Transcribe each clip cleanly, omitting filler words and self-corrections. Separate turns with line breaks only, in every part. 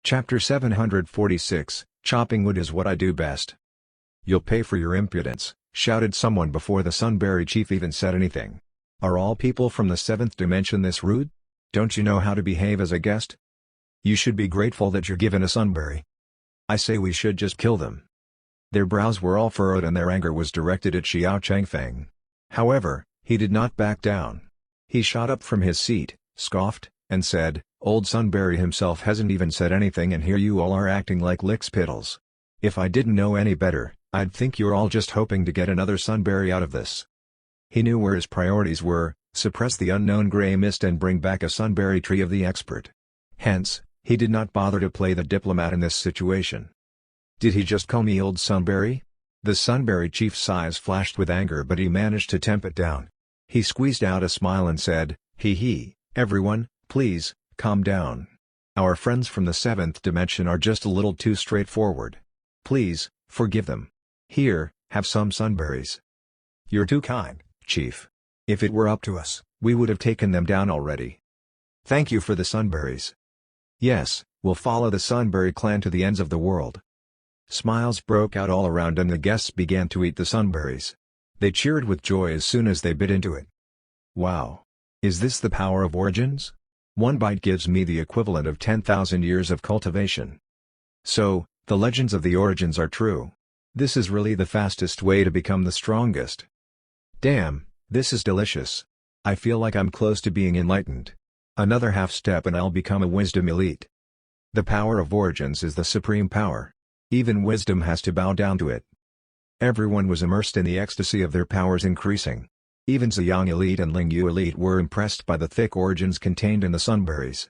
Chapter 746, Chopping wood is what I do best. "You'll pay for your impudence," shouted someone before the Sunbury chief even said anything. "Are all people from the seventh dimension this rude? Don't you know how to behave as a guest? You should be grateful that you're given a Sunbury. I say we should just kill them." Their brows were all furrowed and their anger was directed at Xiao Changfeng. However, he did not back down. He shot up from his seat, scoffed, and said, "Old Sunbury himself hasn't even said anything and here you all are acting like lickspittles. If I didn't know any better, I'd think you're all just hoping to get another Sunbury out of this." He knew where his priorities were: suppress the unknown grey mist and bring back a Sunbury tree of the expert. Hence, he did not bother to play the diplomat in this situation. "Did he just call me Old Sunbury?" The Sunbury chief's eyes flashed with anger, but he managed to temp it down. He squeezed out a smile and said, "Hee, everyone, please, calm down. Our friends from the seventh dimension are just a little too straightforward. Please, forgive them. Here, have some Sunberries." "You're too kind, Chief. If it were up to us, we would have taken them down already." "Thank you for the Sunberries." "Yes, we'll follow the Sunbury clan to the ends of the world." Smiles broke out all around and the guests began to eat the Sunberries. They cheered with joy as soon as they bit into it. "Wow! Is this the power of origins? One bite gives me the equivalent of 10,000 years of cultivation. So, the legends of the origins are true. This is really the fastest way to become the strongest. Damn, this is delicious. I feel like I'm close to being enlightened. Another half step and I'll become a wisdom elite." The power of origins is the supreme power. Even wisdom has to bow down to it. Everyone was immersed in the ecstasy of their powers increasing. Even Ziyang Elite and Lingyu Elite were impressed by the thick origins contained in the Sunberries.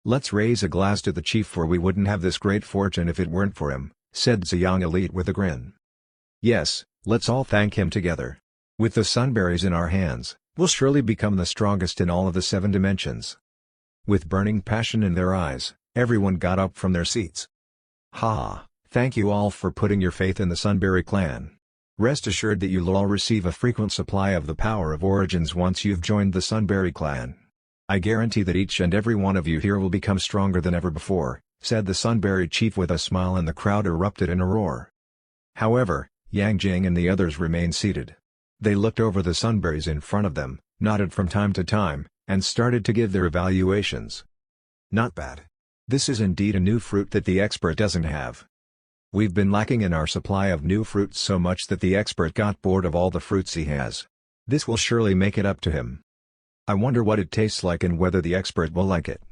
"Let's raise a glass to the chief, for we wouldn't have this great fortune if it weren't for him," said Ziyang Elite with a grin. "Yes, let's all thank him together. With the Sunberries in our hands, we'll surely become the strongest in all of the seven dimensions." With burning passion in their eyes, everyone got up from their seats. "Ha! Thank you all for putting your faith in the Sunbury clan. Rest assured that you'll all receive a frequent supply of the power of origins once you've joined the Sunbury clan. I guarantee that each and every one of you here will become stronger than ever before," said the Sunbury chief with a smile, and the crowd erupted in a roar. However, Yang Jing and the others remained seated. They looked over the Sunberries in front of them, nodded from time to time, and started to give their evaluations. "Not bad. This is indeed a new fruit that the expert doesn't have. We've been lacking in our supply of new fruits so much that the expert got bored of all the fruits he has. This will surely make it up to him. I wonder what it tastes like and whether the expert will like it."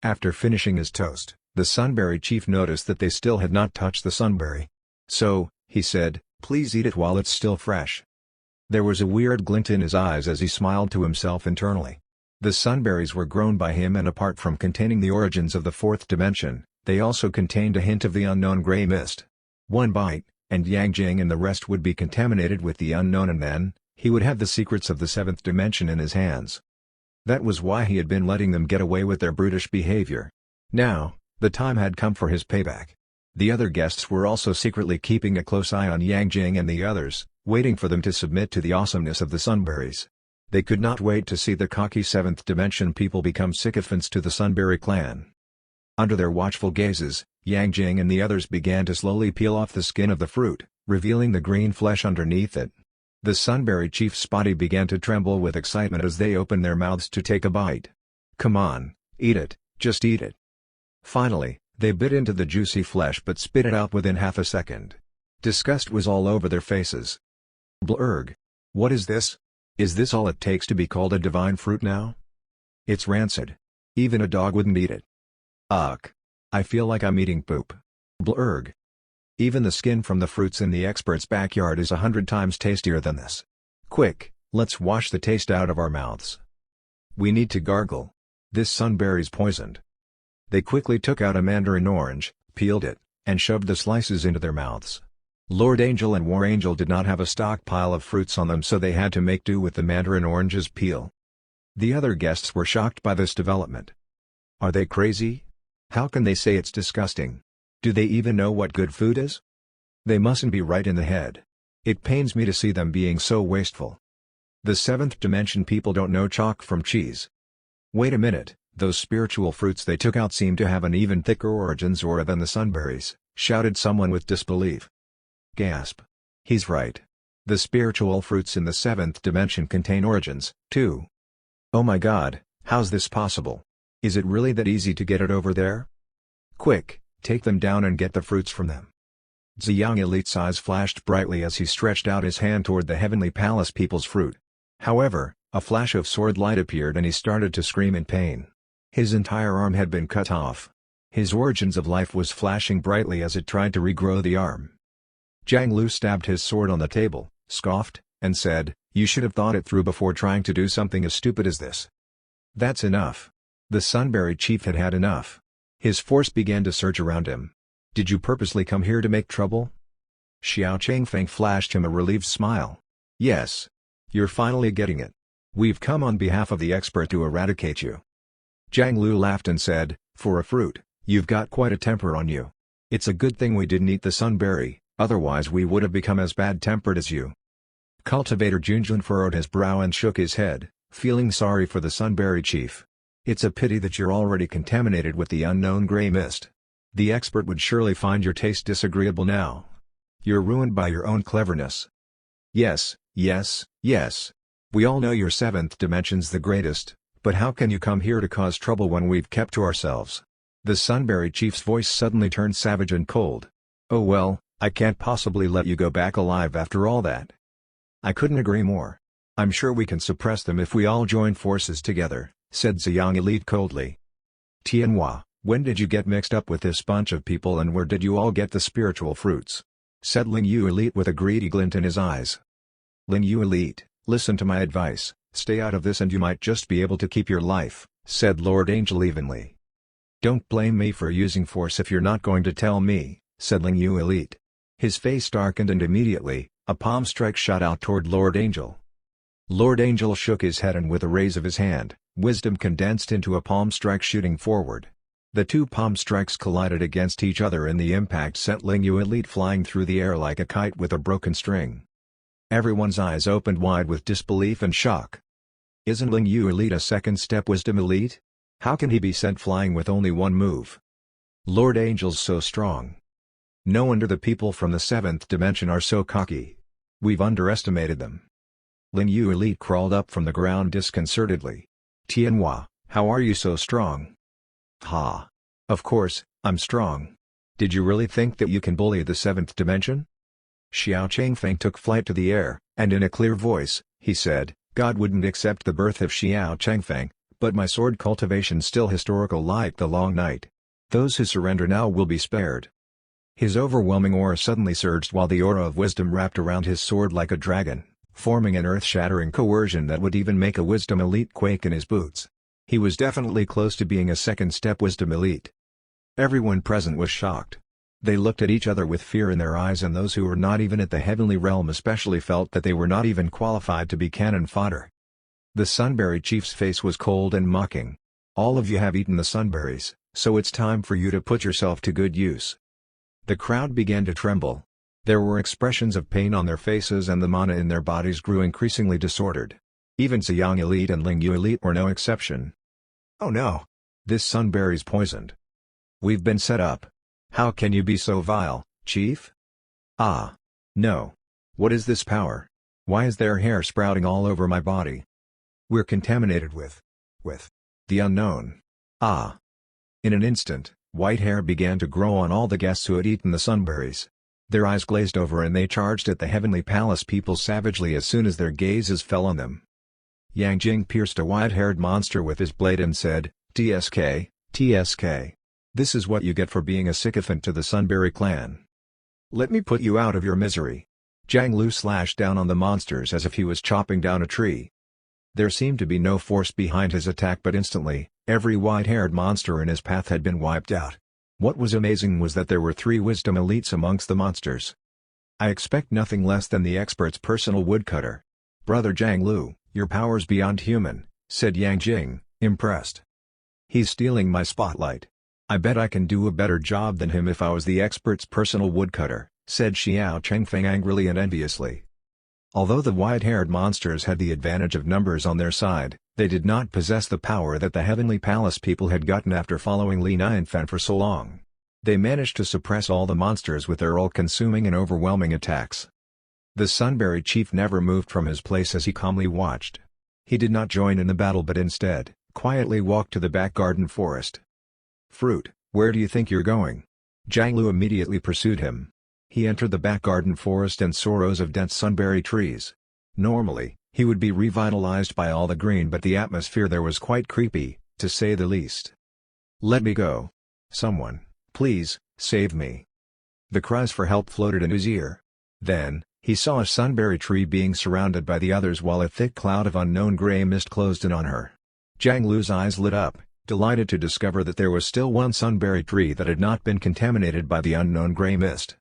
After finishing his toast, the Sunbury chief noticed that they still had not touched the Sunbury. So, he said, "Please eat it while it's still fresh." There was a weird glint in his eyes as he smiled to himself internally. The Sunberries were grown by him, and apart from containing the origins of the fourth dimension, they also contained a hint of the unknown grey mist. One bite, and Yang Jing and the rest would be contaminated with the unknown, and then, he would have the secrets of the seventh dimension in his hands. That was why he had been letting them get away with their brutish behavior. Now, the time had come for his payback. The other guests were also secretly keeping a close eye on Yang Jing and the others, waiting for them to submit to the awesomeness of the Sunberries. They could not wait to see the cocky seventh dimension people become sycophants to the Sunbury clan. Under their watchful gazes, Yang Jing and the others began to slowly peel off the skin of the fruit, revealing the green flesh underneath it. The Sunbury chief's body began to tremble with excitement as they opened their mouths to take a bite. "Come on, eat it, just eat it." Finally, they bit into the juicy flesh but spit it out within half a second. Disgust was all over their faces. "Blurg! What is this? Is this all it takes to be called a divine fruit now? It's rancid. Even a dog wouldn't eat it. Ugh! I feel like I'm eating poop. Blurg! Even the skin from the fruits in the expert's backyard is 100 times tastier than this. Quick, let's wash the taste out of our mouths. We need to gargle. This Sunberry's poisoned." They quickly took out a mandarin orange, peeled it, and shoved the slices into their mouths. Lord Angel and War Angel did not have a stockpile of fruits on them, so they had to make do with the mandarin orange's peel. The other guests were shocked by this development. Are they crazy? How can they say it's disgusting? Do they even know what good food is? They mustn't be right in the head. It pains me to see them being so wasteful. The seventh dimension people don't know chalk from cheese. Wait a minute, Those spiritual fruits they took out seem to have an even thicker origins aura than the sunberries, shouted someone with disbelief. Gasp. He's right. The spiritual fruits in the 7th dimension contain origins, too. Oh my god, how's this possible? Is it really that easy to get it over there? Quick, take them down and get the fruits from them. Ziyang Elite's eyes flashed brightly as he stretched out his hand toward the Heavenly Palace people's fruit. However, a flash of sword light appeared and he started to scream in pain. His entire arm had been cut off. His origins of life was flashing brightly as it tried to regrow the arm. Jiang Lu stabbed his sword on the table, scoffed, and said, "You should have thought it through before trying to do something as stupid as this." That's enough. The Sunberry chief had had enough. His force began to surge around him. Did you purposely come here to make trouble? Xiao Changfeng flashed him a relieved smile. Yes. You're finally getting it. We've come on behalf of the expert to eradicate you. Jiang Lu laughed and said, for a fruit, you've got quite a temper on you. It's a good thing we didn't eat the sunberry, otherwise we would have become as bad-tempered as you. Cultivator Junjun furrowed his brow and shook his head, feeling sorry for the sunberry chief. It's a pity that you're already contaminated with the unknown gray mist. The expert would surely find your taste disagreeable now. You're ruined by your own cleverness. Yes, yes, yes. We all know your 7th dimension's the greatest, but how can you come here to cause trouble when we've kept to ourselves? The Sunberry chief's voice suddenly turned savage and cold. Oh well, I can't possibly let you go back alive after all that. I couldn't agree more. I'm sure we can suppress them if we all join forces together, said Ziyang Elite coldly. Tianhua, when did you get mixed up with this bunch of people and where did you all get the spiritual fruits? Said Ling Yu Elite with a greedy glint in his eyes. Ling Yu Elite, listen to my advice, stay out of this and you might just be able to keep your life, said Lord Angel evenly. Don't blame me for using force if you're not going to tell me, said Ling Yu Elite. His face darkened and immediately, a palm strike shot out toward Lord Angel. Lord Angel shook his head and with a raise of his hand, wisdom condensed into a palm strike shooting forward. The two palm strikes collided against each other and the impact sent Ling Yu Elite flying through the air like a kite with a broken string. Everyone's eyes opened wide with disbelief and shock. Isn't Ling Yu Elite a second-step wisdom elite? How can he be sent flying with only one move? Lord Angel's so strong. No wonder the people from the 7th dimension are so cocky. We've underestimated them. Ling Yu Elite crawled up from the ground disconcertedly. Tianhua, how are you so strong? Ha! Of course, I'm strong. Did you really think that you can bully the 7th dimension? Xiao Changfeng took flight to the air, and in a clear voice, he said, God wouldn't accept the birth of Xiao Changfeng, but my sword cultivation still historical like the long night. Those who surrender now will be spared. His overwhelming aura suddenly surged while the aura of wisdom wrapped around his sword like a dragon, forming an earth-shattering coercion that would even make a wisdom elite quake in his boots. He was definitely close to being a second-step wisdom elite. Everyone present was shocked. They looked at each other with fear in their eyes and those who were not even at the heavenly realm especially felt that they were not even qualified to be cannon fodder. The Sunberry chief's face was cold and mocking. All of you have eaten the sunberries, so it's time for you to put yourself to good use. The crowd began to tremble. There were expressions of pain on their faces and the mana in their bodies grew increasingly disordered. Even Ziyang Elite and Ling Yu Elite were no exception. Oh no! This sunberry's poisoned. We've been set up. How can you be so vile, Chief? Ah! No. What is this power? Why is there hair sprouting all over my body? We're contaminated with the unknown. Ah! In an instant, white hair began to grow on all the guests who had eaten the sunberries. Their eyes glazed over and they charged at the Heavenly Palace people savagely as soon as their gazes fell on them. Yang Jing pierced a white-haired monster with his blade and said, TSK, TSK. This is what you get for being a sycophant to the Sunberry clan. Let me put you out of your misery. Jiang Lu slashed down on the monsters as if he was chopping down a tree. There seemed to be no force behind his attack but instantly, every white-haired monster in his path had been wiped out. What was amazing was that there were 3 wisdom elites amongst the monsters. I expect nothing less than the expert's personal woodcutter. Brother Jiang Lu, your power's beyond human, said Yang Jing, impressed. He's stealing my spotlight. I bet I can do a better job than him if I was the expert's personal woodcutter, said Xiao Changfeng angrily and enviously. Although the white-haired monsters had the advantage of numbers on their side, They did not possess the power that the Heavenly Palace people had gotten after following Li Nianfan for so long. They managed to suppress all the monsters with their all-consuming and overwhelming attacks. The Sunberry chief never moved from his place as he calmly watched. He did not join in the battle but instead, quietly walked to the back garden forest. "Fruit, where do you think you're going?" Jiang Lu immediately pursued him. He entered the back garden forest and saw rows of dense sunberry trees. Normally, he would be revitalized by all the green, but the atmosphere there was quite creepy, to say the least. "Let me go. Someone, please, save me." The cries for help floated in his ear. Then, he saw a sunberry tree being surrounded by the others while a thick cloud of unknown gray mist closed in on her. Jiang Lu's eyes lit up, delighted to discover that there was still one sunberry tree that had not been contaminated by the unknown gray mist.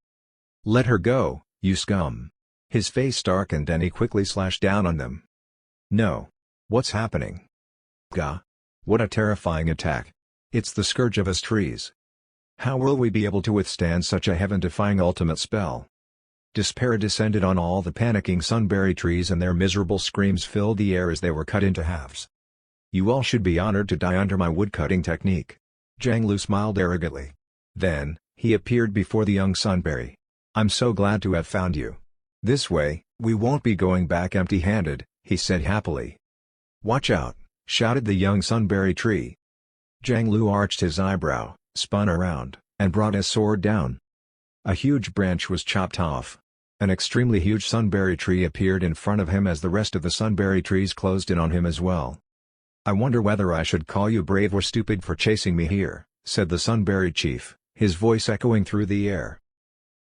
"Let her go, you scum!" His face darkened and he quickly slashed down on them. "No. What's happening? Gah! What a terrifying attack. It's the scourge of us trees. How will we be able to withstand such a heaven-defying ultimate spell?" Despair descended on all the panicking sunberry trees and their miserable screams filled the air as they were cut into halves. "You all should be honored to die under my woodcutting technique." Jiang Lu smiled arrogantly. Then, he appeared before the young sunberry. "I'm so glad to have found you. This way, we won't be going back empty-handed," he said happily. "Watch out!" shouted the young sunberry tree. Jiang Lu arched his eyebrow, spun around, and brought his sword down. A huge branch was chopped off. An extremely huge sunberry tree appeared in front of him as the rest of the sunberry trees closed in on him as well. "I wonder whether I should call you brave or stupid for chasing me here," said the sunberry chief, his voice echoing through the air.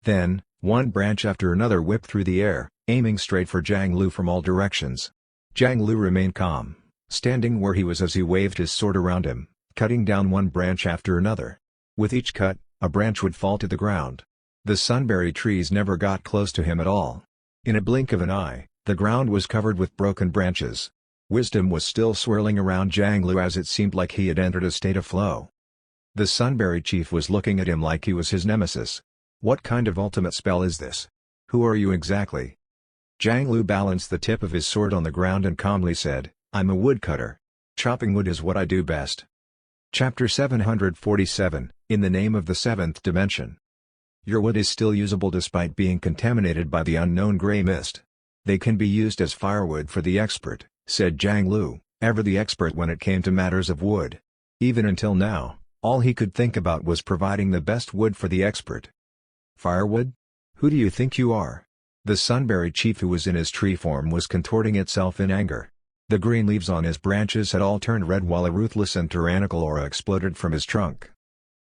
Then, one branch after another whipped through the air, aiming straight for Jiang Lu from all directions. Jiang Lu remained calm, standing where he was as he waved his sword around him, cutting down one branch after another. With each cut, a branch would fall to the ground. The sunberry trees never got close to him at all. In a blink of an eye, the ground was covered with broken branches. Wisdom was still swirling around Jiang Lu as it seemed like he had entered a state of flow. The sunberry chief was looking at him like he was his nemesis. "What kind of ultimate spell is this? Who are you exactly?" Jiang Lu balanced the tip of his sword on the ground and calmly said, "I'm a woodcutter. Chopping wood is what I do best." Chapter 747, In the Name of the Seventh Dimension. "Your wood is still usable despite being contaminated by the unknown gray mist. They can be used as firewood for the expert," said Jiang Lu, ever the expert when it came to matters of wood. Even until now, all he could think about was providing the best wood for the expert. "Firewood? Who do you think you are?" The sunberry chief who was in his tree form was contorting itself in anger. The green leaves on his branches had all turned red while a ruthless and tyrannical aura exploded from his trunk.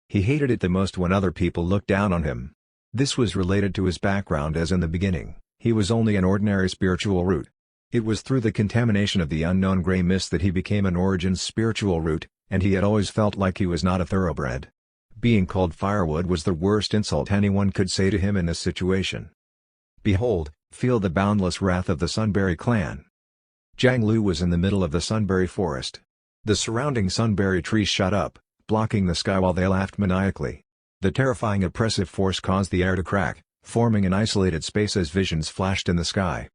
He hated it the most when other people looked down on him. This was related to his background as in the beginning, he was only an ordinary spiritual root. It was through the contamination of the unknown gray mist that he became an Origin's spiritual root, and he had always felt like he was not a thoroughbred. Being called firewood was the worst insult anyone could say to him in this situation. Behold, feel the boundless wrath of the Sunberry clan. Jiang Lu was in the middle of the sunberry forest. The surrounding sunberry trees shot up, blocking the sky while they laughed maniacally. The terrifying oppressive force caused the air to crack, forming an isolated space as visions flashed in the sky.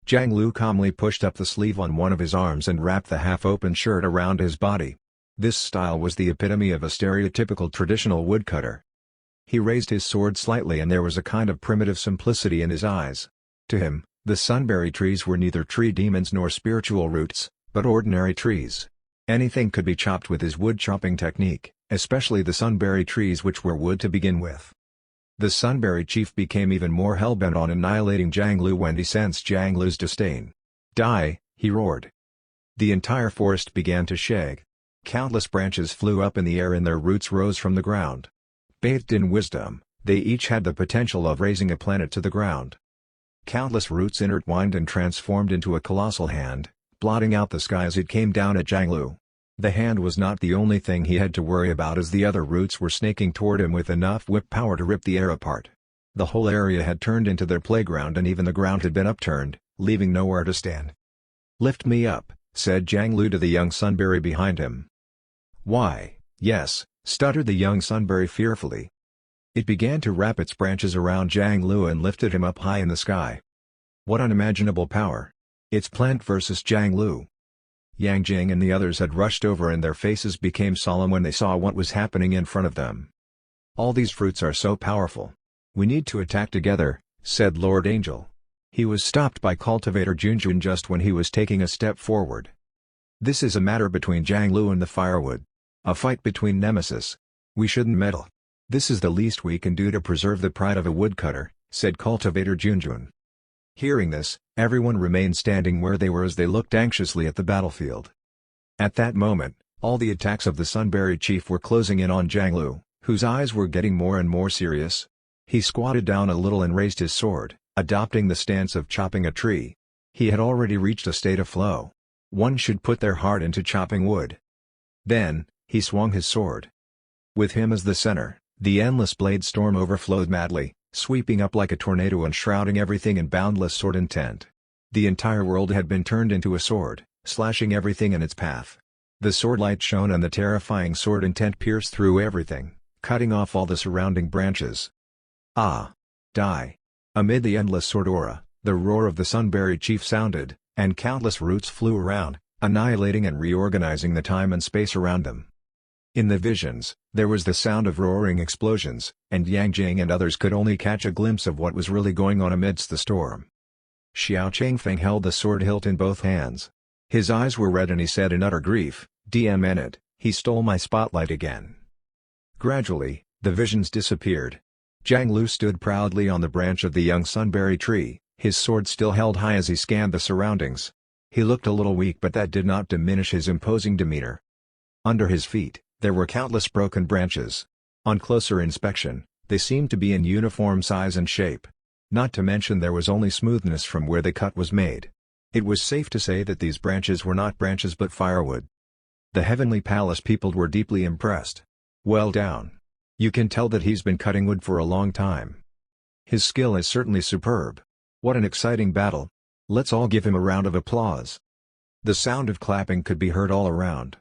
Jiang Lu calmly pushed up the sleeve on one of his arms and wrapped the half-open shirt around his body. This style was the epitome of a stereotypical traditional woodcutter. He raised his sword slightly and there was a kind of primitive simplicity in his eyes. To him, the sunberry trees were neither tree demons nor spiritual roots, but ordinary trees. Anything could be chopped with his wood-chopping technique, especially the sunberry trees which were wood to begin with. The sunberry chief became even more hellbent on annihilating Jiang Lu when he sensed Jiang Lu's disdain. "Die!" he roared. The entire forest began to shake. Countless branches flew up in the air and their roots rose from the ground. Bathed in wisdom, they each had the potential of raising a planet to the ground. Countless roots intertwined and transformed into a colossal hand, blotting out the sky as it came down at Jiang Lu. The hand was not the only thing he had to worry about as the other roots were snaking toward him with enough whip power to rip the air apart. The whole area had turned into their playground and even the ground had been upturned, leaving nowhere to stand. "Lift me up," said Jiang Lu to the young sunberry behind him. "Why, yes," stuttered the young sunberry fearfully. It began to wrap its branches around Jiang Lu and lifted him up high in the sky. What unimaginable power! It's Plant versus Jiang Lu. Yang Jing and the others had rushed over and their faces became solemn when they saw what was happening in front of them. "All these fruits are so powerful. We need to attack together," said Lord Angel. He was stopped by Cultivator Junjun just when he was taking a step forward. "This is a matter between Jiang Lu and the firewood. A fight between nemesis. We shouldn't meddle. This is the least we can do to preserve the pride of a woodcutter," said Cultivator Junjun. Hearing this, everyone remained standing where they were as they looked anxiously at the battlefield. At that moment, all the attacks of the Sunberry Chief were closing in on Jiang Lu, whose eyes were getting more and more serious. He squatted down a little and raised his sword, adopting the stance of chopping a tree. He had already reached a state of flow. One should put their heart into chopping wood. Then, he swung his sword. With him as the center, the endless blade storm overflowed madly, sweeping up like a tornado and shrouding everything in boundless sword intent. The entire world had been turned into a sword, slashing everything in its path. The sword light shone and the terrifying sword intent pierced through everything, cutting off all the surrounding branches. "Ah! Die!" Amid the endless sword aura, the roar of the Sunberry Chief sounded, and countless roots flew around, annihilating and reorganizing the time and space around them. In the visions, there was the sound of roaring explosions, and Yang Jing and others could only catch a glimpse of what was really going on amidst the storm. Xiao Changfeng held the sword hilt in both hands. His eyes were red and he said in utter grief, "Damn it, he stole my spotlight again." Gradually, the visions disappeared. Jiang Lu stood proudly on the branch of the young sunberry tree, his sword still held high as he scanned the surroundings. He looked a little weak but that did not diminish his imposing demeanor. Under his feet, there were countless broken branches. On closer inspection, they seemed to be in uniform size and shape. Not to mention there was only smoothness from where the cut was made. It was safe to say that these branches were not branches but firewood. The Heavenly Palace people were deeply impressed. "Well done. You can tell that he's been cutting wood for a long time. His skill is certainly superb. What an exciting battle. Let's all give him a round of applause." The sound of clapping could be heard all around.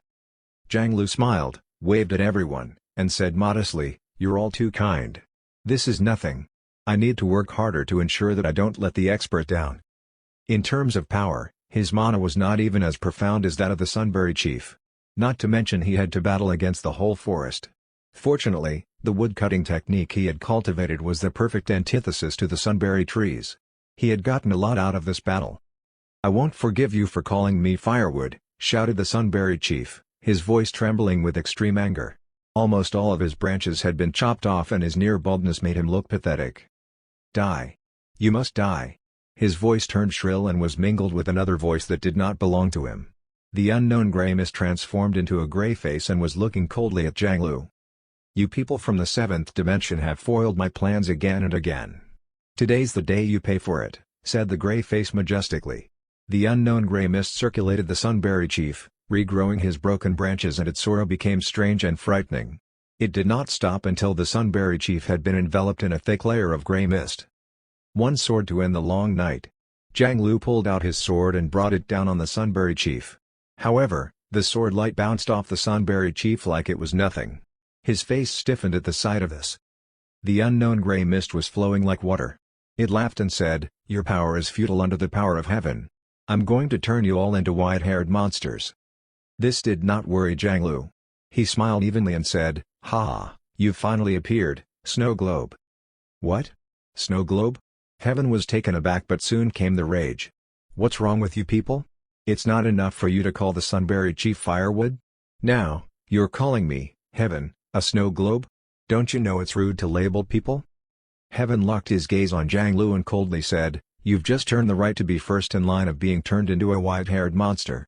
Jiang Lu smiled, waved at everyone, and said modestly, "You're all too kind. This is nothing. I need to work harder to ensure that I don't let the expert down." In terms of power, his mana was not even as profound as that of the Sunberry Chief. Not to mention he had to battle against the whole forest. Fortunately, the woodcutting technique he had cultivated was the perfect antithesis to the sunberry trees. He had gotten a lot out of this battle. "I won't forgive you for calling me firewood," shouted the Sunberry Chief, his voice trembling with extreme anger. Almost all of his branches had been chopped off and his near baldness made him look pathetic. "Die! You must die!" His voice turned shrill and was mingled with another voice that did not belong to him. The unknown grey mist transformed into a grey face and was looking coldly at Jiang Lu. "You people from the 7th dimension have foiled my plans again and again. Today's the day you pay for it," said the grey face majestically. The unknown grey mist circulated the Sunberry Chief, regrowing his broken branches and its aura became strange and frightening. It did not stop until the Sunberry Chief had been enveloped in a thick layer of grey mist. One sword to end the long night. Jiang Lu pulled out his sword and brought it down on the Sunberry Chief. However, the sword light bounced off the Sunberry Chief like it was nothing. His face stiffened at the sight of this. The unknown grey mist was flowing like water. It laughed and said, "Your power is futile under the power of heaven. I'm going to turn you all into white-haired monsters." This did not worry Jiang Lu. He smiled evenly and said, "Ha, you've finally appeared, Snow Globe." "What? Snow Globe?" Heaven was taken aback but soon came the rage. "What's wrong with you people? It's not enough for you to call the Sunberry Chief firewood? Now, you're calling me, Heaven, a snow globe? Don't you know it's rude to label people?" Heaven locked his gaze on Jiang Lu and coldly said, "You've just earned the right to be first in line of being turned into a white-haired monster."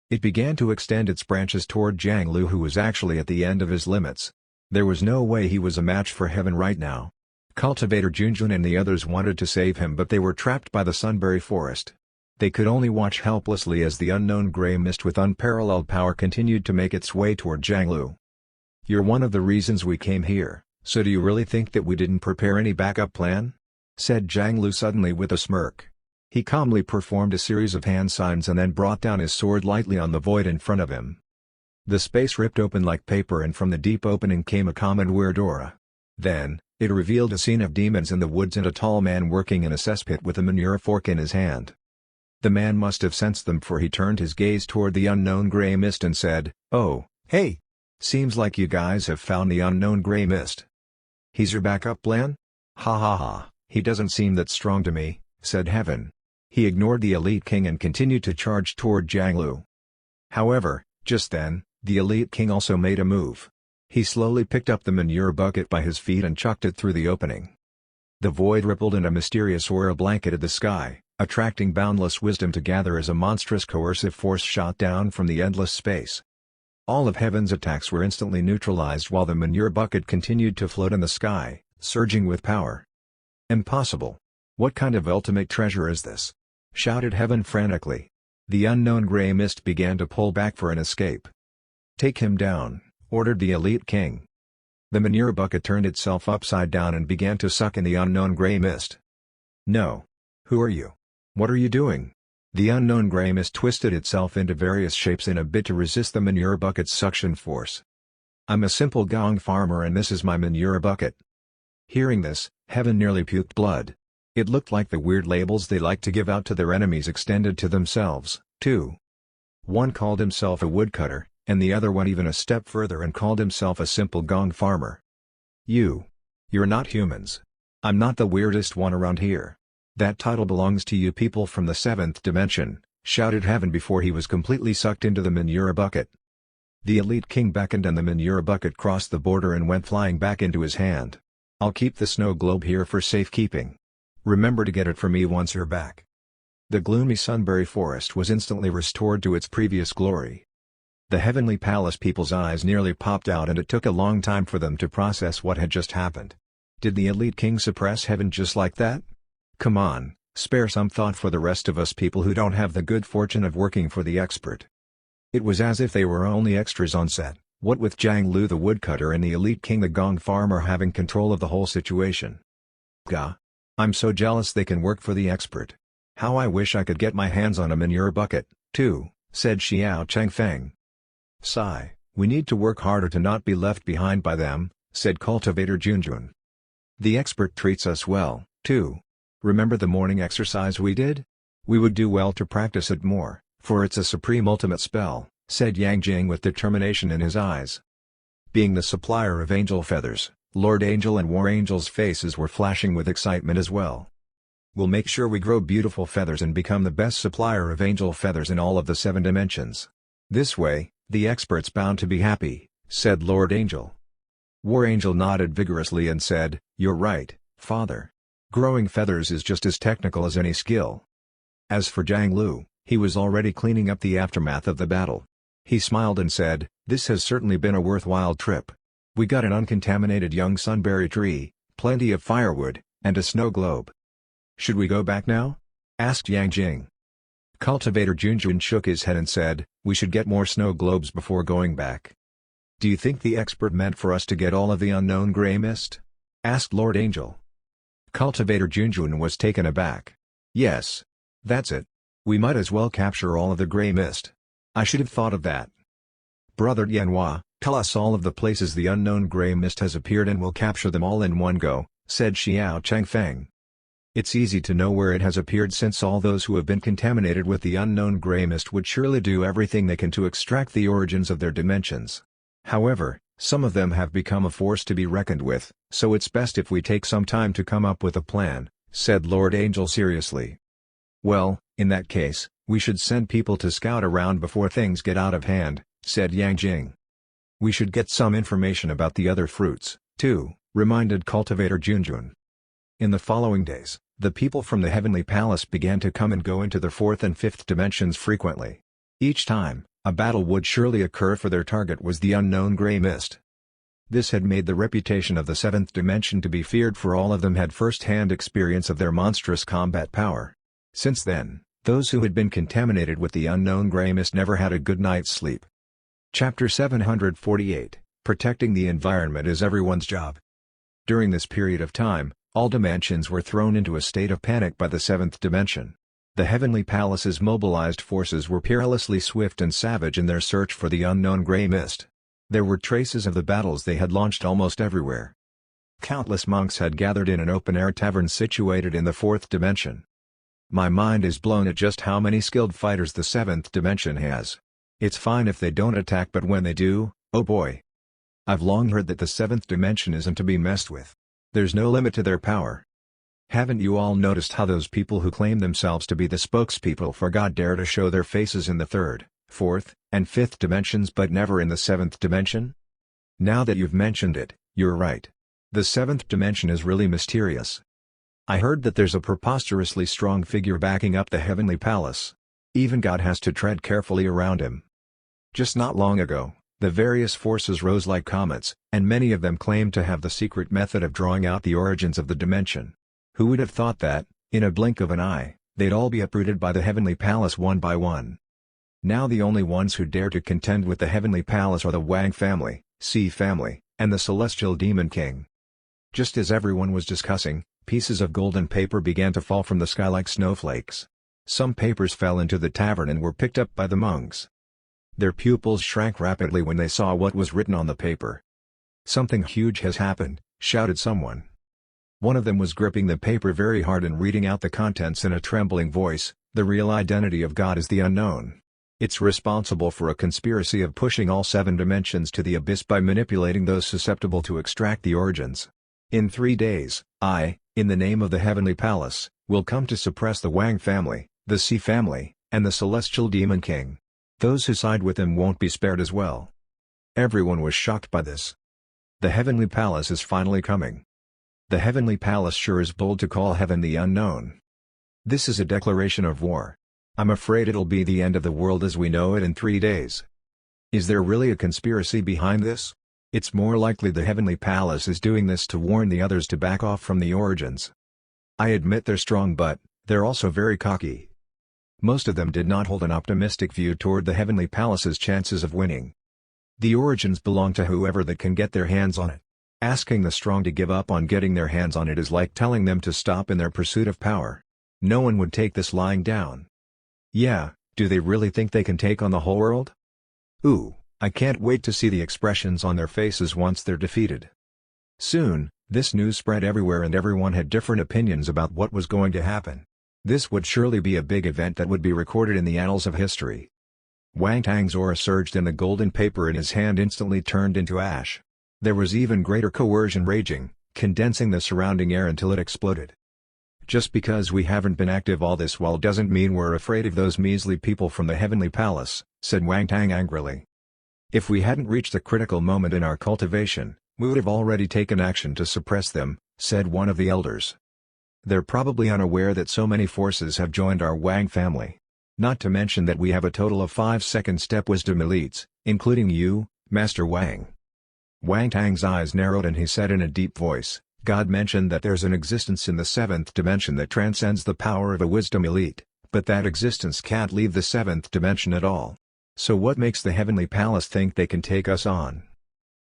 It began to extend its branches toward Jiang Lu who was actually at the end of his limits. There was no way he was a match for Heaven right now. Cultivator Junjun and the others wanted to save him but they were trapped by the Sunberry Forest. They could only watch helplessly as the unknown grey mist with unparalleled power continued to make its way toward Jiang Lu. "You're one of the reasons we came here, so do you really think that we didn't prepare any backup plan?" said Jiang Lu suddenly with a smirk. He calmly performed a series of hand signs and then brought down his sword lightly on the void in front of him. The space ripped open like paper and from the deep opening came a calm and weird aura. Then, it revealed a scene of demons in the woods and a tall man working in a cesspit with a manure fork in his hand. The man must have sensed them, for he turned his gaze toward the unknown gray mist and said, "Oh, hey! Seems like you guys have found the unknown gray mist. He's your backup plan? Ha ha ha, he doesn't seem that strong to me," said Heaven. He ignored the Elite King and continued to charge toward Jiang Lu. However, just then, the Elite King also made a move. He slowly picked up the manure bucket by his feet and chucked it through the opening. The void rippled and a mysterious aura blanketed the sky, attracting boundless wisdom to gather as a monstrous coercive force shot down from the endless space. All of Heaven's attacks were instantly neutralized while the manure bucket continued to float in the sky, surging with power. "Impossible! What kind of ultimate treasure is this?" shouted Heaven frantically. The unknown gray mist began to pull back for an escape. "Take him down," ordered the Elite King. The manure bucket turned itself upside down and began to suck in the unknown gray mist. "No. Who are you? What are you doing?" The unknown gray mist twisted itself into various shapes in a bid to resist the manure bucket's suction force. "I'm a simple gong farmer and this is my manure bucket." Hearing this, Heaven nearly puked blood. It looked like the weird labels they like to give out to their enemies extended to themselves, too. One called himself a woodcutter, and the other went even a step further and called himself a simple gong farmer. You're not humans. I'm not the weirdest one around here. That title belongs to you people from the 7th dimension, shouted Heaven before he was completely sucked into the manure bucket. The Elite King beckoned and the manure bucket crossed the border and went flying back into his hand. "I'll keep the snow globe here for safekeeping. Remember to get it for me once you're back." The gloomy sunberry forest was instantly restored to its previous glory. The Heavenly Palace people's eyes nearly popped out and it took a long time for them to process what had just happened. Did the Elite King suppress Heaven just like that? Come on, spare some thought for the rest of us people who don't have the good fortune of working for the expert. It was as if they were only extras on set, what with Jiang Lu the woodcutter and the Elite King the gong farmer having control of the whole situation. Gah! I'm so jealous they can work for the expert. How I wish I could get my hands on a manure bucket, too, said Xiao Changfeng. Sigh, we need to work harder to not be left behind by them, said Cultivator Junjun. The expert treats us well, too. Remember the morning exercise we did? We would do well to practice it more, for it's a supreme ultimate spell, said Yang Jing with determination in his eyes. Being the supplier of angel feathers, Lord Angel and War Angel's faces were flashing with excitement as well. We'll make sure we grow beautiful feathers and become the best supplier of angel feathers in all of the 7 dimensions. This way, the expert's bound to be happy, said Lord Angel. War Angel nodded vigorously and said, You're right, Father. Growing feathers is just as technical as any skill. As for Jiang Lu, he was already cleaning up the aftermath of the battle. He smiled and said, This has certainly been a worthwhile trip. We got an uncontaminated young sunberry tree, plenty of firewood, and a snow globe. Should we go back now? Asked Yang Jing. Cultivator Junjun shook his head and said, We should get more snow globes before going back. Do you think the expert meant for us to get all of the unknown gray mist? Asked Lord Angel. Cultivator Junjun was taken aback. Yes. That's it. We might as well capture all of the gray mist. I should have thought of that. Brother Yanhua, tell us all of the places the unknown gray mist has appeared and we'll capture them all in one go, said Xiao Changfeng. It's easy to know where it has appeared since all those who have been contaminated with the unknown gray mist would surely do everything they can to extract the origins of their dimensions. However, some of them have become a force to be reckoned with, so it's best if we take some time to come up with a plan, said Lord Angel seriously. Well, in that case, we should send people to scout around before things get out of hand, said Yang Jing. We should get some information about the other fruits, too, reminded Cultivator Junjun. In the following days, the people from the Heavenly Palace began to come and go into the 4th and 5th dimensions frequently. Each time, a battle would surely occur for their target was the unknown gray mist. This had made the reputation of the 7th dimension to be feared, for all of them had first-hand experience of their monstrous combat power. Since then, those who had been contaminated with the unknown gray mist never had a good night's sleep. Chapter 748, Protecting the Environment is Everyone's Job. During this period of time, all dimensions were thrown into a state of panic by the 7th dimension. The Heavenly Palace's mobilized forces were perilously swift and savage in their search for the unknown gray mist. There were traces of the battles they had launched almost everywhere. Countless monks had gathered in an open-air tavern situated in the 4th dimension. My mind is blown at just how many skilled fighters the 7th dimension has. It's fine if they don't attack, but when they do, oh boy. I've long heard that the 7th dimension isn't to be messed with. There's no limit to their power. Haven't you all noticed how those people who claim themselves to be the spokespeople for God dare to show their faces in the 3rd, 4th, and 5th dimensions but never in the 7th dimension? Now that you've mentioned it, you're right. The 7th dimension is really mysterious. I heard that there's a preposterously strong figure backing up the heavenly palace. Even God has to tread carefully around him. Just not long ago, the various forces rose like comets, and many of them claimed to have the secret method of drawing out the origins of the dimension. Who would have thought that, in a blink of an eye, they'd all be uprooted by the heavenly palace one by one? Now the only ones who dare to contend with the heavenly palace are the Wang family, Sea family, and the celestial demon king. Just as everyone was discussing, pieces of golden paper began to fall from the sky like snowflakes. Some papers fell into the tavern and were picked up by the monks. Their pupils shrank rapidly when they saw what was written on the paper. "Something huge has happened," shouted someone. One of them was gripping the paper very hard and reading out the contents in a trembling voice. "The real identity of God is the unknown. It's responsible for a conspiracy of pushing all 7 dimensions to the abyss by manipulating those susceptible to extract the origins. In 3 days, I, in the name of the heavenly palace, will come to suppress the Wang family, the Sea family, and the celestial demon king. Those who side with them won't be spared as well." Everyone was shocked by this. The heavenly palace is finally coming. The heavenly palace sure is bold to call heaven the unknown. This is a declaration of war. I'm afraid it'll be the end of the world as we know it in 3 days. Is there really a conspiracy behind this? It's more likely the heavenly palace is doing this to warn the others to back off from the origins. I admit they're strong, but they're also very cocky. Most of them did not hold an optimistic view toward the heavenly palace's chances of winning. The origins belong to whoever that can get their hands on it. Asking the strong to give up on getting their hands on it is like telling them to stop in their pursuit of power. No one would take this lying down. Yeah, do they really think they can take on the whole world? Ooh, I can't wait to see the expressions on their faces once they're defeated. Soon, this news spread everywhere and everyone had different opinions about what was going to happen. This would surely be a big event that would be recorded in the annals of history. Wang Tang's aura surged and the golden paper in his hand instantly turned into ash. There was even greater coercion raging, condensing the surrounding air until it exploded. Just because we haven't been active all this while doesn't mean we're afraid of those measly people from the heavenly palace, said Wang Tang angrily. If we hadn't reached a critical moment in our cultivation, we would have already taken action to suppress them, said one of the elders. They're probably unaware that so many forces have joined our Wang family. Not to mention that we have a total of 5 second-step wisdom elites, including you, Master Wang. Wang Tang's eyes narrowed and he said in a deep voice, "God mentioned that there's an existence in the 7th dimension that transcends the power of a wisdom elite, but that existence can't leave the 7th dimension at all. So what makes the heavenly palace think they can take us on?"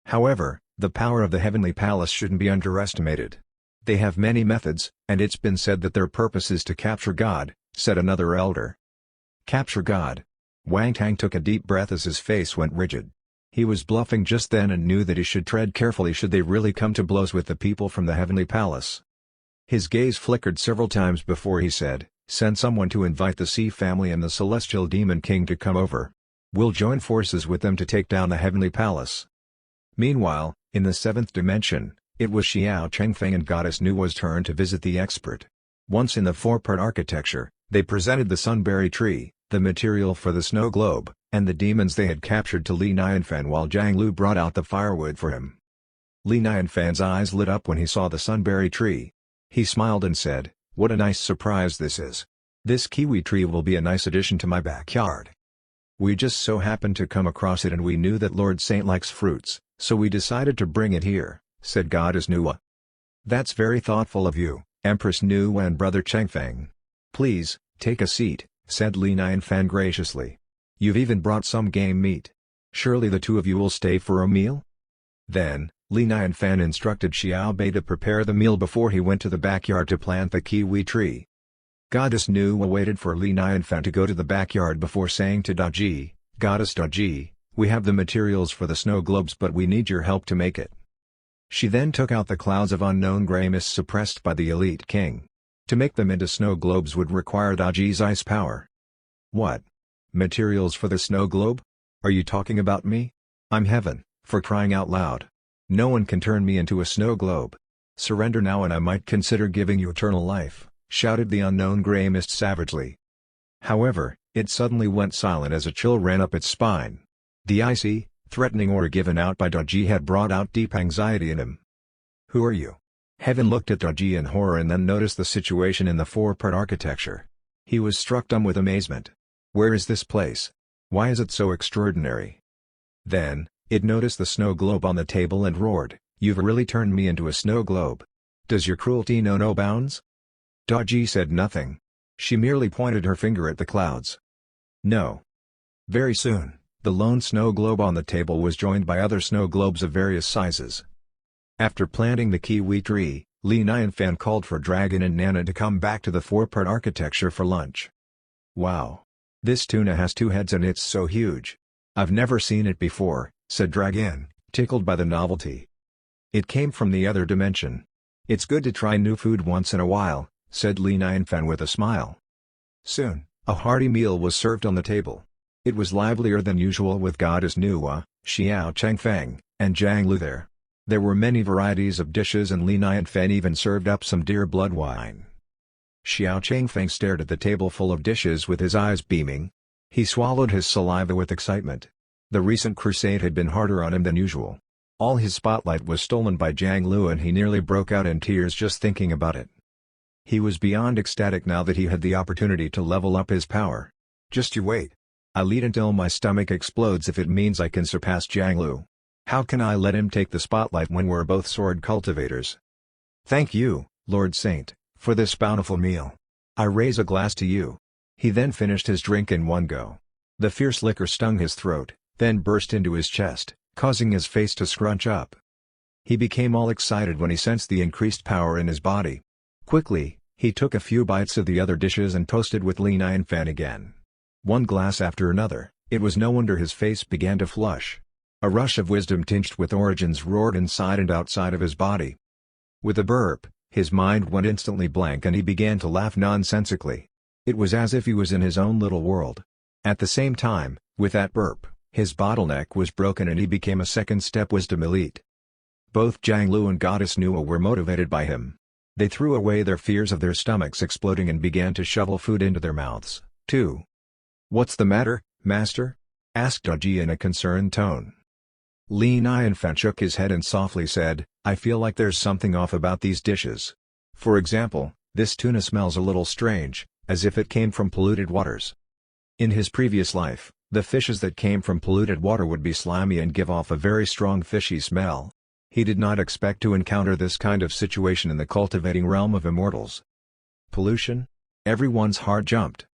However, the power of the heavenly palace shouldn't be underestimated. They have many methods, and it's been said that their purpose is to capture God, said another elder. Capture God? Wang Tang took a deep breath as his face went rigid. He was bluffing just then and knew that he should tread carefully should they really come to blows with the people from the heavenly palace. His gaze flickered several times before he said, "Send someone to invite the Sea family and the celestial demon king to come over. We'll join forces with them to take down the heavenly palace." Meanwhile, in the 7th dimension, it was Xiao Chengfeng and Goddess Nuwa's turn to visit the expert. Once in the 4-part architecture, they presented the sunberry tree, the material for the snow globe, and the demons they had captured to Li Nianfan while Zhang Lu brought out the firewood for him. Li Nianfan's eyes lit up when he saw the sunberry tree. He smiled and said, "What a nice surprise this is. This kiwi tree will be a nice addition to my backyard. We just so happened to come across it and we knew that Lord Saint likes fruits, so we decided to bring it here," said Goddess Nuwa. "That's very thoughtful of you, Empress Nuwa and Brother Chengfeng. Please, take a seat," said Li Nianfan graciously. "You've even brought some game meat. Surely the 2 of you will stay for a meal?" Then, Li Nianfan instructed Xiao Bei to prepare the meal before he went to the backyard to plant the kiwi tree. Goddess Nuwa waited for Li Nianfan to go to the backyard before saying to Daji, "Goddess Daji, we have the materials for the snow globes but we need your help to make it." She then took out the clouds of unknown grey mist suppressed by the elite king. To make them into snow globes would require Daji's ice power. What? Materials for the snow globe? Are you talking about me? I'm heaven, for crying out loud. No one can turn me into a snow globe. Surrender now and I might consider giving you eternal life, shouted the unknown gray mist savagely. However, it suddenly went silent as a chill ran up its spine. The icy, threatening aura given out by Daji had brought out deep anxiety in him. Who are you? Heaven looked at Daji in horror and then noticed the situation in the four-part architecture. He was struck dumb with amazement. Where is this place? Why is it so extraordinary? Then, it noticed the snow globe on the table and roared, "You've really turned me into a snow globe. Does your cruelty know no bounds?" Daji said nothing. She merely pointed her finger at the clouds. No. Very soon, the lone snow globe on the table was joined by other snow globes of various sizes. After planting the kiwi tree, Li Nianfan called for Dragon and Nana to come back to the four-part architecture for lunch. Wow! This tuna has 2 heads and it's so huge. I've never seen it before, said Dragon, tickled by the novelty. It came from the other dimension. It's good to try new food once in a while, said Li Nianfan with a smile. Soon, a hearty meal was served on the table. It was livelier than usual with Goddess Nuwa, Xiao Changfeng, and Jiang Lu there. There were many varieties of dishes and Li Nianfan even served up some deer blood wine. Xiao Changfeng stared at the table full of dishes with his eyes beaming. He swallowed his saliva with excitement. The recent crusade had been harder on him than usual. All his spotlight was stolen by Jiang Lu and he nearly broke out in tears just thinking about it. He was beyond ecstatic now that he had the opportunity to level up his power. Just you wait. I'll eat until my stomach explodes if it means I can surpass Jiang Lu. How can I let him take the spotlight when we're both sword cultivators? Thank you, Lord Saint, for this bountiful meal. I raise a glass to you. He then finished his drink in one go. The fierce liquor stung his throat, then burst into his chest, causing his face to scrunch up. He became all excited when he sensed the increased power in his body. Quickly, he took a few bites of the other dishes and toasted with Li Nianfan again. One glass after another, it was no wonder his face began to flush. A rush of wisdom tinged with origins roared inside and outside of his body. With a burp, his mind went instantly blank and he began to laugh nonsensically. It was as if he was in his own little world. At the same time, with that burp, his bottleneck was broken and he became a second-step wisdom elite. Both Jiang Lu and Goddess Nuwa were motivated by him. They threw away their fears of their stomachs exploding and began to shovel food into their mouths, too. "What's the matter, Master?" asked Daji in a concerned tone. Li Nianfan shook his head and softly said, "I feel like there's something off about these dishes. For example, this tuna smells a little strange, as if it came from polluted waters." In his previous life, the fishes that came from polluted water would be slimy and give off a very strong fishy smell. He did not expect to encounter this kind of situation in the cultivating realm of immortals. Pollution? Everyone's heart jumped.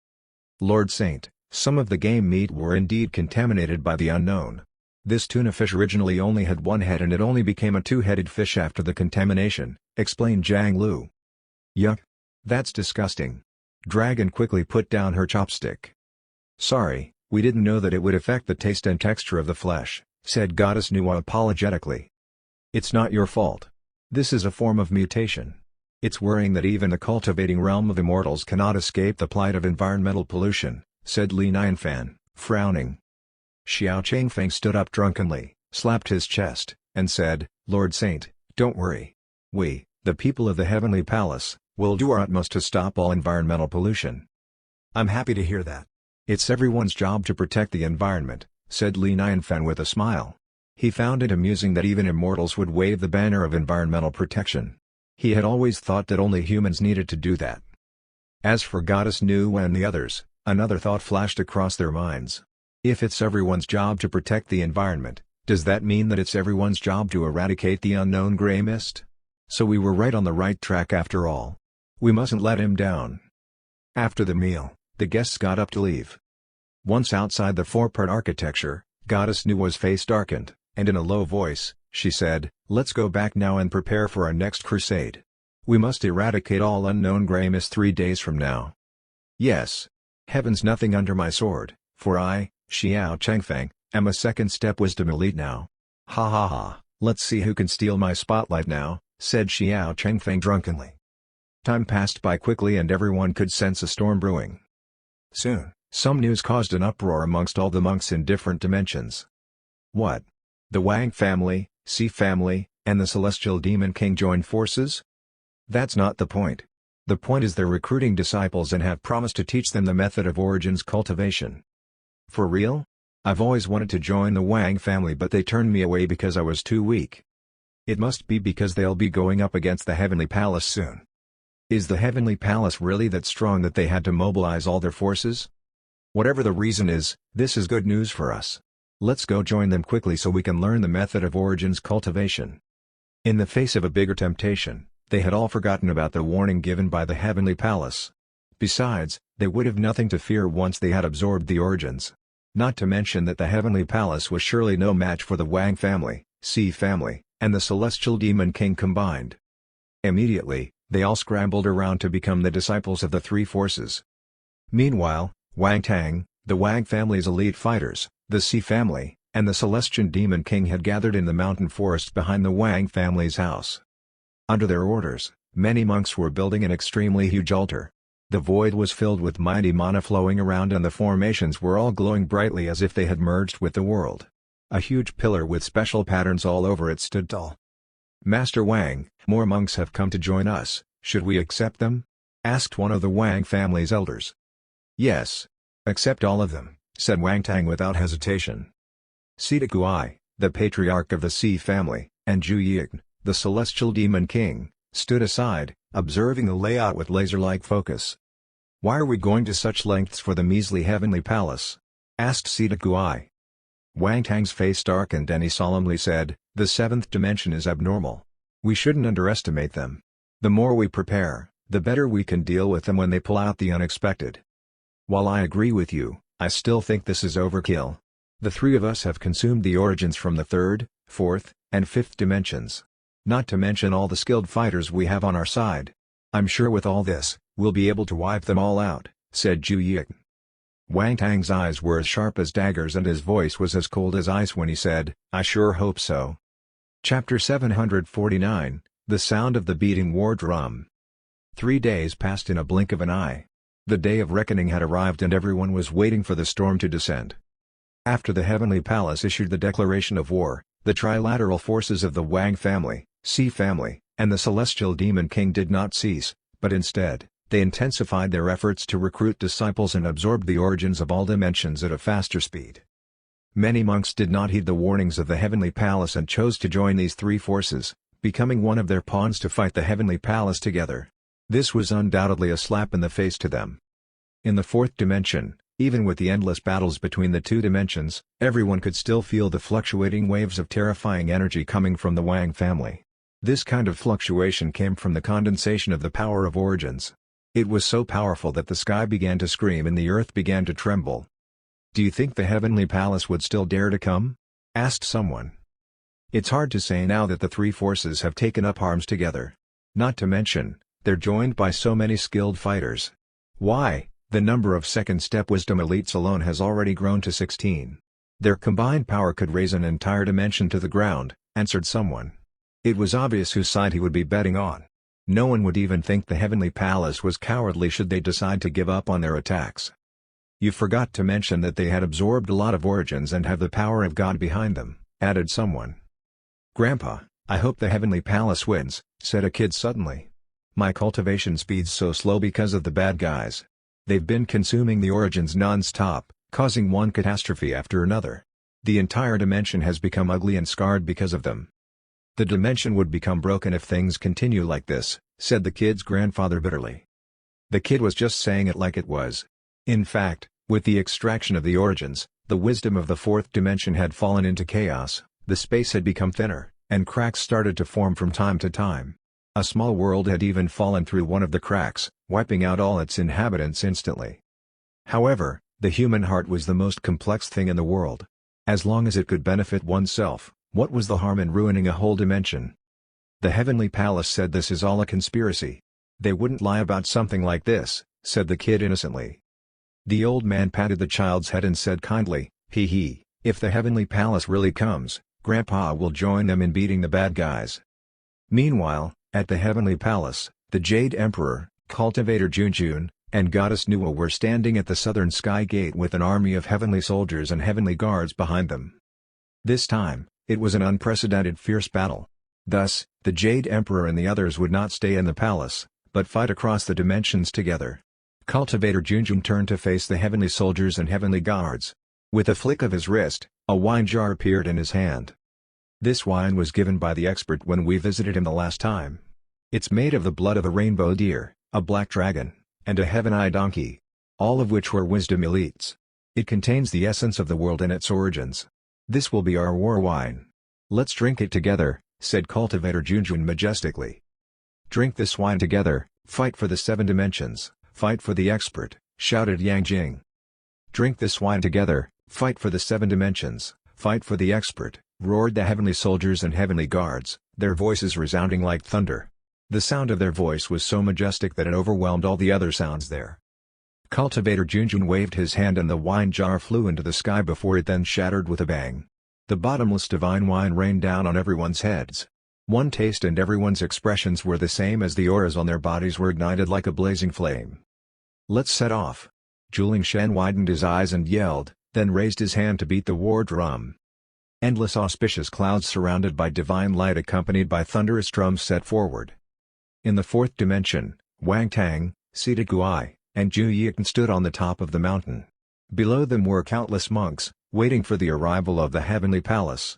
Lord Saint, some of the game meat were indeed contaminated by the unknown. This tuna fish originally only had 1 head and it only became a 2-headed fish after the contamination, explained Jiang Lu. Yuck! That's disgusting. Dragon quickly put down her chopstick. Sorry, we didn't know that it would affect the taste and texture of the flesh, said Goddess Nuwa apologetically. It's not your fault. This is a form of mutation. It's worrying that even the cultivating realm of immortals cannot escape the plight of environmental pollution, said Li Nianfan, frowning. Xiao Changfeng stood up drunkenly, slapped his chest, and said, "Lord Saint, don't worry. We, the people of the Heavenly Palace, will do our utmost to stop all environmental pollution." "I'm happy to hear that. It's everyone's job to protect the environment," said Li Nianfan with a smile. He found it amusing that even immortals would wave the banner of environmental protection. He had always thought that only humans needed to do that. As for Goddess Nuwa and the others, another thought flashed across their minds. If it's everyone's job to protect the environment, does that mean that it's everyone's job to eradicate the unknown gray mist? So we were right on the right track after all. We mustn't let him down. After the meal, the guests got up to leave. Once outside the four-part architecture, Goddess Nuwa's face darkened, and in a low voice, she said, "Let's go back now and prepare for our next crusade. We must eradicate all unknown gray mist 3 days from now." "Yes. Heaven's nothing under my sword, for I, Xiao Changfeng, am a second-step wisdom elite now. Ha ha ha, let's see who can steal my spotlight now," said Xiao Changfeng drunkenly. Time passed by quickly and everyone could sense a storm brewing. Soon, some news caused an uproar amongst all the monks in different dimensions. What? The Wang family, Sea family, and the Celestial Demon King joined forces? That's not the point. The point is they're recruiting disciples and have promised to teach them the method of Origin's cultivation. For real? I've always wanted to join the Wang family but they turned me away because I was too weak. It must be because they'll be going up against the Heavenly Palace soon. Is the Heavenly Palace really that strong that they had to mobilize all their forces? Whatever the reason is, this is good news for us. Let's go join them quickly so we can learn the method of Origin's cultivation. In the face of a bigger temptation, they had all forgotten about the warning given by the Heavenly Palace. Besides, they would have nothing to fear once they had absorbed the Origins. Not to mention that the Heavenly Palace was surely no match for the Wang family, Sea family, and the Celestial Demon King combined. Immediately, they all scrambled around to become the disciples of the three forces. Meanwhile, Wang Tang, the Wang family's elite fighters, the Sea family, and the Celestial Demon King had gathered in the mountain forest behind the Wang family's house. Under their orders, many monks were building an extremely huge altar. The void was filled with mighty mana flowing around and the formations were all glowing brightly as if they had merged with the world. A huge pillar with special patterns all over it stood tall. "Master Wang, more monks have come to join us, should we accept them?" asked one of the Wang family's elders. "Yes. Accept all of them," said Wang Tang without hesitation. Sita Kuai, the patriarch of the Sea family, and Zhu Ying, the Celestial Demon King, stood aside, observing the layout with laser-like focus. "Why are we going to such lengths for the measly Heavenly Palace?" asked Sita Kuai. Wang Tang's face darkened and he solemnly said, "The seventh dimension is abnormal. We shouldn't underestimate them. The more we prepare, the better we can deal with them when they pull out the unexpected." While I agree with you, I still think this is overkill. The three of us have consumed the Origins from the third, fourth, and fifth dimensions. Not to mention all the skilled fighters we have on our side. I'm sure with all this, we'll be able to wipe them all out, said Zhu Ying. Wang Tang's eyes were as sharp as daggers and his voice was as cold as ice when he said, "I sure hope so." Chapter 749, The Sound of the Beating War Drum. 3 days passed in a blink of an eye. The day of reckoning had arrived and everyone was waiting for the storm to descend. After the Heavenly Palace issued the declaration of war, the trilateral forces of the Wang family, Sea family, and the Celestial Demon King did not cease, but instead, they intensified their efforts to recruit disciples and absorb the origins of all dimensions at a faster speed. Many monks did not heed the warnings of the Heavenly Palace and chose to join these three forces, becoming one of their pawns to fight the Heavenly Palace together. This was undoubtedly a slap in the face to them. In the fourth dimension, even with the endless battles between the two dimensions, everyone could still feel the fluctuating waves of terrifying energy coming from the Wang family. This kind of fluctuation came from the condensation of the power of origins. It was so powerful that the sky began to scream and the earth began to tremble. "Do you think the Heavenly Palace would still dare to come?" asked someone. "It's hard to say now that the three forces have taken up arms together. Not to mention, they're joined by so many skilled fighters. Why, the number of second-step wisdom elites alone has already grown to 16. Their combined power could raise an entire dimension to the ground," answered someone. It was obvious whose side he would be betting on. No one would even think the Heavenly Palace was cowardly should they decide to give up on their attacks. "You forgot to mention that they had absorbed a lot of origins and have the power of God behind them," added someone. "Grandpa, I hope the Heavenly Palace wins," said a kid suddenly. "My cultivation speed's so slow because of the bad guys. They've been consuming the origins non-stop, causing one catastrophe after another. The entire dimension has become ugly and scarred because of them." "The dimension would become broken if things continue like this," said the kid's grandfather bitterly. The kid was just saying it like it was. In fact, with the extraction of the origins, the wisdom of the fourth dimension had fallen into chaos, the space had become thinner, and cracks started to form from time to time. A small world had even fallen through one of the cracks, wiping out all its inhabitants instantly. However, the human heart was the most complex thing in the world. As long as it could benefit oneself, what was the harm in ruining a whole dimension? The Heavenly Palace said this is all a conspiracy. "They wouldn't lie about something like this," said the kid innocently. The old man patted the child's head and said kindly, "Hee, if the Heavenly Palace really comes, Grandpa will join them in beating the bad guys." Meanwhile, at the Heavenly Palace, The Jade Emperor, Cultivator Junjun, and Goddess Nuwa were standing at the southern sky gate with an army of heavenly soldiers and heavenly guards behind them. This time, it was an unprecedented fierce battle. Thus, the Jade Emperor and the others would not stay in the palace, but fight across the dimensions together. Cultivator Junjun turned to face the heavenly soldiers and heavenly guards. With a flick of his wrist, a wine jar appeared in his hand. This wine was given by the expert when we visited him the last time. It's made of the blood of a rainbow deer, a black dragon, and a heaven-eye donkey, all of which were wisdom elites. It contains the essence of the world and its origins. This will be our war wine. Let's drink it together, said Cultivator Junjun majestically. Drink this wine together, fight for the 7 dimensions, fight for the expert, shouted Yang Jing. Drink this wine together, fight for the 7 dimensions, fight for the expert, roared the heavenly soldiers and heavenly guards, their voices resounding like thunder. The sound of their voice was so majestic that it overwhelmed all the other sounds there. Cultivator Junjun waved his hand and the wine jar flew into the sky before it then shattered with a bang. The bottomless divine wine rained down on everyone's heads. One taste and everyone's expressions were the same as the auras on their bodies were ignited like a blazing flame. Let's set off. Juling Shen widened his eyes and yelled, then raised his hand to beat the war drum. Endless auspicious clouds surrounded by divine light accompanied by thunderous drums set forward. In the 4th dimension, Wang Tang, Sita Guai, and Zhu Yikan stood on the top of the mountain. Below them were countless monks, waiting for the arrival of the heavenly palace.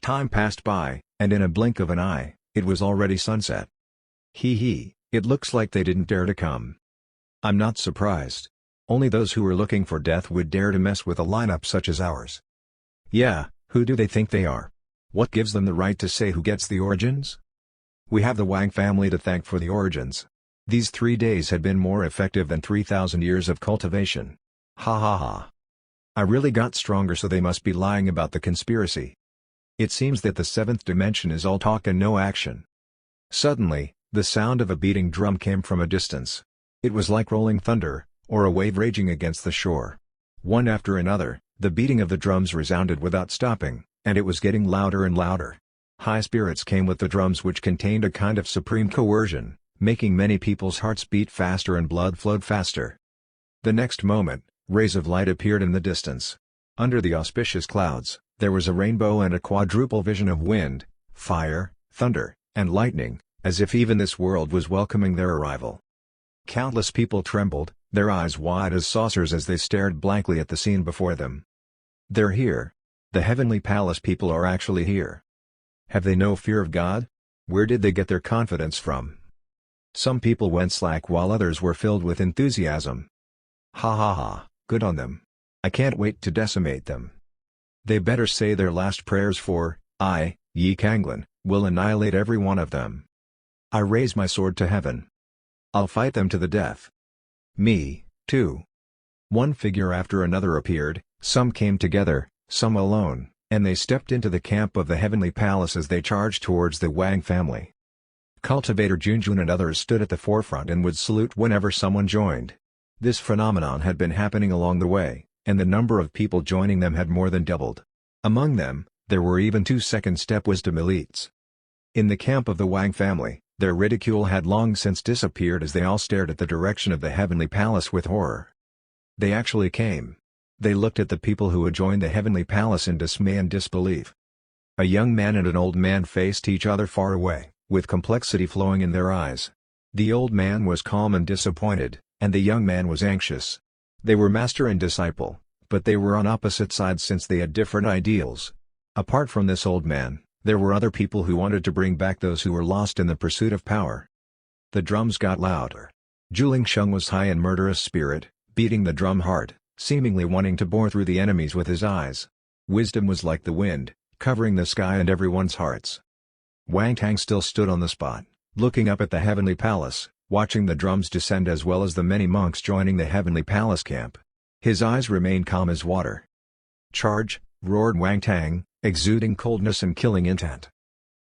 Time passed by, and in a blink of an eye, it was already sunset. It looks like they didn't dare to come. I'm not surprised. Only those who were looking for death would dare to mess with a lineup such as ours. Yeah, who do they think they are? What gives them the right to say who gets the origins? We have the Wang family to thank for the origins. These 3 days had been more effective than 3,000 years of cultivation. Ha ha ha. I really got stronger, so they must be lying about the conspiracy. It seems that the 7th dimension is all talk and no action. Suddenly, the sound of a beating drum came from a distance. It was like rolling thunder, or a wave raging against the shore. One after another, the beating of the drums resounded without stopping, and it was getting louder and louder. High spirits came with the drums, which contained a kind of supreme coercion, making many people's hearts beat faster and blood flowed faster. The next moment, rays of light appeared in the distance. Under the auspicious clouds, there was a rainbow and a quadruple vision of wind, fire, thunder, and lightning, as if even this world was welcoming their arrival. Countless people trembled, their eyes wide as saucers as they stared blankly at the scene before them. They're here. The heavenly palace people are actually here. Have they no fear of God? Where did they get their confidence from? Some people went slack while others were filled with enthusiasm. Ha ha ha, good on them. I can't wait to decimate them. They better say their last prayers, for I, Yi Kanglin, will annihilate every one of them. I raise my sword to heaven. I'll fight them to the death. Me, too. One figure after another appeared, some came together, some alone, and they stepped into the camp of the heavenly palace as they charged towards the Wang family. Cultivator Junjun and others stood at the forefront and would salute whenever someone joined. This phenomenon had been happening along the way, and the number of people joining them had more than doubled. Among them, there were even 2 second-step wisdom elites. In the camp of the Wang family, their ridicule had long since disappeared as they all stared at the direction of the heavenly palace with horror. They actually came. They looked at the people who had joined the heavenly palace in dismay and disbelief. A young man and an old man faced each other far away, with complexity flowing in their eyes. The old man was calm and disappointed, and the young man was anxious. They were master and disciple, but they were on opposite sides since they had different ideals. Apart from this old man, there were other people who wanted to bring back those who were lost in the pursuit of power. The drums got louder. Juling Sheng was high in murderous spirit, beating the drum hard, seemingly wanting to bore through the enemies with his eyes. Wisdom was like the wind, covering the sky and everyone's hearts. Wang Tang still stood on the spot, looking up at the heavenly palace, watching the drums descend as well as the many monks joining the heavenly palace camp. His eyes remained calm as water. "Charge!" roared Wang Tang, exuding coldness and killing intent.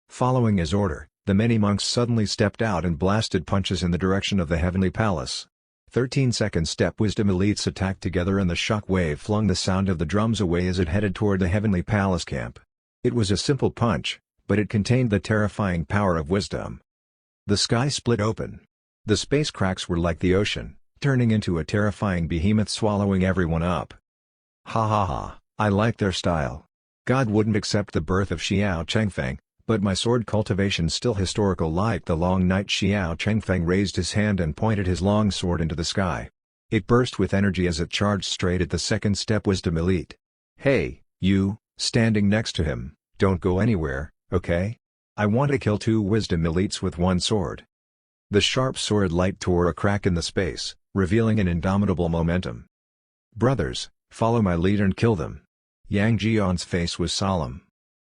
Following his order, the many monks suddenly stepped out and blasted punches in the direction of the heavenly palace. 13 second-step wisdom elites attacked together and the shock wave flung the sound of the drums away as it headed toward the heavenly palace camp. It was a simple punch, but it contained the terrifying power of wisdom. The sky split open, The space cracks were like the ocean, turning into a terrifying behemoth swallowing everyone up. Ha ha ha, I like their style. God wouldn't accept the birth of Xiao Chengfeng, but my sword cultivation still historical like the long night. Xiao Chengfeng raised his hand and pointed his long sword into the sky. It burst with energy as it charged straight at the second step wisdom elite. Hey, you, standing next to him, don't go anywhere, okay? I want to kill 2 wisdom elites with one sword. The sharp sword light tore a crack in the space, revealing an indomitable momentum. Brothers, follow my lead and kill them. Yang Jion's face was solemn.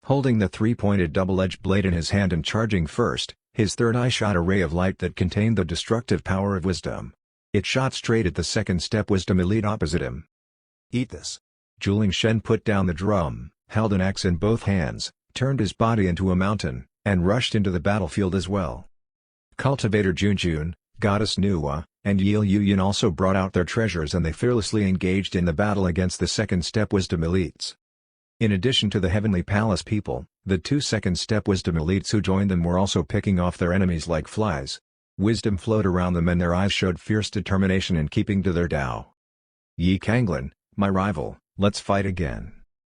Holding the 3-pointed double-edged blade in his hand and charging first, his third eye shot a ray of light that contained the destructive power of wisdom. It shot straight at the second step wisdom elite opposite him. Eat this. Juling Shen put down the drum, held an axe in both hands, turned his body into a mountain, and rushed into the battlefield as well. Cultivator Junjun, Goddess Nuwa, and Yil Yuyin also brought out their treasures and they fearlessly engaged in the battle against the second step wisdom elites. In addition to the Heavenly Palace people, the 2 second step wisdom elites who joined them were also picking off their enemies like flies. Wisdom flowed around them and their eyes showed fierce determination in keeping to their Tao. Yi Kanglin, my rival, let's fight again.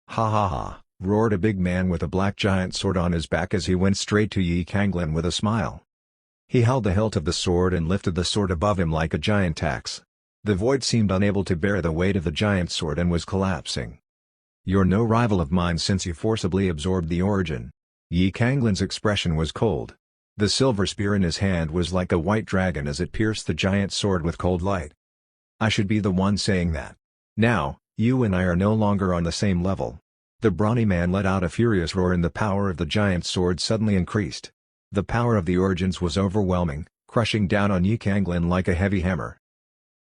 Ha ha ha, roared a big man with a black giant sword on his back as he went straight to Yi Kanglin with a smile. He held the hilt of the sword and lifted the sword above him like a giant axe. The void seemed unable to bear the weight of the giant sword and was collapsing. You're no rival of mine since you forcibly absorbed the origin. Yi Kanglin's expression was cold. The silver spear in his hand was like a white dragon as it pierced the giant sword with cold light. I should be the one saying that. Now, you and I are no longer on the same level. The brawny man let out a furious roar and the power of the giant sword suddenly increased. The power of the origins was overwhelming, crushing down on Yi Kanglin like a heavy hammer.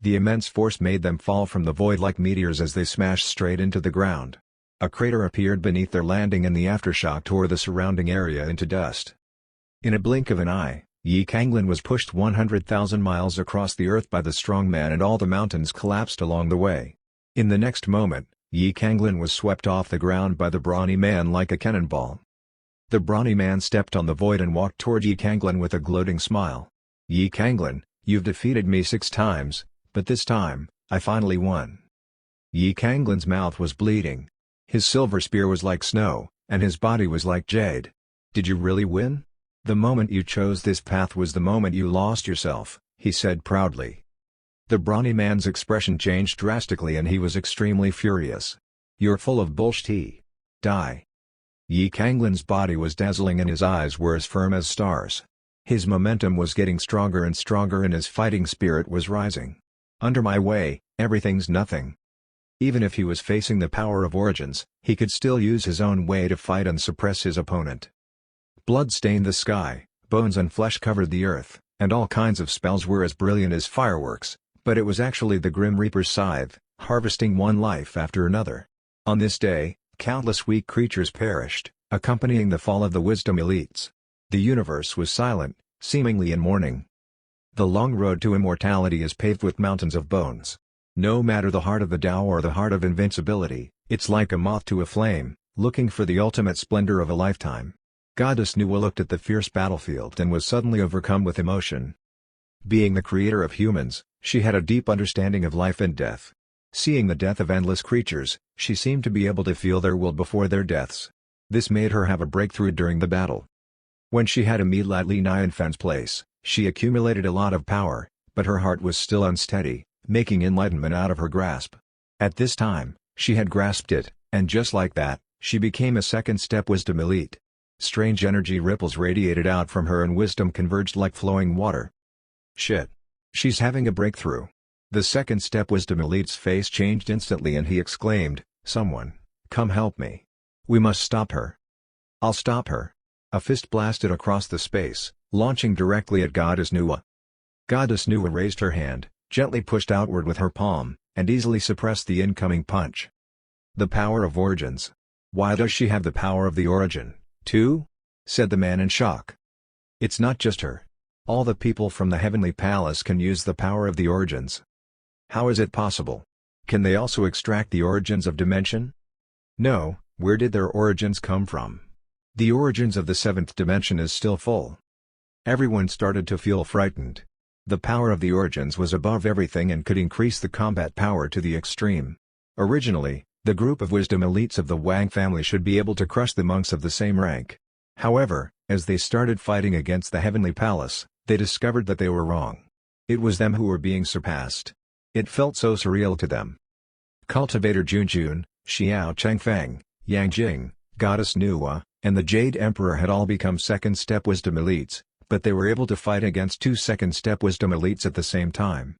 The immense force made them fall from the void like meteors as they smashed straight into the ground. A crater appeared beneath their landing and the aftershock tore the surrounding area into dust. In a blink of an eye, Yi Kanglin was pushed 100,000 miles across the earth by the strong man and all the mountains collapsed along the way. In the next moment, Yi Kanglin was swept off the ground by the brawny man like a cannonball. The brawny man stepped on the void and walked toward Yi Kanglin with a gloating smile. Yi Kanglin, you've defeated me 6 times, but this time, I finally won. Yi Kanglin's mouth was bleeding. His silver spear was like snow, and his body was like jade. Did you really win? The moment you chose this path was the moment you lost yourself, he said proudly. The brawny man's expression changed drastically and he was extremely furious. You're full of bullshit. Die. Yi Kanglin's body was dazzling and his eyes were as firm as stars. His momentum was getting stronger and stronger and his fighting spirit was rising. Under my way, everything's nothing. Even if he was facing the power of origins, he could still use his own way to fight and suppress his opponent. Blood stained the sky, bones and flesh covered the earth, and all kinds of spells were as brilliant as fireworks, but it was actually the Grim Reaper's scythe, harvesting one life after another. On this day, countless weak creatures perished, accompanying the fall of the wisdom elites. The universe was silent, seemingly in mourning. The long road to immortality is paved with mountains of bones. No matter the heart of the Tao or the heart of invincibility, it's like a moth to a flame, looking for the ultimate splendor of a lifetime. Goddess Nuwa looked at the fierce battlefield and was suddenly overcome with emotion. Being the creator of humans, she had a deep understanding of life and death. Seeing the death of endless creatures, she seemed to be able to feel their will before their deaths. This made her have a breakthrough during the battle. When she had Emilat Li Nianfan's place, she accumulated a lot of power, but her heart was still unsteady, making enlightenment out of her grasp. At this time, she had grasped it, and just like that, she became a second-step wisdom elite. Strange energy ripples radiated out from her and wisdom converged like flowing water. Shit. She's having a breakthrough. The second-step wisdom elite's face changed instantly and he exclaimed, "Someone, come help me. We must stop her." "I'll stop her." A fist blasted across the space, launching directly at Goddess Nuwa. Goddess Nuwa raised her hand, gently pushed outward with her palm, and easily suppressed the incoming punch. The power of origins. Why does she have the power of the origin, too? Said the man in shock. It's not just her. All the people from the Heavenly Palace can use the power of the origins. How is it possible? Can they also extract the origins of dimension? No, where did their origins come from? The origins of the 7th dimension is still full. Everyone started to feel frightened. The power of the Origins was above everything and could increase the combat power to the extreme. Originally, the group of wisdom elites of the Wang family should be able to crush the monks of the same rank. However, as they started fighting against the Heavenly Palace, they discovered that they were wrong. It was them who were being surpassed. It felt so surreal to them. Cultivator Junjun, Xiao Changfeng, Yang Jing, Goddess Nuwa, and the Jade Emperor had all become second-step wisdom elites, but they were able to fight against two second-step wisdom elites at the same time.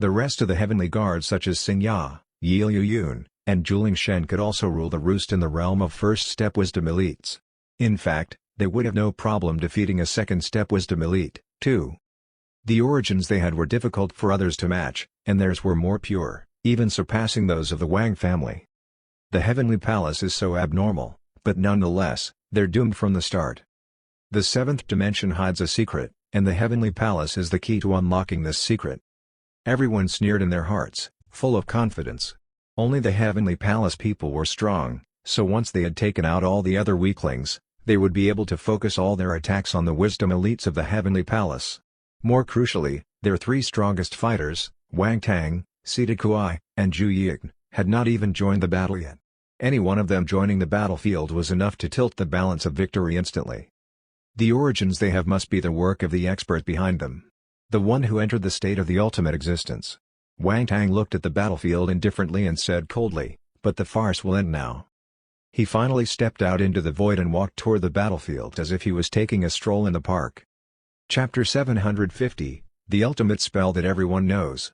The rest of the heavenly guards such as Xingya, Yi Yuyun, and Juling Shen could also rule the roost in the realm of first-step wisdom elites. In fact, they would have no problem defeating a second-step wisdom elite, too. The origins they had were difficult for others to match, and theirs were more pure, even surpassing those of the Wang family. The Heavenly Palace is so abnormal, but nonetheless, they're doomed from the start. The seventh dimension hides a secret, and the Heavenly Palace is the key to unlocking this secret. Everyone sneered in their hearts, full of confidence. Only the Heavenly Palace people were strong, so once they had taken out all the other weaklings, they would be able to focus all their attacks on the wisdom elites of the Heavenly Palace. More crucially, their three strongest fighters, Wang Tang, Sita Kuai, and Zhu Ying, had not even joined the battle yet. Any one of them joining the battlefield was enough to tilt the balance of victory instantly. The origins they have must be the work of the expert behind them. The one who entered the state of the ultimate existence. Wang Tang looked at the battlefield indifferently and said coldly, "But the farce will end now." He finally stepped out into the void and walked toward the battlefield as if he was taking a stroll in the park. Chapter 750, The Ultimate Spell That Everyone Knows.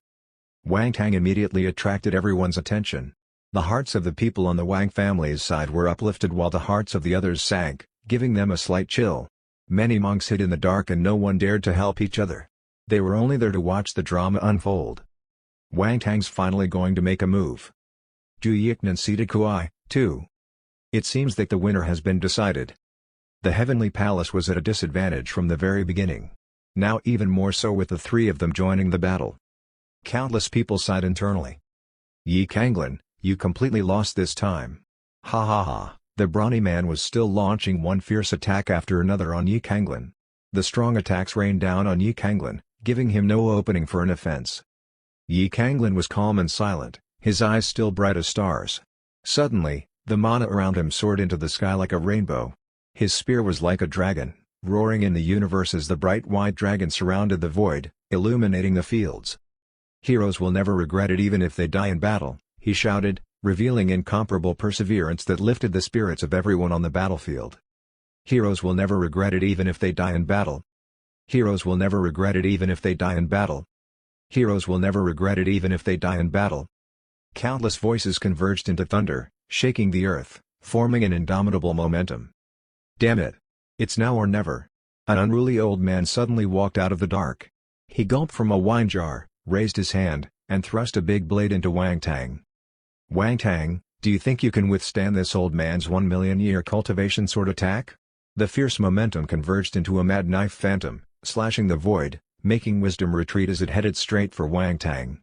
Wang Tang immediately attracted everyone's attention. The hearts of the people on the Wang family's side were uplifted while the hearts of the others sank, giving them a slight chill. Many monks hid in the dark and no one dared to help each other. They were only there to watch the drama unfold. Wang Tang's finally going to make a move. Zhu Ying and Sita Kuai, too. It seems that the winner has been decided. The Heavenly Palace was at a disadvantage from the very beginning. Now even more so with the three of them joining the battle. Countless people sighed internally. Yi Kanglin, you completely lost this time. Ha ha ha. The brawny man was still launching one fierce attack after another on Yi Kanglin. The strong attacks rained down on Yi Kanglin, giving him no opening for an offense. Yi Kanglin was calm and silent, his eyes still bright as stars. Suddenly, the mana around him soared into the sky like a rainbow. His spear was like a dragon, roaring in the universe as the bright white dragon surrounded the void, illuminating the fields. Heroes will never regret it even if they die in battle, he shouted, revealing incomparable perseverance that lifted the spirits of everyone on the battlefield. Heroes will never regret it even if they die in battle. Heroes will never regret it even if they die in battle. Heroes will never regret it even if they die in battle. Countless voices converged into thunder, shaking the earth, forming an indomitable momentum. Damn it! It's now or never. An unruly old man suddenly walked out of the dark. He gulped from a wine jar, raised his hand, and thrust a big blade into Wang Tang. Wang Tang, do you think you can withstand this old man's 1,000,000-year cultivation sword attack? The fierce momentum converged into a mad knife phantom, slashing the void, making wisdom retreat as it headed straight for Wang Tang.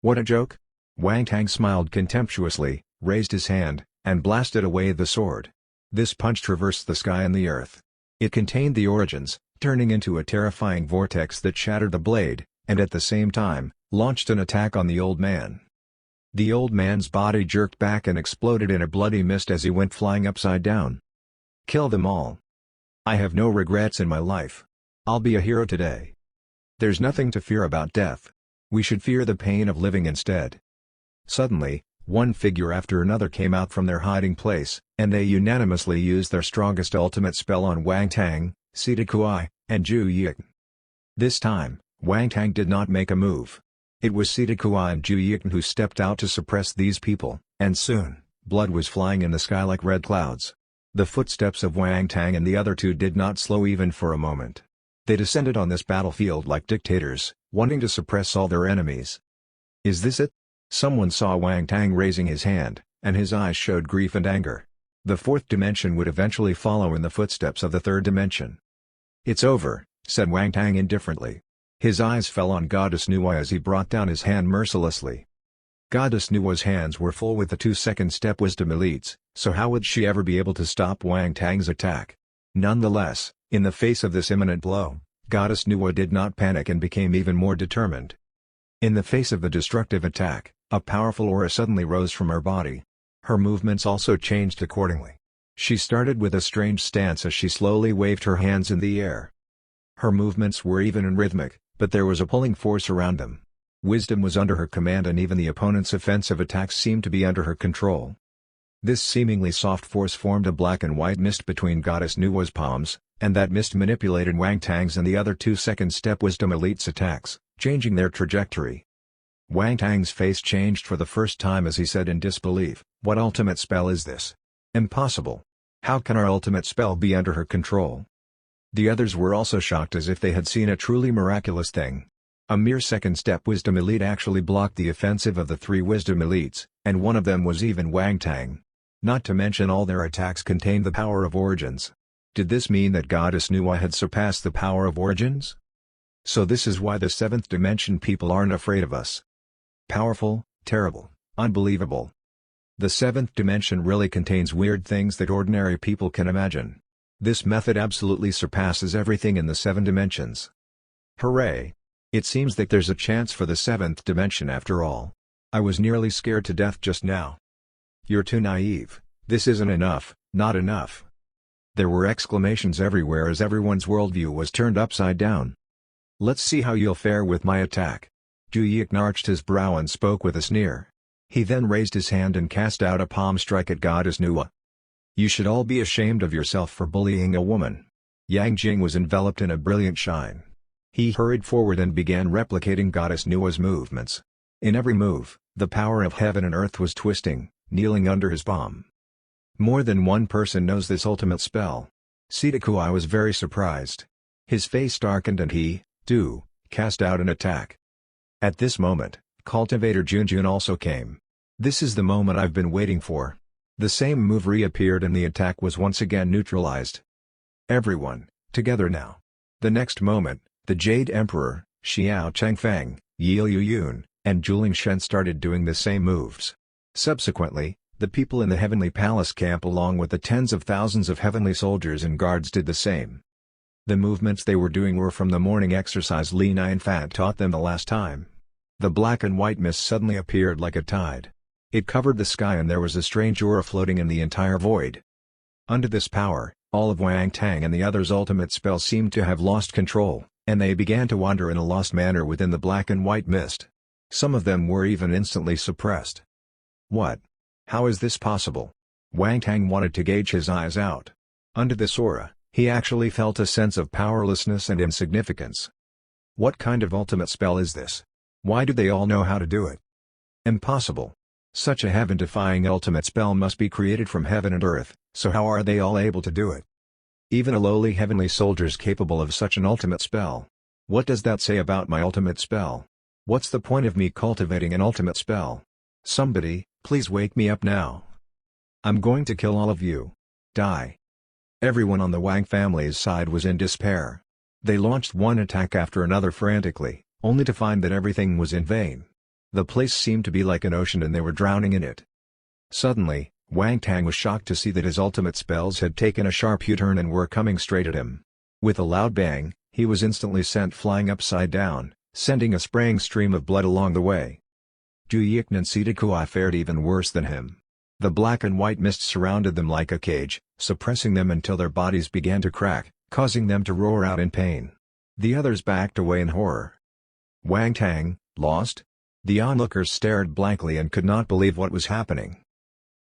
What a joke! Wang Tang smiled contemptuously, raised his hand, and blasted away the sword. This punch traversed the sky and the earth. It contained the origins, turning into a terrifying vortex that shattered the blade, and at the same time, launched an attack on the old man. The old man's body jerked back and exploded in a bloody mist as he went flying upside down. Kill them all. I have no regrets in my life. I'll be a hero today. There's nothing to fear about death. We should fear the pain of living instead. Suddenly, one figure after another came out from their hiding place, and they unanimously used their strongest ultimate spell on Wang Tang, Sita Kuai, and Zhu Ying. This time, Wang Tang did not make a move. It was Sita Kuai and Zhu Ying who stepped out to suppress these people, and soon, blood was flying in the sky like red clouds. The footsteps of Wang Tang and the other two did not slow even for a moment. They descended on this battlefield like dictators, wanting to suppress all their enemies. Is this it? Someone saw Wang Tang raising his hand, and his eyes showed grief and anger. The fourth dimension would eventually follow in the footsteps of the third dimension. It's over, said Wang Tang indifferently. His eyes fell on Goddess Nuwa as he brought down his hand mercilessly. Goddess Nuwa's hands were full with the two second-step wisdom elites, so how would she ever be able to stop Wang Tang's attack? Nonetheless, in the face of this imminent blow, Goddess Nuwa did not panic and became even more determined. In the face of the destructive attack, a powerful aura suddenly rose from her body. Her movements also changed accordingly. She started with a strange stance as she slowly waved her hands in the air. Her movements were even and rhythmic, but there was a pulling force around them. Wisdom was under her command and even the opponent's offensive attacks seemed to be under her control. This seemingly soft force formed a black and white mist between Goddess Nuwa's palms, and that mist manipulated Wang Tang's and the other two second-step Wisdom Elite's attacks, changing their trajectory. Wang Tang's face changed for the first time as he said in disbelief, "What ultimate spell is this? Impossible. How can our ultimate spell be under her control?" The others were also shocked as if they had seen a truly miraculous thing. A mere second-step Wisdom Elite actually blocked the offensive of the three Wisdom Elites, and one of them was even Wang Tang. Not to mention all their attacks contained the power of Origins. Did this mean that Goddess Nuwa had surpassed the power of Origins? So this is why the 7th dimension people aren't afraid of us. Powerful, terrible, unbelievable. The 7th dimension really contains weird things that ordinary people can imagine. This method absolutely surpasses everything in the 7 dimensions. Hooray! It seems that there's a chance for the 7th dimension after all. I was nearly scared to death just now. You're too naive, this isn't enough, not enough. There were exclamations everywhere as everyone's worldview was turned upside down. Let's see how you'll fare with my attack. Ju Yik arched his brow and spoke with a sneer. He then raised his hand and cast out a palm strike at Goddess Nuwa. You should all be ashamed of yourself for bullying a woman. Yang Jing was enveloped in a brilliant shine. He hurried forward and began replicating Goddess Nuwa's movements. In every move, the power of heaven and earth was twisting, kneeling under his palm. More than one person knows this ultimate spell. Sita Kuai was very surprised. His face darkened and he, too, cast out an attack. At this moment, Cultivator Junjun also came. This is the moment I've been waiting for. The same move reappeared and the attack was once again neutralized. Everyone, together now. The next moment, the Jade Emperor, Xiao Chengfeng, Yi Yuyun, and Juling Shen started doing the same moves. Subsequently, the people in the Heavenly Palace camp along with the tens of thousands of heavenly soldiers and guards did the same. The movements they were doing were from the morning exercise Li Nianfan taught them the last time. The black and white mist suddenly appeared like a tide. It covered the sky and there was a strange aura floating in the entire void. Under this power, all of Wang Tang and the others' ultimate spells seemed to have lost control, and they began to wander in a lost manner within the black and white mist. Some of them were even instantly suppressed. What? How is this possible? Wang Tang wanted to gauge his eyes out. Under this aura, he actually felt a sense of powerlessness and insignificance. What kind of ultimate spell is this? Why do they all know how to do it? Impossible. Such a heaven-defying ultimate spell must be created from heaven and earth, so how are they all able to do it? Even a lowly heavenly soldier is capable of such an ultimate spell. What does that say about my ultimate spell? What's the point of me cultivating an ultimate spell? Somebody, please wake me up now. I'm going to kill all of you. Die. Everyone on the Wang family's side was in despair. They launched one attack after another frantically, only to find that everything was in vain. The place seemed to be like an ocean and they were drowning in it. Suddenly, Wang Tang was shocked to see that his ultimate spells had taken a sharp U-turn and were coming straight at him. With a loud bang, he was instantly sent flying upside down, sending a spraying stream of blood along the way. Ju Yik and Sita Kuai fared even worse than him. The black and white mist surrounded them like a cage, suppressing them until their bodies began to crack, causing them to roar out in pain. The others backed away in horror. Wang Tang, lost? The onlookers stared blankly and could not believe what was happening.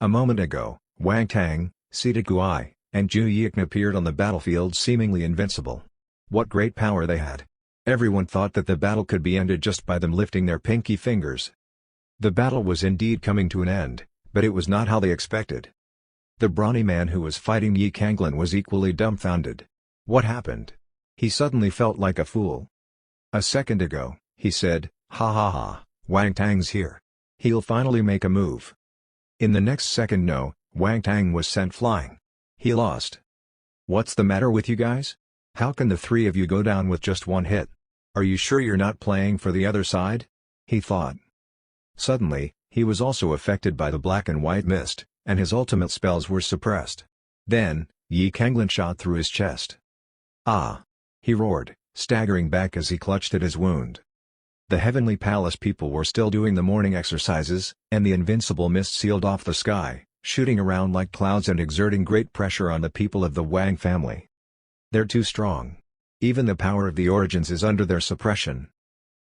A moment ago, Wang Tang, Sita Kuai, and Ju Yik appeared on the battlefield seemingly invincible. What great power they had! Everyone thought that the battle could be ended just by them lifting their pinky fingers. The battle was indeed coming to an end, but it was not how they expected. The brawny man who was fighting Yi Kanglin was equally dumbfounded. What happened? He suddenly felt like a fool. A second ago, he said, "Ha ha ha, Wang Tang's here. He'll finally make a move." In the next second no, Wang Tang was sent flying. He lost. What's the matter with you guys? How can the three of you go down with just one hit? Are you sure you're not playing for the other side? He thought. Suddenly, he was also affected by the black and white mist, and his ultimate spells were suppressed. Then, Yi Kanglin shot through his chest. Ah! He roared, staggering back as he clutched at his wound. The Heavenly Palace people were still doing the morning exercises, and the invincible mist sealed off the sky, shooting around like clouds and exerting great pressure on the people of the Wang family. They're too strong. Even the power of the Origins is under their suppression.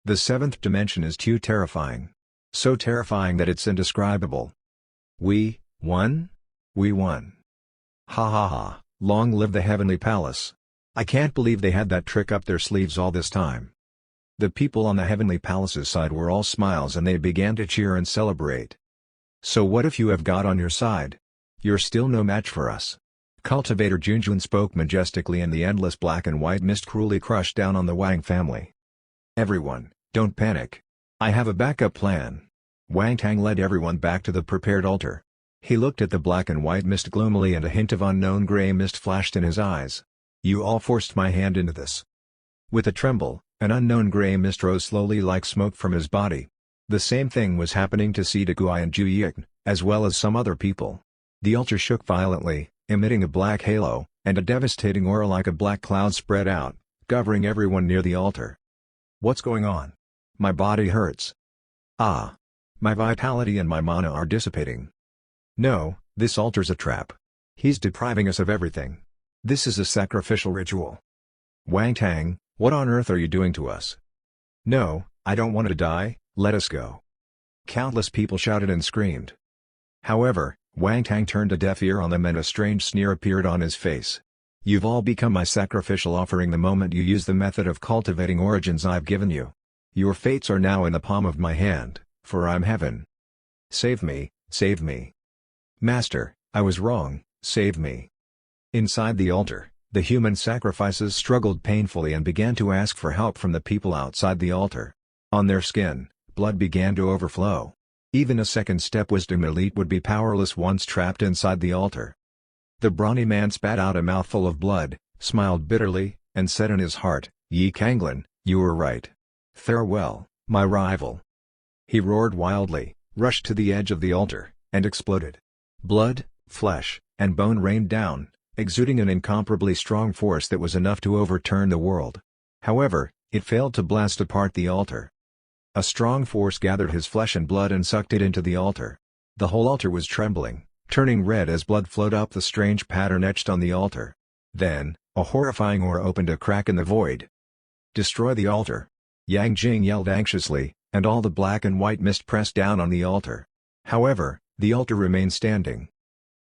The seventh dimension is too terrifying. So terrifying that it's indescribable. We won? We won. Ha ha ha, long live the Heavenly Palace. I can't believe they had that trick up their sleeves all this time. The people on the Heavenly Palace's side were all smiles and they began to cheer and celebrate. So what if you have God on your side? You're still no match for us. Cultivator Junjun spoke majestically and the endless black and white mist cruelly crushed down on the Wang family. Everyone, don't panic. I have a backup plan. Wang Tang led everyone back to the prepared altar. He looked at the black and white mist gloomily and a hint of unknown gray mist flashed in his eyes. You all forced my hand into this. With a tremble, an unknown gray mist rose slowly like smoke from his body. The same thing was happening to Sida Guai and Ju Ying, as well as some other people. The altar shook violently, emitting a black halo, and a devastating aura like a black cloud spread out, covering everyone near the altar. What's going on? My body hurts. Ah. My vitality and my mana are dissipating. No, this altar's a trap. He's depriving us of everything. This is a sacrificial ritual. Wang Tang, what on earth are you doing to us? No, I don't want to die, let us go. Countless people shouted and screamed. However, Wang Tang turned a deaf ear on them and a strange sneer appeared on his face. You've all become my sacrificial offering the moment you use the method of cultivating origins I've given you. Your fates are now in the palm of my hand, for I'm heaven. Save me, save me. Master, I was wrong, save me. Inside the altar, the human sacrifices struggled painfully and began to ask for help from the people outside the altar. On their skin, blood began to overflow. Even a second step wisdom elite would be powerless once trapped inside the altar. The brawny man spat out a mouthful of blood, smiled bitterly, and said in his heart, Yi Kanglin, you were right. Farewell, my rival. He roared wildly, rushed to the edge of the altar, and exploded. Blood, flesh, and bone rained down, exuding an incomparably strong force that was enough to overturn the world. However, it failed to blast apart the altar. A strong force gathered his flesh and blood and sucked it into the altar. The whole altar was trembling, turning red as blood flowed up the strange pattern etched on the altar. Then, a horrifying aura opened a crack in the void. Destroy the altar! Yang Jing yelled anxiously, and all the black and white mist pressed down on the altar. However, the altar remained standing.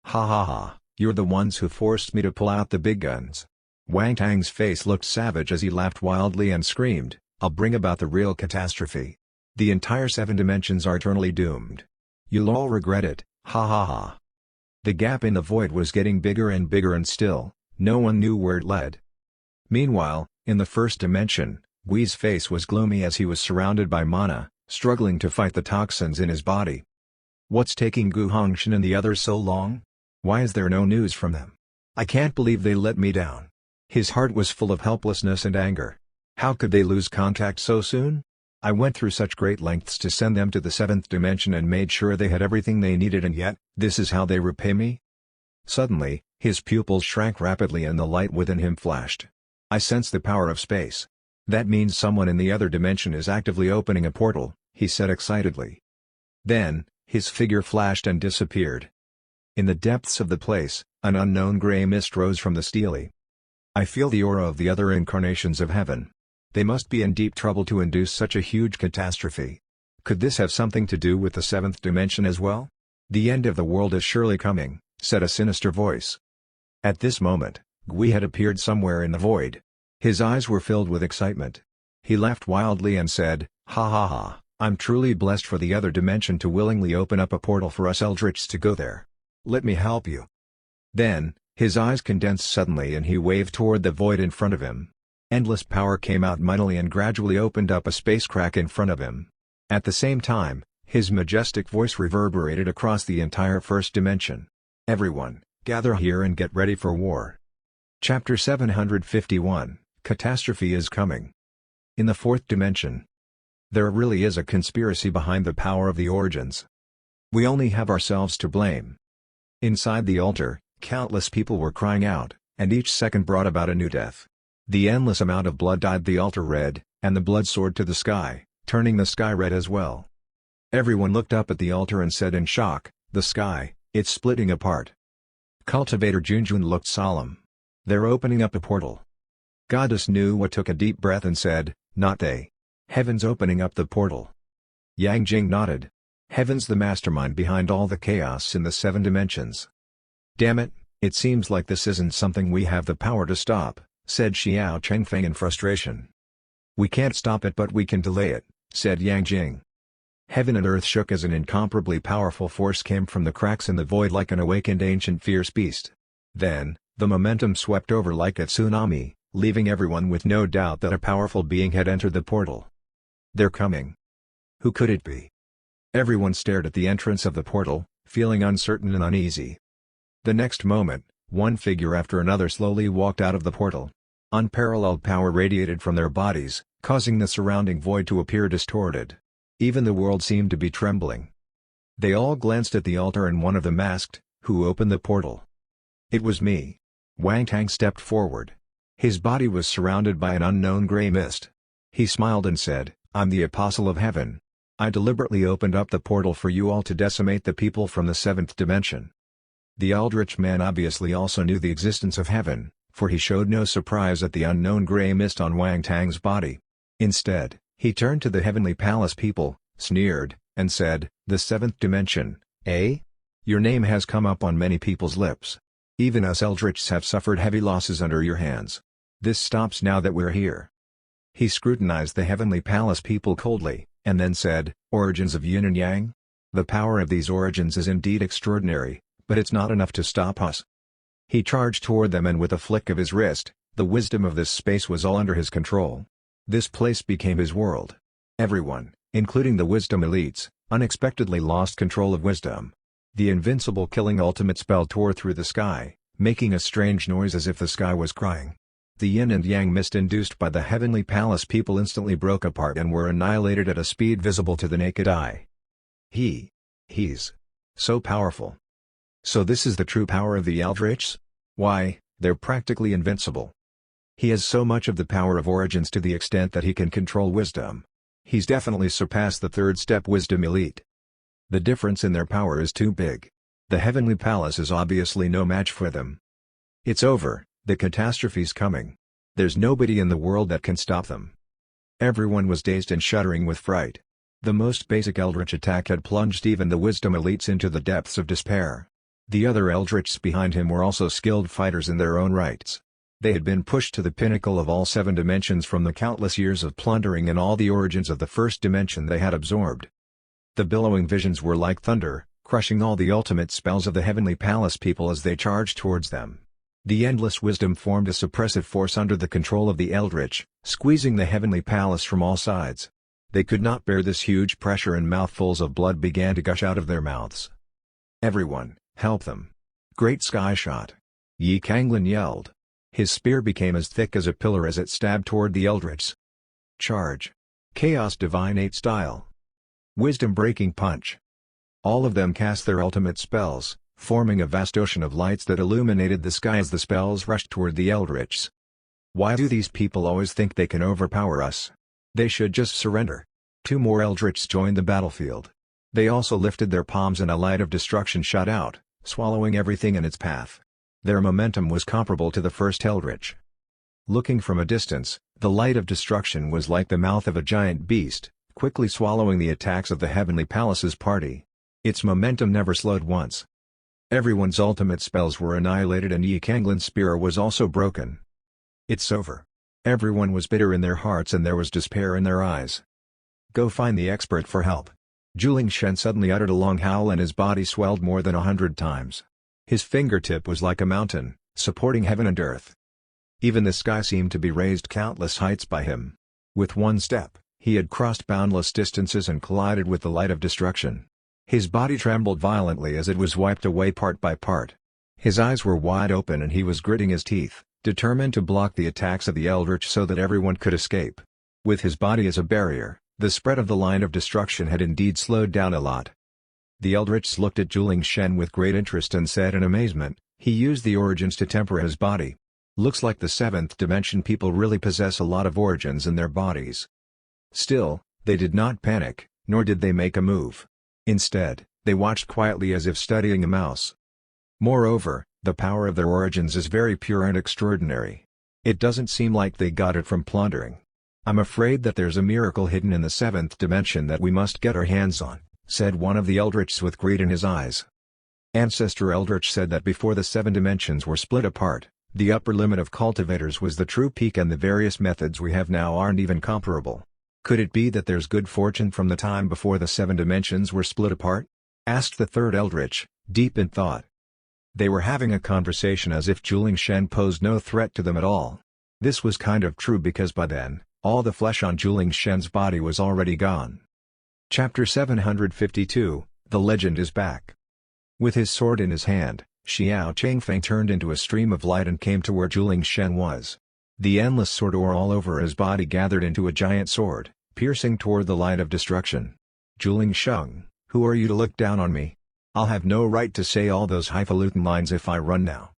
Ha ha ha, you're the ones who forced me to pull out the big guns. Wang Tang's face looked savage as he laughed wildly and screamed, I'll bring about the real catastrophe. The entire 7 dimensions are eternally doomed. You'll all regret it, ha ha ha. The gap in the void was getting bigger and still, no one knew where it led. Meanwhile, in the first dimension, Gui's face was gloomy as he was surrounded by mana, struggling to fight the toxins in his body. What's taking Gu Hongshan and the others so long? Why is there no news from them? I can't believe they let me down. His heart was full of helplessness and anger. How could they lose contact so soon? I went through such great lengths to send them to the 7th dimension and made sure they had everything they needed, and yet, this is how they repay me? Suddenly, his pupils shrank rapidly and the light within him flashed. I sense the power of space. That means someone in the other dimension is actively opening a portal, he said excitedly. Then, his figure flashed and disappeared. In the depths of the place, an unknown gray mist rose from the steely. I feel the aura of the other incarnations of heaven. They must be in deep trouble to induce such a huge catastrophe. Could this have something to do with the 7th dimension as well? The end of the world is surely coming, said a sinister voice. At this moment, Gui had appeared somewhere in the void. His eyes were filled with excitement. He laughed wildly and said, Ha ha ha, I'm truly blessed for the other dimension to willingly open up a portal for us Eldritchs to go there. Let me help you. Then, his eyes condensed suddenly and he waved toward the void in front of him. Endless power came out mightily and gradually opened up a space crack in front of him. At the same time, his majestic voice reverberated across the entire first dimension. Everyone, gather here and get ready for war. Chapter 751, Catastrophe is Coming. In the 4th dimension, there really is a conspiracy behind the power of the origins. We only have ourselves to blame. Inside the altar, countless people were crying out, and each second brought about a new death. The endless amount of blood dyed the altar red, and the blood soared to the sky, turning the sky red as well. Everyone looked up at the altar and said in shock, "The sky, it's splitting apart." Cultivator Junjun looked solemn. "They're opening up a portal." Goddess Nuwa took a deep breath and said, "Not they. Heaven's opening up the portal." Yang Jing nodded. "Heaven's the mastermind behind all the chaos in the 7 dimensions." "Damn it, it seems like this isn't something we have the power to stop," said Xiao Chengfeng in frustration. "We can't stop it but we can delay it," said Yang Jing. Heaven and earth shook as an incomparably powerful force came from the cracks in the void like an awakened ancient fierce beast. Then, the momentum swept over like a tsunami, leaving everyone with no doubt that a powerful being had entered the portal. "They're coming. Who could it be?" Everyone stared at the entrance of the portal, feeling uncertain and uneasy. The next moment, one figure after another slowly walked out of the portal. Unparalleled power radiated from their bodies, causing the surrounding void to appear distorted. Even the world seemed to be trembling. They all glanced at the altar and one of them asked, "Who opened the portal?" "It was me." Wang Tang stepped forward. His body was surrounded by an unknown gray mist. He smiled and said, "I'm the Apostle of Heaven. I deliberately opened up the portal for you all to decimate the people from the 7th dimension." The Eldritch man obviously also knew the existence of heaven, for he showed no surprise at the unknown gray mist on Wang Tang's body. Instead, he turned to the Heavenly Palace people, sneered, and said, "The 7th dimension, eh? Your name has come up on many people's lips. Even us Eldritchs have suffered heavy losses under your hands. This stops now that we're here." He scrutinized the Heavenly Palace people coldly, and then said, "Origins of Yin and Yang? The power of these origins is indeed extraordinary, but it's not enough to stop us." He charged toward them and with a flick of his wrist, the wisdom of this space was all under his control. This place became his world. Everyone, including the wisdom elites, unexpectedly lost control of wisdom. The invincible killing ultimate spell tore through the sky, making a strange noise as if the sky was crying. The yin and yang mist induced by the Heavenly Palace people instantly broke apart and were annihilated at a speed visible to the naked eye. He's so powerful. So this is the true power of the Eldritchs? Why, they're practically invincible. He has so much of the power of origins to the extent that he can control wisdom. He's definitely surpassed the 3rd step wisdom elite. The difference in their power is too big. The Heavenly Palace is obviously no match for them. It's over, the catastrophe's coming. There's nobody in the world that can stop them. Everyone was dazed and shuddering with fright. The most basic Eldritch attack had plunged even the wisdom elites into the depths of despair. The other Eldritchs behind him were also skilled fighters in their own rights. They had been pushed to the pinnacle of all 7 dimensions from the countless years of plundering and all the origins of the 1st dimension they had absorbed. The billowing visions were like thunder, crushing all the ultimate spells of the Heavenly Palace people as they charged towards them. The endless wisdom formed a suppressive force under the control of the Eldritch, squeezing the Heavenly Palace from all sides. They could not bear this huge pressure and mouthfuls of blood began to gush out of their mouths. "Everyone, help them. Great Sky Shot!" Yi Kanglin yelled. His spear became as thick as a pillar as it stabbed toward the Eldritchs. "Charge! Chaos Divine 8 style! Wisdom Breaking Punch!" All of them cast their ultimate spells, forming a vast ocean of lights that illuminated the sky as the spells rushed toward the Eldritchs. Why do these people always think they can overpower us? They should just surrender. 2 more Eldritchs joined the battlefield. They also lifted their palms and a light of destruction shot out, swallowing everything in its path. Their momentum was comparable to the first Eldritch. Looking from a distance, the light of destruction was like the mouth of a giant beast, quickly swallowing the attacks of the Heavenly Palace's party. Its momentum never slowed once. Everyone's ultimate spells were annihilated and Yi Kanglin's spear was also broken. It's over. Everyone was bitter in their hearts and there was despair in their eyes. "Go find the expert for help." Juling Shen suddenly uttered a long howl and his body swelled more than 100 times. His fingertip was like a mountain, supporting heaven and earth. Even the sky seemed to be raised countless heights by him. With one step, he had crossed boundless distances and collided with the light of destruction. His body trembled violently as it was wiped away part by part. His eyes were wide open and he was gritting his teeth, determined to block the attacks of the Eldritch so that everyone could escape. With his body as a barrier, the spread of the line of destruction had indeed slowed down a lot. The Eldritchs looked at Juling Shen with great interest and said in amazement, "He used the origins to temper his body. Looks like the 7th dimension people really possess a lot of origins in their bodies. Still, they did not panic, nor did they make a move. Instead, they watched quietly as if studying a mouse. Moreover, the power of their origins is very pure and extraordinary. It doesn't seem like they got it from plundering. "I'm afraid that there's a miracle hidden in the 7th dimension that we must get our hands on," said one of the Eldritchs with greed in his eyes. Ancestor Eldritch said that before the 7 dimensions were split apart, the upper limit of cultivators was the true peak and the various methods we have now aren't even comparable. "Could it be that there's good fortune from the time before the 7 dimensions were split apart?" asked the third Eldritch, deep in thought. They were having a conversation as if Juling Shen posed no threat to them at all. This was kind of true because by then, all the flesh on Juling Shen's body was already gone. Chapter 752, The Legend is Back. With his sword in his hand, Xiao Changfeng turned into a stream of light and came to where Juling Shen was. The endless sword ore all over his body gathered into a giant sword, piercing toward the light of destruction. "Juling Sheng, who are you to look down on me? I'll have no right to say all those highfalutin lines if I run now."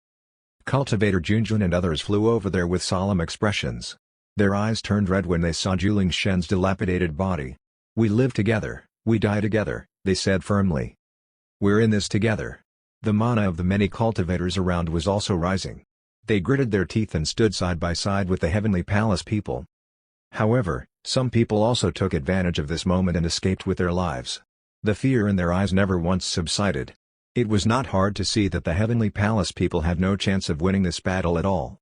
Cultivator Junjun and others flew over there with solemn expressions. Their eyes turned red when they saw Juling Shen's dilapidated body. "We live together, we die together," they said firmly. "We're in this together." The mana of the many cultivators around was also rising. They gritted their teeth and stood side by side with the Heavenly Palace people. However, some people also took advantage of this moment and escaped with their lives. The fear in their eyes never once subsided. It was not hard to see that the Heavenly Palace people had no chance of winning this battle at all.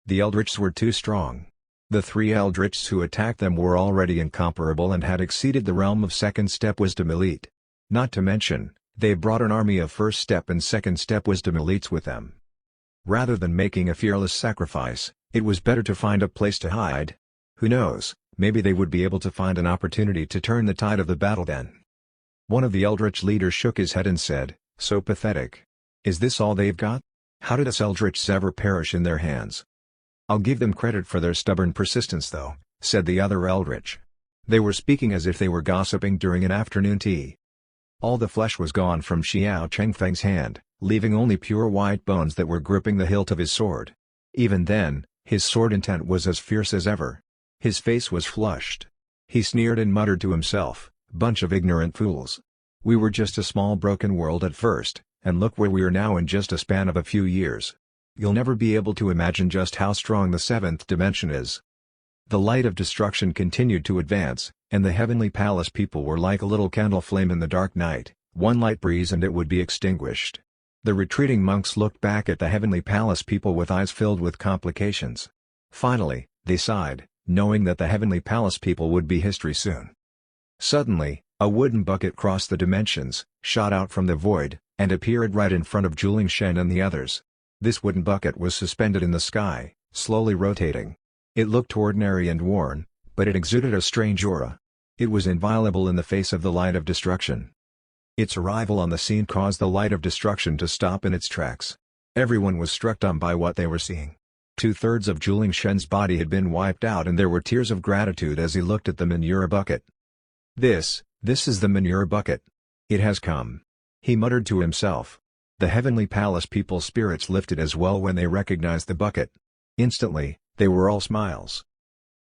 The Eldritchs were too strong. The 3 Eldritchs who attacked them were already incomparable and had exceeded the realm of second step wisdom elite. Not to mention, they brought an army of first step and second step wisdom elites with them. Rather than making a fearless sacrifice, it was better to find a place to hide. Who knows, maybe they would be able to find an opportunity to turn the tide of the battle then. One of the Eldritch leaders shook his head and said, "So pathetic. Is this all they've got? How did us Eldritchs ever perish in their hands?" "I'll give them credit for their stubborn persistence though," said the other Eldritch. They were speaking as if they were gossiping during an afternoon tea. All the flesh was gone from Xiao Changfeng's hand, leaving only pure white bones that were gripping the hilt of his sword. Even then, his sword intent was as fierce as ever. His face was flushed. He sneered and muttered to himself, "Bunch of ignorant fools. We were just a small broken world at first, and look where we are now in just a span of a few years. You'll never be able to imagine just how strong the 7th dimension is." The light of destruction continued to advance, and the Heavenly Palace people were like a little candle flame in the dark night, one light breeze and it would be extinguished. The retreating monks looked back at the Heavenly Palace people with eyes filled with complications. Finally, they sighed, knowing that the Heavenly Palace people would be history soon. Suddenly, a wooden bucket crossed the dimensions, shot out from the void, and appeared right in front of Juling Shen and the others. This wooden bucket was suspended in the sky, slowly rotating. It looked ordinary and worn, but it exuded a strange aura. It was inviolable in the face of the light of destruction. Its arrival on the scene caused the light of destruction to stop in its tracks. Everyone was struck dumb by what they were seeing. 2/3 of Juling Shen's body had been wiped out and there were tears of gratitude as he looked at the manure bucket. This is the manure bucket. It has come." He muttered to himself. The Heavenly Palace people's spirits lifted as well when they recognized the bucket. Instantly, they were all smiles.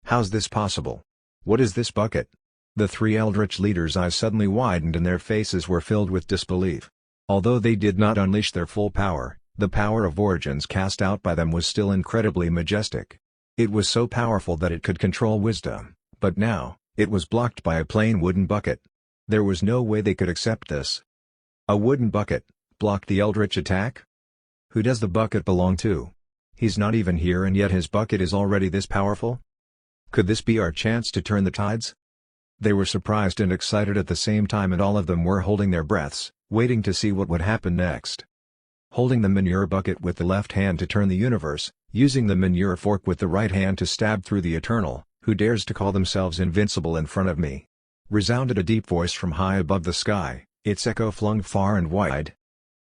"How's this possible? What is this bucket?" The 3 Eldritch leaders' eyes suddenly widened and their faces were filled with disbelief. Although they did not unleash their full power, the power of origins cast out by them was still incredibly majestic. It was so powerful that it could control wisdom, but now, it was blocked by a plain wooden bucket. There was no way they could accept this. A wooden bucket blocked the Eldritch attack? Who does the bucket belong to? He's not even here and yet his bucket is already this powerful? Could this be our chance to turn the tides? They were surprised and excited at the same time and all of them were holding their breaths, waiting to see what would happen next. Holding the manure bucket with the left hand to turn the universe, using the manure fork with the right hand to stab through the eternal, who dares to call themselves invincible in front of me? Resounded a deep voice from high above the sky, its echo flung far and wide.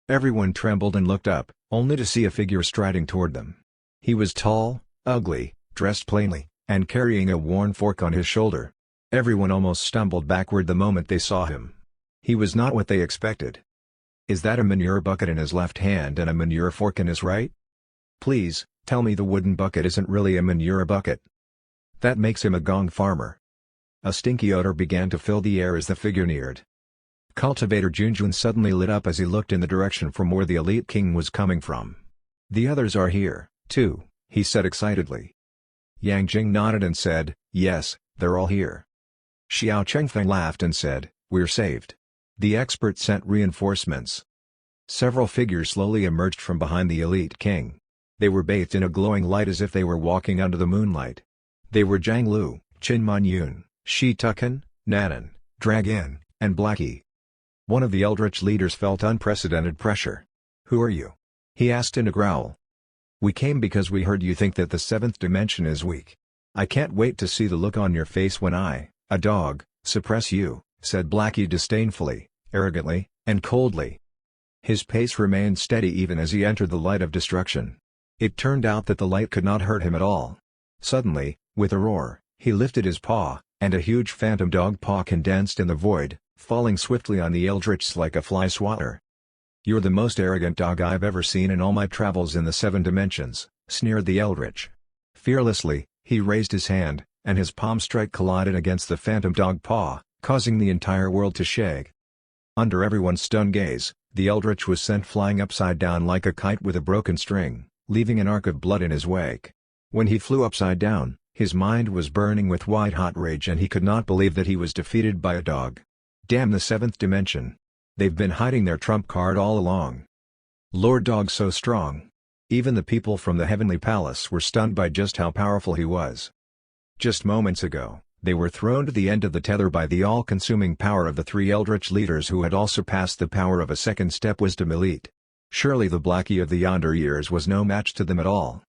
Everyone trembled and looked up, only to see a figure striding toward them. He was tall, ugly, dressed plainly, and carrying a worn fork on his shoulder. Everyone almost stumbled backward the moment they saw him. He was not what they expected. Is that a manure bucket in his left hand and a manure fork in his right? Please, Tell me the wooden bucket isn't really a manure bucket. That makes him a gong farmer. A stinky odor began to fill the air as the figure neared. Cultivator Junjun suddenly lit up as he looked in the direction from where the elite king was coming from. The others are here, too, he said excitedly. Yang Jing nodded and said, yes, they're all here. Xiao Chengfeng laughed and said, we're saved. The expert sent reinforcements. Several figures slowly emerged from behind the elite king. They were bathed in a glowing light as if they were walking under the moonlight. They were Zhang Lu, Qin Manyun, Shi Tukan, Nanan, Dragon, and Blackie. One of the Eldritch leaders felt unprecedented pressure. Who are you? He asked in a growl. We came because we heard you think that the seventh dimension is weak. I can't wait to see the look on your face when I, a dog, suppress you, said Blackie disdainfully, arrogantly, and coldly. His pace remained steady even as he entered the light of destruction. It turned out that the light could not hurt him at all. Suddenly, with a roar, he lifted his paw, and a huge phantom dog paw condensed in the void, falling swiftly on the Eldritchs like a fly swatter. You're the most arrogant dog I've ever seen in all my travels in the seven dimensions, sneered the Eldritch. Fearlessly, he raised his hand, and his palm strike collided against the phantom dog paw, causing the entire world to shake. Under everyone's stunned gaze, the Eldritch was sent flying upside down like a kite with a broken string, leaving an arc of blood in his wake. When he flew upside down, his mind was burning with white-hot rage and he could not believe that he was defeated by a dog. Damn the seventh dimension. They've been hiding their trump card all along. Lord Dog so strong. Even the people from the Heavenly Palace were stunned by just how powerful he was. Just moments ago, they were thrown to the end of the tether by the all-consuming power of the three Eldritch leaders who had all surpassed the power of a second-step wisdom elite. Surely the Blackie of the yonder years was no match to them at all.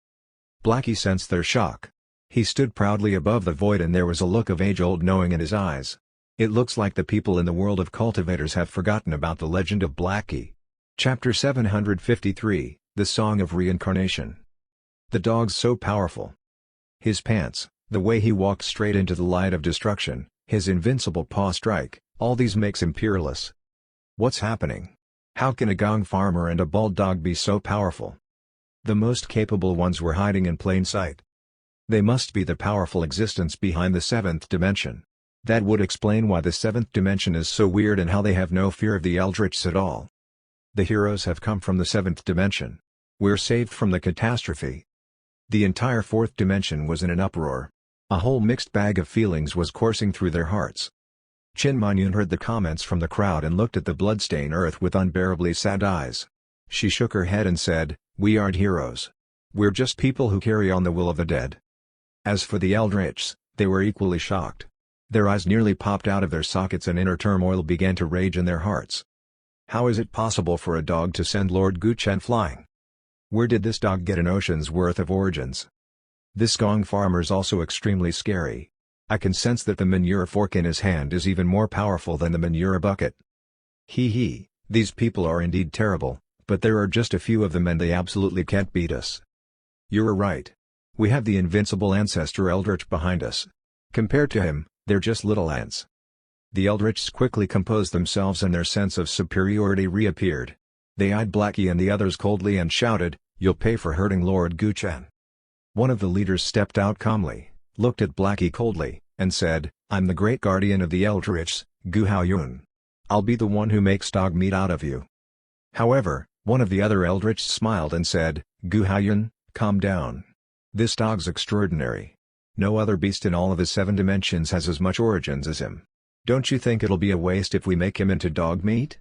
Blackie sensed their shock. He stood proudly above the void and there was a look of age-old knowing in his eyes. It looks like the people in the world of cultivators have forgotten about the legend of Blackie. Chapter 753, The Song of Reincarnation. The dog's so powerful. His pants, the way he walked straight into the light of destruction, his invincible paw strike, all these makes him peerless. What's happening? How can a gong farmer and a bald dog be so powerful? The most capable ones were hiding in plain sight. They must be the powerful existence behind the seventh dimension. That would explain why the seventh dimension is so weird and how they have no fear of the Eldritchs at all. The heroes have come from the seventh dimension. We're saved from the catastrophe. The entire fourth dimension was in an uproar. A whole mixed bag of feelings was coursing through their hearts. Qin Manyun heard the comments from the crowd and looked at the bloodstained earth with unbearably sad eyes. She shook her head and said, we aren't heroes. We're just people who carry on the will of the dead. As for the Eldritchs, they were equally shocked. Their eyes nearly popped out of their sockets and inner turmoil began to rage in their hearts. How is it possible for a dog to send Lord Guchen flying? Where did this dog get an ocean's worth of origins? This gong farmer's also extremely scary. I can sense that the manure fork in his hand is even more powerful than the manure bucket. These people are indeed terrible, but there are just a few of them and they absolutely can't beat us. You're right. We have the invincible ancestor Eldritch behind us. Compared to him, they're just little ants. The Eldritchs quickly composed themselves and their sense of superiority reappeared. They eyed Blackie and the others coldly and shouted, you'll pay for hurting Lord Guchen. One of the leaders stepped out calmly, looked at Blackie coldly, and said, I'm the great guardian of the Eldritchs, Gu Haoyun. I'll be the one who makes dog meat out of you. However, one of the other Eldritchs smiled and said, Gu Haoyun, calm down. This dog's extraordinary. No other beast in all of his 7 dimensions has as much origins as him. Don't you think it'll be a waste if we make him into dog meat?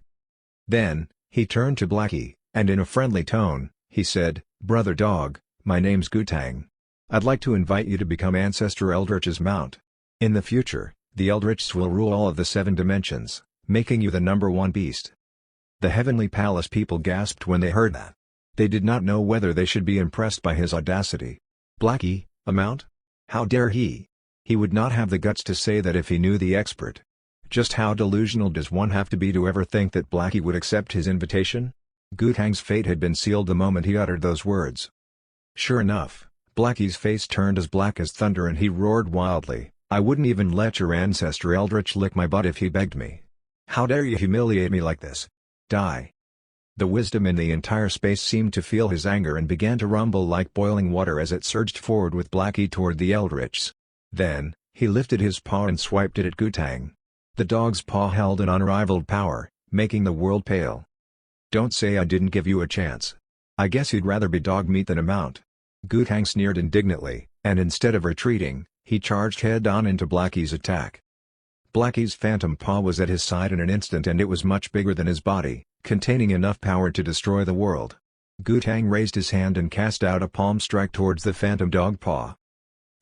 Then, he turned to Blackie, and in a friendly tone, he said, Brother Dog, my name's Gutang. I'd like to invite you to become Ancestor Eldritch's mount. In the future, the Eldritchs will rule all of the 7 dimensions, making you the #1 beast. The Heavenly Palace people gasped when they heard that. They did not know whether they should be impressed by his audacity. Blackie, a mount? How dare he? He would not have the guts to say that if he knew the expert. Just how delusional does one have to be to ever think that Blackie would accept his invitation? Gutang's fate had been sealed the moment he uttered those words. Sure enough, Blackie's face turned as black as thunder and he roared wildly, I wouldn't even let your ancestor Eldritch lick my butt if he begged me. How dare you humiliate me like this? Die. The wisdom in the entire space seemed to feel his anger and began to rumble like boiling water as it surged forward with Blackie toward the Eldritchs. Then, he lifted his paw and swiped it at Gutang. The dog's paw held an unrivaled power, making the world pale. "Don't say I didn't give you a chance. I guess you'd rather be dog meat than a mount." Gutang sneered indignantly, and instead of retreating, he charged head-on into Blackie's attack. Blackie's phantom paw was at his side in an instant and it was much bigger than his body, containing enough power to destroy the world. Gutang raised his hand and cast out a palm strike towards the phantom dog paw.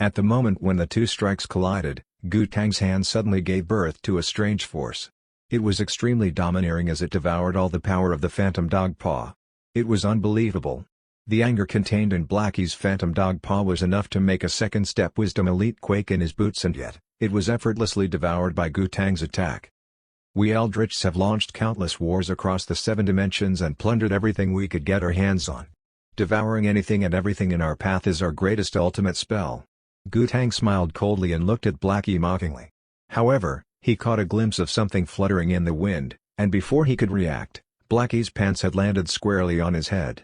At the moment when the two strikes collided, Gutang's hand suddenly gave birth to a strange force. It was extremely domineering as it devoured all the power of the phantom dog paw. It was unbelievable. The anger contained in Blackie's phantom dog paw was enough to make a second step wisdom elite quake in his boots, and yet, it was effortlessly devoured by Gutang's attack. We Eldritchs have launched countless wars across the 7 dimensions and plundered everything we could get our hands on. Devouring anything and everything in our path is our greatest ultimate spell. Gutang smiled coldly and looked at Blackie mockingly. However, he caught a glimpse of something fluttering in the wind, and before he could react, Blackie's pants had landed squarely on his head.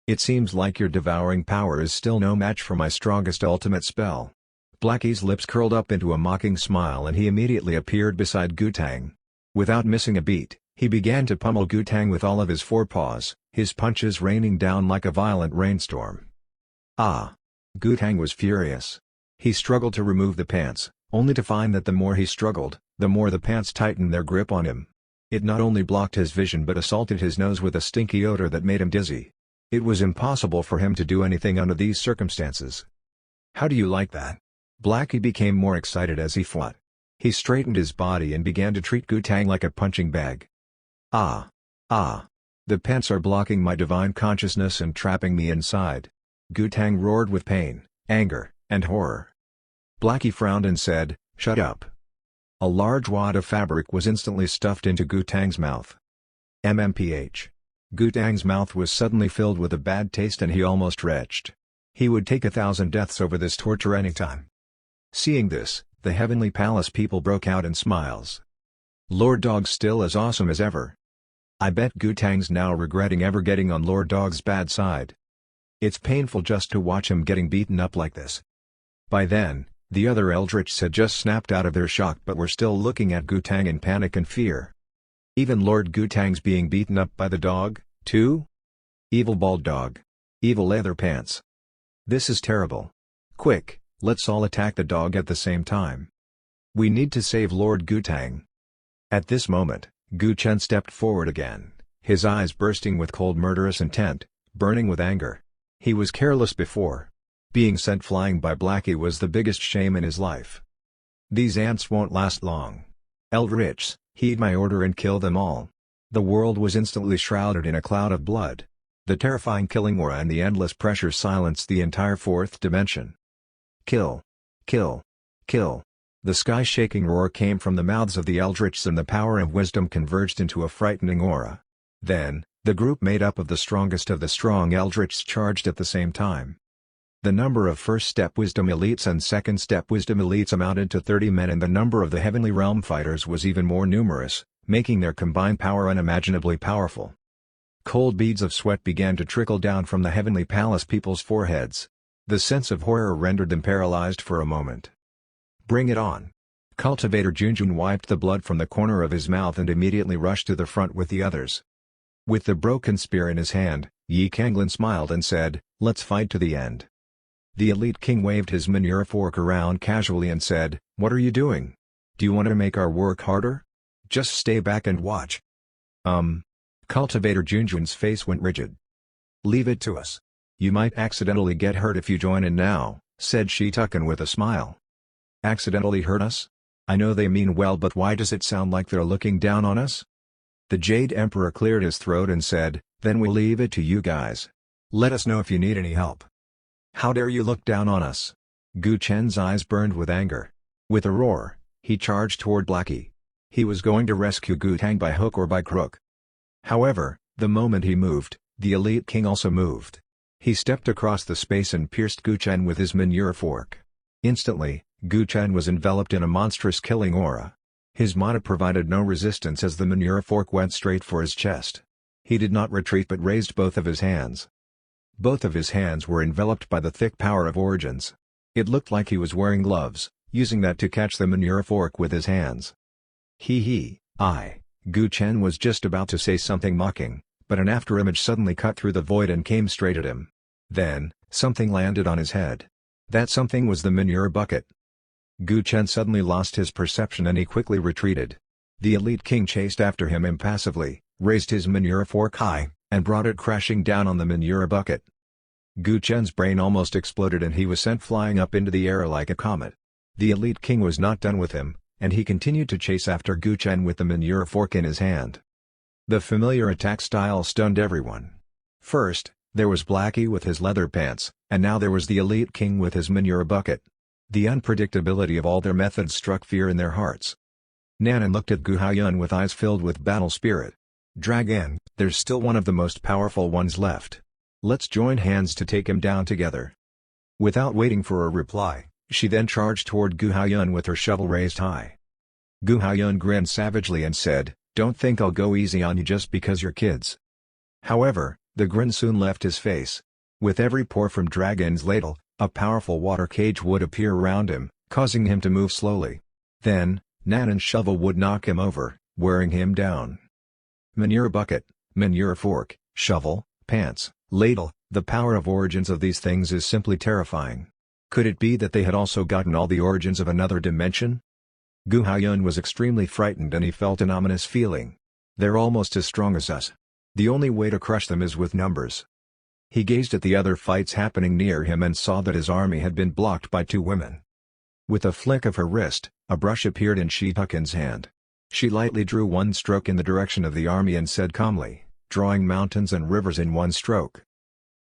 "It seems like your devouring power is still no match for my strongest ultimate spell." Blackie's lips curled up into a mocking smile and he immediately appeared beside Gutang. Without missing a beat, he began to pummel Gutang with all of his forepaws, his punches raining down like a violent rainstorm. Ah! Gutang was furious. He struggled to remove the pants, only to find that the more he struggled, the more the pants tightened their grip on him. It not only blocked his vision but assaulted his nose with a stinky odor that made him dizzy. It was impossible for him to do anything under these circumstances. "How do you like that?" Blackie became more excited as he fought. He straightened his body and began to treat Gutang like a punching bag. "Ah! Ah! The pants are blocking my divine consciousness and trapping me inside." Gutang roared with pain, anger, and horror. Blackie frowned and said, "Shut up." A large wad of fabric was instantly stuffed into Gutang's mouth. MMPH. Gutang's mouth was suddenly filled with a bad taste and he almost retched. He would take 1,000 deaths over this torture anytime. Seeing this, the Heavenly Palace people broke out in smiles. "Lord Dog's still as awesome as ever." I bet Gutang's now regretting ever getting on Lord Dog's bad side. It's painful just to watch him getting beaten up like this. By then, the other Eldritchs had just snapped out of their shock but were still looking at Gutang in panic and fear. Even Lord Gutang's being beaten up by the dog, too? Evil bald dog. Evil leather pants. This is terrible. Quick, let's all attack the dog at the same time. We need to save Lord Gutang. At this moment, Gu Chen stepped forward again, his eyes bursting with cold murderous intent, burning with anger. He was careless before. Being sent flying by Blackie was the biggest shame in his life. "These ants won't last long. Eldritchs, heed my order and kill them all." The world was instantly shrouded in a cloud of blood. The terrifying killing aura and the endless pressure silenced the entire 4th dimension. "Kill! Kill! Kill!" The sky-shaking roar came from the mouths of the Eldritchs and the power of wisdom converged into a frightening aura. Then, the group made up of the strongest of the strong Eldritchs charged at the same time. The number of first-step wisdom elites and second-step wisdom elites amounted to 30 men and the number of the Heavenly Realm fighters was even more numerous, making their combined power unimaginably powerful. Cold beads of sweat began to trickle down from the Heavenly Palace people's foreheads. The sense of horror rendered them paralyzed for a moment. "Bring it on." Cultivator Junjun wiped the blood from the corner of his mouth and immediately rushed to the front with the others. With the broken spear in his hand, Yi Kanglin smiled and said, "Let's fight to the end." The Elite King waved his manure fork around casually and said, "What are you doing? Do you want to make our work harder? Just stay back and watch." Cultivator Junjun's face went rigid. "Leave it to us. You might accidentally get hurt if you join in now," said Shitukin with a smile. "Accidentally hurt us? I know they mean well, but why does it sound like they're looking down on us?" The Jade Emperor cleared his throat and said, "Then we'll leave it to you guys. Let us know if you need any help." "How dare you look down on us?" Gu Chen's eyes burned with anger. With a roar, he charged toward Blackie. He was going to rescue Gutang by hook or by crook. However, the moment he moved, the Elite King also moved. He stepped across the space and pierced Gu Chen with his manure fork. Instantly, Gu Chen was enveloped in a monstrous killing aura. His mana provided no resistance as the manure fork went straight for his chest. He did not retreat but raised both of his hands. Both of his hands were enveloped by the thick power of origins. It looked like he was wearing gloves, using that to catch the manure fork with his hands. Gu Chen was just about to say something mocking, but an afterimage suddenly cut through the void and came straight at him. Then, something landed on his head. That something was the manure bucket. Gu Chen suddenly lost his perception and he quickly retreated. The Elite King chased after him impassively, raised his manure fork high, and brought it crashing down on the manure bucket. Gu Chen's brain almost exploded and he was sent flying up into the air like a comet. The Elite King was not done with him, and he continued to chase after Gu Chen with the manure fork in his hand. The familiar attack style stunned everyone. First, there was Blackie with his leather pants, and now there was the Elite King with his manure bucket. The unpredictability of all their methods struck fear in their hearts. Nanan looked at Gu Haiyun with eyes filled with battle spirit. "Dragon, there's still one of the most powerful ones left. Let's join hands to take him down together." Without waiting for a reply, she then charged toward Gu Haiyun with her shovel raised high. Gu Haiyun grinned savagely and said, "Don't think I'll go easy on you just because you're kids." However, the grin soon left his face. With every pour from Dragon's ladle, a powerful water cage would appear around him, causing him to move slowly. Then, Nanan's shovel would knock him over, wearing him down. Manure bucket, manure fork, shovel, pants, ladle, the power of origins of these things is simply terrifying. Could it be that they had also gotten all the origins of another dimension? Gu Haiyun was extremely frightened and he felt an ominous feeling. They're almost as strong as us. The only way to crush them is with numbers. He gazed at the other fights happening near him and saw that his army had been blocked by two women. With a flick of her wrist, a brush appeared in Shitukin's hand. She lightly drew one stroke in the direction of the army and said calmly, "Drawing mountains and rivers in one stroke."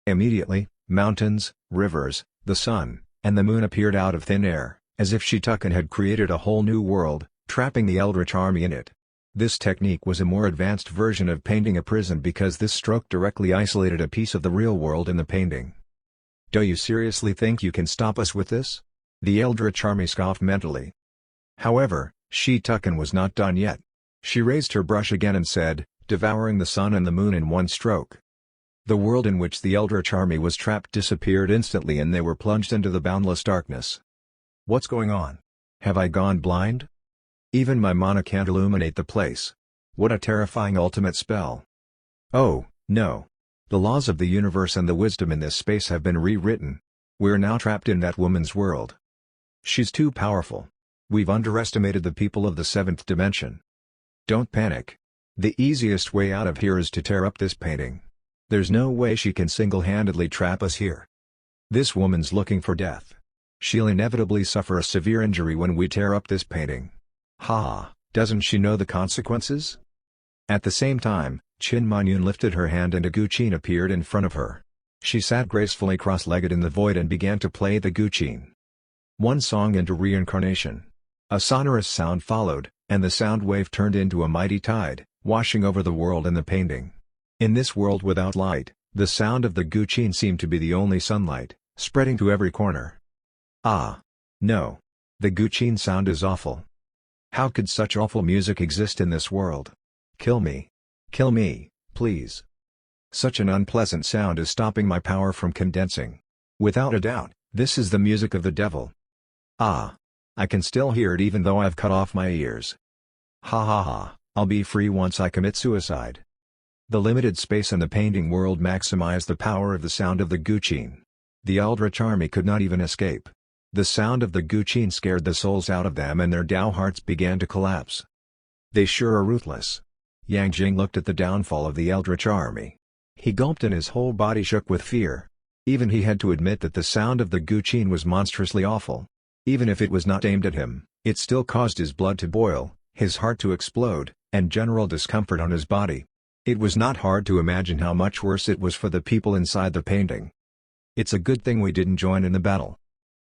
Immediately, mountains, rivers, the sun, and the moon appeared out of thin air, as if Shitukin had created a whole new world, trapping the Eldritch army in it. This technique was a more advanced version of painting a prison because this stroke directly isolated a piece of the real world in the painting. "Do you seriously think you can stop us with this?" The Eldritch army scoffed mentally. However, Shitukin was not done yet. She raised her brush again and said, "Devouring the sun and the moon in one stroke." The world in which the Eldritch army was trapped disappeared instantly and they were plunged into the boundless darkness. What's going on? Have I gone blind? Even my mana can't illuminate the place. What a terrifying ultimate spell. Oh, no. The laws of the universe and the wisdom in this space have been rewritten. We're now trapped in that woman's world. She's too powerful. We've underestimated the people of the 7th dimension. Don't panic. The easiest way out of here is to tear up this painting. There's no way she can single-handedly trap us here. This woman's looking for death. She'll inevitably suffer a severe injury when we tear up this painting. Ha, doesn't she know the consequences? At the same time, Qin Manyun lifted her hand and a guqin appeared in front of her. She sat gracefully cross-legged in the void and began to play the guqin. One song into reincarnation. A sonorous sound followed, and the sound wave turned into a mighty tide, washing over the world and the painting. In this world without light, the sound of the guqin seemed to be the only sunlight, spreading to every corner. Ah! No. The guqin sound is awful. How could such awful music exist in this world? Kill me. Kill me, please. Such an unpleasant sound is stopping my power from condensing. Without a doubt, this is the music of the devil. Ah! I can still hear it even though I've cut off my ears. Ha ha ha, I'll be free once I commit suicide. The limited space in the painting world maximized the power of the sound of the guqin. The Eldritch army could not even escape. The sound of the guqin scared the souls out of them and their Dao hearts began to collapse. They sure are ruthless. Yang Jing looked at the downfall of the Eldritch army. He gulped and his whole body shook with fear. Even he had to admit that the sound of the guqin was monstrously awful. Even if it was not aimed at him, it still caused his blood to boil, his heart to explode, and general discomfort on his body. It was not hard to imagine how much worse it was for the people inside the painting. It's a good thing we didn't join in the battle.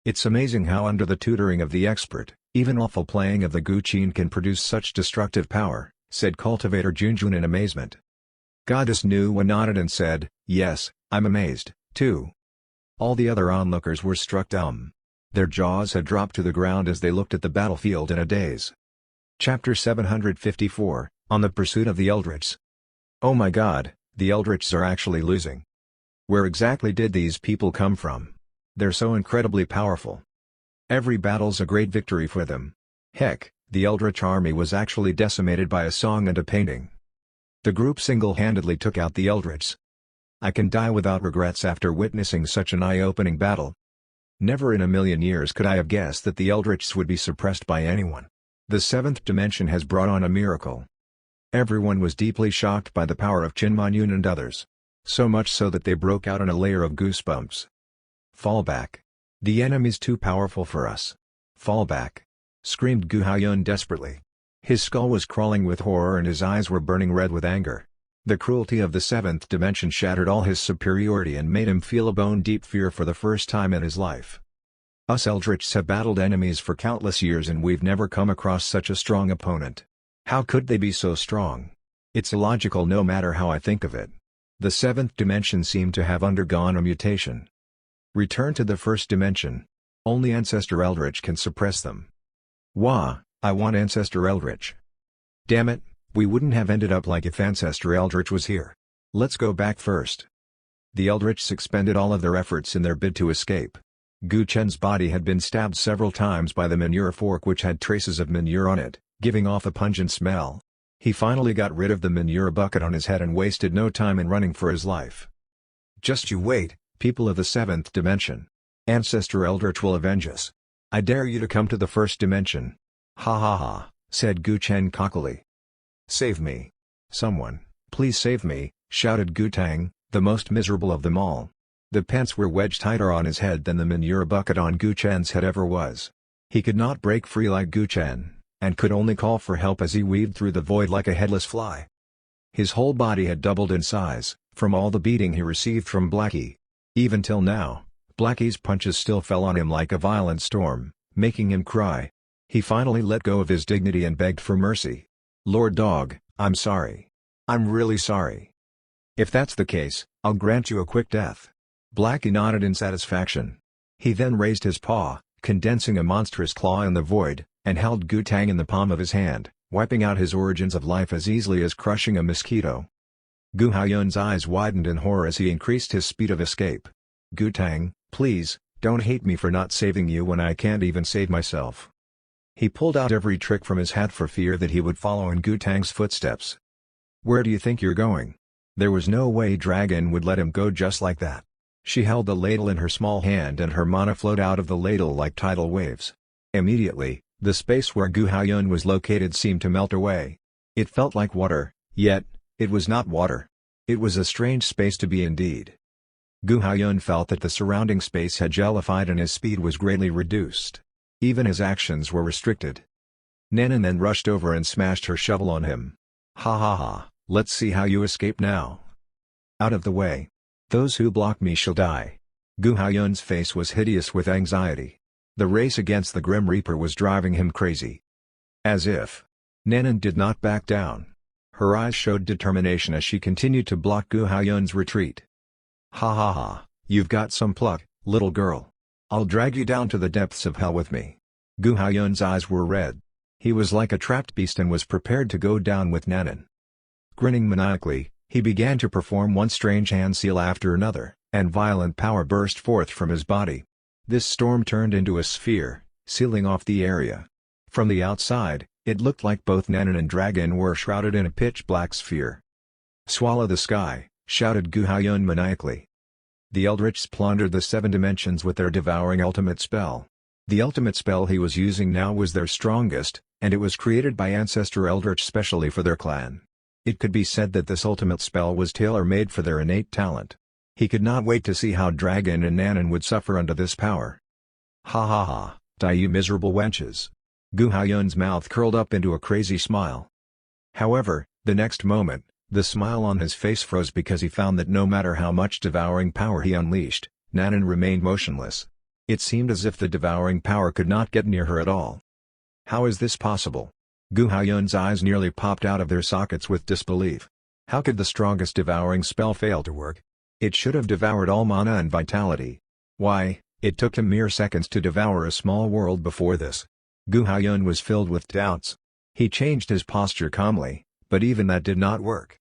It's amazing how under the tutoring of the expert, even awful playing of the guqin can produce such destructive power, said Cultivator Junjun in amazement. Goddess Nuwa nodded and said, "Yes, I'm amazed, too." All the other onlookers were struck dumb. Their jaws had dropped to the ground as they looked at the battlefield in a daze. Chapter 754, On the Pursuit of the Eldritchs. Oh my god, the Eldritchs are actually losing. Where exactly did these people come from? They're so incredibly powerful. Every battle's a great victory for them. Heck, the Eldritch army was actually decimated by a song and a painting. The group single-handedly took out the Eldritchs. I can die without regrets after witnessing such an eye-opening battle. Never in a million years could I have guessed that the Eldritchs would be suppressed by anyone. The seventh dimension has brought on a miracle. Everyone was deeply shocked by the power of Qin Manyun and others. So much so that they broke out in a layer of goosebumps. Fall back. The enemy's too powerful for us. Fall back. Screamed Gu Haiyun desperately. His skull was crawling with horror and his eyes were burning red with anger. The cruelty of the seventh dimension shattered all his superiority and made him feel a bone-deep fear for the first time in his life. Us Eldritchs have battled enemies for countless years and we've never come across such a strong opponent. How could they be so strong? It's illogical no matter how I think of it. The seventh dimension seemed to have undergone a mutation. Return to the first dimension. Only Ancestor Eldritch can suppress them. Wah, I want Ancestor Eldritch. Damn it, we wouldn't have ended up like if Ancestor Eldritch was here. Let's go back first. The Eldritchs expended all of their efforts in their bid to escape. Gu Chen's body had been stabbed several times by the manure fork which had traces of manure on it, giving off a pungent smell. He finally got rid of the manure bucket on his head and wasted no time in running for his life. Just you wait, people of the seventh dimension. Ancestor Eldritch will avenge us. I dare you to come to the first dimension. Ha ha ha, said Gu Chen cockily. Save me. Someone, please save me, shouted Gu Tang, the most miserable of them all. The pants were wedged tighter on his head than the manure bucket on Gu Chen's head ever was. He could not break free like Gu Chen, and could only call for help as he weaved through the void like a headless fly. His whole body had doubled in size, from all the beating he received from Blackie. Even till now, Blackie's punches still fell on him like a violent storm, making him cry. He finally let go of his dignity and begged for mercy. Lord Dog, I'm sorry. I'm really sorry. If that's the case, I'll grant you a quick death. Blackie nodded in satisfaction. He then raised his paw, condensing a monstrous claw in the void, and held Gu Tang in the palm of his hand, wiping out his origins of life as easily as crushing a mosquito. Gu Haiyun's eyes widened in horror as he increased his speed of escape. Gu Tang, please, don't hate me for not saving you when I can't even save myself. He pulled out every trick from his hat for fear that he would follow in Gu Tang's footsteps. Where do you think you're going? There was no way Dragon would let him go just like that. She held the ladle in her small hand and her mana flowed out of the ladle like tidal waves. Immediately, the space where Gu Haiyun was located seemed to melt away. It felt like water, yet, it was not water. It was a strange space to be indeed. Gu Haiyun felt that the surrounding space had jellified and his speed was greatly reduced. Even his actions were restricted. Nanan then rushed over and smashed her shovel on him. Ha ha ha, let's see how you escape now. Out of the way. Those who block me shall die. Gu Haiyun's face was hideous with anxiety. The race against the Grim Reaper was driving him crazy. As if. Nanan did not back down. Her eyes showed determination as she continued to block Gu Haiyun's retreat. Ha ha ha, you've got some pluck, little girl. I'll drag you down to the depths of hell with me. Gu Haiyun's eyes were red. He was like a trapped beast and was prepared to go down with Nanan. Grinning maniacally, he began to perform one strange hand seal after another, and violent power burst forth from his body. This storm turned into a sphere, sealing off the area. From the outside, it looked like both Nanan and Dragon were shrouded in a pitch-black sphere. Swallow the sky, shouted Gu Haiyun maniacally. The Eldritchs plundered the seven dimensions with their devouring ultimate spell. The ultimate spell he was using now was their strongest, and it was created by Ancestor Eldritch specially for their clan. It could be said that this ultimate spell was tailor-made for their innate talent. He could not wait to see how Dragon and Nanan would suffer under this power. Ha ha ha, die you miserable wenches. Gu Haiyun's mouth curled up into a crazy smile. However, the next moment, the smile on his face froze because he found that no matter how much devouring power he unleashed, Nanan remained motionless. It seemed as if the devouring power could not get near her at all. How is this possible? Gu Haiyun's eyes nearly popped out of their sockets with disbelief. How could the strongest devouring spell fail to work? It should have devoured all mana and vitality. Why, it took him mere seconds to devour a small world before this. Gu Haiyun was filled with doubts. He changed his posture calmly, but even that did not work.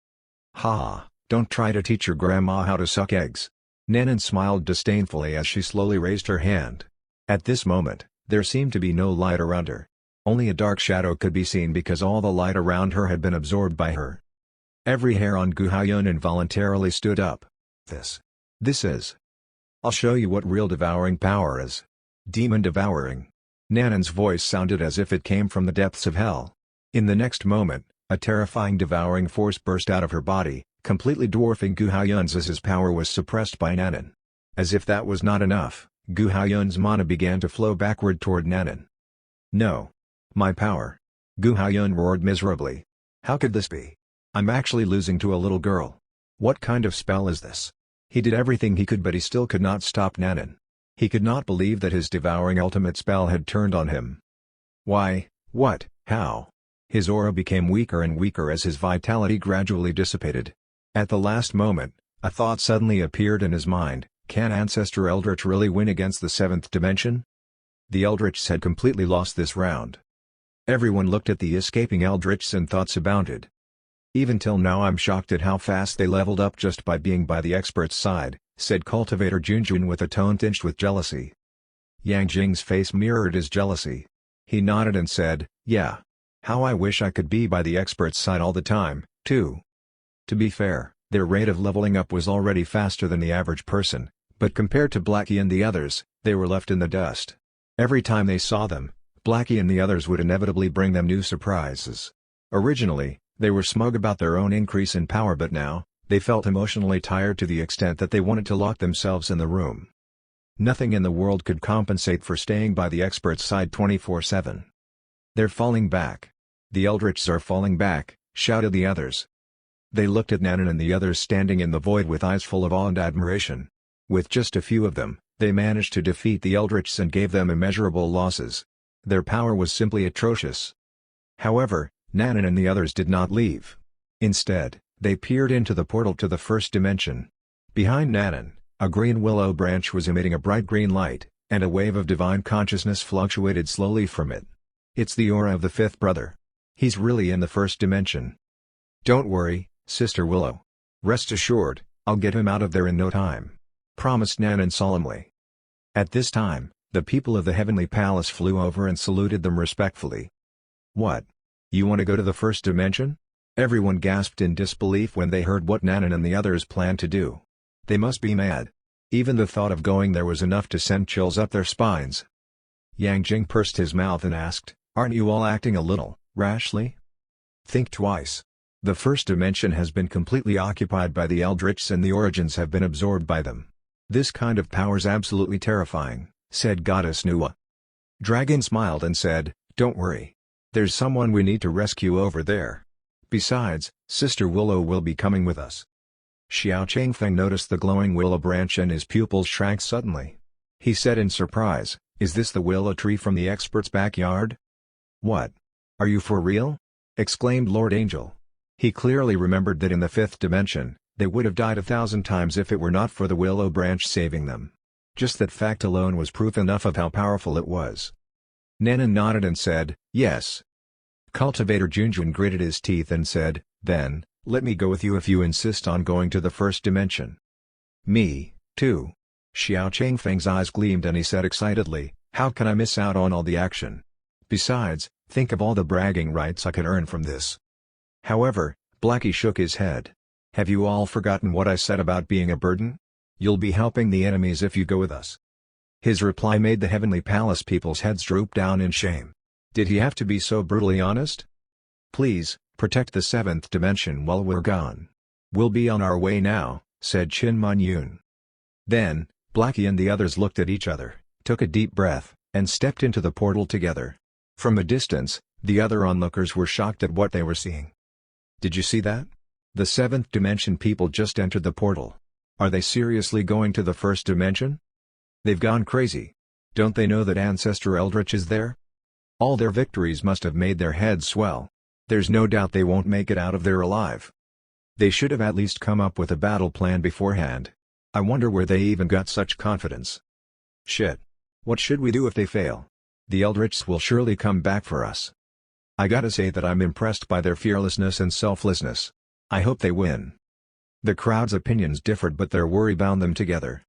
Ha, don't try to teach your grandma how to suck eggs. Nanan smiled disdainfully as she slowly raised her hand. At this moment, there seemed to be no light around her. Only a dark shadow could be seen because all the light around her had been absorbed by her. Every hair on Gu Haiyun involuntarily stood up. This is. I'll show you what real devouring power is. Demon devouring. Nanan's voice sounded as if it came from the depths of hell. In the next moment, a terrifying devouring force burst out of her body, completely dwarfing Gu Haiyun's as his power was suppressed by Nanan. As if that was not enough, Gu Haiyun's mana began to flow backward toward Nanan. No. My power. Gu Haiyun roared miserably. How could this be? I'm actually losing to a little girl. What kind of spell is this? He did everything he could but he still could not stop Nanan. He could not believe that his devouring ultimate spell had turned on him. Why, what, how? His aura became weaker and weaker as his vitality gradually dissipated. At the last moment, a thought suddenly appeared in his mind, can Ancestor Eldritch really win against the 7th dimension? The Eldritchs had completely lost this round. Everyone looked at the escaping Eldritchs and thoughts abounded. Even till now I'm shocked at how fast they leveled up just by being by the expert's side, said Cultivator Junjun with a tone tinged with jealousy. Yang Jing's face mirrored his jealousy. He nodded and said, yeah. How I wish I could be by the expert's side all the time, too. To be fair, their rate of leveling up was already faster than the average person, but compared to Blackie and the others, they were left in the dust. Every time they saw them, Blackie and the others would inevitably bring them new surprises. Originally, they were smug about their own increase in power, but now, they felt emotionally tired to the extent that they wanted to lock themselves in the room. Nothing in the world could compensate for staying by the expert's side 24/7. They're falling back. The Eldritchs are falling back, shouted the others. They looked at Nanan and the others standing in the void with eyes full of awe and admiration. With just a few of them, they managed to defeat the Eldritchs and gave them immeasurable losses. Their power was simply atrocious. However, Nanan and the others did not leave. Instead, they peered into the portal to the 1st dimension. Behind Nanan, a green willow branch was emitting a bright green light, and a wave of divine consciousness fluctuated slowly from it. It's the aura of the 5th brother. He's really in the 1st dimension. Don't worry, Sister Willow. Rest assured, I'll get him out of there in no time. Promised Nanan solemnly. At this time, the people of the Heavenly Palace flew over and saluted them respectfully. What? You want to go to the 1st dimension? Everyone gasped in disbelief when they heard what Nanan and the others planned to do. They must be mad. Even the thought of going there was enough to send chills up their spines. Yang Jing pursed his mouth and asked, aren't you all acting a little rashly? Think twice. The 1st dimension has been completely occupied by the Eldritchs and the origins have been absorbed by them. This kind of power's absolutely terrifying, said Goddess Nuwa. Dragon smiled and said, don't worry. There's someone we need to rescue over there. Besides, Sister Willow will be coming with us. Xiao Changfeng noticed the glowing willow branch and his pupils shrank suddenly. He said in surprise, is this the willow tree from the expert's backyard? What? Are you for real? Exclaimed Lord Angel. He clearly remembered that in the 5th dimension, they would have died 1,000 times if it were not for the willow branch saving them. Just that fact alone was proof enough of how powerful it was. Nanan nodded and said, yes. Cultivator Junjun gritted his teeth and said, then, let me go with you if you insist on going to the 1st dimension. Me, too. Xiao Changfeng's eyes gleamed and he said excitedly, how can I miss out on all the action? Besides, think of all the bragging rights I could earn from this. However, Blackie shook his head. Have you all forgotten what I said about being a burden? You'll be helping the enemies if you go with us. His reply made the Heavenly Palace people's heads droop down in shame. Did he have to be so brutally honest? Please, protect the 7th dimension while we're gone. We'll be on our way now, said Qin Man Yun. Then, Blackie and the others looked at each other, took a deep breath, and stepped into the portal together. From a distance, the other onlookers were shocked at what they were seeing. Did you see that? The 7th dimension people just entered the portal. Are they seriously going to the 1st dimension? They've gone crazy. Don't they know that Ancestor Eldritch is there? All their victories must have made their heads swell. There's no doubt they won't make it out of there alive. They should have at least come up with a battle plan beforehand. I wonder where they even got such confidence. Shit. What should we do if they fail? The Eldritchs will surely come back for us. I gotta say that I'm impressed by their fearlessness and selflessness. I hope they win. The crowd's opinions differed, but their worry bound them together.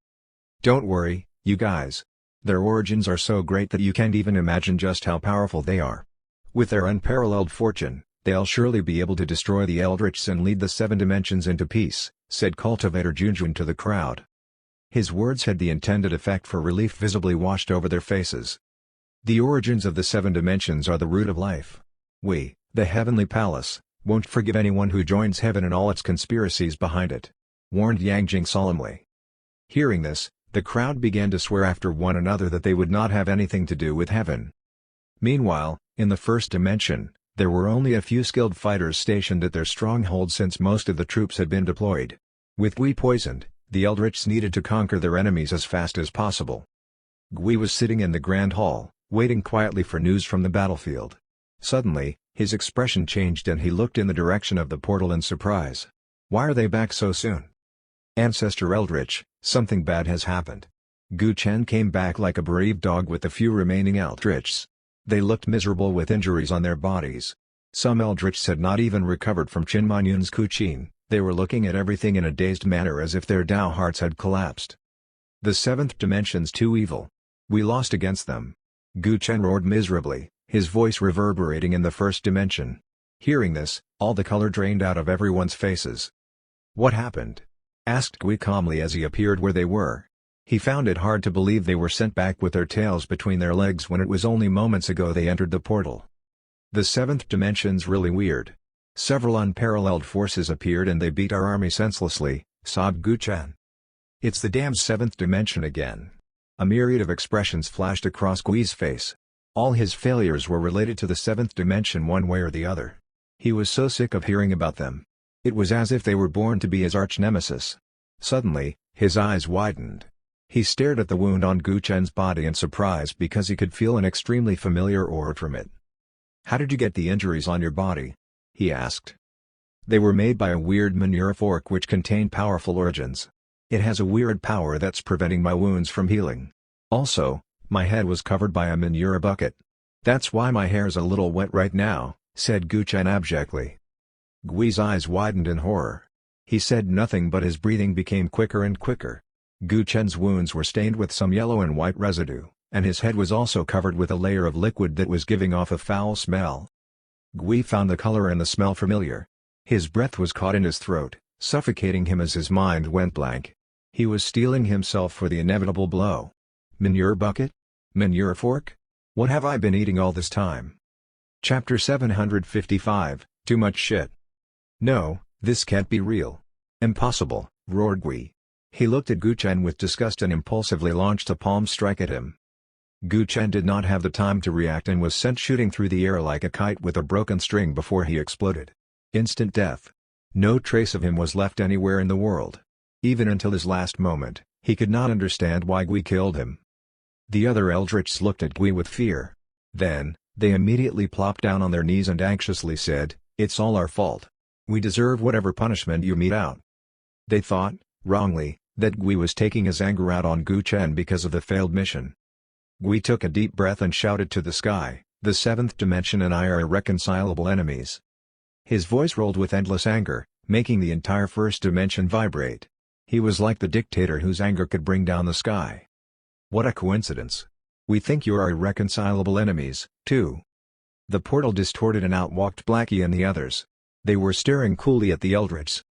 Don't worry, you guys. Their origins are so great that you can't even imagine just how powerful they are. With their unparalleled fortune, they'll surely be able to destroy the Eldritchs and lead the seven dimensions into peace, said Cultivator Junjun to the crowd. His words had the intended effect, for relief visibly washed over their faces. The origins of the seven dimensions are the root of life. We, the Heavenly Palace, won't forgive anyone who joins heaven and all its conspiracies behind it, warned Yang Jing solemnly. Hearing this, the crowd began to swear after one another that they would not have anything to do with heaven. Meanwhile, in the first dimension, there were only a few skilled fighters stationed at their stronghold since most of the troops had been deployed. With Gui poisoned, the Eldritchs needed to conquer their enemies as fast as possible. Gui was sitting in the Grand Hall, waiting quietly for news from the battlefield. Suddenly, his expression changed and he looked in the direction of the portal in surprise. Why are they back so soon? Ancestor Eldritch, something bad has happened. Gu Chen came back like a bereaved dog with the few remaining Eldritchs. They looked miserable with injuries on their bodies. Some Eldritchs had not even recovered from Qin Manyun's Kuqin. They were looking at everything in a dazed manner as if their Dao hearts had collapsed. The seventh dimension's too evil. We lost against them. Gu Chen roared miserably, his voice reverberating in the first dimension. Hearing this, all the color drained out of everyone's faces. What happened? Asked Gui calmly as he appeared where they were. He found it hard to believe they were sent back with their tails between their legs when it was only moments ago they entered the portal. The seventh dimension's really weird. Several unparalleled forces appeared and they beat our army senselessly, sobbed Gu Chen. It's the damn seventh dimension again. A myriad of expressions flashed across Gui's face. All his failures were related to the seventh dimension one way or the other. He was so sick of hearing about them. It was as if they were born to be his arch-nemesis. Suddenly, his eyes widened. He stared at the wound on Gu Chen's body in surprise because he could feel an extremely familiar aura from it. How did you get the injuries on your body? He asked. They were made by a weird manure fork which contained powerful origins. It has a weird power that's preventing my wounds from healing. Also, my head was covered by a manure bucket. That's why my hair's a little wet right now, said Gu Chen abjectly. Gui's eyes widened in horror. He said nothing but his breathing became quicker and quicker. Gu Chen's wounds were stained with some yellow and white residue, and his head was also covered with a layer of liquid that was giving off a foul smell. Gui found the color and the smell familiar. His breath was caught in his throat, suffocating him as his mind went blank. He was steeling himself for the inevitable blow. Manure bucket? Manure fork? What have I been eating all this time? Chapter 755, Too Much Shit. No, this can't be real. Impossible, roared Gui. He looked at Gu Chen with disgust and impulsively launched a palm strike at him. Gu Chen did not have the time to react and was sent shooting through the air like a kite with a broken string before he exploded. Instant death. No trace of him was left anywhere in the world. Even until his last moment, he could not understand why Gui killed him. The other Eldritchs looked at Gui with fear. Then, they immediately plopped down on their knees and anxiously said, "It's all our fault. We deserve whatever punishment you mete out." They thought, wrongly, that Gui was taking his anger out on Gu Chen because of the failed mission. Gui took a deep breath and shouted to the sky, "The seventh dimension and I are irreconcilable enemies." His voice rolled with endless anger, making the entire first dimension vibrate. He was like the dictator whose anger could bring down the sky. What a coincidence. We think you are irreconcilable enemies, too. The portal distorted and out walked Blackie and the others. They were staring coolly at the Eldritchs.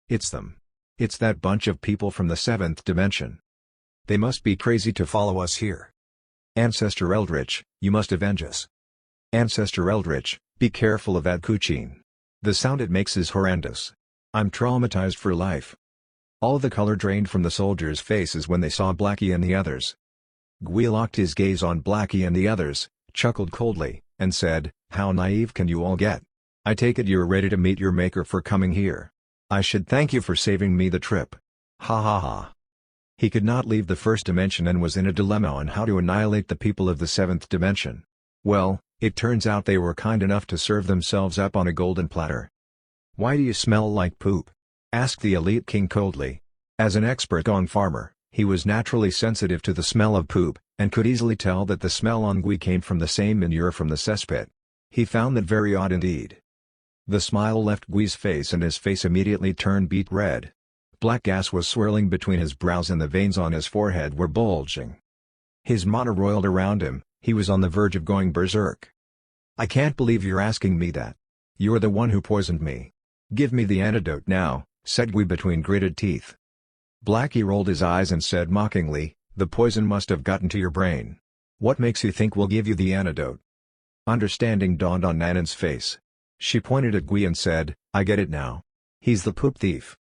It's them. It's that bunch of people from the seventh dimension. They must be crazy to follow us here. Ancestor Eldritch, you must avenge us. Ancestor Eldritch, be careful of that Kuqin. The sound it makes is horrendous. I'm traumatized for life. All the color drained from the soldiers' faces when they saw Blackie and the others. Gui locked his gaze on Blackie and the others, chuckled coldly, and said, "How naive can you all get? I take it you're ready to meet your maker for coming here. I should thank you for saving me the trip. Ha ha ha." He could not leave the first dimension and was in a dilemma on how to annihilate the people of the seventh dimension. Well, it turns out they were kind enough to serve themselves up on a golden platter. "Why do you smell like poop?" asked the Elite King coldly. As an expert gong farmer, he was naturally sensitive to the smell of poop, and could easily tell that the smell on Gui came from the same manure from the cesspit. He found that very odd indeed. The smile left Gui's face and his face immediately turned beet red. Black gas was swirling between his brows and the veins on his forehead were bulging. His mana roiled around him, he was on the verge of going berserk. "I can't believe you're asking me that. You're the one who poisoned me. Give me the antidote now," said Gui between gritted teeth. Blackie rolled his eyes and said mockingly, "The poison must have gotten to your brain. What makes you think we'll give you the antidote?" Understanding dawned on Nanan's face. She pointed at Gui and said, "I get it now. He's the poop thief."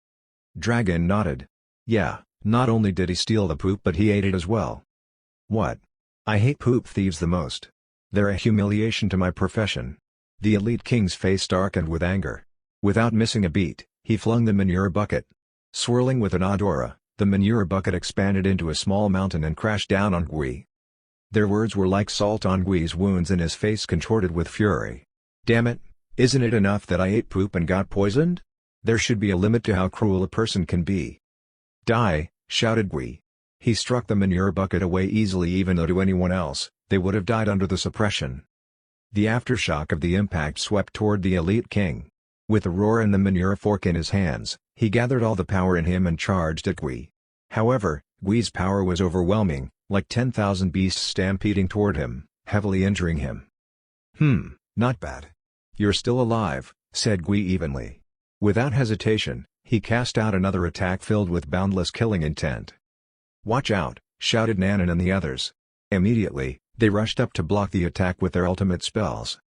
Dragon nodded. "Yeah, not only did he steal the poop but he ate it as well." "What? I hate poop thieves the most. They're a humiliation to my profession." The elite king's face darkened with anger. Without missing a beat, he flung the manure bucket. Swirling with an odd aura, the manure bucket expanded into a small mountain and crashed down on Gui. Their words were like salt on Gui's wounds and his face contorted with fury. "Damn it, isn't it enough that I ate poop and got poisoned? There should be a limit to how cruel a person can be." "Die!" shouted Gui. He struck the manure bucket away easily even though to anyone else, they would have died under the suppression. The aftershock of the impact swept toward the elite king. With a roar and the manure fork in his hands, he gathered all the power in him and charged at Gui. However, Gui's power was overwhelming, like 10,000 beasts stampeding toward him, heavily injuring him. Not bad. You're still alive," said Gui evenly. Without hesitation, he cast out another attack filled with boundless killing intent. "Watch out," shouted Nanan and the others. Immediately, they rushed up to block the attack with their ultimate spells.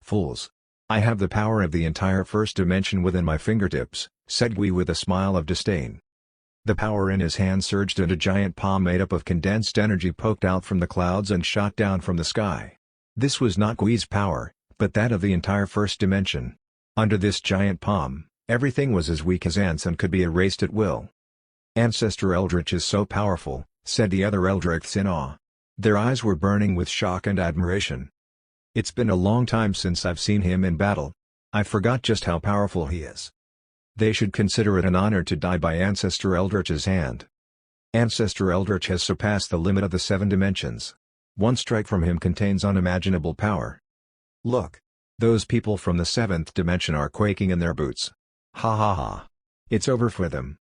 "Fools. I have the power of the entire first dimension within my fingertips," said Gui with a smile of disdain. The power in his hand surged and a giant palm made up of condensed energy poked out from the clouds and shot down from the sky. This was not Gui's power, but that of the entire first dimension. Under this giant palm, everything was as weak as ants and could be erased at will. "Ancestor Eldritch is so powerful," said the other Eldritchs in awe. Their eyes were burning with shock and admiration. "It's been a long time since I've seen him in battle. I forgot just how powerful he is. They should consider it an honor to die by Ancestor Eldritch's hand. Ancestor Eldritch has surpassed the limit of the 7 dimensions. One strike from him contains unimaginable power. Look. Those people from the 7th dimension are quaking in their boots. Ha ha ha. It's over for them."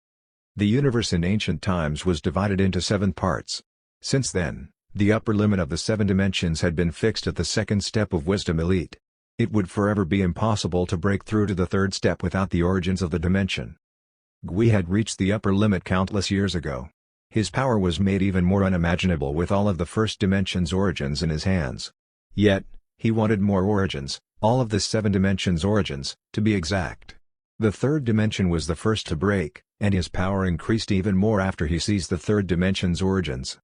The universe in ancient times was divided into 7 parts. Since then, the upper limit of the 7 dimensions had been fixed at the 2nd step of Wisdom Elite. It would forever be impossible to break through to the 3rd step without the origins of the dimension. Gui had reached the upper limit countless years ago. His power was made even more unimaginable with all of the first dimension's origins in his hands. Yet, he wanted more origins, all of the 7 dimensions' origins, to be exact. The 3rd dimension was the first to break, and his power increased even more after he seized the 3rd dimension's origins.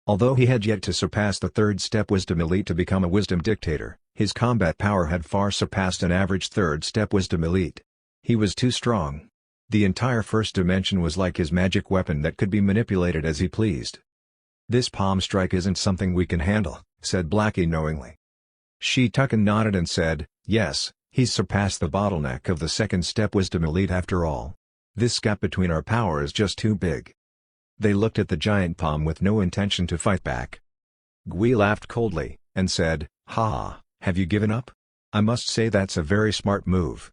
Although he had yet to surpass the 3rd step Wisdom Elite to become a Wisdom Dictator, his combat power had far surpassed an average 3rd step Wisdom Elite. He was too strong. The entire first dimension was like his magic weapon that could be manipulated as he pleased. "This palm strike isn't something we can handle," said Blackie knowingly. Shitucken nodded and said, "Yes, he's surpassed the bottleneck of the 2nd step Wisdom Elite after all. This gap between our power is just too big." They looked at the giant palm with no intention to fight back. Gui laughed coldly, and said, "Ha ha, have you given up? I must say that's a very smart move."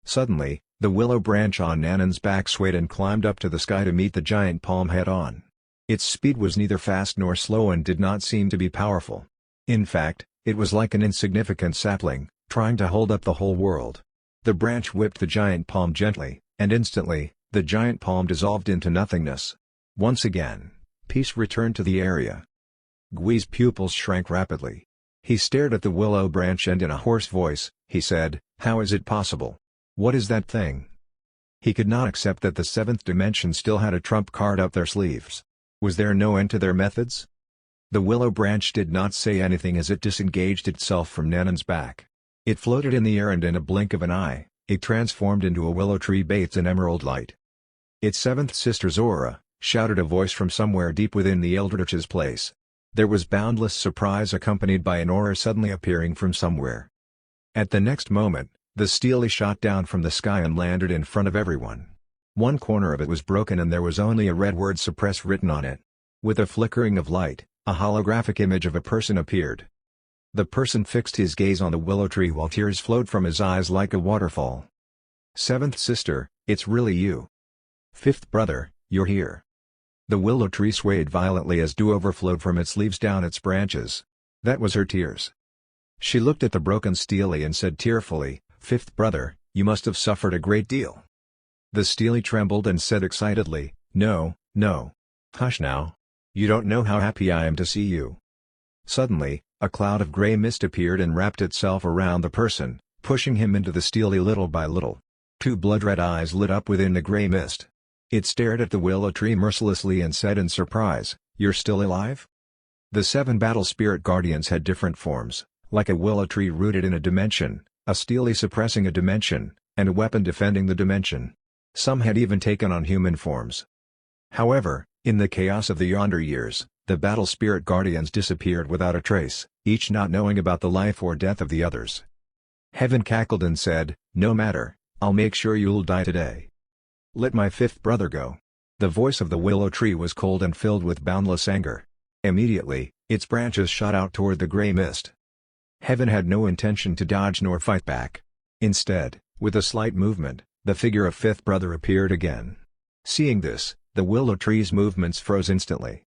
Suddenly, the willow branch on Nanan's back swayed and climbed up to the sky to meet the giant palm head-on. Its speed was neither fast nor slow and did not seem to be powerful. In fact, it was like an insignificant sapling, trying to hold up the whole world. The branch whipped the giant palm gently, and instantly, the giant palm dissolved into nothingness. Once again, peace returned to the area. Gui's pupils shrank rapidly. He stared at the willow branch and in a hoarse voice, he said, "How is it possible? What is that thing?" He could not accept that the 7th dimension still had a trump card up their sleeves. Was there no end to their methods? The willow branch did not say anything as it disengaged itself from Nanan's back. It floated in the air and in a blink of an eye, it transformed into a willow tree bathed in emerald light. "It's 7th sister's aura," shouted a voice from somewhere deep within the Eldritch's place. There was boundless surprise accompanied by an aura suddenly appearing from somewhere. At the next moment, the steely shot down from the sky and landed in front of everyone. One corner of it was broken and there was only a red word "suppress" written on it. With a flickering of light, a holographic image of a person appeared. The person fixed his gaze on the willow tree while tears flowed from his eyes like a waterfall. "7th sister, it's really you." Fifth brother, you're here. The willow tree swayed violently as dew overflowed from its leaves down its branches. That was her tears. She looked at the broken Steely and said tearfully, "Fifth brother, you must have suffered a great deal." The Steely trembled and said excitedly, "No, no. Hush now. You don't know how happy I am to see you." Suddenly, a cloud of gray mist appeared and wrapped itself around the person, pushing him into the Steely little by little. Two blood-red eyes lit up within the gray mist. It stared at the willow tree mercilessly and said in surprise, "You're still alive?" The 7 battle spirit guardians had different forms, like a willow tree rooted in a dimension, a Steely suppressing a dimension, and a weapon defending the dimension. Some had even taken on human forms. However, in the chaos of the yonder years, the battle spirit guardians disappeared without a trace, each not knowing about the life or death of the others. Heaven cackled and said, "No matter, I'll make sure you'll die today. Let my fifth brother go." The voice of the willow tree was cold and filled with boundless anger. Immediately, its branches shot out toward the gray mist. Heaven had no intention to dodge nor fight back. Instead, with a slight movement, the figure of fifth brother appeared again. Seeing this, the willow tree's movements froze instantly.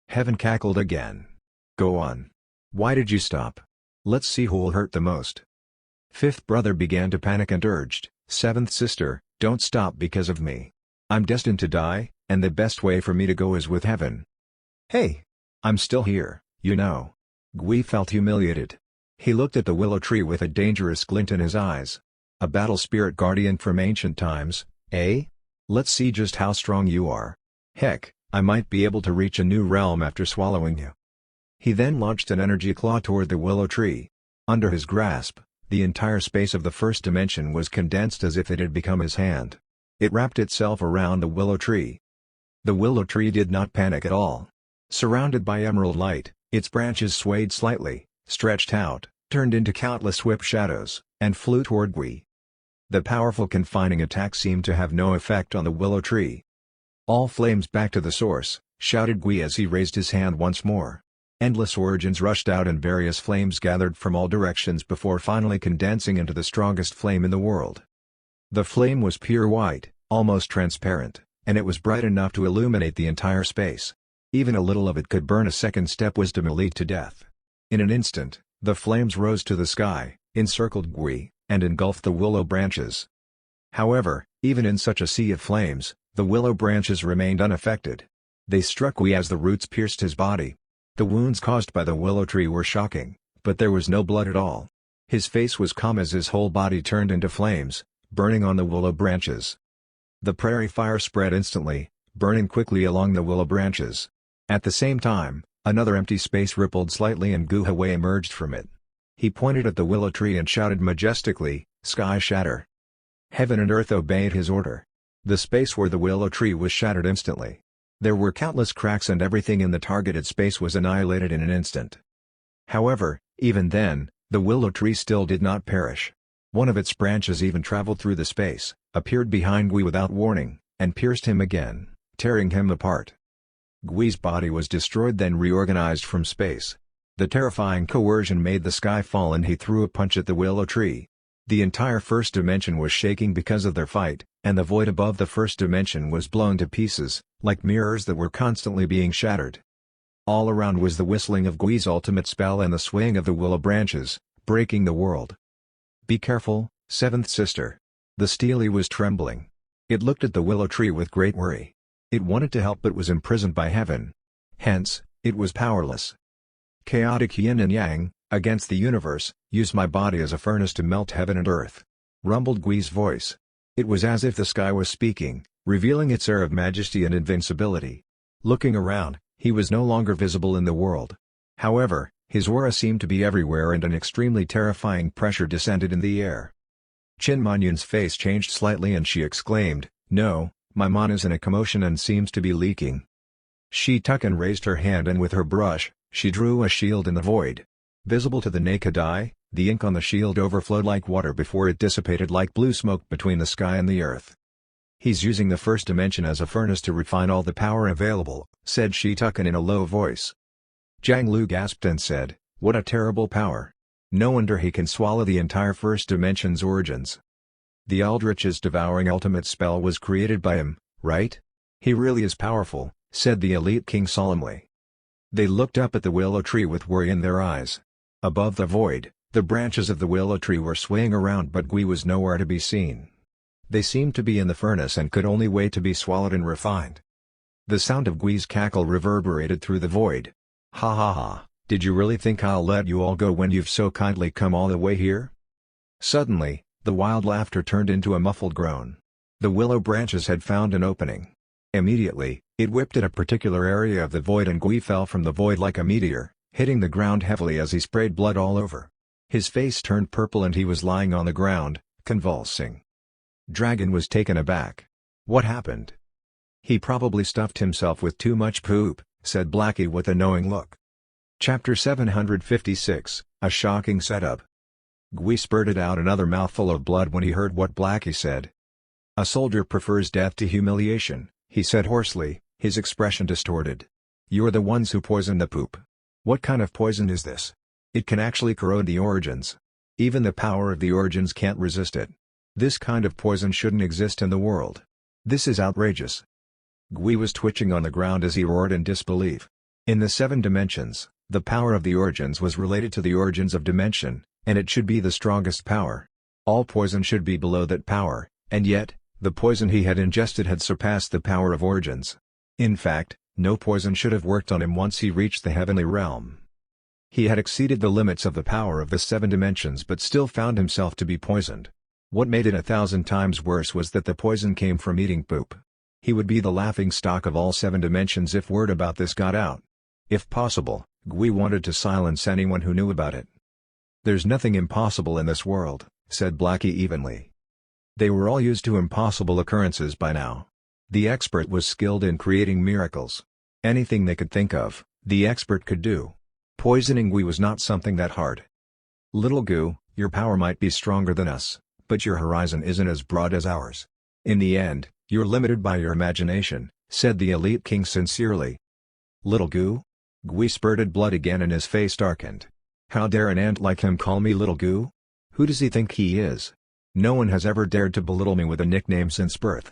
Heaven cackled again. "Go on. Why did you stop? Let's see who'll hurt the most." Fifth brother began to panic and urged, "Seventh sister, don't stop because of me. I'm destined to die, and the best way for me to go is with heaven." "Hey! I'm still here, you know." Gui felt humiliated. He looked at the willow tree with a dangerous glint in his eyes. "A battle spirit guardian from ancient times, eh? Let's see just how strong you are. Heck, I might be able to reach a new realm after swallowing you." He then launched an energy claw toward the willow tree. Under his grasp, the entire space of the first dimension was condensed as if it had become his hand. It wrapped itself around the willow tree. The willow tree did not panic at all. Surrounded by emerald light, its branches swayed slightly, stretched out, turned into countless whip shadows, and flew toward Gui. The powerful confining attack seemed to have no effect on the willow tree. "All flames back to the source," shouted Gui as he raised his hand once more. Endless origins rushed out and various flames gathered from all directions before finally condensing into the strongest flame in the world. The flame was pure white, almost transparent, and it was bright enough to illuminate the entire space. Even a little of it could burn a second-step wisdom elite to death. In an instant, the flames rose to the sky, encircled Gui, and engulfed the willow branches. However, even in such a sea of flames, the willow branches remained unaffected. They struck Gui as the roots pierced his body. The wounds caused by the willow tree were shocking, but there was no blood at all. His face was calm as his whole body turned into flames, burning on the willow branches. The prairie fire spread instantly, burning quickly along the willow branches. At the same time, another empty space rippled slightly and Guhaway emerged from it. He pointed at the willow tree and shouted majestically, "Sky shatter." Heaven and earth obeyed his order. The space where the willow tree was shattered instantly. There were countless cracks and everything in the targeted space was annihilated in an instant. However, even then, the willow tree still did not perish. One of its branches even traveled through the space, appeared behind Gui without warning, and pierced him again, tearing him apart. Gui's body was destroyed then reorganized from space. The terrifying coercion made the sky fall and he threw a punch at the willow tree. The entire first dimension was shaking because of their fight, and the void above the first dimension was blown to pieces, like mirrors that were constantly being shattered. All around was the whistling of Gui's ultimate spell and the swaying of the willow branches, breaking the world. "Be careful, seventh sister." The Steely was trembling. It looked at the willow tree with great worry. It wanted to help but was imprisoned by heaven. Hence, it was powerless. "Chaotic yin and yang, against the universe, use my body as a furnace to melt heaven and earth," rumbled Gui's voice. It was as if the sky was speaking, revealing its air of majesty and invincibility. Looking around, he was no longer visible in the world. However, his aura seemed to be everywhere and an extremely terrifying pressure descended in the air. Chin Manyun's face changed slightly and she exclaimed, "No, my mon is in a commotion and seems to be leaking." Shi Tucken raised her hand and with her brush, she drew a shield in the void. Visible to the naked eye, the ink on the shield overflowed like water before it dissipated like blue smoke between the sky and the earth. "He's using the first dimension as a furnace to refine all the power available," said Shi Tucken in a low voice. Jiang Lu gasped and said, "What a terrible power. No wonder he can swallow the entire first dimension's origins." The Eldritch's devouring ultimate spell was created by him, right? He really is powerful," said the Elite King solemnly. They looked up at the willow tree with worry in their eyes. Above the void, the branches of the willow tree were swaying around, but Gui was nowhere to be seen. They seemed to be in the furnace and could only wait to be swallowed and refined. The sound of Gui's cackle reverberated through the void. "Ha ha ha, did you really think I'll let you all go when you've so kindly come all the way here?" Suddenly, the wild laughter turned into a muffled groan. The willow branches had found an opening. Immediately, it whipped at a particular area of the void and Gui fell from the void like a meteor, hitting the ground heavily as he sprayed blood all over. His face turned purple and he was lying on the ground, convulsing. Dragon was taken aback. "What happened?" "He probably stuffed himself with too much poop," said Blackie with a knowing look. Chapter 756, A Shocking Setup. Gui spurted out another mouthful of blood when he heard what Blackie said. "A soldier prefers death to humiliation," he said hoarsely, his expression distorted. "You're the ones who poisoned the poop. What kind of poison is this? It can actually corrode the origins. Even the power of the origins can't resist it. This kind of poison shouldn't exist in the world. This is outrageous." Gui was twitching on the ground as he roared in disbelief. In the 7 dimensions, the power of the origins was related to the origins of dimension, and it should be the strongest power. All poison should be below that power, and yet, the poison he had ingested had surpassed the power of origins. In fact, no poison should have worked on him once he reached the heavenly realm. He had exceeded the limits of the power of the 7 dimensions but still found himself to be poisoned. What made it 1,000 times worse was that the poison came from eating poop. He would be the laughingstock of all 7 dimensions if word about this got out. If possible, Gui wanted to silence anyone who knew about it. "There's nothing impossible in this world," said Blackie evenly. They were all used to impossible occurrences by now. The expert was skilled in creating miracles. Anything they could think of, the expert could do. Poisoning Gui was not something that hard. "Little Gu, your power might be stronger than us, but your horizon isn't as broad as ours. In the end, you're limited by your imagination," said the Elite King sincerely. "Little Gu?" Gui spurted blood again and his face darkened. "How dare an ant like him call me Little Gu? Who does he think he is? No one has ever dared to belittle me with a nickname since birth.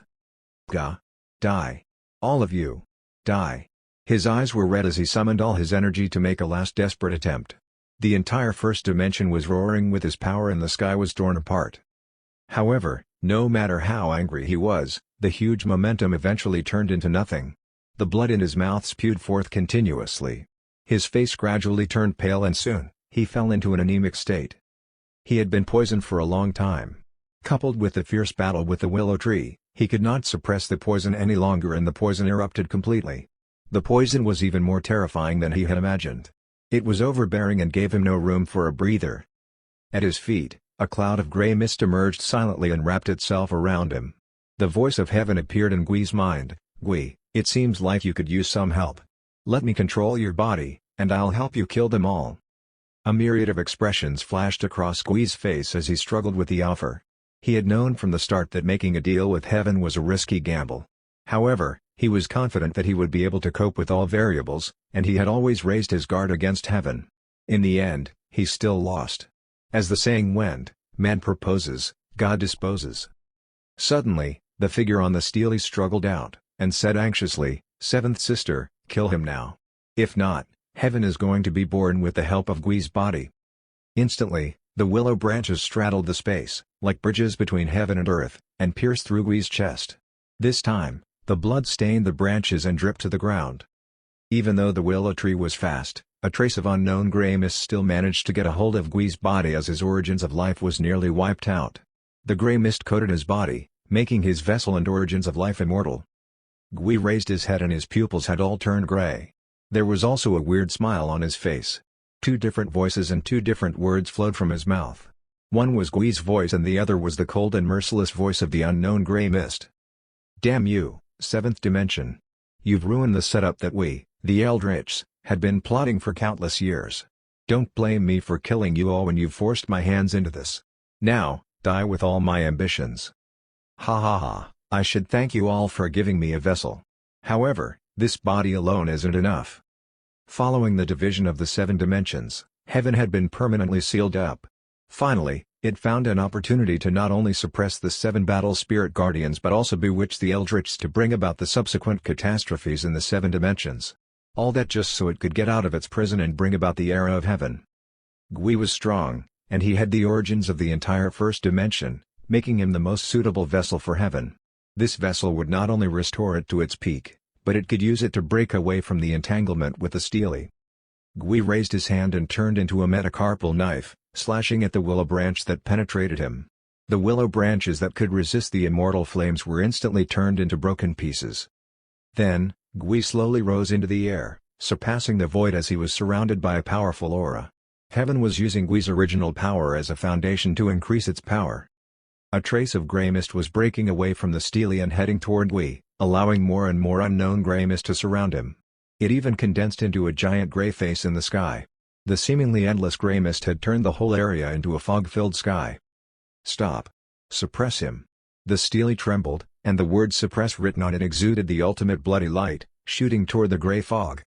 Gah! Die! All of you! Die!" His eyes were red as he summoned all his energy to make a last desperate attempt. The entire first dimension was roaring with his power and the sky was torn apart. However, no matter how angry he was, the huge momentum eventually turned into nothing. The blood in his mouth spewed forth continuously. His face gradually turned pale and soon, he fell into an anemic state. He had been poisoned for a long time. Coupled with the fierce battle with the willow tree, he could not suppress the poison any longer and the poison erupted completely. The poison was even more terrifying than he had imagined. It was overbearing and gave him no room for a breather. At his feet, a cloud of grey mist emerged silently and wrapped itself around him. The voice of heaven appeared in Gui's mind. "Gui, it seems like you could use some help. Let me control your body, and I'll help you kill them all." A myriad of expressions flashed across Gui's face as he struggled with the offer. He had known from the start that making a deal with heaven was a risky gamble. However, he was confident that he would be able to cope with all variables, and he had always raised his guard against heaven. In the end, he still lost. As the saying went, man proposes, God disposes. Suddenly, the figure on the stele struggled out, and said anxiously, "Seventh sister, kill him now. If not, heaven is going to be born with the help of Gui's body." Instantly, the willow branches straddled the space, like bridges between heaven and earth, and pierced through Gui's chest. This time, the blood stained the branches and dripped to the ground. Even though the willow tree was fast, a trace of unknown grey mist still managed to get a hold of Gui's body as his origins of life was nearly wiped out. The grey mist coated his body, making his vessel and origins of life immortal. Gui raised his head and his pupils had all turned grey. There was also a weird smile on his face. 2 different voices and 2 different words flowed from his mouth. One was Gui's voice and the other was the cold and merciless voice of the unknown grey mist. "Damn you, 7th dimension. You've ruined the setup that we, the Eldritchs, had been plotting for countless years. Don't blame me for killing you all when you forced my hands into this. Now, die with all my ambitions." Ha ha ha, I should thank you all for giving me a vessel. However, this body alone isn't enough. Following the division of the 7 dimensions, heaven had been permanently sealed up. Finally, It found an opportunity to not only suppress the 7 battle spirit guardians but also bewitch the Eldritch to bring about the subsequent catastrophes in the 7 dimensions. All that just so it could get out of its prison and bring about the era of heaven. Gui was strong, and he had the origins of the entire first dimension, making him the most suitable vessel for heaven. This vessel would not only restore it to its peak, but it could use it to break away from the entanglement with the Steely. Gui raised his hand and turned into a metacarpal knife, slashing at the willow branch that penetrated him. The willow branches that could resist the immortal flames were instantly turned into broken pieces. Then, Gui slowly rose into the air, surpassing the void as he was surrounded by a powerful aura. Heaven was using Gui's original power as a foundation to increase its power. A trace of grey mist was breaking away from the Steely and heading toward Gui, allowing more and more unknown grey mist to surround him. It even condensed into a giant grey face in the sky. The seemingly endless grey mist had turned the whole area into a fog-filled sky. Stop. Suppress him. The Steely trembled, and the word suppress written on it exuded the ultimate bloody light, shooting toward the grey fog.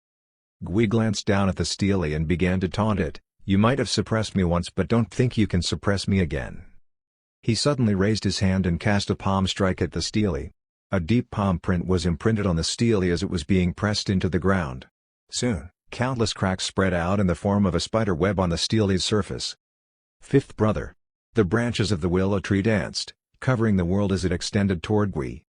Gui glanced down at the Steely and began to taunt it, "You might have suppressed me once but don't think you can suppress me again." He suddenly raised his hand and cast a palm strike at the Steely. A deep palm print was imprinted on the Steely as it was being pressed into the ground. Soon, countless cracks spread out in the form of a spider web on the Steely's surface. Fifth brother. The branches of the willow tree danced, covering the world as it extended toward Gui.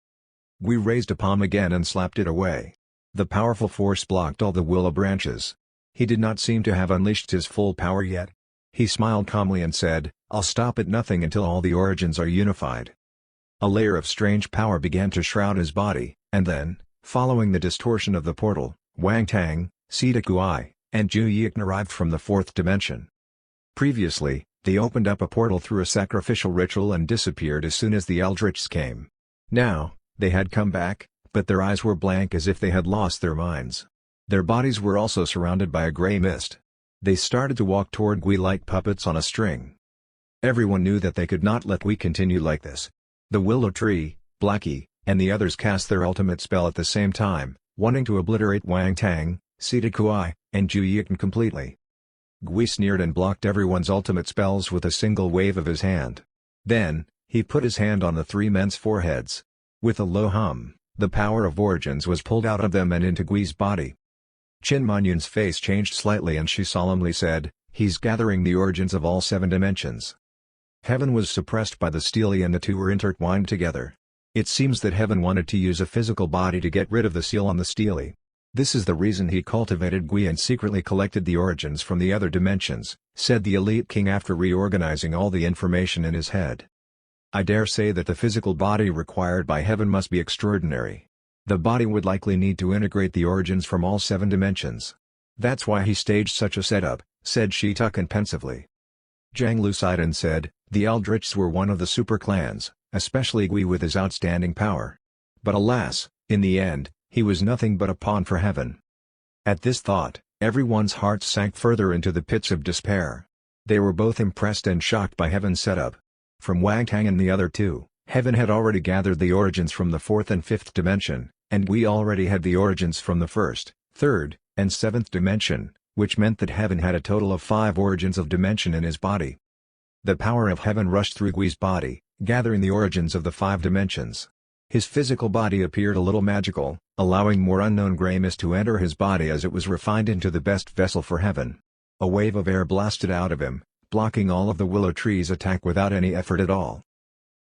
Gui raised a palm again and slapped it away. The powerful force blocked all the willow branches. He did not seem to have unleashed his full power yet. He smiled calmly and said, "I'll stop at nothing until all the origins are unified." A layer of strange power began to shroud his body, and then, following the distortion of the portal, Wang Tang, Sita Kuai, and Zhu Yik arrived from the 4th dimension. Previously, they opened up a portal through a sacrificial ritual and disappeared as soon as the Eldritchs came. Now, they had come back, but their eyes were blank as if they had lost their minds. Their bodies were also surrounded by a grey mist. They started to walk toward Gui like puppets on a string. Everyone knew that they could not let Gui continue like this. The Willow Tree, Blackie, and the others cast their ultimate spell at the same time, wanting to obliterate Wang Tang, Sita Kuai, and Zhu Yik completely. Gui sneered and blocked everyone's ultimate spells with a single wave of his hand. Then, he put his hand on the 3 men's foreheads. With a low hum, the power of origins was pulled out of them and into Gui's body. Qin Manyun's face changed slightly and she solemnly said, "He's gathering the origins of all 7 dimensions." Heaven was suppressed by the Steely and the two were intertwined together. It seems that Heaven wanted to use a physical body to get rid of the seal on the Steely. This is the reason he cultivated Gui and secretly collected the origins from the other dimensions, said the Elite King after reorganizing all the information in his head. I dare say that the physical body required by Heaven must be extraordinary. The body would likely need to integrate the origins from all 7 dimensions. That's why he staged such a setup, said Shitukin pensively. Zhang Lu sighed and said, "The Eldritchs were one of the super clans, especially Gui with his outstanding power. But alas, in the end, he was nothing but a pawn for Heaven." At this thought, everyone's hearts sank further into the pits of despair. They were both impressed and shocked by Heaven's setup. From Wang Tang and the other two, Heaven had already gathered the origins from the 4th and 5th dimension, and Gui already had the origins from the 1st, 3rd, and 7th dimension, which meant that Heaven had a total of 5 origins of dimension in his body. The power of Heaven rushed through Gui's body, gathering the origins of the 5 dimensions. His physical body appeared a little magical, allowing more unknown grey mist to enter his body as it was refined into the best vessel for Heaven. A wave of air blasted out of him, blocking all of the willow tree's attack without any effort at all.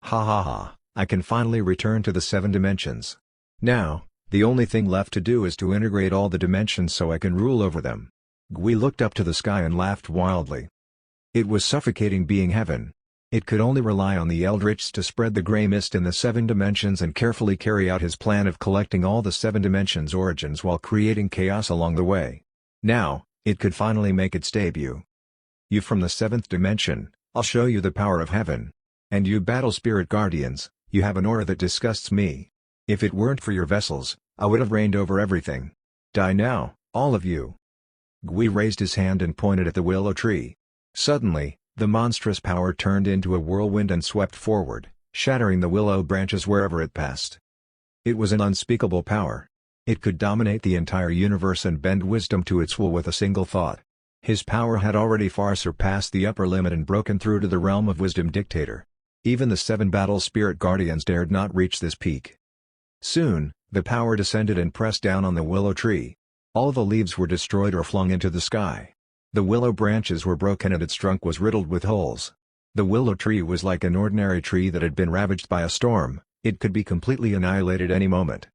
Ha ha ha, I can finally return to the 7 dimensions. Now, the only thing left to do is to integrate all the dimensions so I can rule over them. Gui looked up to the sky and laughed wildly. It was suffocating being Heaven. It could only rely on the Eldritchs to spread the grey mist in the 7 dimensions and carefully carry out his plan of collecting all the 7 dimensions origins while creating chaos along the way. Now, it could finally make its debut. You from the 7th dimension, I'll show you the power of Heaven. And you battle spirit guardians, you have an aura that disgusts me. If it weren't for your vessels, I would have reigned over everything. Die now, all of you. Gui raised his hand and pointed at the willow tree. Suddenly, the monstrous power turned into a whirlwind and swept forward, shattering the willow branches wherever it passed. It was an unspeakable power. It could dominate the entire universe and bend wisdom to its will with a single thought. His power had already far surpassed the upper limit and broken through to the realm of Wisdom Dictator. Even the 7 Battle Spirit Guardians dared not reach this peak. Soon, the power descended and pressed down on the willow tree. All the leaves were destroyed or flung into the sky. The willow branches were broken and its trunk was riddled with holes. The willow tree was like an ordinary tree that had been ravaged by a storm. It could be completely annihilated any moment.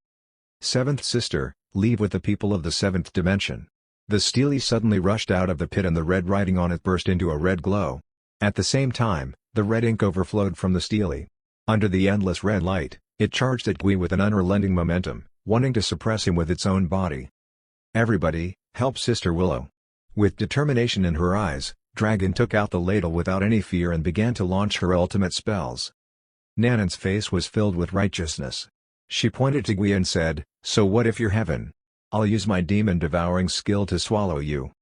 Seventh sister, leave with the people of the 7th dimension. The Steely suddenly rushed out of the pit and the red writing on it burst into a red glow. At the same time, the red ink overflowed from the Steely. Under the endless red light, it charged at Gui with an unrelenting momentum, wanting to suppress him with its own body. Everybody, help Sister Willow. With determination in her eyes, Dragon took out the ladle without any fear and began to launch her ultimate spells. Nanan's face was filled with righteousness. She pointed to Gui and said, "So what if you're heaven? I'll use my demon-devouring skill to swallow you."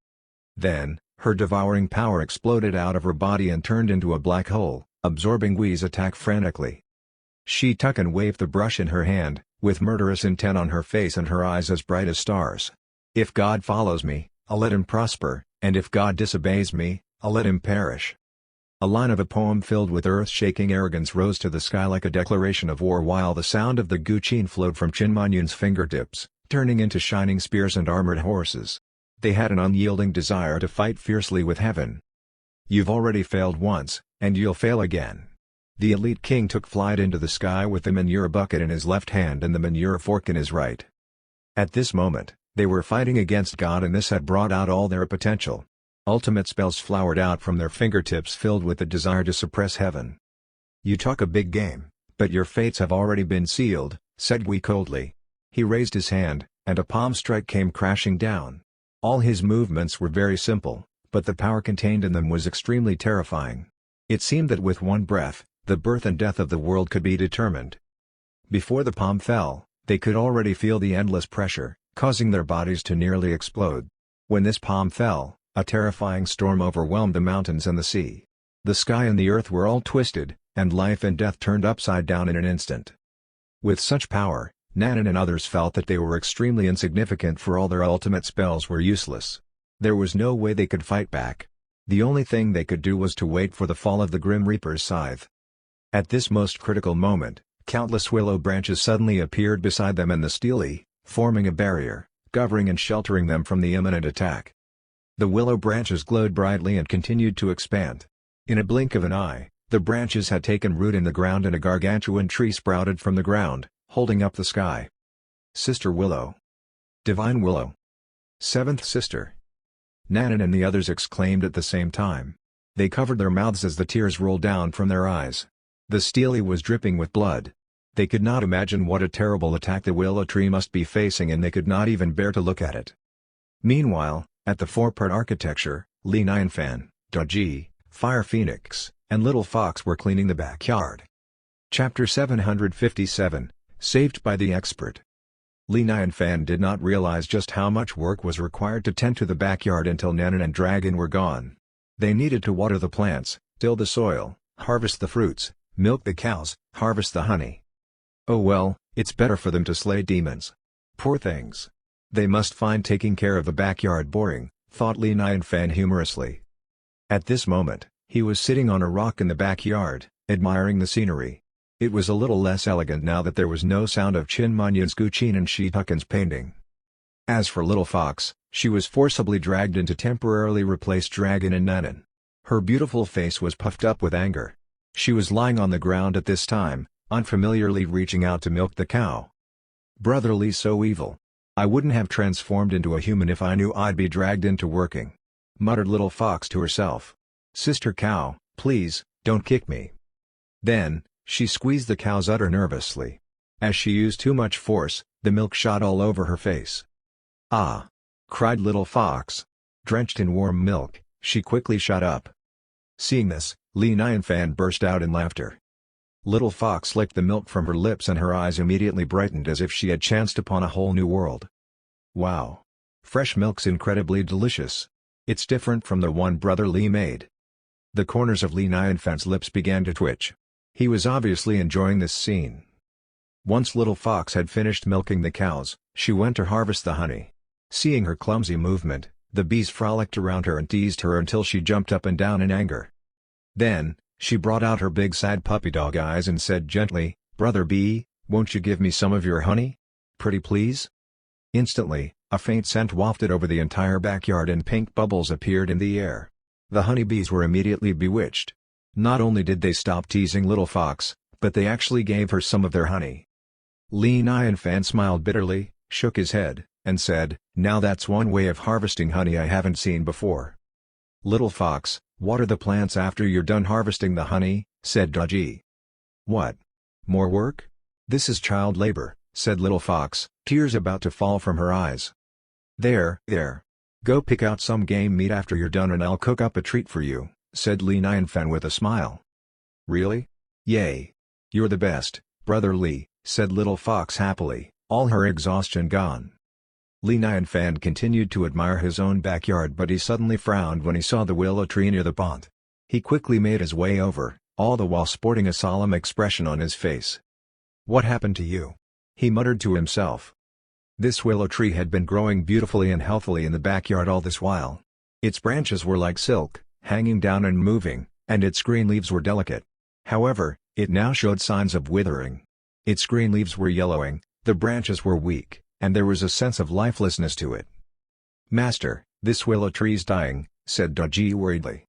Then, her devouring power exploded out of her body and turned into a black hole, absorbing Gui's attack frantically. She took and waved the brush in her hand, with murderous intent on her face and her eyes as bright as stars. "If God follows me, I'll let him prosper, and if God disobeys me, I'll let him perish." A line of a poem filled with earth-shaking arrogance rose to the sky like a declaration of war while the sound of the Guqin flowed from Chinmanyun's fingertips, turning into shining spears and armored horses. They had an unyielding desire to fight fiercely with heaven. "You've already failed once, and you'll fail again." The elite king took flight into the sky with the manure bucket in his left hand and the manure fork in his right. At this moment, they were fighting against God and this had brought out all their potential. Ultimate spells flowered out from their fingertips filled with the desire to suppress heaven. "You talk a big game, but your fates have already been sealed," said Gui coldly. He raised his hand, and a palm strike came crashing down. All his movements were very simple, but the power contained in them was extremely terrifying. It seemed that with one breath, the birth and death of the world could be determined. Before the palm fell, they could already feel the endless pressure, causing their bodies to nearly explode. When this palm fell, a terrifying storm overwhelmed the mountains and the sea. The sky and the earth were all twisted, and life and death turned upside down in an instant. With such power, Nanan and others felt that they were extremely insignificant for all their ultimate spells were useless. There was no way they could fight back. The only thing they could do was to wait for the fall of the Grim Reaper's scythe. At this most critical moment, countless willow branches suddenly appeared beside them and the Steely, forming a barrier, covering and sheltering them from the imminent attack. The willow branches glowed brightly and continued to expand. In a blink of an eye, the branches had taken root in the ground and a gargantuan tree sprouted from the ground, holding up the sky. Sister Willow. Divine Willow. 7th Sister. Nanan and the others exclaimed at the same time. They covered their mouths as the tears rolled down from their eyes. The Steely was dripping with blood. They could not imagine what a terrible attack the willow tree must be facing and they could not even bear to look at it. Meanwhile, at the 4-part architecture, Li Nianfan, Daji, Fire Phoenix, and Little Fox were cleaning the backyard. Chapter 757, Saved by the Expert. Li Nianfan did not realize just how much work was required to tend to the backyard until Nanan and Dragon were gone. They needed to water the plants, till the soil, harvest the fruits, milk the cows, harvest the honey. Oh well, it's better for them to slay demons. Poor things. They must find taking care of the backyard boring, thought Li Nianfan humorously. At this moment, he was sitting on a rock in the backyard, admiring the scenery. It was a little less elegant now that there was no sound of Chinmanyun's Guqin and Shitukun's painting. As for Little Fox, she was forcibly dragged in to temporarily replace Dragon and Nanan. Her beautiful face was puffed up with anger. She was lying on the ground at this time, unfamiliarly reaching out to milk the cow. "Brother Li's so evil. I wouldn't have transformed into a human if I knew I'd be dragged into working," muttered Little Fox to herself. "Sister Cow, please, don't kick me." Then, she squeezed the cow's udder nervously. As she used too much force, the milk shot all over her face. "Ah!" cried Little Fox. Drenched in warm milk, she quickly shut up. Seeing this, Li Nianfan burst out in laughter. Little Fox licked the milk from her lips and her eyes immediately brightened as if she had chanced upon a whole new world. "Wow! Fresh milk's incredibly delicious. It's different from the one Brother Li made." The corners of Li Nianfan's lips began to twitch. He was obviously enjoying this scene. Once Little Fox had finished milking the cows, she went to harvest the honey. Seeing her clumsy movement, The bees frolicked around her and teased her until she jumped up and down in anger. Then, she brought out her big sad puppy dog eyes and said gently, "Brother bee, won't you give me some of your honey? Pretty please?" Instantly, a faint scent wafted over the entire backyard and pink bubbles appeared in the air. The honeybees were immediately bewitched. Not only did they stop teasing Little Fox, but they actually gave her some of their honey. Li Nianfan smiled bitterly, shook his head, and said, "Now that's one way of harvesting honey I haven't seen before." "Little Fox, water the plants after you're done harvesting the honey," said Dodgy. "What? More work? This is child labor," said Little Fox, tears about to fall from her eyes. There. Go pick out some game meat after you're done and I'll cook up a treat for you," said Li Nianfan with a smile. "Really? Yay! You're the best, Brother Li," said Little Fox happily, all her exhaustion gone. Li Nianfan continued to admire his own backyard, but he suddenly frowned when he saw the willow tree near the pond. He quickly made his way over, all the while sporting a solemn expression on his face. "What happened to you?" he muttered to himself. This willow tree had been growing beautifully and healthily in the backyard all this while. Its branches were like silk, hanging down and moving, and its green leaves were delicate. However, it now showed signs of withering. Its green leaves were yellowing, the branches were weak, and there was a sense of lifelessness to it. "Master, this willow tree's dying," said Dodgy worriedly.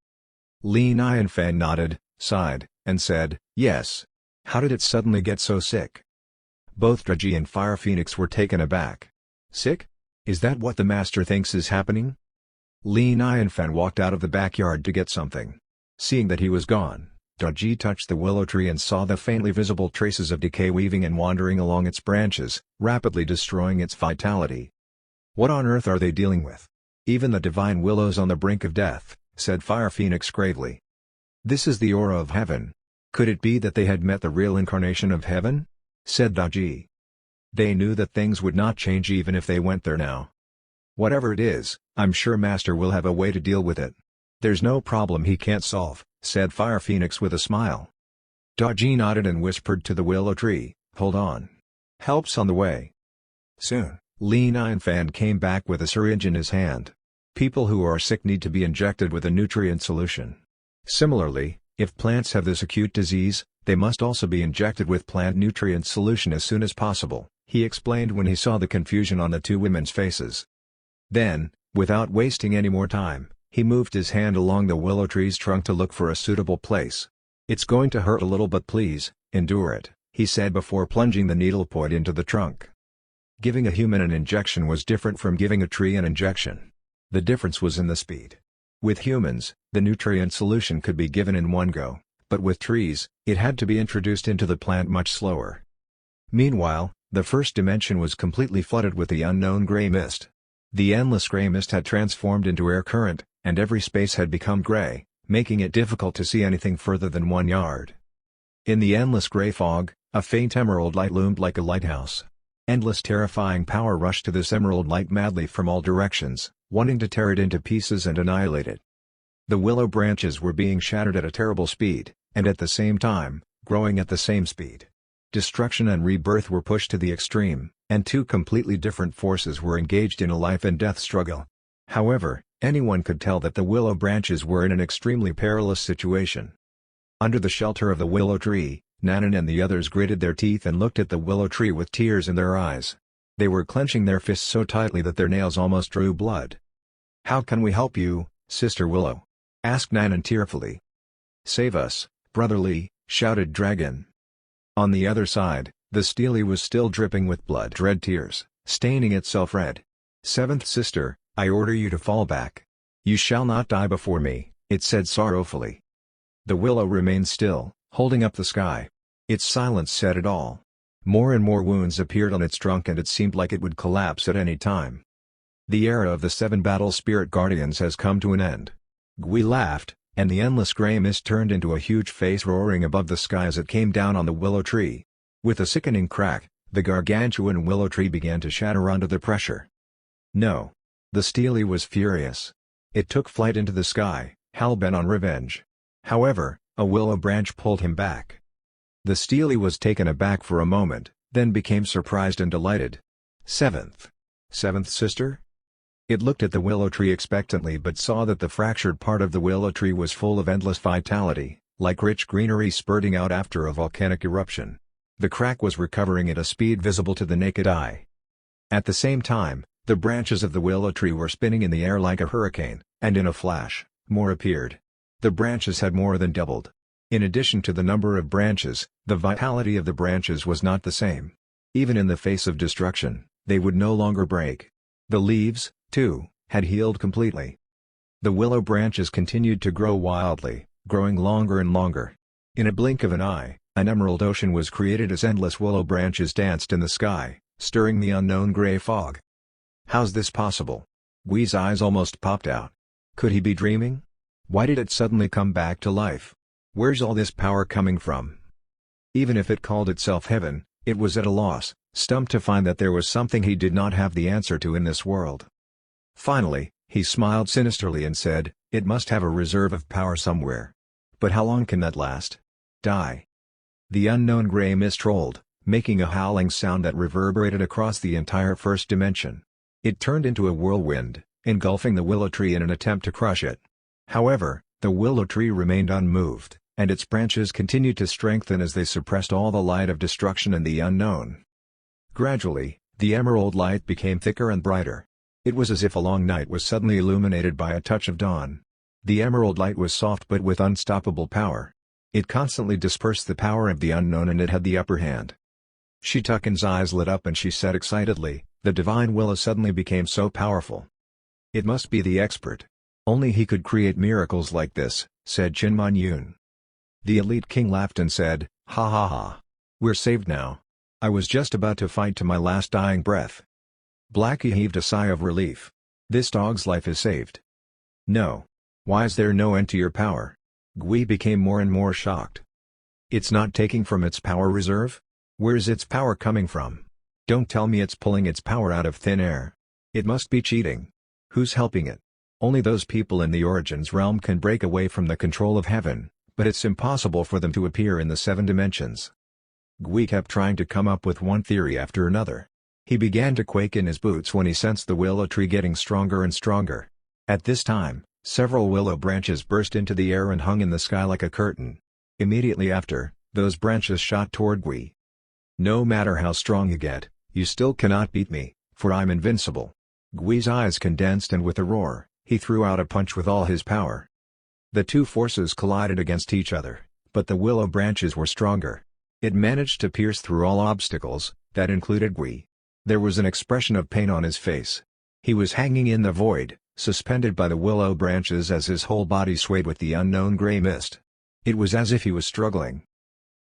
Li Nianfan nodded, sighed, and said, "Yes. How did it suddenly get so sick?" Both Dodgy and Fire Phoenix were taken aback. "Sick? Is that what the master thinks is happening?" Li Nianfan walked out of the backyard to get something. Seeing that he was gone, Dodgy touched the willow tree and saw the faintly visible traces of decay weaving and wandering along its branches, rapidly destroying its vitality. "What on earth are they dealing with? Even the divine willow's on the brink of death," said Fire Phoenix gravely. "This is the aura of heaven. Could it be that they had met the real incarnation of heaven?" said Dodgy. They knew that things would not change even if they went there now. "Whatever it is, I'm sure Master will have a way to deal with it. There's no problem he can't solve," said Fire Phoenix with a smile. Dodgy nodded and whispered to the willow tree, "Hold on. Help's on the way." Soon, Li Nianfan came back with a syringe in his hand. People who are sick need to be injected with a nutrient solution. Similarly, if plants have this acute disease, they must also be injected with plant nutrient solution as soon as possible, he explained when he saw the confusion on the two women's faces. Then, without wasting any more time, he moved his hand along the willow tree's trunk to look for a suitable place. "It's going to hurt a little, but please, endure it," he said before plunging the needle point into the trunk. Giving a human an injection was different from giving a tree an injection. The difference was in the speed. With humans, the nutrient solution could be given in one go, but with trees, it had to be introduced into the plant much slower. Meanwhile, the first dimension was completely flooded with the unknown gray mist. The endless gray mist had transformed into air current, and every space had become gray, making it difficult to see anything further than 1 yard. In the endless gray fog, a faint emerald light loomed like a lighthouse. Endless terrifying power rushed to this emerald light madly from all directions, wanting to tear it into pieces and annihilate it. The willow branches were being shattered at a terrible speed, and at the same time, growing at the same speed. Destruction and rebirth were pushed to the extreme, and two completely different forces were engaged in a life-and-death struggle. However, anyone could tell that the willow branches were in an extremely perilous situation. Under the shelter of the willow tree, Nanan and the others gritted their teeth and looked at the willow tree with tears in their eyes. They were clenching their fists so tightly that their nails almost drew blood. "How can we help you, Sister Willow?" asked Nanan tearfully. "Save us, Brother Li," shouted Dragon. On the other side, the Steely was still dripping with blood-red tears, staining itself red. "Seventh sister, I order you to fall back. You shall not die before me," it said sorrowfully. The willow remained still, holding up the sky. Its silence said it all. More and more wounds appeared on its trunk and it seemed like it would collapse at any time. "The era of the 7 battle spirit guardians has come to an end." Gui laughed, and the endless gray mist turned into a huge face roaring above the sky as it came down on the willow tree. With a sickening crack, the gargantuan willow tree began to shatter under the pressure. No. The Steely was furious. It took flight into the sky, hell-bent on revenge. However, a willow branch pulled him back. The Steely was taken aback for a moment, then became surprised and delighted. Seventh sister? It looked at the willow tree expectantly but saw that the fractured part of the willow tree was full of endless vitality, like rich greenery spurting out after a volcanic eruption. The crack was recovering at a speed visible to the naked eye. At the same time, the branches of the willow tree were spinning in the air like a hurricane, and in a flash, more appeared. The branches had more than doubled. In addition to the number of branches, the vitality of the branches was not the same. Even in the face of destruction, they would no longer break. The leaves, too, had healed completely. The willow branches continued to grow wildly, growing longer and longer. In a blink of an eye, an emerald ocean was created as endless willow branches danced in the sky, stirring the unknown gray fog. How's this possible? Gui's eyes almost popped out. Could he be dreaming? Why did it suddenly come back to life? Where's all this power coming from? Even if it called itself heaven, it was at a loss, stumped to find that there was something he did not have the answer to in this world. Finally, he smiled sinisterly and said, "It must have a reserve of power somewhere. But how long can that last? Die." The unknown gray mist rolled, making a howling sound that reverberated across the entire first dimension. It turned into a whirlwind, engulfing the willow tree in an attempt to crush it. However, the willow tree remained unmoved, and its branches continued to strengthen as they suppressed all the light of destruction and the unknown. Gradually, the emerald light became thicker and brighter. It was as if a long night was suddenly illuminated by a touch of dawn. The emerald light was soft but with unstoppable power. It constantly dispersed the power of the unknown and it had the upper hand. Shitukun's eyes lit up and she said excitedly, "The divine willow suddenly became so powerful. It must be the expert. Only he could create miracles like this," said Chinmon-yoon. The elite king laughed and said, "Ha ha ha. We're saved now. I was just about to fight to my last dying breath." Blackie heaved a sigh of relief. "This dog's life is saved." "No. Why is there no end to your power?" Gui became more and more shocked. "It's not taking from its power reserve? Where's its power coming from? Don't tell me it's pulling its power out of thin air. It must be cheating. Who's helping it? Only those people in the Origins realm can break away from the control of heaven, but it's impossible for them to appear in the 7 dimensions." Gui kept trying to come up with one theory after another. He began to quake in his boots when he sensed the willow tree getting stronger and stronger. At this time, several willow branches burst into the air and hung in the sky like a curtain. Immediately after, those branches shot toward Gui. "No matter how strong you get, you still cannot beat me, for I'm invincible." Gui's eyes condensed and with a roar, he threw out a punch with all his power. The two forces collided against each other, but the willow branches were stronger. It managed to pierce through all obstacles, that included Gui. There was an expression of pain on his face. He was hanging in the void, suspended by the willow branches as his whole body swayed with the unknown gray mist. It was as if he was struggling.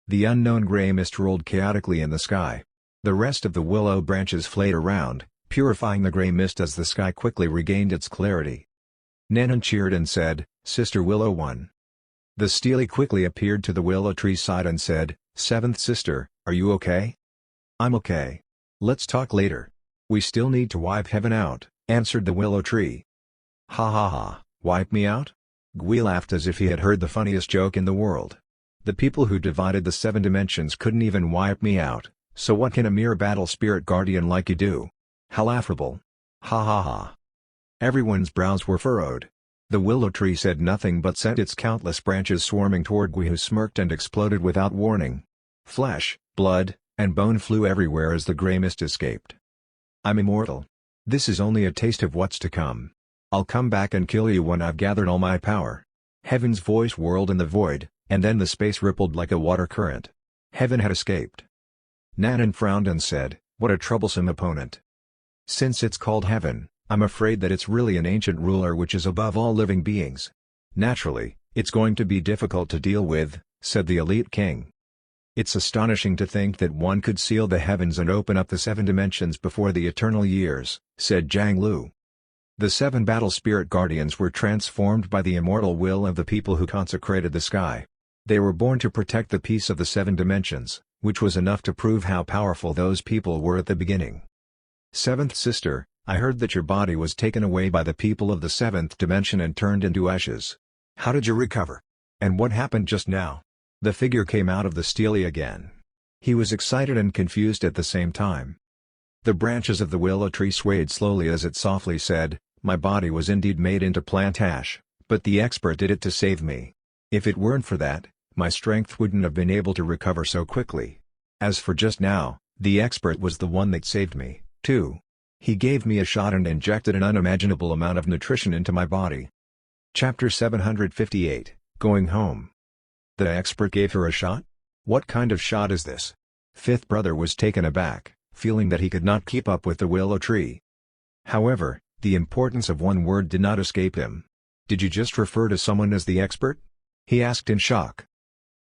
The unknown gray mist rolled chaotically in the sky. The rest of the willow branches flayed around, purifying the gray mist as the sky quickly regained its clarity. Nanan cheered and said, "Sister Willow won." The Steely quickly appeared to the willow tree's side and said, "Seventh sister, are you okay?" "I'm okay. Let's talk later. We still need to wipe heaven out," answered the willow tree. "Ha ha ha, wipe me out?" Gui laughed as if he had heard the funniest joke in the world. "The people who divided the 7 dimensions couldn't even wipe me out, so what can a mere battle spirit guardian like you do? How laughable. Ha ha ha." Everyone's brows were furrowed. The willow tree said nothing but sent its countless branches swarming toward Gui, who smirked and exploded without warning. Flesh, blood, and bone flew everywhere as the gray mist escaped. "I'm immortal. This is only a taste of what's to come. I'll come back and kill you when I've gathered all my power." Heaven's voice whirled in the void, and then the space rippled like a water current. Heaven had escaped. Nanan frowned and said, "What a troublesome opponent. Since it's called heaven, I'm afraid that it's really an ancient ruler which is above all living beings. Naturally, it's going to be difficult to deal with," said the elite king. "It's astonishing to think that one could seal the heavens and open up the 7 dimensions before the eternal years," said Zhang Lu. The 7 battle spirit guardians were transformed by the immortal will of the people who consecrated the sky. They were born to protect the peace of the 7 dimensions, which was enough to prove how powerful those people were at the beginning. "Seventh sister, I heard that your body was taken away by the people of the 7th dimension and turned into ashes. How did you recover? And what happened just now?" The figure came out of the Steely again. He was excited and confused at the same time. The branches of the willow tree swayed slowly as it softly said, My body was indeed made into plant ash, but the expert did it to save me. If it weren't for that, my strength wouldn't have been able to recover so quickly. As for just now, the expert was the one that saved me, too. He gave me a shot and injected an unimaginable amount of nutrition into my body. Chapter 758, Going Home. The expert gave her a shot? What kind of shot is this? Fifth brother was taken aback, feeling that he could not keep up with the willow tree. However, the importance of one word did not escape him. Did you just refer to someone as the expert? He asked in shock.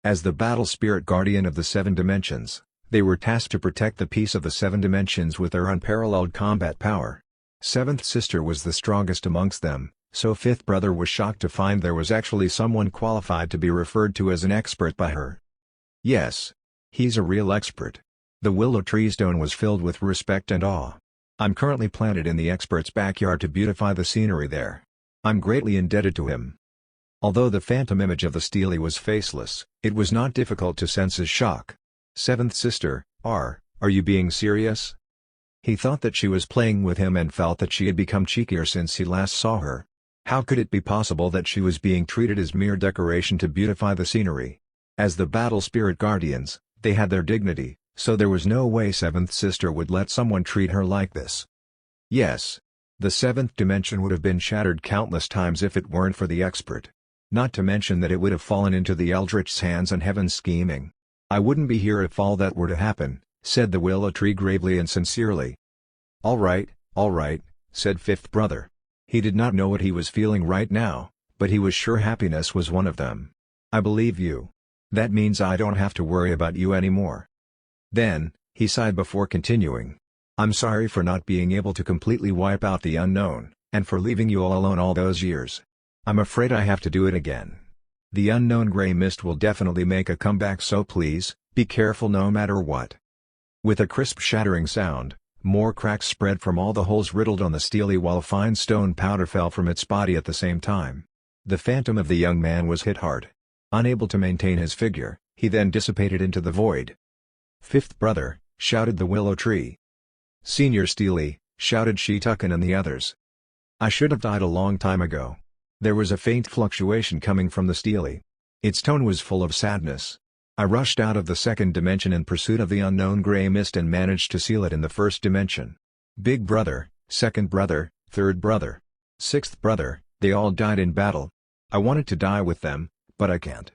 As the battle spirit guardian of the 7 dimensions, they were tasked to protect the peace of the 7 dimensions with their unparalleled combat power. Seventh sister was the strongest amongst them, so fifth brother was shocked to find there was actually someone qualified to be referred to as an expert by her. Yes. He's a real expert. The willow tree stone was filled with respect and awe. I'm currently planted in the expert's backyard to beautify the scenery there. I'm greatly indebted to him. Although the phantom image of the Steely was faceless, it was not difficult to sense his shock. Seventh sister, are you being serious? He thought that she was playing with him and felt that she had become cheekier since he last saw her. How could it be possible that she was being treated as mere decoration to beautify the scenery? As the battle spirit guardians, they had their dignity, so there was no way seventh sister would let someone treat her like this. Yes. The 7th dimension would have been shattered countless times if it weren't for the expert. Not to mention that it would have fallen into the Eldritch's hands and heaven's scheming. I wouldn't be here if all that were to happen, said the willow tree gravely and sincerely. All right, said fifth brother. He did not know what he was feeling right now, but he was sure happiness was one of them. I believe you. That means I don't have to worry about you anymore. Then, he sighed before continuing. I'm sorry for not being able to completely wipe out the unknown, and for leaving you all alone all those years. I'm afraid I have to do it again. The unknown gray mist will definitely make a comeback, so please, be careful no matter what. With a crisp shattering sound, more cracks spread from all the holes riddled on the Steely while fine stone powder fell from its body at the same time. The phantom of the young man was hit hard. Unable to maintain his figure, he then dissipated into the void. Fifth brother, shouted the willow tree. Senior Steely, shouted Shetucken and the others. I should have died a long time ago. There was a faint fluctuation coming from the Steely. Its tone was full of sadness. I rushed out of the 2nd dimension in pursuit of the unknown gray mist and managed to seal it in the 1st dimension. Big brother, 2nd brother, 3rd brother, 6th brother, they all died in battle. I wanted to die with them, but I can't.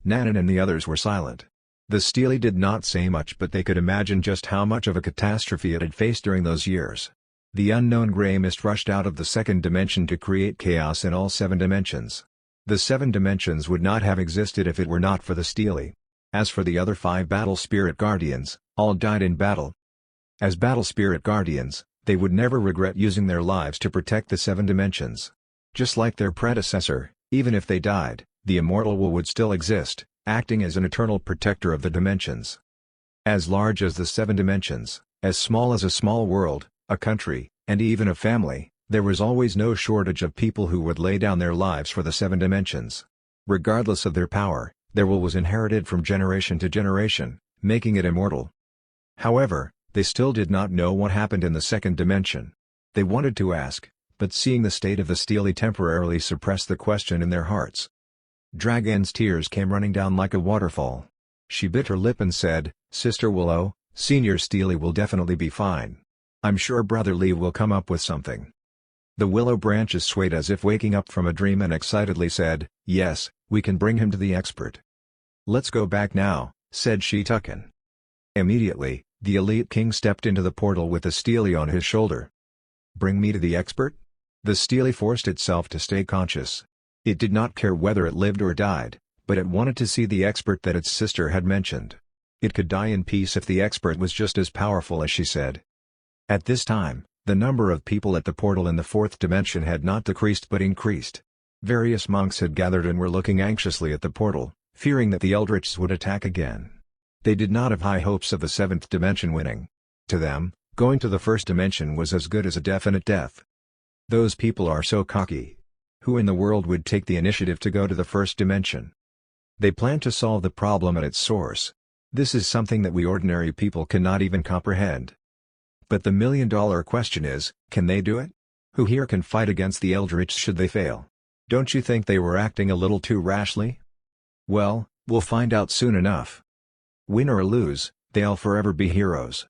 Nanan and the others were silent. The Steely did not say much, but they could imagine just how much of a catastrophe it had faced during those years. The unknown gray mist rushed out of the 2nd dimension to create chaos in all 7 dimensions. The 7 dimensions would not have existed if it were not for the Steely. As for the other 5 battle spirit guardians, all died in battle. As battle spirit guardians, they would never regret using their lives to protect the 7 dimensions. Just like their predecessor, even if they died, the immortal will would still exist, acting as an eternal protector of the dimensions. As large as the 7 dimensions, as small as a small world, a country, and even a family, there was always no shortage of people who would lay down their lives for the 7 dimensions. Regardless of their power, their will was inherited from generation to generation, making it immortal. However, they still did not know what happened in the 2nd dimension. They wanted to ask, but seeing the state of the Steely temporarily suppressed the question in their hearts. Dragon's tears came running down like a waterfall. She bit her lip and said, Sister Willow, Senior Steely will definitely be fine. I'm sure Brother Lee will come up with something. The willow branches swayed as if waking up from a dream and excitedly said, Yes, we can bring him to the expert. Let's go back now, said Shetucken. Immediately, the elite king stepped into the portal with the Steely on his shoulder. Bring me to the expert? The Steely forced itself to stay conscious. It did not care whether it lived or died, but it wanted to see the expert that its sister had mentioned. It could die in peace if the expert was just as powerful as she said. At this time, the number of people at the portal in the 4th dimension had not decreased but increased. Various monks had gathered and were looking anxiously at the portal, fearing that the Eldritchs would attack again. They did not have high hopes of the 7th dimension winning. To them, going to the 1st dimension was as good as a definite death. Those people are so cocky. Who in the world would take the initiative to go to the 1st dimension? They plan to solve the problem at its source. This is something that we ordinary people cannot even comprehend. But the million-dollar question is, can they do it? Who here can fight against the Eldritch should they fail? Don't you think they were acting a little too rashly? Well, we'll find out soon enough. Win or lose, they'll forever be heroes.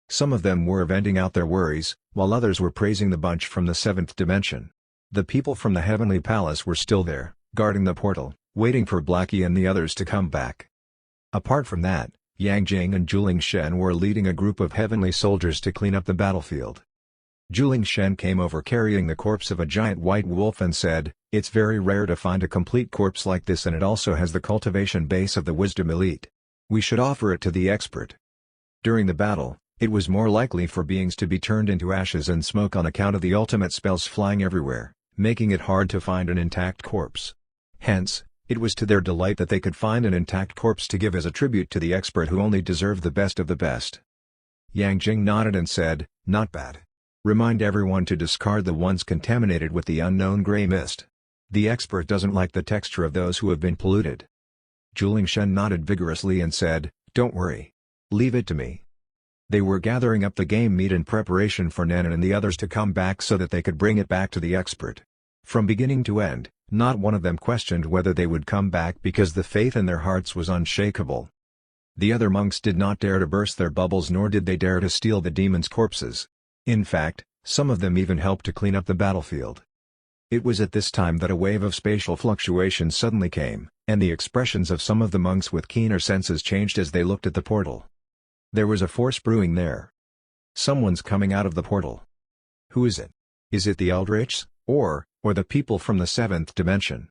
Some of them were venting out their worries, while others were praising the bunch from the 7th dimension. The people from the Heavenly Palace were still there, guarding the portal, waiting for Blackie and the others to come back. Apart from that, Yang Jing and Juling Shen were leading a group of heavenly soldiers to clean up the battlefield. Juling Shen came over carrying the corpse of a giant white wolf and said, "It's very rare to find a complete corpse like this, and it also has the cultivation base of the wisdom elite. We should offer it to the expert." During the battle, it was more likely for beings to be turned into ashes and smoke on account of the ultimate spells flying everywhere, making it hard to find an intact corpse. Hence, it was to their delight that they could find an intact corpse to give as a tribute to the expert who only deserved the best of the best. Yang Jing nodded and said, "Not bad. Remind everyone to discard the ones contaminated with the unknown gray mist. The expert doesn't like the texture of those who have been polluted." Juling Shen nodded vigorously and said, "Don't worry. Leave it to me." They were gathering up the game meat in preparation for Nanan and the others to come back so that they could bring it back to the expert. From beginning to end, not one of them questioned whether they would come back because the faith in their hearts was unshakable. The other monks did not dare to burst their bubbles, nor did they dare to steal the demons' corpses. In fact, some of them even helped to clean up the battlefield. It was at this time that a wave of spatial fluctuation suddenly came, and the expressions of some of the monks with keener senses changed as they looked at the portal. There was a force brewing there. Someone's coming out of the portal. Who is it? Is it the Eldritchs, or the people from the 7th dimension?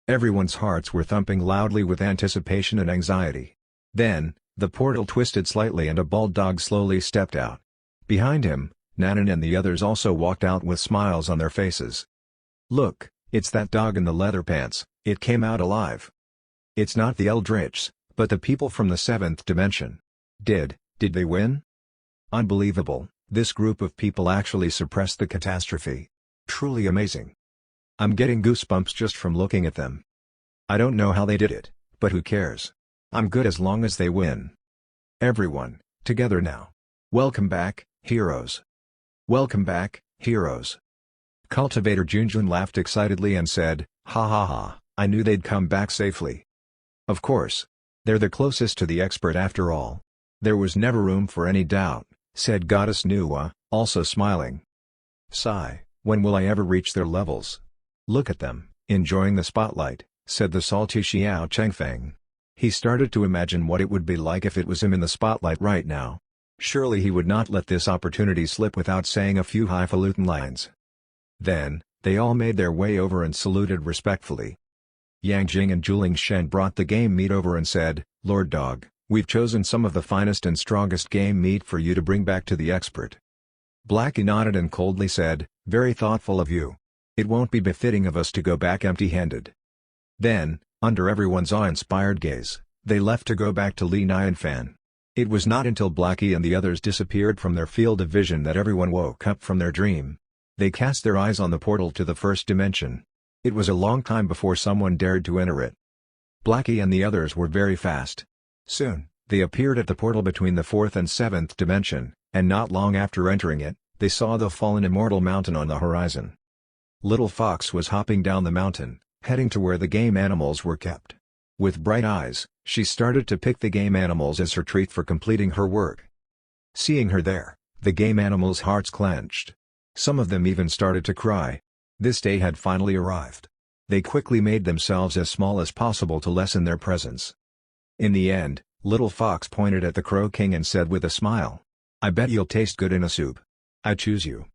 Everyone's hearts were thumping loudly with anticipation and anxiety. Then, the portal twisted slightly and a bald dog slowly stepped out. Behind him, Nanan and the others also walked out with smiles on their faces. "Look, it's that dog in the leather pants, it came out alive. It's not the Eldritchs, but the people from the 7th dimension. Did they win? Unbelievable, this group of people actually suppressed the catastrophe. Truly amazing. I'm getting goosebumps just from looking at them. I don't know how they did it, but who cares? I'm good as long as they win. Everyone, together now. Welcome back, heroes. Welcome back, heroes." Cultivator Junjun laughed excitedly and said, "Ha ha ha, I knew they'd come back safely. Of course. They're the closest to the expert after all. There was never room for any doubt," said Goddess Nuwa, also smiling. "Sigh, when will I ever reach their levels? Look at them, enjoying the spotlight," said the salty Xiao Chengfeng. He started to imagine what it would be like if it was him in the spotlight right now. Surely he would not let this opportunity slip without saying a few highfalutin lines. Then, they all made their way over and saluted respectfully. Yang Jing and Juling Shen brought the game meat over and said, "Lord Dog, we've chosen some of the finest and strongest game meat for you to bring back to the expert." Blackie nodded and coldly said, "Very thoughtful of you. It won't be befitting of us to go back empty-handed." Then, under everyone's awe-inspired gaze, they left to go back to Li Nianfan. It was not until Blackie and the others disappeared from their field of vision that everyone woke up from their dream. They cast their eyes on the portal to the 1st dimension. It was a long time before someone dared to enter it. Blackie and the others were very fast. Soon, they appeared at the portal between the 4th and 7th dimension, and not long after entering it, they saw the fallen immortal mountain on the horizon. Little Fox was hopping down the mountain, heading to where the game animals were kept. With bright eyes, she started to pick the game animals as her treat for completing her work. Seeing her there, the game animals' hearts clenched. Some of them even started to cry. This day had finally arrived. They quickly made themselves as small as possible to lessen their presence. In the end, Little Fox pointed at the Crow King and said with a smile, "I bet you'll taste good in a soup. I choose you."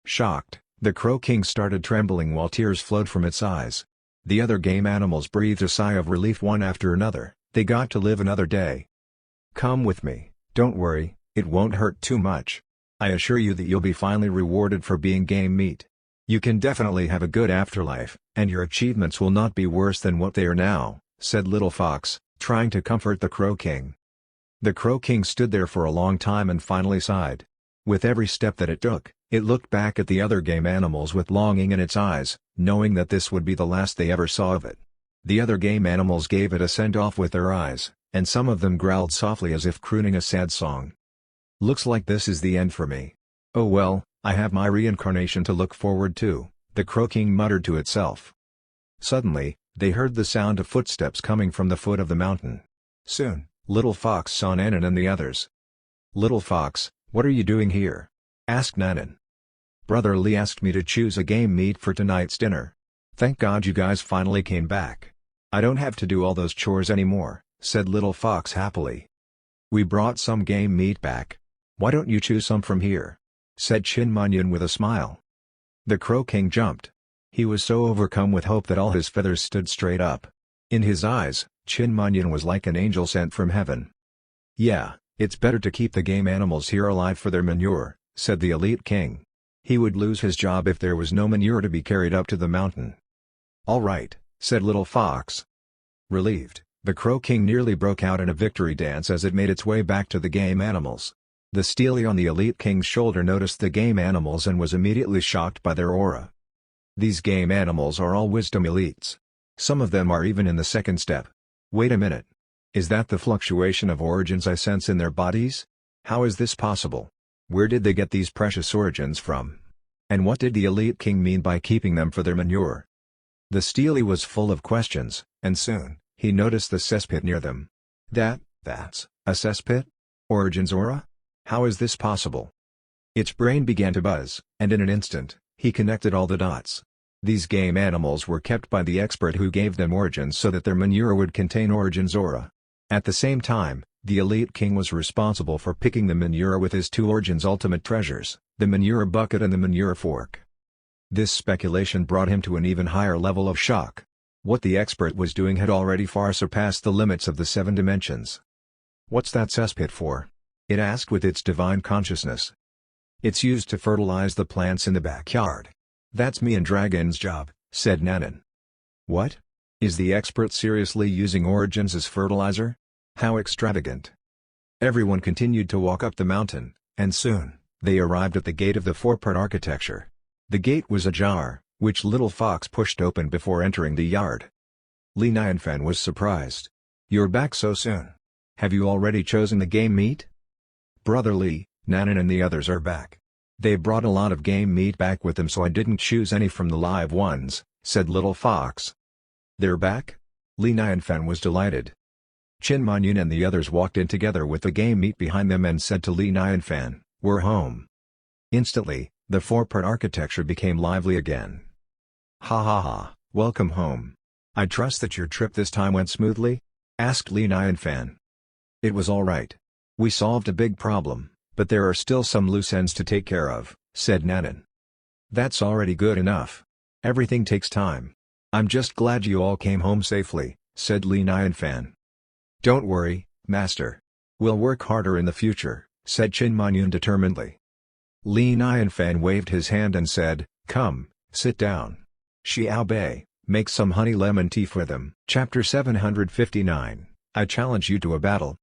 Shocked, the Crow King started trembling while tears flowed from its eyes. The other game animals breathed a sigh of relief one after another. They got to live another day. "Come with me, don't worry, it won't hurt too much. I assure you that you'll be finally rewarded for being game meat. You can definitely have a good afterlife, and your achievements will not be worse than what they are now," said Little Fox, trying to comfort the Crow King. The Crow King stood there for a long time and finally sighed. With every step that it took, it looked back at the other game animals with longing in its eyes, knowing that this would be the last they ever saw of it. The other game animals gave it a send-off with their eyes, and some of them growled softly as if crooning a sad song. "Looks like this is the end for me. Oh well, I have my reincarnation to look forward to, the Crow King muttered to itself. Suddenly, they heard the sound of footsteps coming from the foot of the mountain. Soon, Little Fox saw Nanan and the others. "Little Fox, what are you doing here?" asked Nanan. "Brother Lee asked me to choose a game meat for tonight's dinner. Thank God you guys finally came back. I don't have to do all those chores anymore," said Little Fox happily. "We brought some game meat back. Why don't you choose some from here?" said Chin Munyon with a smile. The Crow King jumped. He was so overcome with hope that all his feathers stood straight up. In his eyes, Chin Munyon was like an angel sent from heaven. "Yeah, it's better to keep the game animals here alive for their manure," said the elite king. He would lose his job if there was no manure to be carried up to the mountain. "All right," said Little Fox. Relieved, the Crow King nearly broke out in a victory dance as it made its way back to the game animals. The Steely on the elite king's shoulder noticed the game animals and was immediately shocked by their aura. These game animals are all wisdom elites. Some of them are even in the second step. Wait a minute. Is that the fluctuation of origins I sense in their bodies? How is this possible? Where did they get these precious origins from? And what did the elite king mean by keeping them for their manure? The Steely was full of questions, and soon, he noticed the cesspit near them. That's a cesspit? Origins aura? How is this possible? Its brain began to buzz, and in an instant, he connected all the dots. These game animals were kept by the expert who gave them origins so that their manure would contain origins aura. At the same time, the elite king was responsible for picking the manure with his two origins ultimate treasures, the manure bucket and the manure fork. This speculation brought him to an even higher level of shock. What the expert was doing had already far surpassed the limits of the 7 dimensions. "What's that cesspit for?" it asked with its divine consciousness. "It's used to fertilize the plants in the backyard. That's me and Dragon's job," said Nanan. "What? Is the expert seriously using origins as fertilizer? How extravagant." Everyone continued to walk up the mountain, and soon, they arrived at the gate of the 4-part architecture. The gate was ajar, which Little Fox pushed open before entering the yard. Li Nianfan was surprised. "You're back so soon. Have you already chosen the game meat?" "Brother Li, Nanan and the others are back. They brought a lot of game meat back with them so I didn't choose any from the live ones," said Little Fox. "They're back?" Li Nianfan was delighted. Chin Munyon and the others walked in together with the game meat behind them and said to Li Nianfan, "We're home." Instantly, the 4-part architecture became lively again. "Ha ha ha, welcome home. I trust that your trip this time went smoothly?" asked Li Nianfan. "It was all right. We solved a big problem, but there are still some loose ends to take care of," said Nanan. "That's already good enough. Everything takes time. I'm just glad you all came home safely," said Li Nianfan. "Don't worry, Master. We'll work harder in the future," said Chin Munyon determinedly. Li Nianfan waved his hand and said, "Come, sit down. Xiao Bei, make some honey lemon tea for them." Chapter 759, I challenge you to a battle.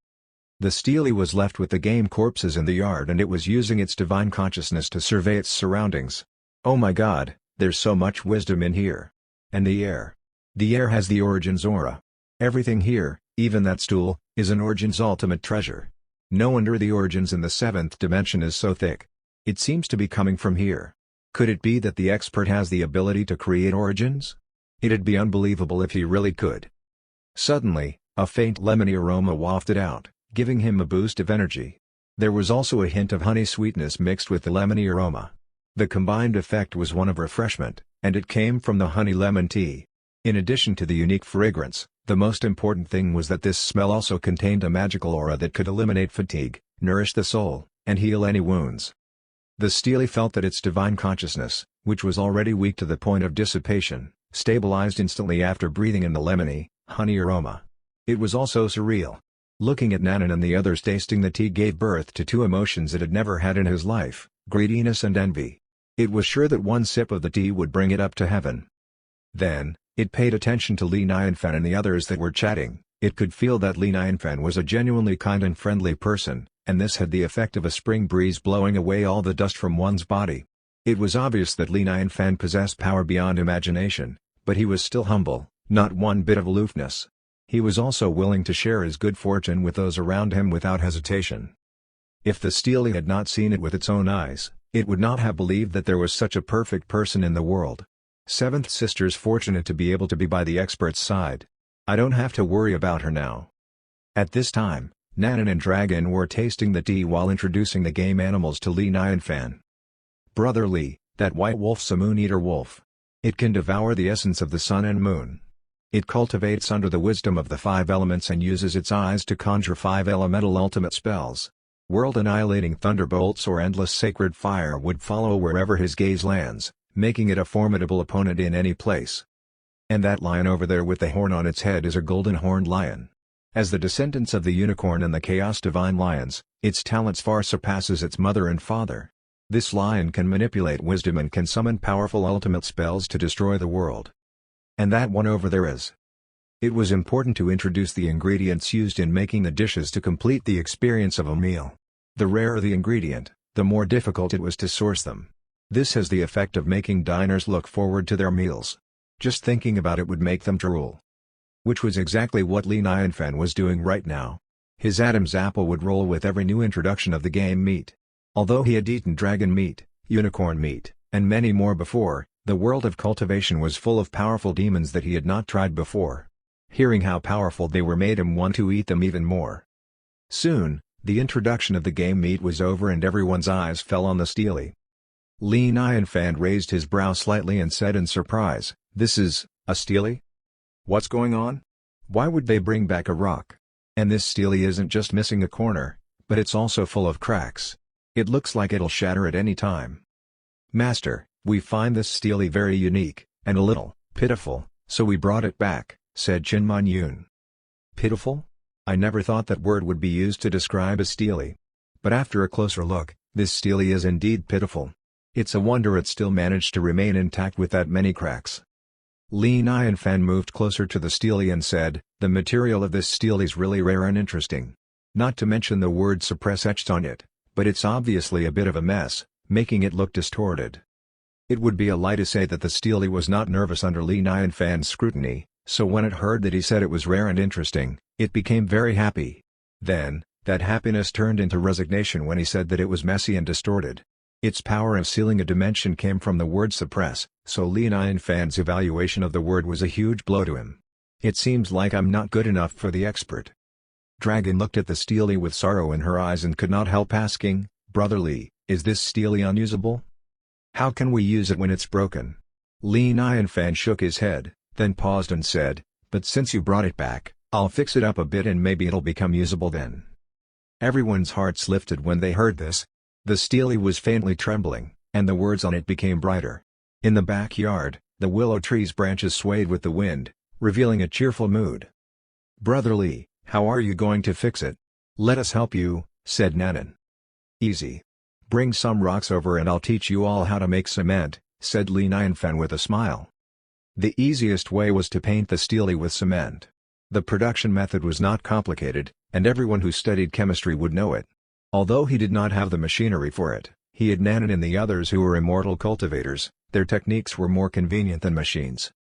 The Steely was left with the game corpses in the yard and it was using its divine consciousness to survey its surroundings. "Oh my God, there's so much wisdom in here. And the air. The air has the Origins aura. Everything here, even that stool, is an Origins ultimate treasure. No wonder the Origins in the 7th dimension is so thick. It seems to be coming from here. Could it be that the expert has the ability to create Origins? It'd be unbelievable if he really could." Suddenly, a faint lemony aroma wafted out, giving him a boost of energy. There was also a hint of honey sweetness mixed with the lemony aroma. The combined effect was one of refreshment, and it came from the honey lemon tea. In addition to the unique fragrance, the most important thing was that this smell also contained a magical aura that could eliminate fatigue, nourish the soul, and heal any wounds. The Steely felt that its divine consciousness, which was already weak to the point of dissipation, stabilized instantly after breathing in the lemony, honey aroma. It was also surreal. Looking at Nanan and the others tasting the tea gave birth to 2 emotions it had never had in his life, greediness and envy. It was sure that one sip of the tea would bring it up to heaven. Then, it paid attention to Li Nianfan and the others that were chatting. It could feel that Li Nianfan was a genuinely kind and friendly person, and this had the effect of a spring breeze blowing away all the dust from one's body. It was obvious that Li Nianfan possessed power beyond imagination, but he was still humble, not one bit of aloofness. He was also willing to share his good fortune with those around him without hesitation. If the Steely had not seen it with its own eyes, it would not have believed that there was such a perfect person in the world. Seventh sister's fortunate to be able to be by the expert's side. I don't have to worry about her now. At this time, Nanan and Dragon were tasting the tea while introducing the game animals to Li Nianfan. Brother Li, that white wolf's a moon-eater wolf. It can devour the essence of the sun and moon. It cultivates under the wisdom of the 5 elements and uses its eyes to conjure 5 elemental ultimate spells. World-annihilating thunderbolts or endless sacred fire would follow wherever his gaze lands, making it a formidable opponent in any place. And that lion over there with the horn on its head is a golden-horned lion. As the descendants of the unicorn and the chaos divine lions, its talents far surpasses its mother and father. This lion can manipulate wisdom and can summon powerful ultimate spells to destroy the world. And that one over there is. It was important to introduce the ingredients used in making the dishes to complete the experience of a meal. The rarer the ingredient, the more difficult it was to source them. This has the effect of making diners look forward to their meals. Just thinking about it would make them drool. Which was exactly what Li Nianfan was doing right now. His Adam's apple would roll with every new introduction of the game meat. Although he had eaten dragon meat, unicorn meat, and many more before, the world of cultivation was full of powerful demons that he had not tried before. Hearing how powerful they were made him want to eat them even more. Soon, the introduction of the game meat was over and everyone's eyes fell on the steely. Li Nianfan raised his brow slightly and said in surprise, "This is a steely? What's going on? Why would they bring back a rock? And this steely isn't just missing a corner, but it's also full of cracks. It looks like it'll shatter at any time." "Master, we find this steely very unique, and a little pitiful, so we brought it back," said Qin Yun. Pitiful? I never thought that word would be used to describe a steely. But after a closer look, this steely is indeed pitiful. It's a wonder it still managed to remain intact with that many cracks. Li Nianfan moved closer to the steely and said, "The material of this steely's really rare and interesting. Not to mention the word suppress etched on it, but it's obviously a bit of a mess, making it look distorted." It would be a lie to say that the steely was not nervous under Li Nianfan's scrutiny, so when it heard that he said it was rare and interesting, it became very happy. Then, that happiness turned into resignation when he said that it was messy and distorted. Its power of sealing a dimension came from the word suppress, so Li Nianfan's evaluation of the word was a huge blow to him. "It seems like I'm not good enough for the expert." Dragon looked at the steely with sorrow in her eyes and could not help asking, "Brother Li, is this steely unusable? How can we use it when it's broken?" Li Nianfan shook his head, then paused and said, "But since you brought it back, I'll fix it up a bit and maybe it'll become usable then." Everyone's hearts lifted when they heard this. The steely was faintly trembling, and the words on it became brighter. In the backyard, the willow tree's branches swayed with the wind, revealing a cheerful mood. "Brother Li, how are you going to fix it?" "Let us help you," said Nanan. "Easy. Bring some rocks over and I'll teach you all how to make cement," said Li Nianfan with a smile. The easiest way was to paint the steely with cement. The production method was not complicated, and everyone who studied chemistry would know it. Although he did not have the machinery for it, he had Nanan and the others who were immortal cultivators. Their techniques were more convenient than machines.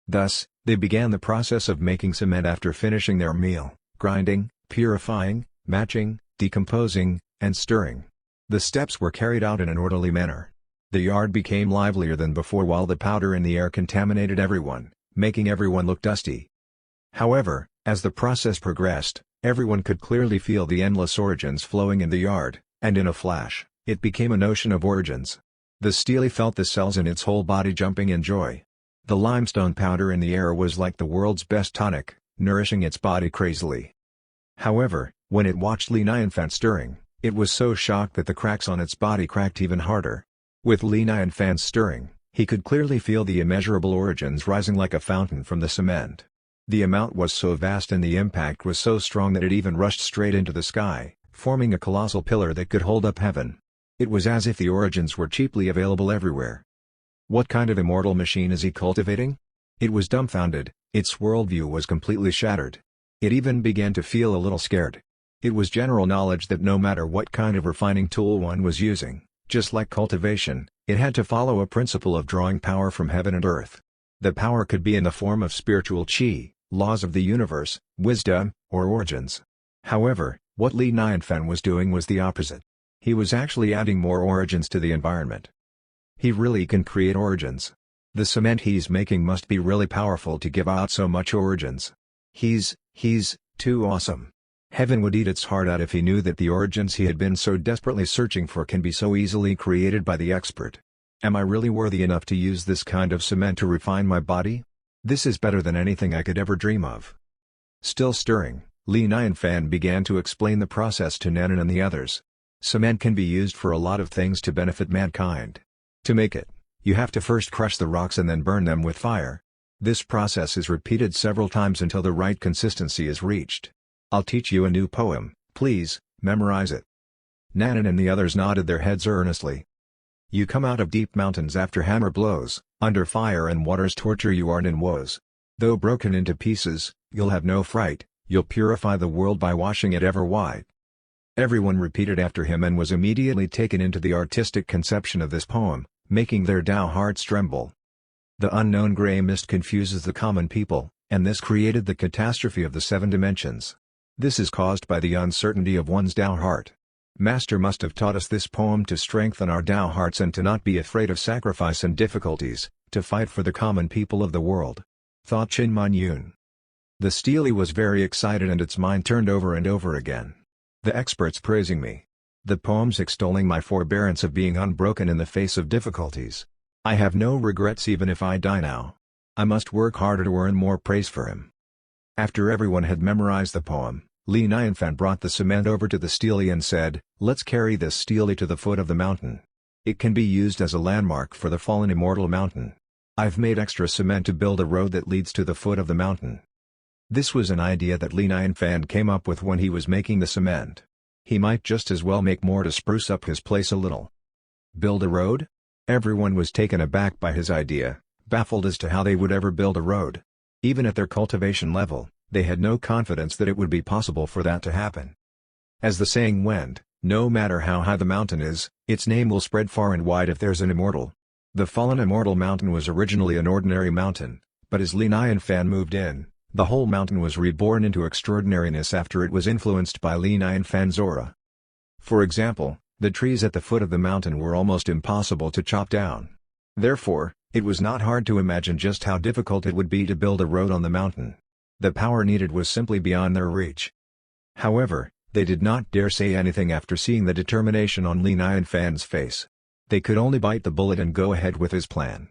Thus, they began the process of making cement after finishing their meal, grinding, purifying, matching, decomposing, and stirring. The steps were carried out in an orderly manner. The yard became livelier than before while the powder in the air contaminated everyone, making everyone look dusty. However, as the process progressed, everyone could clearly feel the endless origins flowing in the yard, and in a flash, it became an ocean of origins. The steely felt the cells in its whole body jumping in joy. The limestone powder in the air was like the world's best tonic, nourishing its body crazily. However, when it watched Li Nianfan stirring, it was so shocked that the cracks on its body cracked even harder. With Li Nianfan stirring, he could clearly feel the immeasurable origins rising like a fountain from the cement. The amount was so vast and the impact was so strong that it even rushed straight into the sky, forming a colossal pillar that could hold up heaven. It was as if the origins were cheaply available everywhere. What kind of immortal machine is he cultivating? It was dumbfounded, its worldview was completely shattered. It even began to feel a little scared. It was general knowledge that no matter what kind of refining tool one was using, just like cultivation, it had to follow a principle of drawing power from heaven and earth. The power could be in the form of spiritual qi, laws of the universe, wisdom, or origins. However, what Li Nianfan was doing was the opposite. He was actually adding more origins to the environment. He really can create origins. The cement he's making must be really powerful to give out so much origins. He's too awesome. Heaven would eat its heart out if he knew that the origins he had been so desperately searching for can be so easily created by the expert. Am I really worthy enough to use this kind of cement to refine my body? This is better than anything I could ever dream of. Still stirring, Li Nianfan began to explain the process to Nanan and the others. Cement can be used for a lot of things to benefit mankind. To make it, you have to first crush the rocks and then burn them with fire. This process is repeated several times until the right consistency is reached. I'll teach you a new poem, please, memorize it. Nanan and the others nodded their heads earnestly. You come out of deep mountains after hammer blows, under fire and water's torture you aren't in woes. Though broken into pieces, you'll have no fright, you'll purify the world by washing it ever white. Everyone repeated after him and was immediately taken into the artistic conception of this poem, making their Tao hearts tremble. The unknown grey mist confuses the common people, and this created the catastrophe of the 7 dimensions. This is caused by the uncertainty of one's Tao heart. Master must have taught us this poem to strengthen our Tao hearts and to not be afraid of sacrifice and difficulties, to fight for the common people of the world. Thought Qin Manyun. The Steely was very excited and its mind turned over and over again. The experts praising me. The poems extolling my forbearance of being unbroken in the face of difficulties. I have no regrets even if I die now. I must work harder to earn more praise for him. After everyone had memorized the poem, Li Nianfan brought the cement over to the Steely and said, let's carry this Steely to the foot of the mountain. It can be used as a landmark for the fallen immortal mountain. I've made extra cement to build a road that leads to the foot of the mountain. This was an idea that Li Nianfan came up with when he was making the cement. He might just as well make more to spruce up his place a little. Build a road? Everyone was taken aback by his idea, baffled as to how they would ever build a road. Even at their cultivation level, they had no confidence that it would be possible for that to happen. As the saying went, no matter how high the mountain is, its name will spread far and wide if there's an immortal. The fallen immortal mountain was originally an ordinary mountain, but as Li Nianfan moved in, the whole mountain was reborn into extraordinariness after it was influenced by Li Nianfan's aura. For example, the trees at the foot of the mountain were almost impossible to chop down. Therefore, it was not hard to imagine just how difficult it would be to build a road on the mountain. The power needed was simply beyond their reach. However, they did not dare say anything after seeing the determination on Li Nianfan's face. They could only bite the bullet and go ahead with his plan.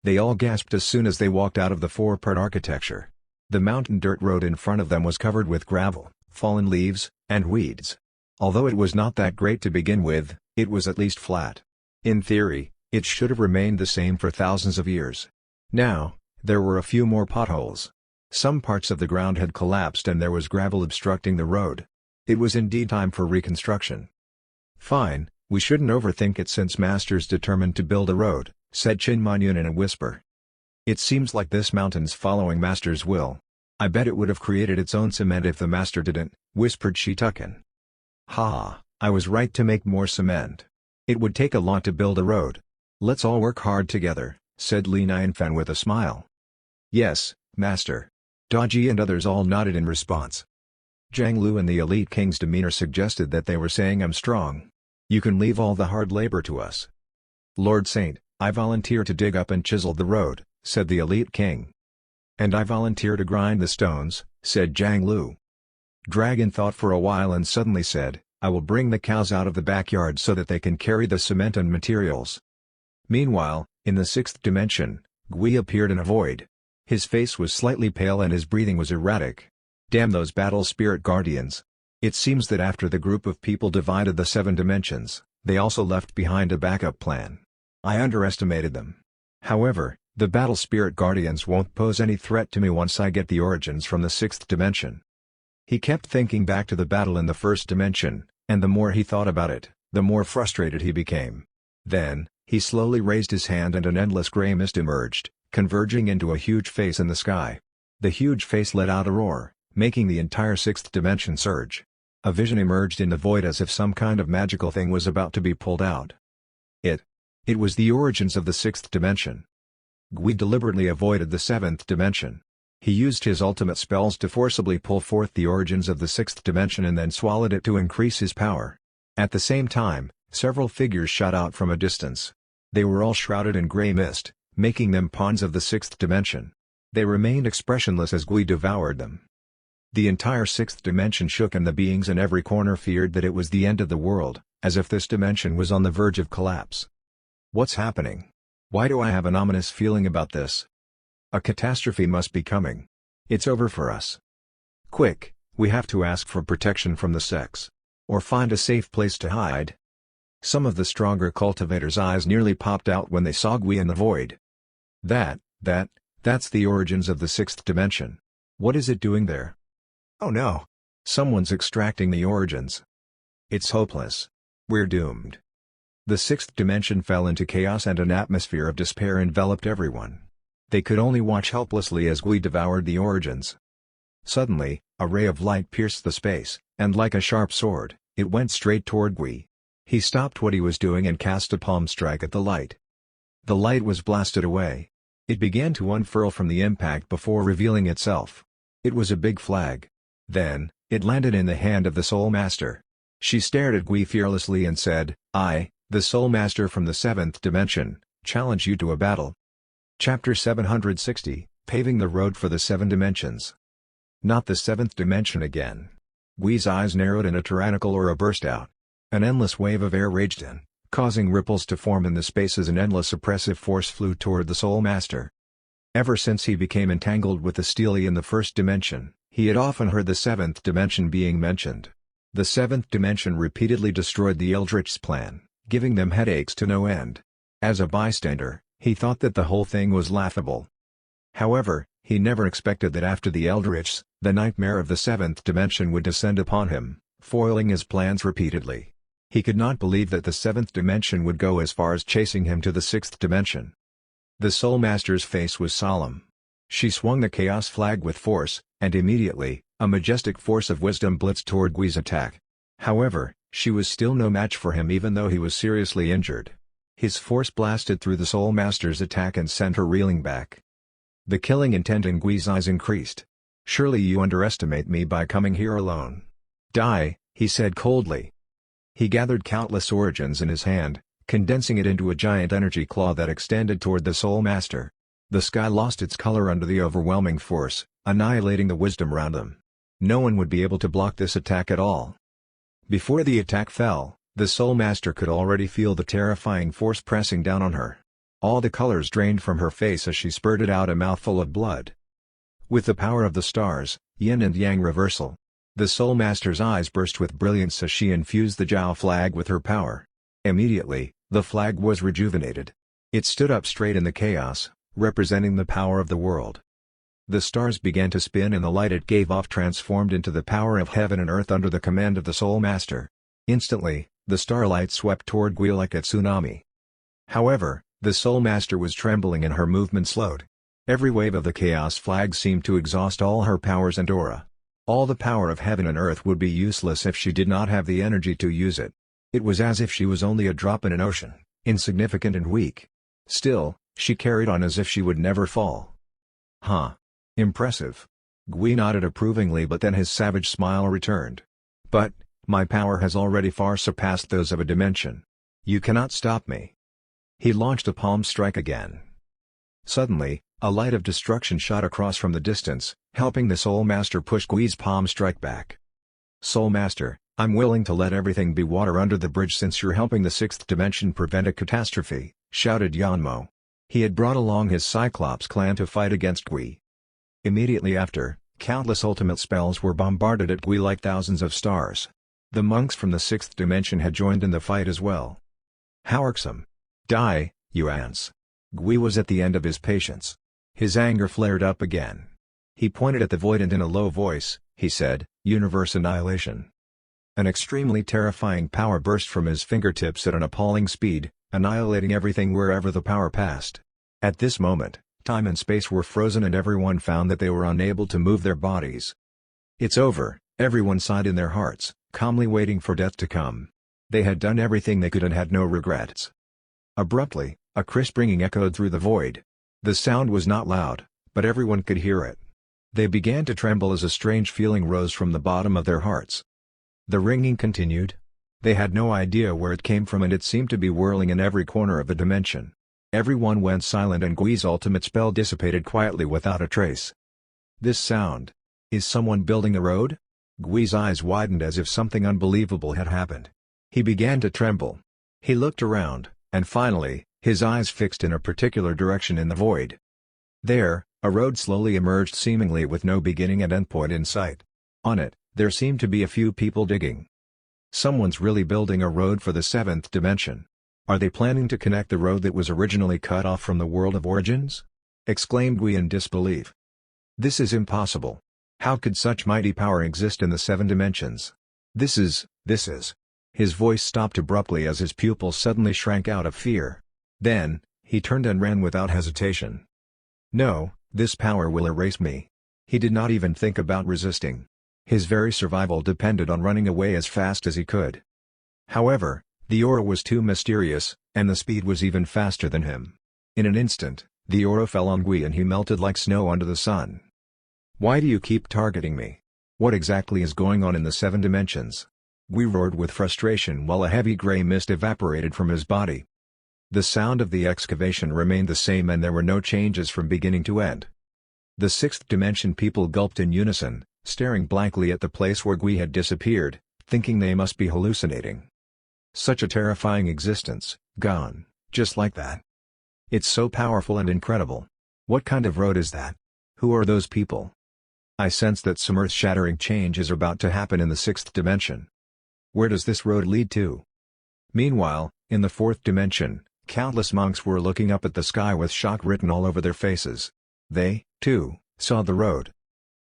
They all gasped as soon as they walked out of the 4-part architecture. The mountain dirt road in front of them was covered with gravel, fallen leaves, and weeds. Although it was not that great to begin with, it was at least flat. In theory, it should have remained the same for thousands of years. Now, there were a few more potholes. Some parts of the ground had collapsed and there was gravel obstructing the road. It was indeed time for reconstruction. Fine, we shouldn't overthink it since Master's determined to build a road, said Qin Manyun in a whisper. It seems like this mountain's following Master's will. I bet it would have created its own cement if the Master didn't, whispered Shitukin. Ha, I was right to make more cement. It would take a lot to build a road. Let's all work hard together, said Li Nianfan with a smile. Yes, Master. Daji and others all nodded in response. Zhang Lu and the elite king's demeanor suggested that they were saying I'm strong. You can leave all the hard labor to us. Lord Saint, I volunteer to dig up and chisel the road, said the elite king. And I volunteer to grind the stones, said Zhang Lu. Dragon thought for a while and suddenly said, I will bring the cows out of the backyard so that they can carry the cement and materials. Meanwhile, in the 6th dimension, Gui appeared in a void. His face was slightly pale and his breathing was erratic. Damn those battle spirit guardians. It seems that after the group of people divided the 7 dimensions, they also left behind a backup plan. I underestimated them. However, the battle spirit guardians won't pose any threat to me once I get the origins from the 6th dimension. He kept thinking back to the battle in the 1st dimension, and the more he thought about it, the more frustrated he became. Then, he slowly raised his hand and an endless grey mist emerged, converging into a huge face in the sky. The huge face let out a roar, making the entire 6th dimension surge. A vision emerged in the void as if some kind of magical thing was about to be pulled out. It was the origins of the 6th dimension. Gui deliberately avoided the 7th dimension. He used his ultimate spells to forcibly pull forth the origins of the 6th dimension and then swallowed it to increase his power. At the same time, several figures shot out from a distance. They were all shrouded in gray mist, making them pawns of the sixth dimension. They remained expressionless as Gui devoured them. The entire sixth dimension shook and the beings in every corner feared that it was the end of the world, as if this dimension was on the verge of collapse. What's happening? Why do I have an ominous feeling about this? A catastrophe must be coming. It's over for us. Quick, we have to ask for protection from the sects. Or find a safe place to hide. Some of the stronger cultivators' eyes nearly popped out when they saw Gui in the void. That's the origins of the sixth dimension. What is it doing there? Oh no! Someone's extracting the origins. It's hopeless. We're doomed. The sixth dimension fell into chaos and an atmosphere of despair enveloped everyone. They could only watch helplessly as Gui devoured the origins. Suddenly, a ray of light pierced the space, and like a sharp sword, it went straight toward Gui. He stopped what he was doing and cast a palm strike at the light. The light was blasted away. It began to unfurl from the impact before revealing itself. It was a big flag. Then, it landed in the hand of the Soul Master. She stared at Gui fearlessly and said, "I, the Soul Master from the seventh dimension, challenge you to a battle." Chapter 760, Paving the Road for the Seven Dimensions. Not the seventh dimension again. Gui's eyes narrowed and a tyrannical aura burst out. An endless wave of air raged in, causing ripples to form in the space as an endless oppressive force flew toward the Soul Master. Ever since he became entangled with the Steely in the first dimension, he had often heard the seventh dimension being mentioned. The seventh dimension repeatedly destroyed the Eldritch's plan, giving them headaches to no end. As a bystander, he thought that the whole thing was laughable. However, he never expected that after the Eldritch's, the nightmare of the seventh dimension would descend upon him, foiling his plans repeatedly. He could not believe that the seventh dimension would go as far as chasing him to the sixth dimension. The Soul Master's face was solemn. She swung the Chaos flag with force, and immediately, a majestic force of wisdom blitzed toward Gui's attack. However, she was still no match for him even though he was seriously injured. His force blasted through the Soul Master's attack and sent her reeling back. The killing intent in Gui's eyes increased. "Surely you underestimate me by coming here alone." "Die," he said coldly. He gathered countless origins in his hand, condensing it into a giant energy claw that extended toward the Soul Master. The sky lost its color under the overwhelming force, annihilating the wisdom around them. No one would be able to block this attack at all. Before the attack fell, the Soul Master could already feel the terrifying force pressing down on her. All the colors drained from her face as she spurted out a mouthful of blood. With the power of the stars, yin and yang reversal, the Soul Master's eyes burst with brilliance as she infused the Jiao flag with her power. Immediately, the flag was rejuvenated. It stood up straight in the chaos, representing the power of the world. The stars began to spin and the light it gave off transformed into the power of heaven and earth under the command of the Soul Master. Instantly, the starlight swept toward Gui like a tsunami. However, the Soul Master was trembling and her movement slowed. Every wave of the Chaos flag seemed to exhaust all her powers and aura. All the power of heaven and earth would be useless if she did not have the energy to use it. It was as if she was only a drop in an ocean, insignificant and weak. Still, she carried on as if she would never fall. "Huh. Impressive." Gui nodded approvingly, but then his savage smile returned. "But, my power has already far surpassed those of a dimension. You cannot stop me." He launched a palm strike again. Suddenly, a light of destruction shot across from the distance, helping the Soul Master push Gui's palm strike back. "Soul Master, I'm willing to let everything be water under the bridge since you're helping the sixth dimension prevent a catastrophe," shouted Yanmo. He had brought along his Cyclops clan to fight against Gui. Immediately after, countless ultimate spells were bombarded at Gui like thousands of stars. The monks from the sixth dimension had joined in the fight as well. "How irksome. Die, you ants." Gui was at the end of his patience. His anger flared up again. He pointed at the void and in a low voice, he said, "Universe annihilation." An extremely terrifying power burst from his fingertips at an appalling speed, annihilating everything wherever the power passed. At this moment, time and space were frozen and everyone found that they were unable to move their bodies. "It's over," everyone sighed in their hearts, calmly waiting for death to come. They had done everything they could and had no regrets. Abruptly, a crisp ringing echoed through the void. The sound was not loud, but everyone could hear it. They began to tremble as a strange feeling rose from the bottom of their hearts. The ringing continued. They had no idea where it came from and it seemed to be whirling in every corner of the dimension. Everyone went silent and Gui's ultimate spell dissipated quietly without a trace. This sound. Is someone building a road? Gui's eyes widened as if something unbelievable had happened. He began to tremble. He looked around, and finally, his eyes fixed in a particular direction in the void. There, a road slowly emerged seemingly with no beginning and endpoint in sight. On it, there seemed to be a few people digging. Someone's really building a road for the 7th dimension. Are they planning to connect the road that was originally cut off from the world of origins? Exclaimed Gui in disbelief. This is impossible. How could such mighty power exist in the 7 dimensions? This is... His voice stopped abruptly as his pupils suddenly shrank out of fear. Then, he turned and ran without hesitation. No, this power will erase me. He did not even think about resisting. His very survival depended on running away as fast as he could. However, the aura was too mysterious, and the speed was even faster than him. In an instant, the aura fell on Gui and he melted like snow under the sun. Why do you keep targeting me? What exactly is going on in the 7 dimensions? Gui roared with frustration while a heavy gray mist evaporated from his body. The sound of the excavation remained the same and there were no changes from beginning to end. The 6th dimension people gulped in unison, staring blankly at the place where Gui had disappeared, thinking they must be hallucinating. Such a terrifying existence, gone, just like that. It's so powerful and incredible. What kind of road is that? Who are those people? I sense that some earth-shattering change is about to happen in the 6th dimension. Where does this road lead to? Meanwhile, in the 4th dimension, countless monks were looking up at the sky with shock written all over their faces. They, too, saw the road.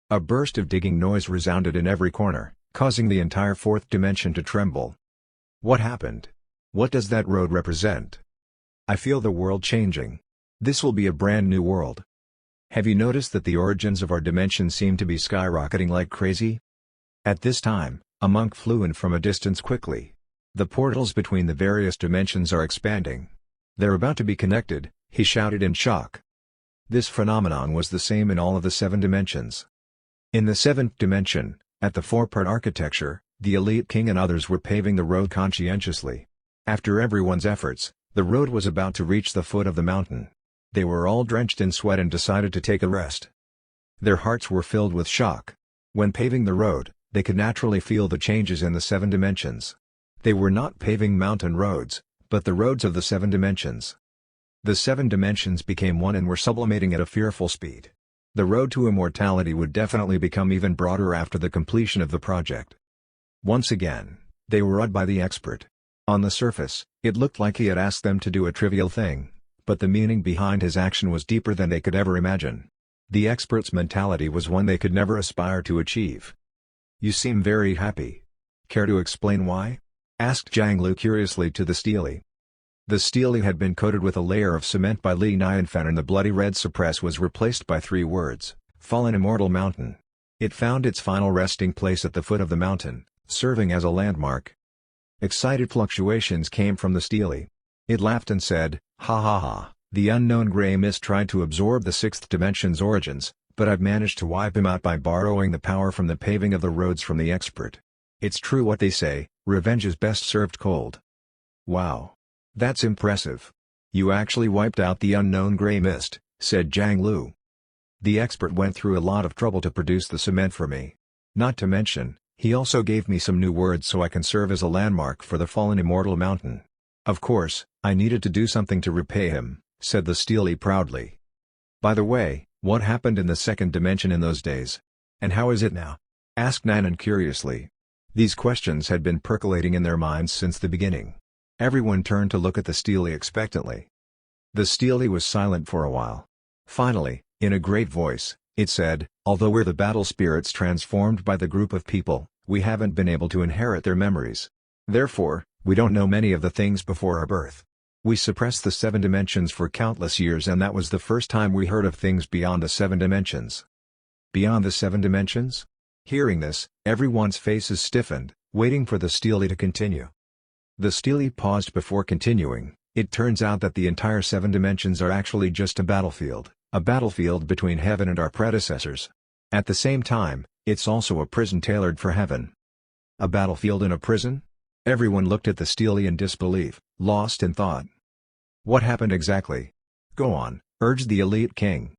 A burst of digging noise resounded in every corner, causing the entire 4th dimension to tremble. What happened? What does that road represent? I feel the world changing. This will be a brand new world. Have you noticed that the origins of our dimension seem to be skyrocketing like crazy? At this time, a monk flew in from a distance quickly. The portals between the various dimensions are expanding. They're about to be connected, he shouted in shock. This phenomenon was the same in all of the 7 dimensions. In the 7th dimension, at the 4-part architecture, the elite king and others were paving the road conscientiously. After everyone's efforts, the road was about to reach the foot of the mountain. They were all drenched in sweat and decided to take a rest. Their hearts were filled with shock. When paving the road, they could naturally feel the changes in the 7 dimensions. They were not paving mountain roads, but the roads of the 7 dimensions. The 7 dimensions became one and were sublimating at a fearful speed. The road to immortality would definitely become even broader after the completion of the project. Once again, they were awed by the expert. On the surface, it looked like he had asked them to do a trivial thing, but the meaning behind his action was deeper than they could ever imagine. The expert's mentality was one they could never aspire to achieve. You seem very happy. Care to explain why? Asked Zhang Lu curiously to the stele. The stele had been coated with a layer of cement by Li Nianfan and the bloody red cypress was replaced by 3 words, Fallen Immortal Mountain. It found its final resting place at the foot of the mountain, serving as a landmark. Excited fluctuations came from the stele. It laughed and said, ha ha ha, the unknown gray mist tried to absorb the 6th dimension's origins, but I've managed to wipe him out by borrowing the power from the paving of the roads from the expert. It's true what they say, revenge is best served cold. Wow. That's impressive. You actually wiped out the unknown gray mist, said Zhang Lu. The expert went through a lot of trouble to produce the cement for me. Not to mention, he also gave me some new words so I can serve as a landmark for the fallen immortal mountain. Of course, I needed to do something to repay him, said the stele proudly. By the way, what happened in the 2nd dimension in those days? And how is it now? Asked Nanan curiously. These questions had been percolating in their minds since the beginning. Everyone turned to look at the stele expectantly. The stele was silent for a while. Finally, in a great voice, it said, although we're the battle spirits transformed by the group of people, we haven't been able to inherit their memories. Therefore, we don't know many of the things before our birth. We suppressed the 7 dimensions for countless years and that was the first time we heard of things beyond the 7 dimensions. Beyond the 7 dimensions? Hearing this, everyone's faces stiffened, waiting for the stele to continue. The stele paused before continuing. It turns out that the entire 7 dimensions are actually just a battlefield between heaven and our predecessors. At the same time, it's also a prison tailored for heaven. A battlefield in a prison? Everyone looked at the Steely in disbelief, lost in thought. What happened exactly? Go on, urged the Elite King.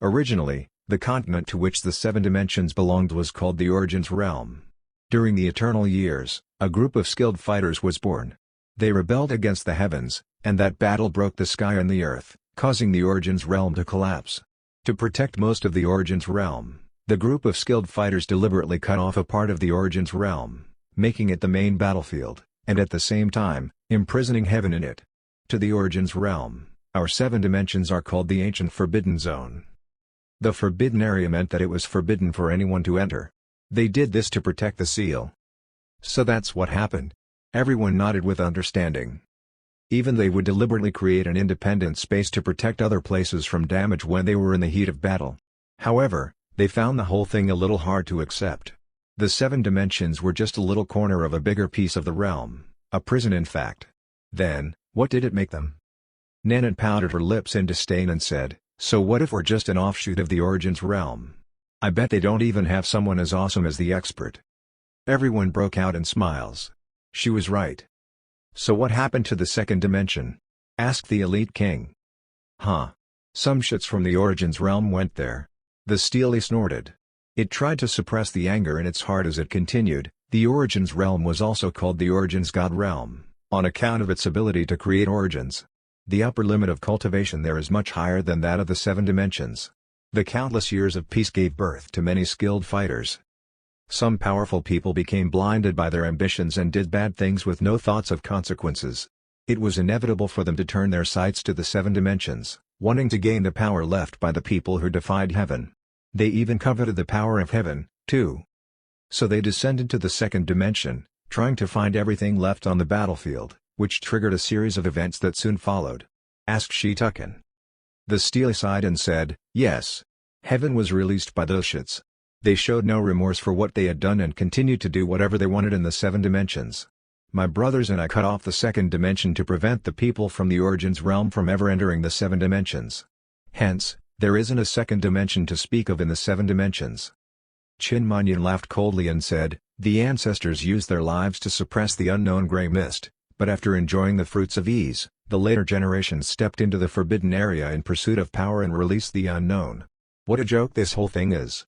Originally, the continent to which the seven dimensions belonged was called the Origins Realm. During the Eternal Years, a group of skilled fighters was born. They rebelled against the heavens, and that battle broke the sky and the earth, causing the Origins Realm to collapse. To protect most of the Origins Realm, the group of skilled fighters deliberately cut off a part of the Origins Realm, making it the main battlefield, and at the same time, imprisoning heaven in it. To the Origins Realm, our seven dimensions are called the Ancient Forbidden Zone. The forbidden area meant that it was forbidden for anyone to enter. They did this to protect the seal. So that's what happened. Everyone nodded with understanding. Even they would deliberately create an independent space to protect other places from damage when they were in the heat of battle. However, they found the whole thing a little hard to accept. The seven dimensions were just a little corner of a bigger piece of the realm, a prison in fact. Then, what did it make them? Nanette pouted her lips in disdain and said, "So what if we're just an offshoot of the Origins Realm? I bet they don't even have someone as awesome as the expert." Everyone broke out in smiles. She was right. "So what happened to the second dimension?" asked the Elite King. "Huh. Some shits from the Origins Realm went there." The Steely snorted. It tried to suppress the anger in its heart as it continued. The Origins Realm was also called the Origins God Realm, on account of its ability to create origins. The upper limit of cultivation there is much higher than that of the seven dimensions. The countless years of peace gave birth to many skilled fighters. Some powerful people became blinded by their ambitions and did bad things with no thoughts of consequences. It was inevitable for them to turn their sights to the seven dimensions, wanting to gain the power left by the people who defied heaven. They even coveted the power of heaven, too. So they descended to the second dimension, trying to find everything left on the battlefield, which triggered a series of events that soon followed. Asked Shitukin. The Steely sighed and said, "Yes. Heaven was released by those shits. They showed no remorse for what they had done and continued to do whatever they wanted in the seven dimensions. My brothers and I cut off the second dimension to prevent the people from the Origins Realm from ever entering the seven dimensions. Hence, there isn't a second dimension to speak of in the seven dimensions." Chin Manyan laughed coldly and said, "The ancestors used their lives to suppress the unknown gray mist, but after enjoying the fruits of ease, the later generations stepped into the forbidden area in pursuit of power and released the unknown. What a joke this whole thing is.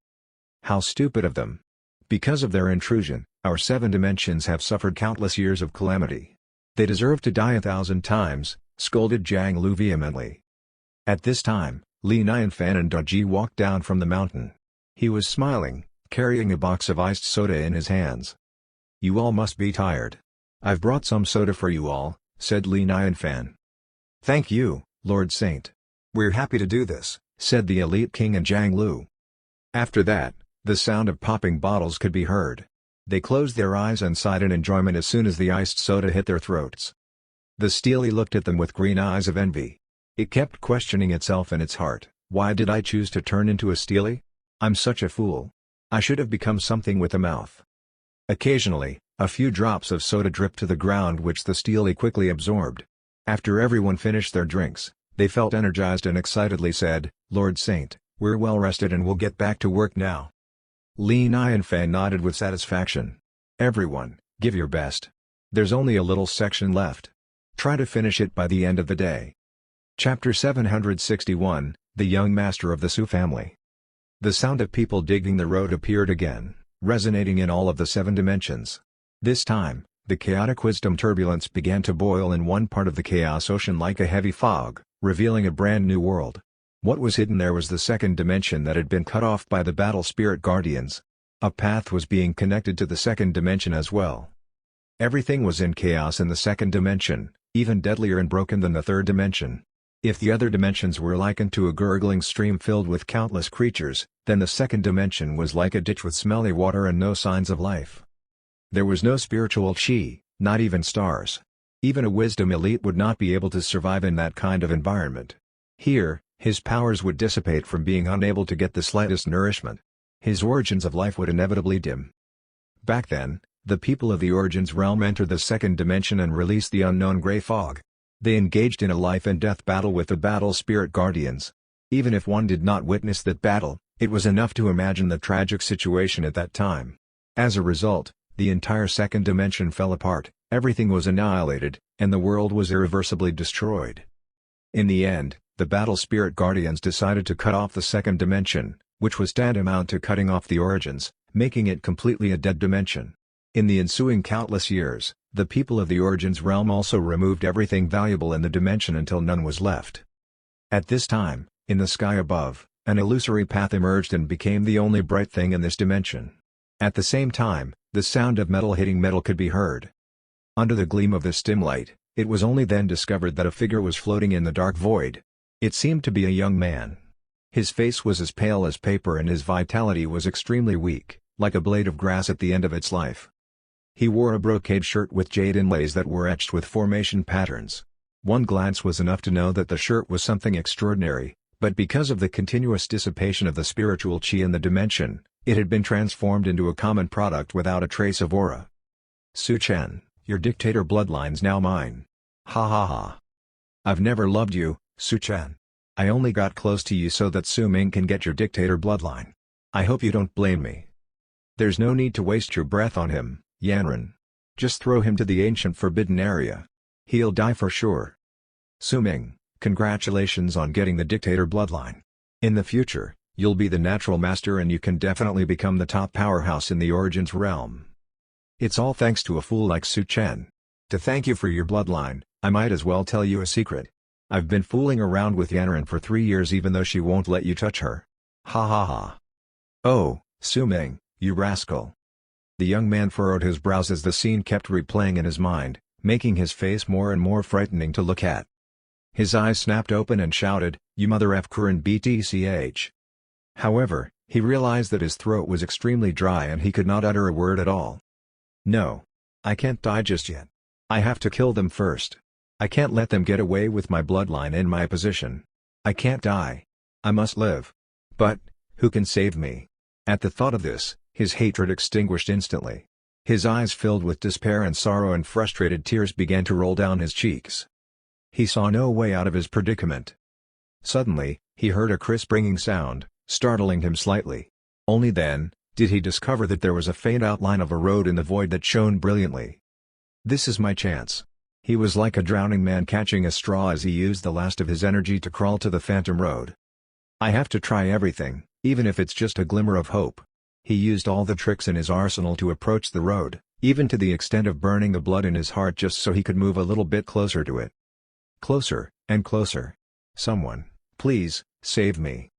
How stupid of them. Because of their intrusion, our seven dimensions have suffered countless years of calamity. They deserve to die 1,000 times, scolded Jiang Lu vehemently. At this time, Li Nianfan and Daji walked down from the mountain. He was smiling, carrying a box of iced soda in his hands. "You all must be tired. I've brought some soda for you all," said Li Nianfan. "Thank you, Lord Saint. We're happy to do this," said the Elite King and Jiang Lu. After that, the sound of popping bottles could be heard. They closed their eyes and sighed in enjoyment as soon as the iced soda hit their throats. The Steely looked at them with green eyes of envy. It kept questioning itself in its heart, "Why did I choose to turn into a Steely? I'm such a fool. I should have become something with a mouth." Occasionally, a few drops of soda dripped to the ground which the Steely quickly absorbed. After everyone finished their drinks, they felt energized and excitedly said, "Lord Saint, we're well rested and we'll get back to work now." Li Nianfan nodded with satisfaction. "Everyone, give your best. There's only a little section left. Try to finish it by the end of the day." Chapter 761, The Young Master of the Su Family. The sound of people digging the road appeared again, resonating in all of the seven dimensions. This time, the chaotic wisdom turbulence began to boil in one part of the chaos ocean like a heavy fog, revealing a brand new world. What was hidden there was the second dimension that had been cut off by the battle spirit guardians. A path was being connected to the second dimension as well. Everything was in chaos in the second dimension, even deadlier and broken than the third dimension. If the other dimensions were likened to a gurgling stream filled with countless creatures, then the second dimension was like a ditch with smelly water and no signs of life. There was no spiritual chi, not even stars. Even a wisdom elite would not be able to survive in that kind of environment. Here, his powers would dissipate from being unable to get the slightest nourishment. His origins of life would inevitably dim. Back then, the people of the Origins realm entered the second dimension and released the unknown gray fog. They engaged in a life-and-death battle with the battle spirit guardians. Even if one did not witness that battle, it was enough to imagine the tragic situation at that time. As a result, the entire second dimension fell apart, Everything was annihilated, and the world was irreversibly destroyed. In the end, the Battle Spirit Guardians decided to cut off the second dimension, which was tantamount to cutting off the Origins, making it completely a dead dimension. In the ensuing countless years, the people of the Origins realm also removed everything valuable in the dimension until none was left. At this time, in the sky above, an illusory path emerged and became the only bright thing in this dimension. At the same time, the sound of metal hitting metal could be heard. Under the gleam of this dim light, it was only then discovered that a figure was floating in the dark void. It seemed to be a young man. His face was as pale as paper and his vitality was extremely weak, like a blade of grass at the end of its life. He wore a brocade shirt with jade inlays that were etched with formation patterns. One glance was enough to know that the shirt was something extraordinary, but because of the continuous dissipation of the spiritual chi in the dimension, it had been transformed into a common product without a trace of aura. Su Chen, your dictator bloodline's now mine. Ha ha ha. I've never loved you, Su Chen. I only got close to you so that Su Ming can get your dictator bloodline. I hope you don't blame me. There's no need to waste your breath on him, Yanran. Just throw him to the ancient forbidden area. He'll die for sure. Su Ming, congratulations on getting the dictator bloodline. In the future, you'll be the natural master and you can definitely become the top powerhouse in the Origins realm. It's all thanks to a fool like Su Chen. To thank you for your bloodline, I might as well tell you a secret. I've been fooling around with Yanran for 3 years even though she won't let you touch her. Ha ha ha. Oh, Su Ming, you rascal. The young man furrowed his brows as the scene kept replaying in his mind, making his face more and more frightening to look at. His eyes snapped open and shouted, "You mother effer and BTCH." However, he realized that his throat was extremely dry and he could not utter a word at all. No. I can't die just yet. I have to kill them first. I can't let them get away with my bloodline in my position. I can't die. I must live. But, who can save me? At the thought of this, his hatred extinguished instantly. His eyes filled with despair and sorrow and frustrated tears began to roll down his cheeks. He saw no way out of his predicament. Suddenly, he heard a crisp ringing sound, startling him slightly. Only then, did he discover that there was a faint outline of a road in the void that shone brilliantly. This is my chance. He was like a drowning man catching a straw as he used the last of his energy to crawl to the phantom road. I have to try everything, even if it's just a glimmer of hope. He used all the tricks in his arsenal to approach the road, even to the extent of burning the blood in his heart just so he could move a little bit closer to it. Closer, and closer. Someone, please, save me.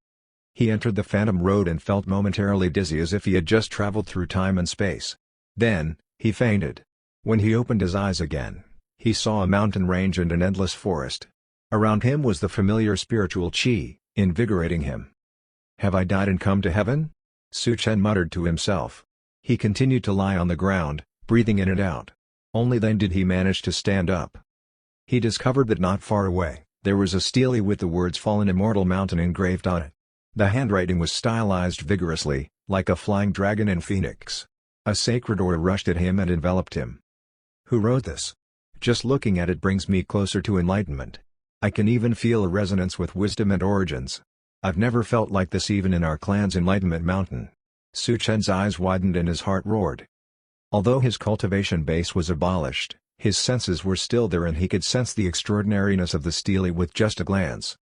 He entered the phantom road and felt momentarily dizzy as if he had just traveled through time and space. Then, he fainted. When he opened his eyes again, he saw a mountain range and an endless forest. Around him was the familiar spiritual chi, invigorating him. Have I died and come to heaven? Su Chen muttered to himself. He continued to lie on the ground, breathing in and out. Only then did he manage to stand up. He discovered that not far away, there was a stele with the words "Fallen Immortal Mountain" engraved on it. The handwriting was stylized vigorously, like a flying dragon and phoenix. A sacred aura rushed at him and enveloped him. Who wrote this? Just looking at it brings me closer to enlightenment. I can even feel a resonance with wisdom and origins. I've never felt like this even in our clan's Enlightenment Mountain. Su Chen's eyes widened and his heart roared. Although his cultivation base was abolished, his senses were still there and he could sense the extraordinariness of the stele with just a glance.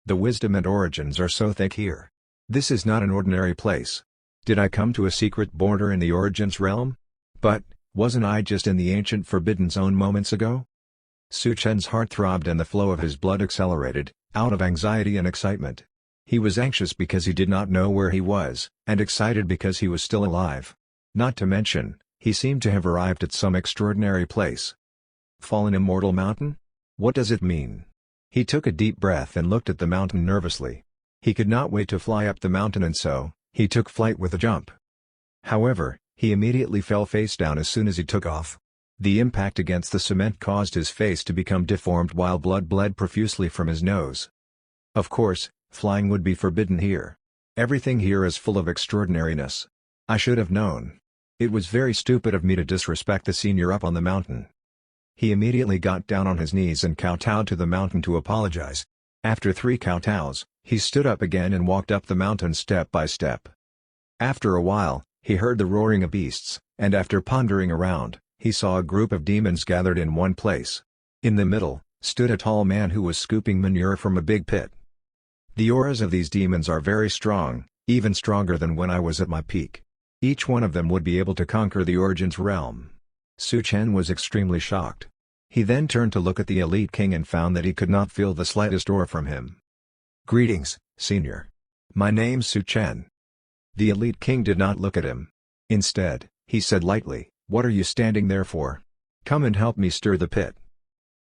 The wisdom and origins are so thick here. This is not an ordinary place. Did I come to a secret border in the Origins realm? But, wasn't I just in the ancient Forbidden Zone moments ago? Su Chen's heart throbbed and the flow of his blood accelerated, out of anxiety and excitement. He was anxious because he did not know where he was, and excited because he was still alive. Not to mention, he seemed to have arrived at some extraordinary place. Fallen Immortal Mountain? What does it mean? He took a deep breath and looked at the mountain nervously. He could not wait to fly up the mountain and so, he took flight with a jump. However, he immediately fell face down as soon as he took off. The impact against the cement caused his face to become deformed while blood bled profusely from his nose. Of course, flying would be forbidden here. Everything here is full of extraordinariness. I should have known. It was very stupid of me to disrespect the senior up on the mountain. He immediately got down on his knees and kowtowed to the mountain to apologize. After 3 kowtows, he stood up again and walked up the mountain step by step. After a while, he heard the roaring of beasts, and after pondering around, He saw a group of demons gathered in one place. In the middle, stood a tall man who was scooping manure from a big pit. The auras of these demons are very strong, even stronger than when I was at my peak. Each one of them would be able to conquer the Origin's realm. Su Chen was extremely shocked. He then turned to look at the Elite King and found that he could not feel the slightest aura from him. "Greetings, Senior. My name's Su Chen." The Elite King did not look at him. Instead, he said lightly, "What are you standing there for? Come and help me stir the pit."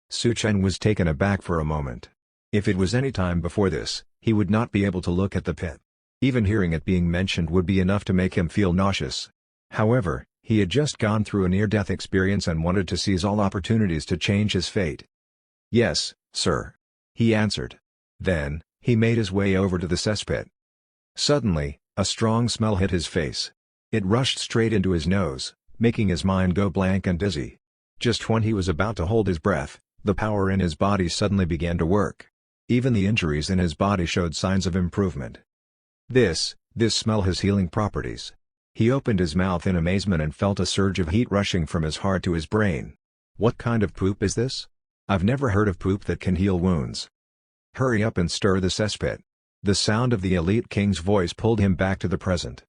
Su Chen was taken aback for a moment. If it was any time before this, he would not be able to look at the pit. Even hearing it being mentioned would be enough to make him feel nauseous. However, he had just gone through a near-death experience and wanted to seize all opportunities to change his fate. "Yes, sir," he answered. Then, he made his way over to the cesspit. Suddenly, a strong smell hit his face. It rushed straight into his nose, making his mind go blank and dizzy. Just when he was about to hold his breath, the power in his body suddenly began to work. Even the injuries in his body showed signs of improvement. This smell has healing properties. He opened his mouth in amazement and felt a surge of heat rushing from his heart to his brain. What kind of poop is this? I've never heard of poop that can heal wounds. Hurry up and stir the cesspit. The sound of the Elite King's voice pulled him back to the present.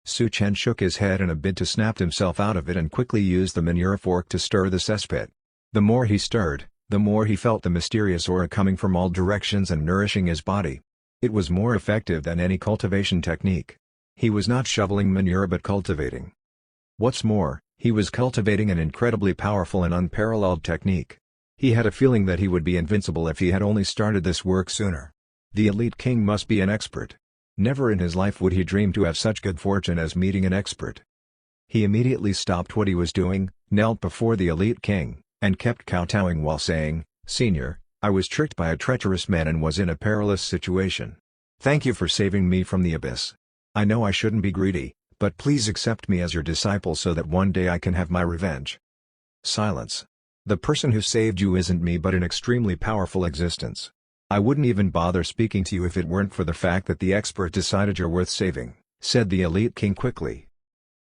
Su Chen shook his head in a bid to snap himself out of it and quickly used the manure fork to stir the cesspit. The more he stirred, the more he felt the mysterious aura coming from all directions and nourishing his body. It was more effective than any cultivation technique. He was not shoveling manure but cultivating. What's more, he was cultivating an incredibly powerful and unparalleled technique. He had a feeling that he would be invincible if he had only started this work sooner. The Elite King must be an expert. Never in his life would he dream to have such good fortune as meeting an expert. He immediately stopped what he was doing, knelt before the Elite King, and kept kowtowing while saying, "Senior, I was tricked by a treacherous man and was in a perilous situation. Thank you for saving me from the abyss. I know I shouldn't be greedy, but please accept me as your disciple so that one day I can have my revenge." Silence. "The person who saved you isn't me but an extremely powerful existence. I wouldn't even bother speaking to you if it weren't for the fact that the expert decided you're worth saving," said the Elite King quickly.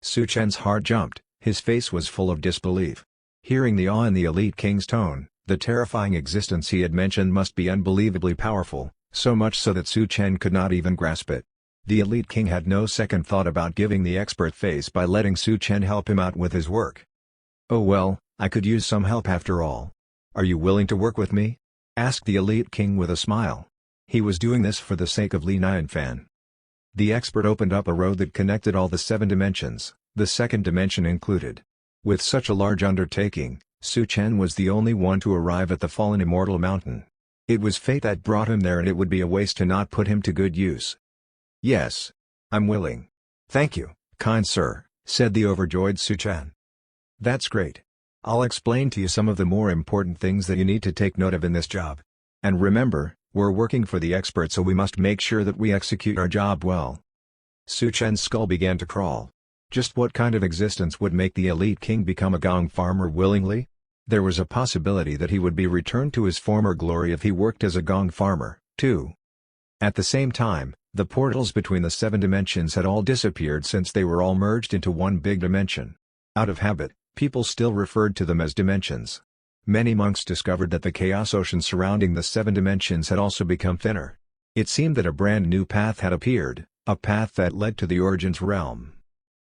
Su Chen's heart jumped, his face was full of disbelief. Hearing the awe in the Elite King's tone, the terrifying existence he had mentioned must be unbelievably powerful, so much so that Su Chen could not even grasp it. The Elite King had no second thought about giving the expert face by letting Su Chen help him out with his work. "Oh well, I could use some help after all. Are you willing to work with me?" asked the Elite King with a smile. He was doing this for the sake of Li Nianfan. The expert opened up a road that connected all the 7 dimensions, the second dimension included. With such a large undertaking, Su Chen was the only one to arrive at the fallen immortal mountain. It was fate that brought him there and it would be a waste to not put him to good use. "Yes. I'm willing. Thank you, kind sir," said the overjoyed Su Chen. "That's great. I'll explain to you some of the more important things that you need to take note of in this job. And remember, we're working for the expert so we must make sure that we execute our job well." Su Chen's skull began to crawl. Just what kind of existence would make the Elite King become a gong farmer willingly? There was a possibility that he would be returned to his former glory if he worked as a gong farmer, too. At the same time, the portals between the 7 dimensions had all disappeared since they were all merged into one big dimension. Out of habit, people still referred to them as dimensions. Many monks discovered that the chaos ocean surrounding the 7 dimensions had also become thinner. It seemed that a brand new path had appeared, a path that led to the Origin's realm.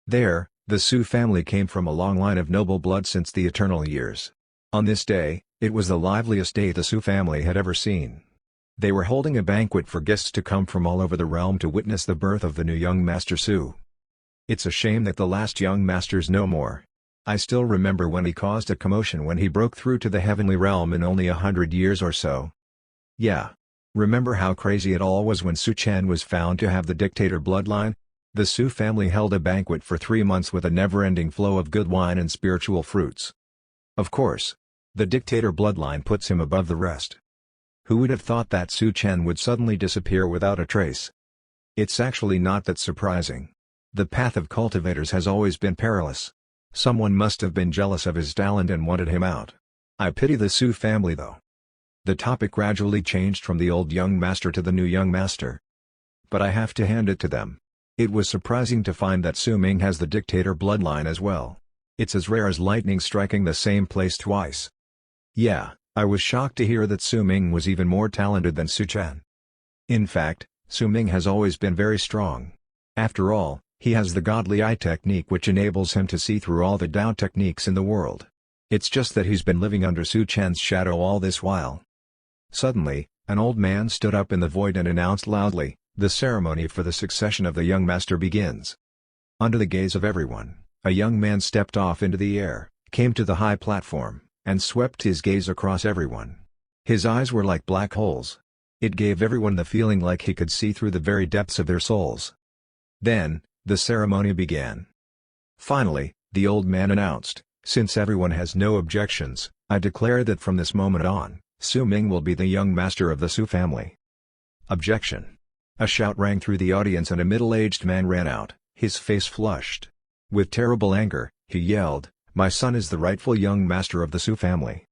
There, the Su family came from a long line of noble blood since the eternal years. On this day, it was the liveliest day the Su family had ever seen. They were holding a banquet for guests to come from all over the realm to witness the birth of the new young Master Su. It's a shame that the last young master's no more. I still remember when he caused a commotion when he broke through to the heavenly realm in only 100 years or so. Yeah. Remember how crazy it all was when Su Chen was found to have the dictator bloodline? The Su family held a banquet for 3 months with a never-ending flow of good wine and spiritual fruits. Of course. The dictator bloodline puts him above the rest. Who would have thought that Su Chen would suddenly disappear without a trace? It's actually not that surprising. The path of cultivators has always been perilous. Someone must have been jealous of his talent and wanted him out. I pity the Su family though. The topic gradually changed from the old young master to the new young master. But I have to hand it to them. It was surprising to find that Su Ming has the dictator bloodline as well. It's as rare as lightning striking the same place twice. Yeah, I was shocked to hear that Su Ming was even more talented than Su Chen. In fact, Su Ming has always been very strong. After all, he has the godly eye technique which enables him to see through all the Dao techniques in the world. It's just that he's been living under Su Chen's shadow all this while. Suddenly, an old man stood up in the void and announced loudly, "The ceremony for the succession of the young master begins." Under the gaze of everyone, a young man stepped off into the air, came to the high platform, and swept his gaze across everyone. His eyes were like black holes. It gave everyone the feeling like he could see through the very depths of their souls. Then, the ceremony began. Finally, the old man announced, "Since everyone has no objections, I declare that from this moment on, Su Ming will be the young master of the Su family." Objection. A shout rang through the audience and a middle-aged man ran out, his face flushed. With terrible anger, he yelled, "My son is the rightful young master of the Su family."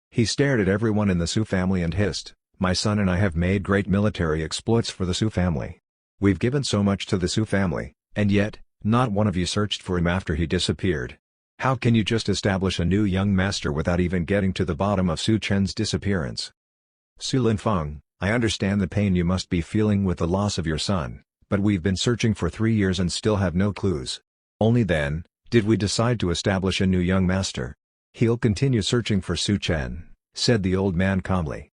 He stared at everyone in the Su family and hissed, "My son and I have made great military exploits for the Su family. We've given so much to the Su family, and yet, not one of you searched for him after he disappeared. How can you just establish a new young master without even getting to the bottom of Su Chen's disappearance? Su Linfeng, I understand the pain you must be feeling with the loss of your son, but we've been searching for 3 years and still have no clues. Only then, did we decide to establish a new young master. He'll continue searching for Su Chen," said the old man calmly.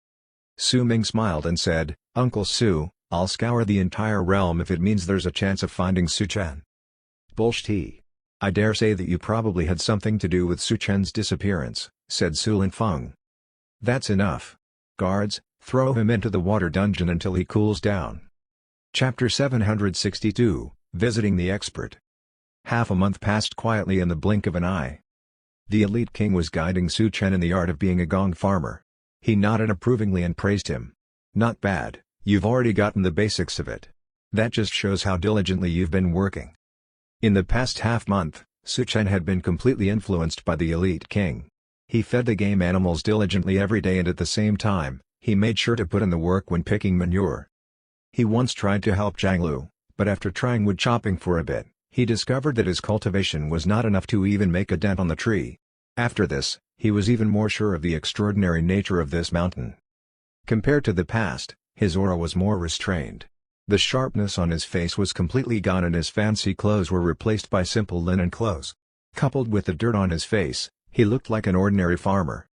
Su Ming smiled and said, "Uncle Su, I'll scour the entire realm if it means there's a chance of finding Su Chen." "Bullshit. I dare say that you probably had something to do with Su Chen's disappearance," said Su Linfeng. "That's enough. Guards, throw him into the water dungeon until he cools down." Chapter 762, Visiting the Expert. Half a month passed quietly in the blink of an eye. The elite king was guiding Su Chen in the art of being a gong farmer. He nodded approvingly and praised him. "Not bad, you've already gotten the basics of it. That just shows how diligently you've been working." In the past half-month, Su Chen had been completely influenced by the elite king. He fed the game animals diligently every day and at the same time, he made sure to put in the work when picking manure. He once tried to help Zhang Lu, but after trying wood chopping for a bit, he discovered that his cultivation was not enough to even make a dent on the tree. After this, he was even more sure of the extraordinary nature of this mountain. Compared to the past, his aura was more restrained. The sharpness on his face was completely gone and his fancy clothes were replaced by simple linen clothes. Coupled with the dirt on his face, he looked like an ordinary farmer.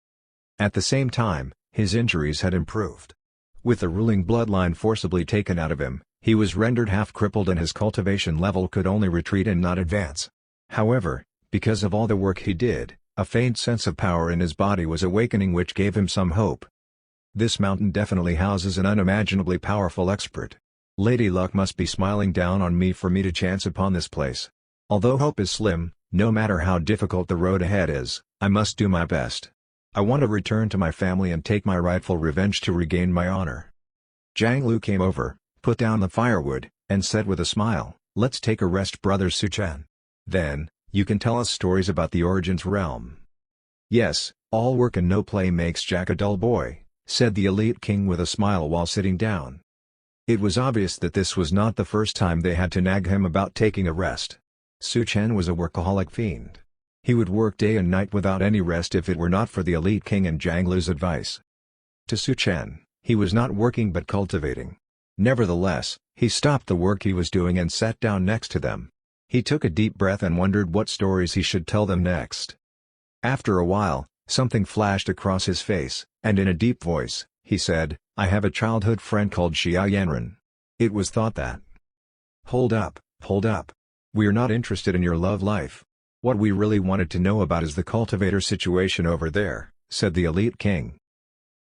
At the same time, his injuries had improved. With the ruling bloodline forcibly taken out of him, he was rendered half-crippled and his cultivation level could only retreat and not advance. However, because of all the work he did, a faint sense of power in his body was awakening which gave him some hope. This mountain definitely houses an unimaginably powerful expert. Lady Luck must be smiling down on me for me to chance upon this place. Although hope is slim, no matter how difficult the road ahead is, I must do my best. I want to return to my family and take my rightful revenge to regain my honor. Zhang Lu came over, put down the firewood, and said with a smile, "Let's take a rest, brother Su Chen. Then, you can tell us stories about the Origins realm." "Yes, all work and no play makes Jack a dull boy," said the elite king with a smile while sitting down. It was obvious that this was not the first time they had to nag him about taking a rest. Su Chen was a workaholic fiend. He would work day and night without any rest if it were not for the elite king and Zhang Lu's advice. To Su Chen, he was not working but cultivating. Nevertheless, he stopped the work he was doing and sat down next to them. He took a deep breath and wondered what stories he should tell them next. After a while, something flashed across his face, and in a deep voice, he said, "I have a childhood friend called Xia Yanren. It was thought that—" Hold up, hold up. We're not interested in your love life. What we really wanted to know about is the cultivator situation over there," said the elite king.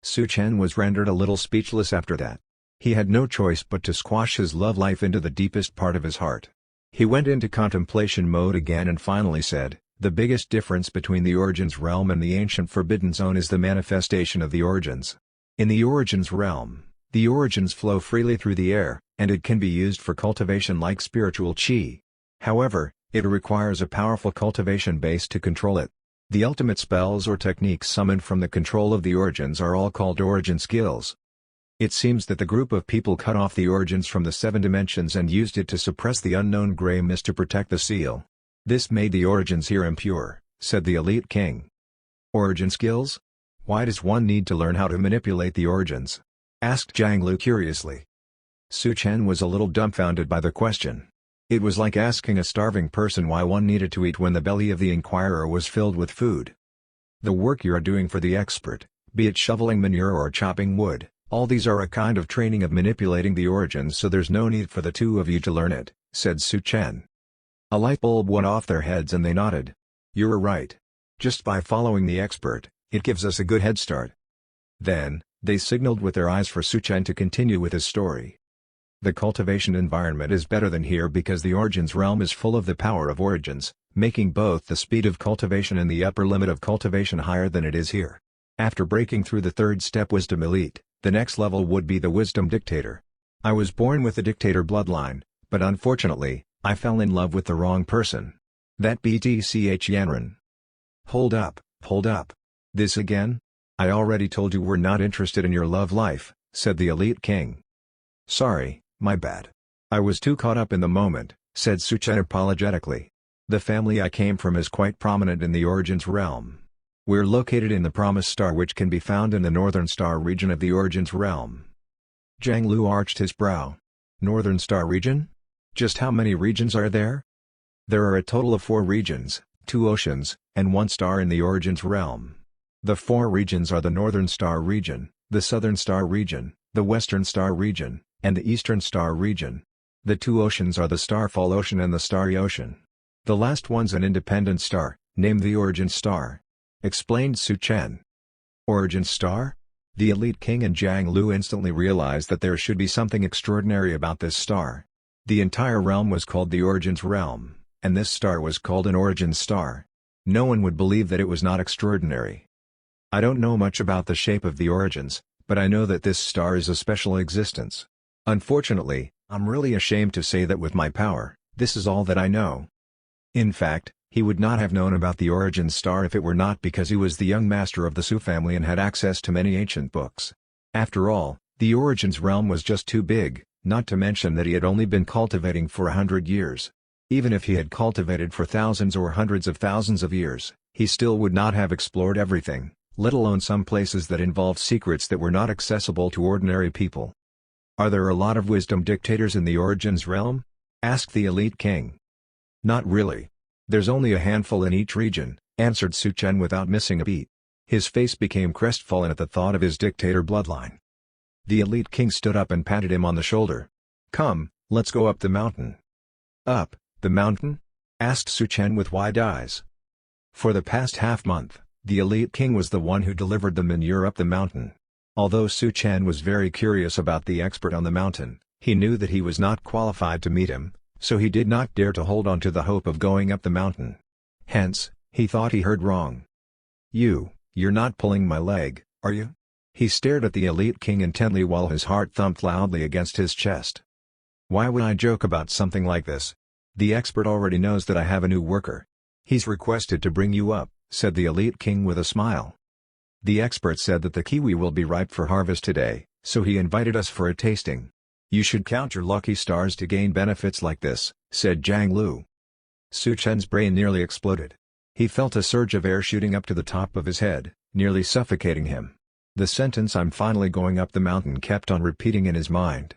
Su Chen was rendered a little speechless after that. He had no choice but to squash his love life into the deepest part of his heart. He went into contemplation mode again and finally said, "The biggest difference between the Origins realm and the ancient Forbidden Zone is the manifestation of the Origins. In the Origins realm, the Origins flow freely through the air, and it can be used for cultivation like spiritual qi. However, it requires a powerful cultivation base to control it. The ultimate spells or techniques summoned from the control of the Origins are all called Origin skills. It seems that the group of people cut off the Origins from the 7 dimensions and used it to suppress the unknown gray mist to protect the seal. This made the Origins here impure, said the Elite King. Origin skills? Why does one need to learn how to manipulate the origins? Asked Jiang Lu curiously. Su Chen was a little dumbfounded by the question. It was like asking a starving person why one needed to eat when the belly of the inquirer was filled with food. The work you are doing for the expert, be it shoveling manure or chopping wood, all these are a kind of training of manipulating the origins, so there's no need for the two of you to learn it, said Su Chen. A light bulb went off their heads and they nodded. You're right. Just by following the expert, it gives us a good head start. Then, they signaled with their eyes for Su Chen to continue with his story. The cultivation environment is better than here because the origins realm is full of the power of origins, making both the speed of cultivation and the upper limit of cultivation higher than it is here. After breaking through the third step Wisdom Elite, the next level would be the Wisdom Dictator. I was born with the Dictator bloodline, but unfortunately, I fell in love with the wrong person. That BTCH Yanran. Hold up. This again? I already told you we're not interested in your love life, said the Elite King. Sorry, my bad. I was too caught up in the moment, said Su Chen apologetically. The family I came from is quite prominent in the Origins realm. We're located in the Promised Star, which can be found in the Northern Star region of the Origins realm. Jiang Lu arched his brow. Northern Star region? Just how many regions are there? There are a total of 4 regions, 2 oceans, and 1 star in the Origins realm. The 4 regions are the Northern Star region, the Southern Star region, the Western Star region, and the Eastern Star region. The 2 oceans are the Starfall Ocean and the Starry Ocean. The last one's an independent star, named the Origin Star, explained Su Chen. Origin Star? The Elite King and Jiang Lu instantly realized that there should be something extraordinary about this star. The entire realm was called the Origins realm, and this star was called an Origin Star. No one would believe that it was not extraordinary. I don't know much about the shape of the origins, but I know that this star is a special existence. Unfortunately, I'm really ashamed to say that with my power, this is all that I know. In fact, he would not have known about the Origin Star if it were not because he was the young master of the Su family and had access to many ancient books. After all, the Origins realm was just too big, not to mention that he had only been cultivating for 100 years. Even if he had cultivated for thousands or hundreds of thousands of years, he still would not have explored everything, let alone some places that involved secrets that were not accessible to ordinary people. Are there a lot of wisdom dictators in the Origins realm? Asked the Elite King. Not really. There's only a handful in each region, answered Su Chen without missing a beat. His face became crestfallen at the thought of his dictator bloodline. The Elite King stood up and patted him on the shoulder. Come, let's go up the mountain. Up, the mountain? Asked Su Chen with wide eyes. For the past half-month, the Elite King was the one who delivered the manure up the mountain. Although Su Chen was very curious about the expert on the mountain, he knew that he was not qualified to meet him, so he did not dare to hold on to the hope of going up the mountain. Hence, he thought he heard wrong. You're not pulling my leg, are you? He stared at the Elite King intently while his heart thumped loudly against his chest. Why would I joke about something like this? The expert already knows that I have a new worker. He's requested to bring you up, said the Elite King with a smile. The expert said that the kiwi will be ripe for harvest today, so he invited us for a tasting. You should count your lucky stars to gain benefits like this, said Jiang Lu. Su Chen's brain nearly exploded. He felt a surge of air shooting up to the top of his head, nearly suffocating him. The sentence "I'm finally going up the mountain" kept on repeating in his mind.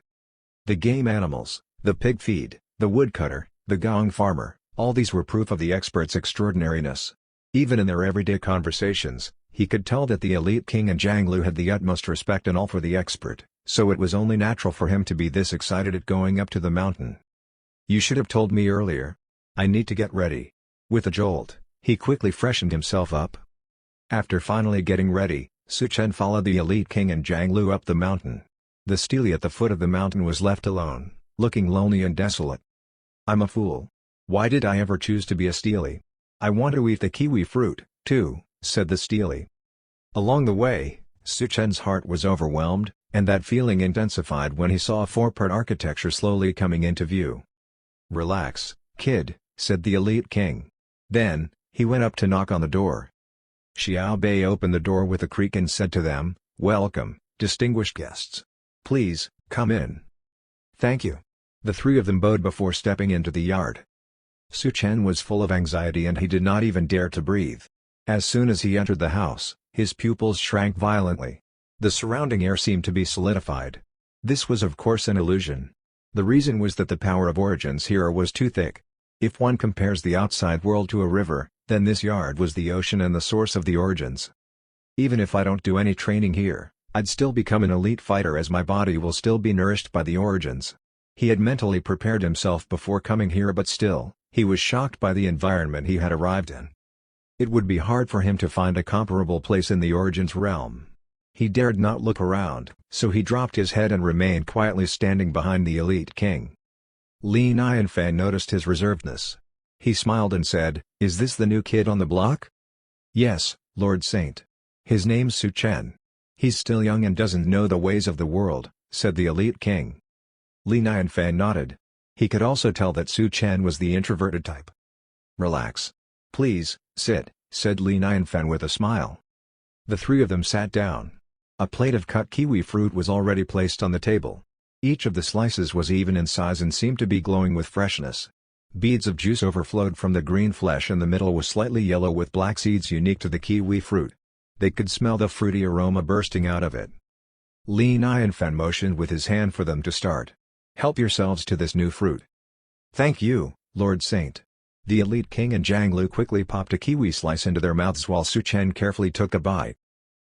The game animals, the pig feed, the woodcutter, the gong farmer, all these were proof of the expert's extraordinariness. Even in their everyday conversations, he could tell that the Elite King and Jiang Lu had the utmost respect and all for the expert, so it was only natural for him to be this excited at going up to the mountain. You should have told me earlier. I need to get ready. With a jolt, he quickly freshened himself up. After finally getting ready, Su Chen followed the Elite King and Jiang Lu up the mountain. The stele at the foot of the mountain was left alone, looking lonely and desolate. I'm a fool. Why did I ever choose to be a stele? I want to eat the kiwi fruit, too, said the stele. Along the way, Su Chen's heart was overwhelmed, and that feeling intensified when he saw a 4-part architecture slowly coming into view. Relax, kid, said the Elite King. Then, he went up to knock on the door. Xiao Bei opened the door with a creak and said to them, "Welcome, distinguished guests. Please, come in." "Thank you." The 3 of them bowed before stepping into the yard. Su Chen was full of anxiety and he did not even dare to breathe. As soon as he entered the house, his pupils shrank violently. The surrounding air seemed to be solidified. This was of course an illusion. The reason was that the power of origins here was too thick. If one compares the outside world to a river, then this yard was the ocean and the source of the origins. Even if I don't do any training here, I'd still become an elite fighter as my body will still be nourished by the origins. He had mentally prepared himself before coming here, but still, he was shocked by the environment he had arrived in. It would be hard for him to find a comparable place in the origins realm. He dared not look around, so he dropped his head and remained quietly standing behind the elite king. Li Nianfan noticed his reservedness. He smiled and said, "Is this the new kid on the block?" "Yes, Lord Saint. His name's Su Chen. He's still young and doesn't know the ways of the world," said the elite king. Li Nianfan nodded. He could also tell that Su Chen was the introverted type. "Relax. Please, sit," said Li Nianfan with a smile. The three of them sat down. A plate of cut kiwi fruit was already placed on the table. Each of the slices was even in size and seemed to be glowing with freshness. Beads of juice overflowed from the green flesh and the middle was slightly yellow with black seeds unique to the kiwi fruit. They could smell the fruity aroma bursting out of it. Li Nianfan motioned with his hand for them to start. "Help yourselves to this new fruit." "Thank you, Lord Saint." The elite king and Zhang Lu quickly popped a kiwi slice into their mouths while Su Chen carefully took a bite.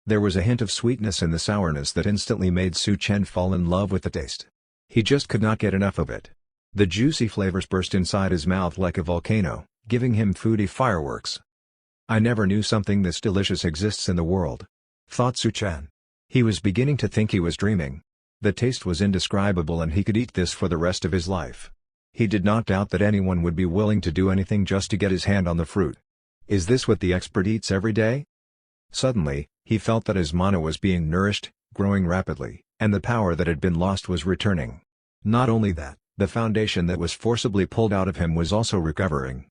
There was a hint of sweetness in the sourness that instantly made Su Chen fall in love with the taste. He just could not get enough of it. The juicy flavors burst inside his mouth like a volcano, giving him foodie fireworks. "I never knew something this delicious exists in the world," thought Su Chen. He was beginning to think he was dreaming. The taste was indescribable and he could eat this for the rest of his life. He did not doubt that anyone would be willing to do anything just to get his hand on the fruit. Is this what the expert eats every day? Suddenly, he felt that his mana was being nourished, growing rapidly, and the power that had been lost was returning. Not only that, the foundation that was forcibly pulled out of him was also recovering.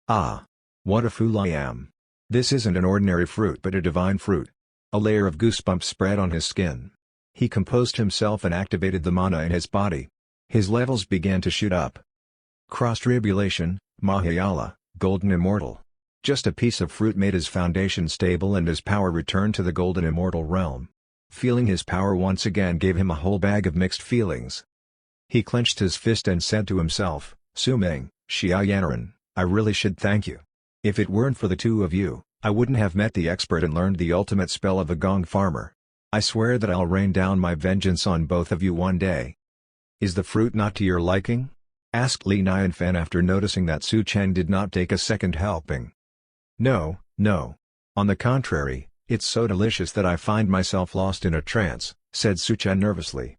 Ah! What a fool I am! This isn't an ordinary fruit but a divine fruit. A layer of goosebumps spread on his skin. He composed himself and activated the mana in his body. His levels began to shoot up. Cross-tribulation, Mahayala, Golden Immortal. Just a piece of fruit made his foundation stable and his power returned to the Golden Immortal realm. Feeling his power once again gave him a whole bag of mixed feelings. He clenched his fist and said to himself, "Su Ming, Xia Yanran, I really should thank you. If it weren't for the two of you, I wouldn't have met the expert and learned the ultimate spell of a gong farmer. I swear that I'll rain down my vengeance on both of you one day." "Is the fruit not to your liking?" asked Li Nianfan after noticing that Su Chen did not take a second helping. No. On the contrary, it's so delicious that I find myself lost in a trance," said Su Chen nervously.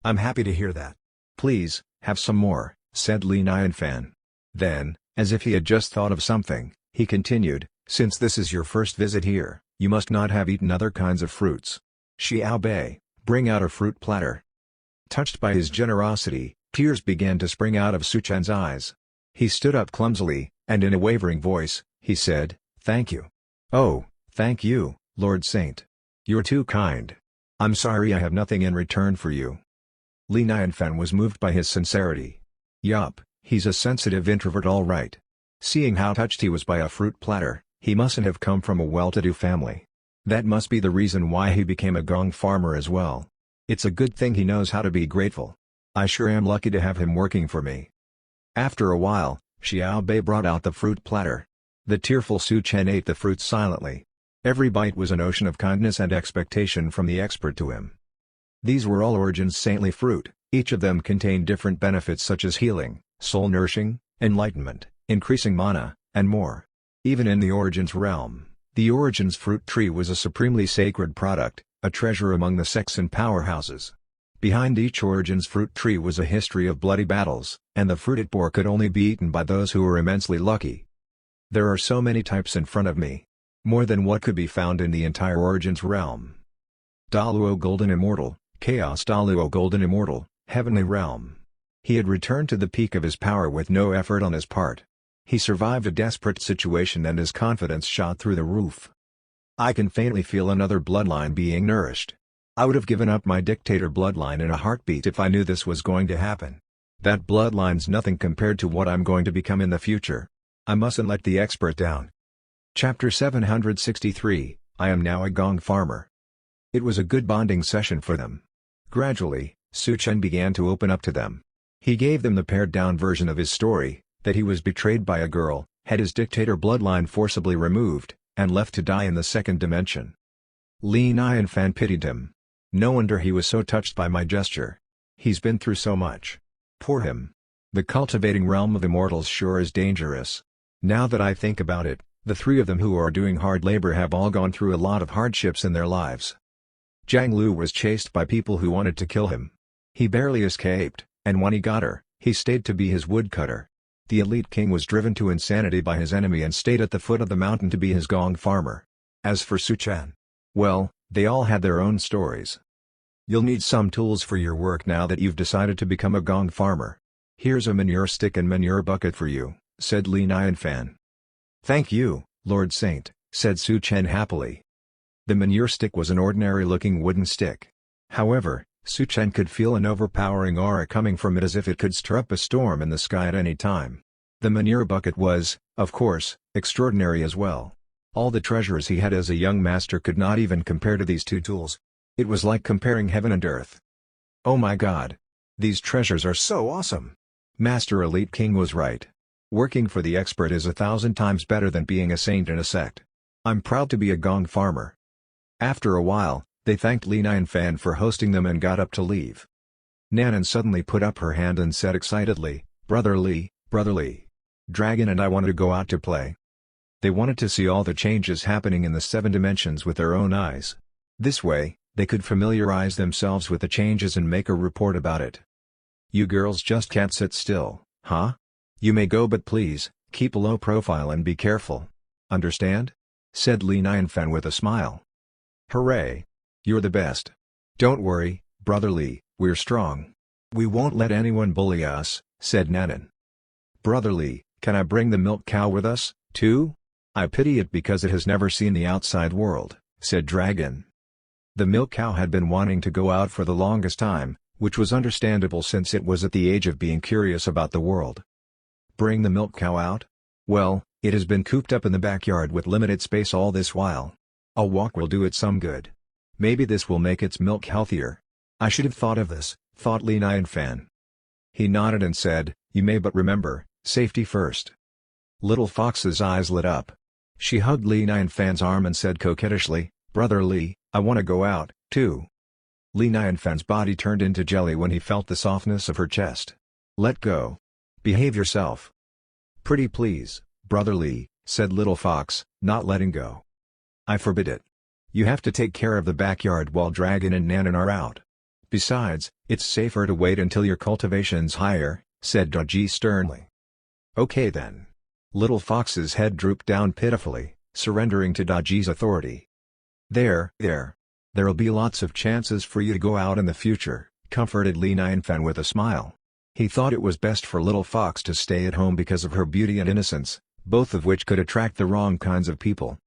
"I'm happy to hear that. Please, have some more," said Li Nianfan. Then, as if he had just thought of something, he continued, "Since this is your first visit here, you must not have eaten other kinds of fruits. Xiao Bei, bring out a fruit platter." Touched by his generosity, tears began to spring out of Su Chen's eyes. He stood up clumsily, and in a wavering voice, he said, "Thank you." "Oh, thank you, Lord Saint. You're too kind. I'm sorry I have nothing in return for you." Li Nianfan was moved by his sincerity. Yup, he's a sensitive introvert all right. Seeing how touched he was by a fruit platter, he mustn't have come from a well-to-do family. That must be the reason why he became a gong farmer as well. It's a good thing he knows how to be grateful. I sure am lucky to have him working for me. After a while, Xiao Bei brought out the fruit platter. The tearful Su Chen ate the fruit silently. Every bite was an ocean of kindness and expectation from the expert to him. These were all Origin's saintly fruit, each of them contained different benefits such as healing, soul-nourishing, enlightenment, increasing mana, and more. Even in the Origin's realm, the Origin's fruit tree was a supremely sacred product, a treasure among the sects and powerhouses. Behind each Origin's fruit tree was a history of bloody battles, and the fruit it bore could only be eaten by those who were immensely lucky. There are so many types in front of me. More than what could be found in the entire Origin's realm. Daluo Golden Immortal, Chaos Daluo Golden Immortal, Heavenly Realm. He had returned to the peak of his power with no effort on his part. He survived a desperate situation and his confidence shot through the roof. I can faintly feel another bloodline being nourished. I would have given up my dictator bloodline in a heartbeat if I knew this was going to happen. That bloodline's nothing compared to what I'm going to become in the future. I mustn't let the expert down. Chapter 763, I am now a gong farmer. It was a good bonding session for them. Gradually, Su Chen began to open up to them. He gave them the pared-down version of his story, that he was betrayed by a girl, had his dictator bloodline forcibly removed, and left to die in the second dimension. Li Nianfan pitied him. No wonder he was so touched by my gesture. He's been through so much. Poor him. The cultivating realm of immortals sure is dangerous. Now that I think about it, the three of them who are doing hard labor have all gone through a lot of hardships in their lives. Jiang Lu was chased by people who wanted to kill him. He barely escaped, and when he got her, he stayed to be his woodcutter. The elite king was driven to insanity by his enemy and stayed at the foot of the mountain to be his gong farmer. As for Su Chen, well, they all had their own stories. You'll need some tools for your work now that you've decided to become a gong farmer. Here's a manure stick and manure bucket for you, said Li Nianfan. Thank you, Lord Saint, said Su Chen happily. The manure stick was an ordinary-looking wooden stick. However, Su Chen could feel an overpowering aura coming from it as if it could stir up a storm in the sky at any time. The manure bucket was, of course, extraordinary as well. All the treasures he had as a young master could not even compare to these two tools. It was like comparing heaven and earth. Oh my god! These treasures are so awesome! Master Elite King was right. Working for the expert is 1,000 times better than being a saint in a sect. I'm proud to be a gong farmer. After a while, they thanked Li Nianfan for hosting them and got up to leave. Nanan suddenly put up her hand and said excitedly, Brother Li, Dragon and I wanted to go out to play. They wanted to see all the changes happening in the 7 dimensions with their own eyes. This way, they could familiarize themselves with the changes and make a report about it. You girls just can't sit still, huh? You may go but please, keep a low profile and be careful. Understand? Said Li Nianfan with a smile. Hooray! You're the best. Don't worry, Brother Li, we're strong. We won't let anyone bully us, said Nanan. Brother Li, can I bring the milk cow with us, too? I pity it because it has never seen the outside world, said Dragon. The milk cow had been wanting to go out for the longest time, which was understandable since it was at the age of being curious about the world. Bring the milk cow out? Well, it has been cooped up in the backyard with limited space all this while. A walk will do it some good. Maybe this will make its milk healthier. I should have thought of this, thought Li Nianfan. He nodded and said, You may, but remember, safety first. Little Fox's eyes lit up. She hugged Li Nianfan's arm and said coquettishly, Brother Li, I want to go out, too. Li Nianfan's body turned into jelly when he felt the softness of her chest. Let go. Behave yourself. Pretty please, Brother Li, said Little Fox, not letting go. I forbid it. You have to take care of the backyard while Dragon and Nanan are out. Besides, it's safer to wait until your cultivation's higher, said Daji sternly. Okay then. Little Fox's head drooped down pitifully, surrendering to Daji's authority. There'll be lots of chances for you to go out in the future, comforted Li Nianfan with a smile. He thought it was best for Little Fox to stay at home because of her beauty and innocence, both of which could attract the wrong kinds of people.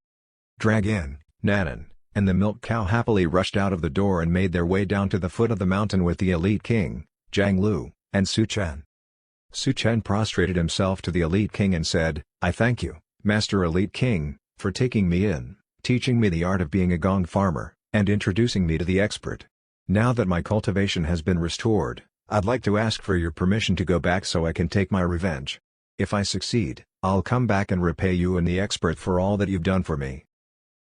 Dragon, Nanan, and the milk cow happily rushed out of the door and made their way down to the foot of the mountain with the elite king, Jiang Lu, and Su Chen. Su Chen prostrated himself to the elite king and said, I thank you, Master Elite King, for taking me in, teaching me the art of being a gong farmer, and introducing me to the expert. Now that my cultivation has been restored, I'd like to ask for your permission to go back so I can take my revenge. If I succeed, I'll come back and repay you and the expert for all that you've done for me.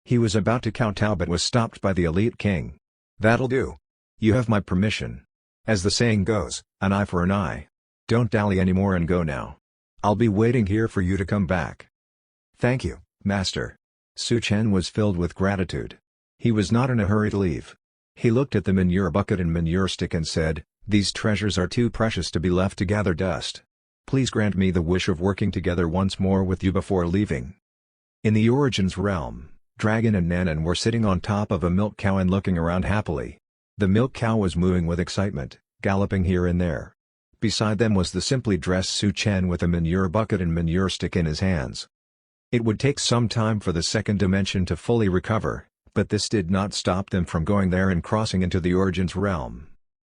He was about to kowtow but was stopped by the elite king. That'll do. You have my permission. As the saying goes, an eye for an eye. Don't dally anymore and go now. I'll be waiting here for you to come back. Thank you, Master. Su Chen was filled with gratitude. He was not in a hurry to leave. He looked at the manure bucket and manure stick and said, These treasures are too precious to be left to gather dust. Please grant me the wish of working together once more with you before leaving. In the Origins realm, Dragon and Nanan were sitting on top of a milk cow and looking around happily. The milk cow was mooing with excitement, galloping here and there. Beside them was the simply dressed Su Chen with a manure bucket and manure stick in his hands. It would take some time for the second dimension to fully recover, but this did not stop them from going there and crossing into the Origins realm.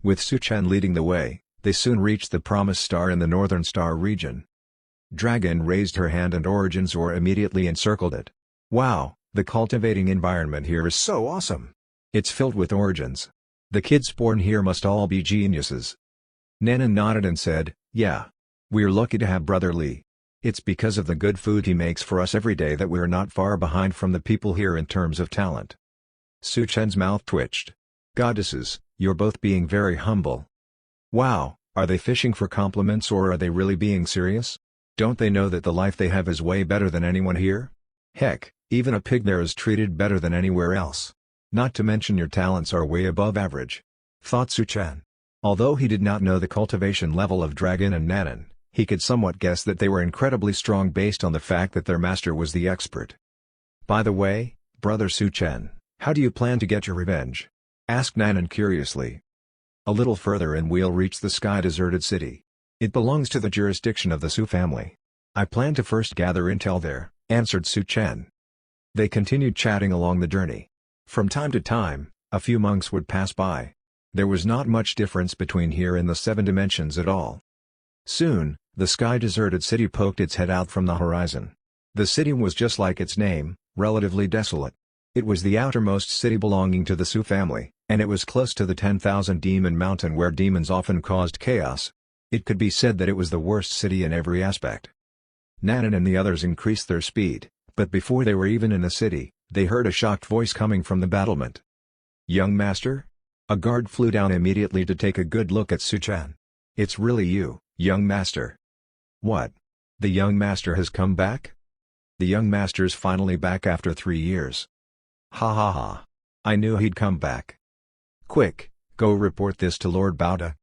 With Su Chen leading the way, They soon reached the Promised Star in the Northern Star region. Dragon raised her hand and Origin Zor immediately encircled it. Wow, the cultivating environment here is so awesome. It's filled with origins. The kids born here must all be geniuses. Nanan nodded and said, yeah. We're lucky to have Brother Lee. It's because of the good food he makes for us every day that we're not far behind from the people here in terms of talent. Su Chen's mouth twitched. Goddesses, you're both being very humble. Wow, are they fishing for compliments or are they really being serious? Don't they know that the life they have is way better than anyone here? Heck, even a pig there is treated better than anywhere else. Not to mention your talents are way above average. Thought Su Chen. Although he did not know the cultivation level of Dragon and Nanan, he could somewhat guess that they were incredibly strong based on the fact that their master was the expert. By the way, Brother Su Chen, how do you plan to get your revenge? Asked Nanan curiously. A little further and we'll reach the sky-deserted city. It belongs to the jurisdiction of the Su family. I plan to first gather intel there, answered Su Chen. They continued chatting along the journey. From time to time, a few monks would pass by. There was not much difference between here and the 7 dimensions at all. Soon, the sky-deserted city poked its head out from the horizon. The city was just like its name, relatively desolate. It was the outermost city belonging to the Su family, and it was close to the 10,000 Demon Mountain where demons often caused chaos. It could be said that it was the worst city in every aspect. Nanan and the others increased their speed, but before they were even in the city, they heard a shocked voice coming from the battlement. Young Master? A guard flew down immediately to take a good look at Su Chen. It's really you, young Master. What? The young Master has come back? The young Master's finally back after 3 years. Ha ha ha. I knew he'd come back. Quick, go report this to Lord Baoda.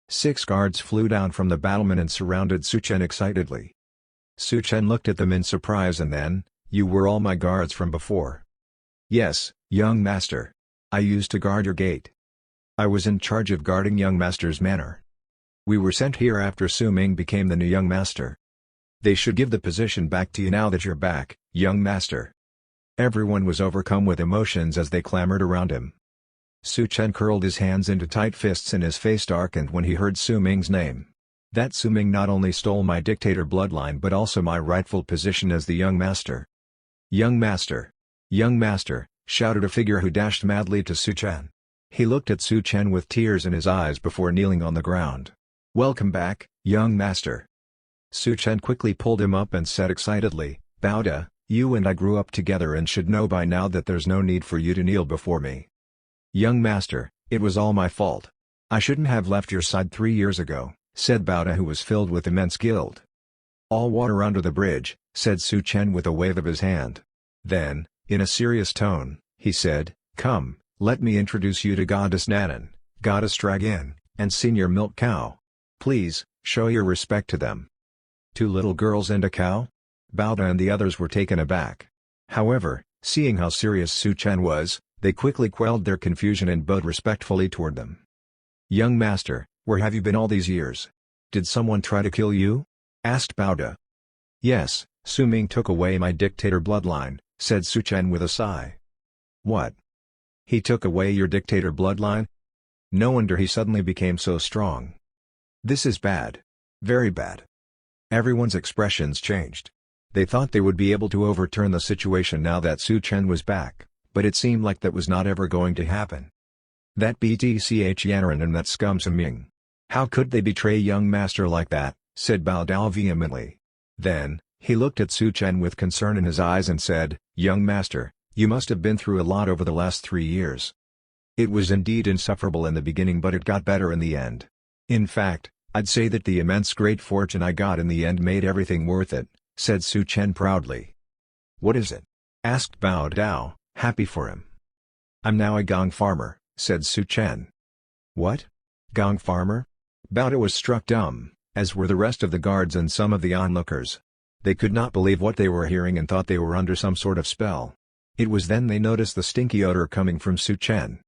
6 guards flew down from the battlement and surrounded Su Chen excitedly. Su Chen looked at them in surprise and then, you were all my guards from before. Yes, young Master. I used to guard your gate. I was in charge of guarding young Master's manor. We were sent here after Su Ming became the new young Master. They should give the position back to you now that you're back, young Master. Everyone was overcome with emotions as they clamored around him. Su Chen curled his hands into tight fists and his face darkened when he heard Su Ming's name. That Su Ming not only stole my dictator bloodline but also my rightful position as the young Master. Young Master! Young Master! Shouted a figure who dashed madly to Su Chen. He looked at Su Chen with tears in his eyes before kneeling on the ground. Welcome back, young Master. Su Chen quickly pulled him up and said excitedly, Baoda, you and I grew up together and should know by now that there's no need for you to kneel before me. Young Master, it was all my fault. I shouldn't have left your side 3 years ago, said Baoda who was filled with immense guilt. All water under the bridge, said Su Chen with a wave of his hand. Then, in a serious tone, he said, come, let me introduce you to Goddess Nanan, Goddess Dragon, and Senior Milk Cow. Please, show your respect to them. 2 little girls and a cow? Baoda and the others were taken aback. However, seeing how serious Su Chen was, they quickly quelled their confusion and bowed respectfully toward them. Young Master, where have you been all these years? Did someone try to kill you? Asked Baoda. Yes, Su Ming took away my dictator bloodline, said Su Chen with a sigh. What? He took away your dictator bloodline? No wonder he suddenly became so strong. This is bad. Very bad. Everyone's expressions changed. They thought they would be able to overturn the situation now that Su Chen was back, but it seemed like that was not ever going to happen. That BTCH Yanran and that scum Su Ming. How could they betray young Master like that, said Bao Dao vehemently. Then, he looked at Su Chen with concern in his eyes and said, Young Master, you must have been through a lot over the last 3 years. It was indeed insufferable in the beginning but it got better in the end. In fact, I'd say that the immense great fortune I got in the end made everything worth it, said Su Chen proudly. What is it? Asked Bao Dao, happy for him. I'm now a gong farmer, said Su Chen. What? Gong farmer? Bao Dao was struck dumb, as were the rest of the guards and some of the onlookers. They could not believe what they were hearing and thought they were under some sort of spell. It was then they noticed the stinky odor coming from Su Chen.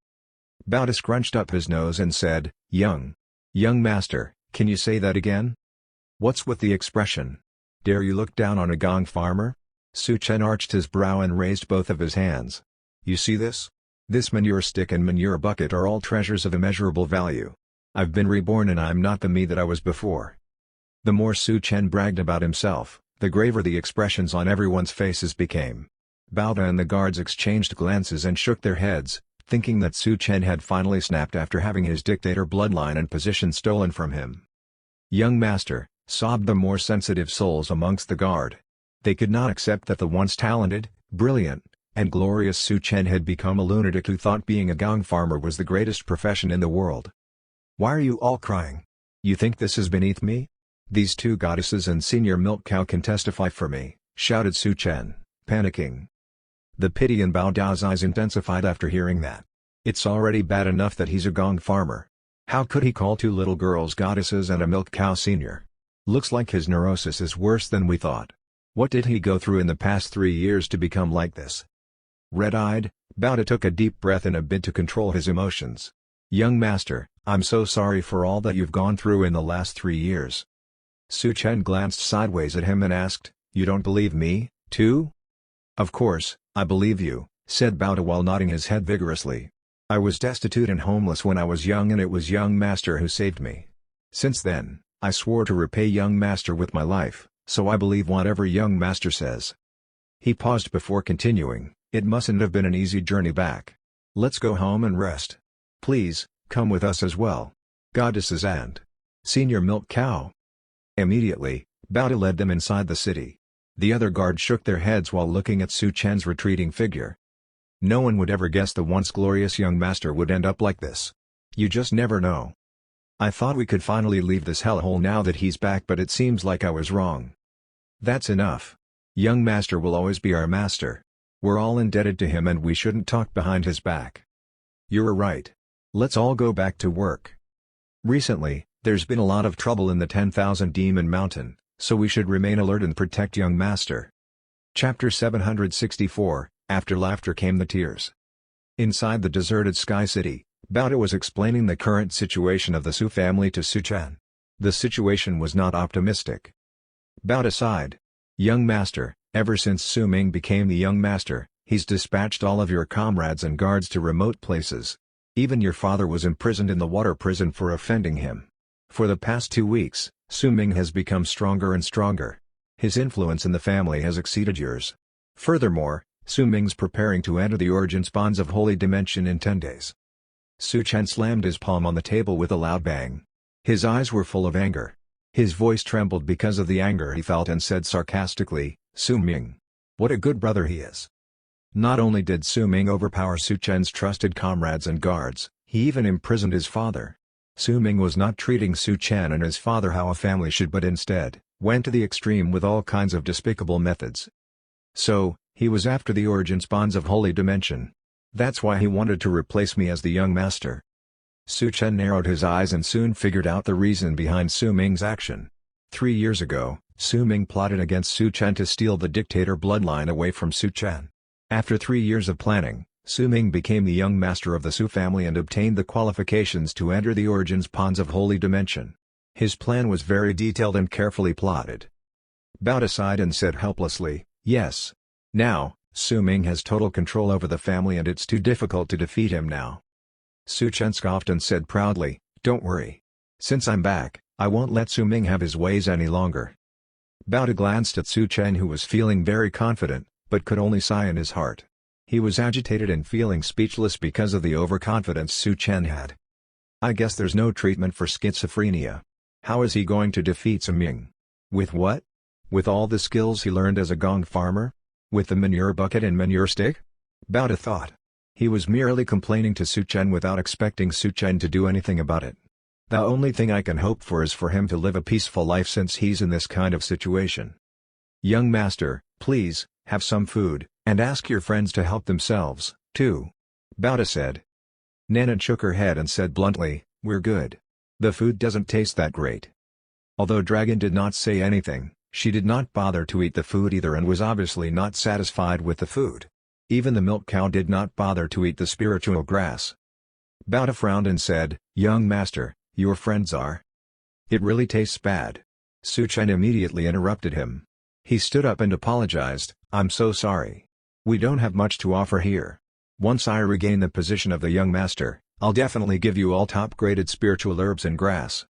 Bao Dao scrunched up his nose and said, Young Master, can you say that again? What's with the expression? Dare you look down on a gong farmer? Su Chen arched his brow and raised both of his hands. You see this? This manure stick and manure bucket are all treasures of immeasurable value. I've been reborn and I'm not the me that I was before. The more Su Chen bragged about himself, the graver the expressions on everyone's faces became. Baoda and the guards exchanged glances and shook their heads, thinking that Su Chen had finally snapped after having his dictator bloodline and position stolen from him. "Young master," sobbed the more sensitive souls amongst the guard. They could not accept that the once talented, brilliant, and glorious Su Chen had become a lunatic who thought being a gong farmer was the greatest profession in the world. "Why are you all crying? You think this is beneath me? These two goddesses and senior milk cow can testify for me," shouted Su Chen, panicking. The pity in Bao Dao's eyes intensified after hearing that. It's already bad enough that he's a gong farmer. How could he call two little girls goddesses and a milk cow senior? Looks like his neurosis is worse than we thought. What did he go through in the past 3 years to become like this? Red-eyed, Bao Dao took a deep breath in a bid to control his emotions. "Young master, I'm so sorry for all that you've gone through in the last 3 years." Su Chen glanced sideways at him and asked, "You don't believe me, too?" "Of course, I believe you," said Bao Dao while nodding his head vigorously. "I was destitute and homeless when I was young and it was young master who saved me. Since then, I swore to repay young master with my life, so I believe whatever young master says." He paused before continuing, "It mustn't have been an easy journey back. Let's go home and rest. Please, come with us as well. Goddesses and senior milk cow." Immediately, Bao Dao led them inside the city. The other guards shook their heads while looking at Su Chen's retreating figure. No one would ever guess the once glorious young master would end up like this. You just never know. "I thought we could finally leave this hellhole now that he's back, but it seems like I was wrong." "That's enough. Young master will always be our master. We're all indebted to him and we shouldn't talk behind his back." "You're right. Let's all go back to work. Recently, there's been a lot of trouble in the 10,000 Demon Mountain, so we should remain alert and protect young master." Chapter 764, After Laughter Came the Tears. Inside the deserted Sky City, Bao Dao was explaining the current situation of the Su family to Su Chen. The situation was not optimistic. Bao Dao sighed. "Young master, ever since Su Ming became the young master, he's dispatched all of your comrades and guards to remote places. Even your father was imprisoned in the water prison for offending him. For the past 2 weeks, Su Ming has become stronger and stronger. His influence in the family has exceeded yours. Furthermore, Su Ming's preparing to enter the origin spawns of Holy Dimension in 10 days. Su Chen slammed his palm on the table with a loud bang. His eyes were full of anger. His voice trembled because of the anger he felt and said sarcastically, "Su Ming. What a good brother he is." Not only did Su Ming overpower Su Chen's trusted comrades and guards, he even imprisoned his father. Su Ming was not treating Su Chen and his father how a family should but instead, went to the extreme with all kinds of despicable methods. So, he was after the origin spawns of Holy Dimension. That's why he wanted to replace me as the young master. Su Chen narrowed his eyes and soon figured out the reason behind Su Ming's action. 3 years ago, Su Ming plotted against Su Chen to steal the dictator bloodline away from Su Chen. After 3 years of planning, Su Ming became the young master of the Su family and obtained the qualifications to enter the origin spawns of Holy Dimension. His plan was very detailed and carefully plotted. Bao Dao sighed and said helplessly, "Yes. Now, Su Ming has total control over the family and it's too difficult to defeat him now." Su Chen scoffed and said proudly, "Don't worry. Since I'm back, I won't let Su Ming have his ways any longer." Bao Dao glanced at Su Chen who was feeling very confident, but could only sigh in his heart. He was agitated and feeling speechless because of the overconfidence Su Chen had. I guess there's no treatment for schizophrenia. How is he going to defeat Su Ming? With what? With all the skills he learned as a gong farmer? With the manure bucket and manure stick? Bao Dao thought. He was merely complaining to Su Chen without expecting Su Chen to do anything about it. The only thing I can hope for is for him to live a peaceful life since he's in this kind of situation. Young master, please, have some food, and ask your friends to help themselves, too. Bao Dao said. Nanan shook her head and said bluntly, "We're good. The food doesn't taste that great." Although Dragon did not say anything, she did not bother to eat the food either and was obviously not satisfied with the food. Even the milk cow did not bother to eat the spiritual grass. Bao Dao frowned and said, "Young master, your friends are. It really tastes bad." Su Chen immediately interrupted him. He stood up and apologized, "I'm so sorry. We don't have much to offer here. Once I regain the position of the young master, I'll definitely give you all top-graded spiritual herbs and grass.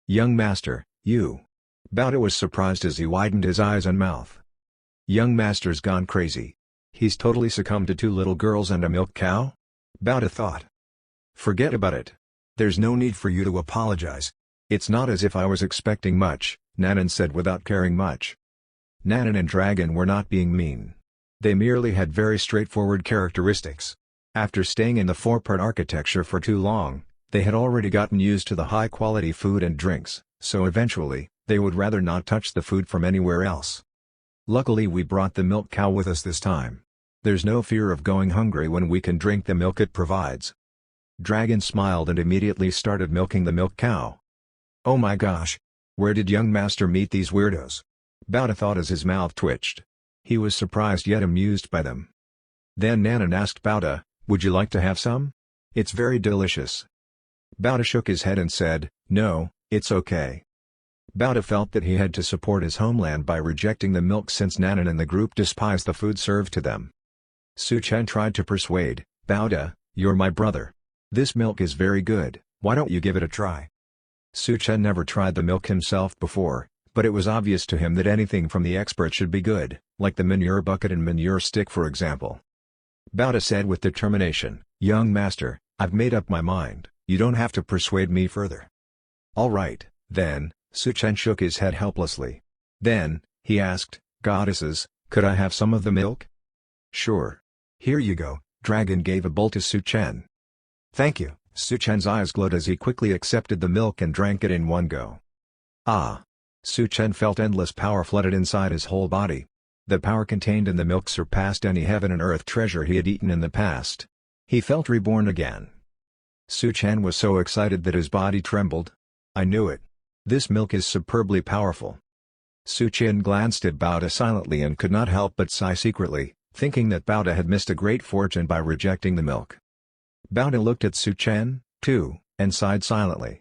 Young master, you. Bowda was surprised as he widened his eyes and mouth. Young master's gone crazy. He's totally succumbed to 2 little girls and a milk cow? Bowda thought. Forget about it. There's no need for you to apologize. It's not as if I was expecting much, Nanan said without caring much. Nanan and Dragon were not being mean. They merely had very straightforward characteristics. After staying in the 4-part architecture for too long, they had already gotten used to the high-quality food and drinks, so eventually, they would rather not touch the food from anywhere else. Luckily we brought the milk cow with us this time. There's no fear of going hungry when we can drink the milk it provides. Dragon smiled and immediately started milking the milk cow. Oh my gosh! Where did young master meet these weirdos? Bowda thought as his mouth twitched. He was surprised yet amused by them. Then Nanan asked Bowda, would you like to have some? It's very delicious. Bowda shook his head and said, no, it's okay. Bowda felt that he had to support his homeland by rejecting the milk since Nanan and the group despised the food served to them. Su Chen tried to persuade, Bowda, you're my brother. This milk is very good, why don't you give it a try? Su Chen never tried the milk himself before, but it was obvious to him that anything from the expert should be good, like the manure bucket and manure stick for example. Bowda said with determination, young master, I've made up my mind, you don't have to persuade me further. All right, then, Su Chen shook his head helplessly. Then, he asked, goddesses, could I have some of the milk? Sure. Here you go, Dragon gave a bowl to Su Chen. Thank you, Su Chen's eyes glowed as he quickly accepted the milk and drank it in one go. Ah! Su Chen felt endless power flooded inside his whole body. The power contained in the milk surpassed any heaven and earth treasure he had eaten in the past. He felt reborn again. Su Chen was so excited that his body trembled. I knew it. This milk is superbly powerful. Su Chen glanced at Bowda silently and could not help but sigh secretly, thinking that Bowda had missed a great fortune by rejecting the milk. Bowda looked at Su Chen, too, and sighed silently.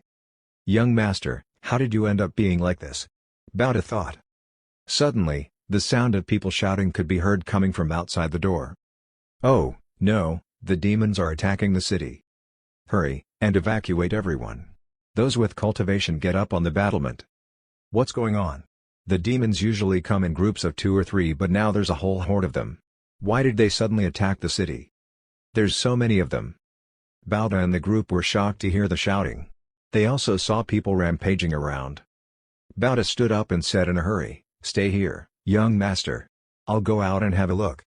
Young master, how did you end up being like this? Bowda thought. Suddenly, the sound of people shouting could be heard coming from outside the door. Oh, no, the demons are attacking the city. Hurry, and evacuate everyone. Those with cultivation get up on the battlement. What's going on? The demons usually come in groups of 2 or 3 but now there's a whole horde of them. Why did they suddenly attack the city? There's so many of them. Bowda and the group were shocked to hear the shouting. They also saw people rampaging around. Bowda stood up and said in a hurry, stay here, young master. I'll go out and have a look.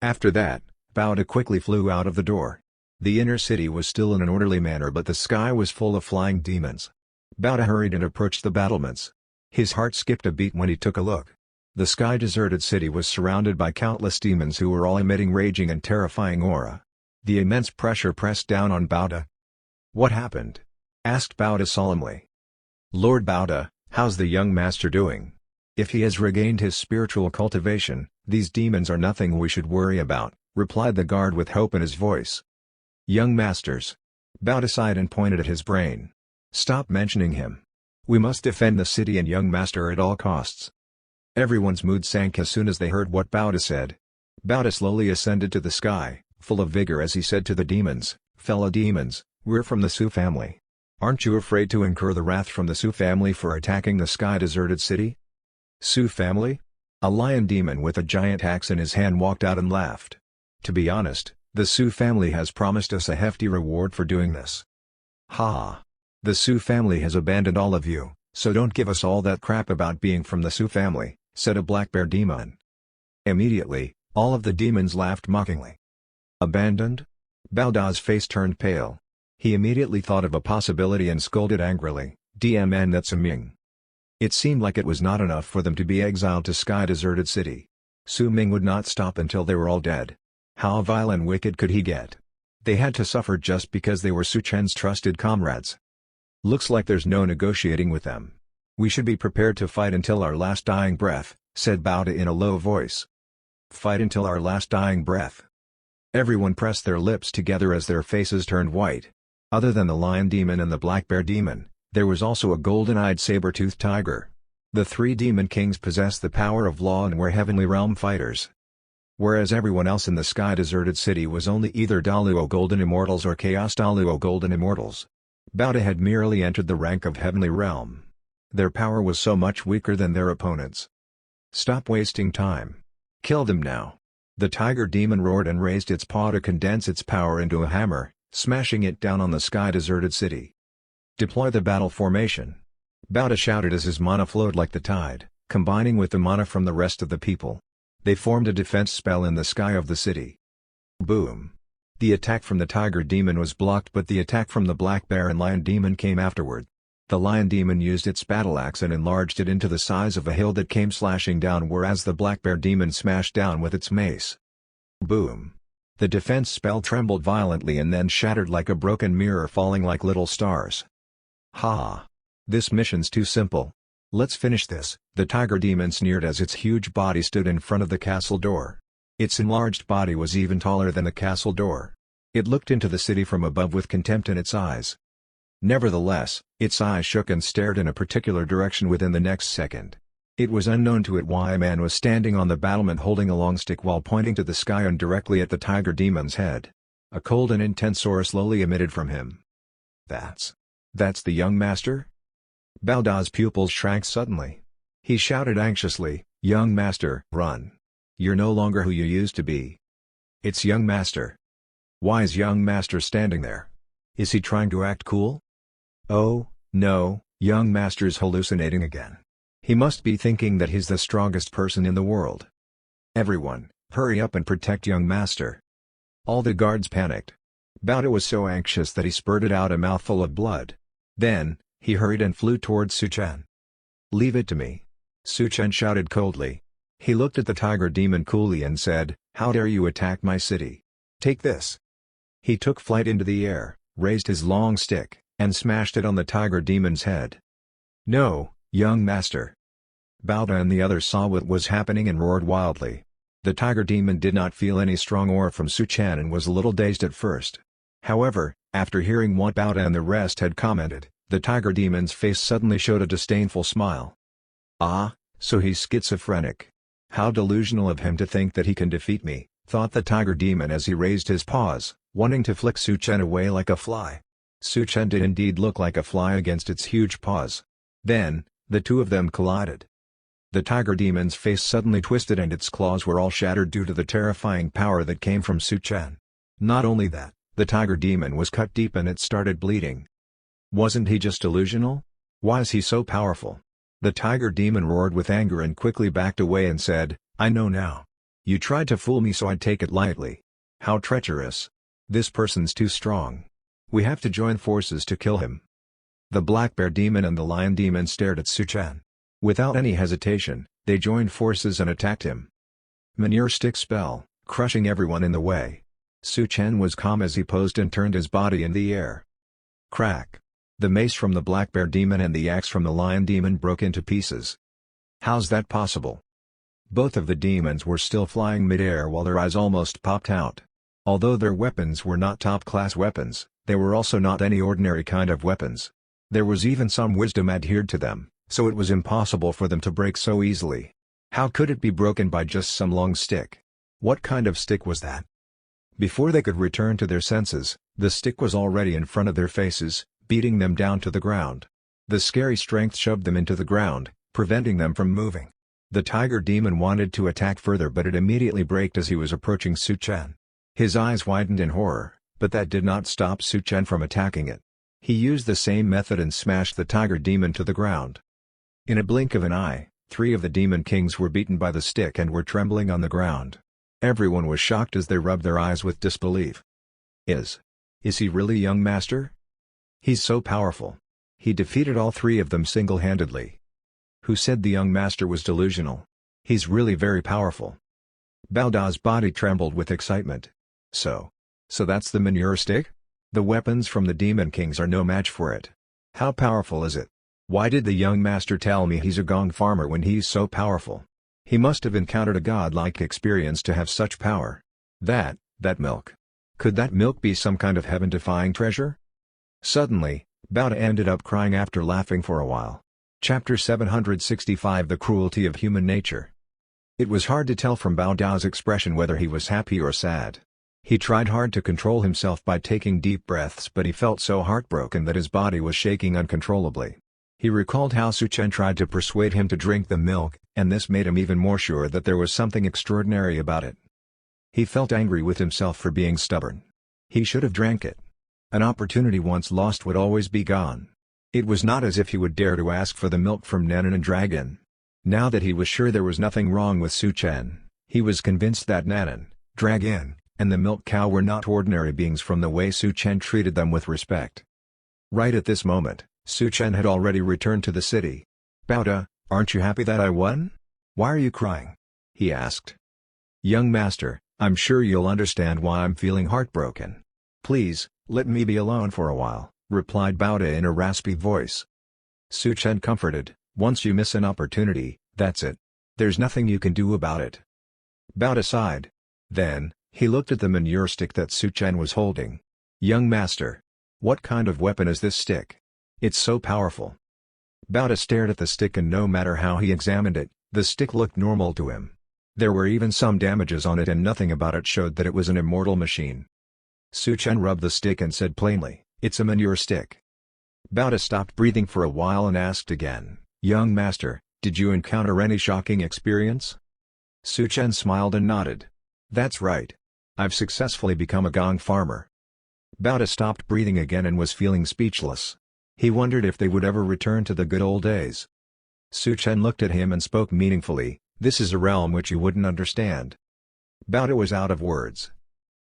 After that, Bowda quickly flew out of the door. The inner city was still in an orderly manner but the sky was full of flying demons. Bowda hurried and approached the battlements. His heart skipped a beat when he took a look. The sky-deserted city was surrounded by countless demons who were all emitting raging and terrifying aura. The immense pressure pressed down on Bowda. What happened? Asked Bowda solemnly. Lord Bowda, how's the young master doing? If he has regained his spiritual cultivation, these demons are nothing we should worry about, replied the guard with hope in his voice. Young masters. Bowda sighed and pointed at his brain. Stop mentioning him. We must defend the city and young master at all costs. Everyone's mood sank as soon as they heard what Bowda said. Bowda slowly ascended to the sky, full of vigor as he said to the demons, fellow demons, we're from the Su family. Aren't you afraid to incur the wrath from the Su family for attacking the sky-deserted city? Su family? A lion demon with a giant axe in his hand walked out and laughed. To be honest, the Su family has promised us a hefty reward for doing this. Ha! The Su family has abandoned all of you, so don't give us all that crap about being from the Su family, said a black bear demon. Immediately, all of the demons laughed mockingly. Abandoned? Bowda's face turned pale. He immediately thought of a possibility and scolded angrily, DMN that's a Ming. It seemed like it was not enough for them to be exiled to sky-deserted city. Su Ming would not stop until they were all dead. How vile and wicked could he get? They had to suffer just because they were Su Chen's trusted comrades. Looks like there's no negotiating with them. We should be prepared to fight until our last dying breath, said Bowda in a low voice. Fight until our last dying breath. Everyone pressed their lips together as their faces turned white. Other than the lion demon and the black bear demon, there was also a golden-eyed saber-toothed tiger. The 3 demon kings possessed the power of law and were heavenly realm fighters. whereas everyone else in the sky-deserted city was only either Daluo Golden Immortals or Chaos Daluo Golden Immortals. Bauta had merely entered the rank of Heavenly Realm. Their power was so much weaker than their opponents. Stop wasting time. Kill them now. The tiger demon roared and raised its paw to condense its power into a hammer, smashing it down on the sky-deserted city. Deploy the battle formation. Bauta shouted as his mana flowed like the tide, combining with the mana from the rest of the people. They formed a defense spell in the sky of the city. Boom. The attack from the tiger demon was blocked, but the attack from the black bear and lion demon came afterward. The lion demon used its battle axe and enlarged it into the size of a hill that came slashing down, whereas the black bear demon smashed down with its mace. Boom. The defense spell trembled violently and then shattered like a broken mirror, falling like little stars. Ha! This mission's too simple. Let's finish this, the tiger demon sneered as its huge body stood in front of the castle door. Its enlarged body was even taller than the castle door. It looked into the city from above with contempt in its eyes. Nevertheless, its eyes shook and stared in a particular direction within the next second. It was unknown to it why a man was standing on the battlement holding a long stick while pointing to the sky and directly at the tiger demon's head. A cold and intense aura slowly emitted from him. That's the young master? Baoda's pupils shrank suddenly. He shouted anxiously, "Young master, run! You're no longer who you used to be." It's young master. Why is young master standing there? Is he trying to act cool? Oh, no, young master's hallucinating again. He must be thinking that he's the strongest person in the world. Everyone, hurry up and protect young master. All the guards panicked. Bauda was so anxious that he spurted out a mouthful of blood. Then, he hurried and flew towards Su Chen. "Leave it to me." Su Chen shouted coldly. He looked at the tiger demon coolly and said, "How dare you attack my city? Take this." He took flight into the air, raised his long stick, and smashed it on the tiger demon's head. "No, young master." Baoda and the others saw what was happening and roared wildly. The tiger demon did not feel any strong aura from Su Chen and was a little dazed at first. However, after hearing what Baoda and the rest had commented, the tiger demon's face suddenly showed a disdainful smile. "Ah, so he's schizophrenic. How delusional of him to think that he can defeat me," thought the tiger demon as he raised his paws, wanting to flick Su Chen away like a fly. Su Chen did indeed look like a fly against its huge paws. Then, the two of them collided. The tiger demon's face suddenly twisted and its claws were all shattered due to the terrifying power that came from Su Chen. Not only that, the tiger demon was cut deep and it started bleeding. Wasn't he just delusional? Why is he so powerful? The tiger demon roared with anger and quickly backed away and said, "I know now. You tried to fool me so I'd take it lightly. How treacherous. This person's too strong. We have to join forces to kill him." The black bear demon and the lion demon stared at Su Chen. Without any hesitation, they joined forces and attacked him. Manure stick spell, crushing everyone in the way. Su Chen was calm as he posed and turned his body in the air. Crack. The mace from the black bear demon and the axe from the lion demon broke into pieces. How's that possible? Both of the demons were still flying mid-air while their eyes almost popped out. Although their weapons were not top-class weapons, they were also not any ordinary kind of weapons. There was even some wisdom adhered to them, so it was impossible for them to break so easily. How could it be broken by just some long stick? What kind of stick was that? Before they could return to their senses, the stick was already in front of their faces, beating them down to the ground. The scary strength shoved them into the ground, preventing them from moving. The tiger demon wanted to attack further, but it immediately braked as he was approaching Su Chen. His eyes widened in horror, but that did not stop Su Chen from attacking it. He used the same method and smashed the tiger demon to the ground. In a blink of an eye, 3 of the demon kings were beaten by the stick and were trembling on the ground. Everyone was shocked as they rubbed their eyes with disbelief. Is he really young master? He's so powerful. He defeated all 3 of them single-handedly. Who said the young master was delusional? He's really very powerful. Baoda's body trembled with excitement. So that's the manure stick? The weapons from the demon kings are no match for it. How powerful is it? Why did the young master tell me he's a gong farmer when he's so powerful? He must have encountered a godlike experience to have such power. That milk. Could that milk be some kind of heaven-defying treasure? Suddenly, Baoda ended up crying after laughing for a while. Chapter 765 The Cruelty of Human Nature. It was hard to tell from Bao Dao's expression whether he was happy or sad. He tried hard to control himself by taking deep breaths, but he felt so heartbroken that his body was shaking uncontrollably. He recalled how Su Chen tried to persuade him to drink the milk, and this made him even more sure that there was something extraordinary about it. He felt angry with himself for being stubborn. He should have drank it. An opportunity once lost would always be gone. It was not as if he would dare to ask for the milk from Nanan and Dragon. Now that he was sure there was nothing wrong with Su Chen, he was convinced that Nanan, Dragon, and the milk cow were not ordinary beings from the way Su Chen treated them with respect. Right at this moment, Su Chen had already returned to the city. "Bao Da, aren't you happy that I won? Why are you crying?" he asked. "Young master, I'm sure you'll understand why I'm feeling heartbroken. Please, let me be alone for a while," replied Bao Da in a raspy voice. Su Chen comforted, "Once you miss an opportunity, that's it. There's nothing you can do about it." Bao Da sighed. Then, he looked at the manure stick that Su Chen was holding. "Young master, what kind of weapon is this stick? It's so powerful." Bao Da stared at the stick, and no matter how he examined it, the stick looked normal to him. There were even some damages on it, and nothing about it showed that it was an immortal machine. Su Chen rubbed the stick and said plainly, "It's a manure stick." Bao Da stopped breathing for a while and asked again, "Young master, did you encounter any shocking experience?" Su Chen smiled and nodded. "That's right. I've successfully become a gong farmer." Bao Da stopped breathing again and was feeling speechless. He wondered if they would ever return to the good old days. Su Chen looked at him and spoke meaningfully, "This is a realm which you wouldn't understand." Bao Da was out of words.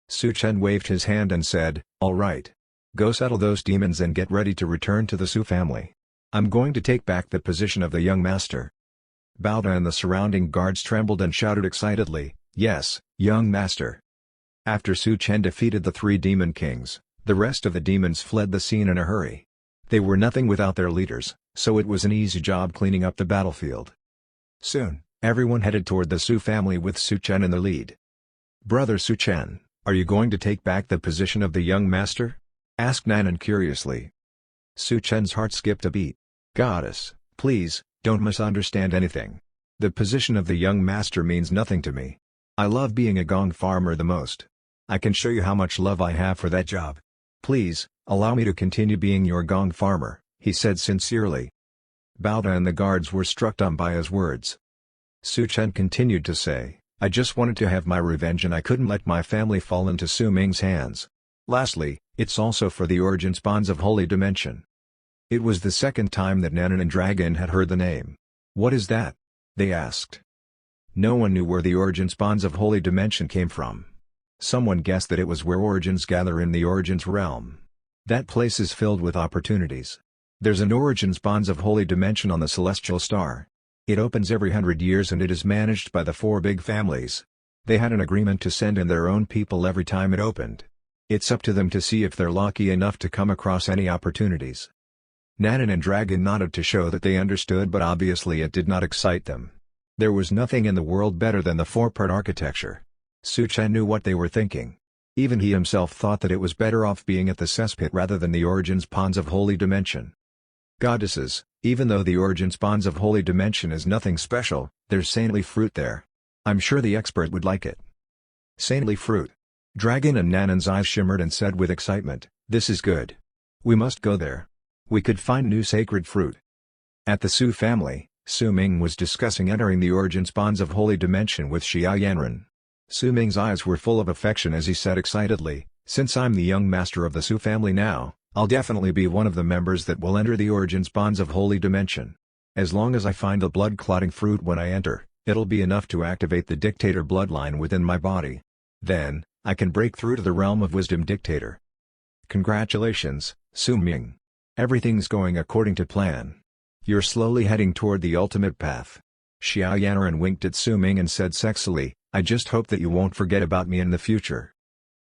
Su Chen waved his hand and said, "All right. Go settle those demons and get ready to return to the Su family. I'm going to take back the position of the young master." Bao Da and the surrounding guards trembled and shouted excitedly, "Yes, young master." After Su Chen defeated the 3 demon kings, the rest of the demons fled the scene in a hurry. They were nothing without their leaders, so it was an easy job cleaning up the battlefield. Soon, everyone headed toward the Su family with Su Chen in the lead. "Brother Su Chen, are you going to take back the position of the young master?" asked Nanan curiously. Su Chen's heart skipped a beat. "Goddess, please, don't misunderstand anything. The position of the young master means nothing to me. I love being a gong farmer the most. I can show you how much love I have for that job. Please, allow me to continue being your gong farmer," he said sincerely. Bao Da and the guards were struck dumb by his words. Su Chen continued to say, "I just wanted to have my revenge and I couldn't let my family fall into Su Ming's hands. Lastly, it's also for the origins bonds of Holy Dimension." It was the second time that Nanan and Dragon had heard the name. "What is that?" they asked. No one knew where the origins bonds of Holy Dimension came from. Someone guessed that it was where origins gather in the origins realm. That place is filled with opportunities. There's an origins bonds of Holy Dimension on the Celestial Star. It opens every 100 years and it is managed by the 4 big families. They had an agreement to send in their own people every time it opened. It's up to them to see if they're lucky enough to come across any opportunities. Nanan and Dragon nodded to show that they understood, but obviously it did not excite them. There was nothing in the world better than the 4-part architecture. Su Chen knew what they were thinking. Even he himself thought that it was better off being at the cesspit rather than the origins ponds of Holy Dimension. "Goddesses, even though the origins ponds of Holy Dimension is nothing special, there's saintly fruit there. I'm sure the expert would like it." Saintly fruit. Dragon and Nanan's eyes shimmered and said with excitement, "This is good. We must go there. We could find new sacred fruit." At the Su family, Su Ming was discussing entering the origins bonds of Holy Dimension with Xia Yanren. Su Ming's eyes were full of affection as he said excitedly, "Since I'm the young master of the Su family now, I'll definitely be one of the members that will enter the origins bonds of Holy Dimension. As long as I find the blood-clotting fruit when I enter, it'll be enough to activate the dictator bloodline within my body. Then, I can break through to the realm of wisdom dictator." "Congratulations, Su Ming. Everything's going according to plan. You're slowly heading toward the ultimate path." Xia Yanren winked at Su Ming and said sexily, "I just hope that you won't forget about me in the future."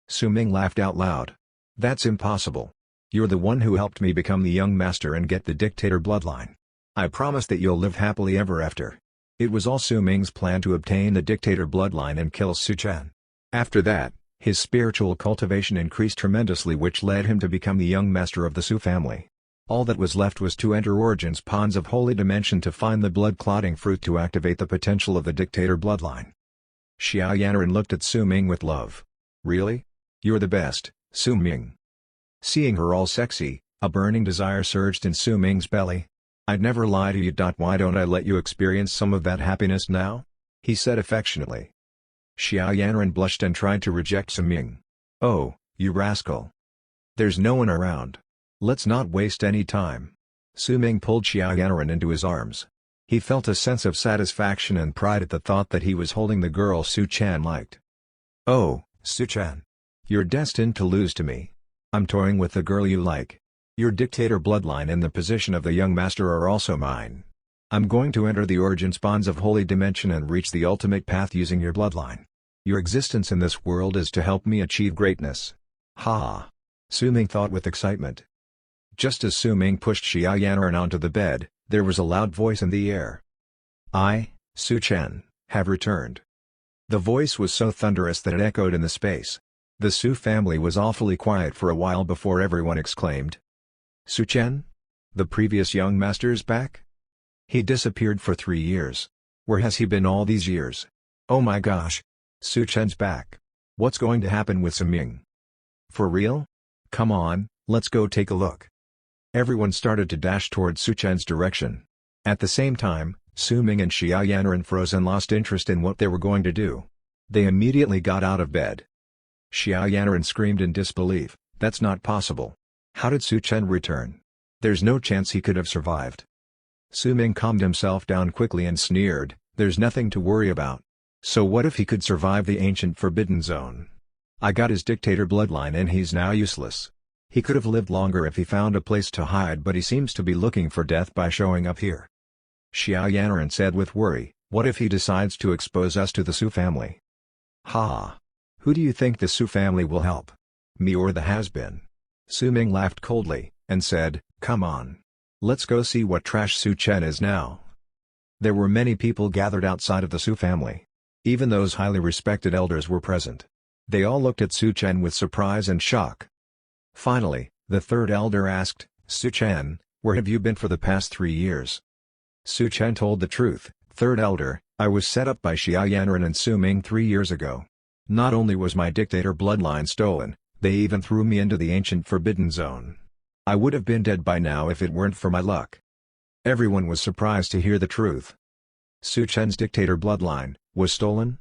Su Ming laughed out loud. "That's impossible. You're the one who helped me become the young master and get the dictator bloodline. I promise that you'll live happily ever after." It was all Su Ming's plan to obtain the dictator bloodline and kill Su Chen. After that, his spiritual cultivation increased tremendously, which led him to become the young master of the Su family. All that was left was to enter Origin's Ponds of Holy Dimension to find the blood-clotting fruit to activate the potential of the dictator bloodline. Xiao Yanran looked at Su Ming with love. Really? You're the best, Su Ming. Seeing her all sexy, a burning desire surged in Su Ming's belly. I'd never lie to you. Why don't I let you experience some of that happiness now? He said affectionately. Xiao Yanran blushed and tried to reject Su Ming. Oh, you rascal. There's no one around. Let's not waste any time. Su Ming pulled Xiao Yanran into his arms. He felt a sense of satisfaction and pride at the thought that he was holding the girl Su Chan liked. Oh, Su Chan. You're destined to lose to me. I'm toying with the girl you like. Your dictator bloodline and the position of the young master are also mine. I'm going to enter the Origin's Bonds of Holy Dimension and reach the ultimate path using your bloodline. Your existence in this world is to help me achieve greatness. Ha! Su Ming thought with excitement. Just as Su Ming pushed Xiao Yanran onto the bed, there was a loud voice in the air. I, Su Chen, have returned. The voice was so thunderous that it echoed in the space. The Su family was awfully quiet for a while before everyone exclaimed. Su Chen? The previous young master's back? He disappeared for 3 years. Where has he been all these years? Oh my gosh! Su Chen's back. What's going to happen with Su Ming? For real? Come on, let's go take a look. Everyone started to dash towards Su Chen's direction. At the same time, Su Ming and Xiao Yanran froze and lost interest in what they were going to do. They immediately got out of bed. Xiao Yanran screamed in disbelief, that's not possible. How did Su Chen return? There's no chance he could have survived. Su Ming calmed himself down quickly and sneered, there's nothing to worry about. So what if he could survive the ancient Forbidden Zone? I got his dictator bloodline and he's now useless. He could have lived longer if he found a place to hide, but he seems to be looking for death by showing up here. Xiao Yanran said with worry, what if he decides to expose us to the Su family? Ha! Who do you think the Su family will help? Me or the has-been? Su Ming laughed coldly, and said, come on. Let's go see what trash Su Chen is now. There were many people gathered outside of the Su family. Even those highly respected elders were present. They all looked at Su Chen with surprise and shock. Finally, the third elder asked, Su Chen, where have you been for the past 3 years? Su Chen told the truth, third elder, I was set up by Xiao Yanran and Su Ming 3 years ago. Not only was my dictator bloodline stolen, they even threw me into the ancient Forbidden Zone. I would have been dead by now if it weren't for my luck. Everyone was surprised to hear the truth. Su Chen's dictator bloodline was stolen?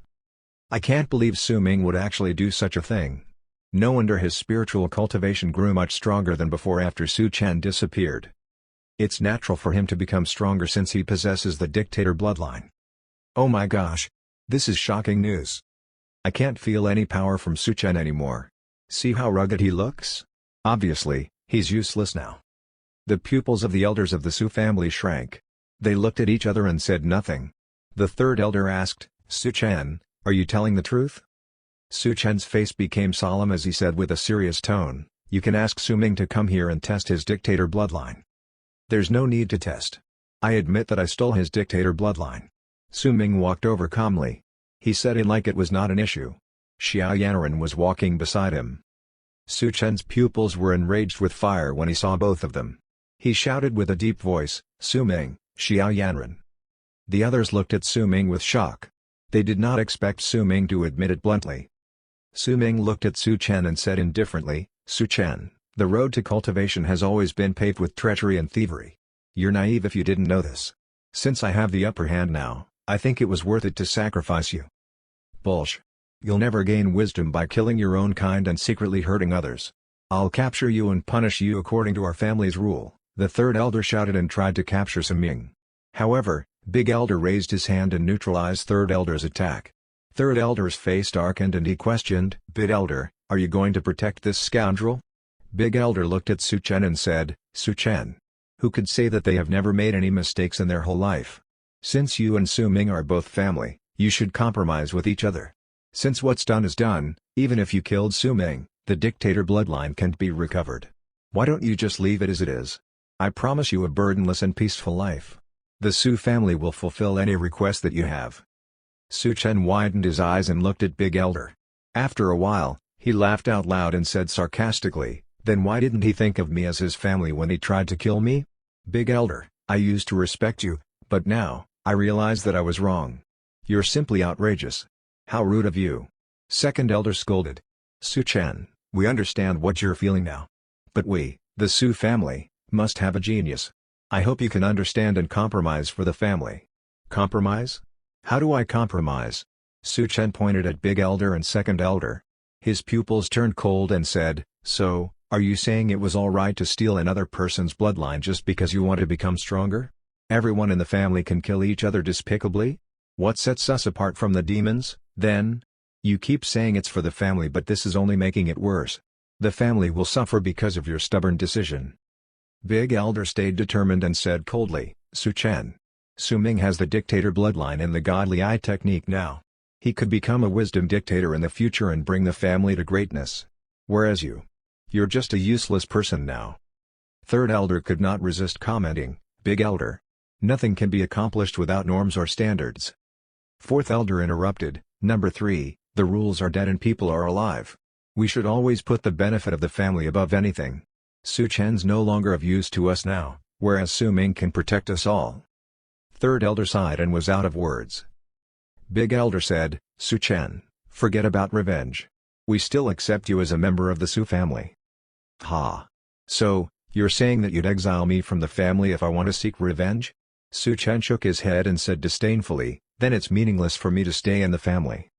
I can't believe Su Ming would actually do such a thing. No wonder his spiritual cultivation grew much stronger than before after Su Chen disappeared. It's natural for him to become stronger since he possesses the dictator bloodline. Oh my gosh! This is shocking news. I can't feel any power from Su Chen anymore. See how rugged he looks? Obviously, he's useless now. The pupils of the elders of the Su family shrank. They looked at each other and said nothing. The third elder asked, Su Chen, are you telling the truth? Su Chen's face became solemn as he said with a serious tone, you can ask Su Ming to come here and test his dictator bloodline. There's no need to test. I admit that I stole his dictator bloodline. Su Ming walked over calmly. He said it like it was not an issue. Xiao Yanran was walking beside him. Su Chen's pupils were enraged with fire when he saw both of them. He shouted with a deep voice, Su Ming, Xiao Yanran. The others looked at Su Ming with shock. They did not expect Su Ming to admit it bluntly. Su Ming looked at Su Chen and said indifferently, Su Chen, the road to cultivation has always been paved with treachery and thievery. You're naive if you didn't know this. Since I have the upper hand now, I think it was worth it to sacrifice you. Bullsh. You'll never gain wisdom by killing your own kind and secretly hurting others. I'll capture you and punish you according to our family's rule, the third elder shouted and tried to capture Su Ming. However, Big Elder raised his hand and neutralized third elder's attack. Third elder's face darkened and he questioned, Big Elder, are you going to protect this scoundrel? Big Elder looked at Su Chen and said, Su Chen. Who could say that they have never made any mistakes in their whole life? Since you and Su Ming are both family, you should compromise with each other. Since what's done is done, even if you killed Su Ming, the dictator bloodline can't be recovered. Why don't you just leave it as it is? I promise you a burdenless and peaceful life. The Su family will fulfill any request that you have. Su Chen widened his eyes and looked at Big Elder. After a while, he laughed out loud and said sarcastically, Then why didn't he think of me as his family when he tried to kill me? Big Elder, I used to respect you, but now, I realize that I was wrong. You're simply outrageous. How rude of you. Second Elder scolded. Su-chan, we understand what you're feeling now. But we, the Su family, must have a genius. I hope you can understand and compromise for the family. Compromise? How do I compromise? Su-chan pointed at Big Elder and Second Elder. His pupils turned cold and said, so, are you saying it was alright to steal another person's bloodline just because you want to become stronger? Everyone in the family can kill each other despicably? What sets us apart from the demons, then? You keep saying it's for the family, but this is only making it worse. The family will suffer because of your stubborn decision. Big Elder stayed determined and said coldly, Su-chan. Su-ming has the dictator bloodline and the godly eye technique now. He could become a wisdom dictator in the future and bring the family to greatness. Whereas you're just a useless person now. Third Elder could not resist commenting, Big Elder. Nothing can be accomplished without norms or standards. Fourth Elder interrupted, Number 3, the rules are dead and people are alive. We should always put the benefit of the family above anything. Su-chan's no longer of use to us now, whereas Su-ming can protect us all. Third Elder sighed and was out of words. Big Elder said, Su-chan, forget about revenge. We still accept you as a member of the Su family. Ha! So, you're saying that you'd exile me from the family if I want to seek revenge? Su-chan shook his head and said disdainfully, then it's meaningless for me to stay in the family.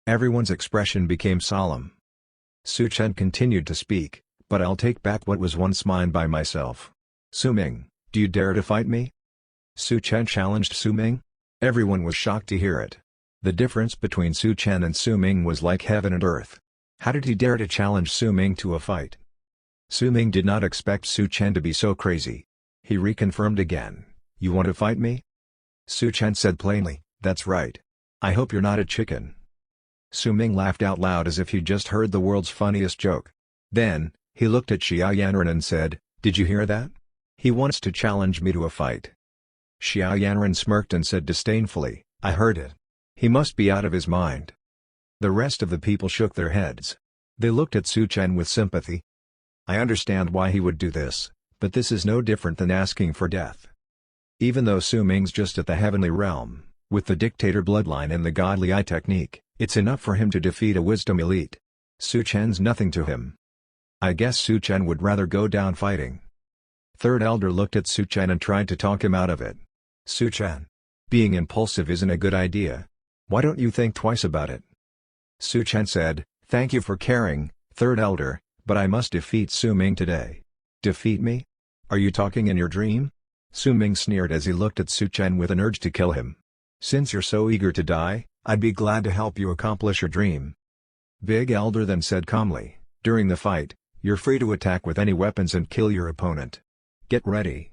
Everyone's expression became solemn. Su-chan continued to speak, but I'll take back what was once mine by myself. Su-ming, do you dare to fight me? Su-chan challenged Su-ming. Everyone was shocked to hear it. The difference between Su-chan and Su-ming was like heaven and earth. How did he dare to challenge Su-ming to a fight? Su-ming did not expect Su-chan to be so crazy. He reconfirmed again, you want to fight me? Su-chan said plainly, that's right. I hope you're not a chicken. Su-ming laughed out loud as if he'd just heard the world's funniest joke. Then, he looked at Xiao Yanran and said, did you hear that? He wants to challenge me to a fight. Xiao Yanran smirked and said disdainfully, I heard it. He must be out of his mind. The rest of the people shook their heads. They looked at Su-chan with sympathy. I understand why he would do this, but this is no different than asking for death. Even though Su-ming's just at the heavenly realm, with the dictator bloodline and the godly eye technique, it's enough for him to defeat a wisdom elite. Su-chan's nothing to him. I guess Su-chan would rather go down fighting. Third Elder looked at Su-chan and tried to talk him out of it. Su-chan. Being impulsive isn't a good idea. Why don't you think twice about it? Su-chan said, thank you for caring, Third Elder, but I must defeat Su-ming today. Defeat me? Are you talking in your dream? Su-ming sneered as he looked at Su-chan with an urge to kill him. Since you're so eager to die, I'd be glad to help you accomplish your dream. Big Elder then said calmly, during the fight, you're free to attack with any weapons and kill your opponent. Get ready.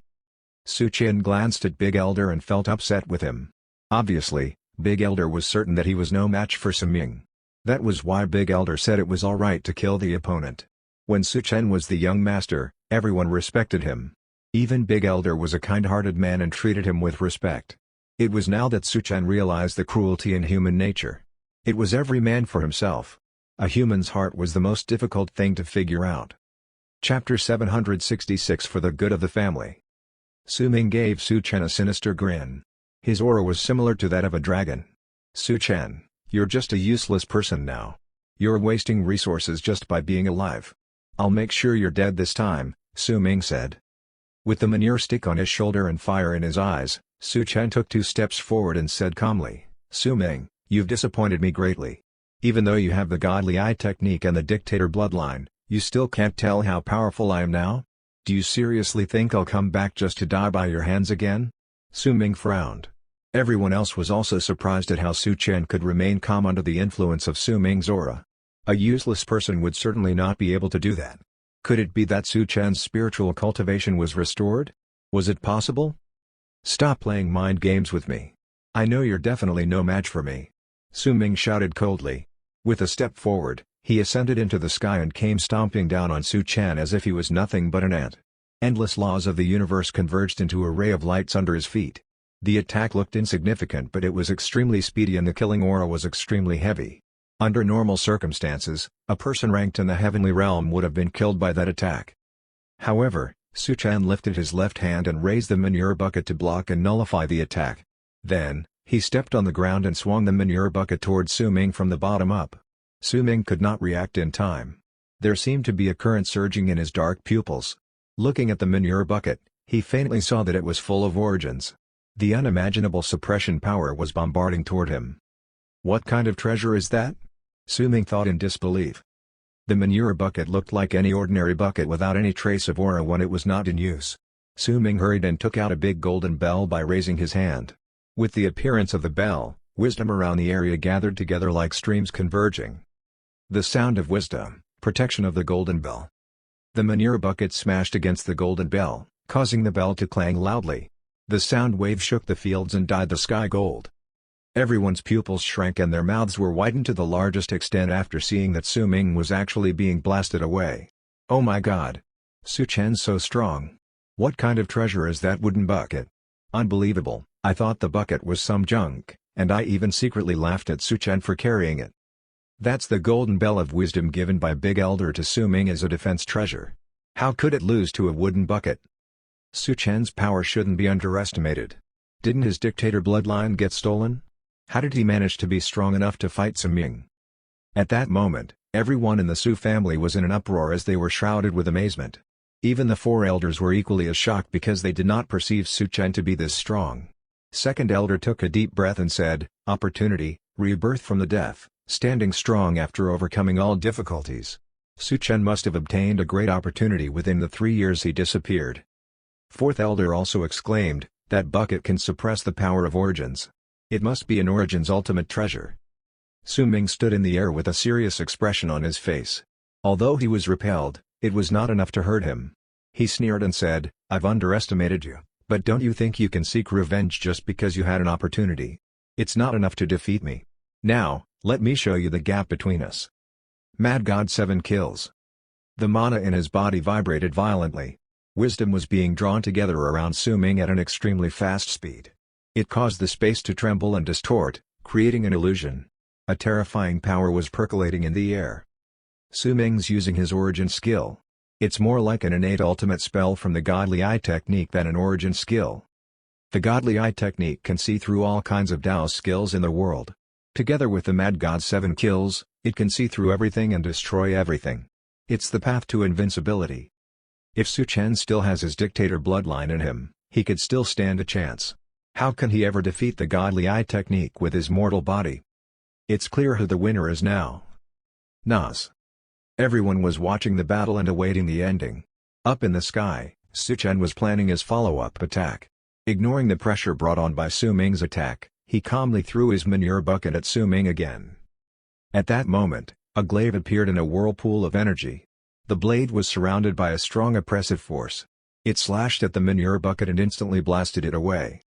Su-chan glanced at Big Elder and felt upset with him. Obviously, Big Elder was certain that he was no match for Su-ming. That was why Big Elder said it was alright to kill the opponent. When Su-chan was the young master, everyone respected him. Even Big Elder was a kind-hearted man and treated him with respect. It was now that Su-chan realized the cruelty in human nature. It was every man for himself. A human's heart was the most difficult thing to figure out. Chapter 766 For the Good of the Family. Su-ming gave Su-chan a sinister grin. His aura was similar to that of a dragon. Su-chan, you're just a useless person now. You're wasting resources just by being alive. I'll make sure you're dead this time, Su-ming said. With the manure stick on his shoulder and fire in his eyes, Su-chan took 2 steps forward and said calmly, Su-ming, you've disappointed me greatly. Even though you have the godly eye technique and the dictator bloodline, you still can't tell how powerful I am now? Do you seriously think I'll come back just to die by your hands again? Su-ming frowned. Everyone else was also surprised at how Su-chan could remain calm under the influence of Su-ming's aura. A useless person would certainly not be able to do that. Could it be that Su-chan's spiritual cultivation was restored? Was it possible? Stop playing mind games with me. I know you're definitely no match for me. Su-ming shouted coldly. With a step forward, he ascended into the sky and came stomping down on Su-chan as if he was nothing but an ant. Endless laws of the universe converged into a ray of lights under his feet. The attack looked insignificant, but it was extremely speedy and the killing aura was extremely heavy. Under normal circumstances, a person ranked in the heavenly realm would have been killed by that attack. However, Su Chen lifted his left hand and raised the manure bucket to block and nullify the attack. Then, he stepped on the ground and swung the manure bucket towards Su Ming from the bottom up. Su Ming could not react in time. There seemed to be a current surging in his dark pupils. Looking at the manure bucket, he faintly saw that it was full of origins. The unimaginable suppression power was bombarding toward him. What kind of treasure is that? Su Ming thought in disbelief. The manure bucket looked like any ordinary bucket without any trace of aura when it was not in use. Su Ming hurried and took out a big golden bell by raising his hand. With the appearance of the bell, wisdom around the area gathered together like streams converging. The sound of wisdom, protection of the golden bell. The manure bucket smashed against the golden bell, causing the bell to clang loudly. The sound wave shook the fields and dyed the sky gold. Everyone's pupils shrank and their mouths were widened to the largest extent after seeing that Su Ming was actually being blasted away. Oh my god! Su Chen's so strong. What kind of treasure is that wooden bucket? Unbelievable, I thought the bucket was some junk, and I even secretly laughed at Su Chen for carrying it. That's the golden bell of wisdom given by Big Elder to Su Ming as a defense treasure. How could it lose to a wooden bucket? Su Chen's power shouldn't be underestimated. Didn't his dictator bloodline get stolen? How did he manage to be strong enough to fight Su Ming? At that moment, everyone in the Su family was in an uproar as they were shrouded with amazement. Even the four elders were equally as shocked because they did not perceive Su Chen to be this strong. Second elder took a deep breath and said, "Opportunity, rebirth from the death, standing strong after overcoming all difficulties. Su Chen must have obtained a great opportunity within the 3 years he disappeared." Fourth elder also exclaimed, "That bucket can suppress the power of origins. It must be an Origin's ultimate treasure." Su Ming stood in the air with a serious expression on his face. Although he was repelled, it was not enough to hurt him. He sneered and said, "I've underestimated you, but don't you think you can seek revenge just because you had an opportunity? It's not enough to defeat me. Now, let me show you the gap between us." Mad God 7 kills. The mana in his body vibrated violently. Wisdom was being drawn together around Su Ming at an extremely fast speed. It caused the space to tremble and distort, creating an illusion. A terrifying power was percolating in the air. Su Ming's using his origin skill. It's more like an innate ultimate spell from the Godly Eye technique than an origin skill. The Godly Eye technique can see through all kinds of Dao skills in the world. Together with the Mad God 7 kills, it can see through everything and destroy everything. It's the path to invincibility. If Su Chen still has his dictator bloodline in him, he could still stand a chance. How can he ever defeat the Godly Eye technique with his mortal body? It's clear who the winner is now. Nas. Everyone was watching the battle and awaiting the ending. Up in the sky, Su Chen was planning his follow-up attack. Ignoring the pressure brought on by Su Ming's attack, he calmly threw his manure bucket at Su Ming again. At that moment, a glaive appeared in a whirlpool of energy. The blade was surrounded by a strong oppressive force. It slashed at the manure bucket and instantly blasted it away.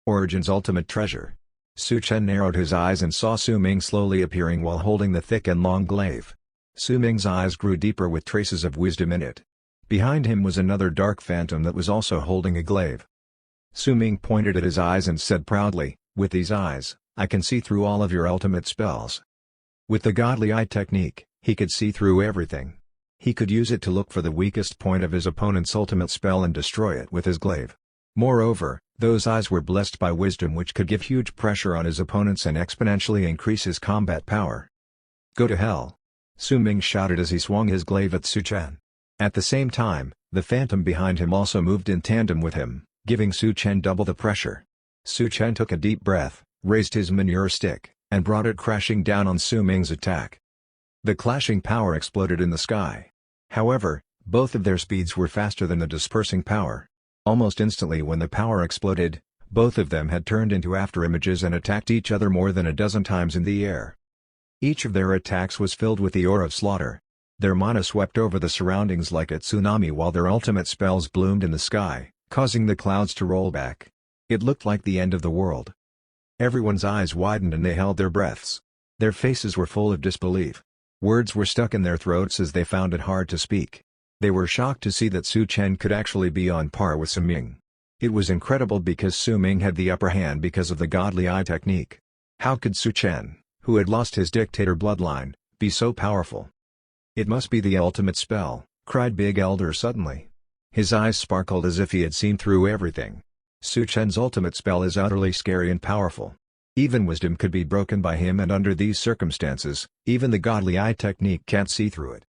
Origin's ultimate treasure. Su Chen narrowed his eyes and saw Su Ming slowly appearing while holding the thick and long glaive. Su Ming's eyes grew deeper with traces of wisdom in it. Behind him was another dark phantom that was also holding a glaive. Su Ming pointed at his eyes and said proudly, "With these eyes, I can see through all of your ultimate spells." With the Godly Eye technique, he could see through everything. He could use it to look for the weakest point of his opponent's ultimate spell and destroy it with his glaive. Moreover, those eyes were blessed by wisdom which could give huge pressure on his opponents and exponentially increase his combat power. "Go to hell!" Su Ming shouted as he swung his glaive at Su Chen. At the same time, the phantom behind him also moved in tandem with him, giving Su Chen double the pressure. Su Chen took a deep breath, raised his manure stick, and brought it crashing down on Su Ming's attack. The clashing power exploded in the sky. However, both of their speeds were faster than the dispersing power. Almost instantly when the power exploded, both of them had turned into afterimages and attacked each other more than a dozen times in the air. Each of their attacks was filled with the aura of slaughter. Their mana swept over the surroundings like a tsunami while their ultimate spells bloomed in the sky, causing the clouds to roll back. It looked like the end of the world. Everyone's eyes widened and they held their breaths. Their faces were full of disbelief. Words were stuck in their throats as they found it hard to speak. They were shocked to see that Su Chen could actually be on par with Su Ming. It was incredible because Su Ming had the upper hand because of the Godly Eye technique. How could Su Chen, who had lost his dictator bloodline, be so powerful? It must be the ultimate spell, cried Big Elder suddenly. His eyes sparkled as if he had seen through everything. Su Chen's ultimate spell is utterly scary and powerful. Even wisdom could be broken by him, and under these circumstances, even the godly eye technique can't see through it.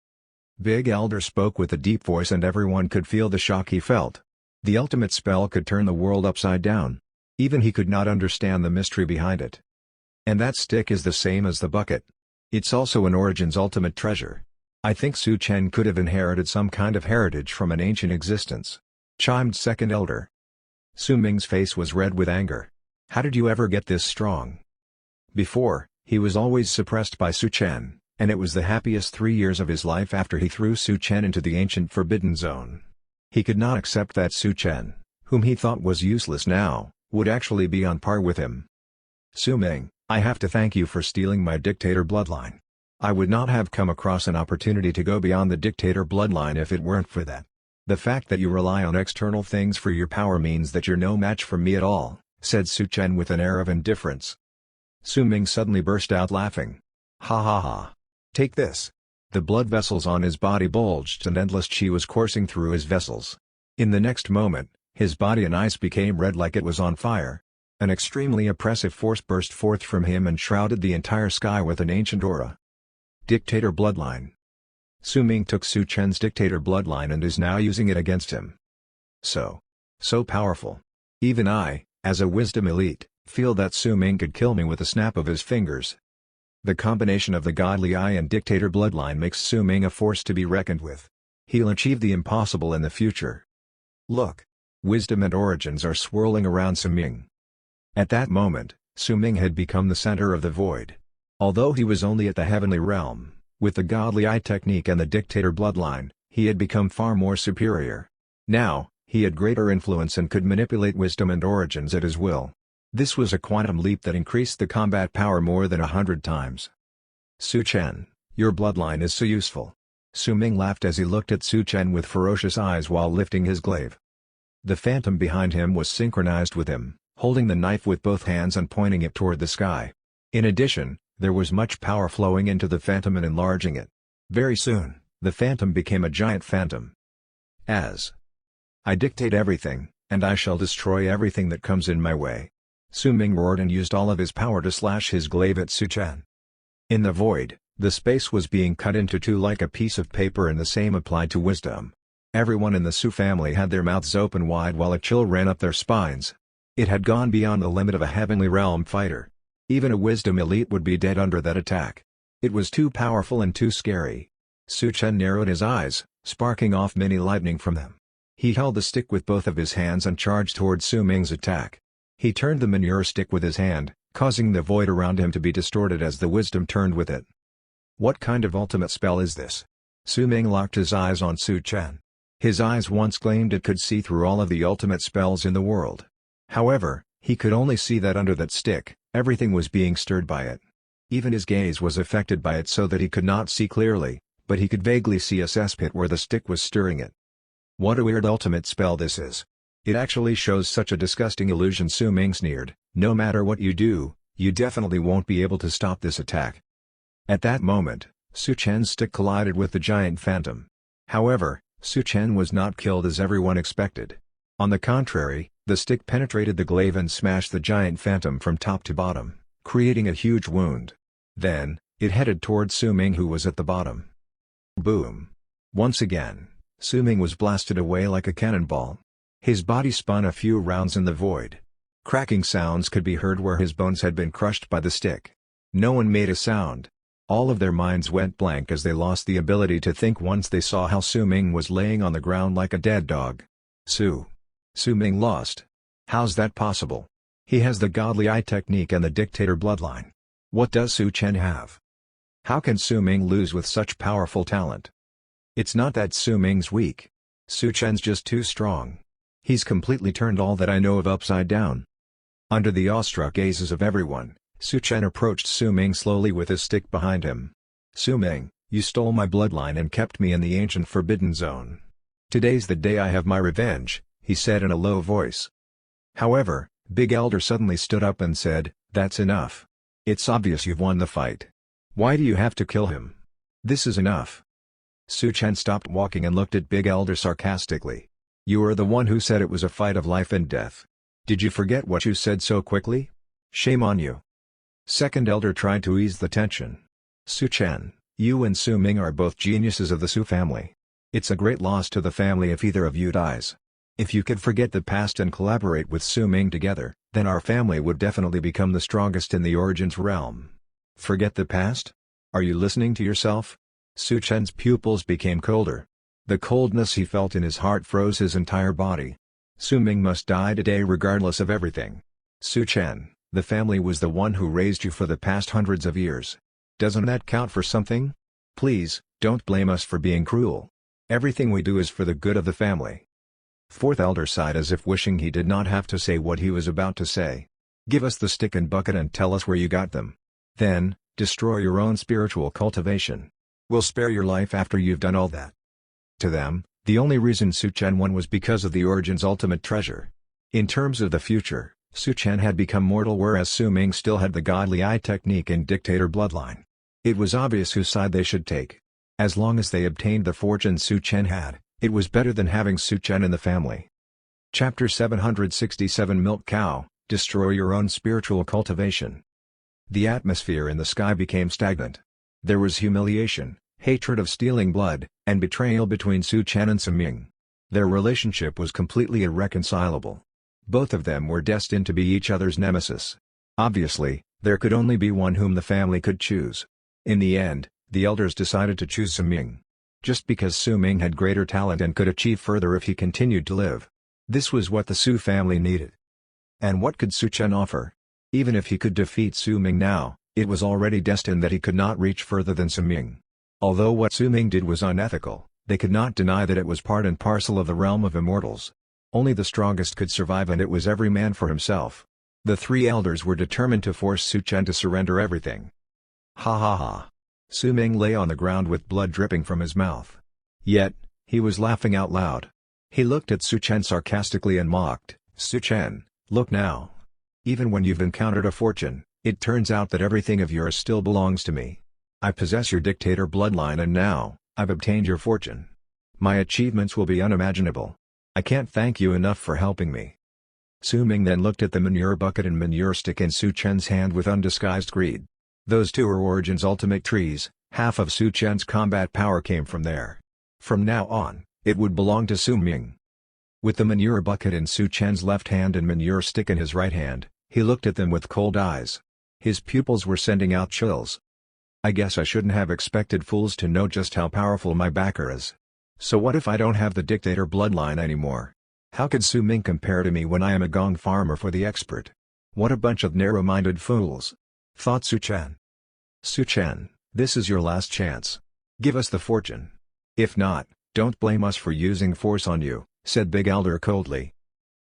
Big Elder spoke with a deep voice and everyone could feel the shock he felt. The ultimate spell could turn the world upside down. Even he could not understand the mystery behind it. And that stick is the same as the bucket. It's also an Origin's ultimate treasure. I think Su Chen could have inherited some kind of heritage from an ancient existence, chimed second elder. Su Ming's face was red with anger. How did you ever get this strong? Before, he was always suppressed by Su Chen, and it was the happiest 3 years of his life after he threw Su Chen into the ancient Forbidden Zone. He could not accept that Su Chen, whom he thought was useless now, would actually be on par with him. Su Ming, I have to thank you for stealing my dictator bloodline. I would not have come across an opportunity to go beyond the dictator bloodline if it weren't for that. The fact that you rely on external things for your power means that you're no match for me at all, said Su Chen with an air of indifference. Su Ming suddenly burst out laughing. Ha ha ha. Take this. The blood vessels on his body bulged and endless chi was coursing through his vessels. In the next moment, his body and eyes became red like it was on fire. An extremely oppressive force burst forth from him and shrouded the entire sky with an ancient aura. Dictator bloodline. Su Ming took Su Chen's dictator bloodline and is now using it against him. So powerful. Even I, as a wisdom elite, feel that Su Ming could kill me with a snap of his fingers. The combination of the godly eye and dictator bloodline makes Su Ming a force to be reckoned with. He'll achieve the impossible in the future. Look. Wisdom and origins are swirling around Su Ming. At that moment, Su Ming had become the center of the void. Although he was only at the heavenly realm, with the godly eye technique and the dictator bloodline, he had become far more superior. Now, he had greater influence and could manipulate wisdom and origins at his will. This was a quantum leap that increased the combat power more than 100 times. Su Chen, your bloodline is so useful. Su Ming laughed as he looked at Su Chen with ferocious eyes while lifting his glaive. The phantom behind him was synchronized with him, holding the knife with both hands and pointing it toward the sky. In addition, there was much power flowing into the phantom and enlarging it. Very soon, the phantom became a giant phantom. As I dictate everything, and I shall destroy everything that comes in my way. Su Ming roared and used all of his power to slash his glaive at Su Chen. In the void, the space was being cut into two like a piece of paper, and the same applied to wisdom. Everyone in the Su family had their mouths open wide while a chill ran up their spines. It had gone beyond the limit of a heavenly realm fighter. Even a wisdom elite would be dead under that attack. It was too powerful and too scary. Su Chen narrowed his eyes, sparking off mini lightning from them. He held the stick with both of his hands and charged toward Su Ming's attack. He turned the manure stick with his hand, causing the void around him to be distorted as the wisdom turned with it. What kind of ultimate spell is this? Su Ming locked his eyes on Su Chen. His eyes once claimed it could see through all of the ultimate spells in the world. However, he could only see that under that stick, everything was being stirred by it. Even his gaze was affected by it so that he could not see clearly, but he could vaguely see a cesspit where the stick was stirring it. What a weird ultimate spell this is. It actually shows such a disgusting illusion. Su Ming sneered, no matter what you do, you definitely won't be able to stop this attack. At that moment, Su Chen's stick collided with the giant phantom. However, Su Chen was not killed as everyone expected. On the contrary, the stick penetrated the glaive and smashed the giant phantom from top to bottom, creating a huge wound. Then, it headed toward Su Ming, who was at the bottom. Boom! Once again, Su Ming was blasted away like a cannonball. His body spun a few rounds in the void. Cracking sounds could be heard where his bones had been crushed by the stick. No one made a sound. All of their minds went blank as they lost the ability to think once they saw how Su Ming was laying on the ground like a dead dog. Su Ming lost. How's that possible? He has the godly eye technique and the dictator bloodline. What does Su Chen have? How can Su Ming lose with such powerful talent? It's not that Su Ming's weak. Su Chen's just too strong. He's completely turned all that I know of upside down. Under the awestruck gazes of everyone, Su Chen approached Su Ming slowly with his stick behind him. Su Ming, you stole my bloodline and kept me in the ancient Forbidden Zone. Today's the day I have my revenge, he said in a low voice. However, Big Elder suddenly stood up and said, that's enough. It's obvious you've won the fight. Why do you have to kill him? This is enough. Su Chen stopped walking and looked at Big Elder sarcastically. You are the one who said it was a fight of life and death. Did you forget what you said so quickly? Shame on you. Second Elder tried to ease the tension. Su Chen, you and Su Ming are both geniuses of the Su family. It's a great loss to the family if either of you dies. If you could forget the past and collaborate with Su Ming together, then our family would definitely become the strongest in the Origins realm. Forget the past? Are you listening to yourself? Su Chen's pupils became colder. The coldness he felt in his heart froze his entire body. Su Ming must die today regardless of everything. Su Chen, the family was the one who raised you for the past hundreds of years. Doesn't that count for something? Please, don't blame us for being cruel. Everything we do is for the good of the family. Fourth Elder sighed as if wishing he did not have to say what he was about to say. Give us the stick and bucket and tell us where you got them. Then, destroy your own spiritual cultivation. We'll spare your life after you've done all that. To them, the only reason Su Chen won was because of the Origin's ultimate treasure. In terms of the future, Su Chen had become mortal whereas Su Ming still had the godly eye technique and dictator bloodline. It was obvious whose side they should take. As long as they obtained the fortune Su Chen had, it was better than having Su Chen in the family. Chapter 767 Milk Cow, Destroy Your Own Spiritual Cultivation. The atmosphere in the sky became stagnant. There was humiliation, hatred of stealing blood, and betrayal between Su Chen and Su Ming. Their relationship was completely irreconcilable. Both of them were destined to be each other's nemesis. Obviously, there could only be one whom the family could choose. In the end, the elders decided to choose Su Ming. Just because Su Ming had greater talent and could achieve further if he continued to live. This was what the Su family needed. And what could Su Chen offer? Even if he could defeat Su Ming now, it was already destined that he could not reach further than Su Ming. Although what Su Ming did was unethical, they could not deny that it was part and parcel of the realm of immortals. Only the strongest could survive and it was every man for himself. The three elders were determined to force Su Chen to surrender everything. Ha ha ha. Su Ming lay on the ground with blood dripping from his mouth. Yet, he was laughing out loud. He looked at Su Chen sarcastically and mocked, Su Chen, look now. Even when you've encountered a fortune, it turns out that everything of yours still belongs to me. I possess your dictator bloodline and now, I've obtained your fortune. My achievements will be unimaginable. I can't thank you enough for helping me. Su Ming then looked at the manure bucket and manure stick in Su Chen's hand with undisguised greed. Those two are Origin's ultimate trees, half of Su Chen's combat power came from there. From now on, it would belong to Su Ming. With the manure bucket in Su Chen's left hand and manure stick in his right hand, he looked at them with cold eyes. His pupils were sending out chills. I guess I shouldn't have expected fools to know just how powerful my backer is. So what if I don't have the dictator bloodline anymore? How could Su Ming compare to me when I am a gong farmer for the expert? What a bunch of narrow-minded fools, thought Su Chen. Su Chen, this is your last chance. Give us the fortune. If not, don't blame us for using force on you, said Big Elder coldly.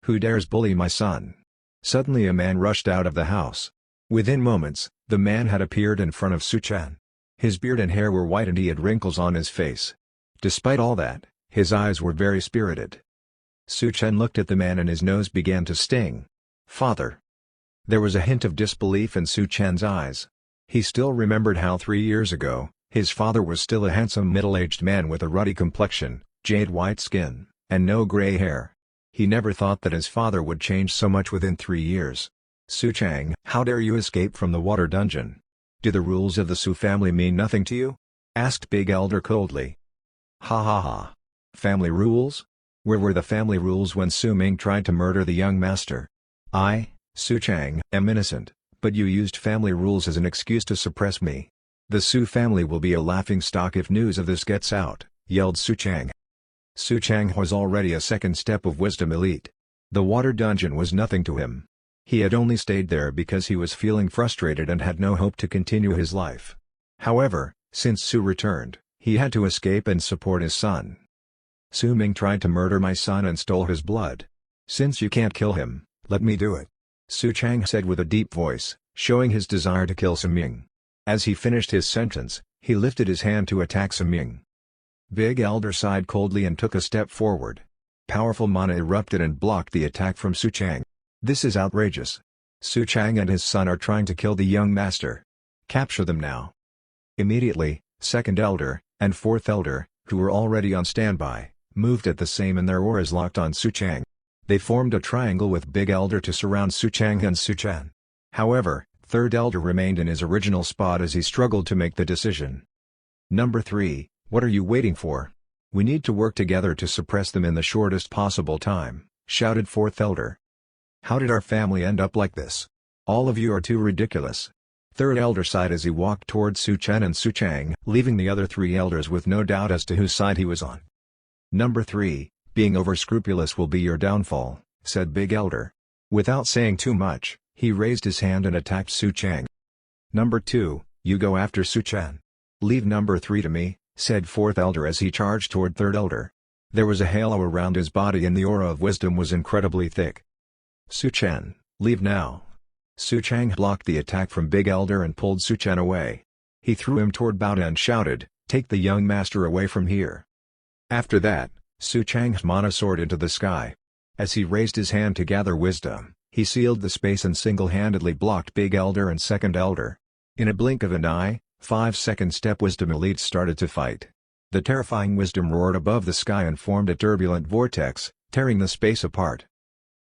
Who dares bully my son? Suddenly a man rushed out of the house. Within moments, the man had appeared in front of Su Chen. His beard and hair were white and he had wrinkles on his face. Despite all that, his eyes were very spirited. Su Chen looked at the man and his nose began to sting. Father. There was a hint of disbelief in Su Chen's eyes. He still remembered how 3 years ago, his father was still a handsome middle-aged man with a ruddy complexion, jade white skin, and no gray hair. He never thought that his father would change so much within 3 years. Su Chang, how dare you escape from the water dungeon? Do the rules of the Su family mean nothing to you? Asked Big Elder coldly. Ha ha ha. Family rules? Where were the family rules when Su Ming tried to murder the young master? I, Su Chang, am innocent, but you used family rules as an excuse to suppress me. The Su family will be a laughingstock if news of this gets out, yelled Su Chang. Su Chang was already a second step of wisdom elite. The water dungeon was nothing to him. He had only stayed there because he was feeling frustrated and had no hope to continue his life. However, since Su returned, he had to escape and support his son. Su Ming tried to murder my son and stole his blood. Since you can't kill him, let me do it. Su Chang said with a deep voice, showing his desire to kill Su Ming. As he finished his sentence, he lifted his hand to attack Su Ming. Big Elder sighed coldly and took a step forward. Powerful mana erupted and blocked the attack from Su Chang. This is outrageous. Su Chang and his son are trying to kill the young master. Capture them now. Immediately, second elder, and fourth elder, who were already on standby, moved at the same and their auras locked on Su Chang. They formed a triangle with Big Elder to surround Su Chang and Su Chan. However, third elder remained in his original spot as he struggled to make the decision. Number 3, what are you waiting for? We need to work together to suppress them in the shortest possible time, shouted fourth elder. How did our family end up like this? All of you are too ridiculous. Third elder sighed as he walked towards Su Chen and Su Chang, leaving the other 3 elders with no doubt as to whose side he was on. Number 3, being over-scrupulous will be your downfall, said Big Elder. Without saying too much, he raised his hand and attacked Su Chang. Number 2, you go after Su Chan. Leave number 3 to me, said fourth elder as he charged toward third elder. There was a halo around his body and the aura of wisdom was incredibly thick. Su Chan, leave now. Su Chang blocked the attack from Big Elder and pulled Su Chan away. He threw him toward Baoda and shouted, take the young master away from here. After that, Su Chang mana soared into the sky. As he raised his hand to gather wisdom, he sealed the space and single-handedly blocked Big Elder and second elder. In a blink of an eye, 5-second step wisdom elites started to fight. The terrifying wisdom roared above the sky and formed a turbulent vortex, tearing the space apart.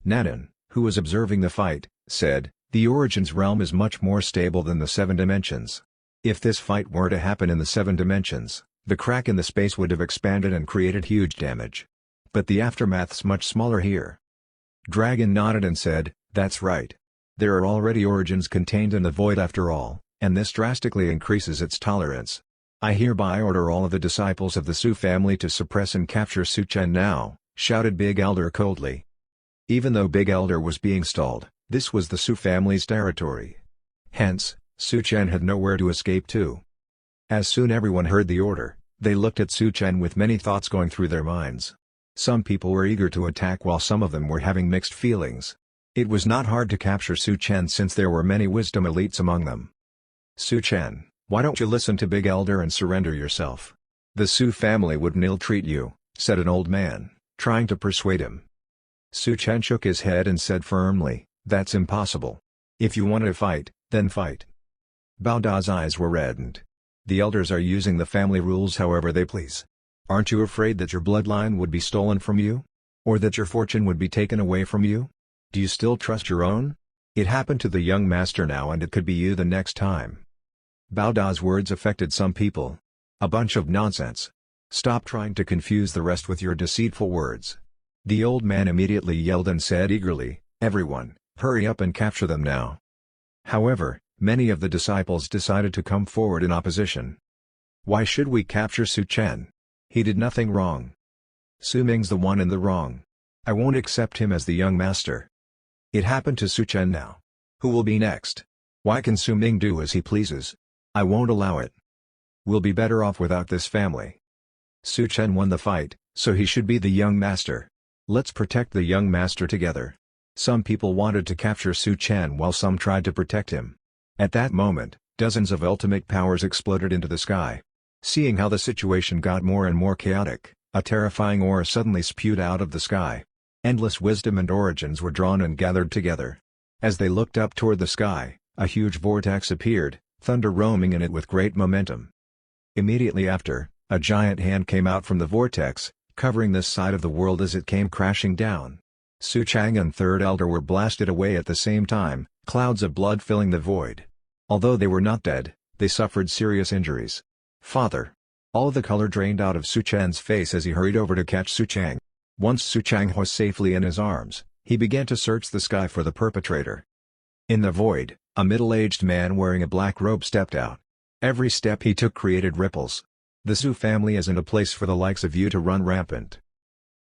Nanan, who was observing the fight, said, the Origins realm is much more stable than the 7 dimensions. If this fight were to happen in the 7 dimensions, the crack in the space would have expanded and created huge damage. But the aftermath's much smaller here. Dragon nodded and said, that's right. There are already origins contained in the void after all, and this drastically increases its tolerance. I hereby order all of the disciples of the Su family to suppress and capture Su Chen now, shouted Big Elder coldly. Even though Big Elder was being stalled, this was the Su family's territory. Hence, Su Chen had nowhere to escape to. As soon everyone heard the order, they looked at Su Chen with many thoughts going through their minds. Some people were eager to attack while some of them were having mixed feelings. It was not hard to capture Su Chen since there were many wisdom elites among them. Su Chen, why don't you listen to Big Elder and surrender yourself? The Su family wouldn't ill-treat you, said an old man, trying to persuade him. Su Chen shook his head and said firmly, that's impossible. If you want to fight, then fight. Bao Da's eyes were reddened. The elders are using the family rules however they please. Aren't you afraid that your bloodline would be stolen from you? Or that your fortune would be taken away from you? Do you still trust your own? It happened to the young master now and it could be you the next time. Bao Da's words affected some people. A bunch of nonsense. Stop trying to confuse the rest with your deceitful words. The old man immediately yelled and said eagerly, everyone, hurry up and capture them now. However, many of the disciples decided to come forward in opposition. Why should we capture Su Chen? He did nothing wrong. Su Ming's the one in the wrong. I won't accept him as the young master. It happened to Su Chen now. Who will be next? Why can Su Ming do as he pleases? I won't allow it. We'll be better off without this family. Su Chen won the fight, so he should be the young master. Let's protect the young master together. Some people wanted to capture Su Chen while some tried to protect him. At that moment, dozens of ultimate powers exploded into the sky. Seeing how the situation got more and more chaotic, a terrifying aura suddenly spewed out of the sky. Endless wisdom and origins were drawn and gathered together. As they looked up toward the sky, a huge vortex appeared, thunder roaming in it with great momentum. Immediately after, a giant hand came out from the vortex, covering this side of the world as it came crashing down. Su Chang and Third Elder were blasted away at the same time, clouds of blood filling the void. Although they were not dead, they suffered serious injuries. Father! All the color drained out of Su Chan's face as he hurried over to catch Su Chang. Once Su Chang was safely in his arms, he began to search the sky for the perpetrator. In the void, a middle-aged man wearing a black robe stepped out. Every step he took created ripples. The Su family isn't a place for the likes of you to run rampant.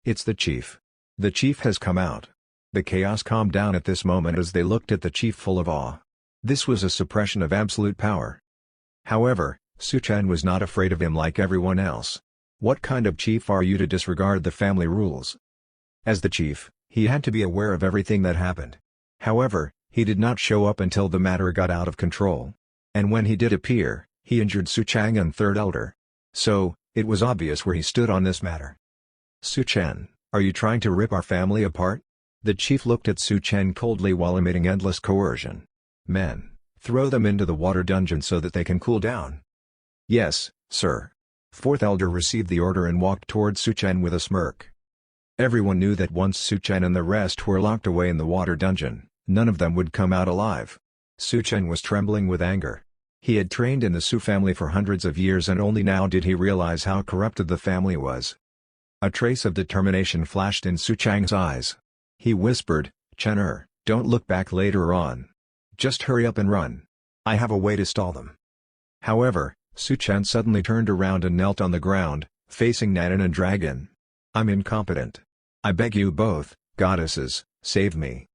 It's the chief. The chief has come out. The chaos calmed down at this moment as they looked at the chief full of awe. This was a suppression of absolute power. However, Su Chen was not afraid of him like everyone else. What kind of chief are you to disregard the family rules? As the chief, he had to be aware of everything that happened. However, he did not show up until the matter got out of control. And when he did appear, he injured Su Chang and Third Elder. So, it was obvious where he stood on this matter. Su Chen, are you trying to rip our family apart? The chief looked at Su Chen coldly while emitting endless coercion. "Men, throw them into the water dungeon so that they can cool down." "Yes, sir." Fourth elder received the order and walked toward Su Chen with a smirk. Everyone knew that once Su Chen and the rest were locked away in the water dungeon, none of them would come out alive. Su Chen was trembling with anger. He had trained in the Su family for hundreds of years and only now did he realize how corrupted the family was. A trace of determination flashed in Su Chang's eyes. He whispered, "Chen, don't look back later on. Just hurry up and run. I have a way to stall them." However, Su Chen suddenly turned around and knelt on the ground, facing Nanan and Dragon. "I'm incompetent. I beg you both, goddesses, save me."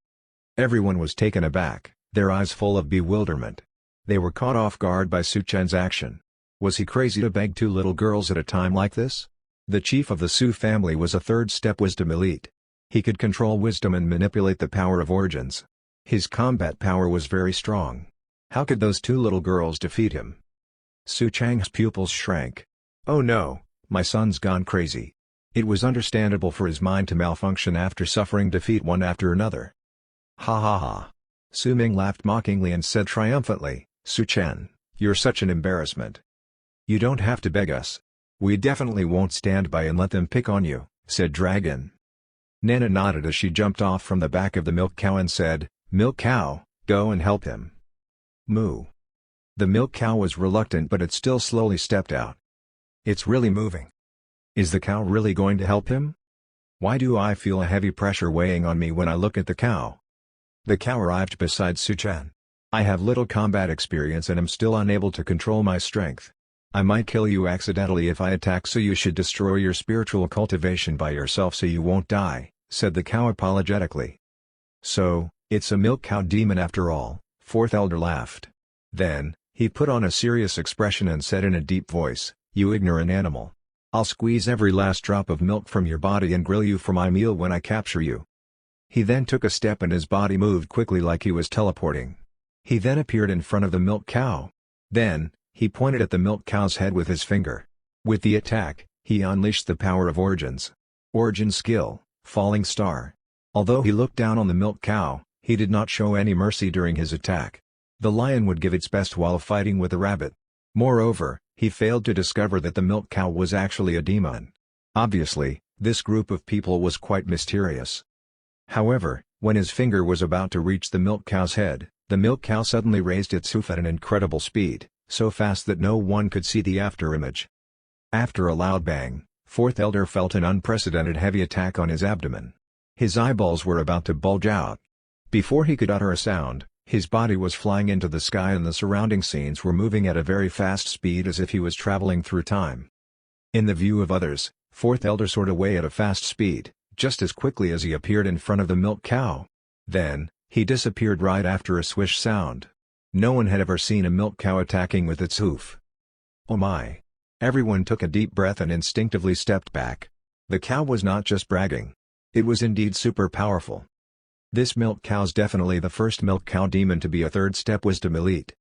Everyone was taken aback, their eyes full of bewilderment. They were caught off guard by Su Chen's action. Was he crazy to beg two little girls at a time like this? The chief of the Su family was a third-step wisdom elite. He could control wisdom and manipulate the power of origins. His combat power was very strong. How could those two little girls defeat him? Su Chang's pupils shrank. "Oh no, my son's gone crazy." It was understandable for his mind to malfunction after suffering defeat one after another. "Ha ha ha." Su Ming laughed mockingly and said triumphantly, "Su Chen, you're such an embarrassment. You don't have to beg us. We definitely won't stand by and let them pick on you," said Dragon. Nana nodded as she jumped off from the back of the milk cow and said, "Milk cow, go and help him." Moo. The milk cow was reluctant but it still slowly stepped out. "It's really moving. Is the cow really going to help him? Why do I feel a heavy pressure weighing on me when I look at the cow?" The cow arrived beside Su Chen. "I have little combat experience and am still unable to control my strength. I might kill you accidentally if I attack, so you should destroy your spiritual cultivation by yourself so you won't die," said the cow apologetically. "So, it's a milk cow demon after all," fourth elder laughed. Then, he put on a serious expression and said in a deep voice, "You ignorant animal. I'll squeeze every last drop of milk from your body and grill you for my meal when I capture you." He then took a step and his body moved quickly like he was teleporting. He then appeared in front of the milk cow. Then, he pointed at the milk cow's head with his finger. With the attack, he unleashed the power of origins. Origin skill, Falling Star. Although he looked down on the milk cow, he did not show any mercy during his attack. The lion would give its best while fighting with the rabbit. Moreover, he failed to discover that the milk cow was actually a demon. Obviously, this group of people was quite mysterious. However, when his finger was about to reach the milk cow's head, the milk cow suddenly raised its hoof at an incredible speed, so fast that no one could see the afterimage. After a loud bang, fourth elder felt an unprecedented heavy attack on his abdomen. His eyeballs were about to bulge out. Before he could utter a sound, his body was flying into the sky and the surrounding scenes were moving at a very fast speed as if he was traveling through time. In the view of others, fourth elder soared away at a fast speed, just as quickly as he appeared in front of the milk cow. Then, he disappeared right after a swish sound. No one had ever seen a milk cow attacking with its hoof. "Oh my!" Everyone took a deep breath and instinctively stepped back. The cow was not just bragging. It was indeed super powerful. This milk cow's definitely the first milk cow demon to be a third-step wisdom elite.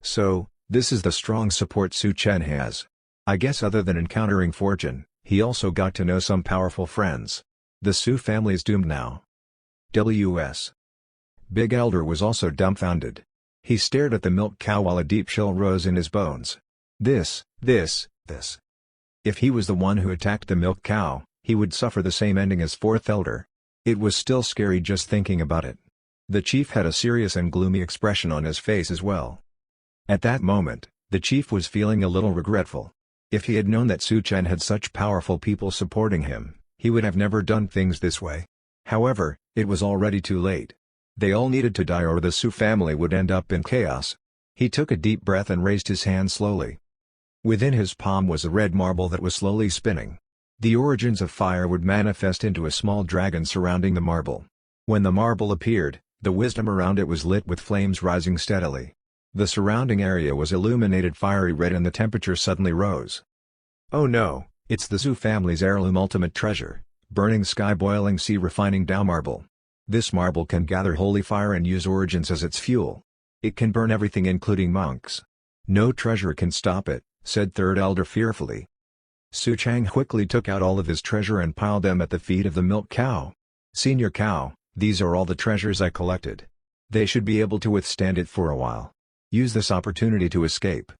So, this is the strong support Su Chen has. I guess other than encountering fortune, he also got to know some powerful friends. The Su family's doomed now. W.S. Big Elder was also dumbfounded. He stared at the milk cow while a deep chill rose in his bones. This. If he was the one who attacked the milk cow, he would suffer the same ending as fourth elder. It was still scary just thinking about it. The chief had a serious and gloomy expression on his face as well. At that moment, the chief was feeling a little regretful. If he had known that Su Chen had such powerful people supporting him, he would have never done things this way. However, it was already too late. They all needed to die or the Su family would end up in chaos. He took a deep breath and raised his hand slowly. Within his palm was a red marble that was slowly spinning. The origins of fire would manifest into a small dragon surrounding the marble. When the marble appeared, the wisdom around it was lit with flames rising steadily. The surrounding area was illuminated fiery red and the temperature suddenly rose. Oh no, it's the Su family's heirloom ultimate treasure, burning sky boiling sea refining Dao marble. This marble can gather holy fire and use origins as its fuel. It can burn everything including monks. No treasure can stop it, said third elder fearfully. Su Chang quickly took out all of his treasure and piled them at the feet of the milk cow. Senior cow, These are all the treasures I collected. They should be able to withstand it for a while. Use this opportunity to escape.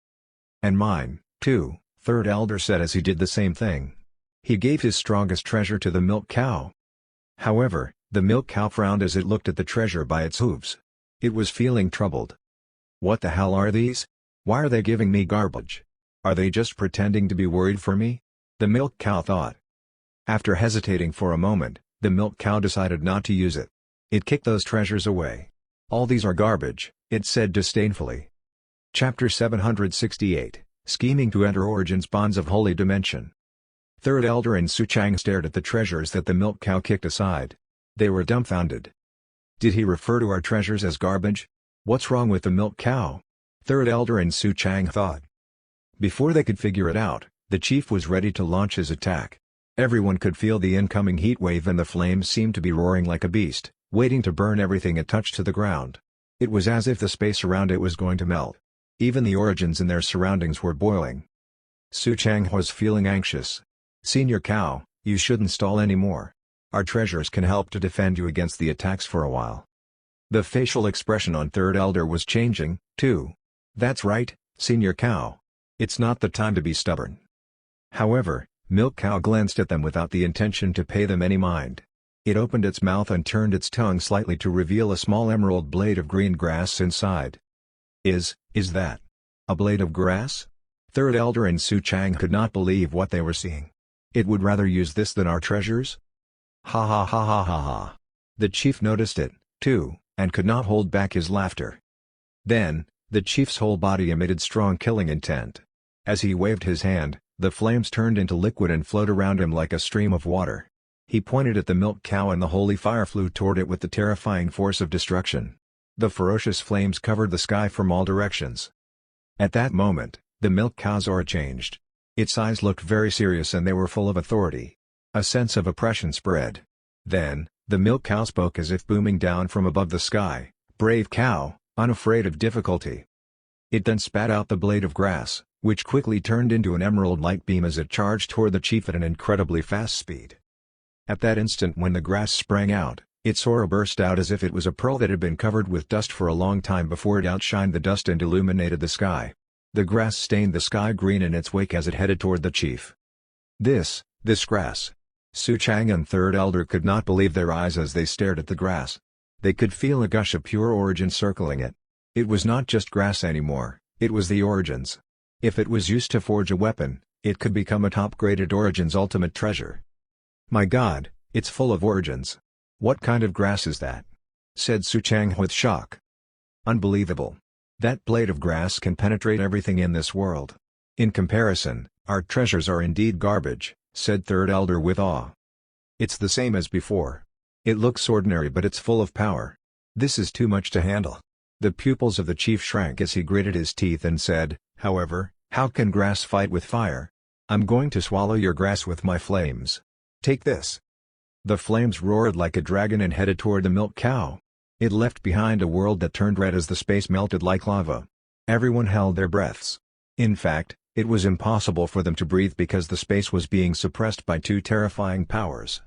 And mine, too, Third Elder said as he did the same thing. He gave his strongest treasure to the milk cow. However, the milk cow frowned as it looked at the treasure by its hooves. It was feeling troubled. What the hell are these? Why are they giving me garbage? Are they just pretending to be worried for me? The milk cow thought. After hesitating for a moment, the milk cow decided not to use it. It kicked those treasures away. All these are garbage, it said disdainfully. Chapter 768, Scheming to Enter Origins Bonds of Holy Dimension. Third Elder and Su Chang stared at the treasures that the milk cow kicked aside. They were dumbfounded. Did he refer to our treasures as garbage? What's wrong with the milk cow? Third Elder and Su Chang thought. Before they could figure it out, the chief was ready to launch his attack. Everyone could feel the incoming heat wave and the flames seemed to be roaring like a beast, waiting to burn everything it touched to the ground. It was as if the space around it was going to melt. Even the origins in their surroundings were boiling. Su Chang was feeling anxious. Senior Cow, you shouldn't stall anymore. Our treasures can help to defend you against the attacks for a while. The facial expression on Third Elder was changing, too. That's right, Senior Cow. It's not the time to be stubborn. However, Milk Cow glanced at them without the intention to pay them any mind. It opened its mouth and turned its tongue slightly to reveal a small emerald blade of green grass inside. Is that a blade of grass? Third Elder and Su Chang could not believe what they were seeing. It would rather use this than our treasures? Ha ha ha ha ha ha. The chief noticed it, too, and could not hold back his laughter. Then, the chief's whole body emitted strong killing intent. As he waved his hand, the flames turned into liquid and flowed around him like a stream of water. He pointed at the milk cow and the holy fire flew toward it with the terrifying force of destruction. The ferocious flames covered the sky from all directions. At that moment, the milk cow's aura changed. Its eyes looked very serious and they were full of authority. A sense of oppression spread. Then, the milk cow spoke as if booming down from above the sky, "Brave cow, unafraid of difficulty." It then spat out the blade of grass, which quickly turned into an emerald light beam as it charged toward the chief at an incredibly fast speed. At that instant when the grass sprang out, its aura burst out as if it was a pearl that had been covered with dust for a long time before it outshined the dust and illuminated the sky. The grass stained the sky green in its wake as it headed toward the chief. This grass. Su Chang and Third Elder could not believe their eyes as they stared at the grass. They could feel a gush of pure origin circling it. It was not just grass anymore, it was the origins. If it was used to forge a weapon, it could become a top-graded Origins ultimate treasure. "My god, it's full of origins. What kind of grass is that?" said Su Chang with shock. "Unbelievable. That blade of grass can penetrate everything in this world. In comparison, our treasures are indeed garbage," said Third Elder with awe. "It's the same as before. It looks ordinary but it's full of power. This is too much to handle." The pupils of the chief shrank as he gritted his teeth and said, "However, how can grass fight with fire? I'm going to swallow your grass with my flames. Take this." The flames roared like a dragon and headed toward the milk cow. It left behind a world that turned red as the space melted like lava. Everyone held their breaths. In fact, it was impossible for them to breathe because the space was being suppressed by two terrifying powers.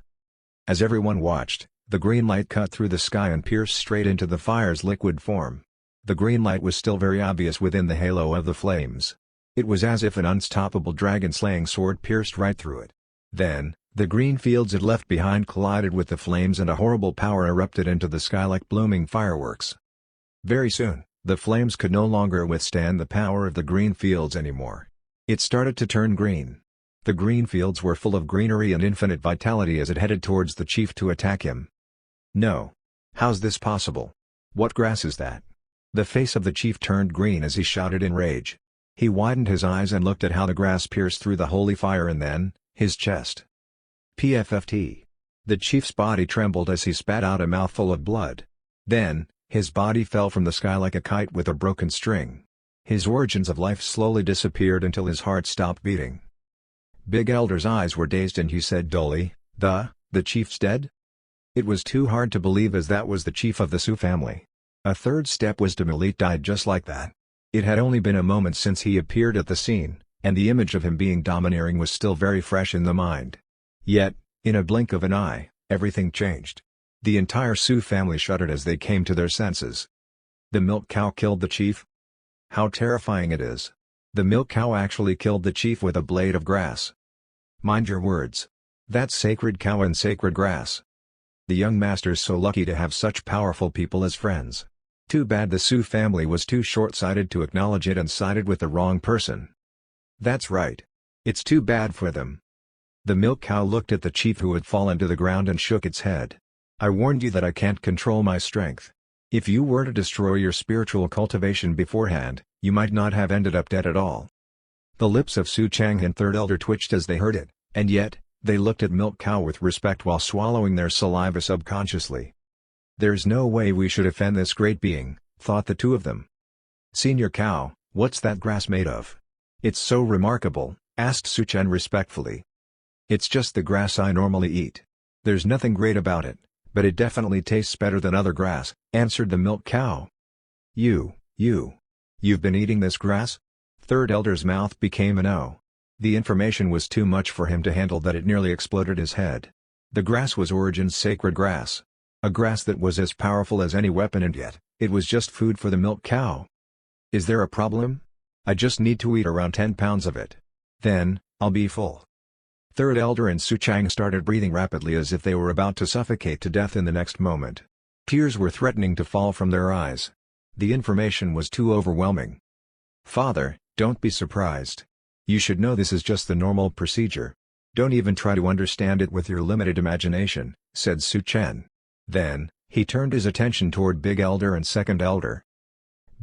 As everyone watched, the green light cut through the sky and pierced straight into the fire's liquid form. The green light was still very obvious within the halo of the flames. It was as if an unstoppable dragon-slaying sword pierced right through it. Then, the green fields it left behind collided with the flames and a horrible power erupted into the sky like blooming fireworks. Very soon, the flames could no longer withstand the power of the green fields anymore. It started to turn green. The green fields were full of greenery and infinite vitality as it headed towards the chief to attack him. "No. How's this possible? What grass is that?" The face of the chief turned green as he shouted in rage. He widened his eyes and looked at how the grass pierced through the holy fire and then, his chest. PFFT. The chief's body trembled as he spat out a mouthful of blood. Then, his body fell from the sky like a kite with a broken string. His origins of life slowly disappeared until his heart stopped beating. Big Elder's eyes were dazed and he said dully, The chief's dead?" It was too hard to believe as that was the chief of the Su family. A third step wisdom elite died just like that. It had only been a moment since he appeared at the scene, and the image of him being domineering was still very fresh in the mind. Yet, in a blink of an eye, everything changed. The entire Su family shuddered as they came to their senses. The milk cow killed the chief? How terrifying it is. The milk cow actually killed the chief with a blade of grass. Mind your words. That's sacred cow and sacred grass. The young master's so lucky to have such powerful people as friends. Too bad the Su family was too short-sighted to acknowledge it and sided with the wrong person. That's right. It's too bad for them. The milk cow looked at the chief who had fallen to the ground and shook its head. I warned you that I can't control my strength. If you were to destroy your spiritual cultivation beforehand, you might not have ended up dead at all. The lips of Su Chang and Third Elder twitched as they heard it, and yet, they looked at Milk Cow with respect while swallowing their saliva subconsciously. There's no way we should offend this great being, thought the two of them. Senior Cow, what's that grass made of? It's so remarkable, asked Su Chen respectfully. It's just the grass I normally eat. There's nothing great about it, but it definitely tastes better than other grass, answered the Milk Cow. You've been eating this grass? Third Elder's mouth became an O. The information was too much for him to handle that it nearly exploded his head. The grass was Origin's sacred grass. A grass that was as powerful as any weapon, and yet, it was just food for the Milk Cow. Is there a problem? I just need to eat around 10 pounds of it. Then, I'll be full. Third Elder and Su Chang started breathing rapidly as if they were about to suffocate to death in the next moment. Tears were threatening to fall from their eyes. The information was too overwhelming. Father, don't be surprised. You should know this is just the normal procedure. Don't even try to understand it with your limited imagination, said Su Chen. Then, he turned his attention toward Big Elder and Second Elder.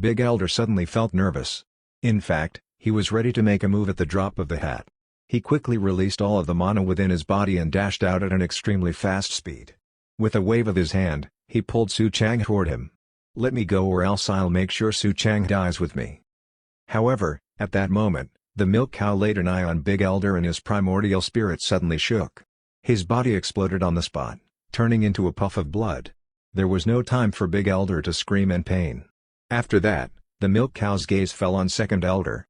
Big Elder suddenly felt nervous. In fact, he was ready to make a move at the drop of the hat. He quickly released all of the mana within his body and dashed out at an extremely fast speed. With a wave of his hand, he pulled Su Chang toward him. Let me go or else I'll make sure Su Chang dies with me. However, at that moment, the Milk Cow laid an eye on Big Elder and his primordial spirit suddenly shook. His body exploded on the spot, turning into a puff of blood. There was no time for Big Elder to scream in pain. After that, the Milk Cow's gaze fell on Second Elder.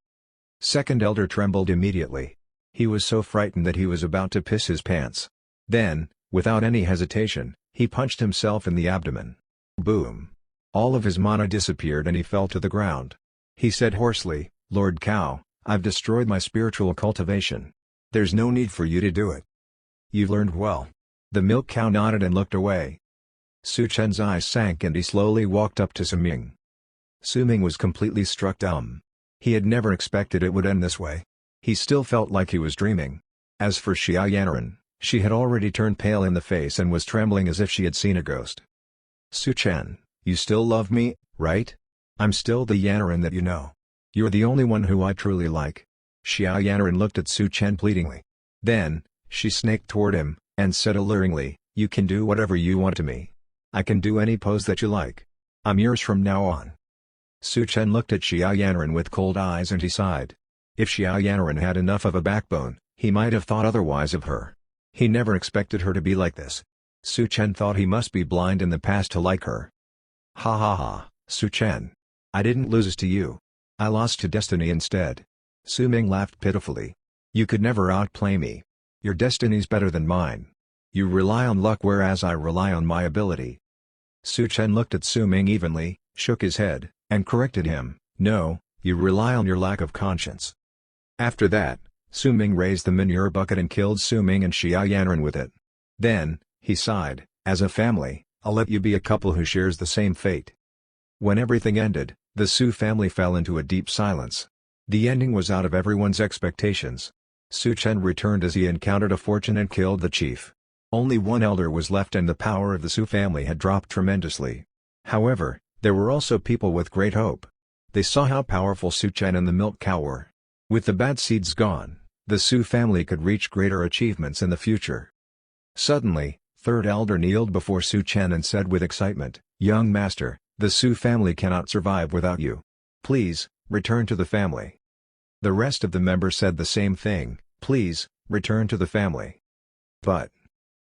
Second Elder trembled immediately. He was so frightened that he was about to piss his pants. Then, without any hesitation, he punched himself in the abdomen. Boom! All of his mana disappeared and he fell to the ground. He said hoarsely, Lord Cow, I've destroyed my spiritual cultivation. There's no need for you to do it. You've learned well. The Milk Cow nodded and looked away. Su Chen's eyes sank and he slowly walked up to Su Ming. Su Ming was completely struck dumb. He had never expected it would end this way. He still felt like he was dreaming. As for Xia Yanran, she had already turned pale in the face and was trembling as if she had seen a ghost. Su Chen, you still love me, right? I'm still the Yanran that you know. You're the only one who I truly like. Xia Yanran looked at Su Chen pleadingly. Then, she snaked toward him, and said alluringly, you can do whatever you want to me. I can do any pose that you like. I'm yours from now on. Su Chen looked at Xia Yanran with cold eyes and he sighed. If Xia Yanran had enough of a backbone, he might have thought otherwise of her. He never expected her to be like this. Su Chen thought he must be blind in the past to like her. Ha ha ha, Su Chen. I didn't lose to you. I lost to destiny instead. Su Ming laughed pitifully. You could never outplay me. Your destiny's better than mine. You rely on luck whereas I rely on my ability. Su Chen looked at Su Ming evenly, shook his head, and corrected him, no, you rely on your lack of conscience. After that, Su Ming raised the manure bucket and killed Su Ming and Xia Yanran with it. Then, he sighed, as a family, I'll let you be a couple who shares the same fate. When everything ended, the Su family fell into a deep silence. The ending was out of everyone's expectations. Su Chen returned as he encountered a fortune and killed the chief. Only one elder was left and the power of the Su family had dropped tremendously. However, there were also people with great hope. They saw how powerful Su Chen and the Milk Cow were. With the bad seeds gone, the Su family could reach greater achievements in the future. Suddenly, Third Elder kneeled before Su Chen and said with excitement, Young Master, the Su family cannot survive without you. Please, return to the family. The rest of the members said the same thing, please, return to the family. But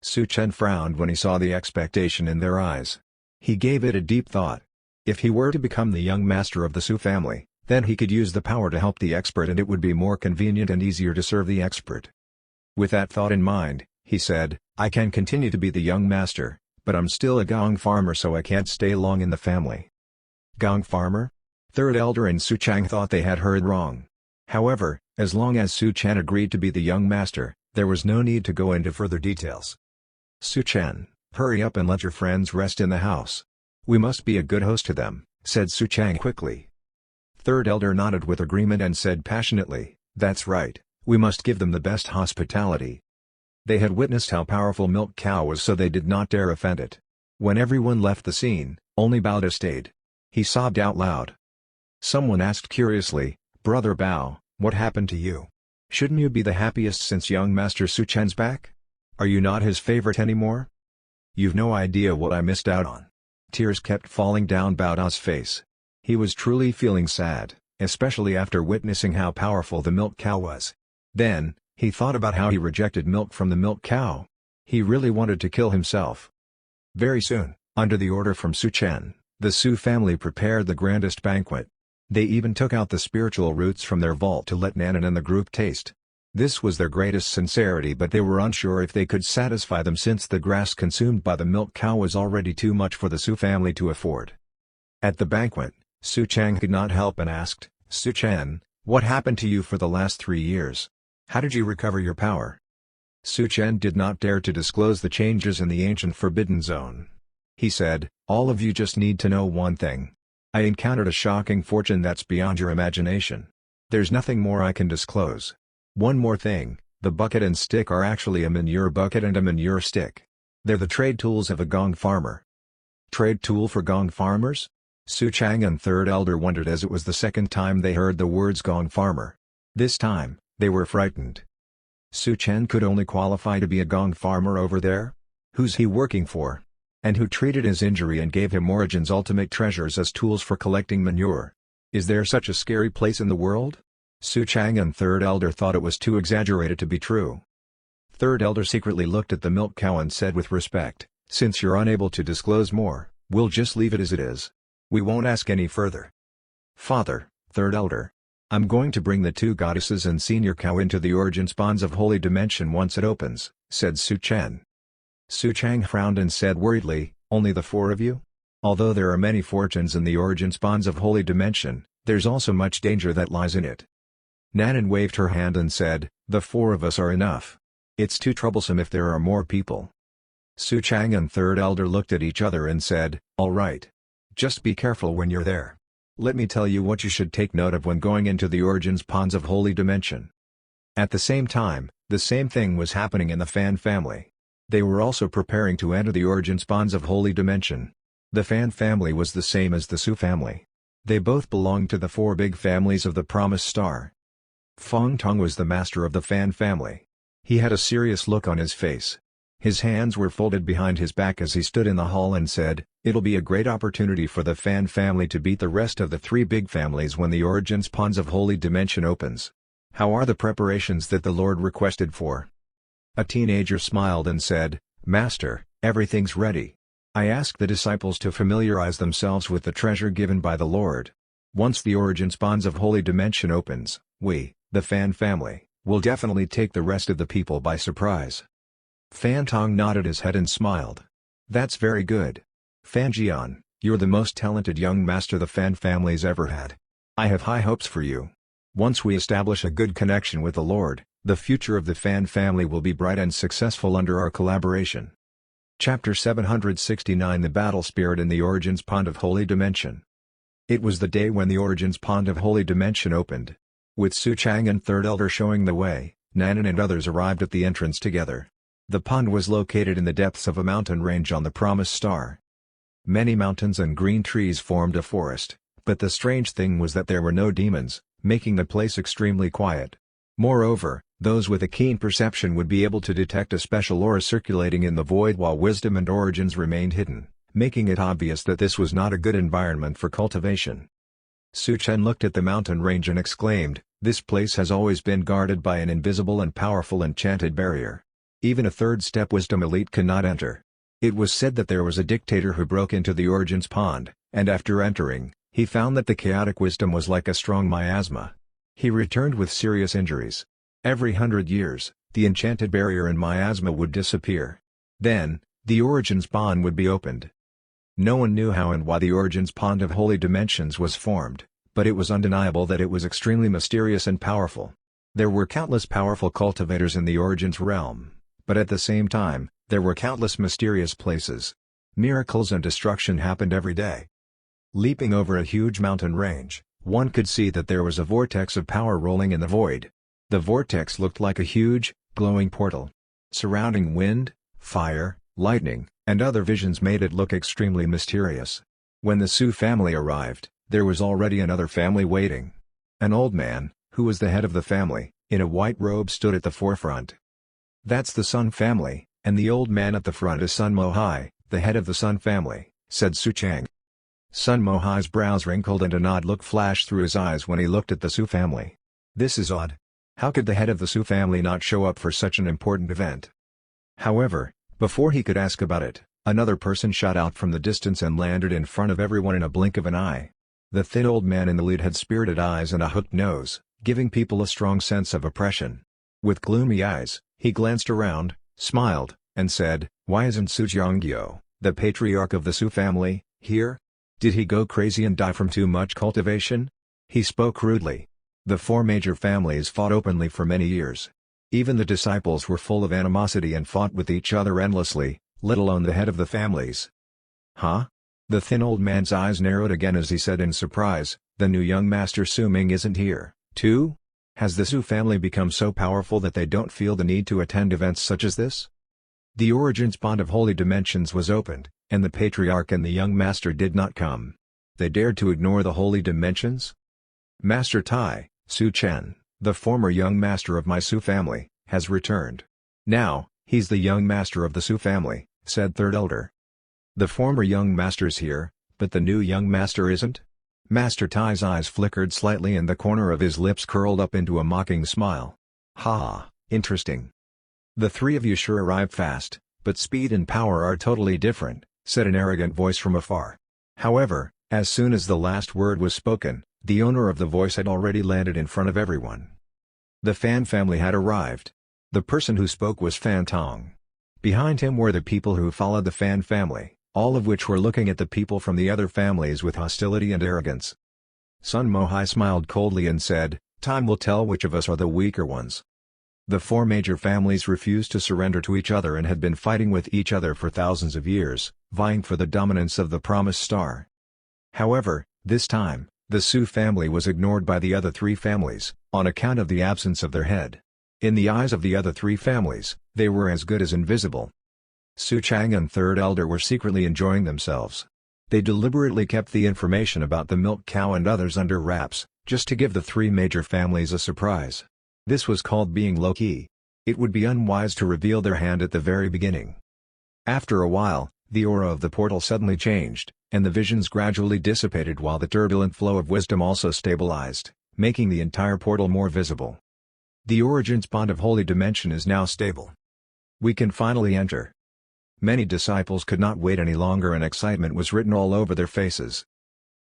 Su Chen frowned when he saw the expectation in their eyes. He gave it a deep thought. If he were to become the young master of the Su family, then he could use the power to help the expert and it would be more convenient and easier to serve the expert. With that thought in mind, he said, I can continue to be the young master, but I'm still a gong farmer, so I can't stay long in the family." Gong farmer? Third Elder and Su Chang thought they had heard wrong. However, as long as Su Chen agreed to be the young master, there was no need to go into further details. "Su Chen, hurry up and let your friends rest in the house. We must be a good host to them," said Su Chang quickly. Third Elder nodded with agreement and said passionately, "That's right, we must give them the best hospitality." They had witnessed how powerful Milk Cow was, so they did not dare offend it. When everyone left the scene, only Bao stayed. He sobbed out loud. Someone asked curiously, "Brother Bao, what happened to you? Shouldn't you be the happiest since young Master Su Chen's back? Are you not his favorite anymore?" "You've no idea what I missed out on." Tears kept falling down Bao's face. He was truly feeling sad, especially after witnessing how powerful the Milk Cow was. Then, he thought about how he rejected milk from the Milk Cow. He really wanted to kill himself. Very soon, under the order from Su Chen, the Su family prepared the grandest banquet. They even took out the spiritual roots from their vault to let Nanan and the group taste. This was their greatest sincerity, but they were unsure if they could satisfy them since the grass consumed by the Milk Cow was already too much for the Su family to afford. At the banquet, Su Chang could not help and asked, "Su Chen, what happened to you for the last 3 years? How did you recover your power?" Su Chen did not dare to disclose the changes in the ancient Forbidden Zone. He said, "All of you just need to know one thing. I encountered a shocking fortune that's beyond your imagination. There's nothing more I can disclose. One more thing, the bucket and stick are actually a manure bucket and a manure stick. They're the trade tools of a gong farmer." Trade tool for gong farmers? Su Chang and Third Elder wondered, as it was the second time they heard the words gong farmer. This time, they were frightened. Su Chen could only qualify to be a gong farmer over there? Who's he working for? And who treated his injury and gave him Origin's ultimate treasures as tools for collecting manure? Is there such a scary place in the world? Su Chang and Third Elder thought it was too exaggerated to be true. Third Elder secretly looked at the Milk Cow and said with respect, "Since you're unable to disclose more, we'll just leave it as it is. We won't ask any further." "Father," Third Elder, "I'm going to bring the 2 goddesses and Senior Cow into the Origin's Bonds of Holy Dimension once it opens," said Su Chen. Su Chang frowned and said worriedly, "Only the 4 of you? Although there are many fortunes in the Origin's Bonds of Holy Dimension, there's also much danger that lies in it." Nanan waved her hand and said, "The 4 of us are enough. It's too troublesome if there are more people." Su Chang and Third Elder looked at each other and said, "All right. Just be careful when you're there. Let me tell you what you should take note of when going into the Origin's Bonds of Holy Dimension." At the same time, the same thing was happening in the Fan family. They were also preparing to enter the Origin's Bonds of Holy Dimension. The Fan family was the same as the Su family. They both belonged to the 4 big families of the Promised Star. Feng Tong was the master of the Fan family. He had a serious look on his face. His hands were folded behind his back as he stood in the hall and said, "It'll be a great opportunity for the Fan family to beat the rest of the 3 big families when the Origin's Bonds of Holy Dimension opens. How are the preparations that the Lord requested for?" A teenager smiled and said, "Master, everything's ready. I asked the disciples to familiarize themselves with the treasure given by the Lord. Once the Origin's Bonds of Holy Dimension opens, we, the Fan family, will definitely take the rest of the people by surprise." Fan Tong nodded his head and smiled. "That's very good. Fan Jian, you're the most talented young master the Fan family's ever had. I have high hopes for you. Once we establish a good connection with the Lord, the future of the Fan family will be bright and successful under our collaboration." Chapter 769 The Battle Spirit in the Origin's Pond of Holy Dimension. It was the day when the Origin's Pond of Holy Dimension opened. With Su Chang and Third Elder showing the way, Nanan and others arrived at the entrance together. The pond was located in the depths of a mountain range on the Promised Star. Many mountains and green trees formed a forest, but the strange thing was that there were no demons, making the place extremely quiet. Moreover, those with a keen perception would be able to detect a special aura circulating in the void, while wisdom and origins remained hidden, making it obvious that this was not a good environment for cultivation. Su Chen looked at the mountain range and exclaimed, "This place has always been guarded by an invisible and powerful enchanted barrier. Even a third-step wisdom elite cannot enter." It was said that there was a dictator who broke into the Origin's Pond, and after entering, he found that the chaotic wisdom was like a strong miasma. He returned with serious injuries. Every 100 years, the enchanted barrier and miasma would disappear. Then, the Origins Pond would be opened. No one knew how and why the Origins Pond of Holy Dimensions was formed, but it was undeniable that it was extremely mysterious and powerful. There were countless powerful cultivators in the Origins realm, but at the same time, there were countless mysterious places. Miracles and destruction happened every day. Leaping over a huge mountain range, one could see that there was a vortex of power rolling in the void. The vortex looked like a huge, glowing portal. Surrounding wind, fire, lightning, and other visions made it look extremely mysterious. When the Su family arrived, there was already another family waiting. An old man, who was the head of the family, in a white robe stood at the forefront. "That's the Sun family, and the old man at the front is Sun Mohai, the head of the Sun family," said Su Chang. Sun Mohai's brows wrinkled and an odd look flashed through his eyes when he looked at the Su family. This is odd. How could the head of the Su family not show up for such an important event? However, before he could ask about it, another person shot out from the distance and landed in front of everyone in a blink of an eye. The thin old man in the lead had spirited eyes and a hooked nose, giving people a strong sense of oppression. With gloomy eyes, he glanced around, smiled, and said, "Why isn't Su Jiangyou, the patriarch of the Su family, here? Did he go crazy and die from too much cultivation?" He spoke rudely. The four major families fought openly for many years. Even the disciples were full of animosity and fought with each other endlessly, let alone the head of the families. "Huh?" The thin old man's eyes narrowed again as he said in surprise, "The new young master Su Ming isn't here, too? Has the Su family become so powerful that they don't feel the need to attend events such as this?" The Origins Pond of Holy Dimensions was opened, and the Patriarch and the young master did not come. They dared to ignore the Holy Dimensions? "Master Tai, Su Chen, the former young master of my Su family, has returned. Now, he's the young master of the Su family," said Third Elder. "The former young master's here, but the new young master isn't?" Master Tai's eyes flickered slightly and the corner of his lips curled up into a mocking smile. "Ha, interesting. The three of you sure arrived fast, but speed and power are totally different," said an arrogant voice from afar. However, as soon as the last word was spoken, the owner of the voice had already landed in front of everyone. The Fan family had arrived. The person who spoke was Fan Tong. Behind him were the people who followed the Fan family, all of which were looking at the people from the other families with hostility and arrogance. Sun Mohai smiled coldly and said, "Time will tell which of us are the weaker ones." The four major families refused to surrender to each other and had been fighting with each other for thousands of years, vying for the dominance of the Promised Star. However, this time, the Su family was ignored by the other three families, on account of the absence of their head. In the eyes of the other three families, they were as good as invisible. Su Chang and Third Elder were secretly enjoying themselves. They deliberately kept the information about the milk cow and others under wraps, just to give the three major families a surprise. This was called being low-key. It would be unwise to reveal their hand at the very beginning. After a while, the aura of the portal suddenly changed, and the visions gradually dissipated while the turbulent flow of wisdom also stabilized, making the entire portal more visible. The Origins Pond of Holy Dimension is now stable. We can finally enter. Many disciples could not wait any longer and excitement was written all over their faces.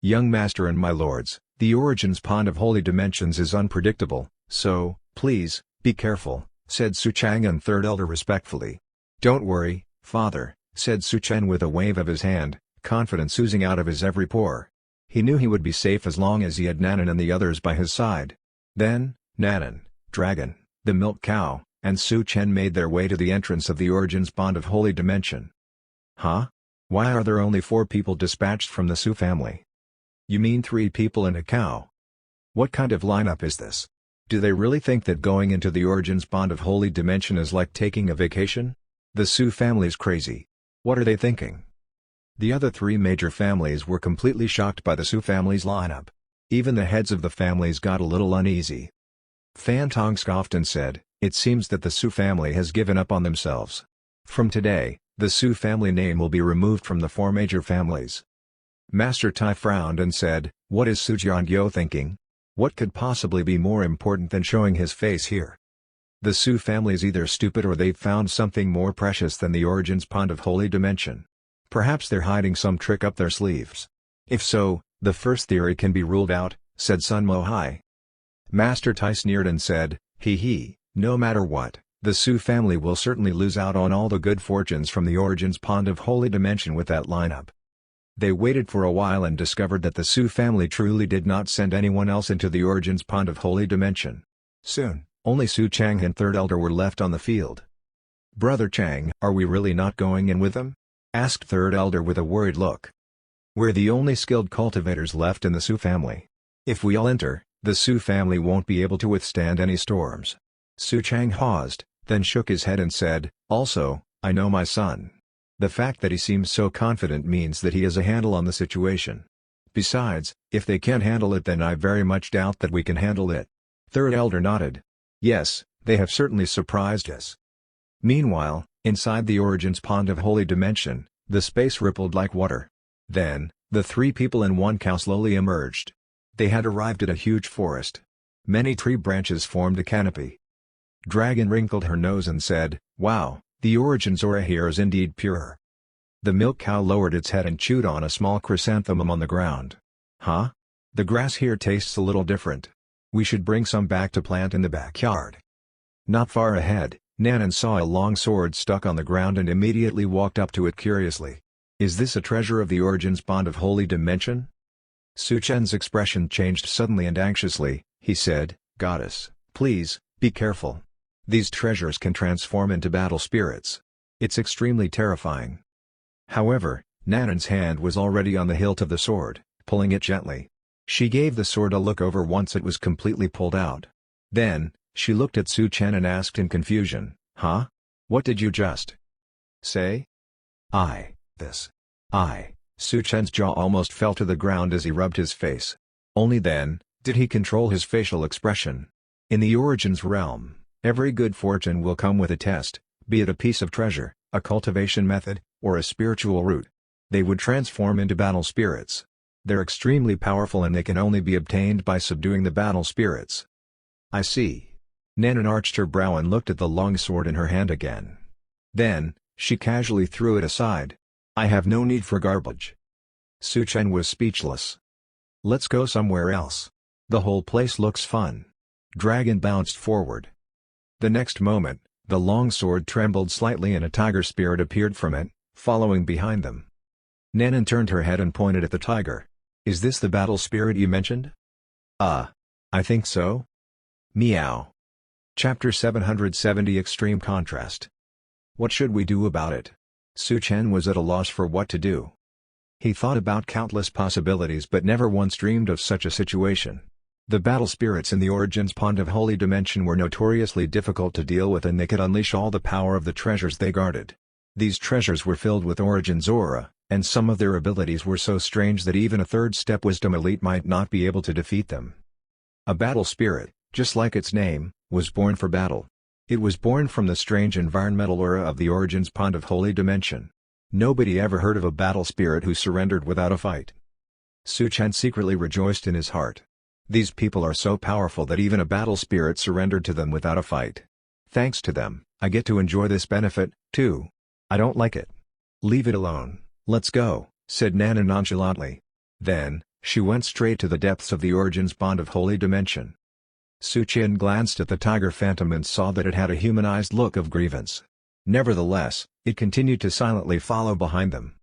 "Young Master and my lords, the Origins Pond of Holy Dimensions is unpredictable, so, please, be careful," said Su Chang and Third Elder respectfully. "Don't worry, Father," said Su Chen with a wave of his hand, confidence oozing out of his every pore. He knew he would be safe as long as he had Nanan and the others by his side. Then, Nanan, Dragon, the milk cow, and Su Chen made their way to the entrance of the Origins Pond of Holy Dimension. "Huh? Why are there only 4 people dispatched from the Su family? You mean 3 people and a cow? What kind of lineup is this? Do they really think that going into the Origins Pond of Holy Dimension is like taking a vacation? The Su family's crazy. What are they thinking?" The other 3 major families were completely shocked by the Su family's lineup. Even the heads of the families got a little uneasy. Fan Tong scoffed and said, "It seems that the Su family has given up on themselves. From today, the Su family name will be removed from the 4 major families." Master Tai frowned and said, "What is Su Jiangyou thinking? What could possibly be more important than showing his face here? The Su family is either stupid or they've found something more precious than the Origins Pond of Holy Dimension. Perhaps they're hiding some trick up their sleeves. If so, the first theory can be ruled out," said Sun Mohai. Master Tai sneered and said, "Hee hee, no matter what, The Su family will certainly lose out on all the good fortunes from the Origins Pond of Holy Dimension with that lineup. They waited for a while and discovered that the Su family truly did not send anyone else into the Origins Pond of Holy Dimension. Soon, only Su Chang and Third Elder were left on the field. "Brother Chang, are we really not going in with them?" asked Third Elder with a worried look. "We're the only skilled cultivators left in the Su family. If we all enter, the Su family won't be able to withstand any storms." Su Chang paused, then shook his head and said, "Also, I know my son. The fact that he seems so confident means that he has a handle on the situation. Besides, if they can't handle it, then I very much doubt that we can handle it." Third Elder nodded. "Yes, they have certainly surprised us." Meanwhile, inside the Origins Pond of Holy Dimension, the space rippled like water. Then, the three people and one cow slowly emerged. They had arrived at a huge forest. Many tree branches formed a canopy. Dragon wrinkled her nose and said, "Wow, the Origins aura here is indeed pure." The milk cow lowered its head and chewed on a small chrysanthemum on the ground. "Huh? The grass here tastes a little different. We should bring some back to plant in the backyard." Not far ahead, Nanan saw a long sword stuck on the ground and immediately walked up to it curiously. "Is this a treasure of the Origins Pond of Holy Dimension?" Su Chen's expression changed suddenly and anxiously. He said, "Goddess, please, be careful. These treasures can transform into battle spirits. It's extremely terrifying." However, Nanan's hand was already on the hilt of the sword, pulling it gently. She gave the sword a look over once it was completely pulled out. Then, she looked at Su Chen and asked in confusion, "Huh? What did you just say?" Su Chen's jaw almost fell to the ground as he rubbed his face. Only then, did he control his facial expression. In the Origins realm, every good fortune will come with a test, be it a piece of treasure, a cultivation method, or a spiritual root. They would transform into battle spirits. They're extremely powerful and they can only be obtained by subduing the battle spirits. "I see." Nanan arched her brow and looked at the long sword in her hand again. Then, she casually threw it aside. "I have no need for garbage." Su Chen was speechless. "Let's go somewhere else. The whole place looks fun." Dragon bounced forward. The next moment, the long sword trembled slightly and a tiger spirit appeared from it, following behind them. Nanan turned her head and pointed at the tiger. "Is this the battle spirit you mentioned?" I think so." Meow. Chapter 770 Extreme Contrast. What should we do about it? Su Chen was at a loss for what to do. He thought about countless possibilities but never once dreamed of such a situation. The battle spirits in the Origins Pond of Holy Dimension were notoriously difficult to deal with and they could unleash all the power of the treasures they guarded. These treasures were filled with Origins aura, and some of their abilities were so strange that even a third-step wisdom elite might not be able to defeat them. A battle spirit, just like its name, was born for battle. It was born from the strange environmental aura of the Origins Pond of Holy Dimension. Nobody ever heard of a battle spirit who surrendered without a fight. Su Chen secretly rejoiced in his heart. These people are so powerful that even a battle spirit surrendered to them without a fight. Thanks to them, I get to enjoy this benefit, too. I don't like it. Leave it alone. "Let's go," said Nana nonchalantly. Then, she went straight to the depths of the Origins Pond of Holy Dimension. Su Chen glanced at the tiger phantom and saw that it had a humanized look of grievance. Nevertheless, it continued to silently follow behind them.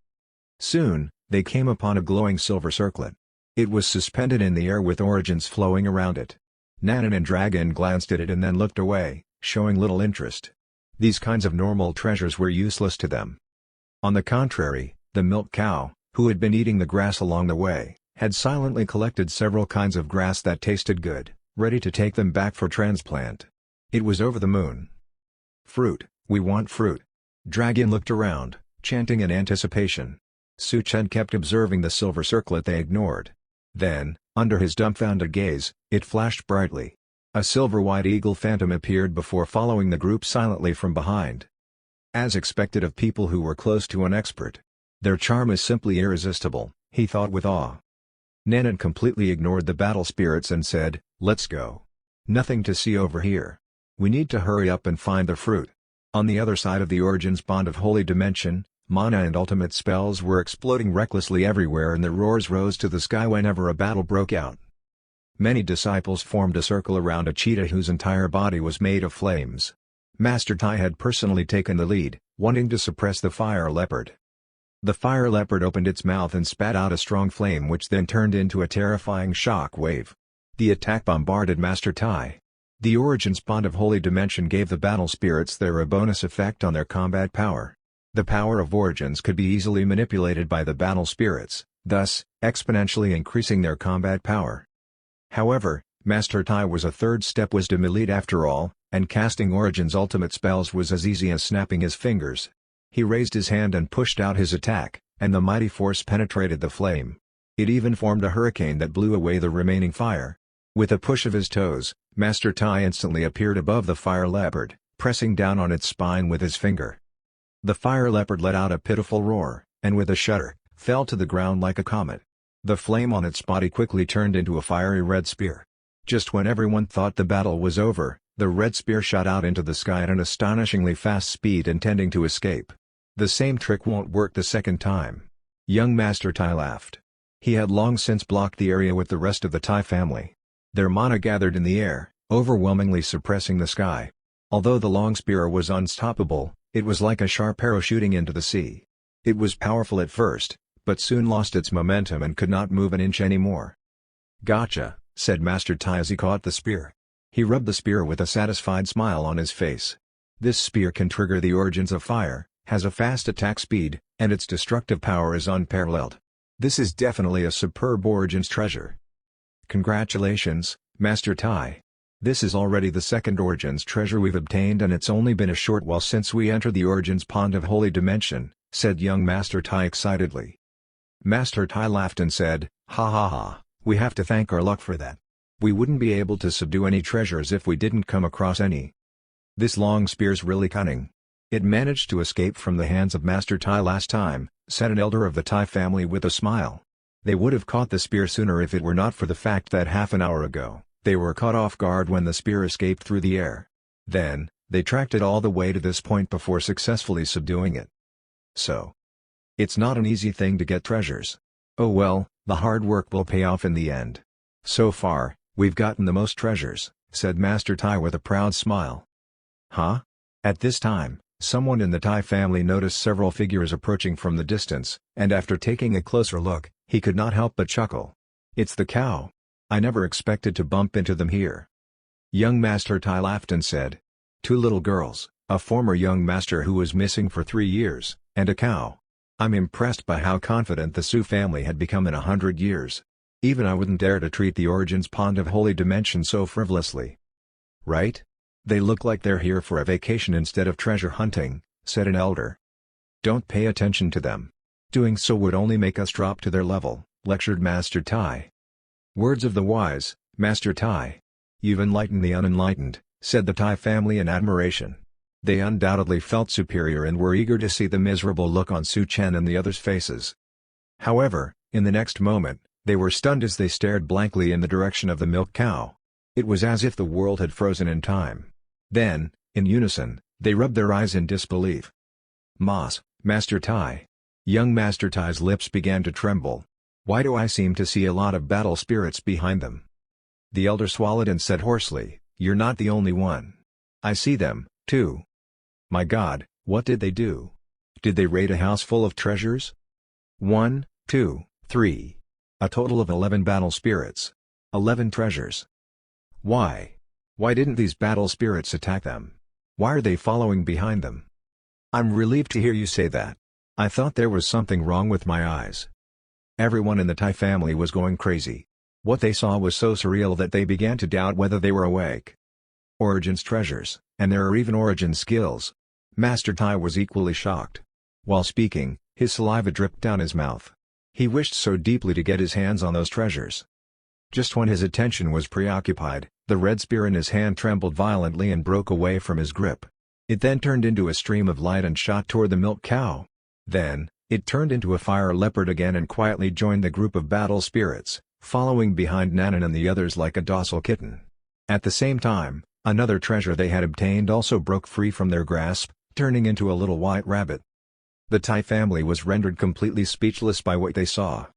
Soon, they came upon a glowing silver circlet. It was suspended in the air with origins flowing around it. Nanan and Dragon glanced at it and then looked away, showing little interest. These kinds of normal treasures were useless to them. On the contrary, the milk cow, who had been eating the grass along the way, had silently collected several kinds of grass that tasted good, ready to take them back for transplant. It was over the moon. "Fruit, we want fruit." Dragon looked around, chanting in anticipation. Su Chen kept observing the silver circlet they ignored. Then, under his dumbfounded gaze, it flashed brightly. A silver-white eagle phantom appeared before following the group silently from behind. As expected of people who were close to an expert. Their charm is simply irresistible, he thought with awe. Nanan completely ignored the battle spirits and said, "Let's go. Nothing to see over here. We need to hurry up and find the fruit." On the other side of the Origins Pond of Holy Dimension, mana and ultimate spells were exploding recklessly everywhere and the roars rose to the sky whenever a battle broke out. Many disciples formed a circle around a cheetah whose entire body was made of flames. Master Tai had personally taken the lead, wanting to suppress the fire leopard. The fire leopard opened its mouth and spat out a strong flame which then turned into a terrifying shock wave. The attack bombarded Master Tai. The Origins Bond of Holy Dimension gave the battle spirits there a bonus effect on their combat power. The power of Origins could be easily manipulated by the battle spirits, thus, exponentially increasing their combat power. However, Master Tai was a third step wisdom elite after all, and casting Origins ultimate spells was as easy as snapping his fingers. He raised his hand and pushed out his attack, and the mighty force penetrated the flame. It even formed a hurricane that blew away the remaining fire. With a push of his toes, Master Tai instantly appeared above the fire leopard, pressing down on its spine with his finger. The fire leopard let out a pitiful roar, and with a shudder, fell to the ground like a comet. The flame on its body quickly turned into a fiery red spear. Just when everyone thought the battle was over, the red spear shot out into the sky at an astonishingly fast speed intending to escape. The same trick won't work the second time. Young Master Tai laughed. He had long since blocked the area with the rest of the Tai family. Their mana gathered in the air, overwhelmingly suppressing the sky. Although the long spear was unstoppable, it was like a sharp arrow shooting into the sea. It was powerful at first, but soon lost its momentum and could not move an inch anymore. "Gotcha," said Master Tai as he caught the spear. He rubbed the spear with a satisfied smile on his face. This spear can trigger the Origins of Fire, has a fast attack speed, and its destructive power is unparalleled. This is definitely a superb Origins treasure. Congratulations, Master Tai. This is already the second Origins treasure we've obtained and it's only been a short while since we entered the Origins Pond of Holy Dimension, said young Master Tai excitedly. Master Tai laughed and said, "Ha ha ha, we have to thank our luck for that. We wouldn't be able to subdue any treasures if we didn't come across any. This long spear's really cunning. It managed to escape from the hands of Master Tai last time," said an elder of the Tai family with a smile. They would have caught the spear sooner if it were not for the fact that half an hour ago, they were caught off guard when the spear escaped through the air. Then, they tracked it all the way to this point before successfully subduing it. So, it's not an easy thing to get treasures. Oh well, the hard work will pay off in the end. So far, we've gotten the most treasures, said Master Tai with a proud smile. Huh? At this time, someone in the Tai family noticed several figures approaching from the distance, and after taking a closer look, he could not help but chuckle. It's the cow. I never expected to bump into them here. Young Master Tai laughed and said, "Two little girls, a former young master who was missing for 3 years, and a cow. I'm impressed by how confident the Su family had become in 100 years. Even I wouldn't dare to treat the Origins Pond of Holy Dimension so frivolously." Right? They look like they're here for a vacation instead of treasure hunting, said an elder. Don't pay attention to them. Doing so would only make us drop to their level, lectured Master Tai. Words of the wise, Master Tai. You've enlightened the unenlightened, said the Tai family in admiration. They undoubtedly felt superior and were eager to see the miserable look on Su Chen and the others' faces. However, in the next moment, they were stunned as they stared blankly in the direction of the milk cow. It was as if the world had frozen in time. Then, in unison, they rubbed their eyes in disbelief. Mas, Master Tai. Young Master Tai's lips began to tremble. Why do I seem to see a lot of battle spirits behind them? The elder swallowed and said hoarsely, You're not the only one. I see them, too. My God, what did they do? Did they raid a house full of treasures? 1, 2, 3. A total of 11 battle spirits. 11 treasures. Why? Why didn't these battle spirits attack them? Why are they following behind them? I'm relieved to hear you say that. I thought there was something wrong with my eyes. Everyone in the Tai family was going crazy. What they saw was so surreal that they began to doubt whether they were awake. Origins treasures, and there are even origin skills. Master Tai was equally shocked. While speaking, his saliva dripped down his mouth. He wished so deeply to get his hands on those treasures. Just when his attention was preoccupied, the red spear in his hand trembled violently and broke away from his grip. It then turned into a stream of light and shot toward the milk cow. Then, it turned into a fire leopard again and quietly joined the group of battle spirits, following behind Nanan and the others like a docile kitten. At the same time, another treasure they had obtained also broke free from their grasp, turning into a little white rabbit. The Tai family was rendered completely speechless by what they saw.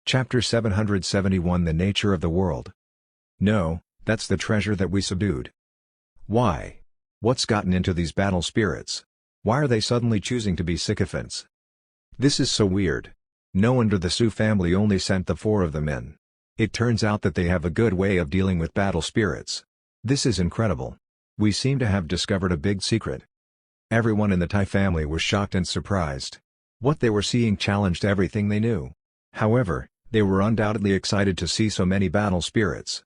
Chapter 771 The Nature of the World. No, that's the treasure that we subdued. Why? What's gotten into these battle spirits? Why are they suddenly choosing to be sycophants? This is so weird. No wonder the Su family only sent the 4 of them in. It turns out that they have a good way of dealing with battle spirits. This is incredible. We seem to have discovered a big secret. Everyone in the Tai family was shocked and surprised. What they were seeing challenged everything they knew. However, they were undoubtedly excited to see so many battle spirits.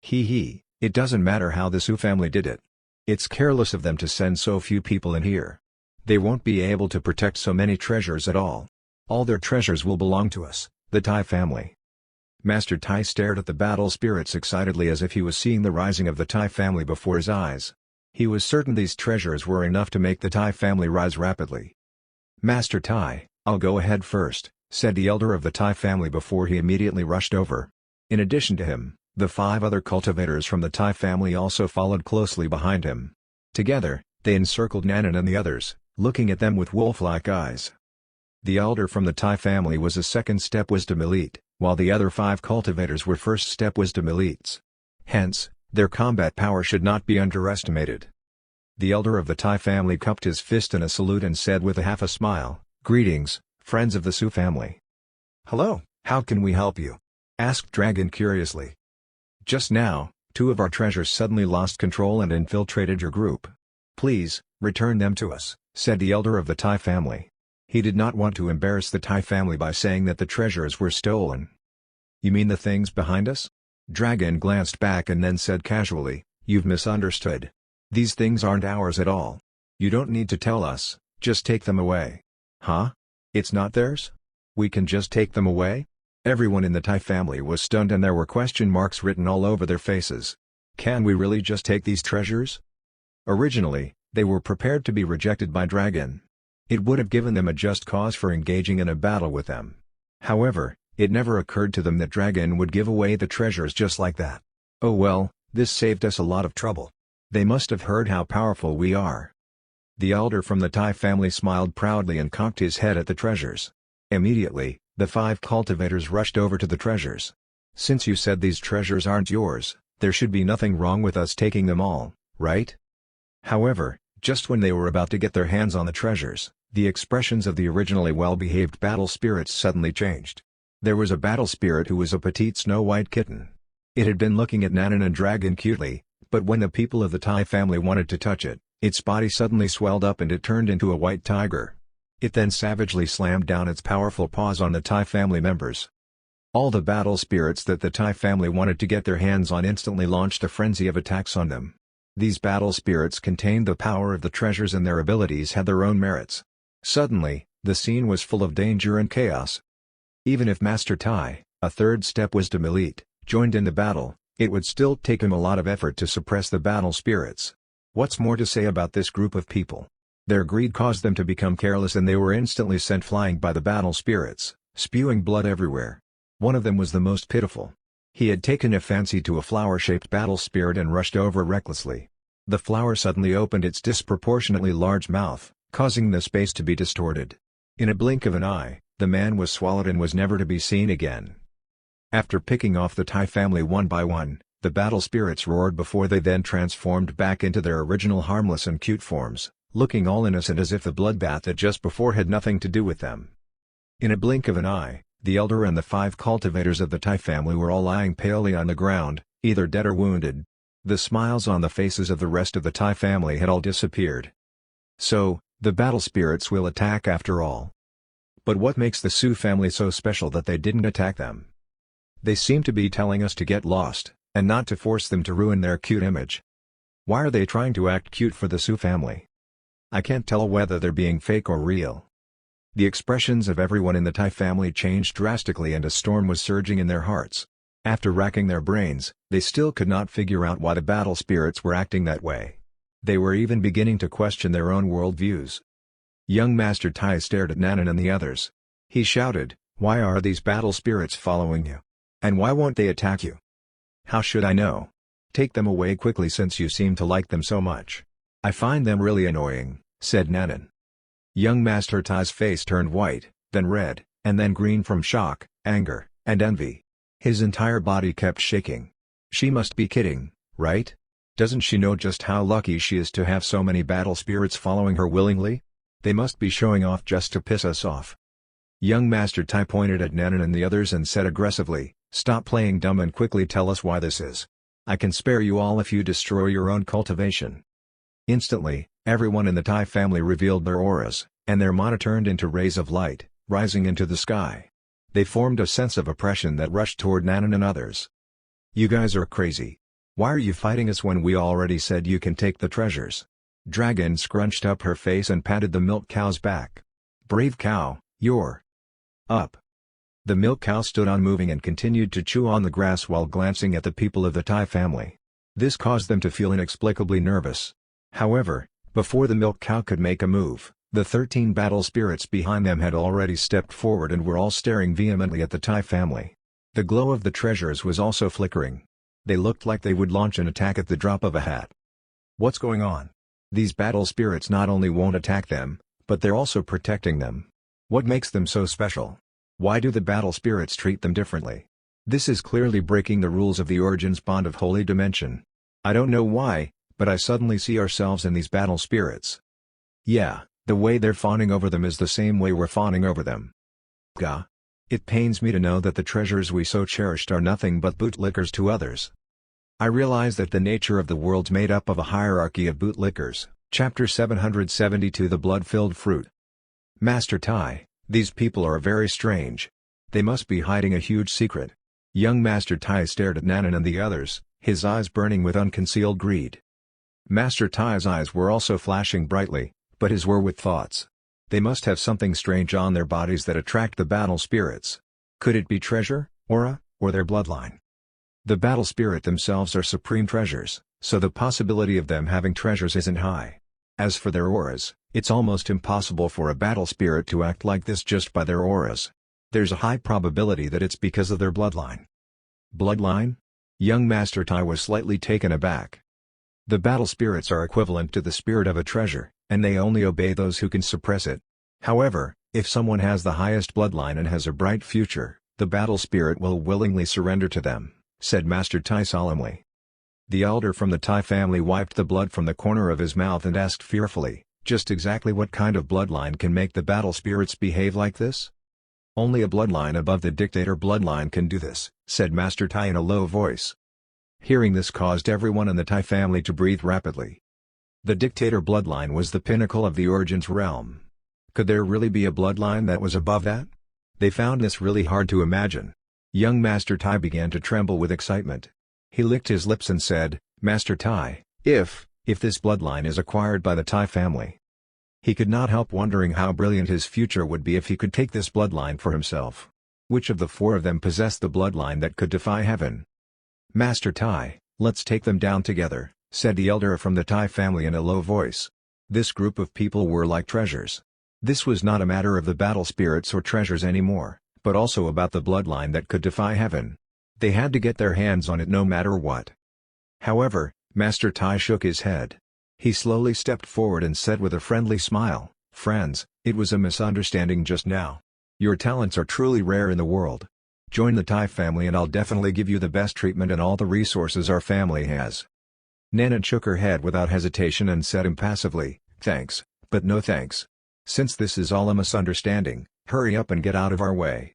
It doesn't matter how the Su family did it. It's careless of them to send so few people in here. They won't be able to protect so many treasures at all. All their treasures will belong to us, the Tai family. Master Tai stared at the battle spirits excitedly as if he was seeing the rising of the Tai family before his eyes. He was certain these treasures were enough to make the Tai family rise rapidly. Master Tai, I'll go ahead first, said the elder of the Tai family before he immediately rushed over. In addition to him, the 5 other cultivators from the Tai family also followed closely behind him. Together, they encircled Nanan and the others, looking at them with wolf-like eyes. The elder from the Tai family was a second-step wisdom elite, while the other 5 cultivators were first-step wisdom elites. Hence, their combat power should not be underestimated. The elder of the Tai family cupped his fist in a salute and said with half a smile, "Greetings, friends of the Su family." "Hello, how can we help you?" asked Dragon curiously. "Just now, 2 of our treasures suddenly lost control and infiltrated your group. Please, return them to us," said the elder of the Tai family. He did not want to embarrass the Tai family by saying that the treasures were stolen. "You mean the things behind us?" Dragon glanced back and then said casually, "You've misunderstood. These things aren't ours at all. You don't need to tell us, just take them away." "Huh? It's not theirs? We can just take them away?" Everyone in the Tai family was stunned and there were question marks written all over their faces. Can we really just take these treasures? Originally, they were prepared to be rejected by Dragon. It would have given them a just cause for engaging in a battle with them. However, it never occurred to them that Dragon would give away the treasures just like that. "Oh well, this saved us a lot of trouble. They must have heard how powerful we are." The elder from the Tai family smiled proudly and cocked his head at the treasures. Immediately, the 5 cultivators rushed over to the treasures. "Since you said these treasures aren't yours, there should be nothing wrong with us taking them all, right?" However, just when they were about to get their hands on the treasures, the expressions of the originally well-behaved battle spirits suddenly changed. There was a battle spirit who was a petite snow-white kitten. It had been looking at Nanan and Dragon cutely, but when the people of the Tai family wanted to touch it, its body suddenly swelled up and it turned into a white tiger. It then savagely slammed down its powerful paws on the Tai family members. All the battle spirits that the Tai family wanted to get their hands on instantly launched a frenzy of attacks on them. These battle spirits contained the power of the treasures and their abilities had their own merits. Suddenly, the scene was full of danger and chaos. Even if Master Tai, a third-step wisdom elite, joined in the battle, it would still take him a lot of effort to suppress the battle spirits. What's more to say about this group of people? Their greed caused them to become careless and they were instantly sent flying by the battle spirits, spewing blood everywhere. One of them was the most pitiful. He had taken a fancy to a flower-shaped battle spirit and rushed over recklessly. The flower suddenly opened its disproportionately large mouth, causing the space to be distorted. In a blink of an eye, the man was swallowed and was never to be seen again. After picking off the Tai family one by one, the battle spirits roared before they then transformed back into their original harmless and cute forms, looking all innocent as if the bloodbath that just before had nothing to do with them. In a blink of an eye, the elder and the 5 cultivators of the Tai family were all lying palely on the ground, either dead or wounded. The smiles on the faces of the rest of the Tai family had all disappeared. So, the battle spirits will attack after all. But what makes the Su family so special that they didn't attack them? They seem to be telling us to get lost, and not to force them to ruin their cute image. Why are they trying to act cute for the Su family? I can't tell whether they're being fake or real. The expressions of everyone in the Tai family changed drastically and a storm was surging in their hearts. After racking their brains, they still could not figure out why the battle spirits were acting that way. They were even beginning to question their own worldviews. Young Master Tai stared at Nanan and the others. He shouted, "Why are these battle spirits following you? And why won't they attack you?" "How should I know? Take them away quickly since you seem to like them so much. I find them really annoying," said Nanan. Young Master Tai's face turned white, then red, and then green from shock, anger, and envy. His entire body kept shaking. She must be kidding, right? Doesn't she know just how lucky she is to have so many battle spirits following her willingly? They must be showing off just to piss us off. Young Master Tai pointed at Nanan and the others and said aggressively, "Stop playing dumb and quickly tell us why this is. I can spare you all if you destroy your own cultivation." Instantly, everyone in the Tai family revealed their auras, and their mana turned into rays of light, rising into the sky. They formed a sense of oppression that rushed toward Nanan and others. "You guys are crazy. Why are you fighting us when we already said you can take the treasures?" Dragon scrunched up her face and patted the milk cow's back. "Brave cow, you're up." The milk cow stood unmoving and continued to chew on the grass while glancing at the people of the Tai family. This caused them to feel inexplicably nervous. However, before the milk cow could make a move, the 13 battle spirits behind them had already stepped forward and were all staring vehemently at the Tai family. The glow of the treasures was also flickering. They looked like they would launch an attack at the drop of a hat. What's going on? These battle spirits not only won't attack them, but they're also protecting them. What makes them so special? Why do the battle spirits treat them differently? This is clearly breaking the rules of the Origins bond of Holy Dimension. I don't know why, but I suddenly see ourselves in these battle spirits. Yeah, the way they're fawning over them is the same way we're fawning over them. Gah. It pains me to know that the treasures we so cherished are nothing but bootlickers to others. I realize that the nature of the world's made up of a hierarchy of bootlickers. Chapter 772 The Blood-Filled Fruit. Master Tai, these people are very strange. They must be hiding a huge secret. Young Master Tai stared at Nanan and the others, his eyes burning with unconcealed greed. Master Tai's eyes were also flashing brightly, but his were with thoughts. They must have something strange on their bodies that attract the battle spirits. Could it be treasure, aura, or their bloodline? The battle spirit themselves are supreme treasures, so the possibility of them having treasures isn't high. As for their auras, it's almost impossible for a battle spirit to act like this just by their auras. There's a high probability that it's because of their bloodline. Bloodline? Young Master Tai was slightly taken aback. The battle spirits are equivalent to the spirit of a treasure, and they only obey those who can suppress it. However, if someone has the highest bloodline and has a bright future, the battle spirit will willingly surrender to them, said Master Tai solemnly. The elder from the Tai family wiped the blood from the corner of his mouth and asked fearfully, "Just exactly what kind of bloodline can make the battle spirits behave like this?" "Only a bloodline above the dictator bloodline can do this," said Master Tai in a low voice. Hearing this caused everyone in the Tai family to breathe rapidly. The dictator bloodline was the pinnacle of the Origins realm. Could there really be a bloodline that was above that? They found this really hard to imagine. Young Master Tai began to tremble with excitement. He licked his lips and said, "Master Tai, if this bloodline is acquired by the Tai family." He could not help wondering how brilliant his future would be if he could take this bloodline for himself. Which of the four of them possessed the bloodline that could defy heaven? "Master Tai, let's take them down together," said the elder from the Tai family in a low voice. This group of people were like treasures. This was not a matter of the battle spirits or treasures anymore, but also about the bloodline that could defy heaven. They had to get their hands on it no matter what. However, Master Tai shook his head. He slowly stepped forward and said with a friendly smile, "Friends, it was a misunderstanding just now. Your talents are truly rare in the world. Join the Tai family and I'll definitely give you the best treatment and all the resources our family has." Nanan shook her head without hesitation and said impassively, "Thanks, but no thanks. Since this is all a misunderstanding, hurry up and get out of our way."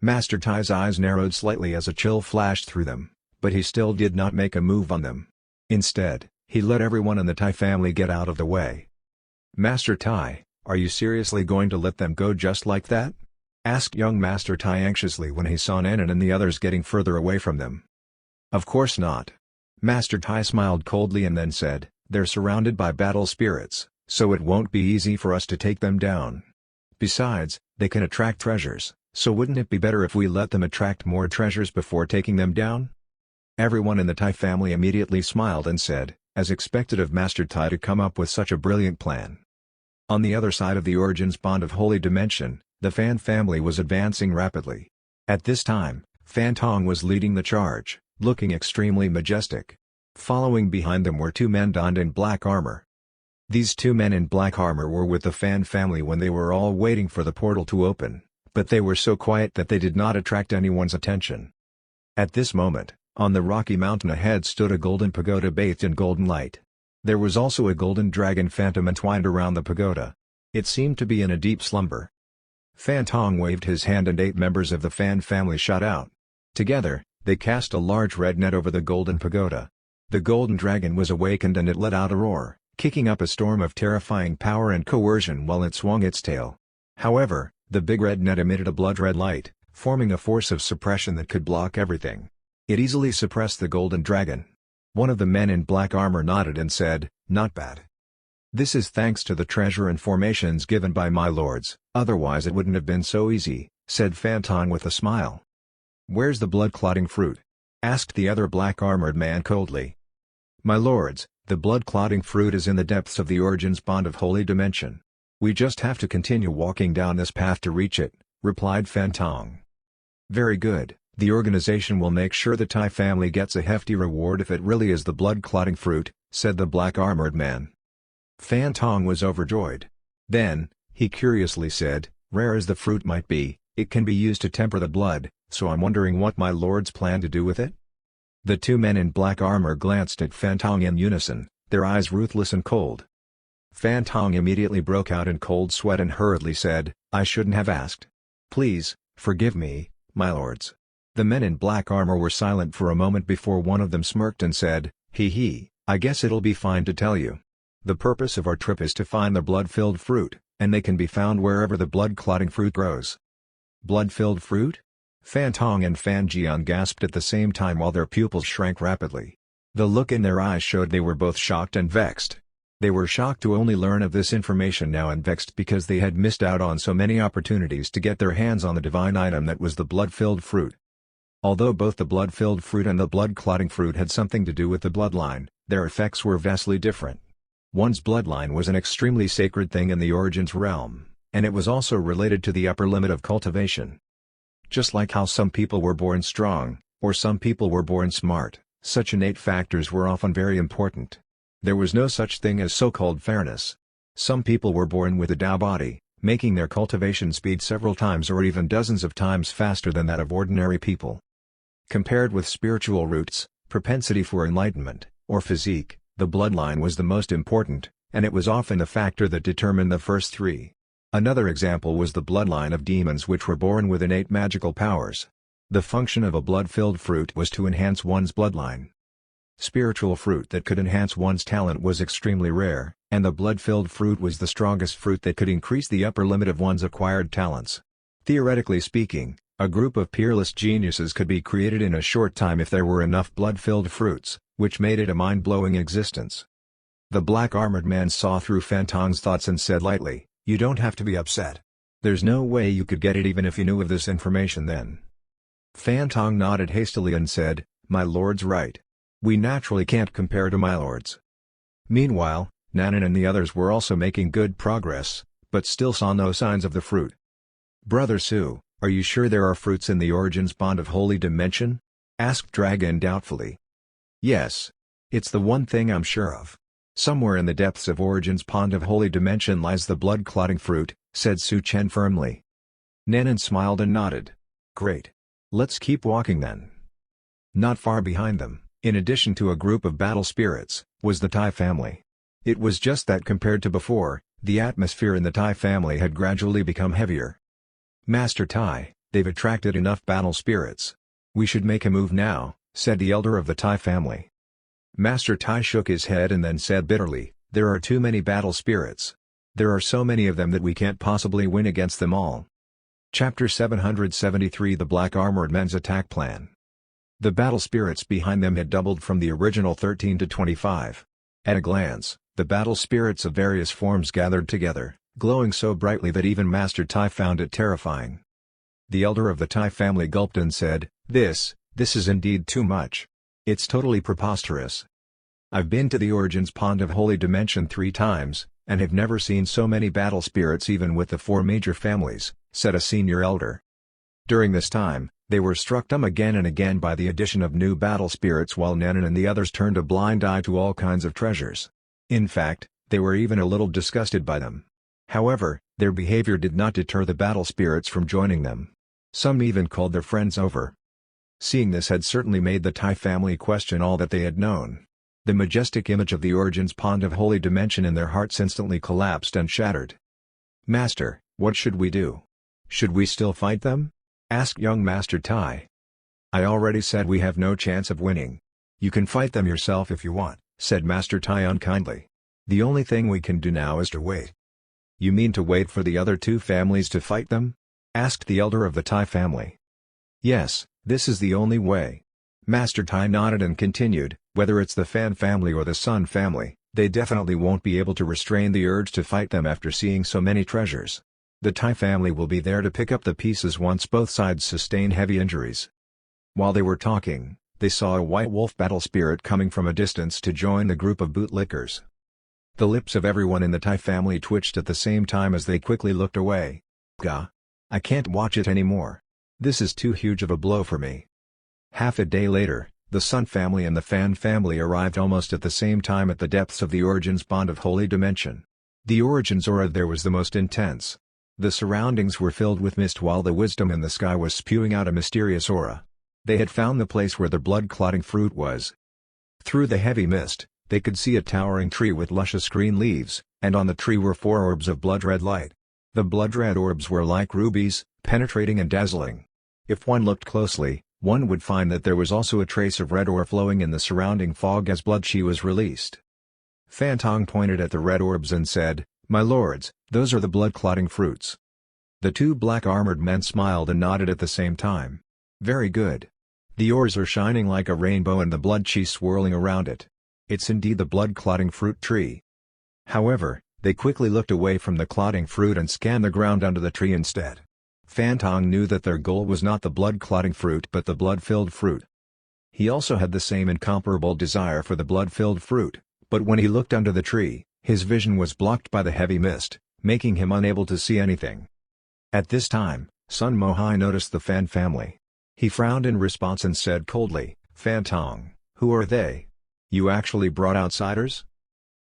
Master Tai's eyes narrowed slightly as a chill flashed through them, but he still did not make a move on them. Instead, he let everyone in the Tai family get out of the way. "Master Tai, are you seriously going to let them go just like that?" asked young Master Tai anxiously when he saw Nanan and the others getting further away from them. "Of course not." Master Tai smiled coldly and then said, "They're surrounded by battle spirits, so it won't be easy for us to take them down. Besides, they can attract treasures, so wouldn't it be better if we let them attract more treasures before taking them down?" Everyone in the Tai family immediately smiled and said, as expected of Master Tai to come up with such a brilliant plan. On the other side of the Origins bond of Holy Dimension, the Fan family was advancing rapidly. At this time, Fan Tong was leading the charge, looking extremely majestic. Following behind them were two men donned in black armor. These two men in black armor were with the Fan family when they were all waiting for the portal to open, but they were so quiet that they did not attract anyone's attention. At this moment, On the rocky mountain ahead stood a golden pagoda bathed in golden light. There was also a golden dragon phantom entwined around the pagoda. It seemed to be in a deep slumber. Fan Tong waved his hand and 8 members of the Fan family shot out. Together, they cast a large red net over the golden pagoda. The golden dragon was awakened and it let out a roar, kicking up a storm of terrifying power and coercion while it swung its tail. However, the big red net emitted a blood-red light, forming a force of suppression that could block everything. It easily suppressed the golden dragon. One of the men in black armor nodded and said, "Not bad. This is thanks to the treasure and formations given by my lords, otherwise it wouldn't have been so easy," said Fan Tong with a smile. "Where's the blood-clotting fruit?" asked the other black-armored man coldly. "My lords, the blood-clotting fruit is in the depths of the Origin's Bond of Holy Dimension. We just have to continue walking down this path to reach it," replied Fan Tong. "Very good, the organization will make sure the Tai family gets a hefty reward if it really is the blood-clotting fruit," said the black-armored man. Fan Tong was overjoyed. Then, he curiously said, "Rare as the fruit might be, it can be used to temper the blood, so I'm wondering what my lords plan to do with it?" The 2 men in black armor glanced at Fan Tong in unison, their eyes ruthless and cold. Fan Tong immediately broke out in cold sweat and hurriedly said, "I shouldn't have asked. Please, forgive me, my lords." The men in black armor were silent for a moment before one of them smirked and said, "Hee, I guess it'll be fine to tell you. The purpose of our trip is to find the blood-filled fruit, and they can be found wherever the blood-clotting fruit grows." "Blood-filled fruit?" Fan Tong and Fan Jian gasped at the same time while their pupils shrank rapidly. The look in their eyes showed they were both shocked and vexed. They were shocked to only learn of this information now and vexed because they had missed out on so many opportunities to get their hands on the divine item that was the blood-filled fruit. Although both the blood-filled fruit and the blood-clotting fruit had something to do with the bloodline, their effects were vastly different. One's bloodline was an extremely sacred thing in the Origins realm, and it was also related to the upper limit of cultivation. Just like how some people were born strong, or some people were born smart, such innate factors were often very important. There was no such thing as so-called fairness. Some people were born with a Tao body, making their cultivation speed several times or even dozens of times faster than that of ordinary people. Compared with spiritual roots, propensity for enlightenment, or physique, the bloodline was the most important, and it was often the factor that determined the first 3. Another example was the bloodline of demons which were born with innate magical powers. The function of a blood-filled fruit was to enhance one's bloodline. Spiritual fruit that could enhance one's talent was extremely rare, and the blood-filled fruit was the strongest fruit that could increase the upper limit of one's acquired talents. Theoretically speaking, a group of peerless geniuses could be created in a short time if there were enough blood-filled fruits, which made it a mind-blowing existence. The black-armored man saw through Fan Tong's thoughts and said lightly, "You don't have to be upset. There's no way you could get it even if you knew of this information then." Fan Tong nodded hastily and said, "My lord's right. We naturally can't compare to my lords." Meanwhile, Nanan and the others were also making good progress, but still saw no signs of the fruit. "Brother Su, are you sure there are fruits in the Origin's Bond of Holy Dimension?" asked Dragon doubtfully. "Yes. It's the one thing I'm sure of. Somewhere in the depths of Origin's Pond of Holy Dimension lies the blood-clotting fruit," said Su Chen firmly. Nanan smiled and nodded. "Great. Let's keep walking then." Not far behind them, in addition to a group of battle spirits, was the Tai family. It was just that compared to before, the atmosphere in the Tai family had gradually become heavier. "Master Tai, they've attracted enough battle spirits. We should make a move now," said the elder of the Tai family. Master Tai shook his head and then said bitterly, "There are too many battle spirits. There are so many of them that we can't possibly win against them all." Chapter 773 The Black Armored Men's Attack Plan. The battle spirits behind them had doubled from the original 13 to 25. At a glance, the battle spirits of various forms gathered together, glowing so brightly that even Master Tai found it terrifying. The elder of the Tai family gulped and said, This is indeed too much. It's totally preposterous. I've been to the Origins Pond of Holy Dimension 3 times, and have never seen so many battle spirits even with the 4 major families," said a senior elder. During this time, they were struck dumb again and again by the addition of new battle spirits while Nanan and the others turned a blind eye to all kinds of treasures. In fact, they were even a little disgusted by them. However, their behavior did not deter the battle spirits from joining them. Some even called their friends over. Seeing this had certainly made the Tai family question all that they had known. The majestic image of the Origin's Pond of Holy Dimension in their hearts instantly collapsed and shattered. "Master, what should we do? Should we still fight them?" asked young Master Tai. "I already said we have no chance of winning. You can fight them yourself if you want," said Master Tai unkindly. "The only thing we can do now is to wait." "You mean to wait for the other two families to fight them?" asked the elder of the Tai family. "Yes, this is the only way." Master Tai nodded and continued, "Whether it's the Fan family or the Sun family, they definitely won't be able to restrain the urge to fight them after seeing so many treasures. The Tai family will be there to pick up the pieces once both sides sustain heavy injuries." While they were talking, they saw a white wolf battle spirit coming from a distance to join the group of bootlickers. The lips of everyone in the Tai family twitched at the same time as they quickly looked away. "Gah! I can't watch it anymore. This is too huge of a blow for me." Half a day later, the Sun family and the Fan family arrived almost at the same time at the depths of the Origin's Pond of Holy Dimension. The Origin's aura there was the most intense. The surroundings were filled with mist while the wisdom in the sky was spewing out a mysterious aura. They had found the place where the blood-clotting fruit was. Through the heavy mist, they could see a towering tree with luscious green leaves, and on the tree were 4 orbs of blood-red light. The blood-red orbs were like rubies, penetrating and dazzling. If one looked closely, one would find that there was also a trace of red ore flowing in the surrounding fog as blood chi was released. Fantong pointed at the red orbs and said, "My lords, those are the blood-clotting fruits." The two black-armored men smiled and nodded at the same time. "Very good. The ores are shining like a rainbow and the blood chi swirling around it. It's indeed the blood-clotting fruit tree." However, they quickly looked away from the clotting fruit and scanned the ground under the tree instead. Fantong knew that their goal was not the blood-clotting fruit but the blood-filled fruit. He also had the same incomparable desire for the blood-filled fruit, but when he looked under the tree, his vision was blocked by the heavy mist, making him unable to see anything. At this time, Sun Mohai noticed the Fan family. He frowned in response and said coldly, "Fantong, who are they? You actually brought outsiders?"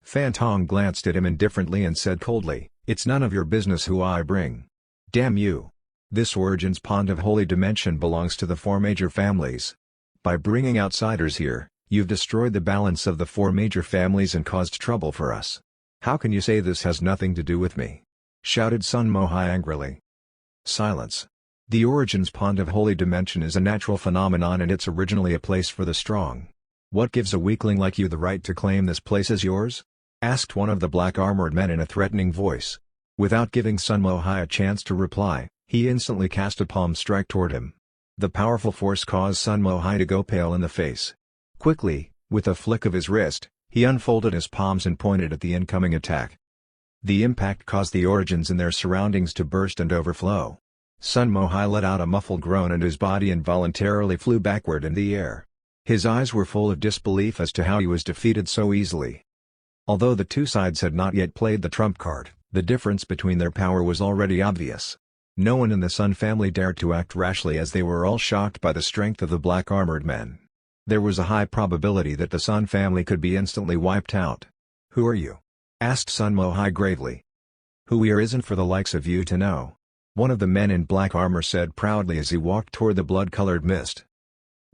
Fantong glanced at him indifferently and said coldly, "It's none of your business who I bring. Damn you. This Origin's Pond of Holy Dimension belongs to the 4 major families. By bringing outsiders here, you've destroyed the balance of the 4 major families and caused trouble for us. How can you say this has nothing to do with me?" shouted Sun Mohai angrily. Silence. The Origin's Pond of Holy Dimension is a natural phenomenon and it's originally a place for the strong. "What gives a weakling like you the right to claim this place as yours?" asked one of the black-armored men in a threatening voice. Without giving Sun Mohai a chance to reply, he instantly cast a palm strike toward him. The powerful force caused Sun Mohai to go pale in the face. Quickly, with a flick of his wrist, he unfolded his palms and pointed at the incoming attack. The impact caused the Origins and their surroundings to burst and overflow. Sun Mohai let out a muffled groan and his body involuntarily flew backward in the air. His eyes were full of disbelief as to how he was defeated so easily. Although the two sides had not yet played the trump card, the difference between their power was already obvious. No one in the Sun family dared to act rashly as they were all shocked by the strength of the black-armored men. There was a high probability that the Sun family could be instantly wiped out. "Who are you?" asked Sun Mohai gravely. "Who we are isn't for the likes of you to know," one of the men in black armor said proudly as he walked toward the blood-colored mist.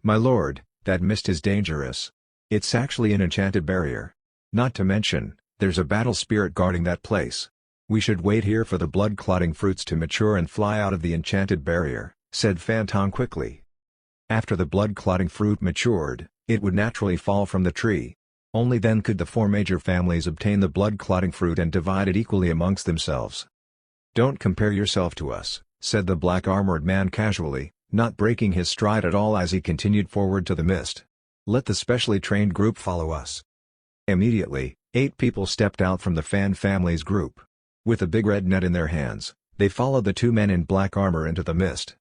"My lord, that mist is dangerous. It's actually an enchanted barrier. Not to mention, there's a battle spirit guarding that place. We should wait here for the blood-clotting fruits to mature and fly out of the enchanted barrier," said Fantong quickly. After the blood-clotting fruit matured, it would naturally fall from the tree. Only then could the 4 major families obtain the blood-clotting fruit and divide it equally amongst themselves. "Don't compare yourself to us," said the black-armored man casually, not breaking his stride at all as he continued forward to the mist. "Let the specially trained group follow us." Immediately, 8 people stepped out from the Fan family's group. With a big red net in their hands, they followed the 2 men in black armor into the mist.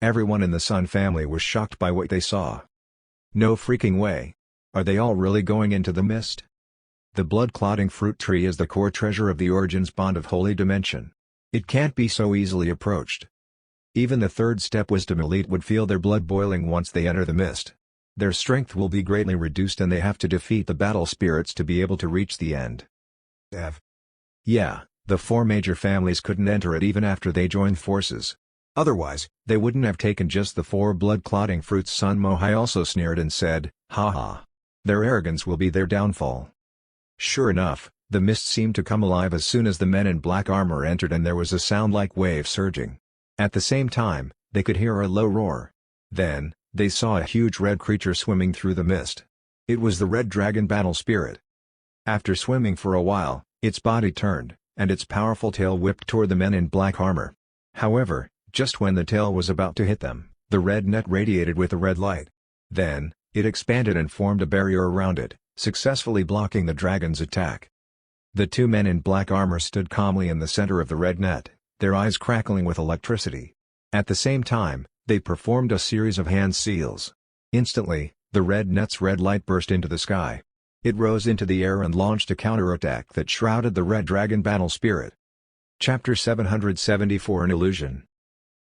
Everyone in the Sun family was shocked by what they saw. "No freaking way. Are they all really going into the mist?" The blood-clotting fruit tree is the core treasure of the Origin's Pond of Holy Dimension. It can't be so easily approached. Even the 3rd step wisdom elite would feel their blood boiling once they enter the mist. Their strength will be greatly reduced and they have to defeat the battle spirits to be able to reach the end. Yeah, the 4 major families couldn't enter it even after they joined forces. Otherwise, they wouldn't have taken just the 4 blood-clotting fruits. Sun Mohai also sneered and said, "Ha ha. Their arrogance will be their downfall." Sure enough, the mist seemed to come alive as soon as the men in black armor entered, and there was a sound like waves surging. At the same time, they could hear a low roar. Then, they saw a huge red creature swimming through the mist. It was the red dragon battle spirit. After swimming for a while, its body turned, and its powerful tail whipped toward the men in black armor. However, just when the tail was about to hit them, the red net radiated with a red light. Then, it expanded and formed a barrier around it, successfully blocking the dragon's attack. The 2 men in black armor stood calmly in the center of the red net, their eyes crackling with electricity. At the same time, they performed a series of hand seals. Instantly, the red net's red light burst into the sky. It rose into the air and launched a counterattack that shrouded the red dragon battle spirit. Chapter 774 An Illusion.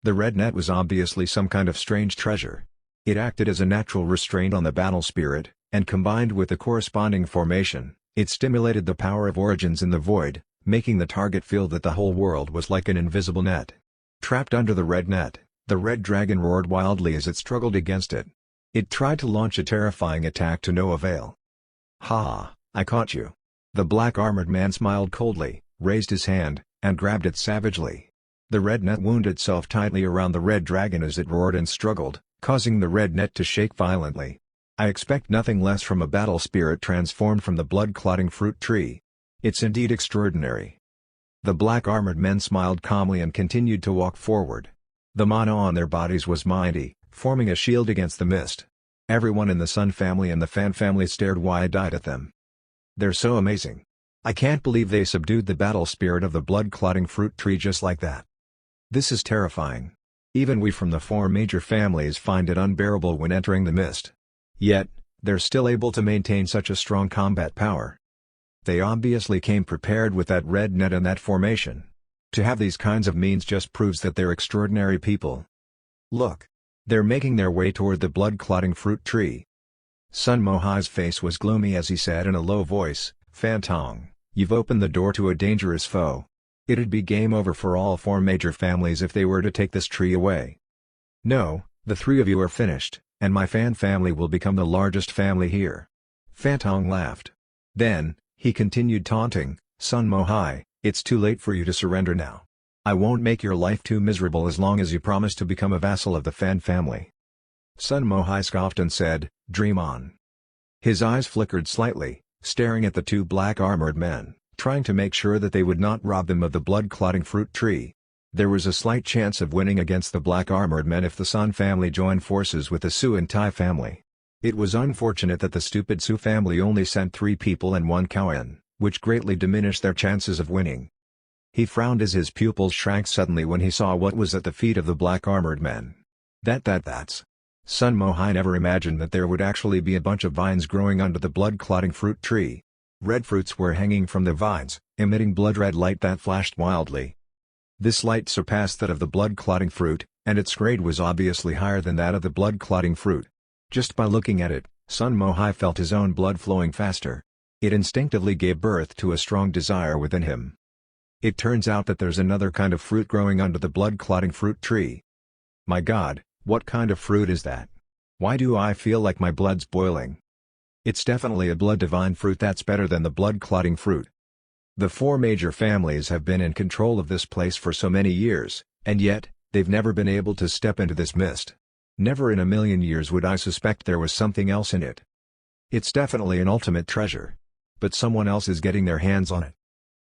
The red net was obviously some kind of strange treasure. It acted as a natural restraint on the battle spirit, and combined with the corresponding formation, it stimulated the power of origins in the void, making the target feel that the whole world was like an invisible net. Trapped under the red net, the red dragon roared wildly as it struggled against it. It tried to launch a terrifying attack to no avail. "Ha! I caught you." The black-armored man smiled coldly, raised his hand, and grabbed it savagely. The red net wound itself tightly around the red dragon as it roared and struggled, causing the red net to shake violently. I expect nothing less from a battle spirit transformed from the blood-clotting fruit tree. It's indeed extraordinary. The black-armored men smiled calmly and continued to walk forward. The mana on their bodies was mighty, forming a shield against the mist. Everyone in the Sun family and the Fan family stared wide-eyed at them. "They're so amazing. I can't believe they subdued the battle spirit of the blood-clotting fruit tree just like that. This is terrifying. Even we from the 4 major families find it unbearable when entering the mist. Yet, they're still able to maintain such a strong combat power. They obviously came prepared with that red net and that formation. To have these kinds of means just proves that they're extraordinary people. Look. They're making their way toward the blood-clotting fruit tree." Sun Mohai's face was gloomy as he said in a low voice, "Fantong, you've opened the door to a dangerous foe. It'd be game over for all 4 major families if they were to take this tree away. No, the 3 of you are finished, and my Fan family will become the largest family here." Fantong laughed. Then, he continued taunting, "Sun Mohai, it's too late for you to surrender now. I won't make your life too miserable as long as you promise to become a vassal of the Fan family." Sun Mohai scoffed and said, "Dream on." His eyes flickered slightly, staring at the 2 black-armored men, trying to make sure that they would not rob them of the blood-clotting fruit tree. There was a slight chance of winning against the black-armored men if the Sun family joined forces with the Su and Tai family. It was unfortunate that the stupid Su family only sent 3 people and 1 cow in, which greatly diminished their chances of winning. He frowned as his pupils shrank suddenly when he saw what was at the feet of the black-armored men. That's. Sun Mohai never imagined that there would actually be a bunch of vines growing under the blood-clotting fruit tree. Red fruits were hanging from the vines, emitting blood-red light that flashed wildly. This light surpassed that of the blood-clotting fruit, and its grade was obviously higher than that of the blood-clotting fruit. Just by looking at it, Sun Mohai felt his own blood flowing faster. It instinctively gave birth to a strong desire within him. It turns out that there's another kind of fruit growing under the blood-clotting fruit tree. My God, what kind of fruit is that? Why do I feel like my blood's boiling? It's definitely a blood-divine fruit that's better than the blood-clotting fruit. The 4 major families have been in control of this place for so many years, and yet, they've never been able to step into this mist. Never in a million years would I suspect there was something else in it. It's definitely an ultimate treasure. But someone else is getting their hands on it.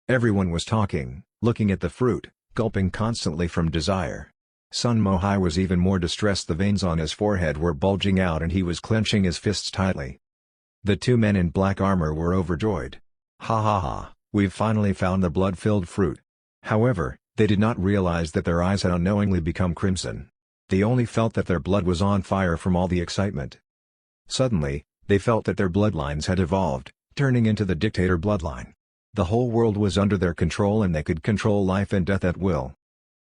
Everyone was talking, looking at the fruit, gulping constantly from desire. Sun Mohai was even more distressed. The veins on his forehead were bulging out and he was clenching his fists tightly. The 2 men in black armor were overjoyed. "Ha ha ha, we've finally found the blood-filled fruit." However, they did not realize that their eyes had unknowingly become crimson. They only felt that their blood was on fire from all the excitement. Suddenly, they felt that their bloodlines had evolved, turning into the dictator bloodline. The whole world was under their control and they could control life and death at will.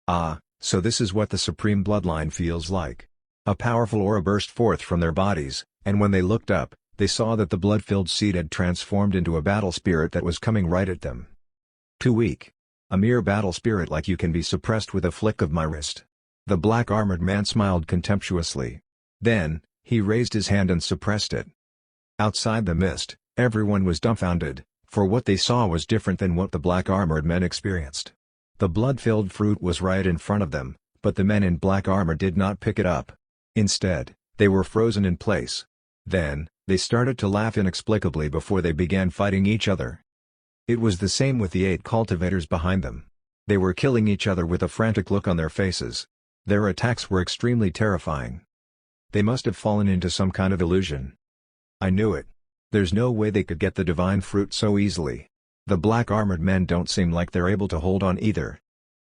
Ah, so this is what the supreme bloodline feels like. A powerful aura burst forth from their bodies, and when they looked up, they saw that the blood-filled seed had transformed into a battle spirit that was coming right at them. Too weak. A mere battle spirit like you can be suppressed with a flick of my wrist. The black-armored man smiled contemptuously. Then, he raised his hand and suppressed it. Outside the mist, everyone was dumbfounded, for what they saw was different than what the black-armored men experienced. The blood-filled fruit was right in front of them, but the men in black armor did not pick it up. Instead, they were frozen in place. Then, they started to laugh inexplicably before they began fighting each other. It was the same with the 8 cultivators behind them. They were killing each other with a frantic look on their faces. Their attacks were extremely terrifying. They must have fallen into some kind of illusion. I knew it. There's no way they could get the divine fruit so easily. The black-armored men don't seem like they're able to hold on either.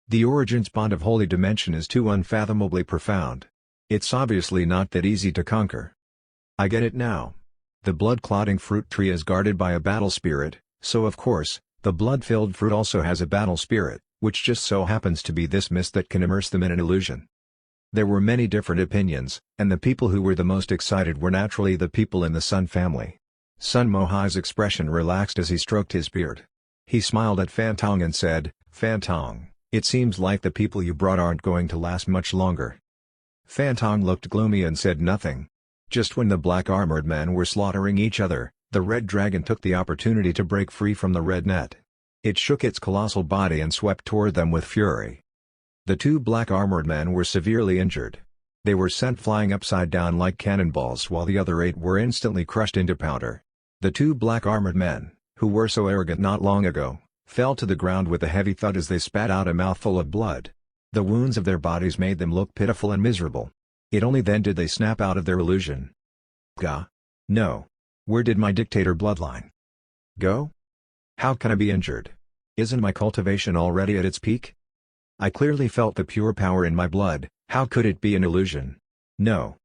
The Origin's bond of Holy Dimension is too unfathomably profound. It's obviously not that easy to conquer. I get it now. The blood-clotting fruit tree is guarded by a battle spirit, so of course, the blood-filled fruit also has a battle spirit, which just so happens to be this mist that can immerse them in an illusion. There were many different opinions, and the people who were the most excited were naturally the people in the Sun family. Sun Mohai's expression relaxed as he stroked his beard. He smiled at Fantong and said, "Fantong, it seems like the people you brought aren't going to last much longer." Fantong looked gloomy and said nothing. Just when the black-armored men were slaughtering each other, the red dragon took the opportunity to break free from the red net. It shook its colossal body and swept toward them with fury. The 2 black-armored men were severely injured. They were sent flying upside down like cannonballs while the other 8 were instantly crushed into powder. The 2 black-armored men, who were so arrogant not long ago, fell to the ground with a heavy thud as they spat out a mouthful of blood. The wounds of their bodies made them look pitiful and miserable. It only then did they snap out of their illusion. Gah. No. Where did my dictator bloodline go? How can I be injured? Isn't my cultivation already at its peak? I clearly felt the pure power in my blood, how could it be an illusion? No.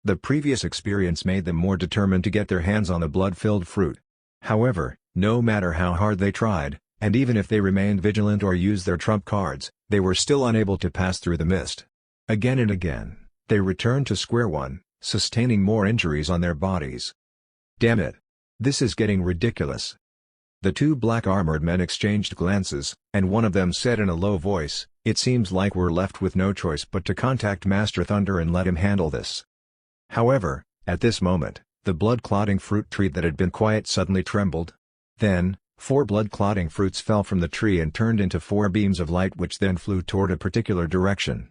The previous experience made them more determined to get their hands on the blood-filled fruit. However, no matter how hard they tried, and even if they remained vigilant or used their trump cards, they were still unable to pass through the mist. Again and again, they returned to square one, sustaining more injuries on their bodies. Damn it! This is getting ridiculous. The 2 black-armored men exchanged glances, and one of them said in a low voice, "It seems like we're left with no choice but to contact Master Thunder and let him handle this." However, at this moment, the blood-clotting fruit tree that had been quiet suddenly trembled. Then, 4 blood-clotting fruits fell from the tree and turned into 4 beams of light which then flew toward a particular direction.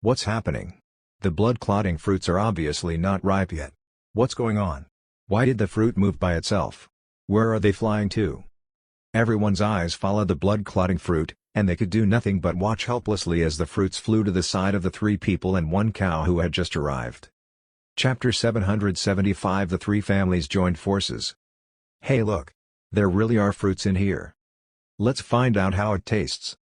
What's happening? The blood-clotting fruits are obviously not ripe yet. What's going on? Why did the fruit move by itself? Where are they flying to? Everyone's eyes followed the blood-clotting fruit, and they could do nothing but watch helplessly as the fruits flew to the side of the 3 people and 1 cow who had just arrived. Chapter 775 The 3 families joined forces. Hey look! There really are fruits in here. Let's find out how it tastes.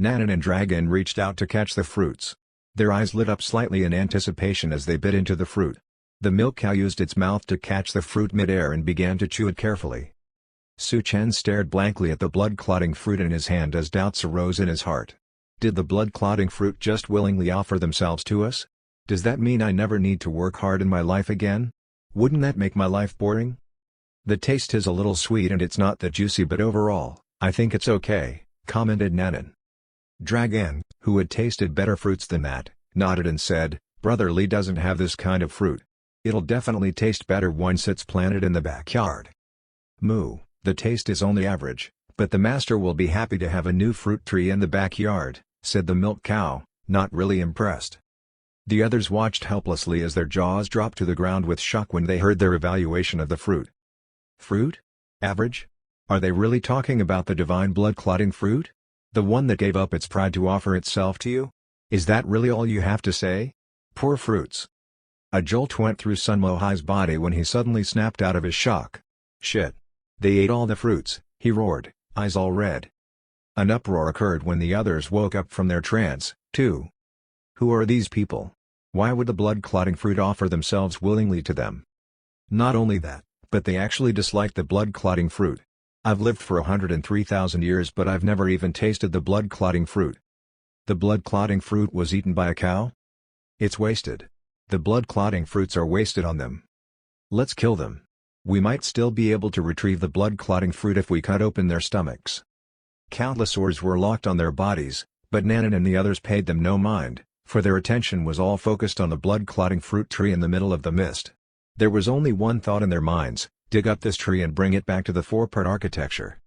Nanan and Dragon reached out to catch the fruits. Their eyes lit up slightly in anticipation as they bit into the fruit. The milk cow used its mouth to catch the fruit mid-air and began to chew it carefully. Su Chen stared blankly at the blood-clotting fruit in his hand as doubts arose in his heart. Did the blood-clotting fruit just willingly offer themselves to us? Does that mean I never need to work hard in my life again? Wouldn't that make my life boring? The taste is a little sweet and it's not that juicy, but overall, I think it's okay, commented Nanan. Dragon, who had tasted better fruits than that, nodded and said, Brother Lee doesn't have this kind of fruit. It'll definitely taste better once it's planted in the backyard. Moo, the taste is only average, but the master will be happy to have a new fruit tree in the backyard, said the milk cow, not really impressed. The others watched helplessly as their jaws dropped to the ground with shock when they heard their evaluation of the fruit. Fruit? Average? Are they really talking about the divine blood-clotting fruit? The one that gave up its pride to offer itself to you? Is that really all you have to say? Poor fruits. A jolt went through Sun Mohai's body when he suddenly snapped out of his shock. Shit. They ate all the fruits, he roared, eyes all red. An uproar occurred when the others woke up from their trance, too. Who are these people? Why would the blood-clotting fruit offer themselves willingly to them? Not only that, but they actually disliked the blood-clotting fruit. I've lived for 103,000 years but I've never even tasted the blood-clotting fruit. The blood-clotting fruit was eaten by a cow? It's wasted. The blood-clotting fruits are wasted on them. Let's kill them. We might still be able to retrieve the blood-clotting fruit if we cut open their stomachs. Countless sores were locked on their bodies, but Nanan and the others paid them no mind, for their attention was all focused on the blood-clotting fruit tree in the middle of the mist. There was only one thought in their minds: dig up this tree and bring it back to the four-part architecture.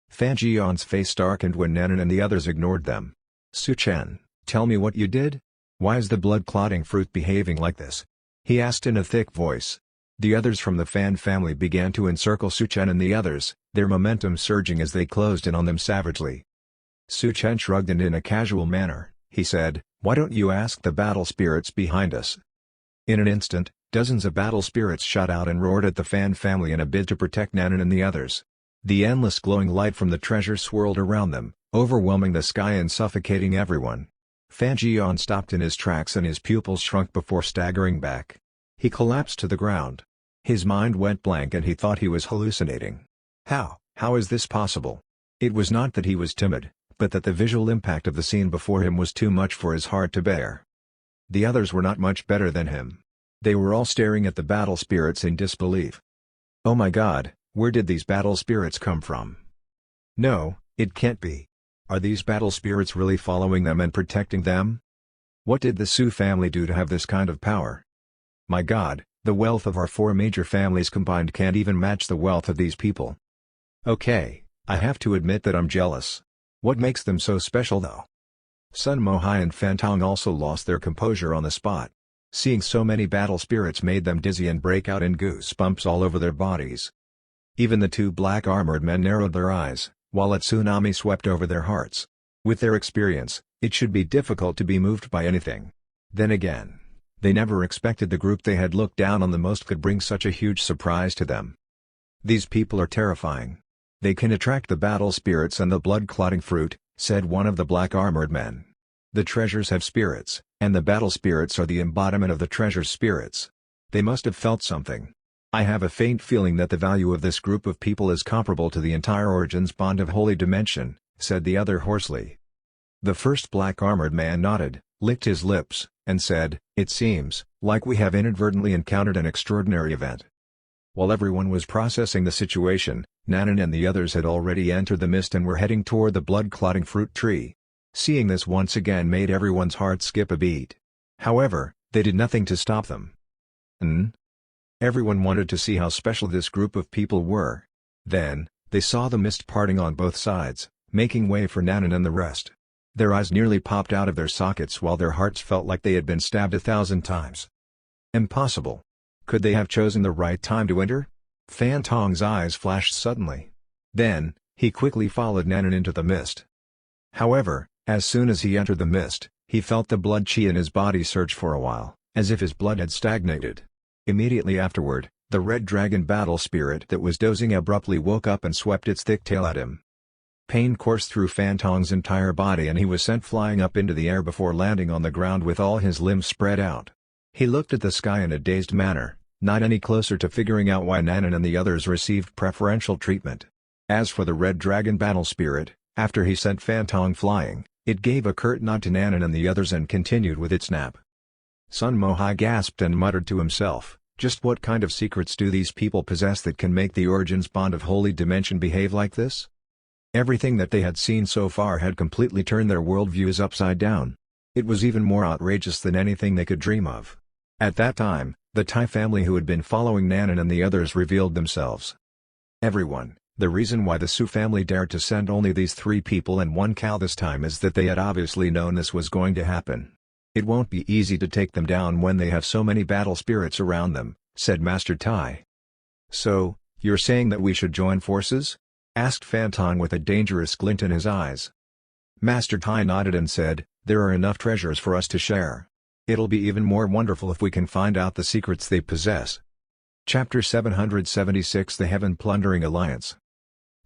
Fan Jian's face darkened when Nanan and the others ignored them. "Su Chen, tell me what you did? Why is the blood-clotting fruit behaving like this?" he asked in a thick voice. The others from the Fan family began to encircle Su Chen and the others, their momentum surging as they closed in on them savagely. Su Chen shrugged, and in a casual manner, he said, "Why don't you ask the battle spirits behind us?" In an instant, dozens of battle spirits shot out and roared at the Fan family in a bid to protect Nanan and the others. The endless glowing light from the treasure swirled around them, overwhelming the sky and suffocating everyone. Fan Jian stopped in his tracks and his pupils shrunk before staggering back. He collapsed to the ground. His mind went blank and he thought he was hallucinating. How is this possible? It was not that he was timid, but that the visual impact of the scene before him was too much for his heart to bear. The others were not much better than him. They were all staring at the battle spirits in disbelief. "Oh my God, where did these battle spirits come from? No, it can't be. Are these battle spirits really following them and protecting them? What did the Su family do to have this kind of power? My God, the wealth of our four major families combined can't even match the wealth of these people. Okay, I have to admit that I'm jealous. What makes them so special though?" Sun Mohai and Fantong also lost their composure on the spot. Seeing so many battle spirits made them dizzy and break out in goosebumps all over their bodies. Even the two black armored men narrowed their eyes, while a tsunami swept over their hearts. With their experience, it should be difficult to be moved by anything. Then again, they never expected the group they had looked down on the most could bring such a huge surprise to them. "These people are terrifying. They can attract the battle spirits and the blood-clotting fruit," said one of the black armored men. "The treasures have spirits, and the battle spirits are the embodiment of the treasure spirits. They must have felt something. I have a faint feeling that the value of this group of people is comparable to the entire Origins bond of Holy Dimension," said the other hoarsely. The first black armored man nodded, licked his lips, and said, "It seems like we have inadvertently encountered an extraordinary event." While everyone was processing the situation, Nanan and the others had already entered the mist and were heading toward the blood-clotting fruit tree. Seeing this once again made everyone's heart skip a beat. However, they did nothing to stop them. Everyone wanted to see how special this group of people were. Then, they saw the mist parting on both sides, making way for Nanan and the rest. Their eyes nearly popped out of their sockets while their hearts felt like they had been stabbed 1,000 times. Impossible. Could they have chosen the right time to enter? Fantong's eyes flashed suddenly. Then, he quickly followed Nanan into the mist. However, as soon as he entered the mist, he felt the blood chi in his body surge for a while, as if his blood had stagnated. Immediately afterward, the red dragon battle spirit that was dozing abruptly woke up and swept its thick tail at him. Pain coursed through Fantong's entire body and he was sent flying up into the air before landing on the ground with all his limbs spread out. He looked at the sky in a dazed manner, not any closer to figuring out why Nanan and the others received preferential treatment. As for the red dragon battle spirit, after he sent Fantong flying, it gave a curt nod to Nanan and the others and continued with its nap. Sun Mohai gasped and muttered to himself, "Just what kind of secrets do these people possess that can make the Origins bond of Holy Dimension behave like this?" Everything that they had seen so far had completely turned their worldviews upside down. It was even more outrageous than anything they could dream of. At that time, the Tai family who had been following Nanan and the others revealed themselves. "Everyone, the reason why the Su family dared to send only these 3 people and 1 cow this time is that they had obviously known this was going to happen. It won't be easy to take them down when they have so many battle spirits around them," said Master Tai. "So, you're saying that we should join forces?" asked Fantong with a dangerous glint in his eyes. Master Tai nodded and said, "There are enough treasures for us to share. It'll be even more wonderful if we can find out the secrets they possess." Chapter 776 The Heaven Plundering Alliance.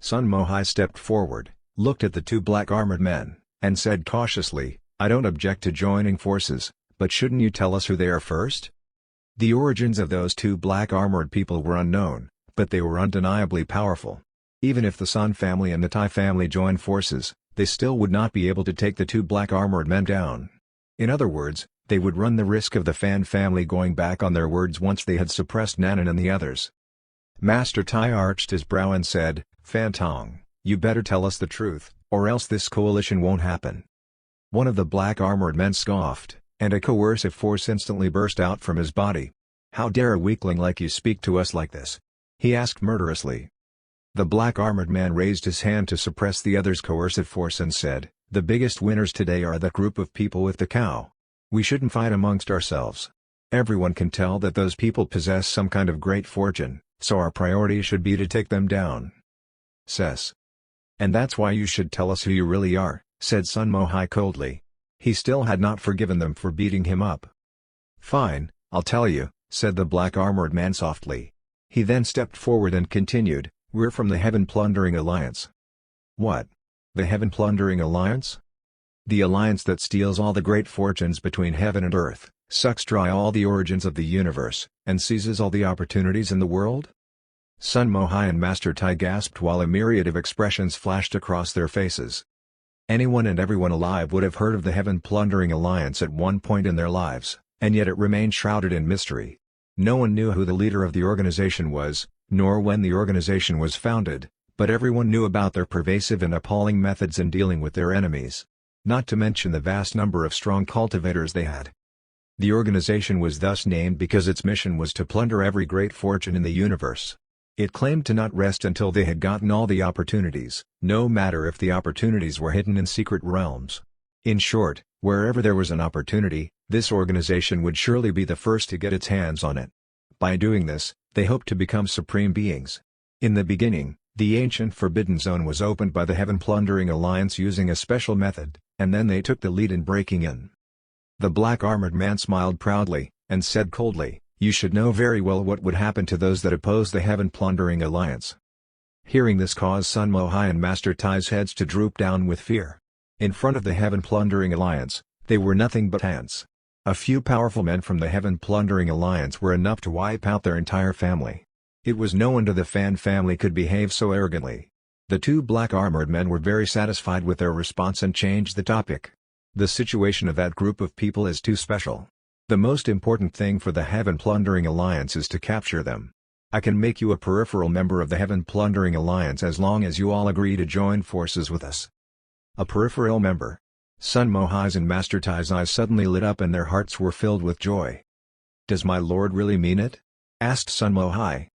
Sun Mohai stepped forward, looked at the 2 black armored men, and said cautiously, "I don't object to joining forces, but shouldn't you tell us who they are first?" The origins of those 2 black armored people were unknown, but they were undeniably powerful. Even if the Sun family and the Tai family joined forces, they still would not be able to take the 2 black armored men down. In other words, they would run the risk of the Fan family going back on their words once they had suppressed Nanan and the others. Master Tai arched his brow and said, "Fantong, you better tell us the truth, or else this coalition won't happen." One of the black armored men scoffed, and a coercive force instantly burst out from his body. "How dare a weakling like you speak to us like this?" he asked murderously. The black armored man raised his hand to suppress the other's coercive force and said, "The biggest winners today are that group of people with the cow. We shouldn't fight amongst ourselves. Everyone can tell that those people possess some kind of great fortune, so our priority should be to take them down." Says. "And that's why you should tell us who you really are," said Sun Mohai coldly. He still had not forgiven them for beating him up. "Fine, I'll tell you," said the black armored man softly. He then stepped forward and continued, "We're from the Heaven Plundering Alliance." "What? The Heaven Plundering Alliance?" "The alliance that steals all the great fortunes between heaven and earth, sucks dry all the origins of the universe, and seizes all the opportunities in the world?" Sun Mohai and Master Tai gasped while a myriad of expressions flashed across their faces. Anyone and everyone alive would have heard of the Heaven Plundering Alliance at one point in their lives, and yet it remained shrouded in mystery. No one knew who the leader of the organization was, nor when the organization was founded, but everyone knew about their pervasive and appalling methods in dealing with their enemies. Not to mention the vast number of strong cultivators they had. The organization was thus named because its mission was to plunder every great fortune in the universe. It claimed to not rest until they had gotten all the opportunities, no matter if the opportunities were hidden in secret realms. In short, wherever there was an opportunity, this organization would surely be the first to get its hands on it. By doing this, they hoped to become supreme beings. In the beginning, the ancient Forbidden Zone was opened by the Heaven Plundering Alliance using a special method, and then they took the lead in breaking in. The black armored man smiled proudly, and said coldly, "You should know very well what would happen to those that oppose the Heaven Plundering Alliance." Hearing this caused Sun Mohai and Master Tai's heads to droop down with fear. In front of the Heaven Plundering Alliance, they were nothing but ants. A few powerful men from the Heaven Plundering Alliance were enough to wipe out their entire family. It was no wonder the Fan family could behave so arrogantly. The two black armored men were very satisfied with their response and changed the topic. "The situation of that group of people is too special. The most important thing for the Heaven Plundering Alliance is to capture them. I can make you a peripheral member of the Heaven Plundering Alliance as long as you all agree to join forces with us." A peripheral member. Sun Mohai's and Master Tai's eyes suddenly lit up and their hearts were filled with joy. "Does my lord really mean it?" asked Sun Mohai.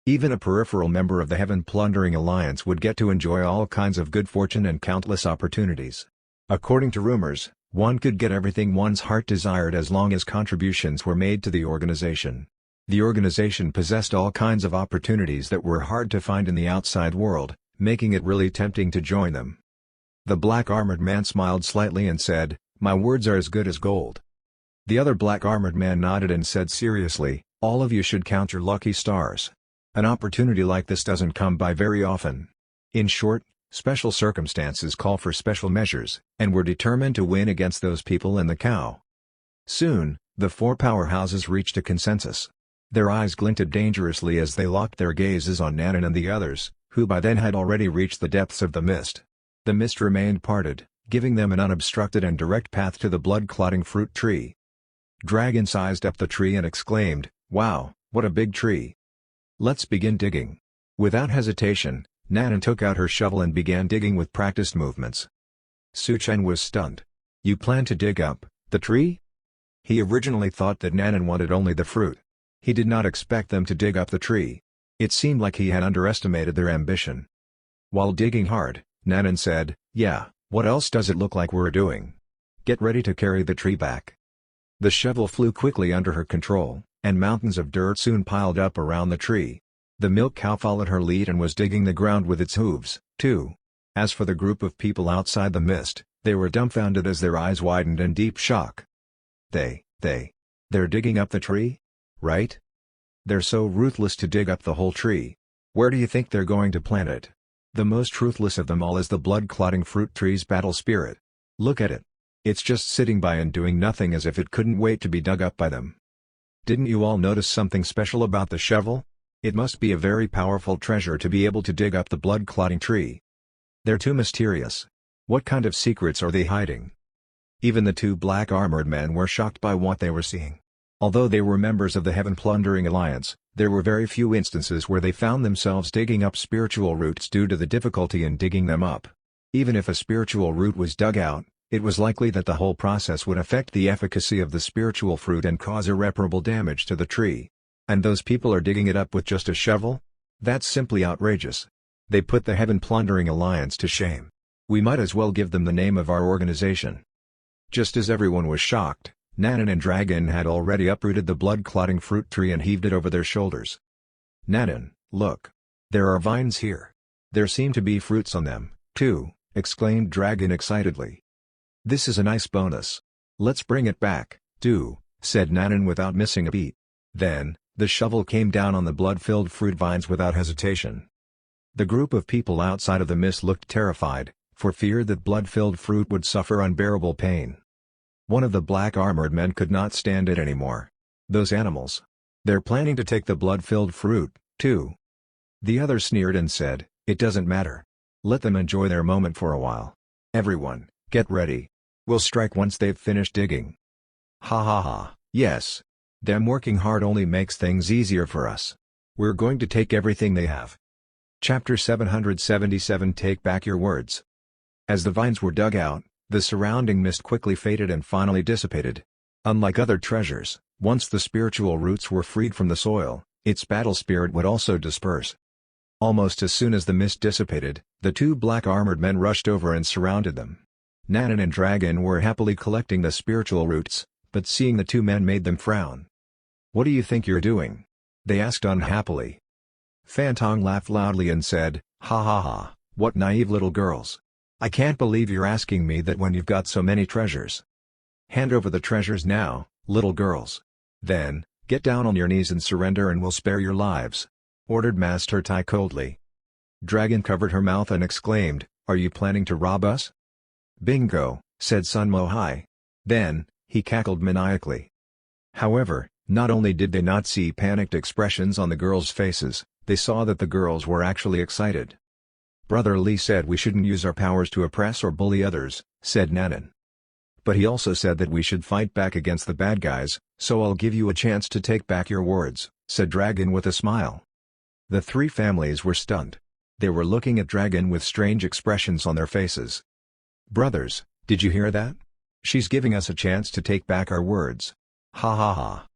Even a peripheral member of the Heaven Plundering Alliance would get to enjoy all kinds of good fortune and countless opportunities. According to rumors, one could get everything one's heart desired as long as contributions were made to the organization. The organization possessed all kinds of opportunities that were hard to find in the outside world, making it really tempting to join them. The black armored man smiled slightly and said, "My words are as good as gold." The other black armored man nodded and said seriously, "All of you should count your lucky stars. An opportunity like this doesn't come by very often. In short, special circumstances call for special measures, and we're determined to win against those people and the cow." Soon, the four powerhouses reached a consensus. Their eyes glinted dangerously as they locked their gazes on Nanan and the others, who by then had already reached the depths of the mist. The mist remained parted, giving them an unobstructed and direct path to the blood-clotting fruit tree. Dragon sized up the tree and exclaimed, "Wow, what a big tree! Let's begin digging." Without hesitation, Nanan took out her shovel and began digging with practiced movements. Su Chen was stunned. "You plan to dig up the tree?" He originally thought that Nanan wanted only the fruit. He did not expect them to dig up the tree. It seemed like he had underestimated their ambition. While digging hard, Nanan said, "Yeah, what else does it look like we're doing? Get ready to carry the tree back." The shovel flew quickly under her control, and mountains of dirt soon piled up around the tree. The milk cow followed her lead and was digging the ground with its hooves, too. As for the group of people outside the mist, they were dumbfounded as their eyes widened in deep shock. They're digging up the tree? Right? They're so ruthless to dig up the whole tree. Where do you think they're going to plant it? The most ruthless of them all is the blood-clotting fruit tree's battle spirit. Look at it. It's just sitting by and doing nothing as if it couldn't wait to be dug up by them. Didn't you all notice something special about the shovel? It must be a very powerful treasure to be able to dig up the blood-clotting tree. They're too mysterious. What kind of secrets are they hiding?" Even the two black armored men were shocked by what they were seeing. Although they were members of the Heaven Plundering Alliance, there were very few instances where they found themselves digging up spiritual roots due to the difficulty in digging them up. Even if a spiritual root was dug out, It was likely that the whole process would affect the efficacy of the spiritual fruit and cause irreparable damage to the tree. And those people are digging it up with just a shovel? That's simply outrageous. They put the Heaven Plundering Alliance to shame. We might as well give them the name of our organization. Just as everyone was shocked, Nanan and Dragon had already uprooted the blood-clotting fruit tree and heaved it over their shoulders. "Nanan, look. There are vines here. There seem to be fruits on them, too," exclaimed Dragon excitedly. "This is a nice bonus. Let's bring it back, too," said Nanan without missing a beat. Then, the shovel came down on the blood-filled fruit vines without hesitation. The group of people outside of the mist looked terrified, for fear that blood-filled fruit would suffer unbearable pain. One of the black armored men could not stand it anymore. "Those animals. They're planning to take the blood-filled fruit, too." The other sneered and said, "It doesn't matter. Let them enjoy their moment for a while. Everyone, get ready. We'll strike once they've finished digging." "Ha ha ha, yes. Them working hard only makes things easier for us. We're going to take everything they have." Chapter 777 Take Back Your Words. As the vines were dug out, the surrounding mist quickly faded and finally dissipated. Unlike other treasures, once the spiritual roots were freed from the soil, its battle spirit would also disperse. Almost as soon as the mist dissipated, the two black armored men rushed over and surrounded them. Nanan and Dragon were happily collecting the spiritual roots, but seeing the two men made them frown. "What do you think you're doing?" they asked unhappily. Fantong laughed loudly and said, "Ha ha ha, what naive little girls. I can't believe you're asking me that when you've got so many treasures. Hand over the treasures now, little girls. Then, get down on your knees and surrender and we'll spare your lives," ordered Master Tai coldly. Dragon covered her mouth and exclaimed, "Are you planning to rob us?" "Bingo," said Sun Mo Hai. Then, he cackled maniacally. However, not only did they not see panicked expressions on the girls' faces, they saw that the girls were actually excited. "Brother Li said we shouldn't use our powers to oppress or bully others," said Nanan. "But he also said that we should fight back against the bad guys, so I'll give you a chance to take back your words," said Dragon with a smile. The three families were stunned. They were looking at Dragon with strange expressions on their faces. "Brothers, did you hear that? She's giving us a chance to take back our words. Ha ha ha.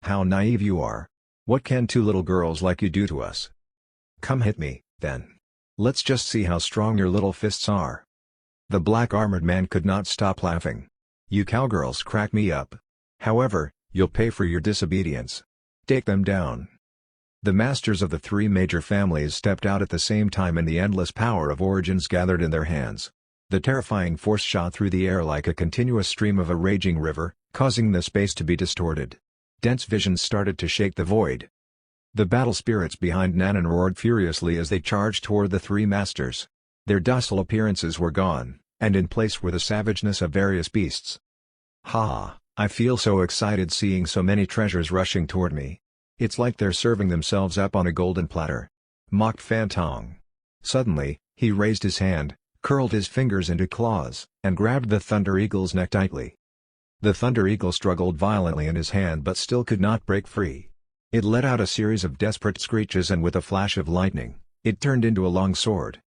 How naive you are. What can two little girls like you do to us? Come hit me, then. Let's just see how strong your little fists are." The black armored man could not stop laughing. "You cowgirls crack me up. However, you'll pay for your disobedience. Take them down." The masters of the three major families stepped out at the same time and the endless power of origins gathered in their hands. The terrifying force shot through the air like a continuous stream of a raging river, causing the space to be distorted. Dense visions started to shake the void. The battle spirits behind Nanan roared furiously as they charged toward the three masters. Their docile appearances were gone, and in place were the savageness of various beasts. "Ha! I feel so excited seeing so many treasures rushing toward me. It's like they're serving themselves up on a golden platter," mocked Fantong. Suddenly, he raised his hand, curled his fingers into claws, and grabbed the Thunder Eagle's neck tightly. The Thunder Eagle struggled violently in his hand but still could not break free. It let out a series of desperate screeches and with a flash of lightning, it turned into a long sword.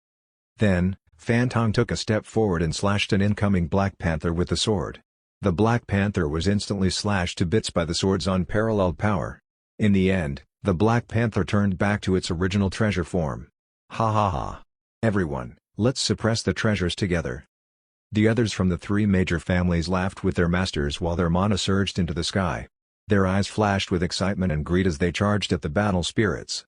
Then, Fantong took a step forward and slashed an incoming Black Panther with the sword. The Black Panther was instantly slashed to bits by the sword's unparalleled power. In the end, the Black Panther turned back to its original treasure form. "Ha ha ha. Everyone, let's suppress the treasures together." The others from the three major families laughed with their masters while their mana surged into the sky. Their eyes flashed with excitement and greed as they charged at the battle spirits.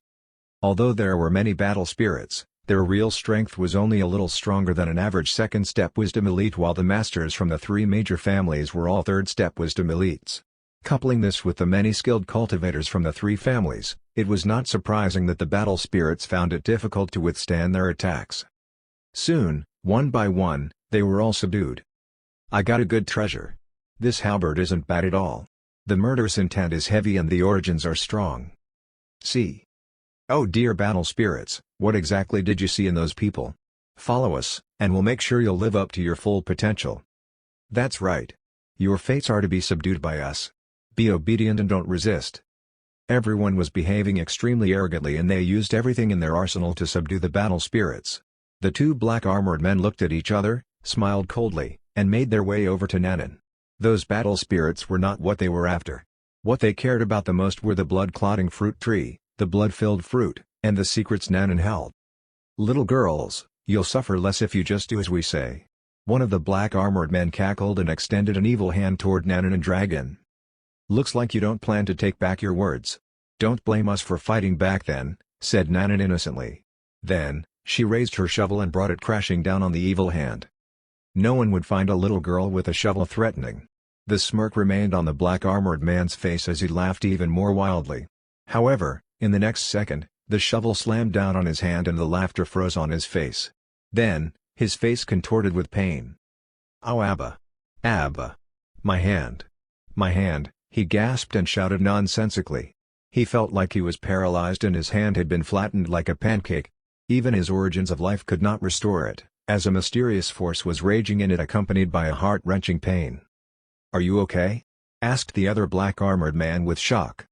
Although there were many battle spirits, their real strength was only a little stronger than an average second step wisdom elite, while the masters from the three major families were all third step wisdom elites. Coupling this with the many skilled cultivators from the three families, it was not surprising that the battle spirits found it difficult to withstand their attacks. Soon, one by one, they were all subdued. "I got a good treasure. This halberd isn't bad at all. The murderous intent is heavy and the origins are strong. See. Oh dear battle spirits, what exactly did you see in those people? Follow us, and we'll make sure you'll live up to your full potential. That's right. Your fates are to be subdued by us. Be obedient and don't resist." Everyone was behaving extremely arrogantly and they used everything in their arsenal to subdue the battle spirits. The two black armored men looked at each other, smiled coldly, and made their way over to Nanan. Those battle spirits were not what they were after. What they cared about the most were the blood-clotting fruit tree, the blood-filled fruit, and the secrets Nanan held. "Little girls, you'll suffer less if you just do as we say." One of the black-armored men cackled and extended an evil hand toward Nanan and Dragon. "Looks like you don't plan to take back your words. Don't blame us for fighting back then," said Nanan innocently. Then, she raised her shovel and brought it crashing down on the evil hand. No one would find a little girl with a shovel threatening. The smirk remained on the black-armored man's face as he laughed even more wildly. However, in the next second, the shovel slammed down on his hand and the laughter froze on his face. Then, his face contorted with pain. "Oh Abba! Abba! My hand! My hand!" he gasped and shouted nonsensically. He felt like he was paralyzed and his hand had been flattened like a pancake. Even his origins of life could not restore it, as a mysterious force was raging in it accompanied by a heart-wrenching pain. "Are you okay?" asked the other black-armored man with shock.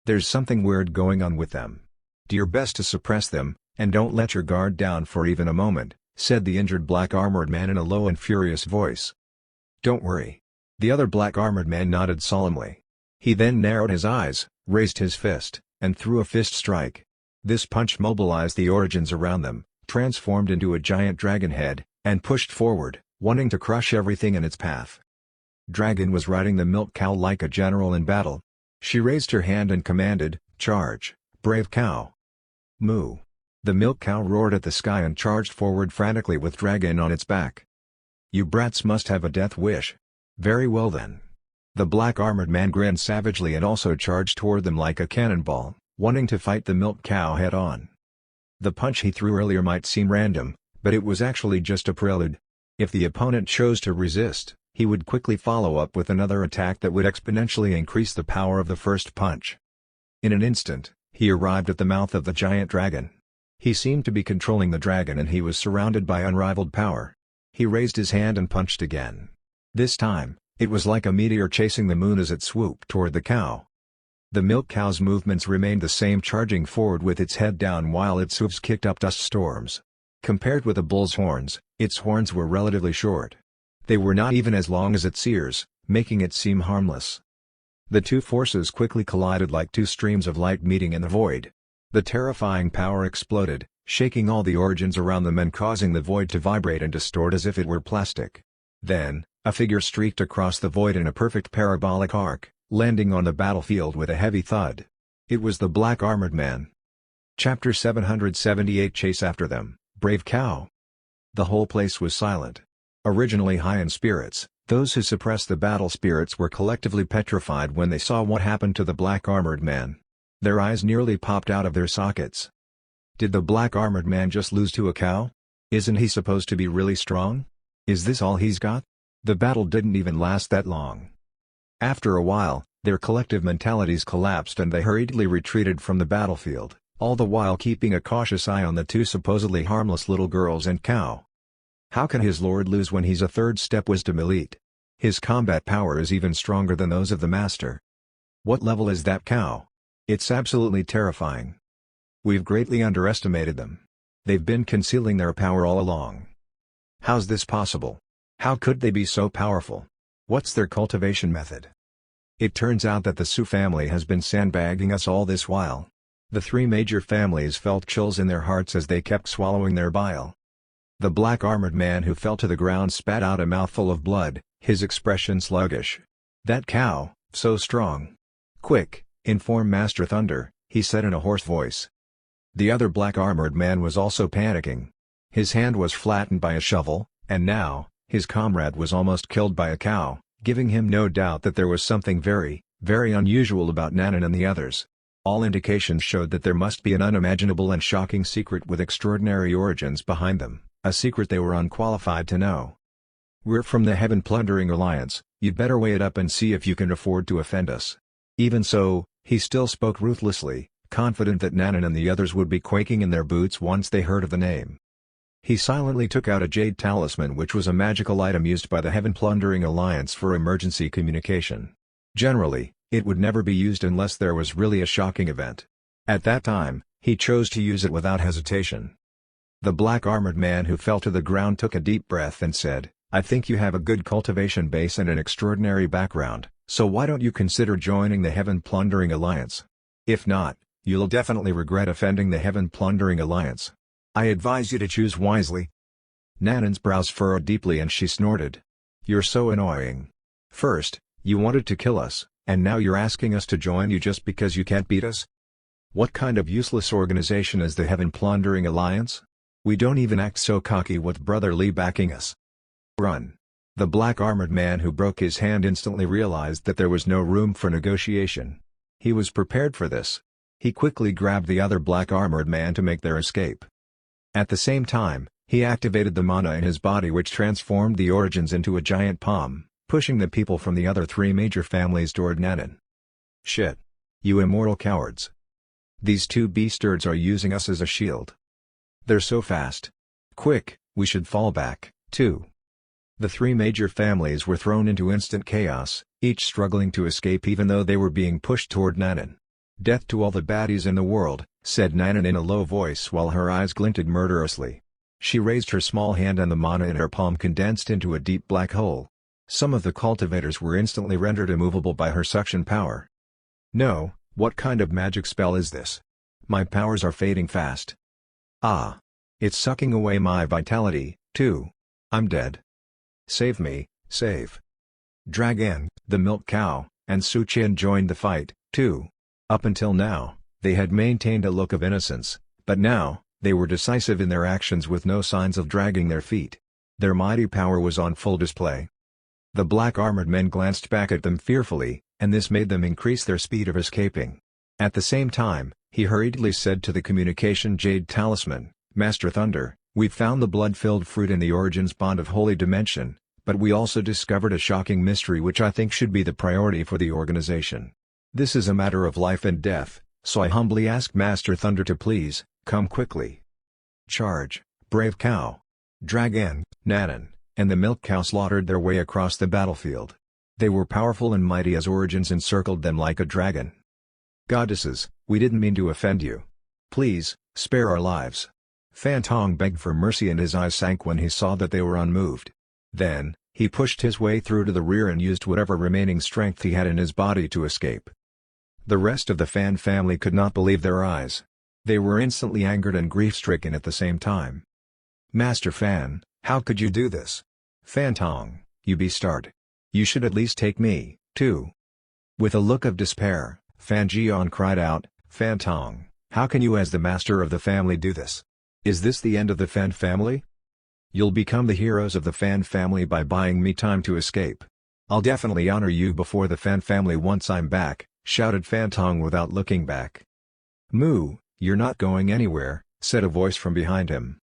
"There's something weird going on with them. Do your best to suppress them, and don't let your guard down for even a moment," said the injured black-armored man in a low and furious voice. "Don't worry." The other black-armored man nodded solemnly. He then narrowed his eyes, raised his fist, and threw a fist strike. This punch mobilized the origins around them, transformed into a giant dragon head, and pushed forward, wanting to crush everything in its path. Dragon was riding the milk cow like a general in battle. She raised her hand and commanded, "Charge, brave cow!" "Moo!" The milk cow roared at the sky and charged forward frantically with Dragon on its back. "You brats must have a death wish. Very well then." The black-armored man grinned savagely and also charged toward them like a cannonball, wanting to fight the milk cow head-on. The punch he threw earlier might seem random, but it was actually just a prelude. If the opponent chose to resist, he would quickly follow up with another attack that would exponentially increase the power of the first punch. In an instant, he arrived at the mouth of the giant dragon. He seemed to be controlling the dragon and he was surrounded by unrivaled power. He raised his hand and punched again. This time, it was like a meteor chasing the moon as it swooped toward the cow. The milk cow's movements remained the same, charging forward with its head down while its hooves kicked up dust storms. Compared with a bull's horns, its horns were relatively short. They were not even as long as its ears, making it seem harmless. The two forces quickly collided like two streams of light meeting in the void. The terrifying power exploded, shaking all the origins around them and causing the void to vibrate and distort as if it were plastic. Then, a figure streaked across the void in a perfect parabolic arc, landing on the battlefield with a heavy thud. It was the black-armored man. Chapter 778 Chase after them, brave cow. The whole place was silent. Originally high in spirits, those who suppressed the battle spirits were collectively petrified when they saw what happened to the black-armored man. Their eyes nearly popped out of their sockets. Did the black-armored man just lose to a cow? Isn't he supposed to be really strong? Is this all he's got? The battle didn't even last that long. After a while, their collective mentalities collapsed and they hurriedly retreated from the battlefield, all the while keeping a cautious eye on the two supposedly harmless little girls and cow. How can his lord lose when he's a third-step wisdom elite? His combat power is even stronger than those of the master. What level is that cow? It's absolutely terrifying. We've greatly underestimated them. They've been concealing their power all along. How's this possible? How could they be so powerful? What's their cultivation method? It turns out that the Su family has been sandbagging us all this while. The three major families felt chills in their hearts as they kept swallowing their bile. The black-armored man who fell to the ground spat out a mouthful of blood, his expression sluggish. "That cow, so strong. Quick, inform Master Thunder," he said in a hoarse voice. The other black-armored man was also panicking. His hand was flattened by a shovel, and now, his comrade was almost killed by a cow, giving him no doubt that there was something very, very unusual about Nanan and the others. All indications showed that there must be an unimaginable and shocking secret with extraordinary origins behind them, a secret they were unqualified to know. "We're from the Heaven Plundering Alliance, you'd better weigh it up and see if you can afford to offend us." Even so, he still spoke ruthlessly, confident that Nanan and the others would be quaking in their boots once they heard of the name. He silently took out a jade talisman, which was a magical item used by the Heaven Plundering Alliance for emergency communication. Generally, it would never be used unless there was really a shocking event. At that time, he chose to use it without hesitation. The black-armored man who fell to the ground took a deep breath and said, I think you have a good cultivation base and an extraordinary background, so why don't you consider joining the Heaven Plundering Alliance? If not, you'll definitely regret offending the Heaven Plundering Alliance. I advise you to choose wisely." Nanan's brows furrowed deeply and she snorted. "You're so annoying. First, you wanted to kill us, and now you're asking us to join you just because you can't beat us? What kind of useless organization is the Heaven Plundering Alliance? We don't even act so cocky with Brother Lee backing us. Run." The black armored man who broke his hand instantly realized that there was no room for negotiation. He was prepared for this. He quickly grabbed the other black armored man to make their escape. At the same time, he activated the mana in his body which transformed the Origins into a giant palm, pushing the people from the other three major families toward Nanan. "Shit. You immortal cowards. These two beastards are using us as a shield. They're so fast. Quick, we should fall back, too." The three major families were thrown into instant chaos, each struggling to escape even though they were being pushed toward Nanan. "Death to all the baddies in the world," said Nanan in a low voice while her eyes glinted murderously. She raised her small hand and the mana in her palm condensed into a deep black hole. Some of the cultivators were instantly rendered immovable by her suction power. "No, what kind of magic spell is this? My powers are fading fast. Ah! It's sucking away my vitality, too. I'm dead. Save me, save." Dragan, the milk cow, and Suqian joined the fight, too. Up until now, they had maintained a look of innocence, but now, they were decisive in their actions with no signs of dragging their feet. Their mighty power was on full display. The black armored men glanced back at them fearfully, and this made them increase their speed of escaping. At the same time, he hurriedly said to the communication jade talisman, "Master Thunder, we've found the blood-filled fruit in the Origins bond of Holy Dimension, but we also discovered a shocking mystery which I think should be the priority for the organization. This is a matter of life and death, so I humbly ask Master Thunder to please, come quickly." Charge, brave cow! Dragan, Nanan, and the milk cow slaughtered their way across the battlefield. They were powerful and mighty as Origins encircled them like a dragon. "Goddesses, we didn't mean to offend you. Please, spare our lives." Fantong begged for mercy and his eyes sank when he saw that they were unmoved. Then, he pushed his way through to the rear and used whatever remaining strength he had in his body to escape. The rest of the Fan family could not believe their eyes. They were instantly angered and grief-stricken at the same time. "Master Fan, how could you do this? Fantong, you beastard. You should at least take me, too." With a look of despair, Fan Jian cried out, "Fantong, how can you as the master of the family do this? Is this the end of the Fan family? You'll become the heroes of the Fan family by buying me time to escape. I'll definitely honor you before the Fan family once I'm back," shouted Fantong without looking back. "Moo, you're not going anywhere," said a voice from behind him.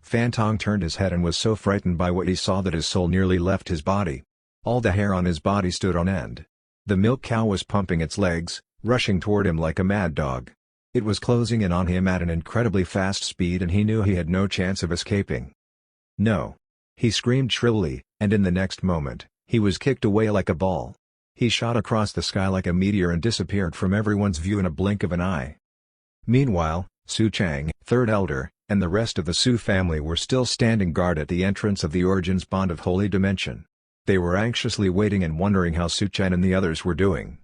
Fantong turned his head and was so frightened by what he saw that his soul nearly left his body. All the hair on his body stood on end. The milk cow was pumping its legs, rushing toward him like a mad dog. It was closing in on him at an incredibly fast speed and he knew he had no chance of escaping. "No!" He screamed shrilly, and in the next moment, he was kicked away like a ball. He shot across the sky like a meteor and disappeared from everyone's view in a blink of an eye. Meanwhile, Su Chang, third elder, and the rest of the Su family were still standing guard at the entrance of the Origins bond of Holy Dimension. They were anxiously waiting and wondering how Su Chang and the others were doing.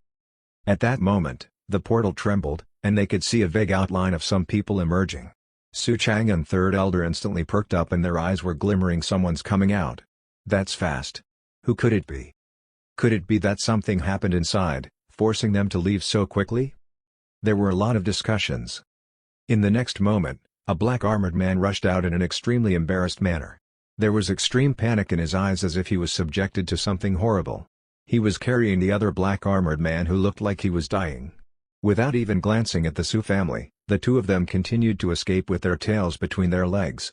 At that moment, the portal trembled, and they could see a vague outline of some people emerging. Su Chang and third elder instantly perked up and their eyes were glimmering. "Someone's coming out. That's fast. Who could it be? Could it be that something happened inside, forcing them to leave so quickly?" There were a lot of discussions. In the next moment, a black armored man rushed out in an extremely embarrassed manner. There was extreme panic in his eyes as if he was subjected to something horrible. He was carrying the other black armored man who looked like he was dying. Without even glancing at the Su family, the two of them continued to escape with their tails between their legs.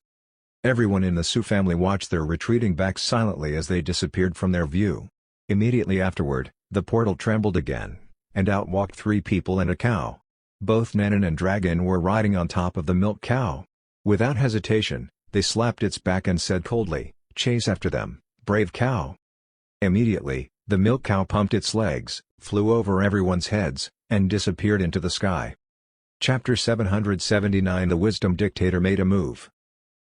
Everyone in the Su family watched their retreating backs silently as they disappeared from their view. Immediately afterward, the portal trembled again, and out walked three people and a cow. Both Nanan and Dragan were riding on top of the milk cow. Without hesitation, they slapped its back and said coldly, "Chase after them, brave cow." Immediately, the milk cow pumped its legs, flew over everyone's heads, and disappeared into the sky. Chapter 779 The Wisdom Dictator made a move.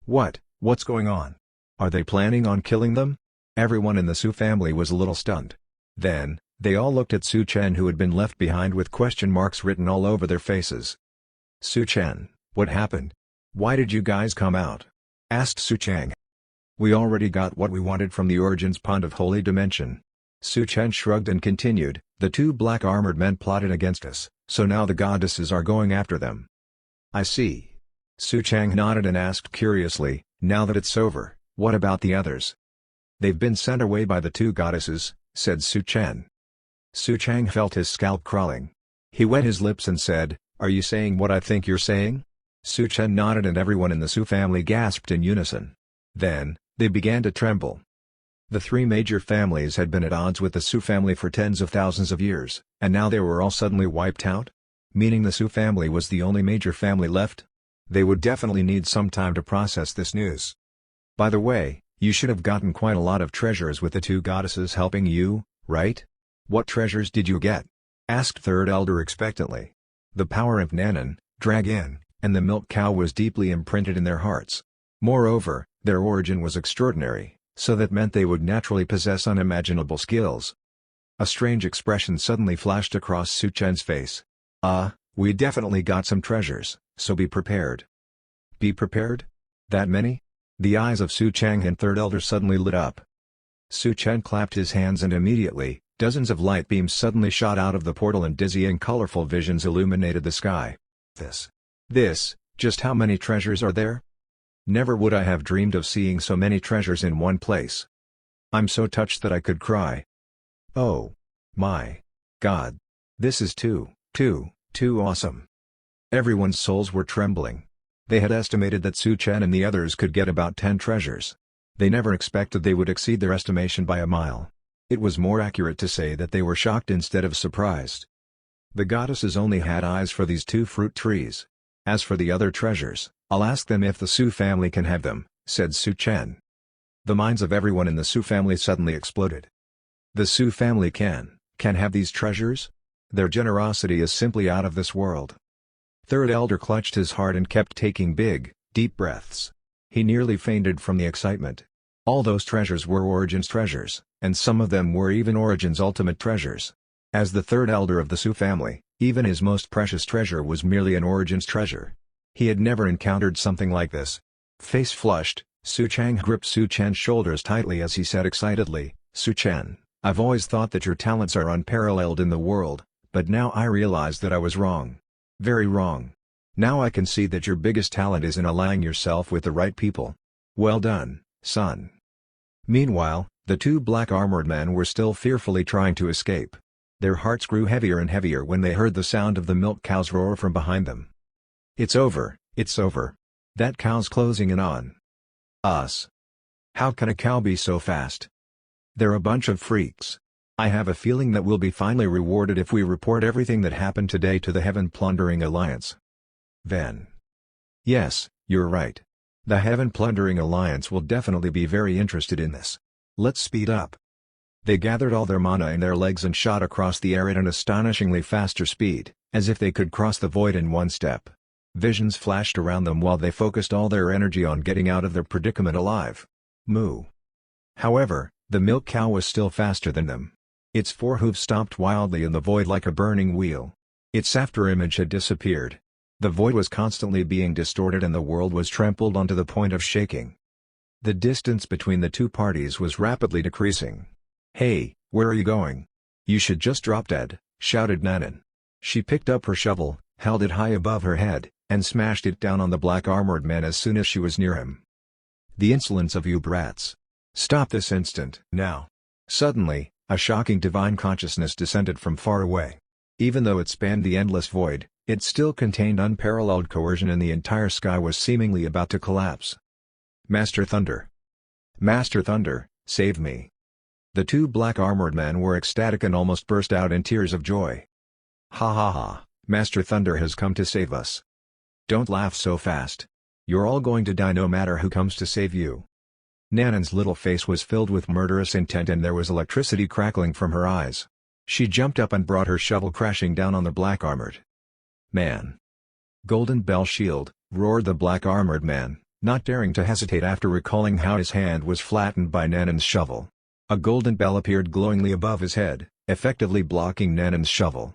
What's going on? Are they planning on killing them? Everyone in the Su family was a little stunned. Then, they all looked at Su Chen, who had been left behind with question marks written all over their faces. "Su Chen, what happened? Why did you guys come out?" asked Su Chang. "We already got what we wanted from the Origins Pond of Holy Dimension." Su Chen shrugged and continued, "The two black armored men plotted against us, so now the goddesses are going after them." "I see." Su Chang nodded and asked curiously, "Now that it's over, what about the others?" "They've been sent away by the two goddesses," said Su Chen. Su Chang felt his scalp crawling. He wet his lips and said, "Are you saying what I think you're saying?" Su Chen nodded and everyone in the Su family gasped in unison. Then, they began to tremble. The three major families had been at odds with the Su family for tens of thousands of years, and now they were all suddenly wiped out? Meaning the Su family was the only major family left? They would definitely need some time to process this news. "By the way, you should have gotten quite a lot of treasures with the two goddesses helping you, right? What treasures did you get?" asked Third Elder expectantly. The power of Nanan, Dragon, and the milk cow was deeply imprinted in their hearts. Moreover, their origin was extraordinary, so that meant they would naturally possess unimaginable skills. A strange expression suddenly flashed across Su Chen's face. We definitely got some treasures, so be prepared." "Be prepared? That many?" The eyes of Su Chang and Third Elder suddenly lit up. Su Chen clapped his hands and immediately, dozens of light beams suddenly shot out of the portal and dizzying colorful visions illuminated the sky. Just how many treasures are there? Never would I have dreamed of seeing so many treasures in one place. I'm so touched that I could cry. Oh my God. This is too awesome. Everyone's souls were trembling. They had estimated that Su Chen and the others could get about 10 treasures. They never expected they would exceed their estimation by a mile. It was more accurate to say that they were shocked instead of surprised. The goddesses only had eyes for these 2 fruit trees. As for the other treasures, I'll ask them if the Su family can have them, said Su Chen. The minds of everyone in the Su family suddenly exploded. The Su family can have these treasures? Their generosity is simply out of this world. Third Elder clutched his heart and kept taking big, deep breaths. He nearly fainted from the excitement. All those treasures were Origin's treasures, and some of them were even Origin's ultimate treasures. As the third elder of the Su family, even his most precious treasure was merely an Origin's treasure. He had never encountered something like this. Face flushed, Su Chang gripped Su Chen's shoulders tightly as he said excitedly, "Su Chen, I've always thought that your talents are unparalleled in the world, but now I realize that I was wrong. Very wrong. Now I can see that your biggest talent is in aligning yourself with the right people. Well done, son." Meanwhile, the 2 black-armored men were still fearfully trying to escape. Their hearts grew heavier and heavier when they heard the sound of the milk cow's roar from behind them. It's over, it's over. That cow's closing in on us. How can a cow be so fast? They're a bunch of freaks. I have a feeling that we'll be finally rewarded if we report everything that happened today to the Heaven Plundering Alliance. Then. Yes, you're right. The Heaven Plundering Alliance will definitely be very interested in this. Let's speed up. They gathered all their mana in their legs and shot across the air at an astonishingly faster speed, as if they could cross the void in one step. Visions flashed around them while they focused all their energy on getting out of their predicament alive. Moo. However, the milk cow was still faster than them. Its 4 hooves stomped wildly in the void like a burning wheel. Its afterimage had disappeared. The void was constantly being distorted and the world was trampled on to the point of shaking. The distance between the 2 parties was rapidly decreasing. "Hey, where are you going? You should just drop dead," shouted Nanan. She picked up her shovel, held it high above her head, and smashed it down on the black-armored man as soon as she was near him. "The insolence of you brats. Stop this instant." Now. Suddenly, a shocking divine consciousness descended from far away. Even though it spanned the endless void, it still contained unparalleled coercion and the entire sky was seemingly about to collapse. "Master Thunder! Master Thunder, save me!" The 2 black-armored men were ecstatic and almost burst out in tears of joy. "Ha ha ha, Master Thunder has come to save us. Don't laugh so fast. You're all going to die no matter who comes to save you." Nanan's little face was filled with murderous intent and there was electricity crackling from her eyes. She jumped up and brought her shovel crashing down on the black-armored man. "Golden Bell Shield," roared the black-armored man, not daring to hesitate after recalling how his hand was flattened by Nanan's shovel. A golden bell appeared glowingly above his head, effectively blocking Nanan's shovel.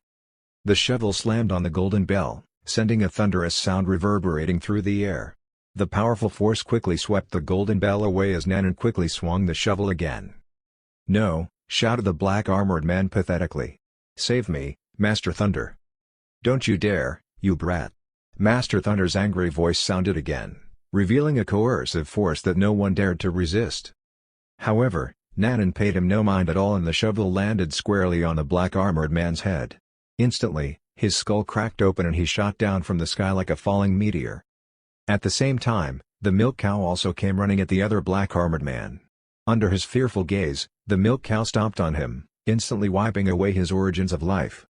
The shovel slammed on the golden bell, sending a thunderous sound reverberating through the air. The powerful force quickly swept the golden bell away as Nanan quickly swung the shovel again. "No!" shouted the black-armored man pathetically. "Save me, Master Thunder!" "Don't you dare, you brat!" Master Thunder's angry voice sounded again, revealing a coercive force that no one dared to resist. However, Nanan paid him no mind at all and the shovel landed squarely on the black-armored man's head. Instantly, his skull cracked open and he shot down from the sky like a falling meteor. At the same time, the milk cow also came running at the other black-armored man. Under his fearful gaze, the milk cow stomped on him, instantly wiping away his origins of life.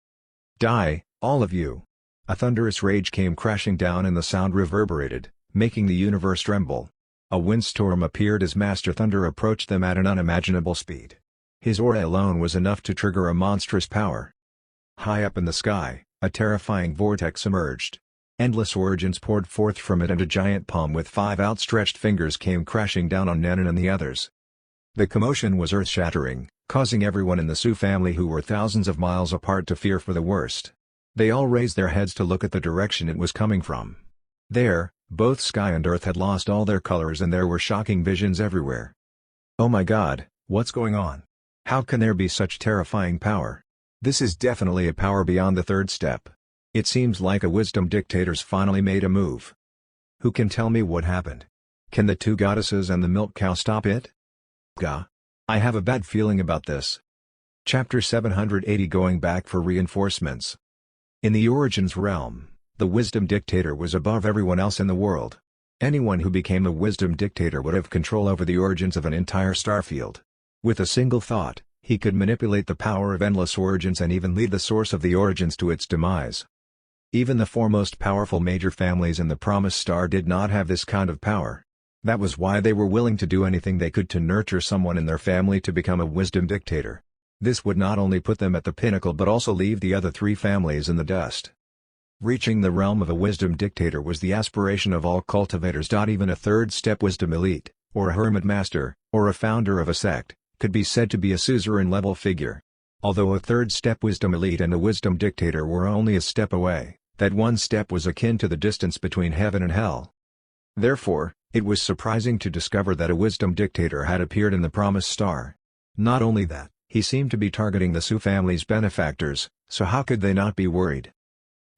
"Die, all of you!" A thunderous rage came crashing down and the sound reverberated, making the universe tremble. A windstorm appeared as Master Thunder approached them at an unimaginable speed. His aura alone was enough to trigger a monstrous power. High up in the sky, a terrifying vortex emerged. Endless origins poured forth from it and a giant palm with 5 outstretched fingers came crashing down on Nanan and the others. The commotion was earth-shattering, causing everyone in the Sioux family who were thousands of miles apart to fear for the worst. They all raised their heads to look at the direction it was coming from. There, both sky and earth had lost all their colors and there were shocking visions everywhere. "Oh my God, what's going on? How can there be such terrifying power? This is definitely a power beyond the third step. It seems like a wisdom dictator's finally made a move. Who can tell me what happened? Can the 2 goddesses and the milk cow stop it? Gah! I have a bad feeling about this." Chapter 780 Going Back for Reinforcements. In the Origins realm, the wisdom dictator was above everyone else in the world. Anyone who became a wisdom dictator would have control over the origins of an entire starfield. With a single thought, he could manipulate the power of endless origins and even lead the source of the origins to its demise. Even the 4 most powerful major families in the Promised Star did not have this kind of power. That was why they were willing to do anything they could to nurture someone in their family to become a wisdom dictator. This would not only put them at the pinnacle but also leave the other 3 families in the dust. Reaching the realm of a wisdom dictator was the aspiration of all cultivators. Even a third-step wisdom elite, or a hermit master, or a founder of a sect, could be said to be a suzerain-level figure. Although a third-step wisdom elite and a wisdom dictator were only a step away, that one step was akin to the distance between heaven and hell. Therefore, it was surprising to discover that a wisdom dictator had appeared in the Promised Star. Not only that, he seemed to be targeting the Sioux family's benefactors, so how could they not be worried?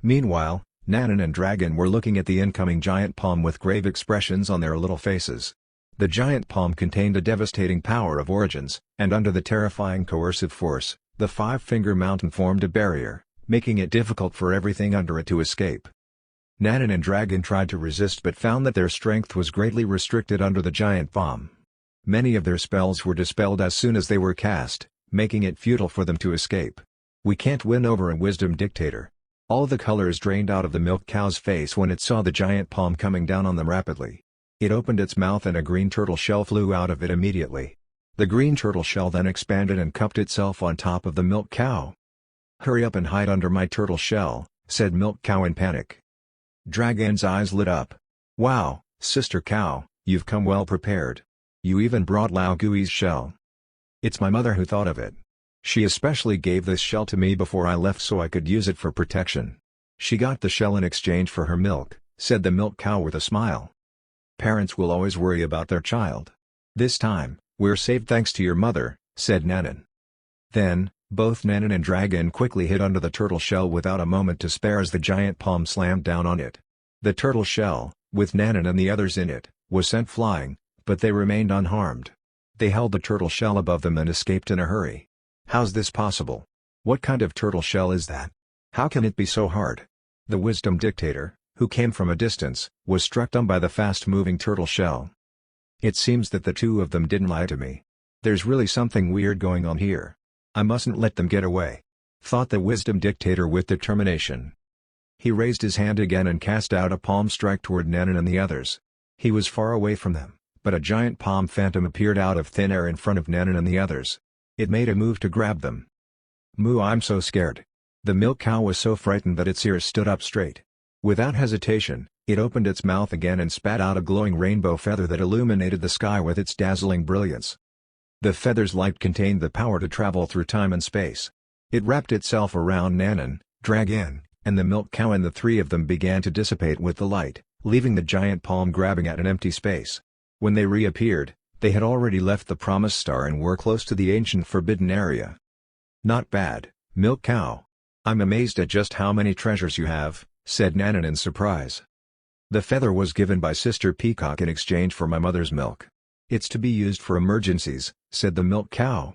Meanwhile, Nanan and Dragon were looking at the incoming giant palm with grave expressions on their little faces. The giant palm contained a devastating power of origins, and under the terrifying coercive force, the 5-finger mountain formed a barrier, making it difficult for everything under it to escape. Nanan and Dragon tried to resist but found that their strength was greatly restricted under the giant palm. Many of their spells were dispelled as soon as they were cast, making it futile for them to escape. "We can't win over a wisdom dictator." All the colors drained out of the milk cow's face when it saw the giant palm coming down on them rapidly. It opened its mouth and a green turtle shell flew out of it immediately. The green turtle shell then expanded and cupped itself on top of the milk cow. "Hurry up and hide under my turtle shell," said Milk Cow in panic. Dragon's eyes lit up. "Wow, Sister Cow, you've come well prepared. You even brought Lao Gui's shell." "It's my mother who thought of it. She especially gave this shell to me before I left so I could use it for protection. She got the shell in exchange for her milk," said the milk cow with a smile. "Parents will always worry about their child. This time, we're saved thanks to your mother," said Nanan. Then, both Nanan and Dragon quickly hid under the turtle shell without a moment to spare as the giant palm slammed down on it. The turtle shell, with Nanan and the others in it, was sent flying, but they remained unharmed. They held the turtle shell above them and escaped in a hurry. "How's this possible? What kind of turtle shell is that? How can it be so hard?" The wisdom dictator, who came from a distance, was struck dumb by the fast-moving turtle shell. "It seems that the 2 of them didn't lie to me. There's really something weird going on here. I mustn't let them get away," thought the wisdom dictator with determination. He raised his hand again and cast out a palm strike toward Nanan and the others. He was far away from them, but a giant palm phantom appeared out of thin air in front of Nanan and the others. It made a move to grab them. "Moo, I'm so scared." The milk cow was so frightened that its ears stood up straight. Without hesitation, it opened its mouth again and spat out a glowing rainbow feather that illuminated the sky with its dazzling brilliance. The feather's light contained the power to travel through time and space. It wrapped itself around Nanan, Dragon, and the milk cow, and the three of them began to dissipate with the light, leaving the giant palm grabbing at an empty space. When they reappeared, they had already left the Promised Star and were close to the ancient forbidden area. "Not bad, Milk Cow. I'm amazed at just how many treasures you have," said Nanan in surprise. "The feather was given by Sister Peacock in exchange for my mother's milk. It's to be used for emergencies," said the Milk Cow.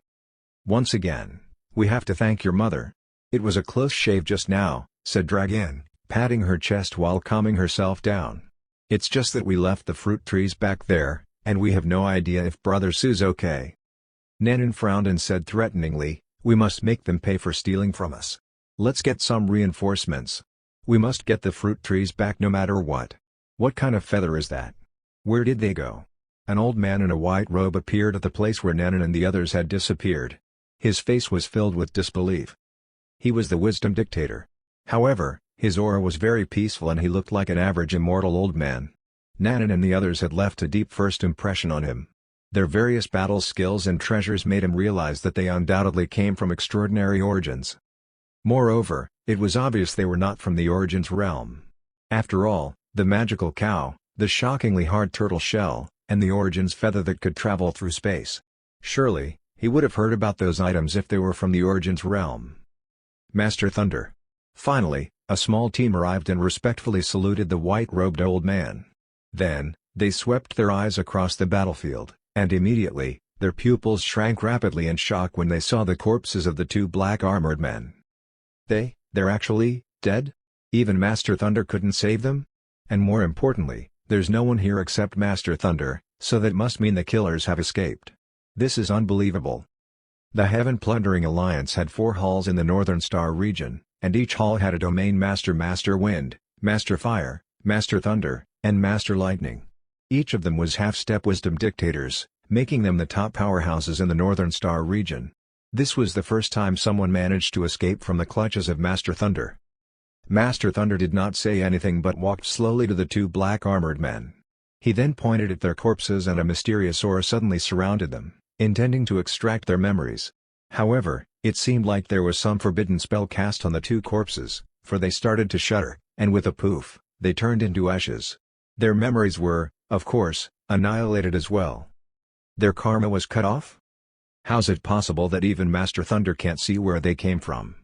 "Once again, we have to thank your mother. It was a close shave just now," said Dragon, patting her chest while calming herself down. "It's just that we left the fruit trees back there, and we have no idea if Brother Sue's okay." Nanan frowned and said threateningly, "We must make them pay for stealing from us. Let's get some reinforcements. We must get the fruit trees back no matter what. What kind of feather is that? Where did they go?" An old man in a white robe appeared at the place where Nanan and the others had disappeared. His face was filled with disbelief. He was the Wisdom Dictator. However, his aura was very peaceful and he looked like an average immortal old man. Nanan and the others had left a deep first impression on him. Their various battle skills and treasures made him realize that they undoubtedly came from extraordinary origins. Moreover, it was obvious they were not from the Origins realm. After all, the magical cow, the shockingly hard turtle shell, and the Origins feather that could travel through space. Surely, he would have heard about those items if they were from the Origins realm. Master Thunder. Finally, a small team arrived and respectfully saluted the white-robed old man. Then, they swept their eyes across the battlefield, and immediately, their pupils shrank rapidly in shock when they saw the corpses of the two black-armored men. They're actually dead? Even Master Thunder couldn't save them? And more importantly, there's no one here except Master Thunder, so that must mean the killers have escaped. This is unbelievable. The Heaven Plundering Alliance had 4 halls in the Northern Star region, and each hall had a domain master: Master Wind, Master Fire, Master Thunder, and Master Lightning. Each of them was half-step wisdom dictators, making them the top powerhouses in the Northern Star region. This was the first time someone managed to escape from the clutches of Master Thunder. Master Thunder did not say anything but walked slowly to the two black-armored men. He then pointed at their corpses and a mysterious aura suddenly surrounded them, intending to extract their memories. However, it seemed like there was some forbidden spell cast on the two corpses, for they started to shudder, and with a poof, they turned into ashes. Their memories were, of course, annihilated as well. Their karma was cut off? How's it possible that even Master Thunder can't see where they came from?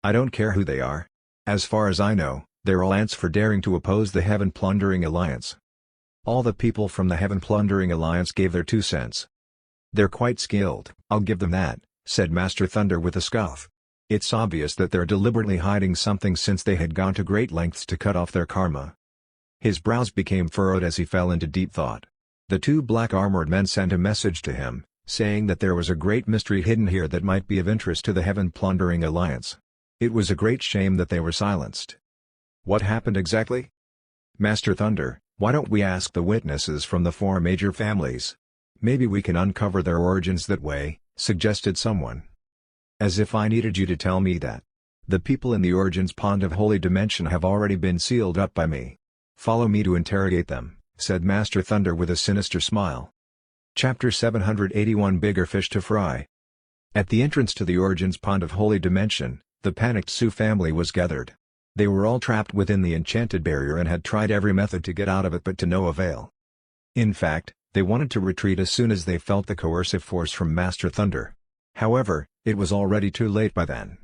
I don't care who they are. As far as I know, they're all ants for daring to oppose the Heaven Plundering Alliance. All the people from the Heaven Plundering Alliance gave their 2 cents. They're quite skilled, I'll give them that, said Master Thunder with a scoff. It's obvious that they're deliberately hiding something since they had gone to great lengths to cut off their karma. His brows became furrowed as he fell into deep thought. The two black-armored men sent a message to him, saying that there was a great mystery hidden here that might be of interest to the Heaven Plundering Alliance. It was a great shame that they were silenced. What happened exactly? Master Thunder, why don't we ask the witnesses from the 4 major families? Maybe we can uncover their origins that way, suggested someone. As if I needed you to tell me that. The people in the Origins Pond of Holy Dimension have already been sealed up by me. Follow me to interrogate them, said Master Thunder with a sinister smile. Chapter 781 Bigger Fish to Fry. At the entrance to the Origins Pond of Holy Dimension, the panicked Sioux family was gathered. They were all trapped within the enchanted barrier and had tried every method to get out of it but to no avail. In fact, they wanted to retreat as soon as they felt the coercive force from Master Thunder. However, it was already too late by then.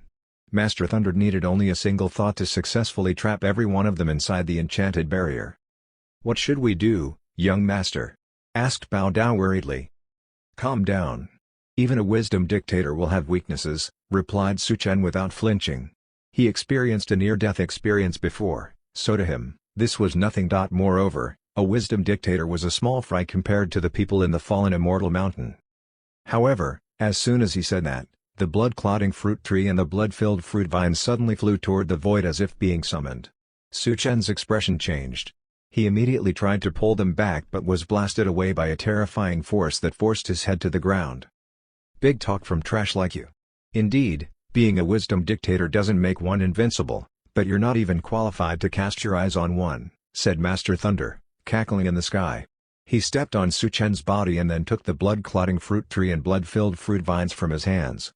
Master Thunder needed only a single thought to successfully trap every one of them inside the enchanted barrier. What should we do, young master? Asked Bao Dao worriedly. Calm down. Even a wisdom dictator will have weaknesses, replied Su Chen without flinching. He experienced a near-death experience before, so to him, this was nothing. Moreover, a wisdom dictator was a small fry compared to the people in the fallen immortal mountain. However, as soon as he said that, the blood-clotting fruit tree and the blood-filled fruit vine suddenly flew toward the void as if being summoned. Su Chen's expression changed. He immediately tried to pull them back but was blasted away by a terrifying force that forced his head to the ground. Big talk from trash like you. Indeed, being a wisdom dictator doesn't make one invincible, but you're not even qualified to cast your eyes on one, said Master Thunder, cackling in the sky. He stepped on Su Chen's body and then took the blood-clotting fruit tree and blood-filled fruit vines from his hands.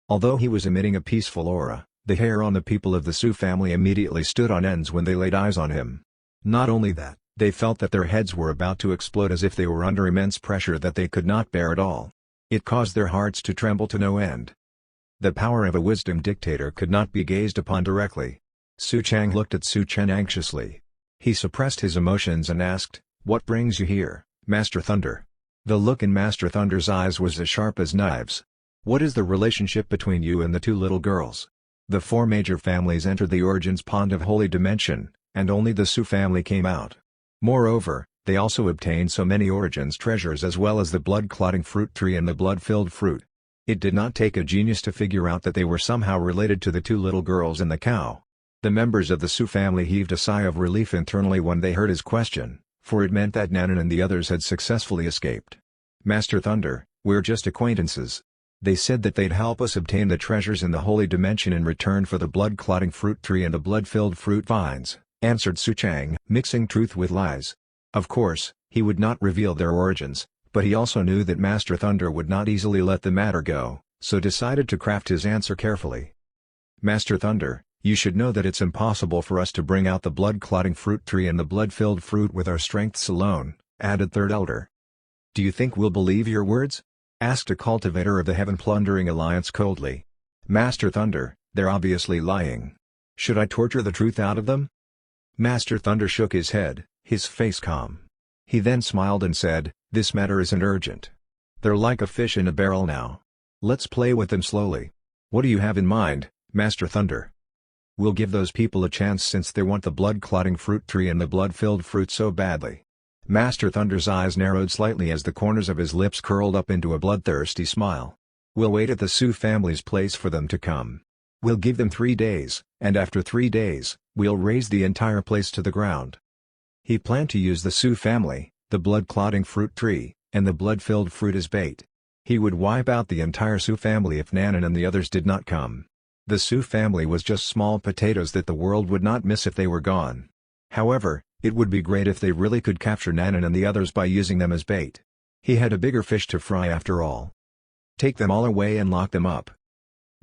Although he was emitting a peaceful aura, the hair on the people of the Su family immediately stood on ends when they laid eyes on him. Not only that, they felt that their heads were about to explode as if they were under immense pressure that they could not bear at all. It caused their hearts to tremble to no end. The power of a wisdom dictator could not be gazed upon directly. Su Chang looked at Su Chen anxiously. He suppressed his emotions and asked, "What brings you here, Master Thunder?" The look in Master Thunder's eyes was as sharp as knives. "What is the relationship between you and the two little girls?" The four major families entered the Origins Pond of Holy Dimension, and only the Su family came out. Moreover, they also obtained so many Origins treasures as well as the blood-clotting fruit tree and the blood-filled fruit. It did not take a genius to figure out that they were somehow related to the two little girls and the cow. The members of the Su family heaved a sigh of relief internally when they heard his question, for it meant that Nanan and the others had successfully escaped. "Master Thunder, we're just acquaintances. They said that they'd help us obtain the treasures in the Holy Dimension in return for the blood-clotting fruit tree and the blood-filled fruit vines," answered Su Chang, mixing truth with lies. Of course, he would not reveal their origins, but he also knew that Master Thunder would not easily let the matter go, so decided to craft his answer carefully. "Master Thunder, you should know that it's impossible for us to bring out the blood-clotting fruit tree and the blood-filled fruit with our strengths alone," added Third Elder. "Do you think we'll believe your words?" asked a cultivator of the Heaven Plundering Alliance coldly. "Master Thunder, they're obviously lying. Should I torture the truth out of them?" Master Thunder shook his head, his face calm. He then smiled and said, "This matter isn't urgent. They're like a fish in a barrel now. Let's play with them slowly. What do you have in mind, Master Thunder?" "We'll give those people a chance since they want the blood-clotting fruit tree and the blood-filled fruit so badly." Master Thunder's eyes narrowed slightly as the corners of his lips curled up into a bloodthirsty smile. "We'll wait at the Su family's place for them to come. We'll give them 3 days, and after 3 days, we'll raze the entire place to the ground." He planned to use the Su family, the blood-clotting fruit tree, and the blood-filled fruit as bait. He would wipe out the entire Su family if Nanan and the others did not come. The Su family was just small potatoes that the world would not miss if they were gone. However, it would be great if they really could capture Nanan and the others by using them as bait. He had a bigger fish to fry after all. Take them all away and lock them up.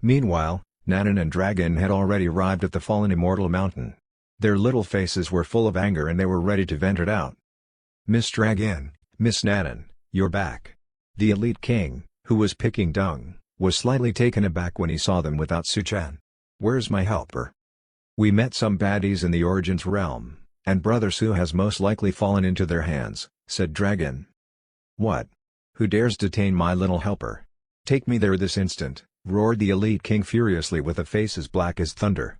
Meanwhile, Nanan and Dragon had already arrived at the fallen immortal mountain. Their little faces were full of anger and they were ready to vent it out. "Miss Dragon, Miss Nanan, you're back." The elite king, who was picking dung, was slightly taken aback when he saw them without Su Chen. "Where's my helper?" "We met some baddies in the Origins realm, and Brother Su has most likely fallen into their hands," said Dragon. "What? Who dares detain my little helper? Take me there this instant," roared the elite king furiously with a face as black as thunder.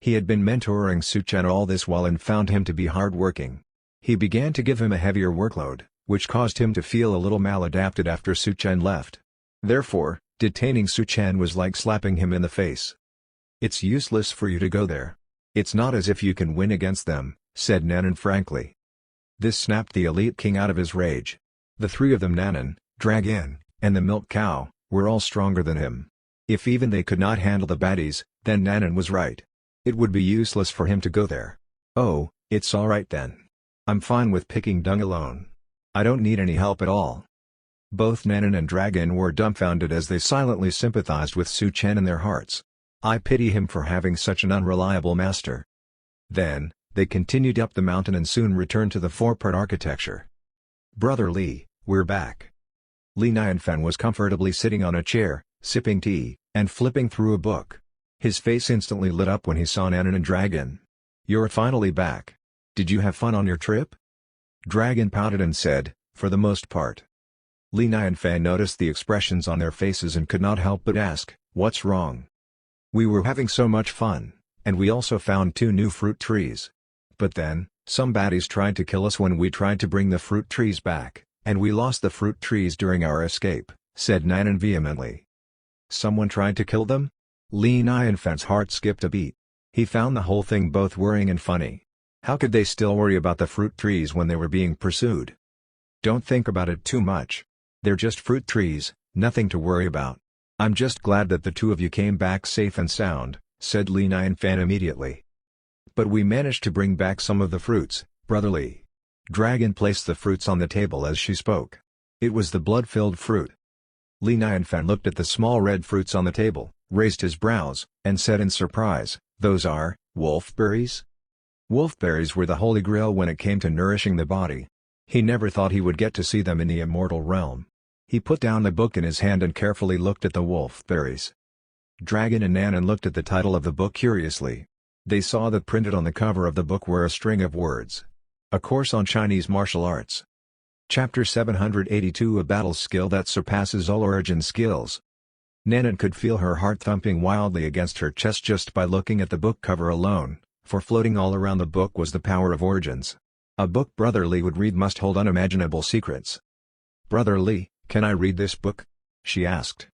He had been mentoring Su Chen all this while and found him to be hard-working. He began to give him a heavier workload, which caused him to feel a little maladapted after Su Chen left. Therefore, detaining Su Chen was like slapping him in the face. "It's useless for you to go there. It's not as if you can win against them," said Nanan frankly. This snapped the elite king out of his rage. The three of them, Nanan, Dragon, and the milk cow, were all stronger than him. If even they could not handle the baddies, then Nanan was right. It would be useless for him to go there. "Oh, it's alright then. I'm fine with picking dung alone. I don't need any help at all." Both Nanan and Dragon were dumbfounded as they silently sympathized with Su Chen in their hearts. "I pity him for having such an unreliable master." Then, they continued up the mountain and soon returned to the four-part architecture. "Brother Li, we're back." Li Nianfan was comfortably sitting on a chair, sipping tea, and flipping through a book. His face instantly lit up when he saw Nanan and Dragon. "You're finally back. Did you have fun on your trip?" Dragon pouted and said, "For the most part." Li Nianfan noticed the expressions on their faces and could not help but ask, "What's wrong?" "We were having so much fun, and we also found 2 new fruit trees. But then, some baddies tried to kill us when we tried to bring the fruit trees back, and we lost the fruit trees during our escape," said Nanan vehemently. "Someone tried to kill them?" Li Nianfan's heart skipped a beat. He found the whole thing both worrying and funny. How could they still worry about the fruit trees when they were being pursued? "Don't think about it too much. They're just fruit trees, nothing to worry about. I'm just glad that the 2 of you came back safe and sound," said Li Nianfan immediately. "But we managed to bring back some of the fruits, Brother Li." Dragon placed the fruits on the table as she spoke. It was the blood-filled fruit. Li Nianfan looked at the small red fruits on the table, raised his brows, and said in surprise, "Those are wolfberries?" Wolfberries were the holy grail when it came to nourishing the body. He never thought he would get to see them in the immortal realm. He put down the book in his hand and carefully looked at the wolfberries. Dragon and Nanan looked at the title of the book curiously. They saw that printed on the cover of the book were a string of words. A Course on Chinese Martial Arts. Chapter 782, a battle skill that surpasses all origin skills. Nanan could feel her heart thumping wildly against her chest just by looking at the book cover alone, for floating all around the book was the power of origins. A book Brother Li would read must hold unimaginable secrets. "Brother Li, can I read this book?" she asked.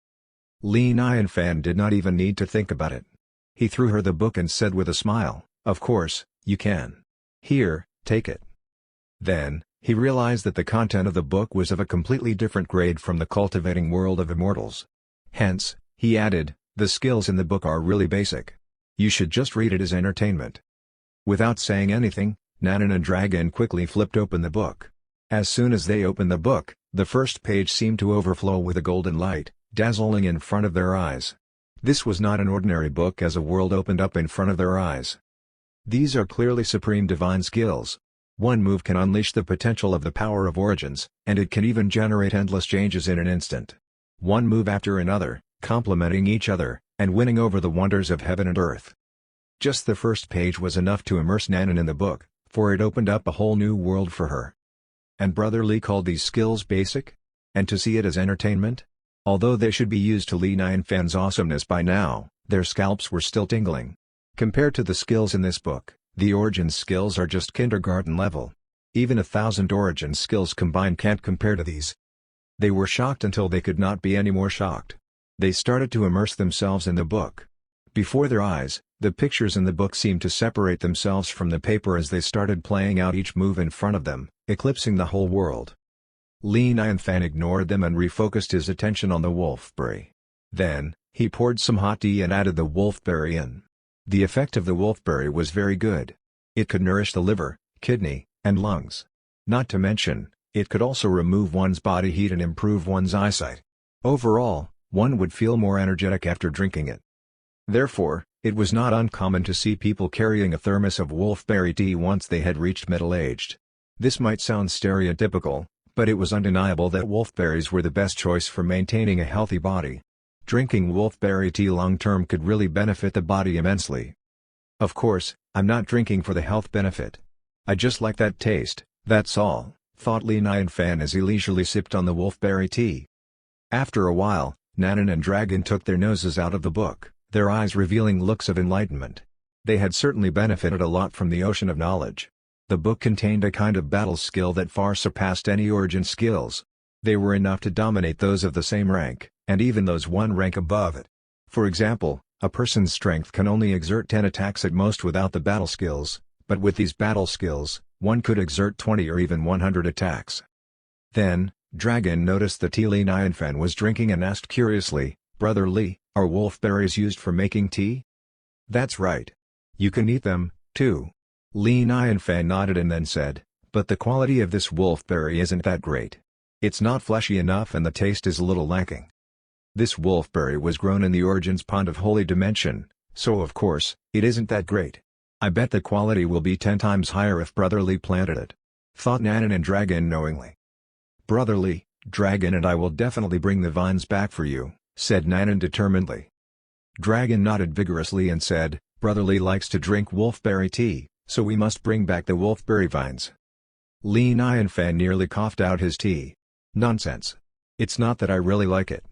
Li Nianfan did not even need to think about it. He threw her the book and said with a smile, "Of course, you can. Here, take it." Then, he realized that the content of the book was of a completely different grade from the cultivating world of immortals. Hence, he added, "The skills in the book are really basic. You should just read it as entertainment." Without saying anything, Nanan and Dragon quickly flipped open the book. As soon as they opened the book, the first page seemed to overflow with a golden light, dazzling in front of their eyes. This was not an ordinary book as a world opened up in front of their eyes. These are clearly supreme divine skills. One move can unleash the potential of the power of origins, and it can even generate endless changes in an instant. One move after another, complementing each other, and winning over the wonders of heaven and earth. Just the first page was enough to immerse Nanan in the book, for it opened up a whole new world for her. And Brother Li called these skills basic? And to see it as entertainment? Although they should be used to Li Nianfan's awesomeness by now, their scalps were still tingling. Compared to the skills in this book, the origin skills are just kindergarten level. Even 1,000 origin skills combined can't compare to these. They were shocked until they could not be any more shocked. They started to immerse themselves in the book. Before their eyes, the pictures in the book seemed to separate themselves from the paper as they started playing out each move in front of them, eclipsing the whole world. Li Nianfan ignored them and refocused his attention on the wolfberry. Then, he poured some hot tea and added the wolfberry in. The effect of the wolfberry was very good. It could nourish the liver, kidney, and lungs. Not to mention, it could also remove one's body heat and improve one's eyesight. Overall, one would feel more energetic after drinking it. Therefore, it was not uncommon to see people carrying a thermos of wolfberry tea once they had reached middle-aged. This might sound stereotypical, but it was undeniable that wolfberries were the best choice for maintaining a healthy body. Drinking wolfberry tea long-term could really benefit the body immensely. Of course, I'm not drinking for the health benefit. I just like that taste, that's all, thought Li Nianfan as he leisurely sipped on the wolfberry tea. After a while, Nanan and Dragon took their noses out of the book, their eyes revealing looks of enlightenment. They had certainly benefited a lot from the ocean of knowledge. The book contained a kind of battle skill that far surpassed any origin skills. They were enough to dominate those of the same rank, and even those one rank above it. For example, a person's strength can only exert 10 attacks at most without the battle skills, but with these battle skills, one could exert 20 or even 100 attacks. Then, Dragon noticed that Li Nianfan was drinking and asked curiously, "Brother Li, are wolfberries used for making tea?" "That's right. You can eat them, too." Li Nianfan nodded and then said, "But the quality of this wolfberry isn't that great. It's not fleshy enough and the taste is a little lacking." This wolfberry was grown in the Origins Pond of Holy Dimension, so of course, it isn't that great. I bet the quality will be 10 times higher if Brother Li planted it, thought Nanan and Dragon knowingly. "Brother Li, Dragon and I will definitely bring the vines back for you," said Nanan determinedly. Dragon nodded vigorously and said, "Brother Li likes to drink wolfberry tea, so we must bring back the wolfberry vines." Li Nianfan nearly coughed out his tea. "Nonsense. It's not that I really like it.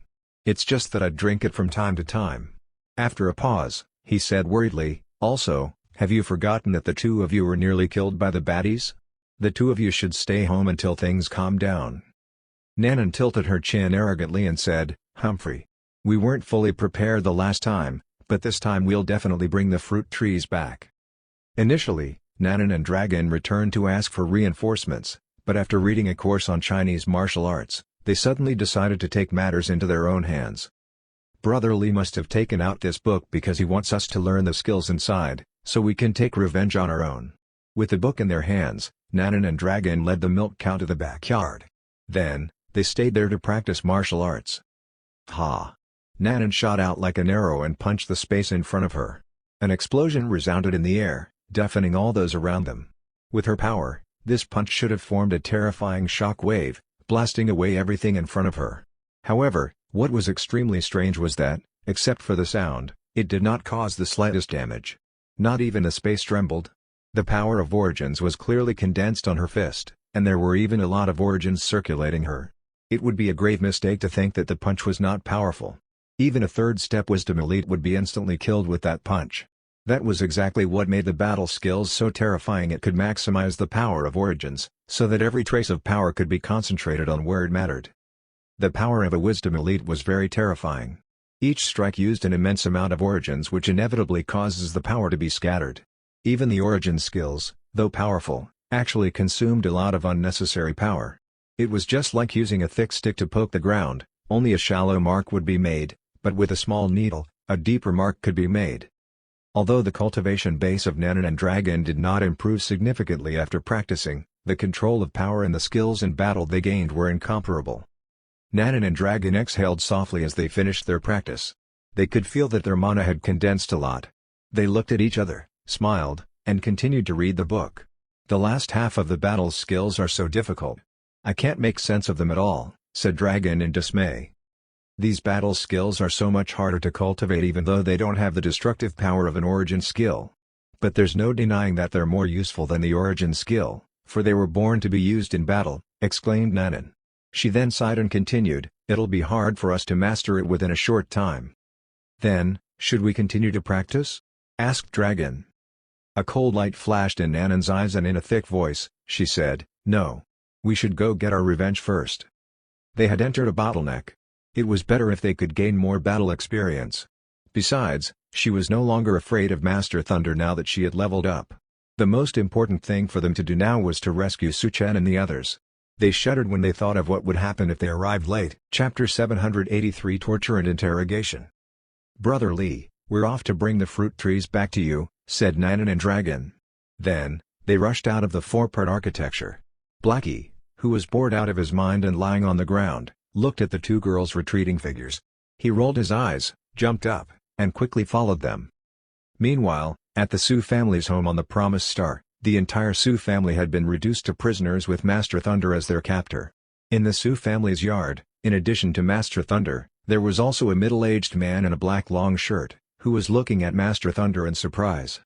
It's just that I drink it from time to time." After a pause, he said worriedly, "Also, have you forgotten that the two of you were nearly killed by the baddies? The two of you should stay home until things calm down." Nanan tilted her chin arrogantly and said, "Humphrey. We weren't fully prepared the last time, but this time we'll definitely bring the fruit trees back." Initially, Nanan and Dragon returned to ask for reinforcements, but after reading A Course on Chinese Martial Arts, they suddenly decided to take matters into their own hands. "Brother Li must have taken out this book because he wants us to learn the skills inside, so we can take revenge on our own." With the book in their hands, Nanan and Dragon led the milk cow to the backyard. Then, they stayed there to practice martial arts. Ha! Nanan shot out like an arrow and punched the space in front of her. An explosion resounded in the air, deafening all those around them. With her power, this punch should have formed a terrifying shock wave, blasting away everything in front of her. However, what was extremely strange was that, except for the sound, it did not cause the slightest damage. Not even the space trembled. The power of origins was clearly condensed on her fist, and there were even a lot of origins circulating her. It would be a grave mistake to think that the punch was not powerful. Even a third-step wisdom elite would be instantly killed with that punch. That was exactly what made the battle skills so terrifying. It could maximize the power of origins, so that every trace of power could be concentrated on where it mattered. The power of a wisdom elite was very terrifying. Each strike used an immense amount of origins, which inevitably causes the power to be scattered. Even the origin skills, though powerful, actually consumed a lot of unnecessary power. It was just like using a thick stick to poke the ground, only a shallow mark would be made, but with a small needle, a deeper mark could be made. Although the cultivation base of Nanan and Dragon did not improve significantly after practicing, the control of power and the skills in battle they gained were incomparable. Nanan and Dragon exhaled softly as they finished their practice. They could feel that their mana had condensed a lot. They looked at each other, smiled, and continued to read the book. The last half of the battle's skills are so difficult. I can't make sense of them at all, said Dragon in dismay. These battle skills are so much harder to cultivate even though they don't have the destructive power of an origin skill. But there's no denying that they're more useful than the origin skill, for they were born to be used in battle, exclaimed Nanan. She then sighed and continued, it'll be hard for us to master it within a short time. Then, should we continue to practice? Asked Dragon. A cold light flashed in Nanan's eyes and in a thick voice, she said, no. We should go get our revenge first. They had entered a bottleneck. It was better if they could gain more battle experience. Besides, she was no longer afraid of Master Thunder now that she had leveled up. The most important thing for them to do now was to rescue Suchen and the others. They shuddered when they thought of what would happen if they arrived late. Chapter 783 Torture and Interrogation. Brother Lee, we're off to bring the fruit trees back to you, said Nanan and Dragon. Then, they rushed out of the four-part architecture. Blackie, who was bored out of his mind and lying on the ground, looked at the two girls' retreating figures. He rolled his eyes, jumped up, and quickly followed them. Meanwhile, at the Sioux family's home on the Promised Star, the entire Sioux family had been reduced to prisoners with Master Thunder as their captor. In the Sioux family's yard, in addition to Master Thunder, there was also a middle-aged man in a black long shirt, who was looking at Master Thunder in surprise.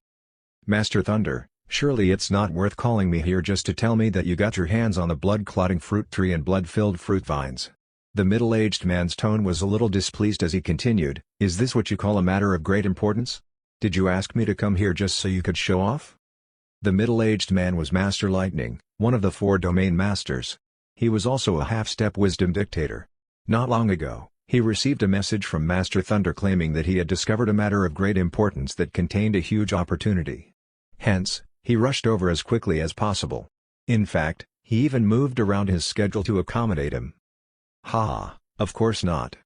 Master Thunder, surely it's not worth calling me here just to tell me that you got your hands on the blood-clotting fruit tree and blood-filled fruit vines. The middle-aged man's tone was a little displeased as he continued, is this what you call a matter of great importance? Did you ask me to come here just so you could show off? The middle-aged man was Master Lightning, one of the 4 domain masters. He was also a half-step wisdom dictator. Not long ago, he received a message from Master Thunder claiming that he had discovered a matter of great importance that contained a huge opportunity. Hence, he rushed over as quickly as possible. In fact, he even moved around his schedule to accommodate him. Ha, of course not.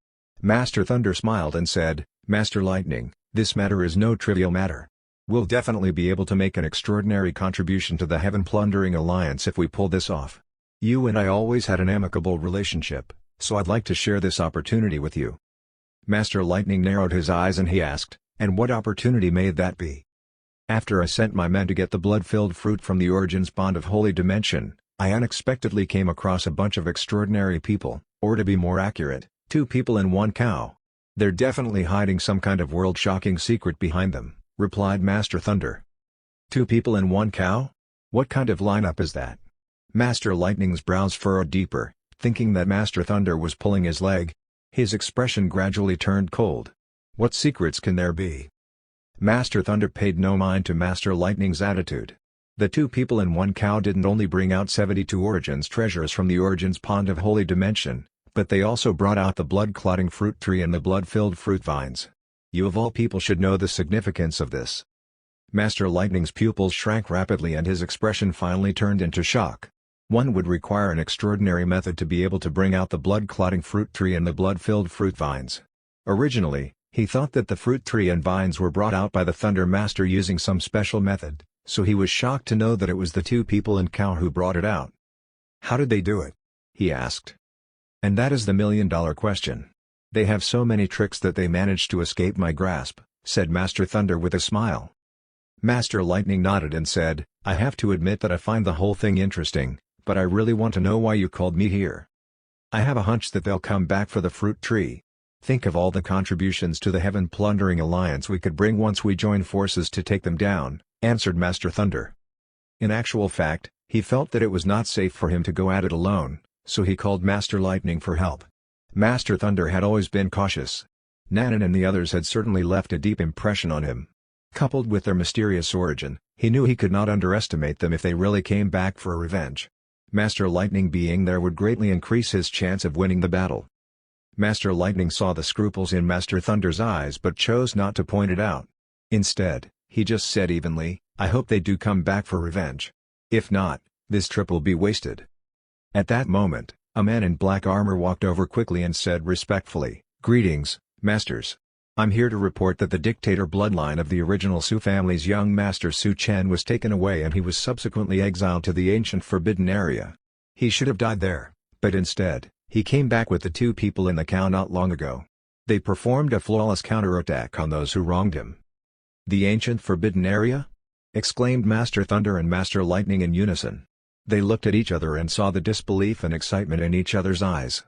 Master Thunder smiled and said, Master Lightning, this matter is no trivial matter. We'll definitely be able to make an extraordinary contribution to the Heaven Plundering Alliance if we pull this off. You and I always had an amicable relationship, so I'd like to share this opportunity with you. Master Lightning narrowed his eyes and he asked, and what opportunity may that be? After I sent my men to get the blood-filled fruit from the Origins Pond of Holy Dimension, I unexpectedly came across a bunch of extraordinary people, or to be more accurate, 2 people and 1 cow. They're definitely hiding some kind of world-shocking secret behind them, replied Master Thunder. 2 people and 1 cow? What kind of lineup is that? Master Lightning's brows furrowed deeper, thinking that Master Thunder was pulling his leg. His expression gradually turned cold. What secrets can there be? Master Thunder paid no mind to Master Lightning's attitude. The 2 people and 1 cow didn't only bring out 72 Origins treasures from the Origins Pond of Holy Dimension, but they also brought out the blood-clotting fruit tree and the blood-filled fruit vines. You of all people should know the significance of this. Master Lightning's pupils shrank rapidly and his expression finally turned into shock. One would require an extraordinary method to be able to bring out the blood-clotting fruit tree and the blood-filled fruit vines. Originally, he thought that the fruit tree and vines were brought out by the Thunder Master using some special method, so he was shocked to know that it was the two people in Cow who brought it out. "How did they do it?" he asked. "And that is the million-dollar question. They have so many tricks that they managed to escape my grasp," said Master Thunder with a smile. Master Lightning nodded and said, "I have to admit that I find the whole thing interesting, but I really want to know why you called me here. I have a hunch that they'll come back for the fruit tree. Think of all the contributions to the Heaven Plundering Alliance we could bring once we join forces to take them down," answered Master Thunder. In actual fact, he felt that it was not safe for him to go at it alone, so he called Master Lightning for help. Master Thunder had always been cautious. Nanan and the others had certainly left a deep impression on him. Coupled with their mysterious origin, he knew he could not underestimate them if they really came back for revenge. Master Lightning being there would greatly increase his chance of winning the battle. Master Lightning saw the scruples in Master Thunder's eyes but chose not to point it out. Instead, he just said evenly, "I hope they do come back for revenge. If not, this trip will be wasted." At that moment, a man in black armor walked over quickly and said respectfully, "Greetings, Masters. I'm here to report that the dictator bloodline of the original Su family's young master Su Chen was taken away and he was subsequently exiled to the ancient Forbidden Area. He should have died there, but instead, he came back with the two people in the cow not long ago. They performed a flawless counterattack on those who wronged him." "The ancient Forbidden Area?" exclaimed Master Thunder and Master Lightning in unison. They looked at each other and saw the disbelief and excitement in each other's eyes.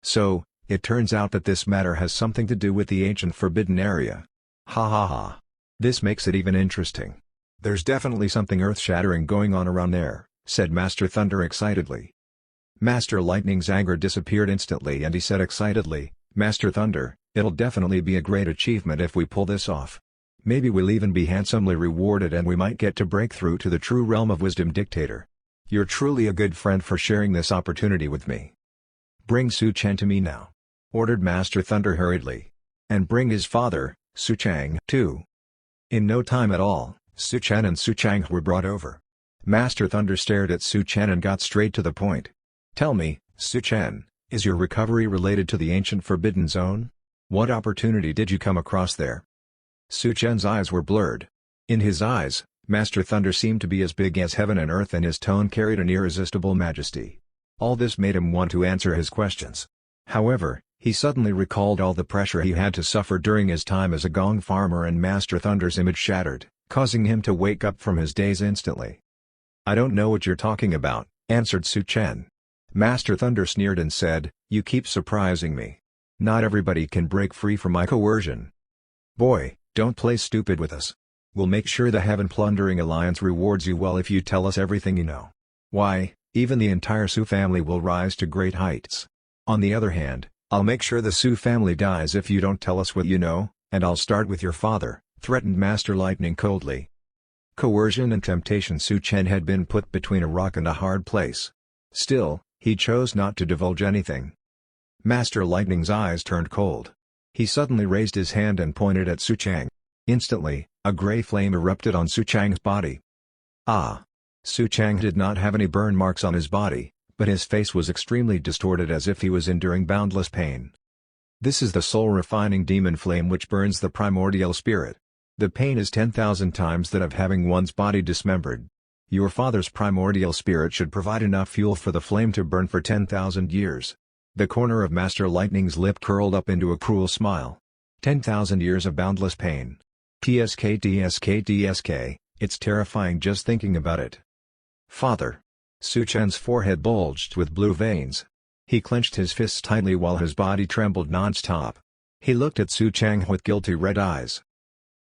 "So, it turns out that this matter has something to do with the ancient Forbidden Area. Ha ha ha. This makes it even interesting. There's definitely something earth-shattering going on around there," said Master Thunder excitedly. Master Lightning's anger disappeared instantly and he said excitedly, "Master Thunder, it'll definitely be a great achievement if we pull this off. Maybe we'll even be handsomely rewarded and we might get to break through to the true realm of wisdom dictator. You're truly a good friend for sharing this opportunity with me. Bring Su Chen to me now," ordered Master Thunder hurriedly. "And bring his father, Su Chang, too." In no time at all, Su Chen and Su Chang were brought over. Master Thunder stared at Su Chen and got straight to the point. "Tell me, Su Chen, is your recovery related to the ancient Forbidden Zone? What opportunity did you come across there?" Su Chen's eyes were blurred. In his eyes, Master Thunder seemed to be as big as heaven and earth and his tone carried an irresistible majesty. All this made him want to answer his questions. However, he suddenly recalled all the pressure he had to suffer during his time as a gong farmer and Master Thunder's image shattered, causing him to wake up from his daze instantly. "I don't know what you're talking about," answered Su Chen. Master Thunder sneered and said, "You keep surprising me. Not everybody can break free from my coercion. Boy, don't play stupid with us. We'll make sure the Heaven Plundering Alliance rewards you well if you tell us everything you know. Why, even the entire Su family will rise to great heights. On the other hand, I'll make sure the Su family dies if you don't tell us what you know, and I'll start with your father," threatened Master Lightning coldly. Coercion and temptation. Su Chen had been put between a rock and a hard place. Still, he chose not to divulge anything. Master Lightning's eyes turned cold. He suddenly raised his hand and pointed at Su Chang. Instantly, a gray flame erupted on Su Chang's body. Ah! Su Chang did not have any burn marks on his body, but his face was extremely distorted as if he was enduring boundless pain. This is the soul-refining demon flame which burns the primordial spirit. The pain is 10,000 times that of having one's body dismembered. Your father's primordial spirit should provide enough fuel for the flame to burn for 10,000 years. The corner of Master Lightning's lip curled up into a cruel smile. 10,000 years of boundless pain. TSK, it's terrifying just thinking about it. Father. Su Chen's forehead bulged with blue veins. He clenched his fists tightly while his body trembled non-stop. He looked at Su Chang with guilty red eyes.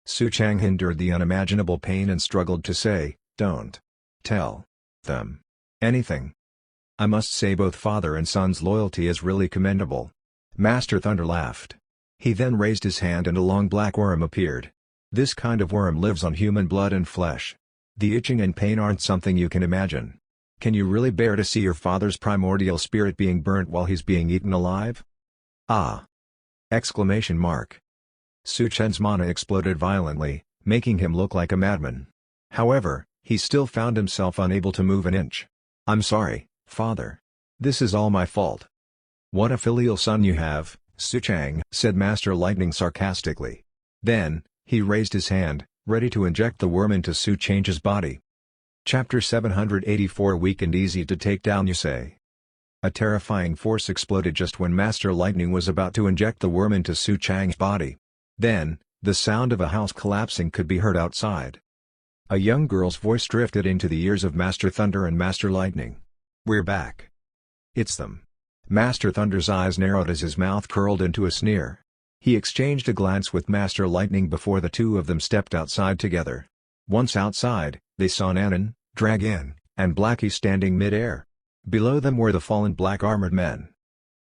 Su Chang endured the unimaginable pain and struggled to say, "Don't tell them anything." I must say both father and son's loyalty is really commendable. Master Thunder laughed. He then raised his hand and a long black worm appeared. This kind of worm lives on human blood and flesh. The itching and pain aren't something you can imagine. Can you really bear to see your father's primordial spirit being burnt while he's being eaten alive? Ah! Exclamation mark. Su Chen's mana exploded violently, making him look like a madman. However, he still found himself unable to move an inch. "I'm sorry, father. This is all my fault." "What a filial son you have, Su Chang," said Master Lightning sarcastically. Then, he raised his hand, ready to inject the worm into Su Chang's body. Chapter 784 Weak and easy to take down, you say? A terrifying force exploded just when Master Lightning was about to inject the worm into Su Chang's body. Then, the sound of a house collapsing could be heard outside. A young girl's voice drifted into the ears of Master Thunder and Master Lightning. "We're back. It's them." Master Thunder's eyes narrowed as his mouth curled into a sneer. He exchanged a glance with Master Lightning before the two of them stepped outside together. Once outside, they saw Nanan, Dragon, and Blackie standing mid-air. Below them were the fallen black armored men.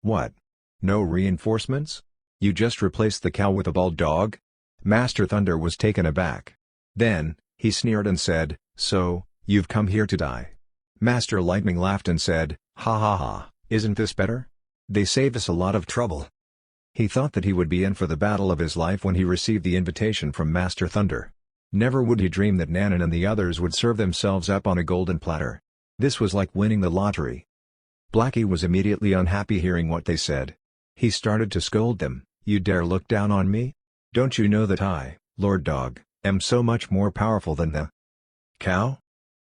"What? No reinforcements? You just replaced the cow with a bald dog?" Master Thunder was taken aback. Then, he sneered and said, "So, you've come here to die." Master Lightning laughed and said, "Ha ha ha, isn't this better? They saved us a lot of trouble." He thought that he would be in for the battle of his life when he received the invitation from Master Thunder. Never would he dream that Nanan and the others would serve themselves up on a golden platter. This was like winning the lottery. Blackie was immediately unhappy hearing what they said. He started to scold them. "You dare look down on me? Don't you know that I, Lord Dog, am so much more powerful than the cow?"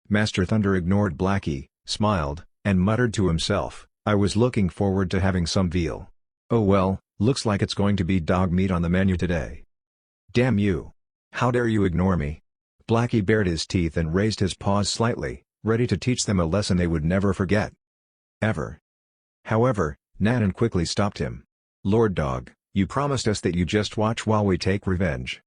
Master Thunder ignored Blackie, smiled, and muttered to himself, "I was looking forward to having some veal. Oh well, looks like it's going to be dog meat on the menu today. Damn you! How dare you ignore me?" Blackie bared his teeth and raised his paws slightly, ready to teach them a lesson they would never forget. Ever. However, Nanan quickly stopped him. "Lord Dog, you promised us that you just watch while we take revenge."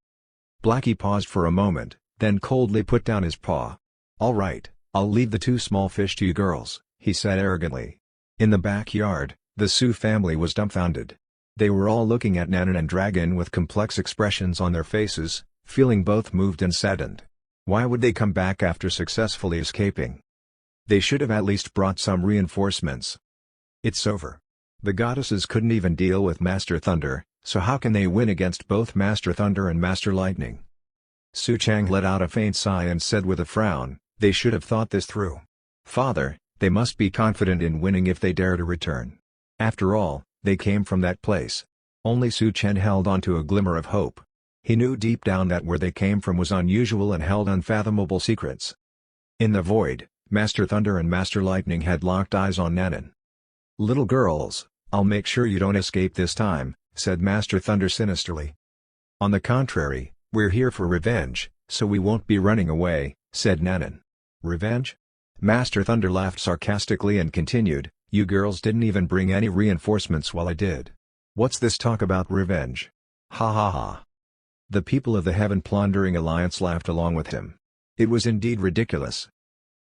Blackie paused for a moment, then coldly put down his paw. "All right, I'll leave the two small fish to you girls," he said arrogantly. In the backyard, the Su family was dumbfounded. They were all looking at Nanan and Dragon with complex expressions on their faces, feeling both moved and saddened. Why would they come back after successfully escaping? They should have at least brought some reinforcements. It's over. The goddesses couldn't even deal with Master Thunder, so how can they win against both Master Thunder and Master Lightning? Su Chang let out a faint sigh and said with a frown, "They should have thought this through. Father, they must be confident in winning if they dare to return. After all, they came from that place." Only Su Chen held on to a glimmer of hope. He knew deep down that where they came from was unusual and held unfathomable secrets. In the void, Master Thunder and Master Lightning had locked eyes on Nanan. "Little girls, I'll make sure you don't escape this time," said Master Thunder sinisterly. "On the contrary, we're here for revenge, so we won't be running away," said Nanan. "Revenge?" Master Thunder laughed sarcastically and continued, "You girls didn't even bring any reinforcements while I did. What's this talk about revenge? Ha ha ha." The people of the Heaven Plundering Alliance laughed along with him. It was indeed ridiculous.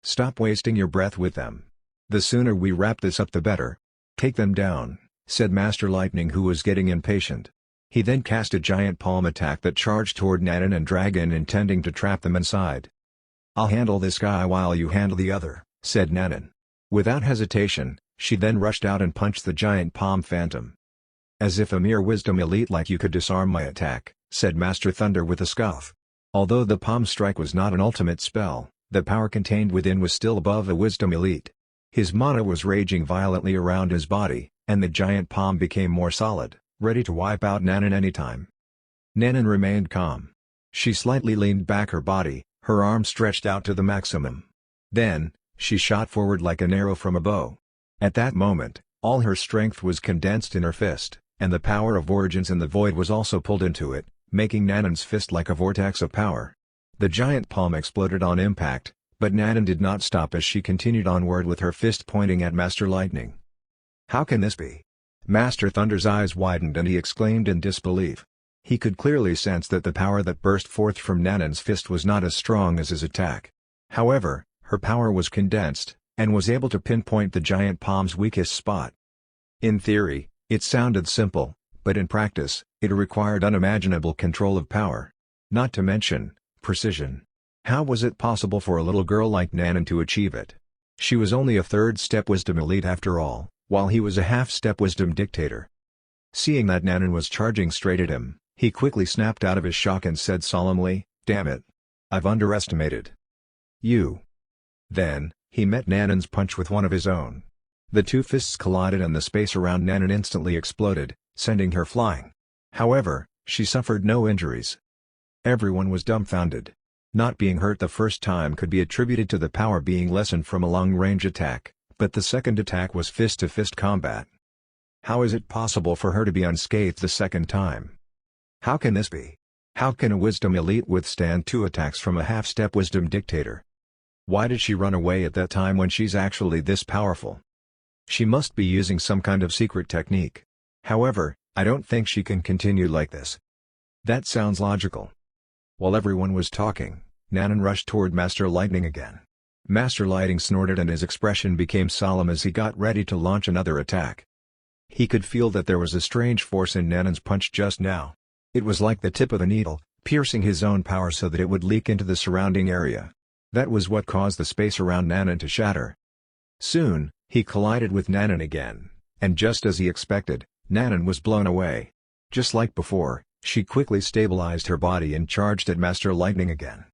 "Stop wasting your breath with them. The sooner we wrap this up the better. Take them down," said Master Lightning, who was getting impatient. He then cast a giant palm attack that charged toward Nanan and Dragon, intending to trap them inside. "I'll handle this guy while you handle the other," said Nanan. Without hesitation, she then rushed out and punched the giant palm phantom. "As if a mere wisdom elite like you could disarm my attack," said Master Thunder with a scoff. Although the palm strike was not an ultimate spell, the power contained within was still above a wisdom elite. His mana was raging violently around his body, and the giant palm became more solid, ready to wipe out Nanan anytime. Nanan remained calm. She slightly leaned back her body, her arm stretched out to the maximum. Then, she shot forward like an arrow from a bow. At that moment, all her strength was condensed in her fist, and the power of origins in the void was also pulled into it, making Nanan's fist like a vortex of power. The giant palm exploded on impact, but Nanan did not stop as she continued onward with her fist pointing at Master Lightning. "How can this be?" Master Thunder's eyes widened and he exclaimed in disbelief. He could clearly sense that the power that burst forth from Nanan's fist was not as strong as his attack. However, her power was condensed, and was able to pinpoint the giant palm's weakest spot. In theory, it sounded simple, but in practice, it required unimaginable control of power. Not to mention, precision. How was it possible for a little girl like Nanan to achieve it? She was only a third-step wisdom elite after all, while he was a half-step wisdom dictator. Seeing that Nanan was charging straight at him, he quickly snapped out of his shock and said solemnly, "Damn it! I've underestimated you." Then, he met Nanan's punch with one of his own. The two fists collided and the space around Nanan instantly exploded, sending her flying. However, she suffered no injuries. Everyone was dumbfounded. Not being hurt the first time could be attributed to the power being lessened from a long-range attack, but the second attack was fist-to-fist combat. How is it possible for her to be unscathed the second time? How can this be? How can a wisdom elite withstand 2 attacks from a half-step wisdom dictator? Why did she run away at that time when she's actually this powerful? She must be using some kind of secret technique. However, I don't think she can continue like this. That sounds logical. While everyone was talking, Nanan rushed toward Master Lightning again. Master Lightning snorted and his expression became solemn as he got ready to launch another attack. He could feel that there was a strange force in Nanan's punch just now. It was like the tip of a needle, piercing his own power so that it would leak into the surrounding area. That was what caused the space around Nanan to shatter. Soon, he collided with Nanan again, and just as he expected, Nanan was blown away. Just like before, she quickly stabilized her body and charged at Master Lightning again.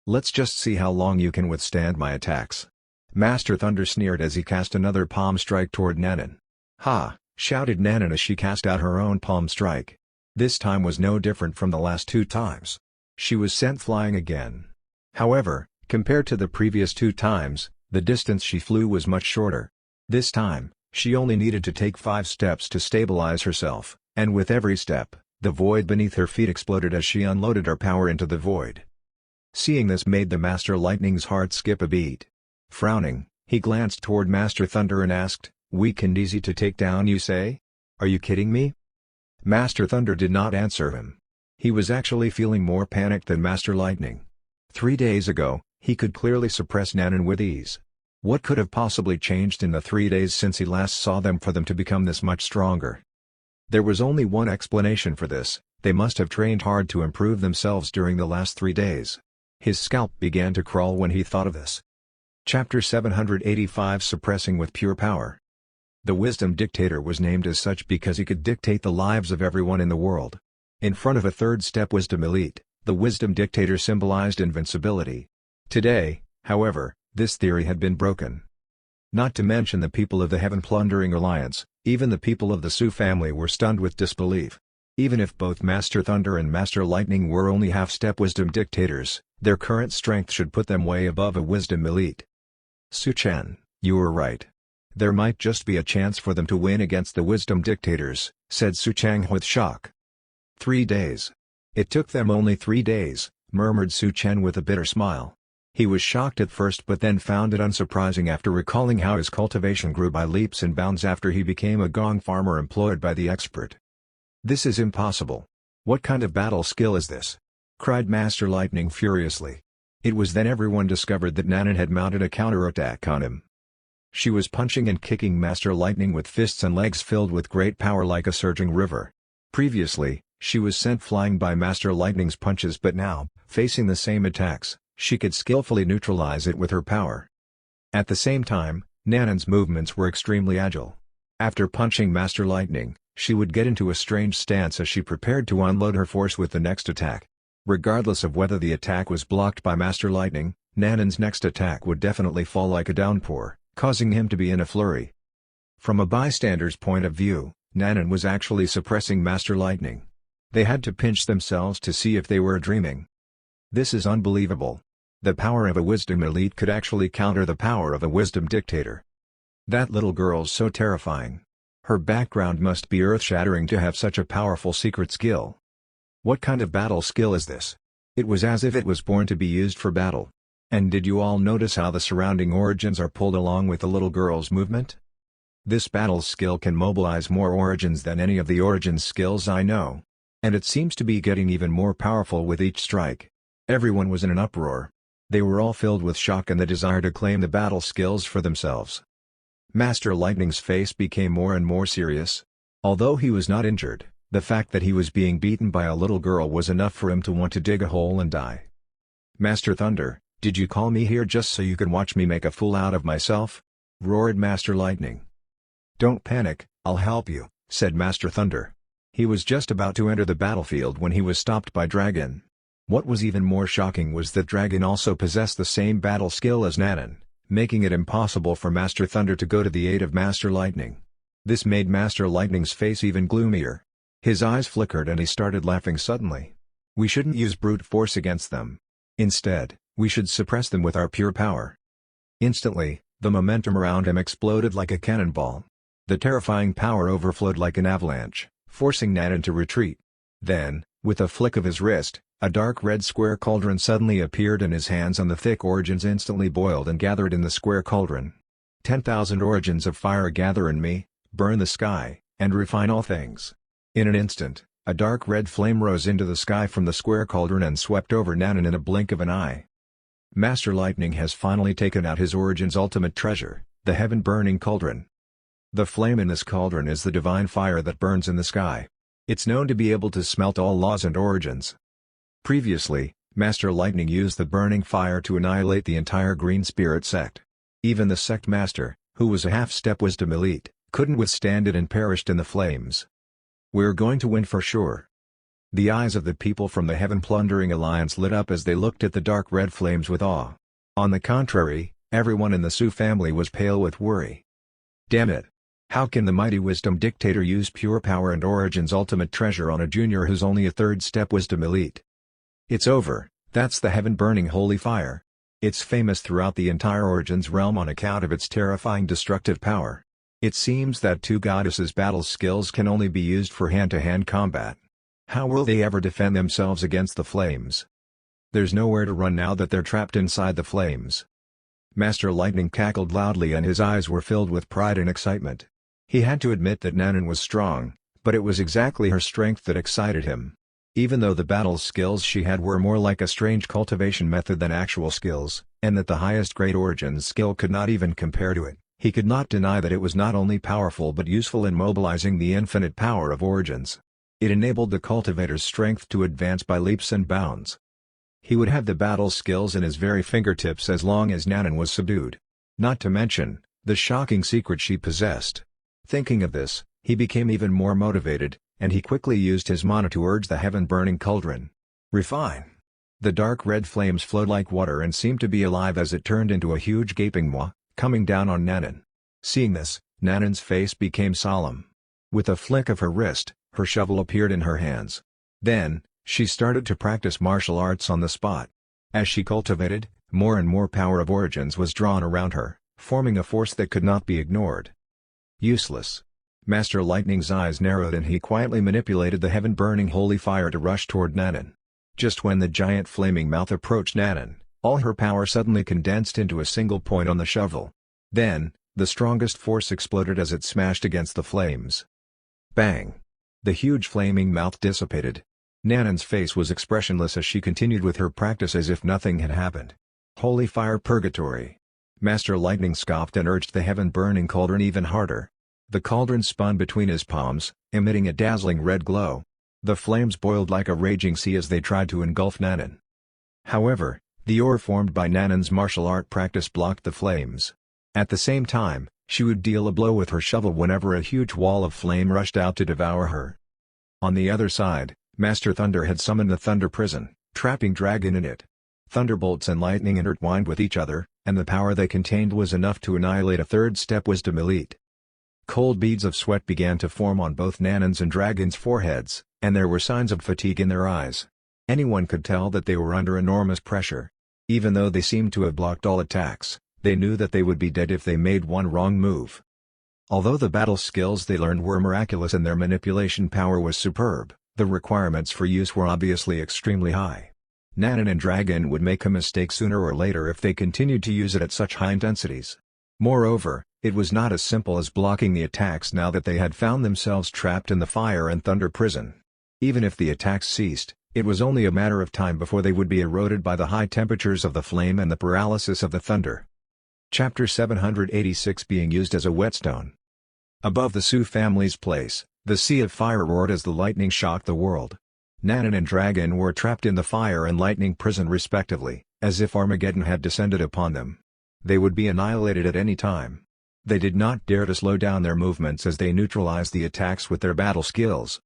Let's just see how long you can withstand my attacks. Master Thunder sneered as he cast another palm strike toward Nanan. Ha! Shouted Nanan as she cast out her own palm strike. This time was no different from the last 2 times. She was sent flying again. However, compared to the previous 2 times, the distance she flew was much shorter. This time, she only needed to take 5 steps to stabilize herself, and with every step, the void beneath her feet exploded as she unloaded her power into the void. Seeing this made the Master Lightning's heart skip a beat. Frowning, he glanced toward Master Thunder and asked, "Weak and easy to take down, you say? Are you kidding me?" Master Thunder did not answer him. He was actually feeling more panicked than Master Lightning. 3 days ago, he could clearly suppress Nanan with ease. What could have possibly changed in the 3 days since he last saw them for them to become this much stronger? There was only one explanation for this: they must have trained hard to improve themselves during the last 3 days. His scalp began to crawl when he thought of this. Chapter 785 Suppressing with Pure Power. The Wisdom Dictator was named as such because he could dictate the lives of everyone in the world. In front of a third-step Wisdom Elite, the Wisdom Dictator symbolized invincibility. Today, however, this theory had been broken. Not to mention the people of the Heaven Plundering Alliance, even the people of the Su family were stunned with disbelief. Even if both Master Thunder and Master Lightning were only half-step Wisdom Dictators, their current strength should put them way above a Wisdom Elite. Su-chan, you were right. There might just be a chance for them to win against the Wisdom Dictators, said Su-chang with shock. 3 days. It took them only 3 days, murmured Su-chen with a bitter smile. He was shocked at first but then found it unsurprising after recalling how his cultivation grew by leaps and bounds after he became a gong farmer employed by the expert. This is impossible. What kind of battle skill is this? Cried Master Lightning furiously. It was then everyone discovered that Nanan had mounted a counterattack on him. She was punching and kicking Master Lightning with fists and legs filled with great power like a surging river. Previously, she was sent flying by Master Lightning's punches, but now, facing the same attacks, she could skillfully neutralize it with her power. At the same time, Nanan's movements were extremely agile. After punching Master Lightning, she would get into a strange stance as she prepared to unload her force with the next attack. Regardless of whether the attack was blocked by Master Lightning, Nanan's next attack would definitely fall like a downpour, causing him to be in a flurry. From a bystander's point of view, Nanan was actually suppressing Master Lightning. They had to pinch themselves to see if they were dreaming. This is unbelievable. The power of a Wisdom Elite could actually counter the power of a Wisdom Dictator. That little girl's so terrifying. Her background must be earth-shattering to have such a powerful secret skill. What kind of battle skill is this? It was as if it was born to be used for battle. And did you all notice how the surrounding origins are pulled along with the little girl's movement? This battle skill can mobilize more origins than any of the origins skills I know. And it seems to be getting even more powerful with each strike. Everyone was in an uproar. They were all filled with shock and the desire to claim the battle skills for themselves. Master Lightning's face became more and more serious. Although he was not injured, the fact that he was being beaten by a little girl was enough for him to want to dig a hole and die. Master Thunder, did you call me here just so you can watch me make a fool out of myself? Roared Master Lightning. Don't panic, I'll help you, said Master Thunder. He was just about to enter the battlefield when he was stopped by Dragon. What was even more shocking was that Dragon also possessed the same battle skill as Nanan, making it impossible for Master Thunder to go to the aid of Master Lightning. This made Master Lightning's face even gloomier. His eyes flickered and he started laughing suddenly. We shouldn't use brute force against them. Instead, we should suppress them with our pure power." Instantly, the momentum around him exploded like a cannonball. The terrifying power overflowed like an avalanche, forcing Nanan to retreat. Then, with a flick of his wrist, a dark red square cauldron suddenly appeared in his hands and the thick origins instantly boiled and gathered in the square cauldron. 10,000 origins of fire gather in me, burn the sky, and refine all things. In an instant, a dark red flame rose into the sky from the square cauldron and swept over Nanan in a blink of an eye. Master Lightning has finally taken out his Origin's ultimate treasure, the heaven-burning cauldron. The flame in this cauldron is the divine fire that burns in the sky. It's known to be able to smelt all laws and origins. Previously, Master Lightning used the burning fire to annihilate the entire Green Spirit sect. Even the sect master, who was a half-step wisdom elite, couldn't withstand it and perished in the flames. "We're going to win for sure." The eyes of the people from the Heaven Plundering Alliance lit up as they looked at the dark red flames with awe. On the contrary, everyone in the Su family was pale with worry. Damn it! How can the mighty wisdom dictator use pure power and Origin's ultimate treasure on a junior who's only a third-step wisdom elite? It's over, that's the heaven-burning holy fire. It's famous throughout the entire Origin's realm on account of its terrifying destructive power. It seems that two goddesses' battle skills can only be used for hand-to-hand combat. How will they ever defend themselves against the flames? There's nowhere to run now that they're trapped inside the flames. Master Lightning cackled loudly and his eyes were filled with pride and excitement. He had to admit that Nanan was strong, but it was exactly her strength that excited him. Even though the battle skills she had were more like a strange cultivation method than actual skills, and that the highest grade Origin's skill could not even compare to it, he could not deny that it was not only powerful but useful in mobilizing the infinite power of Origins. It enabled the cultivator's strength to advance by leaps and bounds. He would have the battle skills in his very fingertips as long as Nanan was subdued. Not to mention, the shocking secret she possessed. Thinking of this, he became even more motivated, and he quickly used his mana to urge the heaven-burning cauldron. Refine! The dark red flames flowed like water and seemed to be alive as it turned into a huge gaping maw, coming down on Nanan. Seeing this, Nanan's face became solemn. With a flick of her wrist, her shovel appeared in her hands. Then, she started to practice martial arts on the spot. As she cultivated, more and more power of Origins was drawn around her, forming a force that could not be ignored. Useless. Master Lightning's eyes narrowed and he quietly manipulated the heaven-burning holy fire to rush toward Nanan. Just when the giant flaming mouth approached Nanan, all her power suddenly condensed into a single point on the shovel. Then, the strongest force exploded as it smashed against the flames. Bang! The huge flaming mouth dissipated. Nanan's face was expressionless as she continued with her practice as if nothing had happened. Holy fire purgatory! Master Lightning scoffed and urged the heaven-burning cauldron even harder. The cauldron spun between his palms, emitting a dazzling red glow. The flames boiled like a raging sea as they tried to engulf Nanan. However, the aura formed by Nanan's martial art practice blocked the flames. At the same time, she would deal a blow with her shovel whenever a huge wall of flame rushed out to devour her. On the other side, Master Thunder had summoned the Thunder Prison, trapping Dragon in it. Thunderbolts and lightning intertwined with each other, and the power they contained was enough to annihilate a third-step wisdom elite. Cold beads of sweat began to form on both Nanan's and Dragon's foreheads, and there were signs of fatigue in their eyes. Anyone could tell that they were under enormous pressure. Even though they seemed to have blocked all attacks, they knew that they would be dead if they made one wrong move. Although the battle skills they learned were miraculous and their manipulation power was superb, the requirements for use were obviously extremely high. Nanan and Dragon would make a mistake sooner or later if they continued to use it at such high intensities. Moreover, it was not as simple as blocking the attacks now that they had found themselves trapped in the Fire and Thunder Prison. Even if the attacks ceased, it was only a matter of time before they would be eroded by the high temperatures of the flame and the paralysis of the thunder. Chapter 786 being used as a whetstone. Above the Su family's place, the sea of fire roared as the lightning shocked the world. Nanan and Dragon were trapped in the fire and lightning prison respectively, as if Armageddon had descended upon them. They would be annihilated at any time. They did not dare to slow down their movements as they neutralized the attacks with their battle skills.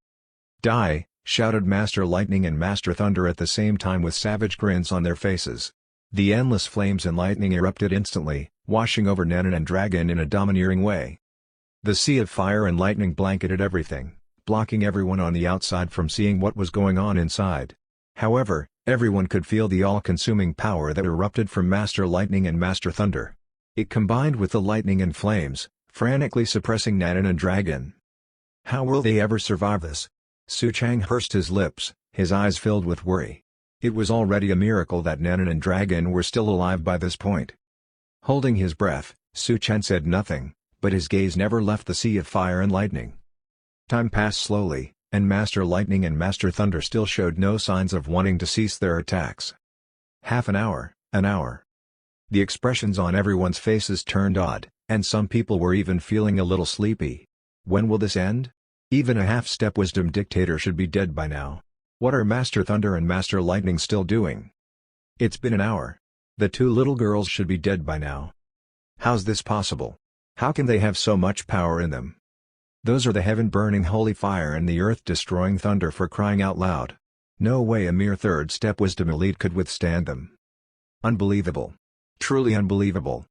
"Die!" shouted Master Lightning and Master Thunder at the same time with savage grins on their faces. The endless flames and lightning erupted instantly, washing over Nanan and Dragon in a domineering way. The sea of fire and lightning blanketed everything, blocking everyone on the outside from seeing what was going on inside. However, everyone could feel the all-consuming power that erupted from Master Lightning and Master Thunder. It combined with the lightning and flames, frantically suppressing Nanan and Dragon. How will they ever survive this? Su Chang pursed his lips, his eyes filled with worry. It was already a miracle that Nanan and Dragon were still alive by this point. Holding his breath, Su Chang said nothing, but his gaze never left the sea of fire and lightning. Time passed slowly, and Master Lightning and Master Thunder still showed no signs of wanting to cease their attacks. Half an hour, an hour. The expressions on everyone's faces turned odd, and some people were even feeling a little sleepy. When will this end? Even a half-step wisdom dictator should be dead by now. What are Master Thunder and Master Lightning still doing? It's been an hour. The two little girls should be dead by now. How's this possible? How can they have so much power in them? Those are the heaven-burning holy fire and the earth-destroying thunder, for crying out loud. No way a mere third-step wisdom elite could withstand them. Unbelievable. Truly unbelievable.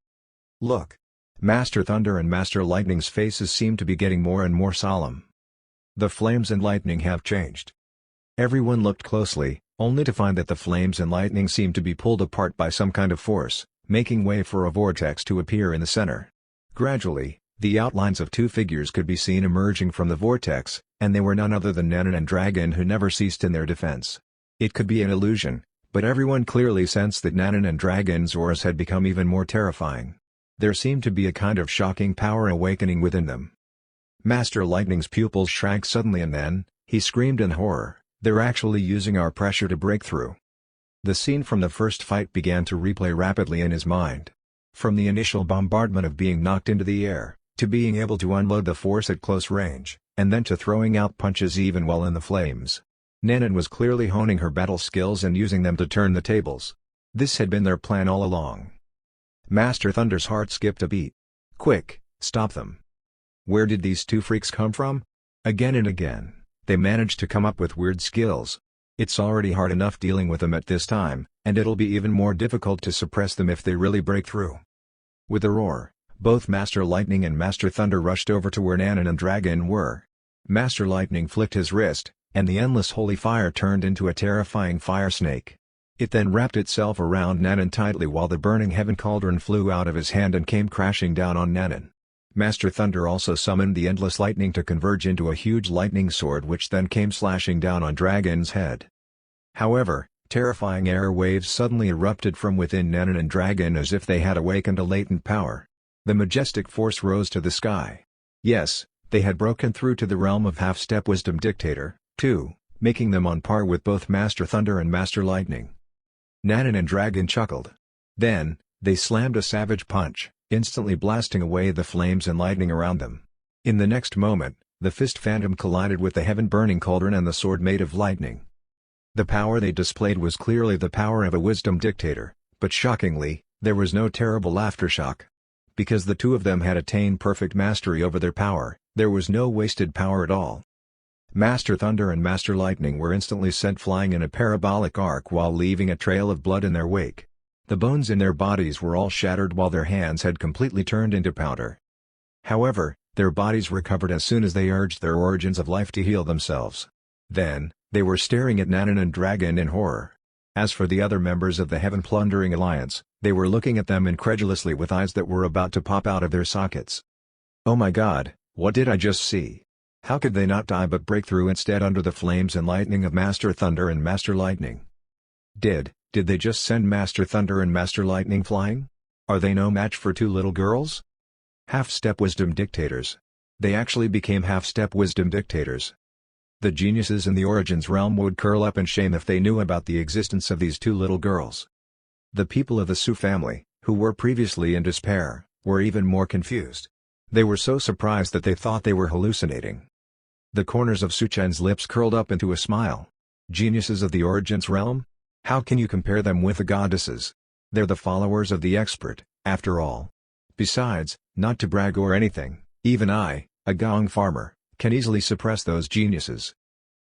Look. Master Thunder and Master Lightning's faces seem to be getting more and more solemn. The flames and lightning have changed. Everyone looked closely, only to find that the flames and lightning seemed to be pulled apart by some kind of force, making way for a vortex to appear in the center. Gradually, the outlines of two figures could be seen emerging from the vortex, and they were none other than Nanan and Dragon, who never ceased in their defense. It could be an illusion, but everyone clearly sensed that Nanan and Dragon's auras had become even more terrifying. There seemed to be a kind of shocking power awakening within them. Master Lightning's pupils shrank suddenly, and then, he screamed in horror, "They're actually using our pressure to break through." The scene from the first fight began to replay rapidly in his mind. From the initial bombardment of being knocked into the air, to being able to unload the force at close range, and then to throwing out punches even while in the flames. Nanan was clearly honing her battle skills and using them to turn the tables. This had been their plan all along. Master Thunder's heart skipped a beat. Quick, stop them. Where did these two freaks come from? Again and again, they managed to come up with weird skills. It's already hard enough dealing with them at this time, and it'll be even more difficult to suppress them if they really break through. With a roar, both Master Lightning and Master Thunder rushed over to where Nanan and Dragon were. Master Lightning flicked his wrist, and the endless holy fire turned into a terrifying fire snake. It then wrapped itself around Nanan tightly while the burning heaven cauldron flew out of his hand and came crashing down on Nanan. Master Thunder also summoned the endless lightning to converge into a huge lightning sword, which then came slashing down on Dragon's head. However, terrifying air waves suddenly erupted from within Nanan and Dragon as if they had awakened a latent power. The majestic force rose to the sky. Yes, they had broken through to the realm of half-step wisdom dictator, too, making them on par with both Master Thunder and Master Lightning. Nanan and Dragon chuckled. Then, they slammed a savage punch, instantly blasting away the flames and lightning around them. In the next moment, the fist phantom collided with the heaven-burning cauldron and the sword made of lightning. The power they displayed was clearly the power of a wisdom dictator, but shockingly, there was no terrible aftershock. Because the two of them had attained perfect mastery over their power, there was no wasted power at all. Master Thunder and Master Lightning were instantly sent flying in a parabolic arc while leaving a trail of blood in their wake. The bones in their bodies were all shattered while their hands had completely turned into powder. However, their bodies recovered as soon as they urged their origins of life to heal themselves. Then, they were staring at Nanan and Dragon in horror. As for the other members of the Heaven Plundering Alliance, they were looking at them incredulously with eyes that were about to pop out of their sockets. Oh my god, what did I just see? How could they not die but break through instead under the flames and lightning of Master Thunder and Master Lightning? Did they just send Master Thunder and Master Lightning flying? Are they no match for two little girls? Half-step wisdom dictators. They actually became half-step wisdom dictators. The geniuses in the Origins realm would curl up in shame if they knew about the existence of these two little girls. The people of the Su family, who were previously in despair, were even more confused. They were so surprised that they thought they were hallucinating. The corners of Su Chen's lips curled up into a smile. Geniuses of the Origins realm? How can you compare them with the goddesses? They're the followers of the expert, after all. Besides, not to brag or anything, even I, a gong farmer, can easily suppress those geniuses.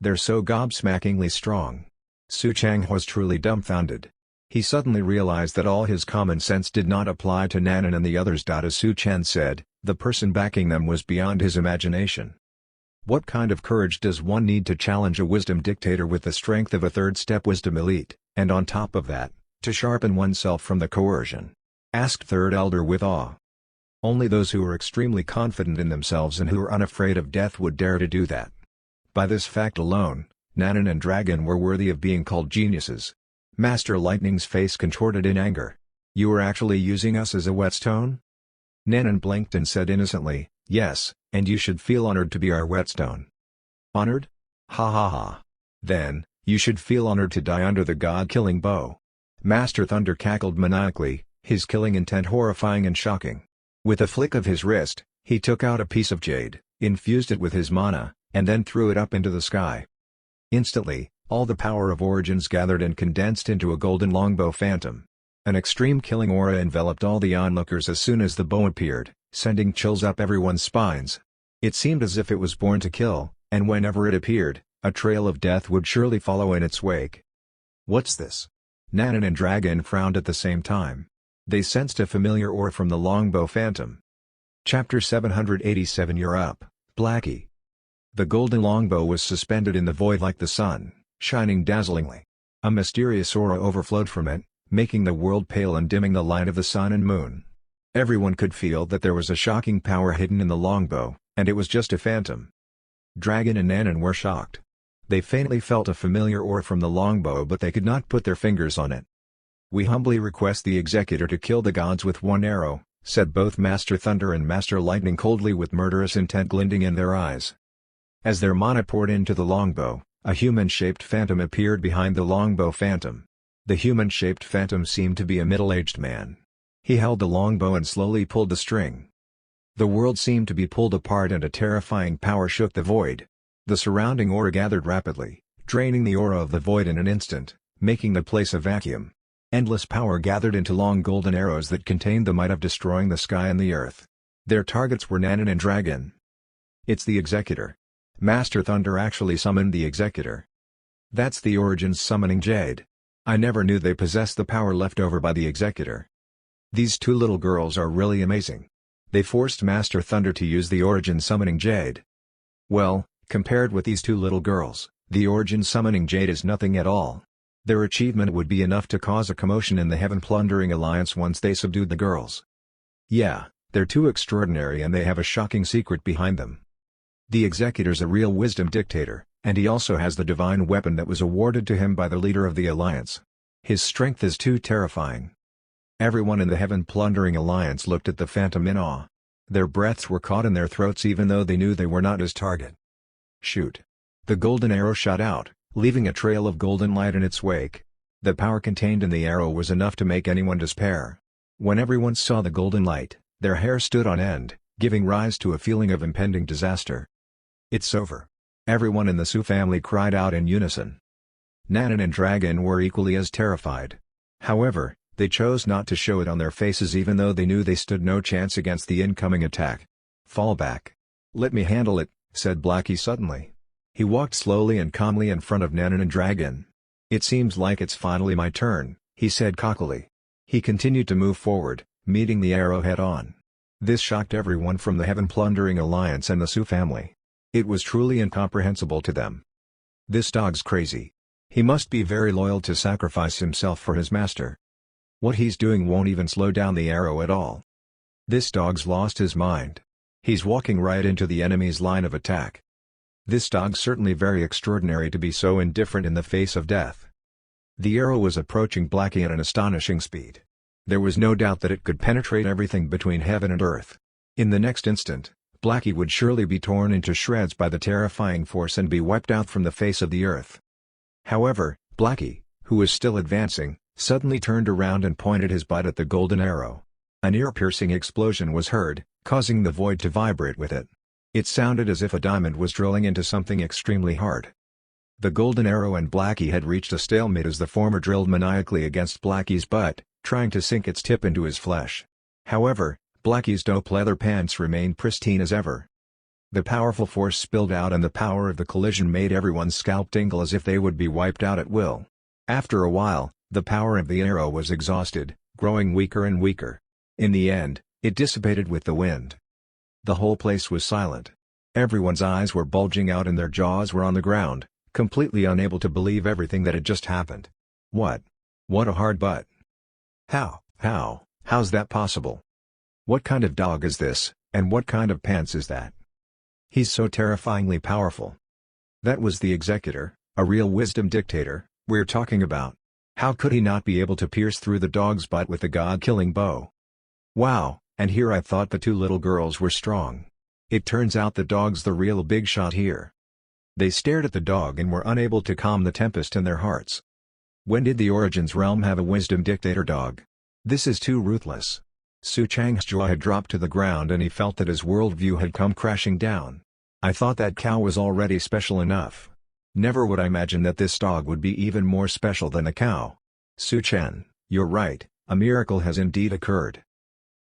They're so gobsmackingly strong. Su Chang was truly dumbfounded. He suddenly realized that all his common sense did not apply to Nanan and the others. As Su Chen said, the person backing them was beyond his imagination. What kind of courage does one need to challenge a wisdom dictator with the strength of a third-step wisdom elite, and on top of that, to sharpen oneself from the coercion? Asked Third Elder with awe. Only those who are extremely confident in themselves and who are unafraid of death would dare to do that. By this fact alone, Nanan and Dragon were worthy of being called geniuses. Master Lightning's face contorted in anger. You were actually using us as a whetstone? Nanan blinked and said innocently, yes, and you should feel honored to be our whetstone. Honored? Ha ha ha. Then, you should feel honored to die under the god-killing bow. Master Thunder cackled maniacally, his killing intent horrifying and shocking. With a flick of his wrist, he took out a piece of jade, infused it with his mana, and then threw it up into the sky. Instantly, all the power of origins gathered and condensed into a golden longbow phantom. An extreme killing aura enveloped all the onlookers as soon as the bow appeared, sending chills up everyone's spines. It seemed as if it was born to kill, and whenever it appeared, a trail of death would surely follow in its wake. What's this? Nanan and Dragon frowned at the same time. They sensed a familiar aura from the longbow phantom. Chapter 787. You're up, Blackie. The golden longbow was suspended in the void like the sun, shining dazzlingly. A mysterious aura overflowed from it, making the world pale and dimming the light of the sun and moon. Everyone could feel that there was a shocking power hidden in the longbow, and it was just a phantom. Dragon and Nanan were shocked. They faintly felt a familiar aura from the longbow, but they could not put their fingers on it. We humbly request the Executor to kill the gods with one arrow, said both Master Thunder and Master Lightning coldly with murderous intent glinting in their eyes. As their mana poured into the longbow, a human-shaped phantom appeared behind the longbow phantom. The human-shaped phantom seemed to be a middle-aged man. He held the longbow and slowly pulled the string. The world seemed to be pulled apart and a terrifying power shook the void. The surrounding aura gathered rapidly, draining the aura of the void in an instant, making the place a vacuum. Endless power gathered into long golden arrows that contained the might of destroying the sky and the earth. Their targets were Nanan and Dragon. It's the Executor. Master Thunder actually summoned the Executor. That's the Origins summoning Jade. I never knew they possessed the power left over by the Executor. These two little girls are really amazing. They forced Master Thunder to use the Origins summoning Jade. Well, compared with these two little girls, the Origins summoning Jade is nothing at all. Their achievement would be enough to cause a commotion in the Heaven Plundering Alliance once they subdued the girls. Yeah, they're too extraordinary and they have a shocking secret behind them. The Executor's a real wisdom dictator, and he also has the divine weapon that was awarded to him by the leader of the Alliance. His strength is too terrifying. Everyone in the Heaven Plundering Alliance looked at the phantom in awe. Their breaths were caught in their throats even though they knew they were not his target. Shoot! The golden arrow shot out, leaving a trail of golden light in its wake. The power contained in the arrow was enough to make anyone despair. When everyone saw the golden light, their hair stood on end, giving rise to a feeling of impending disaster. It's over. Everyone in the Su family cried out in unison. Nanan and Dragon were equally as terrified. However, they chose not to show it on their faces even though they knew they stood no chance against the incoming attack. Fall back. Let me handle it, said Blackie suddenly. He walked slowly and calmly in front of Nanan and Dragon. It seems like it's finally my turn, he said cockily. He continued to move forward, meeting the arrow head-on. This shocked everyone from the Heaven Plundering Alliance and the Su family. It was truly incomprehensible to them. This dog's crazy. He must be very loyal to sacrifice himself for his master. What he's doing won't even slow down the arrow at all. This dog's lost his mind. He's walking right into the enemy's line of attack. This dog's certainly very extraordinary to be so indifferent in the face of death. The arrow was approaching Blackie at an astonishing speed. There was no doubt that it could penetrate everything between heaven and earth. In the next instant, Blackie would surely be torn into shreds by the terrifying force and be wiped out from the face of the earth. However, Blackie, who was still advancing, suddenly turned around and pointed his butt at the golden arrow. An ear-piercing explosion was heard, causing the void to vibrate with it. It sounded as if a diamond was drilling into something extremely hard. The golden arrow and Blackie had reached a stalemate as the former drilled maniacally against Blackie's butt, trying to sink its tip into his flesh. However, Blackie's dope leather pants remained pristine as ever. The powerful force spilled out and the power of the collision made everyone's scalp tingle as if they would be wiped out at will. After a while, the power of the arrow was exhausted, growing weaker and weaker. In the end, it dissipated with the wind. The whole place was silent. Everyone's eyes were bulging out and their jaws were on the ground, completely unable to believe everything that had just happened. What? What a hard butt. How's that possible? What kind of dog is this, and what kind of pants is that? He's so terrifyingly powerful. That was the executor, a real wisdom dictator, we're talking about. How could he not be able to pierce through the dog's butt with the god-killing bow? Wow, and here I thought the two little girls were strong. It turns out the dog's the real Bigshot here. They stared at the dog and were unable to calm the tempest in their hearts. When did the Origins realm have a wisdom dictator dog? This is too ruthless. Su Chang's jaw had dropped to the ground and he felt that his worldview had come crashing down. I thought that cow was already special enough. Never would I imagine that this dog would be even more special than a cow. Su Chen, you're right, a miracle has indeed occurred.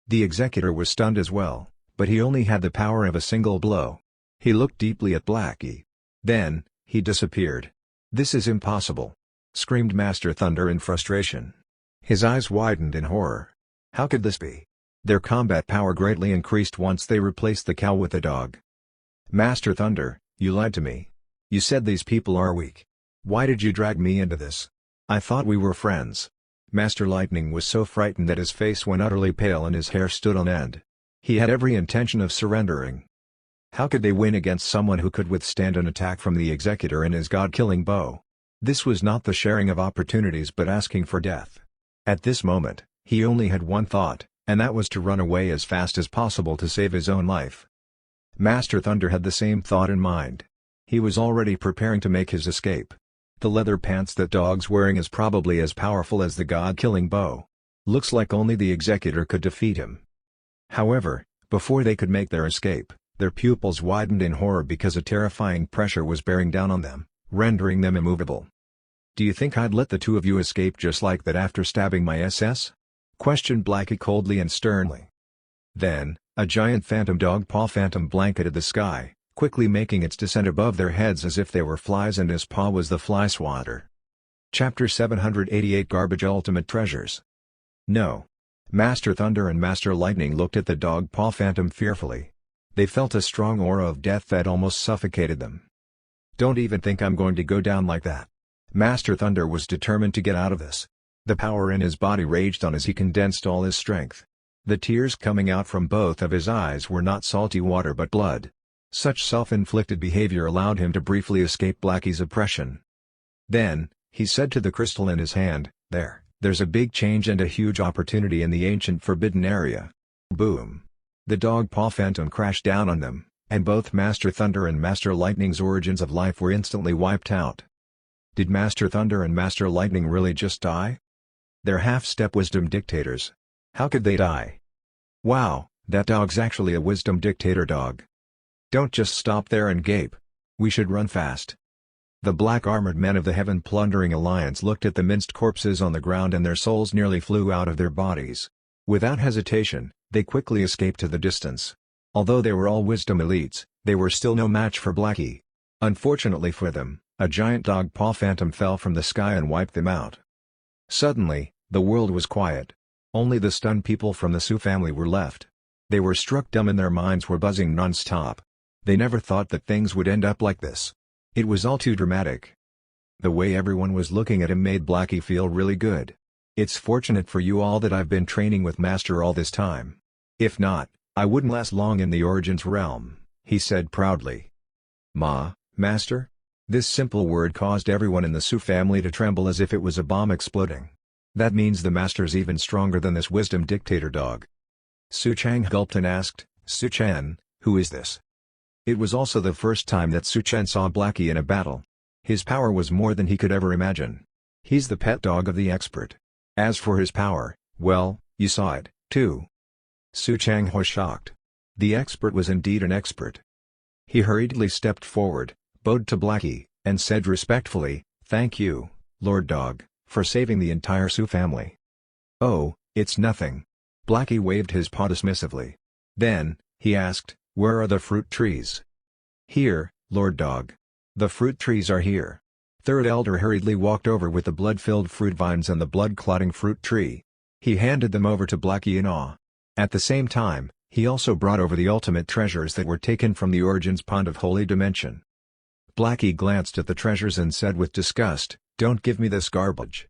The executor was stunned as well, but he only had the power of a single blow. He looked deeply at Blackie. Then, he disappeared. This is impossible! Screamed Master Thunder in frustration. His eyes widened in horror. How could this be? Their combat power greatly increased once they replaced the cow with the dog. Master Thunder, you lied to me. You said these people are weak. Why did you drag me into this? I thought we were friends. Master Lightning was so frightened that his face went utterly pale and his hair stood on end. He had every intention of surrendering. How could they win against someone who could withstand an attack from the executor and his god-killing bow? This was not the sharing of opportunities but asking for death. At this moment, he only had one thought, and that was to run away as fast as possible to save his own life. Master Thunder had the same thought in mind. He was already preparing to make his escape. The leather pants that dog's wearing is probably as powerful as the god-killing bow. Looks like only the executor could defeat him. However, before they could make their escape, their pupils widened in horror because a terrifying pressure was bearing down on them, rendering them immovable. Do you think I'd let the two of you escape just like that after stabbing my SS? Questioned Blackie coldly and sternly. Then, a giant phantom dog paw phantom blanketed the sky, quickly making its descent above their heads as if they were flies and his paw was the fly swatter. Chapter 788 Garbage Ultimate Treasures. No. Master Thunder and Master Lightning looked at the dog paw phantom fearfully. They felt a strong aura of death that almost suffocated them. Don't even think I'm going to go down like that. Master Thunder was determined to get out of this. The power in his body raged on as he condensed all his strength. The tears coming out from both of his eyes were not salty water but blood. Such self-inflicted behavior allowed him to briefly escape Blackie's oppression. Then, he said to the crystal in his hand, there's a big change and a huge opportunity in the ancient forbidden area. Boom. The dog paw phantom crashed down on them, and both Master Thunder and Master Lightning's origins of life were instantly wiped out. Did Master Thunder and Master Lightning really just die? They're half-step wisdom dictators. How could they die? Wow, that dog's actually a wisdom dictator dog. Don't just stop there and gape. We should run fast. The black armored men of the Heaven Plundering Alliance looked at the minced corpses on the ground and their souls nearly flew out of their bodies. Without hesitation, they quickly escaped to the distance. Although they were all wisdom elites, they were still no match for Blackie. Unfortunately for them, a giant dog paw phantom fell from the sky and wiped them out. Suddenly, the world was quiet. Only the stunned people from the Su family were left. They were struck dumb and their minds were buzzing non-stop. They never thought that things would end up like this. It was all too dramatic. The way everyone was looking at him made Blackie feel really good. It's fortunate for you all that I've been training with Master all this time. If not, I wouldn't last long in the Origins realm, he said proudly. Master? This simple word caused everyone in the Su family to tremble as if it was a bomb exploding. That means the Master's even stronger than this wisdom dictator dog. Su Chang gulped and asked, Su Chen, who is this? It was also the first time that Su Chen saw Blackie in a battle. His power was more than he could ever imagine. He's the pet dog of the expert. As for his power, well, you saw it, too. Su Chang was shocked. The expert was indeed an expert. He hurriedly stepped forward, bowed to Blackie, and said respectfully, Thank you, Lord Dog, for saving the entire Su family. Oh, it's nothing. Blackie waved his paw dismissively. Then, he asked, Where are the fruit trees? Here, Lord Dog. The fruit trees are here. Third Elder hurriedly walked over with the blood-filled fruit vines and the blood-clotting fruit tree. He handed them over to Blackie in awe. At the same time, He also brought over the ultimate treasures that were taken from the Origins Pond of Holy Dimension. Blackie glanced at the treasures and said with disgust, "Don't give me this garbage."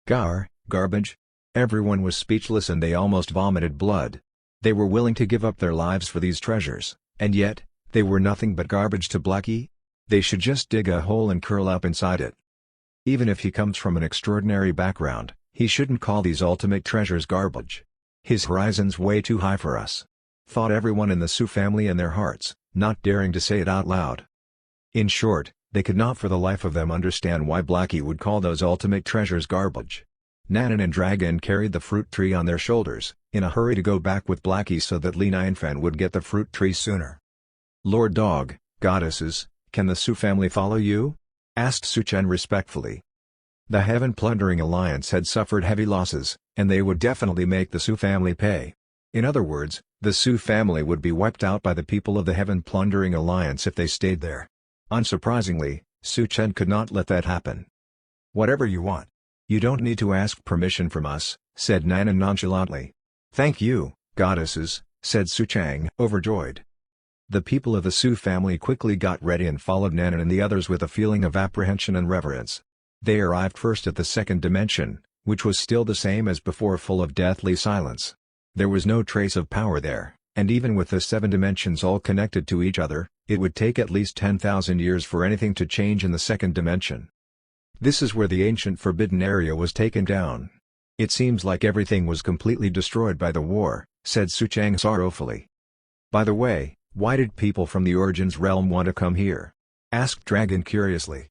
Garbage? Everyone was speechless and they almost vomited blood. They were willing to give up their lives for these treasures, and yet, they were nothing but garbage to Blackie? They should just dig a hole and curl up inside it. Even if he comes from an extraordinary background, he shouldn't call these ultimate treasures garbage. His horizon's way too high for us. Thought everyone in the Sioux family in their hearts, not daring to say it out loud. In short, they could not for the life of them understand why Blackie would call those ultimate treasures garbage. Nanan and Dragon carried the fruit tree on their shoulders, in a hurry to go back with Blackie so that Li Nianfan would get the fruit tree sooner. "Lord Dog, goddesses, can the Sioux family follow you?" asked Su Chen respectfully. The Heaven Plundering Alliance had suffered heavy losses, and they would definitely make the Sioux family pay. In other words, the Sioux family would be wiped out by the people of the Heaven Plundering Alliance if they stayed there. Unsurprisingly, Su Chen could not let that happen. "Whatever you want. You don't need to ask permission from us," said Nanan nonchalantly. "Thank you, goddesses," said Su Chang, overjoyed. The people of the Sioux family quickly got ready and followed Nanan and the others with a feeling of apprehension and reverence. They arrived first at the second dimension, which was still the same as before, full of deathly silence. There was no trace of power there, and even with the 7 dimensions all connected to each other, it would take at least 10,000 years for anything to change in the second dimension. This is where the ancient forbidden area was taken down. "It seems like everything was completely destroyed by the war," said Su Chang sorrowfully. "By the way, why did people from the Origins realm want to come here?" asked Dragon curiously.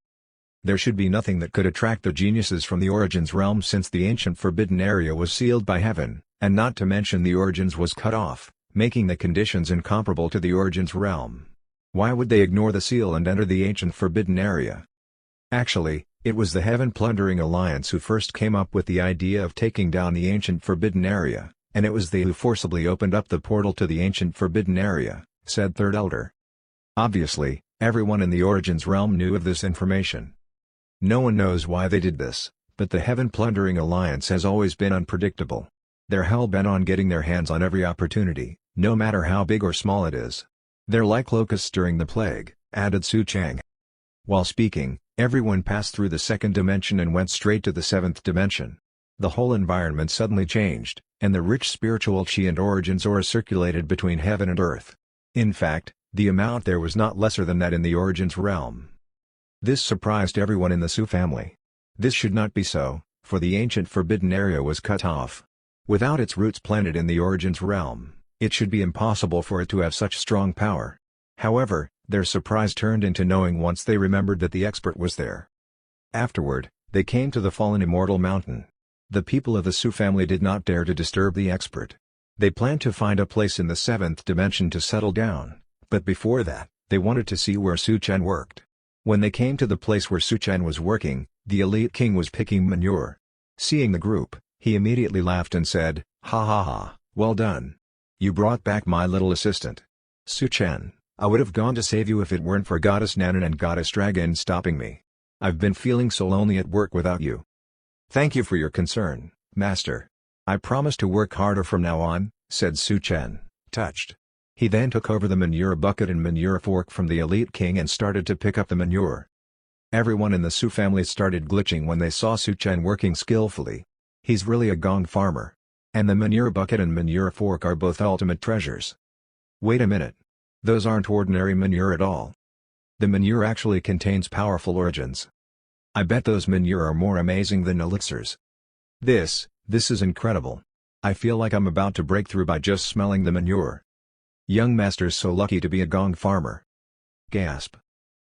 "There should be nothing that could attract the geniuses from the Origins realm since the ancient forbidden area was sealed by heaven, and not to mention the Origins was cut off, making the conditions incomparable to the Origins realm. Why would they ignore the seal and enter the ancient forbidden area?" Actually, it was the Heaven Plundering Alliance who first came up with the idea of taking down the ancient forbidden area, and it was they who forcibly opened up the portal to the ancient forbidden area, said Third Elder. Obviously, everyone in the Origins realm knew of this information. No one knows why they did this, but the Heaven Plundering Alliance has always been unpredictable. They're hell-bent on getting their hands on every opportunity, no matter how big or small it is. "They're like locusts during the plague," added Su Chang. While speaking, everyone passed through the second dimension and went straight to the 7th dimension. The whole environment suddenly changed, and the rich spiritual chi and Origins aura circulated between heaven and earth. In fact, the amount there was not lesser than that in the Origins realm. This surprised everyone in the Sioux family. This should not be so, for the ancient forbidden area was cut off. Without its roots planted in the Origins realm, it should be impossible for it to have such strong power. However, their surprise turned into knowing once they remembered that the expert was there. Afterward, they came to the fallen Immortal Mountain. The people of the Sioux family did not dare to disturb the expert. They planned to find a place in the 7th dimension to settle down, but before that, they wanted to see where Su Chen worked. When they came to the place where Su Chen was working, the Elite King was picking manure. Seeing the group, he immediately laughed and said, "Ha ha ha, well done. You brought back my little assistant. Su Chen, I would have gone to save you if it weren't for Goddess Nanan and Goddess Dragon stopping me. I've been feeling so lonely at work without you." "Thank you for your concern, Master. I promise to work harder from now on," said Su Chen, touched. He then took over the manure bucket and manure fork from the Elite King and started to pick up the manure. Everyone in the Sioux family started glitching when they saw Su Chen working skillfully. He's really a gong farmer. And the manure bucket and manure fork are both ultimate treasures. Wait a minute. Those aren't ordinary manure at all. The manure actually contains powerful origins. I bet those manure are more amazing than elixirs. This is incredible. I feel like I'm about to break through by just smelling the manure. Young master's so lucky to be a gong farmer. Gasp.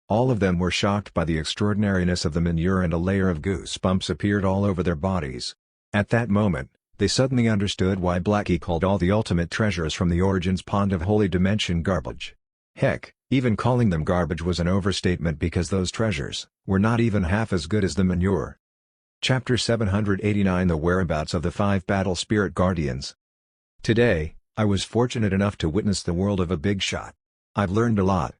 All of them were shocked by the extraordinariness of the manure and a layer of goosebumps appeared all over their bodies. At that moment, they suddenly understood why Blackie called all the ultimate treasures from the Origins Pond of Holy Dimension garbage. Heck, even calling them garbage was an overstatement because those treasures were not even half as good as the manure. Chapter 789 The Whereabouts of the 5 Battle Spirit Guardians. Today, I was fortunate enough to witness the world of a Bigshot. I've learned a lot.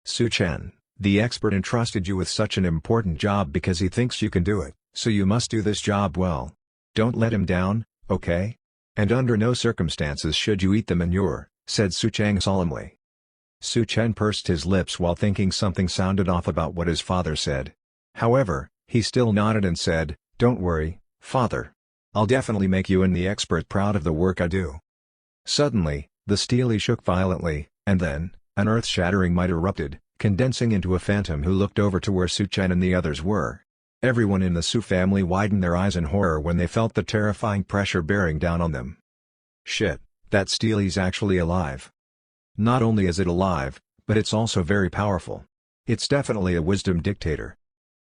Su Chen, the expert entrusted you with such an important job because he thinks you can do it, so you must do this job well. Don't let him down, okay? And under no circumstances should you eat the manure, said Su Chang solemnly. Su Chen pursed his lips while thinking something sounded off about what his father said. However, he still nodded and said, "Don't worry, father. I'll definitely make you and the expert proud of the work I do." Suddenly, the Steely shook violently, and then, an earth-shattering might erupted, condensing into a phantom who looked over to where Su Chen and the others were. Everyone in the Su family widened their eyes in horror when they felt the terrifying pressure bearing down on them. Shit, that Steely's actually alive. Not only is it alive, but it's also very powerful. It's definitely a wisdom dictator.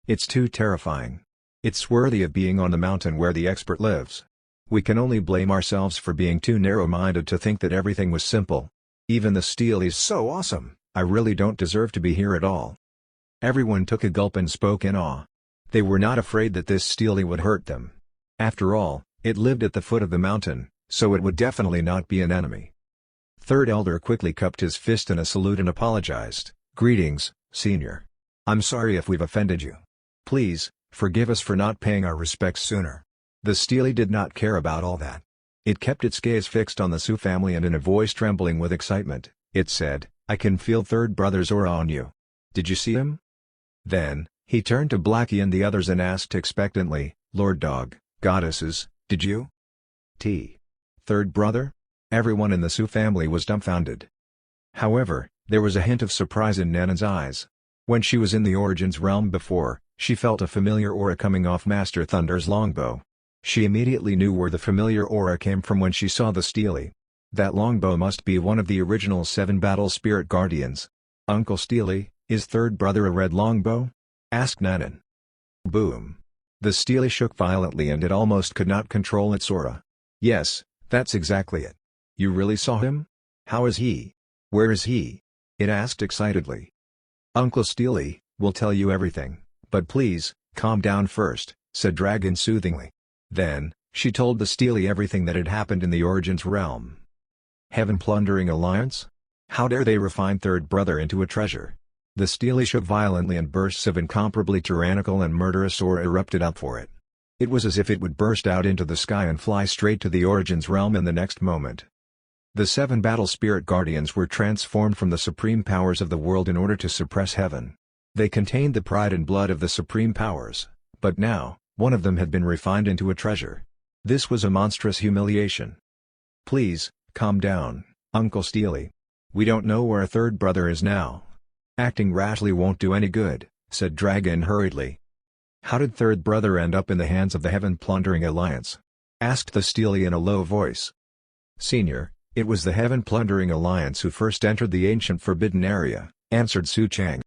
It's too terrifying. It's worthy of being on the mountain where the expert lives. We can only blame ourselves for being too narrow-minded to think that everything was simple. Even the Steely's so awesome, I really don't deserve to be here at all. Everyone took a gulp and spoke in awe. They were not afraid that this Steely would hurt them. After all, it lived at the foot of the mountain, so it would definitely not be an enemy. Third Elder quickly cupped his fist in a salute and apologized. "Greetings, Senior. I'm sorry if we've offended you. Please, forgive us for not paying our respects sooner." The Steely did not care about all that. It kept its gaze fixed on the Su family and in a voice trembling with excitement, it said, "I can feel Third Brother's aura on you. Did you see him?" Then, he turned to Blackie and the others and asked expectantly, "Lord Dog, Goddesses, did you? Third Brother?" Everyone in the Su family was dumbfounded. However, there was a hint of surprise in Nanan's eyes. When she was in the Origins realm before, she felt a familiar aura coming off Master Thunder's longbow. She immediately knew where the familiar aura came from when she saw the Steely. That longbow must be one of the original 7 Battle Spirit Guardians. "Uncle Steely, is Third Brother a red longbow?" asked Nanan. Boom. The Steely shook violently and it almost could not control its aura. "Yes, that's exactly it. You really saw him? How is he? Where is he?" it asked excitedly. "Uncle Steely, we'll tell you everything, but please, calm down first," said Dragon soothingly. Then, she told the Steely everything that had happened in the Origins realm. Heaven Plundering Alliance? How dare they refine Third Brother into a treasure? The Steely shook violently and bursts of incomparably tyrannical and murderous aura erupted up for it. It was as if it would burst out into the sky and fly straight to the Origins realm in the next moment. The 7 Battle Spirit Guardians were transformed from the supreme powers of the world in order to suppress heaven. They contained the pride and blood of the supreme powers, but now, one of them had been refined into a treasure. This was a monstrous humiliation. "Please, calm down, Uncle Steely. We don't know where a Third Brother is now. Acting rashly won't do any good," said Dragon hurriedly. "How did Third Brother end up in the hands of the Heaven Plundering Alliance?" asked the Steely in a low voice. "Senior, it was the Heaven Plundering Alliance who first entered the ancient Forbidden Area," answered Su Chang.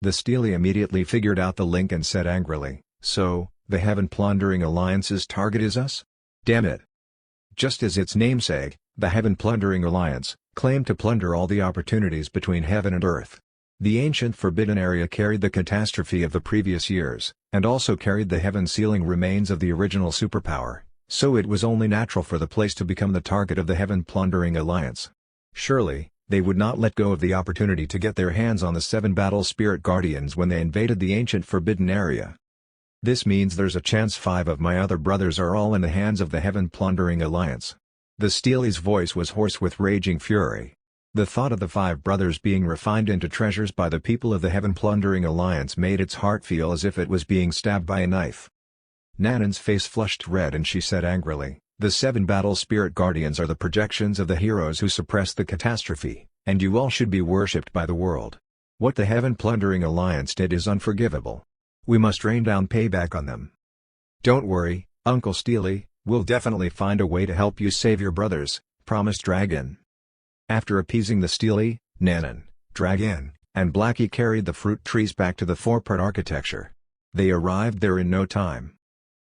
The Steely immediately figured out the link and said angrily, "So, the Heaven Plundering Alliance's target is us? Damn it." Just as its namesake, the Heaven Plundering Alliance, claimed to plunder all the opportunities between heaven and earth. The ancient Forbidden Area carried the catastrophe of the previous years, and also carried the heaven-sealing remains of the original superpower. So it was only natural for the place to become the target of the Heaven Plundering Alliance. Surely, they would not let go of the opportunity to get their hands on the 7 Battle Spirit Guardians when they invaded the ancient Forbidden Area. This means there's a chance 5 of my other brothers are all in the hands of the Heaven Plundering Alliance. The Steely's voice was hoarse with raging fury. The thought of the 5 brothers being refined into treasures by the people of the Heaven Plundering Alliance made its heart feel as if it was being stabbed by a knife. Nanan's face flushed red and she said angrily, "The 7 Battle Spirit Guardians are the projections of the heroes who suppressed the catastrophe, and you all should be worshipped by the world. What the Heaven Plundering Alliance did is unforgivable. We must rain down payback on them." "Don't worry, Uncle Steely, we'll definitely find a way to help you save your brothers," promised Dragon. After appeasing the Steely, Nanan, Dragon, and Blackie carried the fruit trees back to the 4-part architecture. They arrived there in no time.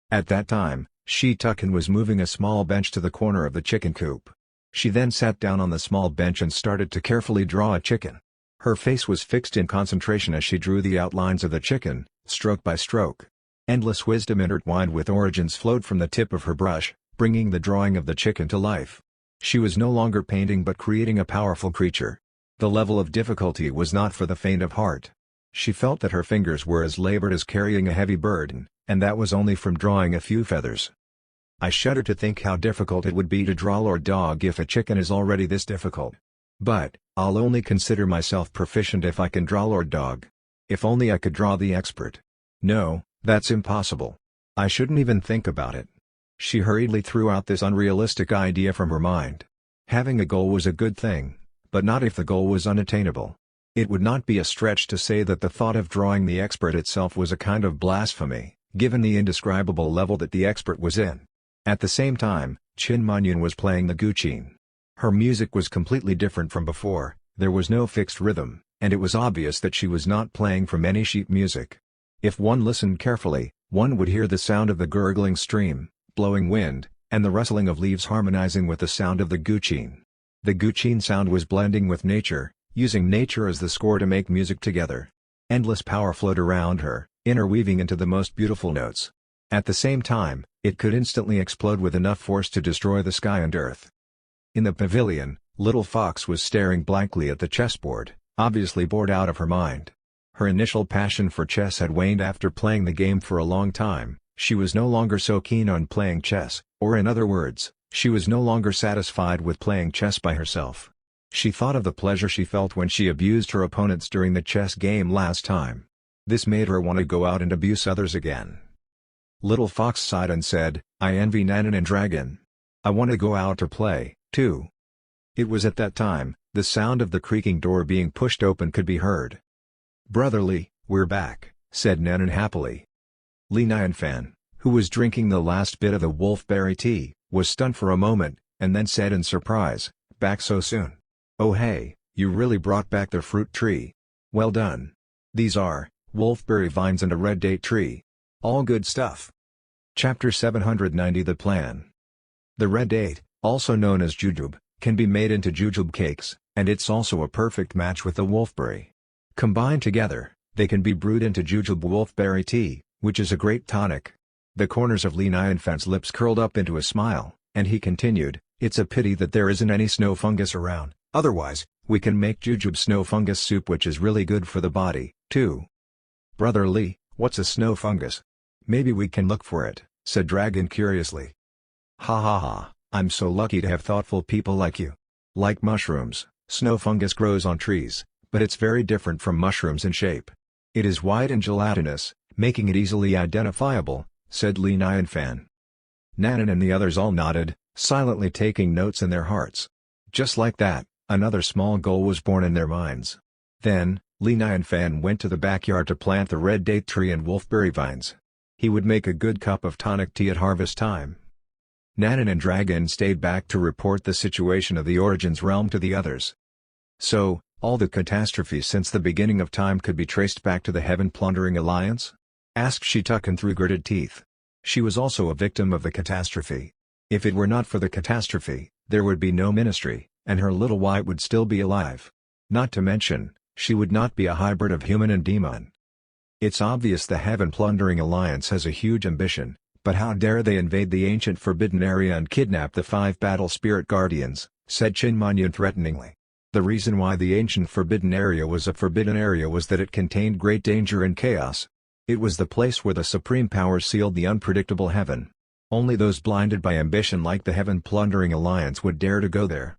At that time, Shi-Tukin was moving a small bench to the corner of the chicken coop. She then sat down on the small bench and started to carefully draw a chicken. Her face was fixed in concentration as she drew the outlines of the chicken, stroke by stroke. Endless wisdom intertwined with origins flowed from the tip of her brush, bringing the drawing of the chicken to life. She was no longer painting but creating a powerful creature. The level of difficulty was not for the faint of heart. She felt that her fingers were as labored as carrying a heavy burden, and that was only from drawing a few feathers. I shudder to think how difficult it would be to draw Lord Dog if a chicken is already this difficult. But, I'll only consider myself proficient if I can draw Lord Dog. If only I could draw the expert. No, that's impossible. I shouldn't even think about it. She hurriedly threw out this unrealistic idea from her mind. Having a goal was a good thing, but not if the goal was unattainable. It would not be a stretch to say that the thought of drawing the expert itself was a kind of blasphemy, given the indescribable level that the expert was in. At the same time, Chin Manyun was playing the guqin. Her music was completely different from before, there was no fixed rhythm, and it was obvious that she was not playing from any sheet music. If one listened carefully, one would hear the sound of the gurgling stream, blowing wind, and the rustling of leaves harmonizing with the sound of the guqin. The guqin sound was blending with nature, using nature as the score to make music together. Endless power flowed around her, interweaving into the most beautiful notes. At the same time, it could instantly explode with enough force to destroy the sky and earth. In the pavilion, Little Fox was staring blankly at the chessboard, obviously bored out of her mind. Her initial passion for chess had waned after playing the game for a long time. She was no longer so keen on playing chess, or in other words, she was no longer satisfied with playing chess by herself. She thought of the pleasure she felt when she abused her opponents during the chess game last time. This made her want to go out and abuse others again. Little Fox sighed and said, I envy Nanan and Dragon. I want to go out to play, too. It was at that time, the sound of the creaking door being pushed open could be heard. Brother Li, we're back, said Nanan happily. Li Nianfan, who was drinking the last bit of the wolfberry tea, was stunned for a moment, and then said in surprise, back so soon? Oh hey, you really brought back the fruit tree. Well done. These are, wolfberry vines and a red date tree. All good stuff. Chapter 790 The Plan. The red date, also known as jujube, can be made into jujube cakes, and it's also a perfect match with the wolfberry. Combined together, they can be brewed into jujube wolfberry tea, which is a great tonic. The corners of Li Nianfan's lips curled up into a smile, and he continued, it's a pity that there isn't any snow fungus around, otherwise, we can make jujube snow fungus soup which is really good for the body, too. Brother Li, what's a snow fungus? Maybe we can look for it, said Dragon curiously. Ha ha ha, I'm so lucky to have thoughtful people like you. Like mushrooms, snow fungus grows on trees, but it's very different from mushrooms in shape. It is white and gelatinous, making it easily identifiable, said Li Nianfan. Nanan and the others all nodded, silently taking notes in their hearts. Just like that, another small goal was born in their minds. Then, Li Nianfan went to the backyard to plant the red date tree and wolfberry vines. He would make a good cup of tonic tea at harvest time. Nanan and Dragon stayed back to report the situation of the Origins realm to the others. So, all the catastrophes since the beginning of time could be traced back to the Heaven-Plundering Alliance? Asked Shitukin through gritted teeth. She was also a victim of the catastrophe. If it were not for the catastrophe, there would be no ministry, and her little wight would still be alive. Not to mention, she would not be a hybrid of human and demon. It's obvious the Heaven-Plundering Alliance has a huge ambition, but how dare they invade the ancient Forbidden Area and kidnap the 5 Battle Spirit Guardians, said Chin Manyun threateningly. The reason why the ancient Forbidden Area was a forbidden area was that it contained great danger and chaos. It was the place where the supreme power sealed the unpredictable heaven. Only those blinded by ambition like the Heaven-Plundering Alliance would dare to go there.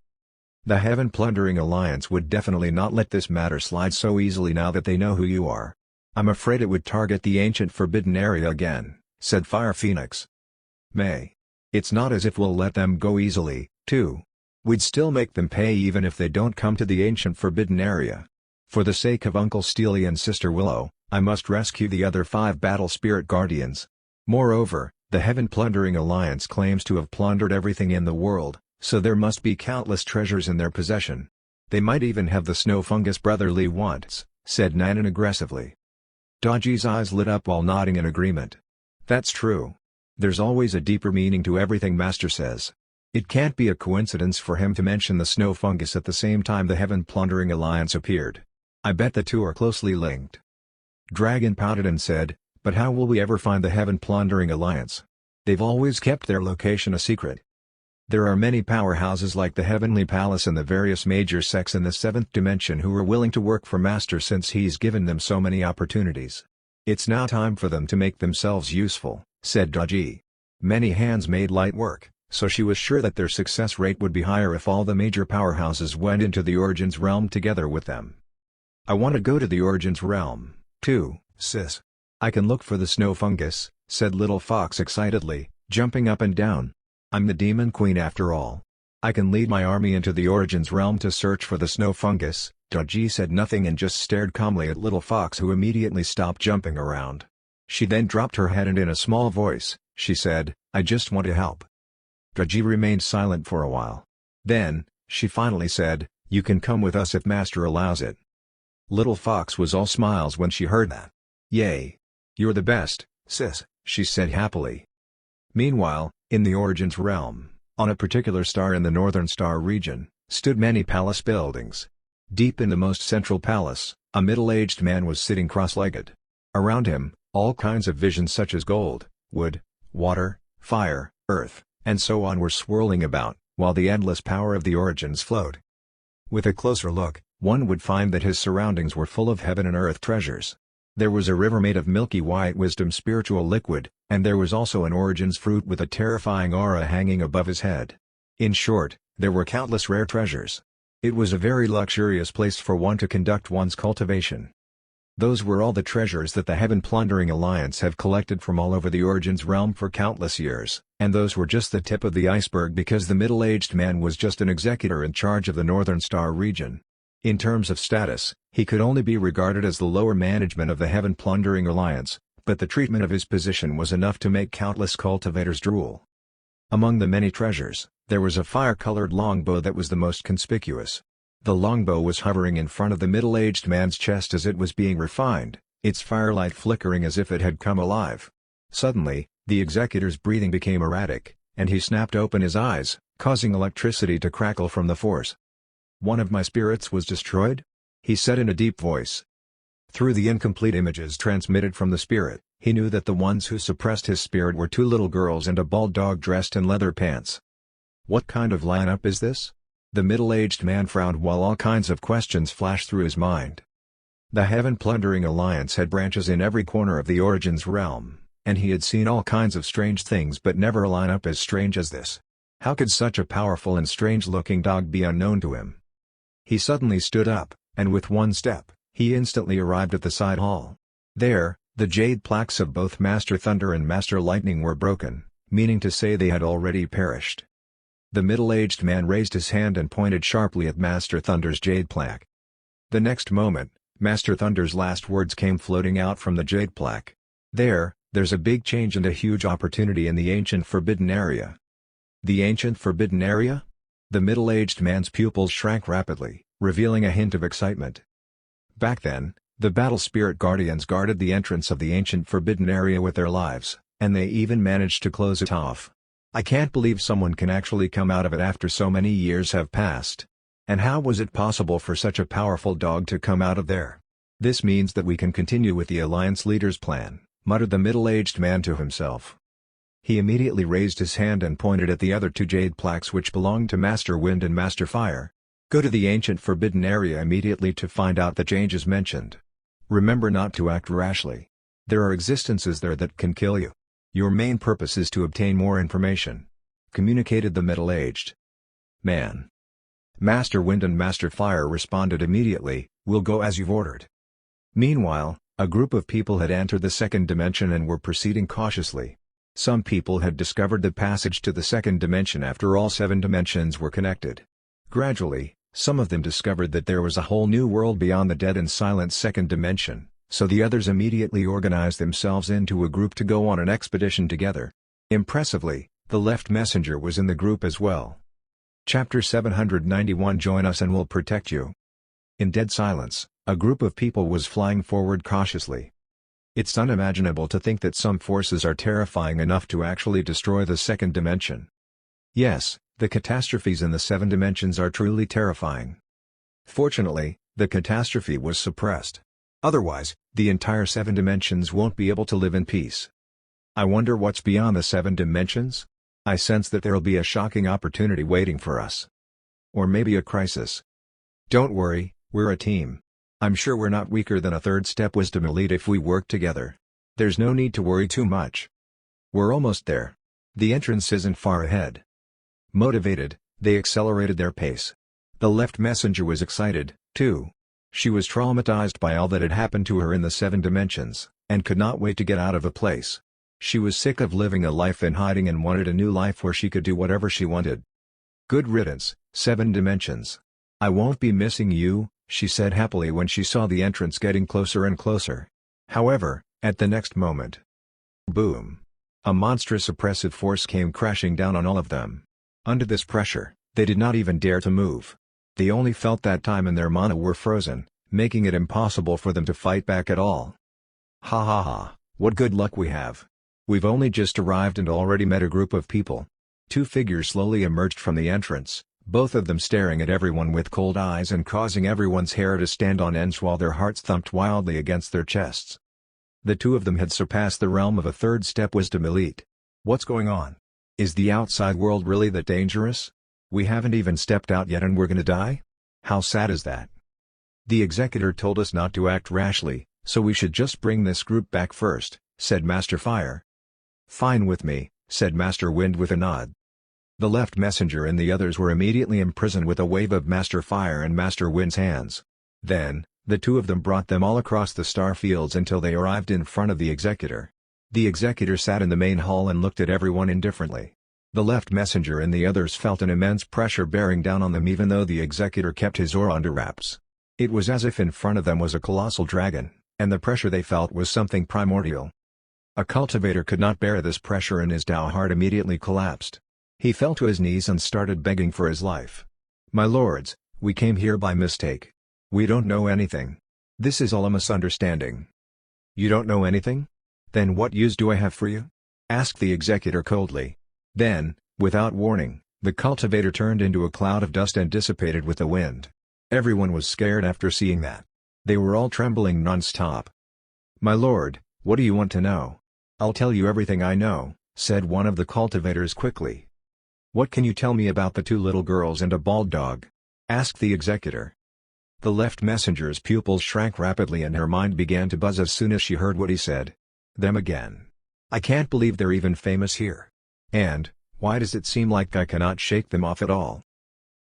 The Heaven-Plundering Alliance would definitely not let this matter slide so easily now that they know who you are. I'm afraid it would target the ancient Forbidden Area again, said Fire Phoenix. May. It's not as if we'll let them go easily, too. We'd still make them pay even if they don't come to the ancient Forbidden Area. For the sake of Uncle Steely and Sister Willow, I must rescue the other 5 Battle Spirit Guardians. Moreover, the Heaven-Plundering Alliance claims to have plundered everything in the world, so there must be countless treasures in their possession. They might even have the snow fungus Brother Li wants, said Nanan aggressively. Daji's eyes lit up while nodding in agreement. That's true. There's always a deeper meaning to everything Master says. It can't be a coincidence for him to mention the snow fungus at the same time the Heaven-Plundering Alliance appeared. I bet the two are closely linked. Dragon pouted and said, but how will we ever find the Heaven-Plundering Alliance? They've always kept their location a secret. There are many powerhouses like the Heavenly Palace and the various major sects in the 7th dimension who are willing to work for Master since he's given them so many opportunities. It's now time for them to make themselves useful, said Daji. Many hands made light work, so she was sure that their success rate would be higher if all the major powerhouses went into the Origins realm together with them. "I want to go to the Origins realm, too, sis. I can look for the snow fungus," said Little Fox excitedly, jumping up and down. "I'm the Demon Queen after all. I can lead my army into the Origins realm to search for the snow fungus." Dodgy said nothing and just stared calmly at Little Fox, who immediately stopped jumping around. She then dropped her head and in a small voice, she said, "I just want to help." Dodgy remained silent for a while. Then, she finally said, "You can come with us if Master allows it." Little Fox was all smiles when she heard that. "Yay! You're the best, sis," she said happily. Meanwhile, in the Origins realm, on a particular star in the Northern Star region, stood many palace buildings. Deep in the most central palace, a middle-aged man was sitting cross-legged. Around him, all kinds of visions such as gold, wood, water, fire, earth, and so on were swirling about, while the endless power of the Origins flowed. With a closer look, one would find that his surroundings were full of heaven and earth treasures. There was a river made of milky white wisdom spiritual liquid, and there was also an Origins fruit with a terrifying aura hanging above his head. In short, there were countless rare treasures. It was a very luxurious place for one to conduct one's cultivation. Those were all the treasures that the Heaven Plundering Alliance have collected from all over the Origins realm for countless years, and those were just the tip of the iceberg because the middle-aged man was just an executor in charge of the Northern Star region. In terms of status, he could only be regarded as the lower management of the Heaven Plundering Alliance, but the treatment of his position was enough to make countless cultivators drool. Among the many treasures, there was a fire-colored longbow that was the most conspicuous. The longbow was hovering in front of the middle-aged man's chest as it was being refined, its firelight flickering as if it had come alive. Suddenly, the executor's breathing became erratic, and he snapped open his eyes, causing electricity to crackle from the force. "One of my spirits was destroyed?" he said in a deep voice. Through the incomplete images transmitted from the spirit, he knew that the ones who suppressed his spirit were two little girls and a bald dog dressed in leather pants. What kind of lineup is this? The middle-aged man frowned while all kinds of questions flashed through his mind. The Heaven Plundering Alliance had branches in every corner of the Origins realm, and he had seen all kinds of strange things but never a lineup as strange as this. How could such a powerful and strange-looking dog be unknown to him? He suddenly stood up, and with one step, he instantly arrived at the side hall. There, the jade plaques of both Master Thunder and Master Lightning were broken, meaning to say they had already perished. The middle-aged man raised his hand and pointed sharply at Master Thunder's jade plaque. The next moment, Master Thunder's last words came floating out from the jade plaque. There's a big change and a huge opportunity in the ancient forbidden area." "The ancient forbidden area?" The middle-aged man's pupils shrank rapidly, revealing a hint of excitement. Back then, the Battle Spirit Guardians guarded the entrance of the ancient forbidden area with their lives, and they even managed to close it off. "I can't believe someone can actually come out of it after so many years have passed. And how was it possible for such a powerful dog to come out of there? This means that we can continue with the Alliance leader's plan," muttered the middle-aged man to himself. He immediately raised his hand and pointed at the other two jade plaques which belonged to Master Wind and Master Fire. "Go to the ancient forbidden area immediately to find out the changes mentioned. Remember not to act rashly. There are existences there that can kill you. Your main purpose is to obtain more information," communicated the middle-aged man. Master Wind and Master Fire responded immediately, "We'll go as you've ordered." Meanwhile, a group of people had entered the second dimension and were proceeding cautiously. Some people had discovered the passage to the second dimension after all 7 dimensions were connected. Gradually, some of them discovered that there was a whole new world beyond the dead and silent second dimension, so the others immediately organized themselves into a group to go on an expedition together. Impressively, the left messenger was in the group as well. Chapter 791 Join us and we'll protect you. In dead silence, a group of people was flying forward cautiously. It's unimaginable to think that some forces are terrifying enough to actually destroy the second dimension. Yes, the catastrophes in the 7 dimensions are truly terrifying. Fortunately, the catastrophe was suppressed. Otherwise, the entire 7 dimensions won't be able to live in peace. I wonder what's beyond the 7 dimensions? I sense that there'll be a shocking opportunity waiting for us. Or maybe a crisis. Don't worry, we're a team. I'm sure we're not weaker than a third-step wisdom elite if we work together. There's no need to worry too much. We're almost there. The entrance isn't far ahead. Motivated, they accelerated their pace. The left messenger was excited, too. She was traumatized by all that had happened to her in the 7 dimensions, and could not wait to get out of the place. She was sick of living a life in hiding and wanted a new life where she could do whatever she wanted. Good riddance, 7 dimensions. I won't be missing you, she said happily when she saw the entrance getting closer and closer. However, at the next moment, boom! A monstrous oppressive force came crashing down on all of them. Under this pressure, they did not even dare to move. They only felt that time and their mana were frozen, making it impossible for them to fight back at all. Ha ha ha, what good luck we have. We've only just arrived and already met a group of people. 2 figures slowly emerged from the entrance, both of them staring at everyone with cold eyes and causing everyone's hair to stand on ends while their hearts thumped wildly against their chests. The 2 of them had surpassed the realm of a 3rd step wisdom elite. What's going on? Is the outside world really that dangerous? We haven't even stepped out yet and we're gonna die? How sad is that? The executor told us not to act rashly, so we should just bring this group back first, said Master Fire. Fine with me, said Master Wind with a nod. The left messenger and the others were immediately imprisoned with a wave of Master Fire and Master Wind's hands. Then, the 2 of them brought them all across the star fields until they arrived in front of the executor. The executor sat in the main hall and looked at everyone indifferently. The left messenger and the others felt an immense pressure bearing down on them even though the executor kept his aura under wraps. It was as if in front of them was a colossal dragon, and the pressure they felt was something primordial. A cultivator could not bear this pressure and his Tao heart immediately collapsed. He fell to his knees and started begging for his life. My lords, we came here by mistake. We don't know anything. This is all a misunderstanding. You don't know anything? Then what use do I have for you? Asked the executor coldly. Then, without warning, the cultivator turned into a cloud of dust and dissipated with the wind. Everyone was scared after seeing that. They were all trembling non-stop. My lord, what do you want to know? I'll tell you everything I know, said one of the cultivators quickly. What can you tell me about the 2 little girls and a bald dog? Asked the executor. The left messenger's pupils shrank rapidly and her mind began to buzz as soon as she heard what he said. Them again. I can't believe they're even famous here. And, why does it seem like I cannot shake them off at all?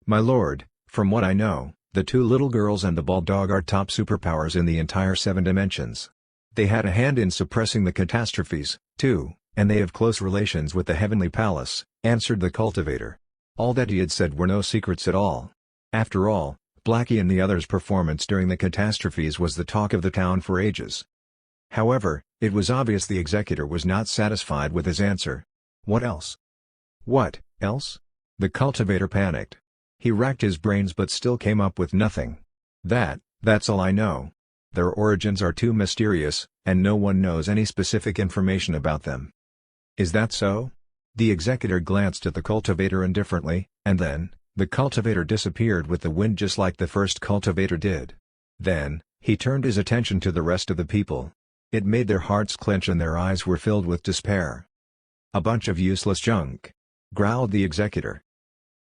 My lord, from what I know, the 2 little girls and the bald dog are top superpowers in the entire 7 dimensions. They had a hand in suppressing the catastrophes, too, and they have close relations with the Heavenly Palace, answered the cultivator. All that he had said were no secrets at all. After all, Blackie and the others' performance during the catastrophes was the talk of the town for ages. However, it was obvious the executor was not satisfied with his answer. What else? What else? The cultivator panicked. He racked his brains but still came up with nothing. That's all I know. Their origins are too mysterious, and no one knows any specific information about them. Is that so? The executor glanced at the cultivator indifferently, and then, the cultivator disappeared with the wind just like the first cultivator did. Then, he turned his attention to the rest of the people. It made their hearts clench and their eyes were filled with despair. A bunch of useless junk, growled the executor.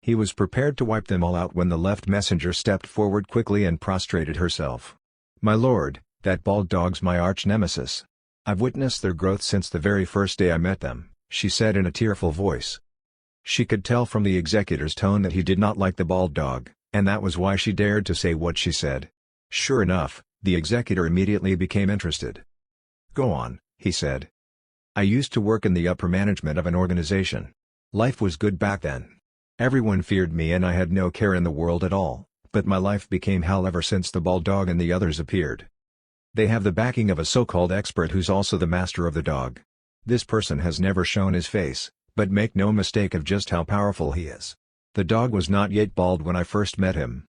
He was prepared to wipe them all out when the left messenger stepped forward quickly and prostrated herself. My lord, that bald dog's my arch-nemesis. I've witnessed their growth since the very first day I met them, she said in a tearful voice. She could tell from the executor's tone that he did not like the bald dog, and that was why she dared to say what she said. Sure enough, the executor immediately became interested. Go on, he said. I used to work in the upper management of an organization. Life was good back then. Everyone feared me and I had no care in the world at all, but my life became hell ever since the bald dog and the others appeared. They have the backing of a so-called expert who's also the master of the dog. This person has never shown his face, but make no mistake of just how powerful he is. The dog was not yet bald when I first met him.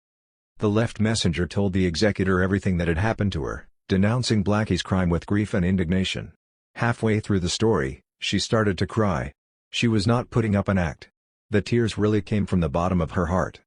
The left messenger told the executor everything that had happened to her, denouncing Blackie's crime with grief and indignation. Halfway through the story, she started to cry. She was not putting up an act. The tears really came from the bottom of her heart.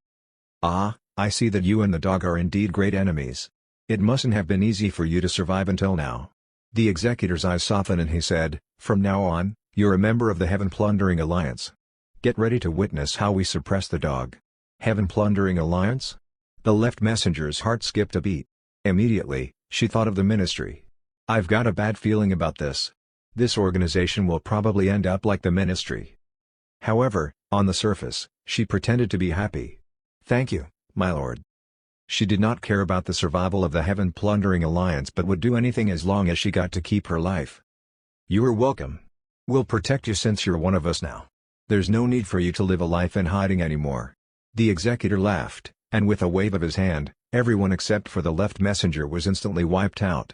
Ah, I see that you and the dog are indeed great enemies. It mustn't have been easy for you to survive until now. The executor's eyes softened and he said, from now on, you're a member of the Heaven Plundering Alliance. Get ready to witness how we suppress the dog. Heaven Plundering Alliance? The left messenger's heart skipped a beat. Immediately, she thought of the ministry. I've got a bad feeling about this. This organization will probably end up like the ministry. However, on the surface, she pretended to be happy. "Thank you, my lord." She did not care about the survival of the Heaven-plundering alliance but would do anything as long as she got to keep her life. "You are welcome. We'll protect you since you're one of us now. There's no need for you to live a life in hiding anymore." The executor laughed, and with a wave of his hand, everyone except for the left messenger was instantly wiped out.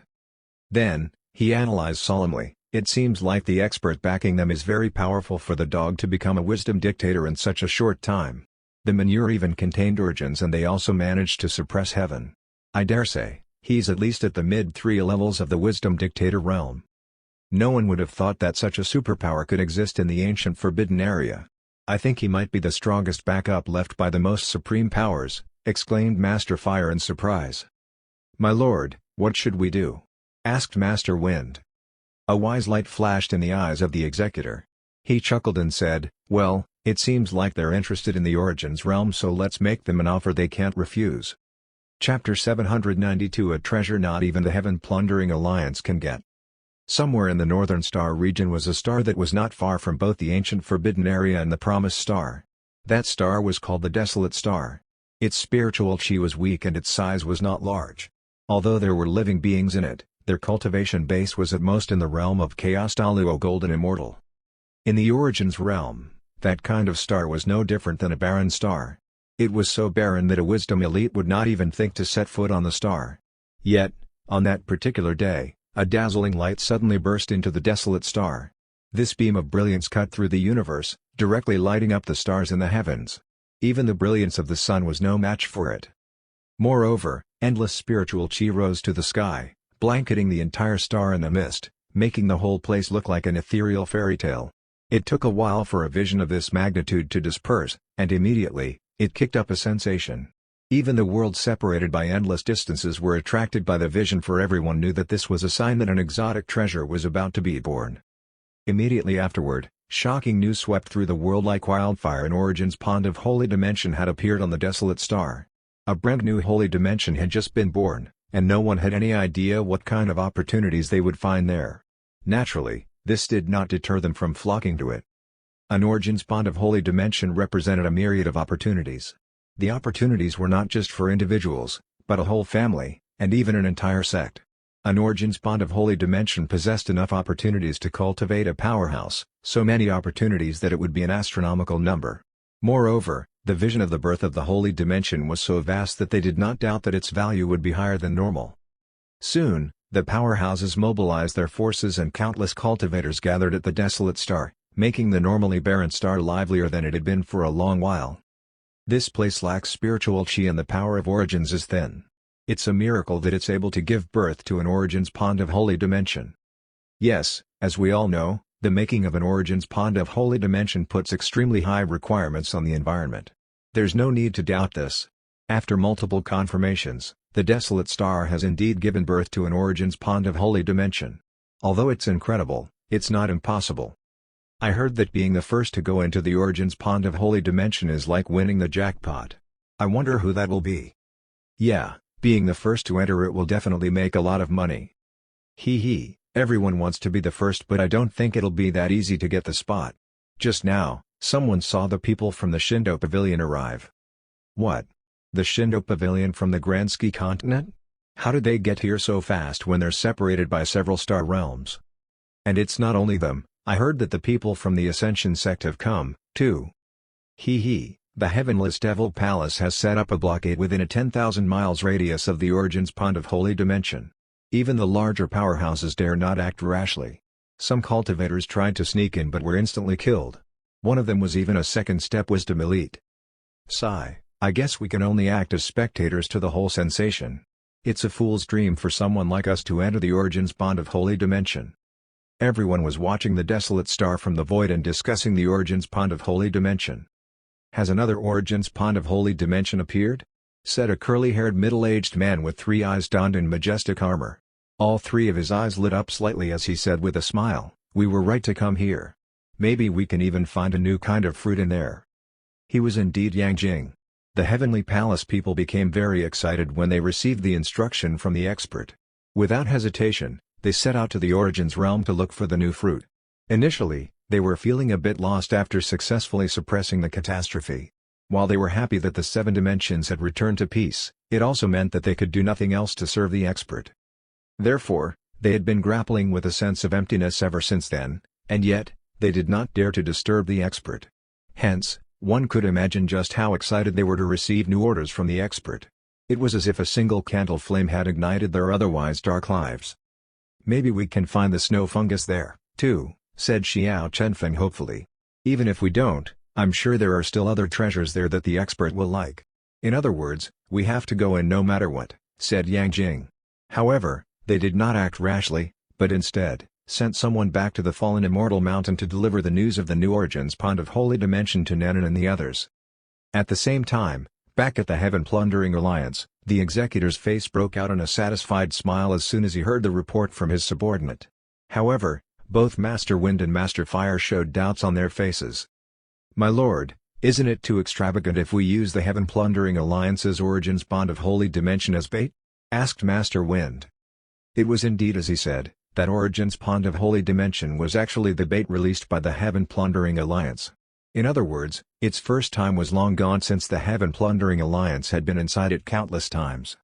Then, he analyzed solemnly, "It seems like the expert backing them is very powerful for the dog to become a wisdom dictator in such a short time. The manure even contained origins and they also managed to suppress heaven. I dare say, he's at least at the mid-3 levels of the wisdom dictator realm." No one would have thought that such a superpower could exist in the ancient forbidden area. "I think he might be the strongest backup left by the most supreme powers," exclaimed Master Fire in surprise. "My lord, what should we do?" asked Master Wind. A wise light flashed in the eyes of the executor. He chuckled and said, "Well, it seems like they're interested in the Origins realm, so let's make them an offer they can't refuse." Chapter 792 A treasure not even the Heaven-plundering alliance can get. Somewhere in the Northern Star region was a star that was not far from both the ancient Forbidden Area and the Promised Star. That star was called the Desolate Star. Its spiritual chi was weak and its size was not large. Although there were living beings in it, their cultivation base was at most in the realm of chaos. Taluo golden immortal. In the Origins realm, that kind of star was no different than a barren star. It was so barren that a wisdom elite would not even think to set foot on the star. Yet, on that particular day, a dazzling light suddenly burst into the desolate star. This beam of brilliance cut through the universe, directly lighting up the stars in the heavens. Even the brilliance of the sun was no match for it. Moreover, endless spiritual chi rose to the sky, blanketing the entire star in a mist, making the whole place look like an ethereal fairy tale. It took a while for a vision of this magnitude to disperse, and immediately, it kicked up a sensation. Even the worlds separated by endless distances were attracted by the vision, for everyone knew that this was a sign that an exotic treasure was about to be born. Immediately afterward, shocking news swept through the world like wildfire. An Origins pond of holy dimension had appeared on the desolate star. A brand new holy dimension had just been born, and no one had any idea what kind of opportunities they would find there. Naturally, this did not deter them from flocking to it. An Origins pond of holy dimension represented a myriad of opportunities. The opportunities were not just for individuals, but a whole family, and even an entire sect. An Origins pond of holy dimension possessed enough opportunities to cultivate a powerhouse, so many opportunities that it would be an astronomical number. Moreover, the vision of the birth of the holy dimension was so vast that they did not doubt that its value would be higher than normal. Soon, the powerhouses mobilized their forces and countless cultivators gathered at the desolate star, making the normally barren star livelier than it had been for a long while. This place lacks spiritual chi and the power of Origins is thin. It's a miracle that it's able to give birth to an Origins pond of holy dimension. Yes, as we all know, the making of an Origins pond of holy dimension puts extremely high requirements on the environment. There's no need to doubt this. After multiple confirmations, the desolate star has indeed given birth to an Origins pond of holy dimension. Although it's incredible, it's not impossible. I heard that being the first to go into the Origins pond of holy dimension is like winning the jackpot. I wonder who that will be. Yeah, being the first to enter it will definitely make a lot of money. Hee, everyone wants to be the first, but I don't think it'll be that easy to get the spot. Just now, someone saw the people from the Shindo Pavilion arrive. What? The Shindo Pavilion from the Grand Ski continent? How did they get here so fast when they're separated by several star realms? And it's not only them. I heard that the people from the Ascension sect have come, too. The Heavenless Devil Palace has set up a blockade within a 10,000 miles radius of the Origins pond of holy dimension. Even the larger powerhouses dare not act rashly. Some cultivators tried to sneak in but were instantly killed. One of them was even a second-step wisdom elite. Sigh, I guess we can only act as spectators to the whole sensation. It's a fool's dream for someone like us to enter the Origins pond of holy dimension. Everyone was watching the desolate star from the void and discussing the Origins pond of holy dimension. Has another Origins pond of holy dimension appeared? Said a curly-haired middle-aged man with 3 eyes donned in majestic armor. All 3 of his eyes lit up slightly as he said with a smile, "We were right to come here. Maybe we can even find a new kind of fruit in there." He was indeed Yang Jing. The Heavenly Palace people became very excited when they received the instruction from the expert. Without hesitation, they set out to the Origins realm to look for the new fruit. Initially, They were feeling a bit lost after successfully suppressing the catastrophe. While they were happy that the 7 dimensions had returned to peace, it also meant that they could do nothing else to serve the expert. Therefore, they had been grappling with a sense of emptiness ever since then, and yet, they did not dare to disturb the expert. Hence, one could imagine just how excited they were to receive new orders from the expert. It was as if a single candle flame had ignited their otherwise dark lives. "Maybe we can find the snow fungus there, too," said Xiao Chenfeng hopefully. "Even if we don't, I'm sure there are still other treasures there that the expert will like. In other words, we have to go in no matter what," said Yang Jing. However, they did not act rashly, but instead, sent someone back to the fallen Immortal Mountain to deliver the news of the new Origins Pond of Holy Dimension to Nanan and the others. At the same time, back at the Heaven Plundering Alliance, the executor's face broke out in a satisfied smile as soon as he heard the report from his subordinate. However, both Master Wind and Master Fire showed doubts on their faces. "My lord, isn't it too extravagant if we use the Heaven Plundering Alliance's Origins Pond of Holy Dimension as bait?" asked Master Wind. It was indeed as he said, that Origins Pond of Holy Dimension was actually the bait released by the Heaven Plundering Alliance. In other words, its first time was long gone since the Heaven Plundering Alliance had been inside it countless times.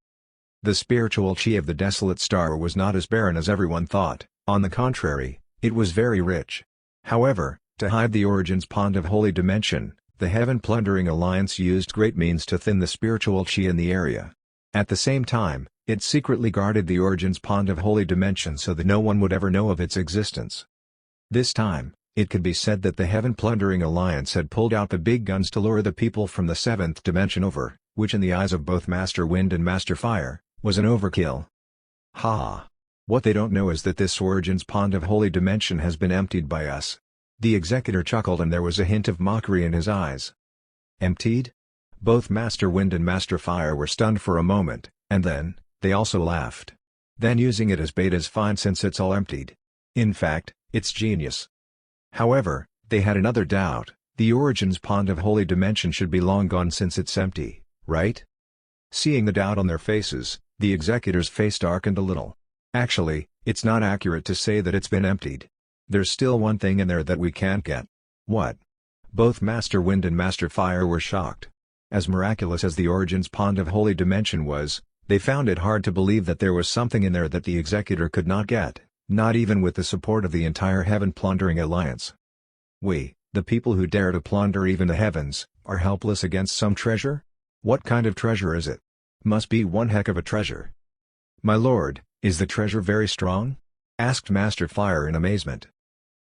The spiritual chi of the Desolate Star was not as barren as everyone thought, on the contrary, it was very rich. However, to hide the Origins Pond of Holy Dimension, the Heaven Plundering Alliance used great means to thin the spiritual chi in the area. At the same time, it secretly guarded the Origins Pond of Holy Dimension so that no one would ever know of its existence. This time, it could be said that the Heaven Plundering Alliance had pulled out the big guns to lure the people from the 7th dimension over, which in the eyes of both Master Wind and Master Fire, was an overkill. Ha! What they don't know is that this Origins Pond of Holy Dimension has been emptied by us. The executor chuckled and there was a hint of mockery in his eyes. Emptied? Both Master Wind and Master Fire were stunned for a moment, and then, they also laughed. Then using it as bait is fine since it's all emptied. In fact, it's genius. However, they had another doubt, the Origins Pond of Holy Dimension should be long gone since it's empty, right? Seeing the doubt on their faces, the executor's face darkened a little. Actually, it's not accurate to say that it's been emptied. There's still one thing in there that we can't get. What? Both Master Wind and Master Fire were shocked. As miraculous as the Origins Pond of Holy Dimension was, they found it hard to believe that there was something in there that the executor could not get, not even with the support of the entire Heaven Plundering Alliance. We, the people who dare to plunder even the heavens, are helpless against some treasure? What kind of treasure is it? Must be one heck of a treasure. "My lord, is the treasure very strong?" asked Master Fire in amazement.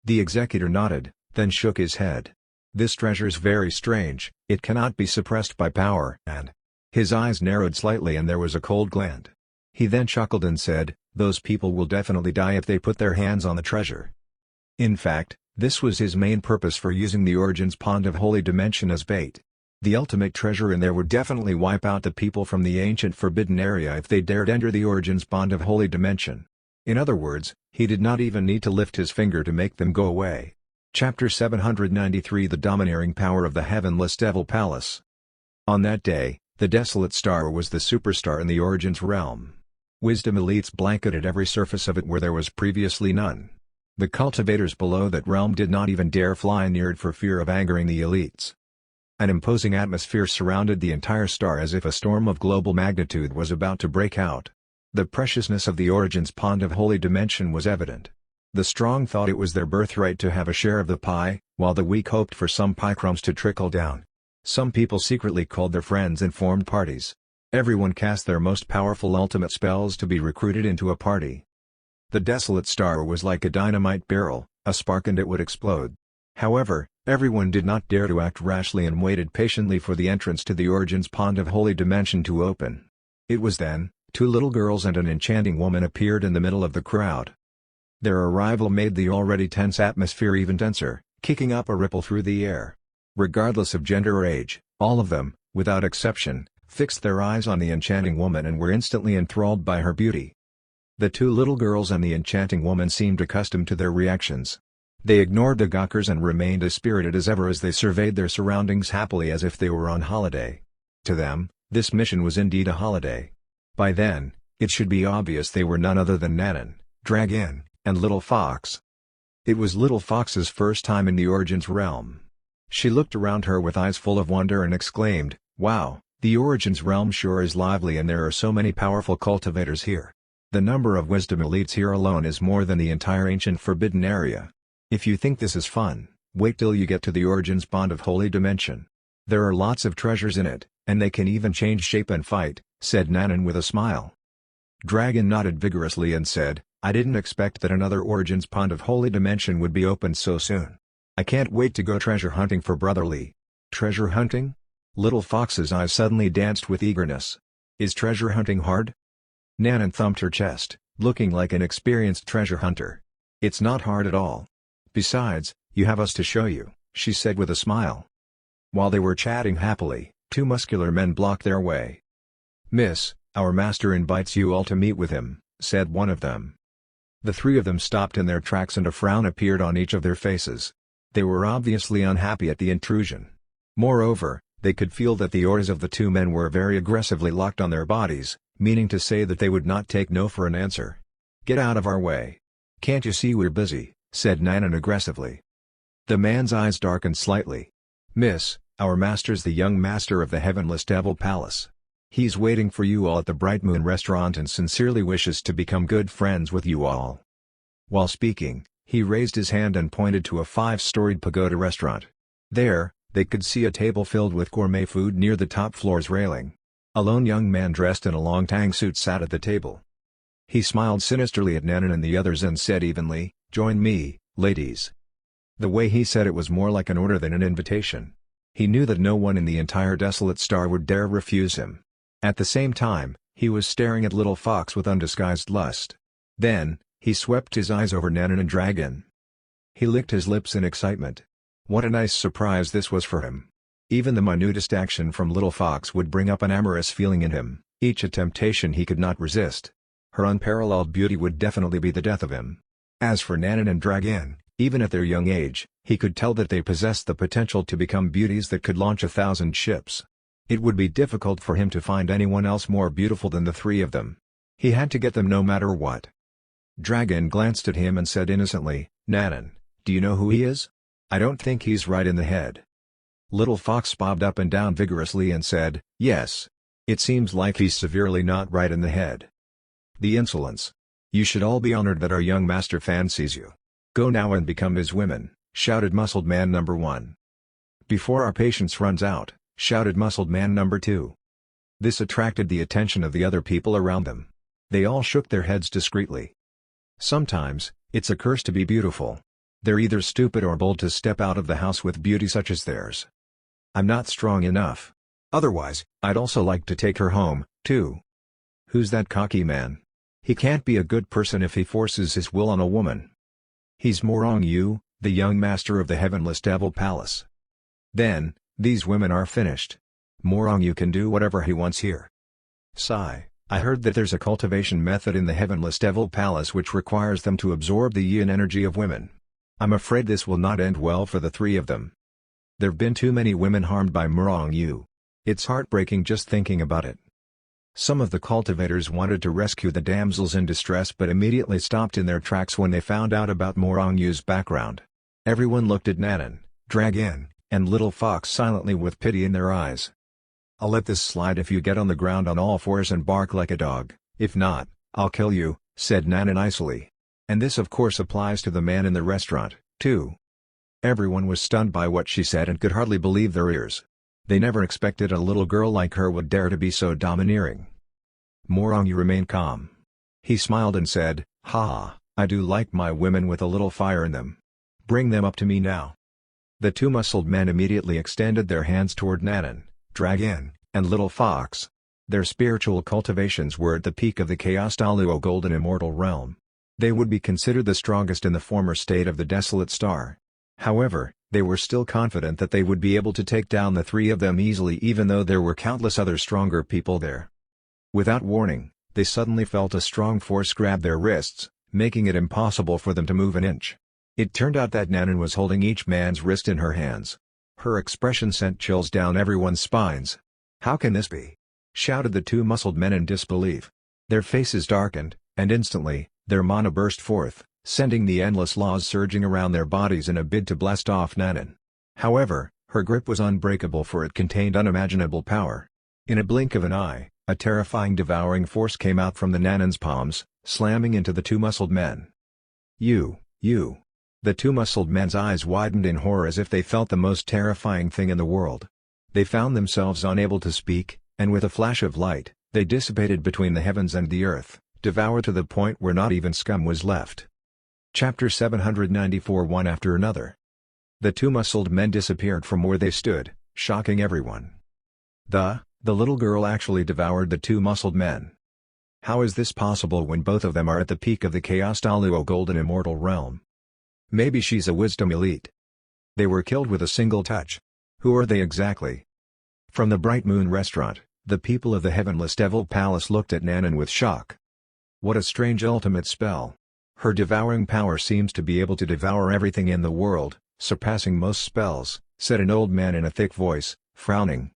The executor nodded, then shook his head. "This treasure's very strange, it cannot be suppressed by power," and his eyes narrowed slightly and there was a cold glance. He then chuckled and said, "Those people will definitely die if they put their hands on the treasure." In fact, this was his main purpose for using the Origins Pond of Holy Dimension as bait. The ultimate treasure in there would definitely wipe out the people from the ancient forbidden area if they dared enter the Origins Pond of Holy Dimension. In other words, he did not even need to lift his finger to make them go away. Chapter 793 The Domineering Power of the Heavenless Devil Palace. On that day, the Desolate Star was the superstar in the Origins realm. Wisdom elites blanketed every surface of it where there was previously none. The cultivators below that realm did not even dare fly near it for fear of angering the elites. An imposing atmosphere surrounded the entire star as if a storm of global magnitude was about to break out. The preciousness of the Origins Pond of Holy Dimension was evident. The strong thought it was their birthright to have a share of the pie, while the weak hoped for some pie crumbs to trickle down. Some people secretly called their friends and formed parties. Everyone cast their most powerful ultimate spells to be recruited into a party. The Desolate Star was like a dynamite barrel, a spark and it would explode. However, everyone did not dare to act rashly and waited patiently for the entrance to the Origins Pond of Holy Dimension to open. It was then, 2 little girls and an enchanting woman appeared in the middle of the crowd. Their arrival made the already tense atmosphere even tenser, kicking up a ripple through the air. Regardless of gender or age, all of them, without exception, fixed their eyes on the enchanting woman and were instantly enthralled by her beauty. The 2 little girls and the enchanting woman seemed accustomed to their reactions. They ignored the gawkers and remained as spirited as ever as they surveyed their surroundings happily as if they were on holiday. To them, this mission was indeed a holiday. By then, it should be obvious they were none other than Nanan, Dragon, and Little Fox. It was Little Fox's first time in the Origins realm. She looked around her with eyes full of wonder and exclaimed, "Wow, the Origins realm sure is lively and there are so many powerful cultivators here. The number of wisdom elites here alone is more than the entire ancient Forbidden area. If you think this is fun, wait till you get to the Origins Bond of Holy Dimension. There are lots of treasures in it, and they can even change shape and fight," said Nanan with a smile. Dragon nodded vigorously and said, "I didn't expect that another Origins Pond of Holy Dimension would be opened so soon. I can't wait to go treasure hunting for Brother Lee." "Treasure hunting?" Little Fox's eyes suddenly danced with eagerness. "Is treasure hunting hard?" Nanan thumped her chest, looking like an experienced treasure hunter. "It's not hard at all. Besides, you have us to show you," she said with a smile. While they were chatting happily, two muscular men blocked their way. "Miss, our master invites you all to meet with him," said one of them. The three of them stopped in their tracks and a frown appeared on each of their faces. They were obviously unhappy at the intrusion. Moreover, they could feel that the auras of the two men were very aggressively locked on their bodies, meaning to say that they would not take no for an answer. "Get out of our way. Can't you see we're busy?" said Nanan aggressively. The man's eyes darkened slightly. "Miss, our master's the young master of the Heavenless Devil Palace. He's waiting for you all at the Bright Moon restaurant and sincerely wishes to become good friends with you all." While speaking, he raised his hand and pointed to a 5-storied pagoda restaurant. There, they could see a table filled with gourmet food near the top floor's railing. A lone young man dressed in a long tang suit sat at the table. He smiled sinisterly at Nanan and the others and said evenly, "Join me, ladies." The way he said it was more like an order than an invitation. He knew that no one in the entire Desolate Star would dare refuse him. At the same time, he was staring at Little Fox with undisguised lust. Then, he swept his eyes over Nanan and Dragon. He licked his lips in excitement. What a nice surprise this was for him. Even the minutest action from Little Fox would bring up an amorous feeling in him, each a temptation he could not resist. Her unparalleled beauty would definitely be the death of him. As for Nanan and Dragon, even at their young age, he could tell that they possessed the potential to become beauties that could launch 1,000 ships. It would be difficult for him to find anyone else more beautiful than the three of them. He had to get them no matter what. Dragon glanced at him and said innocently, "Nanan, do you know who he is? I don't think he's right in the head." Little Fox bobbed up and down vigorously and said, "Yes. It seems like he's severely not right in the head." "The insolence! You should all be honored that our young master fancies you. Go now and become his women," shouted Muscled Man number 1. "Before our patience runs out," shouted Muscled Man number 2. This attracted the attention of the other people around them. They all shook their heads discreetly. Sometimes, it's a curse to be beautiful. They're either stupid or bold to step out of the house with beauty such as theirs. "I'm not strong enough. Otherwise, I'd also like to take her home, too." "Who's that cocky man? He can't be a good person if he forces his will on a woman." "He's Morong Yu, the young master of the Heavenless Devil Palace." "Then, these women are finished. Morong Yu can do whatever he wants here." "Sigh, I heard that there's a cultivation method in the Heavenless Devil Palace which requires them to absorb the yin energy of women. I'm afraid this will not end well for the three of them. There've been too many women harmed by Morong Yu. It's heartbreaking just thinking about it." Some of the cultivators wanted to rescue the damsels in distress but immediately stopped in their tracks when they found out about Morong Yu's background. Everyone looked at Nanan, Dragon, and Little Fox silently with pity in their eyes. "I'll let this slide if you get on the ground on all fours and bark like a dog, if not, I'll kill you," said Nanan icily. And this of course applies to the man in the restaurant, too. Everyone was stunned by what she said and could hardly believe their ears. They never expected a little girl like her would dare to be so domineering. Morong Yu remained calm. He smiled and said, "Ha, I do like my women with a little fire in them. Bring them up to me now." The two muscled men immediately extended their hands toward Nanan, Dragon, and Little Fox. Their spiritual cultivations were at the peak of the Chaos Daluo Golden Immortal Realm. They would be considered the strongest in the former state of the Desolate Star. However, they were still confident that they would be able to take down the three of them easily even though there were countless other stronger people there. Without warning, they suddenly felt a strong force grab their wrists, making it impossible for them to move an inch. It turned out that Nanan was holding each man's wrist in her hands. Her expression sent chills down everyone's spines. "How can this be?" shouted the two muscled men in disbelief. Their faces darkened, and instantly, their mana burst forth, sending the endless laws surging around their bodies in a bid to blast off Nanan. However, her grip was unbreakable, for it contained unimaginable power. In a blink of an eye, a terrifying devouring force came out from the Nanan's palms, slamming into the two muscled men. You. The two muscled men's eyes widened in horror as if they felt the most terrifying thing in the world. They found themselves unable to speak, and with a flash of light, they dissipated between the heavens and the earth, devoured to the point where not even scum was left. Chapter 794. One after another. The two muscled men disappeared from where they stood, shocking everyone. The little girl actually devoured the two muscled men. How is this possible when both of them are at the peak of the Chaos Daluo Golden Immortal Realm? Maybe she's a wisdom elite. They were killed with a single touch. Who are they exactly? From the Bright Moon Restaurant, the people of the Heavenless Devil Palace looked at Nanan with shock. What a strange ultimate spell. Her devouring power seems to be able to devour everything in the world, surpassing most spells, said an old man in a thick voice, frowning.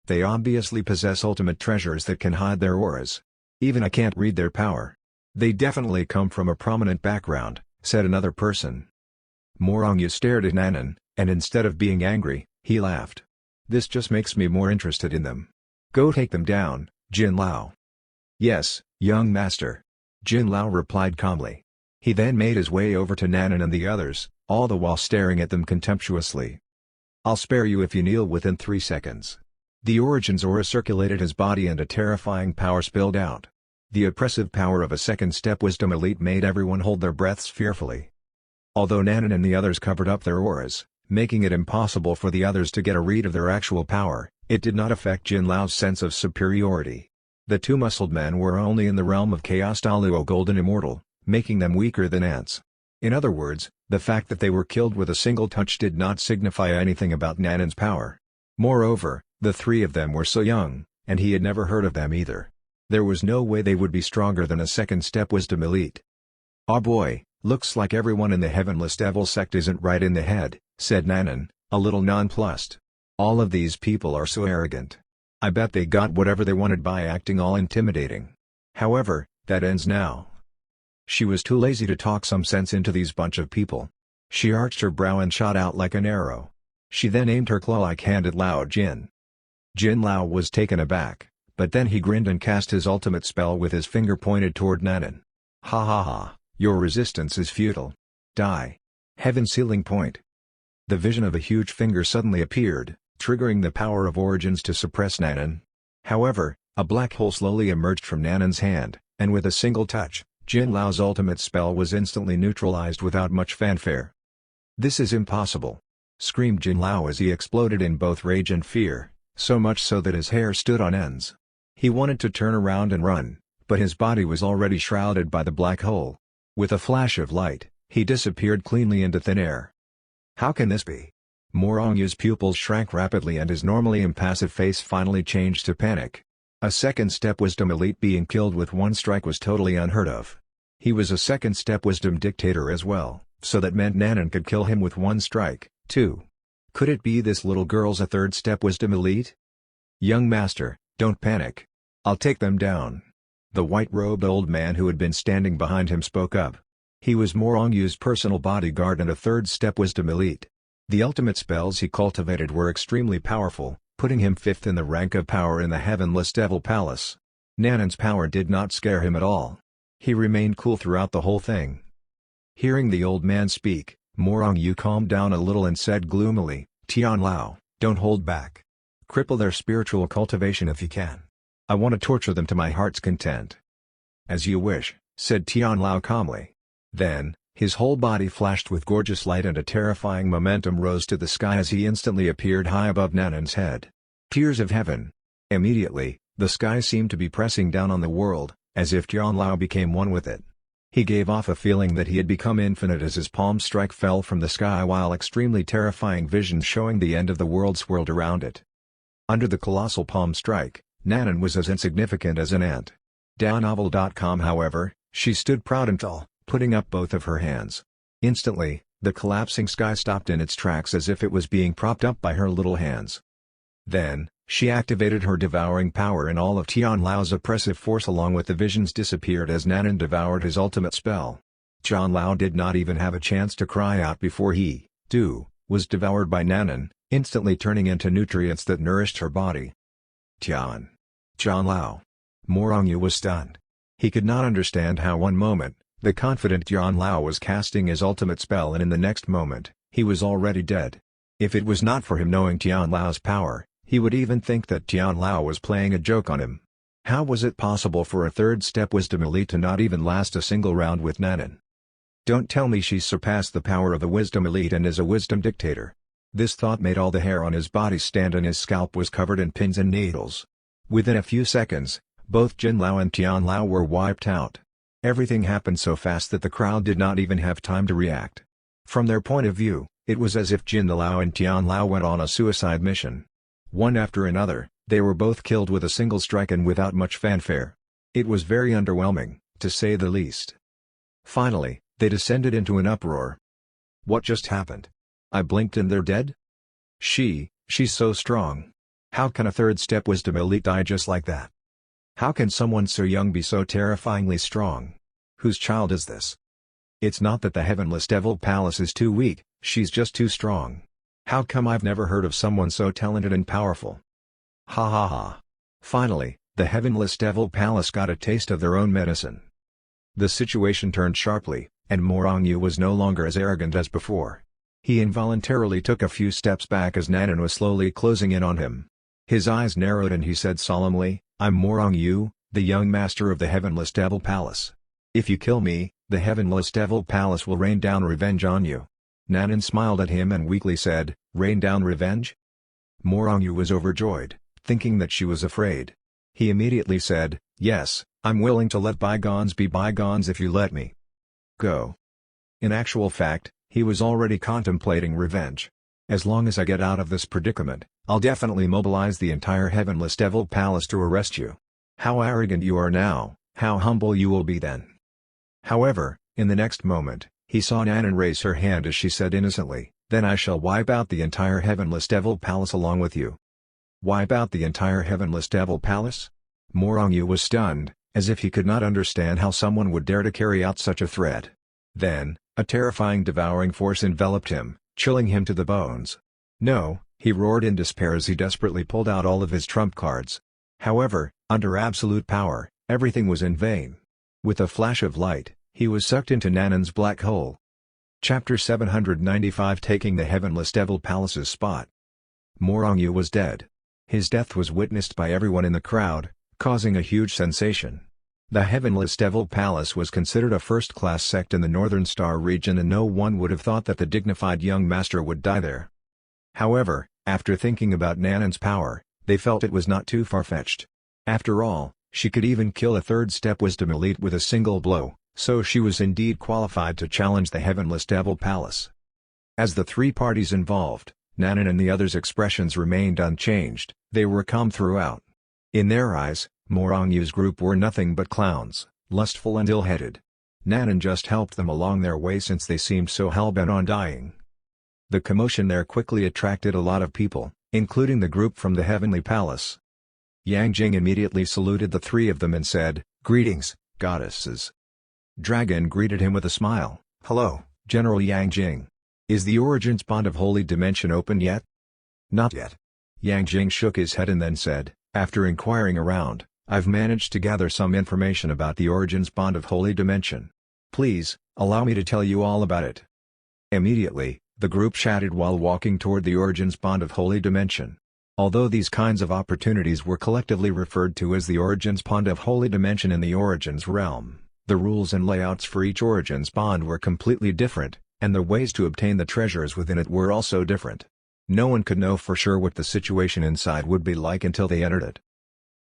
They obviously possess ultimate treasures that can hide their auras. Even I can't read their power. They definitely come from a prominent background, said another person. Morongyu stared at Nanan, and instead of being angry, he laughed. This just makes me more interested in them. Go take them down, Jin Lao. Yes, young master. Jin Lao replied calmly. He then made his way over to Nanan and the others, all the while staring at them contemptuously. I'll spare you if you kneel within 3 seconds. The Origin's aura circulated his body and a terrifying power spilled out. The oppressive power of a second-step wisdom elite made everyone hold their breaths fearfully. Although Nanan and the others covered up their auras, making it impossible for the others to get a read of their actual power, it did not affect Jin Lao's sense of superiority. The two muscled men were only in the realm of Chaos Daluo Golden Immortal, making them weaker than ants. In other words, the fact that they were killed with a single touch did not signify anything about Nanan's power. Moreover, the three of them were so young, and he had never heard of them either. There was no way they would be stronger than a second-step wisdom elite. "Ah boy, looks like everyone in the Heavenless Devil sect isn't right in the head," said Nanan, a little nonplussed. "All of these people are so arrogant. I bet they got whatever they wanted by acting all intimidating. However, that ends now." She was too lazy to talk some sense into these bunch of people. She arched her brow and shot out like an arrow. She then aimed her claw-like hand at Lao Jin. Jin Lao was taken aback, but then he grinned and cast his ultimate spell with his finger pointed toward Nanan. "Ha ha ha, your resistance is futile. Die. Heaven Sealing Point." The vision of a huge finger suddenly appeared, triggering the power of Origins to suppress Nanan. However, a black hole slowly emerged from Nanan's hand, and with a single touch, Jin Lao's ultimate spell was instantly neutralized without much fanfare. "This is impossible!" screamed Jin Lao as he exploded in both rage and fear, so much so that his hair stood on ends. He wanted to turn around and run, but his body was already shrouded by the black hole. With a flash of light, he disappeared cleanly into thin air. How can this be? Morongyu's pupils shrank rapidly and his normally impassive face finally changed to panic. A second-step wisdom elite being killed with one strike was totally unheard of. He was a second-step wisdom dictator as well, so that meant Nanan could kill him with one strike, too. Could it be this little girl's a third-step wisdom elite? "Young master, don't panic. I'll take them down." The white-robed old man who had been standing behind him spoke up. He was Morongyu's personal bodyguard and a third-step wisdom elite. The ultimate spells he cultivated were extremely powerful, putting him fifth in the rank of power in the Heavenless Devil Palace. Nanan's power did not scare him at all. He remained cool throughout the whole thing. Hearing the old man speak, Morongyu calmed down a little and said gloomily, "Tian Lao, don't hold back. Cripple their spiritual cultivation if you can. I want to torture them to my heart's content." "As you wish," said Tian Lao calmly. Then, his whole body flashed with gorgeous light and a terrifying momentum rose to the sky as he instantly appeared high above Nanan's head. Tears of heaven. Immediately, the sky seemed to be pressing down on the world, as if Tian Lao became one with it. He gave off a feeling that he had become infinite as his palm strike fell from the sky while extremely terrifying visions showing the end of the world swirled around it. Under the colossal palm strike, Nanan was as insignificant as an ant. Downnovel.com however, she stood proud and tall, putting up both of her hands. Instantly, the collapsing sky stopped in its tracks as if it was being propped up by her little hands. Then, she activated her devouring power and all of Tian Lao's oppressive force along with the visions disappeared as Nanan devoured his ultimate spell. John Lao did not even have a chance to cry out before he, too, was devoured by Nanan, instantly turning into nutrients that nourished her body. John Lao. Morongyu was stunned. He could not understand how one moment, the confident John Lao was casting his ultimate spell, and in the next moment, he was already dead. If it was not for him knowing Tian Lao's power, he would even think that Tian Lao was playing a joke on him. How was it possible for a third-step wisdom elite to not even last a single round with Nanan? Don't tell me she's surpassed the power of the wisdom elite and is a wisdom dictator. This thought made all the hair on his body stand, and his scalp was covered in pins and needles. Within a few seconds, both Jin Lao and Tian Lao were wiped out. Everything happened so fast that the crowd did not even have time to react. From their point of view, it was as if Jin Lao and Tian Lao went on a suicide mission. One after another, they were both killed with a single strike and without much fanfare. It was very underwhelming, to say the least. Finally, they descended into an uproar. What just happened? I blinked and they're dead? She's so strong. How can a third-step wisdom elite die just like that? How can someone so young be so terrifyingly strong? Whose child is this? It's not that the Heavenless Devil Palace is too weak, she's just too strong. How come I've never heard of someone so talented and powerful? Ha ha ha. Finally, the Heavenless Devil Palace got a taste of their own medicine. The situation turned sharply, and Morongyu was no longer as arrogant as before. He involuntarily took a few steps back as Nanan was slowly closing in on him. His eyes narrowed and he said solemnly, I'm Morongyu, the young master of the Heavenless Devil Palace. If you kill me, the Heavenless Devil Palace will rain down revenge on you. Nanan smiled at him and weakly said, rain down revenge? Morongyu was overjoyed, thinking that she was afraid. He immediately said, yes, I'm willing to let bygones be bygones if you let me. Go. In actual fact, he was already contemplating revenge. As long as I get out of this predicament, I'll definitely mobilize the entire Heavenless Devil Palace to arrest you. How arrogant you are now, how humble you will be then. However, in the next moment, he saw Nanan raise her hand as she said innocently, then I shall wipe out the entire Heavenless Devil Palace along with you. Wipe out the entire Heavenless Devil Palace? Morongyu was stunned, as if he could not understand how someone would dare to carry out such a threat. Then, a terrifying devouring force enveloped him, chilling him to the bones. No, he roared in despair as he desperately pulled out all of his trump cards. However, under absolute power, everything was in vain. With a flash of light, he was sucked into Nanan's black hole. Chapter 795 Taking the Heavenless Devil Palace's spot. Morongyu was dead. His death was witnessed by everyone in the crowd, causing a huge sensation. The Heavenless Devil Palace was considered a first-class sect in the Northern Star region, and no one would have thought that the dignified young master would die there. However, after thinking about Nanan's power, they felt it was not too far-fetched. After all, she could even kill a third-step wisdom elite with a single blow, so she was indeed qualified to challenge the Heavenless Devil Palace. As the three parties involved, Nanan and the others' expressions remained unchanged, they were calm throughout. In their eyes, Morongyu's group were nothing but clowns, lustful and ill-headed. Nanan just helped them along their way since they seemed so hell-bent on dying. The commotion there quickly attracted a lot of people, including the group from the Heavenly Palace. Yang Jing immediately saluted the three of them and said, "Greetings, goddesses." Dragon greeted him with a smile, "Hello, General Yang Jing. Is the Origins Bond of Holy Dimension open yet?" "Not yet." Yang Jing shook his head and then said, "After inquiring around, I've managed to gather some information about the Origins Bond of Holy Dimension. Please, allow me to tell you all about it." Immediately, the group chatted while walking toward the Origins Bond of Holy Dimension. Although these kinds of opportunities were collectively referred to as the Origins Bond of Holy Dimension in the Origins realm, the rules and layouts for each Origins Bond were completely different, and the ways to obtain the treasures within it were also different. No one could know for sure what the situation inside would be like until they entered it.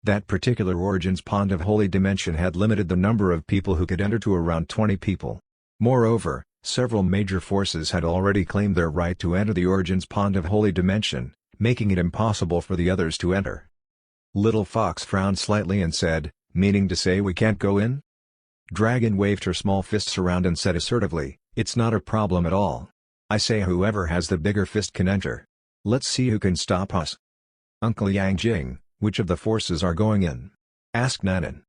That particular Origins Bond of Holy Dimension had limited the number of people who could enter to around 20 people. Moreover, several major forces had already claimed their right to enter the Origins Bond of Holy Dimension, making it impossible for the others to enter. Little Fox frowned slightly and said, "Meaning to say we can't go in?" Dragon waved her small fists around and said assertively, "It's not a problem at all. I say whoever has the bigger fist can enter. Let's see who can stop us." "Uncle Yang Jing, which of the forces are going in?" asked Nanan.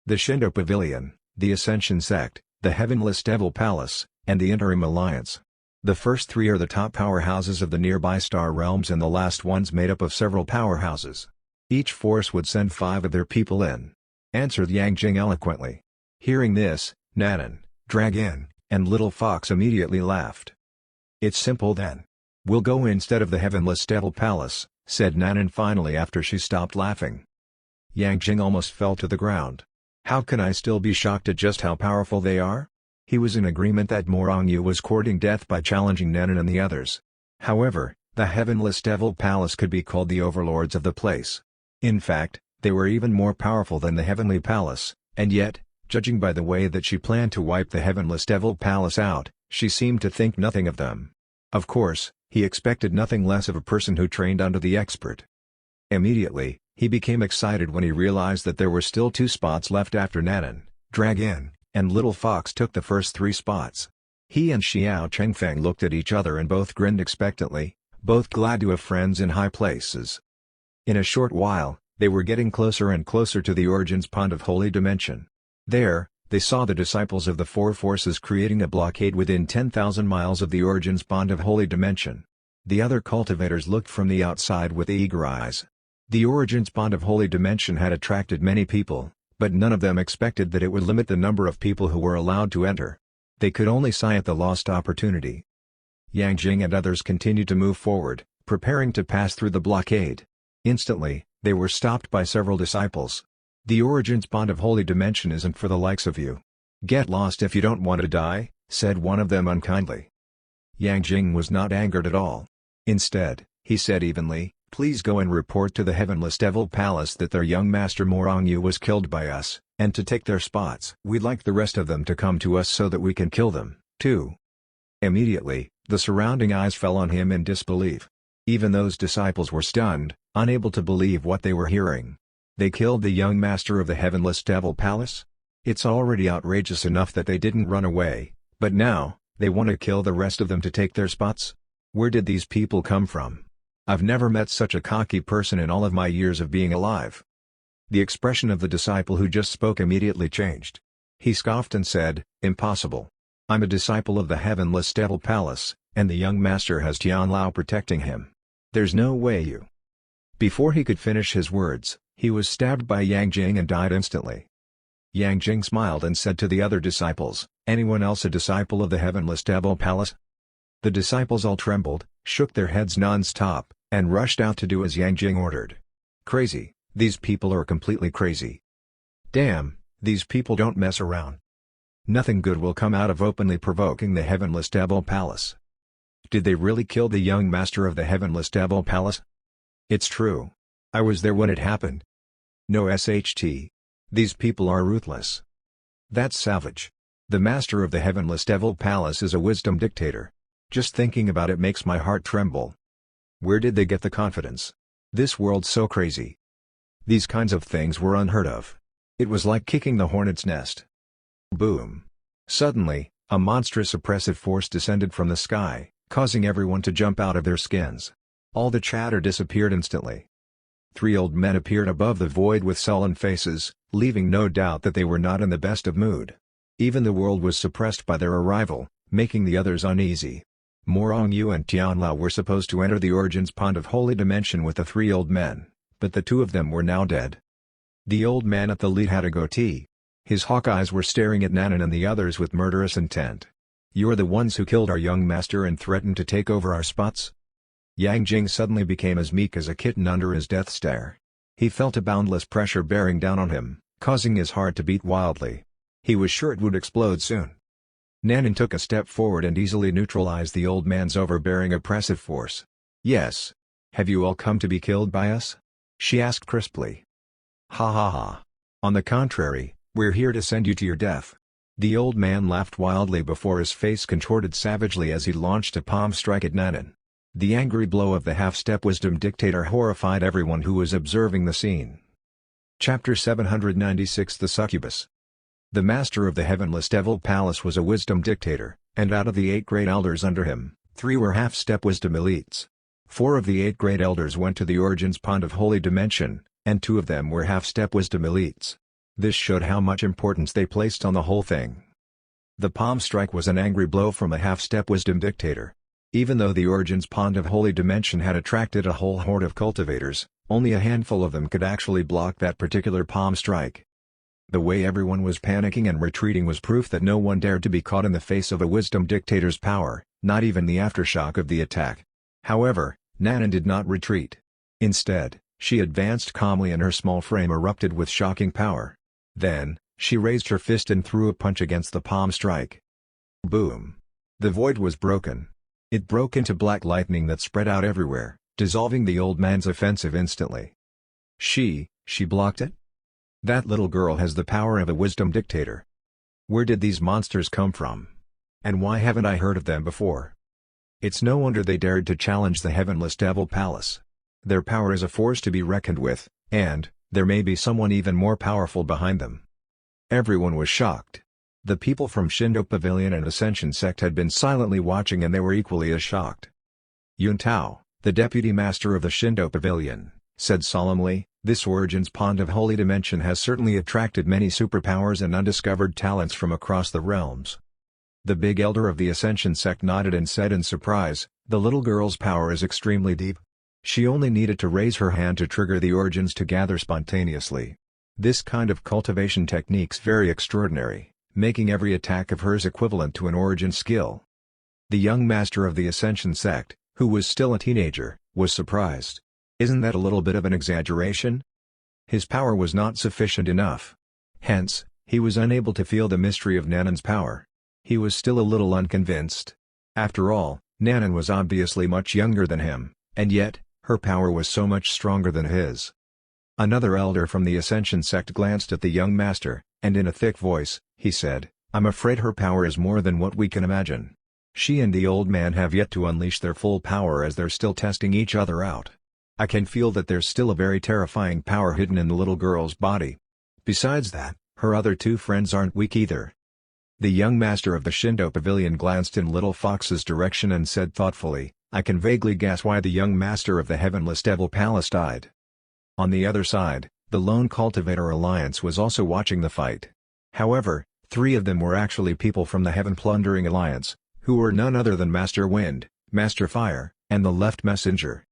"The Shindo Pavilion, the Ascension Sect, the Heavenless Devil Palace, and the Interim Alliance. The first three are the top powerhouses of the nearby star realms and the last one's made up of several powerhouses. Each force would send 5 of their people in," answered Yang Jing eloquently. Hearing this, Nanan, Dragon, and Little Fox immediately laughed. "It's simple then. We'll go instead of the Heavenless Devil Palace," said Nanan finally after she stopped laughing. Yang Jing almost fell to the ground. How can I still be shocked at just how powerful they are? He was in agreement that Morong Yu was courting death by challenging Nanan and the others. However, the Heavenless Devil Palace could be called the overlords of the place. In fact, they were even more powerful than the Heavenly Palace, and yet, judging by the way that she planned to wipe the Heavenless Devil Palace out, she seemed to think nothing of them. Of course, he expected nothing less of a person who trained under the expert. Immediately, he became excited when he realized that there were still 2 spots left after Nanan, Dragon, and Little Fox took the first 3 spots. He and Xiao Chengfeng looked at each other and both grinned expectantly, both glad to have friends in high places. In a short while, they were getting closer and closer to the Origins Pond of Holy Dimension. There, they saw the disciples of the 4 forces creating a blockade within 10,000 miles of the Origins Pond of Holy Dimension. The other cultivators looked from the outside with eager eyes. The Origins Pond of Holy Dimension had attracted many people, but none of them expected that it would limit the number of people who were allowed to enter. They could only sigh at the lost opportunity. Yang Jing and others continued to move forward, preparing to pass through the blockade. Instantly, they were stopped by several disciples. "The Origins Pond of Holy Dimension isn't for the likes of you. Get lost if you don't want to die," said one of them unkindly. Yang Jing was not angered at all. Instead, he said evenly, "Please go and report to the Heavenless Devil Palace that their young master Morong Yu was killed by us, and to take their spots. We'd like the rest of them to come to us so that we can kill them, too." Immediately, the surrounding eyes fell on him in disbelief. Even those disciples were stunned, unable to believe what they were hearing. They killed the young master of the Heavenless Devil Palace? It's already outrageous enough that they didn't run away, but now, they want to kill the rest of them to take their spots? Where did these people come from? I've never met such a cocky person in all of my years of being alive. The expression of the disciple who just spoke immediately changed. He scoffed and said, "Impossible. I'm a disciple of the Heavenless Devil Palace, and the young master has Tianlao protecting him. There's no way you..." Before he could finish his words, he was stabbed by Yang Jing and died instantly. Yang Jing smiled and said to the other disciples, "Anyone else a disciple of the Heavenless Devil Palace?" The disciples all trembled, shook their heads non-stop, and rushed out to do as Yang Jing ordered. Crazy, these people are completely crazy. Damn, these people don't mess around. Nothing good will come out of openly provoking the Heavenless Devil Palace. Did they really kill the young master of the Heavenless Devil Palace? It's true. I was there when it happened. No SHT. These people are ruthless. That's savage. The master of the Heavenless Devil Palace is a wisdom dictator. Just thinking about it makes my heart tremble. Where did they get the confidence? This world's so crazy. These kinds of things were unheard of. It was like kicking the hornet's nest. Boom. Suddenly, a monstrous oppressive force descended from the sky, causing everyone to jump out of their skins. All the chatter disappeared instantly. 3 old men appeared above the void with sullen faces, leaving no doubt that they were not in the best of mood. Even the world was suppressed by their arrival, making the others uneasy. Morong Yu and Tianlao were supposed to enter the Origins Pond of Holy Dimension with the 3 old men, but the 2 of them were now dead. The old man at the lead had a goatee. His hawk eyes were staring at Nanan and the others with murderous intent. "You're the ones who killed our young master and threatened to take over our spots?" Yang Jing suddenly became as meek as a kitten under his death stare. He felt a boundless pressure bearing down on him, causing his heart to beat wildly. He was sure it would explode soon. Nanan took a step forward and easily neutralized the old man's overbearing oppressive force. "Yes. Have you all come to be killed by us?" she asked crisply. "Ha ha ha. On the contrary, we're here to send you to your death." The old man laughed wildly before his face contorted savagely as he launched a palm strike at Nanan. The angry blow of the half-step wisdom dictator horrified everyone who was observing the scene. Chapter 796 The Succubus. The master of the Heavenless Devil Palace was a wisdom dictator, and out of the 8 great elders under him, 3 were half-step wisdom elites. 4 of the 8 great elders went to the Origins Pond of Holy Dimension, and 2 of them were half-step wisdom elites. This showed how much importance they placed on the whole thing. The palm strike was an angry blow from a half-step wisdom dictator. Even though the Origin's Pond of Holy Dimension had attracted a whole horde of cultivators, only a handful of them could actually block that particular palm strike. The way everyone was panicking and retreating was proof that no one dared to be caught in the face of a wisdom dictator's power, not even the aftershock of the attack. However, Nanan did not retreat. Instead, she advanced calmly and her small frame erupted with shocking power. Then, she raised her fist and threw a punch against the palm strike. Boom! The void was broken. It broke into black lightning that spread out everywhere, dissolving the old man's offensive instantly. She blocked it? That little girl has the power of a wisdom dictator. Where did these monsters come from? And why haven't I heard of them before? It's no wonder they dared to challenge the Heavenless Devil Palace. Their power is a force to be reckoned with, and there may be someone even more powerful behind them. Everyone was shocked. The people from Shindo Pavilion and Ascension Sect had been silently watching and they were equally as shocked. Yun Tao, the deputy master of the Shindo Pavilion, said solemnly, "This Origin's Pond of Holy Dimension has certainly attracted many superpowers and undiscovered talents from across the realms." The big elder of the Ascension Sect nodded and said in surprise, "The little girl's power is extremely deep. She only needed to raise her hand to trigger the Origins to gather spontaneously. This kind of cultivation technique's very extraordinary, making every attack of hers equivalent to an Origin skill." The young master of the Ascension Sect, who was still a teenager, was surprised. Isn't that a little bit of an exaggeration? His power was not sufficient enough. Hence, he was unable to feel the mystery of Nanan's power. He was still a little unconvinced. After all, Nanan was obviously much younger than him, and yet, her power was so much stronger than his. Another elder from the Ascension Sect glanced at the young master, and in a thick voice, he said, "I'm afraid her power is more than what we can imagine. She and the old man have yet to unleash their full power as they're still testing each other out. I can feel that there's still a very terrifying power hidden in the little girl's body. Besides that, her other two friends aren't weak either." The young master of the Shindo Pavilion glanced in Little Fox's direction and said thoughtfully, "I can vaguely guess why the young master of the Heavenless Devil Palace died." On the other side, the Lone Cultivator Alliance was also watching the fight. However, 3 of them were actually people from the Heaven Plundering Alliance, who were none other than Master Wind, Master Fire, and the Left Messenger.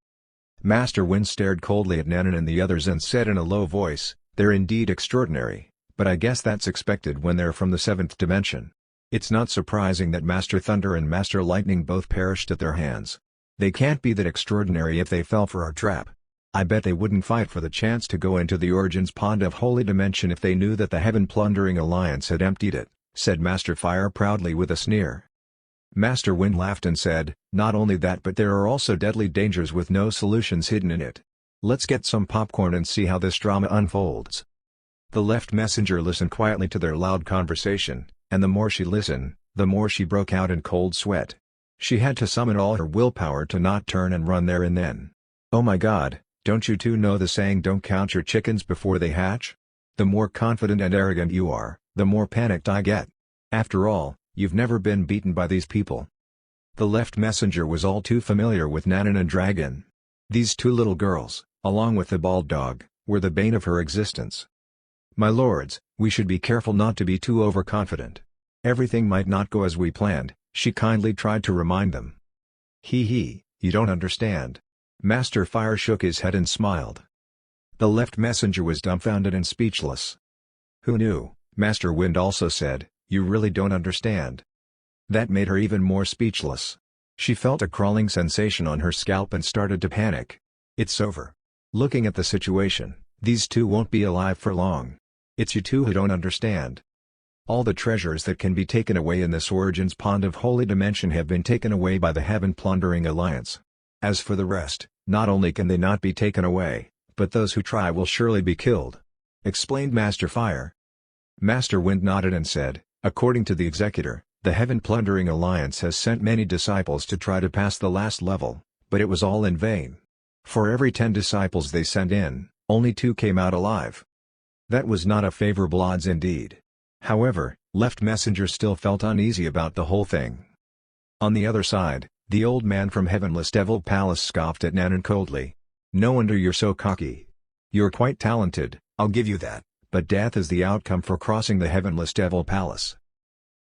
Master Wind stared coldly at Nanan and the others and said in a low voice, "They're indeed extraordinary, but I guess that's expected when they're from the 7th dimension. It's not surprising that Master Thunder and Master Lightning both perished at their hands. They can't be that extraordinary if they fell for our trap. I bet they wouldn't fight for the chance to go into the Origin's Pond of Holy Dimension if they knew that the Heaven Plundering Alliance had emptied it," said Master Fire proudly with a sneer. Master Wind laughed and said, "Not only that but there are also deadly dangers with no solutions hidden in it. Let's get some popcorn and see how this drama unfolds." The Left Messenger listened quietly to their loud conversation, and the more she listened, the more she broke out in cold sweat. She had to summon all her willpower to not turn and run there and then. "Oh my God, don't you two know the saying, don't count your chickens before they hatch? The more confident and arrogant you are, the more panicked I get. After all, you've never been beaten by these people." The Left Messenger was all too familiar with Nanan and Dragon. These 2 little girls, along with the bald dog, were the bane of her existence. "My lords, we should be careful not to be too overconfident. Everything might not go as we planned," she kindly tried to remind them. "Hee, you don't understand." Master Fire shook his head and smiled. The Left Messenger was dumbfounded and speechless. "Who knew?" Master Wind also said, "You really don't understand." That made her even more speechless. She felt a crawling sensation on her scalp and started to panic. It's over. Looking at the situation, these 2 won't be alive for long. It's you 2 who don't understand. All the treasures that can be taken away in this Origin's Pond of Holy Dimension have been taken away by the Heaven Plundering Alliance. As for the rest, not only can they not be taken away, but those who try will surely be killed," explained Master Fire. Master Wind nodded and said, "According to the Executor, the Heaven Plundering Alliance has sent many disciples to try to pass the last level, but it was all in vain. For every 10 disciples they sent in, only 2 came out alive." That was not a favorable odds indeed. However, Left Messenger still felt uneasy about the whole thing. On the other side, the old man from Heavenless Devil Palace scoffed at Nanan coldly. "No wonder you're so cocky. You're quite talented, I'll give you that, but death is the outcome for crossing the Heavenless Devil Palace."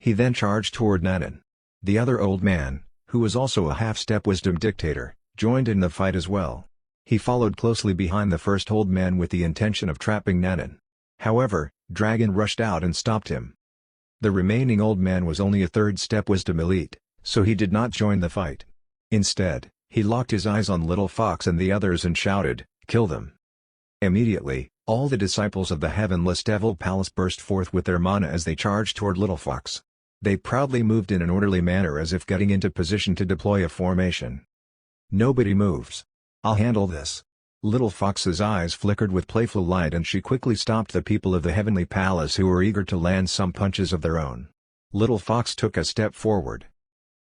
He then charged toward Nanan. The other old man, who was also a half-step wisdom dictator, joined in the fight as well. He followed closely behind the first old man with the intention of trapping Nanan. However, Dragon rushed out and stopped him. The remaining old man was only a third-step wisdom elite, so he did not join the fight. Instead, he locked his eyes on Little Fox and the others and shouted, "Kill them!" Immediately, all the disciples of the Heavenless Devil Palace burst forth with their mana as they charged toward Little Fox. They proudly moved in an orderly manner as if getting into position to deploy a formation. "Nobody moves. I'll handle this." Little Fox's eyes flickered with playful light and she quickly stopped the people of the Heavenly Palace who were eager to land some punches of their own. Little Fox took a step forward.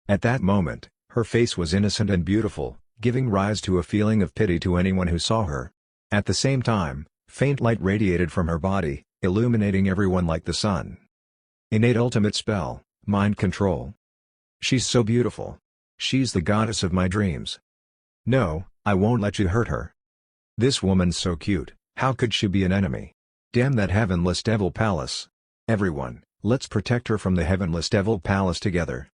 At that moment, her face was innocent and beautiful, giving rise to a feeling of pity to anyone who saw her. At the same time, faint light radiated from her body, illuminating everyone like the sun. Innate ultimate spell, mind control. She's so beautiful. She's the goddess of my dreams. No, I won't let you hurt her. This woman's so cute, how could she be an enemy? Damn that Heavenless Devil Palace. Everyone, let's protect her from the Heavenless Devil Palace together.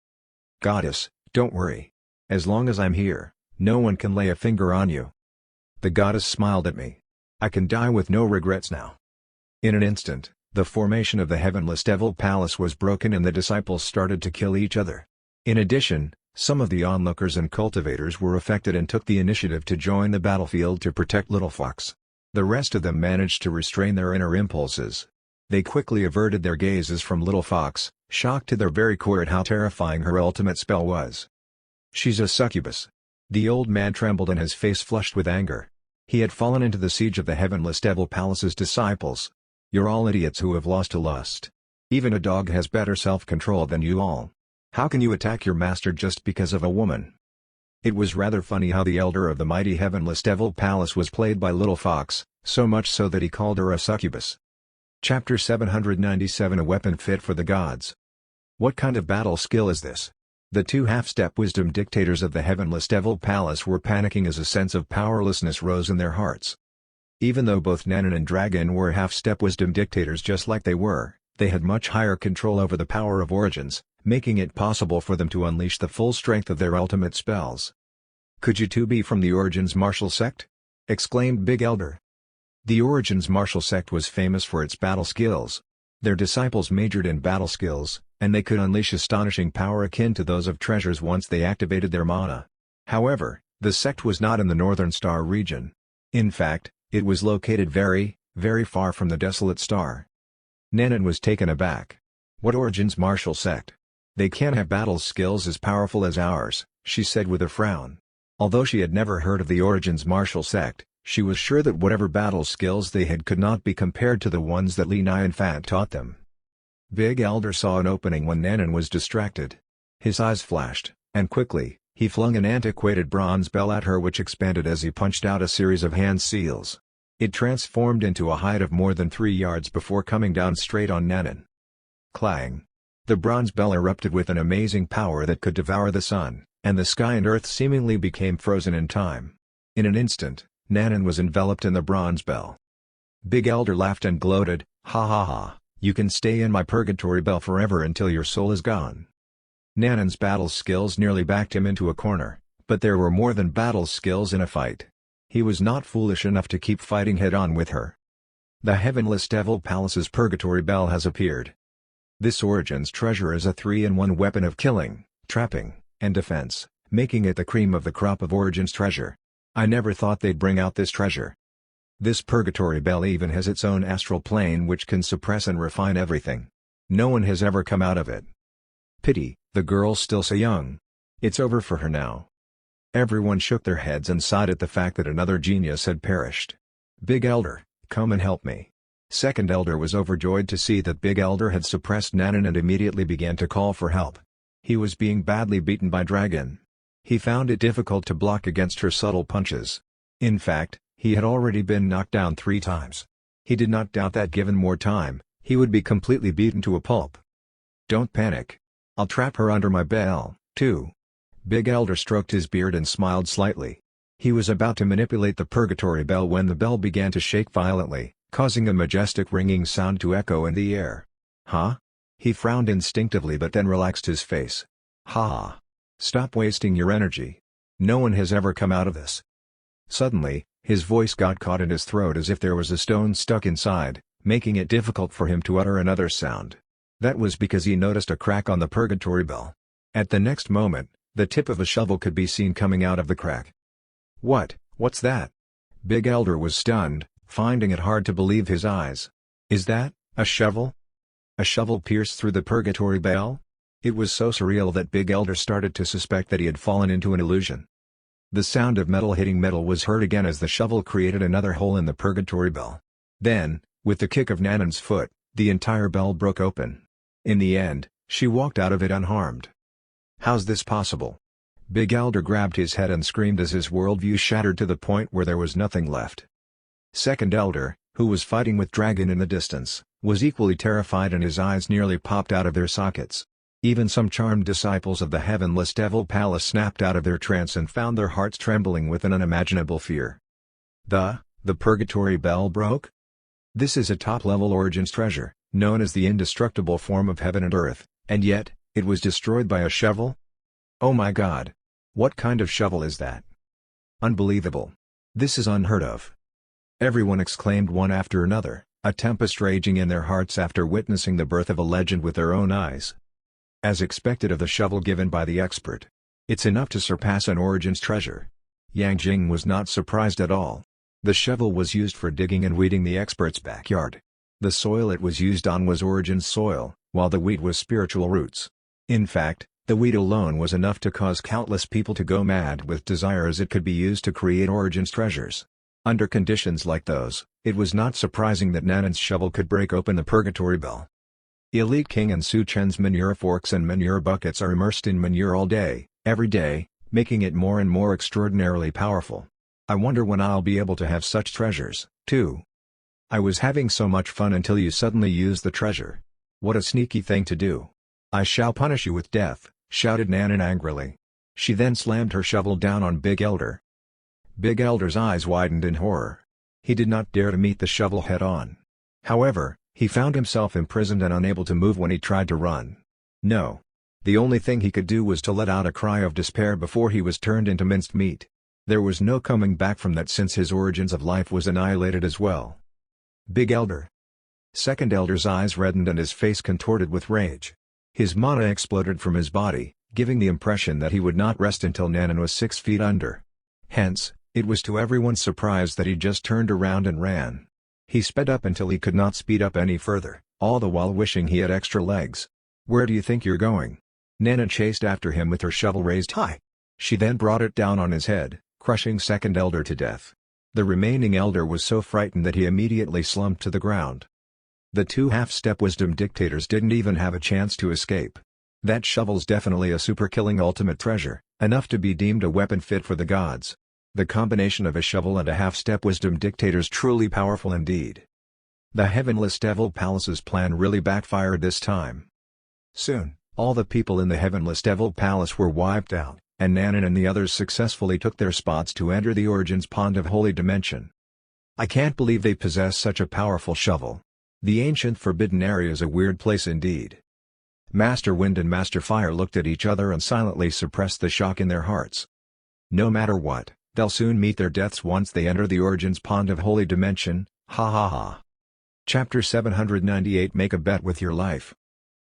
Goddess, don't worry. As long as I'm here, no one can lay a finger on you. The goddess smiled at me. I can die with no regrets now. In an instant, the formation of the Heavenless Devil Palace was broken and the disciples started to kill each other. In addition, some of the onlookers and cultivators were affected and took the initiative to join the battlefield to protect Little Fox. The rest of them managed to restrain their inner impulses. They quickly averted their gazes from Little Fox, shocked to their very core at how terrifying her ultimate spell was. She's a succubus. The old man trembled and his face flushed with anger. He had fallen into the siege of the Heavenless Devil Palace's disciples. You're all idiots who have lost to lust. Even a dog has better self-control than you all. How can you attack your master just because of a woman? It was rather funny how the elder of the mighty Heavenless Devil Palace was played by Little Fox, so much so that he called her a succubus. Chapter 797 A Weapon Fit for the Gods. What kind of battle skill is this? The two half-step wisdom dictators of the Heavenless Devil Palace were panicking as a sense of powerlessness rose in their hearts. Even though both Nanan and Dragon were half-step wisdom dictators just like they were, they had much higher control over the power of origins, making it possible for them to unleash the full strength of their ultimate spells. "Could you two be from the Origins martial sect?" exclaimed Big Elder. The Origins martial sect was famous for its battle skills. Their disciples majored in battle skills, and they could unleash astonishing power akin to those of treasures once they activated their mana. However, the sect was not in the Northern Star region. In fact, it was located very, very far from the Desolate Star. Nanan was taken aback. "What Origins martial sect? They can't have battle skills as powerful as ours," she said with a frown. Although she had never heard of the Origins martial sect, she was sure that whatever battle skills they had could not be compared to the ones that Li Nianfat taught them. Big Elder saw an opening when Nanan was distracted. His eyes flashed, and quickly, he flung an antiquated bronze bell at her which expanded as he punched out a series of hand seals. It transformed into a height of more than 3 yards before coming down straight on Nanan. Clang! The bronze bell erupted with an amazing power that could devour the sun, and the sky and earth seemingly became frozen in time. In an instant, Nanan was enveloped in the bronze bell. Big Elder laughed and gloated, "Ha ha ha, you can stay in my purgatory bell forever until your soul is gone." Nanan's battle skills nearly backed him into a corner, but there were more than battle skills in a fight. He was not foolish enough to keep fighting head-on with her. The Heavenless Devil Palace's purgatory bell has appeared. This Origins treasure is a 3-in-1 weapon of killing, trapping, and defense, making it the cream of the crop of Origins treasure. I never thought they'd bring out this treasure. This purgatory bell even has its own astral plane which can suppress and refine everything. No one has ever come out of it. Pity, the girl's still so young. It's over for her now. Everyone shook their heads and sighed at the fact that another genius had perished. "Big Elder, come and help me." Second Elder was overjoyed to see that Big Elder had suppressed Nanan and immediately began to call for help. He was being badly beaten by Dragon. He found it difficult to block against her subtle punches. In fact, he had already been knocked down 3 times. He did not doubt that given more time, he would be completely beaten to a pulp. "Don't panic. I'll trap her under my bell, too." Big Elder stroked his beard and smiled slightly. He was about to manipulate the purgatory bell when the bell began to shake violently, causing a majestic ringing sound to echo in the air. "Huh? He frowned instinctively but then relaxed his face. Ha! Stop wasting your energy. No one has ever come out of this. Suddenly, his voice got caught in his throat as if there was a stone stuck inside, making it difficult for him to utter another sound. That was because he noticed a crack on the purgatory bell. At the next moment, the tip of a shovel could be seen coming out of the crack. What's that? Big Elder was stunned, finding it hard to believe his eyes. Is that a shovel? A shovel pierced through the purgatory bell? It was so surreal that Big Elder started to suspect that he had fallen into an illusion. The sound of metal hitting metal was heard again as the shovel created another hole in the purgatory bell. Then, with the kick of Nanan's foot, the entire bell broke open. In the end, she walked out of it unharmed. How's this possible? Big Elder grabbed his head and screamed as his worldview shattered to the point where there was nothing left. Second Elder, who was fighting with Dragon in the distance, was equally terrified and his eyes nearly popped out of their sockets. Even some charmed disciples of the Heavenless Devil Palace snapped out of their trance and found their hearts trembling with an unimaginable fear. The Purgatory Bell broke? This is a top-level Origins treasure, known as the indestructible form of heaven and earth, and yet, it was destroyed by a shovel? Oh my god! What kind of shovel is that? Unbelievable! This is unheard of! Everyone exclaimed one after another, a tempest raging in their hearts after witnessing the birth of a legend with their own eyes. As expected of the shovel given by the expert. It's enough to surpass an Origins treasure. Yang Jing was not surprised at all. The shovel was used for digging and weeding the expert's backyard. The soil it was used on was Origins soil, while the wheat was spiritual roots. In fact, the wheat alone was enough to cause countless people to go mad with desire as it could be used to create Origins treasures. Under conditions like those, it was not surprising that Nanan's shovel could break open the purgatory bell. Elite King and Su Chen's manure forks and manure buckets are immersed in manure all day, every day, making it more and more extraordinarily powerful. I wonder when I'll be able to have such treasures, too. I was having so much fun until you suddenly used the treasure. What a sneaky thing to do. I shall punish you with death, shouted Nanan angrily. She then slammed her shovel down on Big Elder. Big Elder's eyes widened in horror. He did not dare to meet the shovel head-on. However, he found himself imprisoned and unable to move when he tried to run. No. The only thing he could do was to let out a cry of despair before he was turned into minced meat. There was no coming back from that since his Origins of life was annihilated as well. Big Elder. Second Elder's eyes reddened and his face contorted with rage. His mana exploded from his body, giving the impression that he would not rest until Nanan was 6 feet under. Hence, it was to everyone's surprise that he just turned around and ran. He sped up until he could not speed up any further, all the while wishing he had extra legs. Where do you think you're going? Nanan chased after him with her shovel raised high. She then brought it down on his head, crushing Second Elder to death. The remaining Elder was so frightened that he immediately slumped to the ground. The two half-step wisdom dictators didn't even have a chance to escape. That shovel's definitely a super-killing ultimate treasure, enough to be deemed a weapon fit for the gods. The combination of a shovel and a half-step wisdom dictator's truly powerful indeed. The Heavenless Devil Palace's plan really backfired this time. Soon, all the people in the Heavenless Devil Palace were wiped out, and Nanan and the others successfully took their spots to enter the Origins Pond of Holy Dimension. I can't believe they possess such a powerful shovel. The ancient Forbidden Area is a weird place indeed. Master Wind and Master Fire looked at each other and silently suppressed the shock in their hearts. No matter what, they'll soon meet their deaths once they enter the Origins Pond of Holy Dimension, ha ha ha. Chapter 798 Make a Bet with Your Life.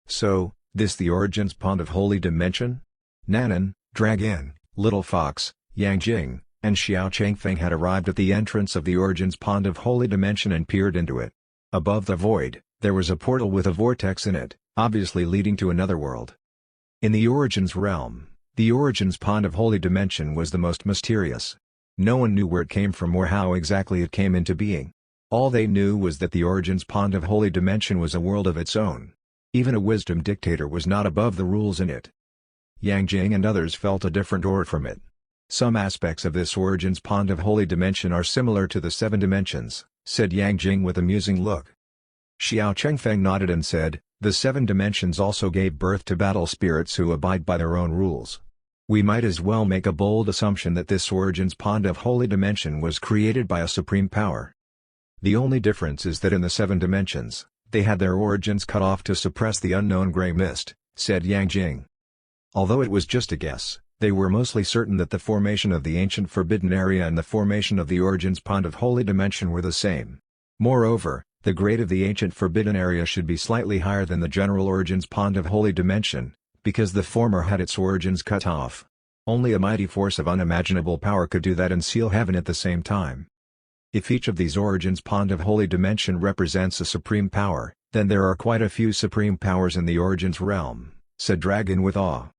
So, this the Origins Pond of Holy Dimension? Nanan, Dragon, Little Fox, Yang Jing, and Xiao Changfeng had arrived at the entrance of the Origins Pond of Holy Dimension and peered into it. Above the void, there was a portal with a vortex in it, obviously leading to another world. In the Origins realm, the Origins Pond of Holy Dimension was the most mysterious. No one knew where it came from or how exactly it came into being. All they knew was that the Origins Pond of Holy Dimension was a world of its own. Even a wisdom dictator was not above the rules in it. Yang Jing and others felt a different aura from it. Some aspects of this Origins Pond of Holy Dimension are similar to the 7 dimensions, said Yang Jing with a musing look. Xiao Chengfeng nodded and said, the 7 dimensions also gave birth to battle spirits who abide by their own rules. We might as well make a bold assumption that this Origins Pond of Holy Dimension was created by a supreme power. The only difference is that in the 7 dimensions, They had their origins cut off to suppress the unknown gray mist, said Yang Jing. Although it was just a guess, they were mostly certain that the formation of the ancient forbidden area and the formation of the origins pond of holy dimension were the same. Moreover, the grade of the ancient forbidden area should be slightly higher than the general origins pond of holy dimension, because the former had its origins cut off. Only a mighty force of unimaginable power could do that and seal heaven at the same time. If each of these origins pond of holy dimension represents a supreme power, then there are quite a few supreme powers in the origins realm, said Dragon with awe.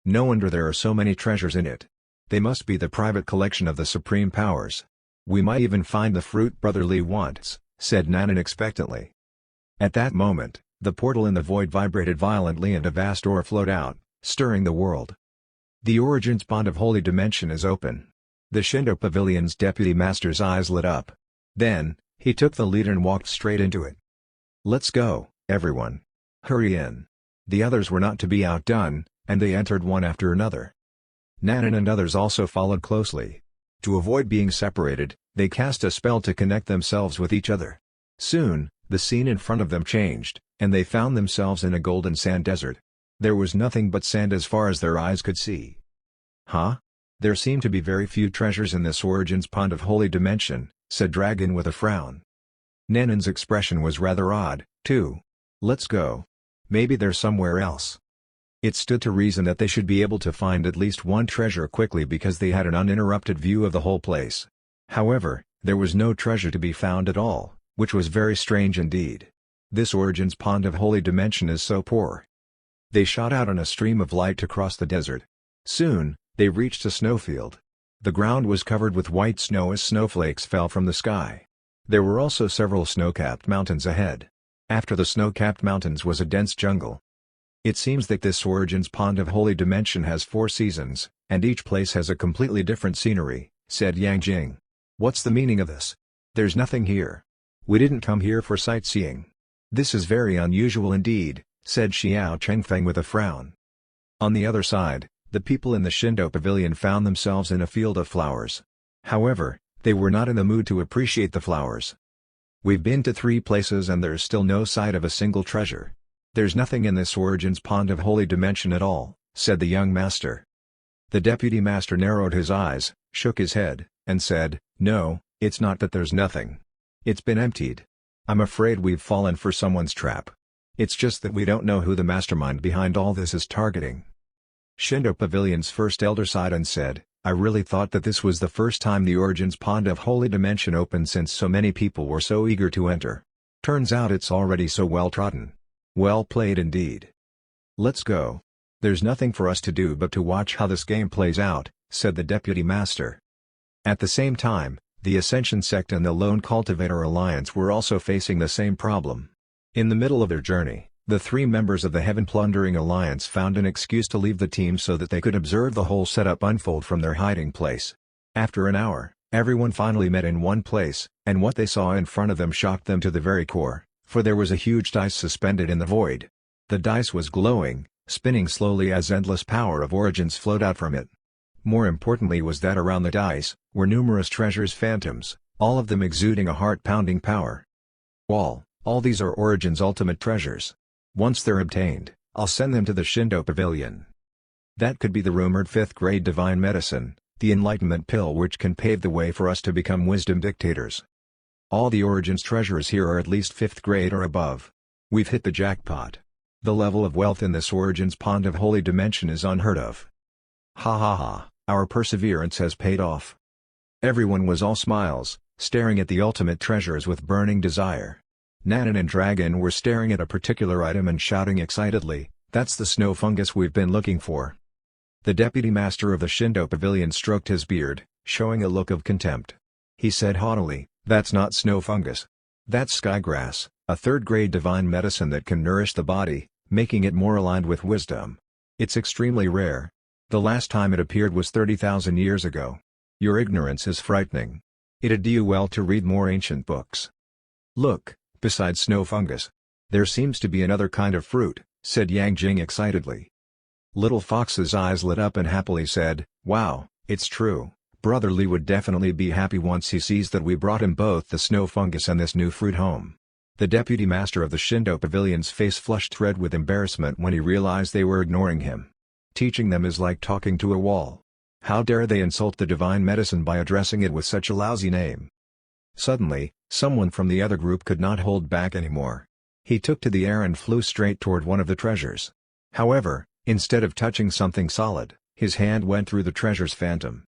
No wonder there are so many treasures in it. They must be the private collection of the supreme powers. We might even find the fruit Brother Li wants, said Nanan expectantly. At that moment, the portal in the void vibrated violently and a vast aura flowed out, stirring the world. The origins pond of holy dimension is open. The Shindo Pavilion's deputy master's eyes lit up. Then, he took the lead and walked straight into it. Let's go, everyone. Hurry in. The others were not to be outdone, and they entered one after another. Nanan and others also followed closely. To avoid being separated, they cast a spell to connect themselves with each other. Soon, the scene in front of them changed, and they found themselves in a golden sand desert. There was nothing but sand as far as their eyes could see. Huh? There seem to be very few treasures in this origins pond of holy dimension, said Dragon with a frown. Nanan's expression was rather odd, too. Let's go. Maybe they're somewhere else. It stood to reason that they should be able to find at least one treasure quickly because they had an uninterrupted view of the whole place. However, there was no treasure to be found at all, which was very strange indeed. This origins pond of holy dimension is so poor. They shot out on a stream of light to cross the desert. Soon, they reached a snowfield. The ground was covered with white snow as snowflakes fell from the sky. There were also several snow-capped mountains ahead. After the snow-capped mountains was a dense jungle. It seems that this origins pond of holy dimension has 4 seasons, and each place has a completely different scenery, said Yang Jing. What's the meaning of this? There's nothing here. We didn't come here for sightseeing. This is very unusual indeed, said Xiao Chengfeng with a frown. On the other side, the people in the Shindo Pavilion found themselves in a field of flowers. However, they were not in the mood to appreciate the flowers. We've been to 3 places and there's still no sight of a single treasure. There's nothing in this origins pond of holy dimension at all, said the young master. The deputy master narrowed his eyes, shook his head, and said, No, it's not that there's nothing. It's been emptied. I'm afraid we've fallen for someone's trap. It's just that we don't know who the mastermind behind all this is targeting. Shindo Pavilion's first elder sighed and said, I really thought that this was the first time the origins pond of holy dimension opened since so many people were so eager to enter. Turns out it's already so well trodden. Well played indeed. Let's go. There's nothing for us to do but to watch how this game plays out, said the deputy master. At the same time, the Ascension Sect and the Lone Cultivator Alliance were also facing the same problem. In the middle of their journey, the 3 members of the Heaven Plundering Alliance found an excuse to leave the team so that they could observe the whole setup unfold from their hiding place. After an hour, everyone finally met in one place, and what they saw in front of them shocked them to the very core. For there was a huge dice suspended in the void. The dice was glowing, spinning slowly as endless power of origins flowed out from it. More importantly was that around the dice, were numerous treasures phantoms, all of them exuding a heart-pounding power. All these are origins ultimate treasures. Once they're obtained, I'll send them to the Shindo Pavilion. That could be the rumored 5th grade divine medicine, the enlightenment pill which can pave the way for us to become wisdom dictators. All the origins treasures here are at least 5th grade or above. We've hit the jackpot. The level of wealth in this origins pond of holy dimension is unheard of. Ha ha ha, our perseverance has paid off. Everyone was all smiles, staring at the ultimate treasures with burning desire. Nanan and Dragon were staring at a particular item and shouting excitedly, That's the snow fungus we've been looking for. The deputy master of the Shindo Pavilion stroked his beard, showing a look of contempt. He said haughtily, That's not snow fungus. That's skygrass, a 3rd grade divine medicine that can nourish the body, making it more aligned with wisdom. It's extremely rare. The last time it appeared was 30,000 years ago. Your ignorance is frightening. It'd do you well to read more ancient books. Look, besides snow fungus, there seems to be another kind of fruit, said Yang Jing excitedly. Little Fox's eyes lit up and happily said, Wow, it's true. Brother Li would definitely be happy once he sees that we brought him both the snow fungus and this new fruit home. The deputy master of the Shindo Pavilion's face flushed red with embarrassment when he realized they were ignoring him. Teaching them is like talking to a wall. How dare they insult the divine medicine by addressing it with such a lousy name? Suddenly, someone from the other group could not hold back anymore. He took to the air and flew straight toward one of the treasures. However, instead of touching something solid, his hand went through the treasure's phantom.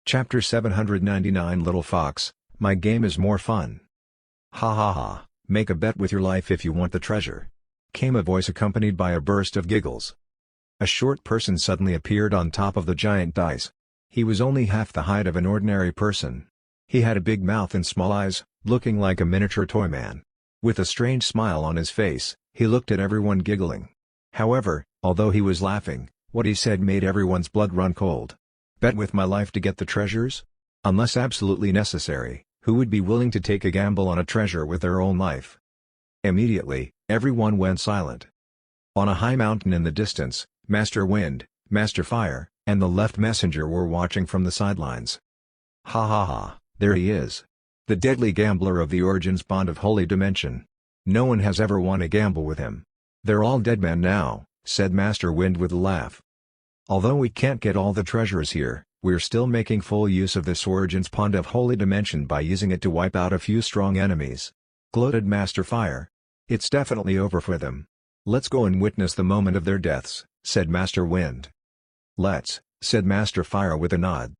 Chapter 799 Little Fox, my game is more fun. Ha ha ha, make a bet with your life if you want the treasure. Came a voice accompanied by a burst of giggles. A short person suddenly appeared on top of the giant dice. He was only half the height of an ordinary person. He had a big mouth and small eyes, looking like a miniature toy man. With a strange smile on his face, he looked at everyone giggling. However, although he was laughing, what he said made everyone's blood run cold. Bet with my life to get the treasures? Unless absolutely necessary, who would be willing to take a gamble on a treasure with their own life? Immediately, everyone went silent. On a high mountain in the distance, Master Wind, Master Fire, and the left messenger were watching from the sidelines. Ha ha ha, there he is. The deadly gambler of the Origins Bond of Holy Dimension. No one has ever won a gamble with him. They're all dead men now, said Master Wind with a laugh. Although we can't get all the treasures here, we're still making full use of this Origins Pond of Holy Dimension by using it to wipe out a few strong enemies. Gloated Master Fire. It's definitely over for them. Let's go and witness the moment of their deaths, said Master Wind. Let's, said Master Fire with a nod.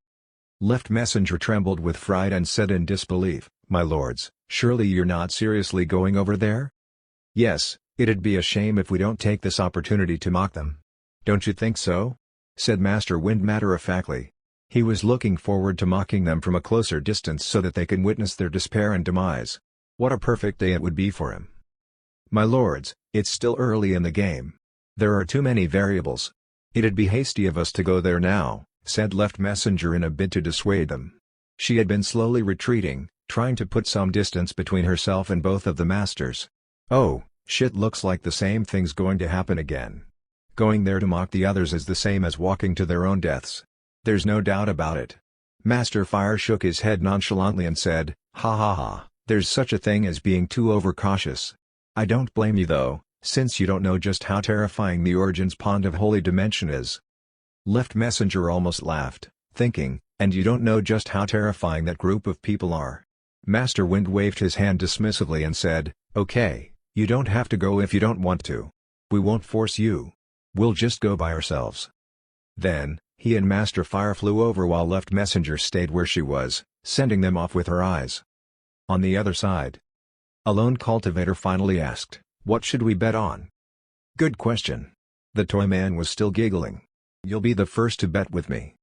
Left Messenger trembled with fright and said in disbelief, my lords, surely you're not seriously going over there? Yes, it'd be a shame if we don't take this opportunity to mock them. Don't you think so? Said Master Wind matter-of-factly. He was looking forward to mocking them from a closer distance so that they can witness their despair and demise. What a perfect day it would be for him. My lords, it's still early in the game. There are too many variables. It'd be hasty of us to go there now, said Left Messenger in a bid to dissuade them. She had been slowly retreating, trying to put some distance between herself and both of the masters. Oh, shit, looks like the same thing's going to happen again. Going there to mock the others is the same as walking to their own deaths. There's no doubt about it. Master Fire shook his head nonchalantly and said, ha ha ha, there's such a thing as being too overcautious. I don't blame you though, since you don't know just how terrifying the Origins Pond of Holy Dimension is. Left Messenger almost laughed, thinking, and you don't know just how terrifying that group of people are. Master Wind waved his hand dismissively and said, okay, you don't have to go if you don't want to. We won't force you. We'll just go by ourselves. Then, he and Master Fire flew over while Left Messenger stayed where she was, sending them off with her eyes. On the other side, a lone cultivator finally asked, what should we bet on? Good question. The toy man was still giggling. You'll be the first to bet with me.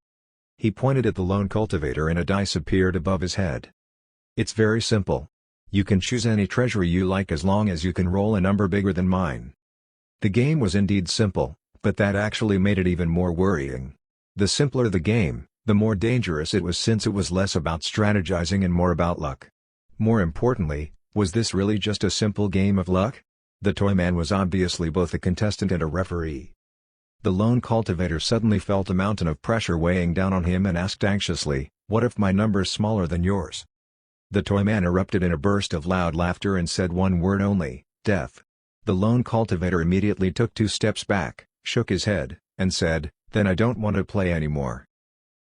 He pointed at the lone cultivator and a dice appeared above his head. It's very simple. You can choose any treasury you like as long as you can roll a number bigger than mine. The game was indeed simple, but that actually made it even more worrying. The simpler the game, the more dangerous it was since it was less about strategizing and more about luck. More importantly, was this really just a simple game of luck? The toy man was obviously both a contestant and a referee. The lone cultivator suddenly felt a mountain of pressure weighing down on him and asked anxiously, what if my number's smaller than yours? The toy man erupted in a burst of loud laughter and said one word only, death. The lone cultivator immediately took 2 steps back, shook his head, and said, then I don't want to play anymore.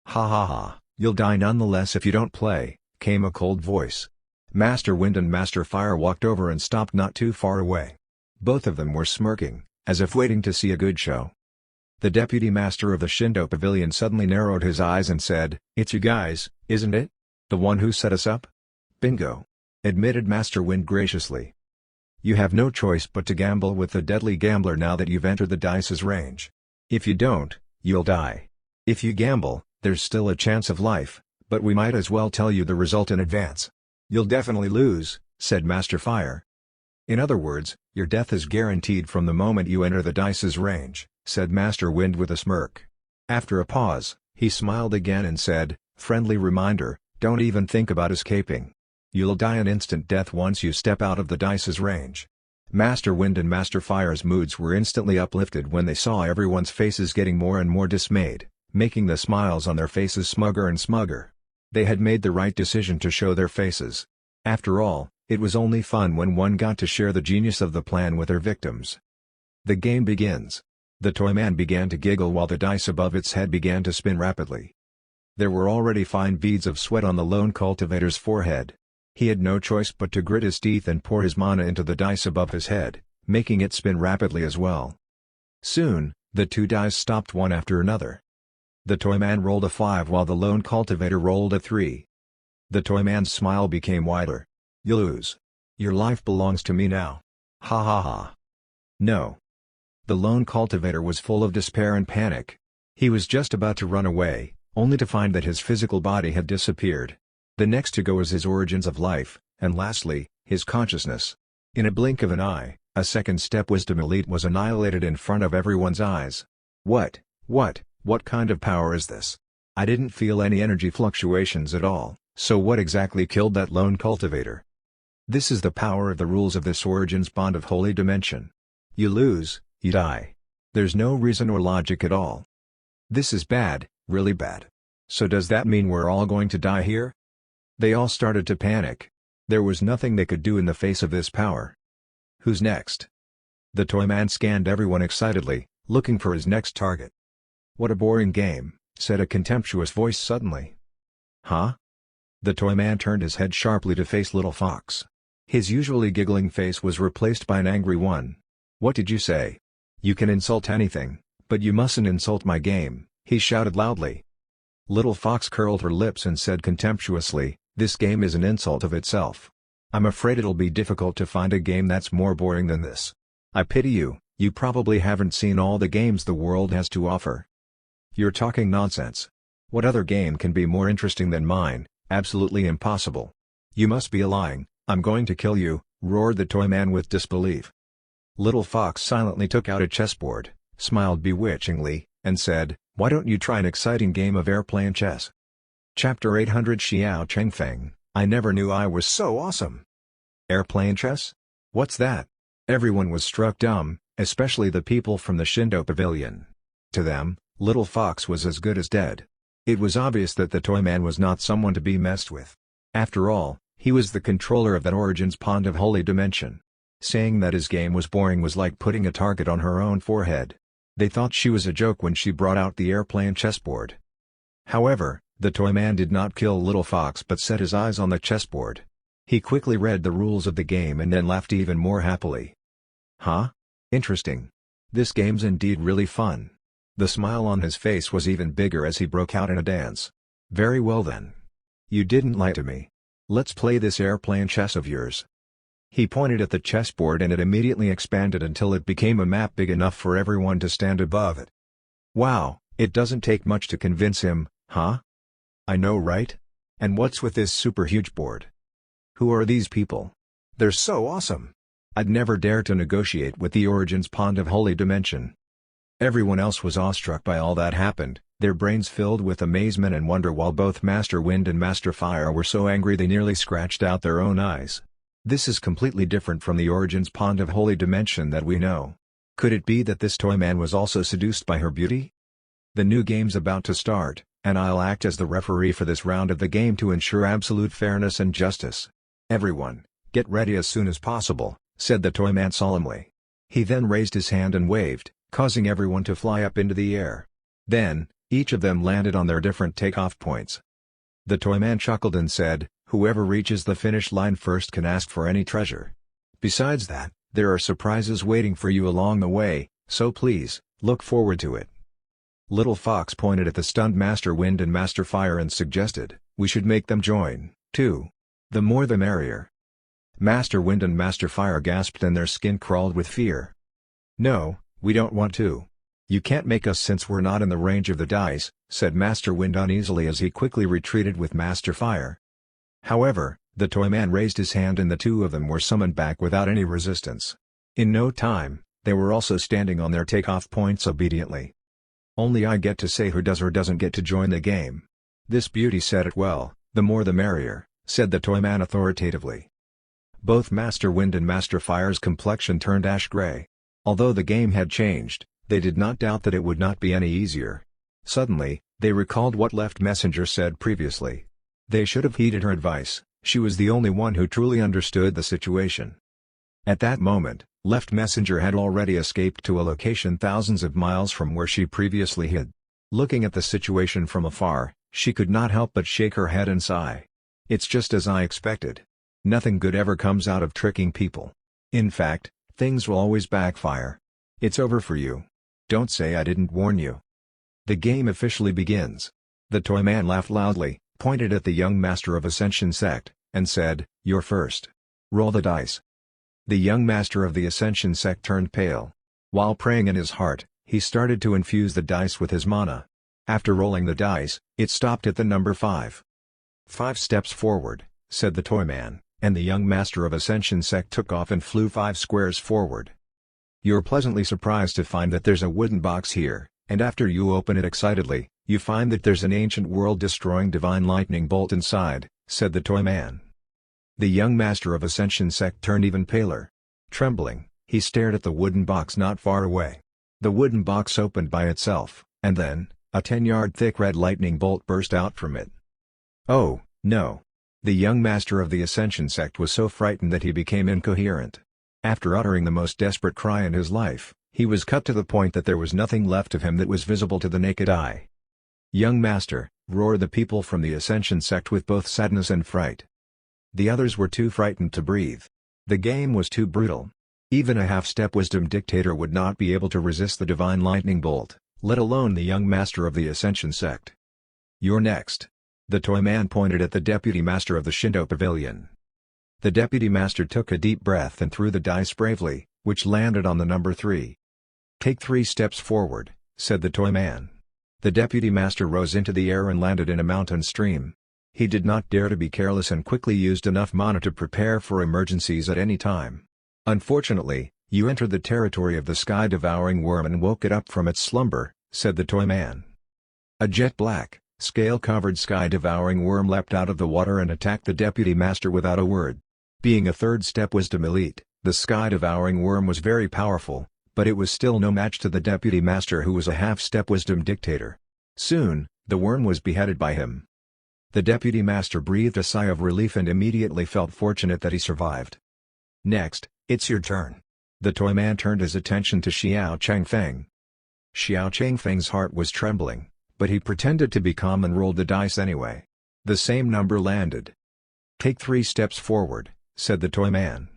Ha ha ha, you'll die nonetheless if you don't play, came a cold voice. Master Wind and Master Fire walked over and stopped not too far away. Both of them were smirking, as if waiting to see a good show. The deputy master of the Shindo Pavilion suddenly narrowed his eyes and said, it's you guys, isn't it? The one who set us up? Bingo, admitted Master Wind graciously. You have no choice but to gamble with the deadly gambler now that you've entered the dice's range. If you don't, you'll die. If you gamble, there's still a chance of life, but we might as well tell you the result in advance. You'll definitely lose, said Master Fire. In other words, your death is guaranteed from the moment you enter the dice's range, said Master Wind with a smirk. After a pause, he smiled again and said, friendly reminder, don't even think about escaping. You'll die an instant death once you step out of the dice's range. Master Wind and Master Fire's moods were instantly uplifted when they saw everyone's faces getting more and more dismayed, making the smiles on their faces smugger and smugger. They had made the right decision to show their faces. After all, It was only fun when one got to share the genius of the plan with their victims. The game begins. The Toyman began to giggle while the dice above its head began to spin rapidly. There were already fine beads of sweat on the lone cultivator's forehead. He had no choice but to grit his teeth and pour his mana into the dice above his head, making it spin rapidly as well. Soon, the two dice stopped one after another. The Toyman rolled a 5 while the lone cultivator rolled a 3. The Toyman's smile became wider. "You lose. Your life belongs to me now. Ha ha ha." "No." The lone cultivator was full of despair and panic. He was just about to run away, only to find that his physical body had disappeared. The next to go was his origins of life, and lastly, his consciousness. In a blink of an eye, a second step wisdom elite was annihilated in front of everyone's eyes. What kind of power is this? I didn't feel any energy fluctuations at all, so what exactly killed that lone cultivator? This is the power of the rules of this Origins bond of Holy Dimension. You lose, you die. There's no reason or logic at all. This is bad, really bad. So does that mean we're all going to die here? They all started to panic. There was nothing they could do in the face of this power. Who's next? The Toyman scanned everyone excitedly, looking for his next target. "What a boring game," said a contemptuous voice suddenly. "Huh?" The Toyman turned his head sharply to face Little Fox. His usually giggling face was replaced by an angry one. "What did you say? You can insult anything, but you mustn't insult my game," he shouted loudly. Little Fox curled her lips and said contemptuously, "This game is an insult of itself. I'm afraid it'll be difficult to find a game that's more boring than this. I pity you, you probably haven't seen all the games the world has to offer." "You're talking nonsense. What other game can be more interesting than mine? Absolutely impossible. You must be lying. I'm going to kill you," roared the Toyman with disbelief. Little Fox silently took out a chessboard, smiled bewitchingly, and said, "Why don't you try an exciting game of airplane chess?" Chapter 800 Xiao Chengfeng, I never knew I was so awesome. Airplane chess? What's that? Everyone was struck dumb, especially the people from the Shindo Pavilion. To them, Little Fox was as good as dead. It was obvious that the Toyman was not someone to be messed with. After all, he was the controller of that Origins pond of Holy Dimension. Saying that his game was boring was like putting a target on her own forehead. They thought she was a joke when she brought out the airplane chessboard. However, the Toyman did not kill Little Fox but set his eyes on the chessboard. He quickly read the rules of the game and then laughed even more happily. "Huh? Interesting. This game's indeed really fun." The smile on his face was even bigger as he broke out in a dance. "Very well then. You didn't lie to me. Let's play this airplane chess of yours." He pointed at the chessboard and it immediately expanded until it became a map big enough for everyone to stand above it. Wow, it doesn't take much to convince him, huh? I know, right? And what's with this super huge board? Who are these people? They're so awesome. I'd never dare to negotiate with the Origins pond of Holy Dimension. Everyone else was awestruck by all that happened, their brains filled with amazement and wonder, while both Master Wind and Master Fire were so angry they nearly scratched out their own eyes. This is completely different from the Origins pond of Holy Dimension that we know. Could it be that this Toyman was also seduced by her beauty? The new game's about to start, and I'll act as the referee for this round of the game to ensure absolute fairness and justice. Everyone, get ready as soon as possible, said the Toyman solemnly. He then raised his hand and waved, causing everyone to fly up into the air. Then, each of them landed on their different takeoff points. The Toyman chuckled and said, "Whoever reaches the finish line first can ask for any treasure. Besides that, there are surprises waiting for you along the way, so please, look forward to it." Little Fox pointed at the stunned Master Wind and Master Fire and suggested, "We should make them join, too. The more the merrier." Master Wind and Master Fire gasped and their skin crawled with fear. "No, we don't want to. You can't make us since we're not in the range of the dice," said Master Wind uneasily as he quickly retreated with Master Fire. However, the Toyman raised his hand and the two of them were summoned back without any resistance. In no time, they were also standing on their takeoff points obediently. "Only I get to say who does or doesn't get to join the game." This beauty said it well, "The more the merrier," said the Toyman authoritatively. Both Master Wind and Master Fire's complexion turned ash gray. Although the game had changed, they did not doubt that it would not be any easier. Suddenly, they recalled what Left Messenger said previously. They should have heeded her advice, She was the only one who truly understood the situation. At that moment, Left Messenger had already escaped to a location thousands of miles from where she previously hid. Looking at the situation from afar, she could not help but shake her head and sigh. It's just as I expected. Nothing good ever comes out of tricking people. In fact, things will always backfire. It's over for you. Don't say I didn't warn you. The game officially begins. The toy man laughed loudly, pointed at the young master of Ascension sect, and said, "You're first. Roll the dice." The young master of the Ascension sect turned pale. While praying in his heart, he started to infuse the dice with his mana. After rolling the dice, it stopped at the number 5. 5 steps forward, said the toy man, and the young master of Ascension sect took off and flew 5 squares forward. You're pleasantly surprised to find that there's a wooden box here, and after you open it excitedly, you find that there's an ancient world-destroying divine lightning bolt inside, said the toy man. The young master of Ascension sect turned even paler. Trembling, he stared at the wooden box not far away. The wooden box opened by itself, and then, a 10-yard thick red lightning bolt burst out from it. Oh, no. The young master of the Ascension sect was so frightened that he became incoherent. After uttering the most desperate cry in his life, he was cut to the point that there was nothing left of him that was visible to the naked eye. "Young master," roared the people from the Ascension sect with both sadness and fright. The others were too frightened to breathe. The game was too brutal. Even a half-step wisdom dictator would not be able to resist the divine lightning bolt, let alone the young master of the Ascension sect. "You're next." The toy man pointed at the deputy master of the Shinto pavilion. The deputy master took a deep breath and threw the dice bravely, which landed on the number 3. "Take 3 steps forward," said the toy man. The deputy master rose into the air and landed in a mountain stream. He did not dare to be careless and quickly used enough mana to prepare for emergencies at any time. "Unfortunately, you entered the territory of the sky-devouring worm and woke it up from its slumber," said the toy man. A jet-black, scale-covered sky-devouring worm leapt out of the water and attacked the deputy master without a word. Being a third-step wisdom elite, the sky-devouring worm was very powerful, but it was still no match to the deputy master who was a half-step wisdom dictator. Soon, the worm was beheaded by him. The deputy master breathed a sigh of relief and immediately felt fortunate that he survived. "Next, it's your turn." The toy man turned his attention to Xiao Changfeng. Xiao Changfeng's heart was trembling, but he pretended to be calm and rolled the dice anyway. The same number landed. "Take 3 steps forward," said the toy man.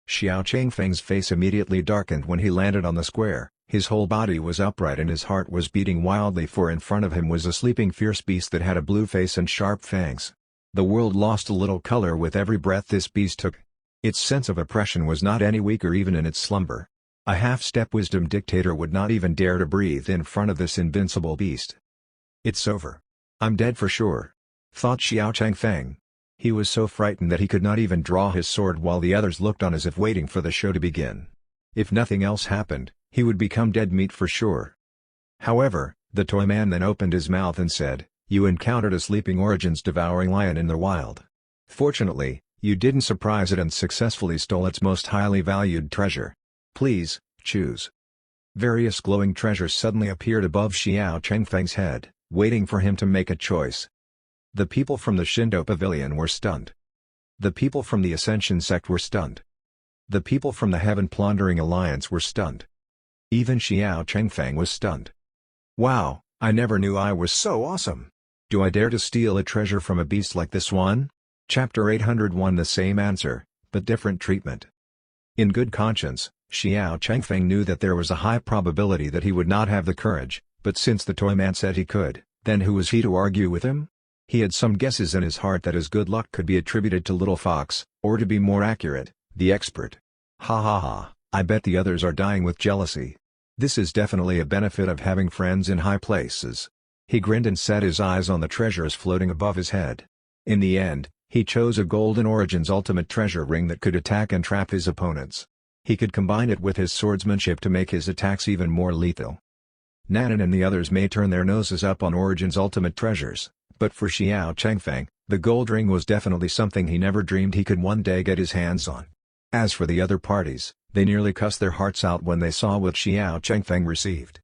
Xiao Changfeng's face immediately darkened when he landed on the square. His whole body was upright and his heart was beating wildly, for in front of him was a sleeping fierce beast that had a blue face and sharp fangs. The world lost a little color with every breath this beast took. Its sense of oppression was not any weaker even in its slumber. A half-step wisdom dictator would not even dare to breathe in front of this invincible beast. "It's over. I'm dead for sure," thought Xiao Changfeng. He was so frightened that he could not even draw his sword while the others looked on as if waiting for the show to begin. If nothing else happened, he would become dead meat for sure. However, the toy man then opened his mouth and said, "You encountered a sleeping Origins devouring lion in the wild. Fortunately, you didn't surprise it and successfully stole its most highly valued treasure. Please, choose." Various glowing treasures suddenly appeared above Xiao Changfeng's head, waiting for him to make a choice. The people from the Shinto pavilion were stunned. The people from the Ascension sect were stunned. The people from the Heaven Plundering Alliance were stunned. Even Xiao Changfeng was stunned. "Wow, I never knew I was so awesome. Do I dare to steal a treasure from a beast like this one?" Chapter 801. The same answer, but different treatment. In good conscience, Xiao Changfeng knew that there was a high probability that he would not have the courage, but since the toy man said he could, then who was he to argue with him? He had some guesses in his heart that his good luck could be attributed to Little Fox, or to be more accurate, the expert. Ha ha ha, I bet the others are dying with jealousy. This is definitely a benefit of having friends in high places. He grinned and set his eyes on the treasures floating above his head. In the end, he chose a Golden Origins ultimate treasure ring that could attack and trap his opponents. He could combine it with his swordsmanship to make his attacks even more lethal. Nanan and the others may turn their noses up on Origins ultimate treasures, but for Xiao Changfeng, the gold ring was definitely something he never dreamed he could one day get his hands on. As for the other parties, they nearly cussed their hearts out when they saw what Xiao Changfeng received.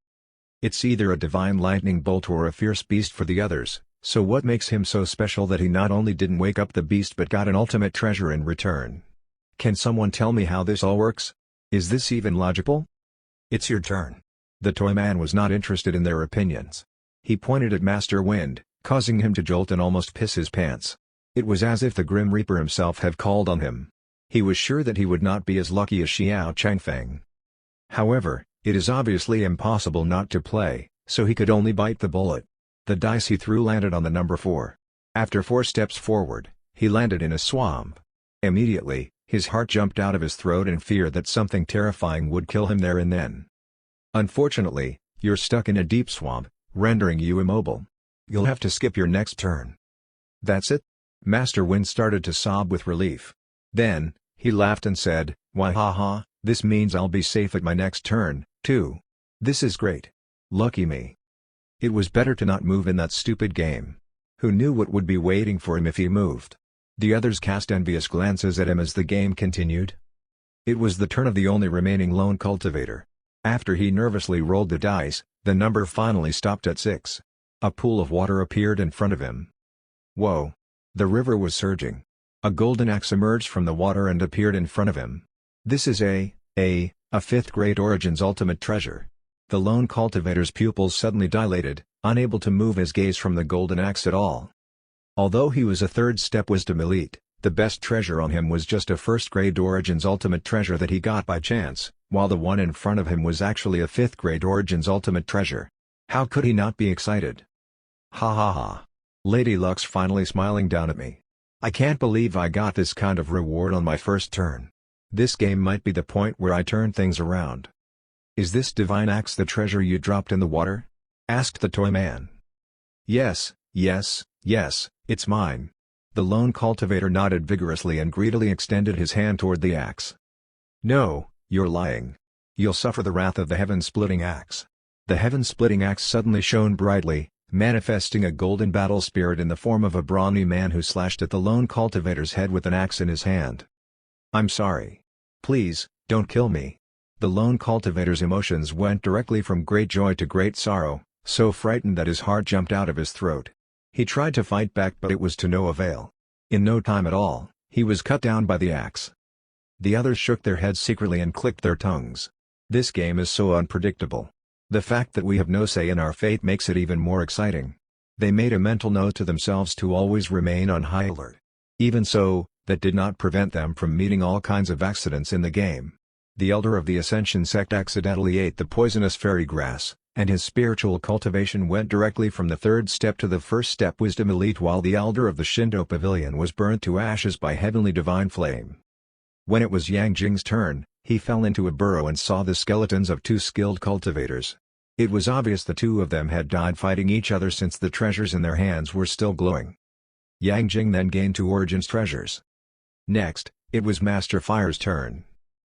"It's either a divine lightning bolt or a fierce beast for the others," So what makes him so special that he not only didn't wake up the beast but got an ultimate treasure in return? Can someone tell me how this all works? Is this even logical? It's your turn. The toy man was not interested in their opinions. He pointed at Master Wind, causing him to jolt and almost piss his pants. It was as if the Grim Reaper himself had called on him. He was sure that he would not be as lucky as Xiao Changfeng. However, it is obviously impossible not to play, so he could only bite the bullet. The dice he threw landed on the number 4. After 4 steps forward, he landed in a swamp. Immediately, his heart jumped out of his throat in fear that something terrifying would kill him there and then. Unfortunately, you're stuck in a deep swamp, rendering you immobile. You'll have to skip your next turn. That's it? Master Wind started to sob with relief. Then, he laughed and said, "Why haha, this means I'll be safe at my next turn, too. This is great. Lucky me." It was better to not move in that stupid game. Who knew what would be waiting for him if he moved? The others cast envious glances at him as the game continued. It was the turn of the only remaining lone cultivator. After he nervously rolled the dice, the number finally stopped at 6. A pool of water appeared in front of him. Whoa! The river was surging. A golden axe emerged from the water and appeared in front of him. This is a 5th grade Origins ultimate treasure. The lone cultivator's pupils suddenly dilated, unable to move his gaze from the golden axe at all. Although he was a 3rd step wisdom elite, the best treasure on him was just a 1st grade Origins ultimate treasure that he got by chance, while the one in front of him was actually a 5th grade Origins ultimate treasure. How could he not be excited? Ha ha ha. Lady Luck's finally smiling down at me. I can't believe I got this kind of reward on my first turn. This game might be the point where I turn things around. Is this divine axe the treasure you dropped in the water? Asked the toy man. Yes, it's mine. The lone cultivator nodded vigorously and greedily extended his hand toward the axe. No, you're lying. You'll suffer the wrath of the heaven-splitting axe. The heaven-splitting axe suddenly shone brightly, manifesting a golden battle spirit in the form of a brawny man who slashed at the lone cultivator's head with an axe in his hand. I'm sorry. Please, don't kill me. The lone cultivator's emotions went directly from great joy to great sorrow, so frightened that his heart jumped out of his throat. He tried to fight back but it was to no avail. In no time at all, he was cut down by the axe. The others shook their heads secretly and clicked their tongues. This game is so unpredictable. The fact that we have no say in our fate makes it even more exciting. They made a mental note to themselves to always remain on high alert. Even so, that did not prevent them from meeting all kinds of accidents in the game. The elder of the Ascension sect accidentally ate the poisonous fairy grass, and his spiritual cultivation went directly from the 3rd step to the 1st step wisdom elite, while the elder of the Shindo pavilion was burnt to ashes by heavenly divine flame. When it was Yang Jing's turn, he fell into a burrow and saw the skeletons of 2 skilled cultivators. It was obvious the 2 of them had died fighting each other since the treasures in their hands were still glowing. Yang Jing then gained 2 Origins treasures. Next, it was Master Fire's turn.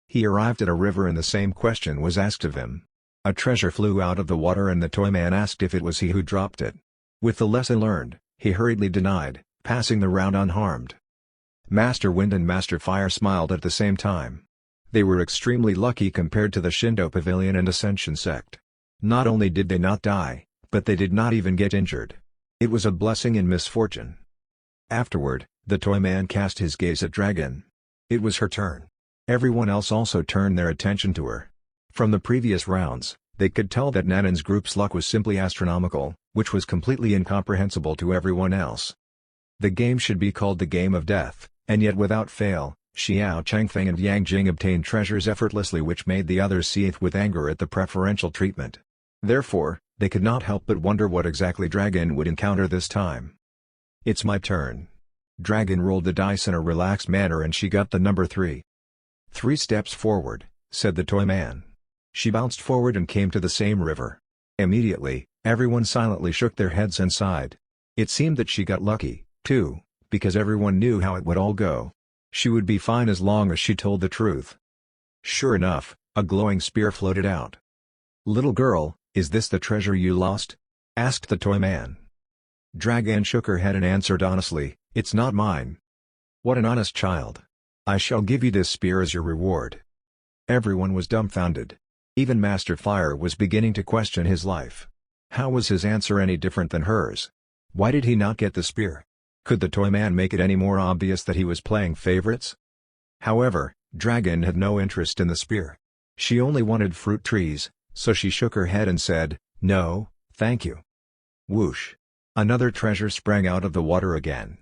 He arrived at a river and the same question was asked of him. A treasure flew out of the water and the toy man asked if it was he who dropped it. With the lesson learned, he hurriedly denied, passing the round unharmed. Master Wind and Master Fire smiled at the same time. They were extremely lucky compared to the Shindo Pavilion and Ascension sect. Not only did they not die, but they did not even get injured. It was a blessing in misfortune. Afterward, the toy man cast his gaze at Dragon. It was her turn. Everyone else also turned their attention to her. From the previous rounds, they could tell that Nanan's group's luck was simply astronomical, which was completely incomprehensible to everyone else. The game should be called the Game of Death, and yet without fail, Xiao Changfeng and Yang Jing obtained treasures effortlessly, which made the others seethe with anger at the preferential treatment. Therefore, they could not help but wonder what exactly Dragon would encounter this time. It's my turn. Dragon rolled the dice in a relaxed manner and she got the number 3. 3 steps forward, said the toy man. She bounced forward and came to the same river. Immediately, everyone silently shook their heads and sighed. It seemed that she got lucky, too, because everyone knew how it would all go. She would be fine as long as she told the truth. Sure enough, a glowing spear floated out. Little girl, is this the treasure you lost? Asked the toy man. Dragon shook her head and answered honestly, it's not mine. What an honest child. I shall give you this spear as your reward. Everyone was dumbfounded. Even Master Fire was beginning to question his life. How was his answer any different than hers? Why did he not get the spear? Could the toy man make it any more obvious that he was playing favorites? However, Dragon had no interest in the spear. She only wanted fruit trees, so she shook her head and said, "No, thank you." Whoosh! Another treasure sprang out of the water again.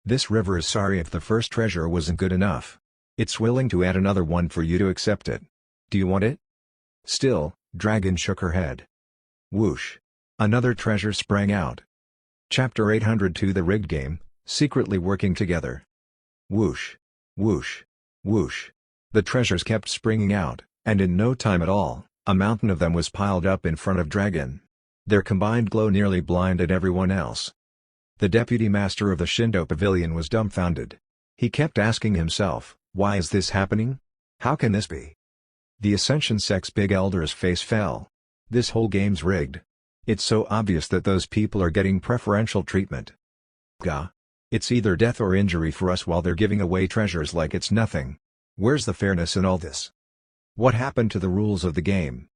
This river is sorry if the first treasure wasn't good enough. It's willing to add another one for you to accept it. Do you want it? Still, Dragon shook her head. Whoosh! Another treasure sprang out. Chapter 802 The Rigged Game, Secretly Working Together. Whoosh! Whoosh! Whoosh! The treasures kept springing out, and in no time at all, a mountain of them was piled up in front of Dragon. Their combined glow nearly blinded everyone else. The deputy master of the Shindo Pavilion was dumbfounded. He kept asking himself, why is this happening? How can this be? The Ascension sect's big elder's face fell. This whole game's rigged. It's so obvious that those people are getting preferential treatment. Gah! It's either death or injury for us while they're giving away treasures like it's nothing. Where's the fairness in all this? What happened to the rules of the game?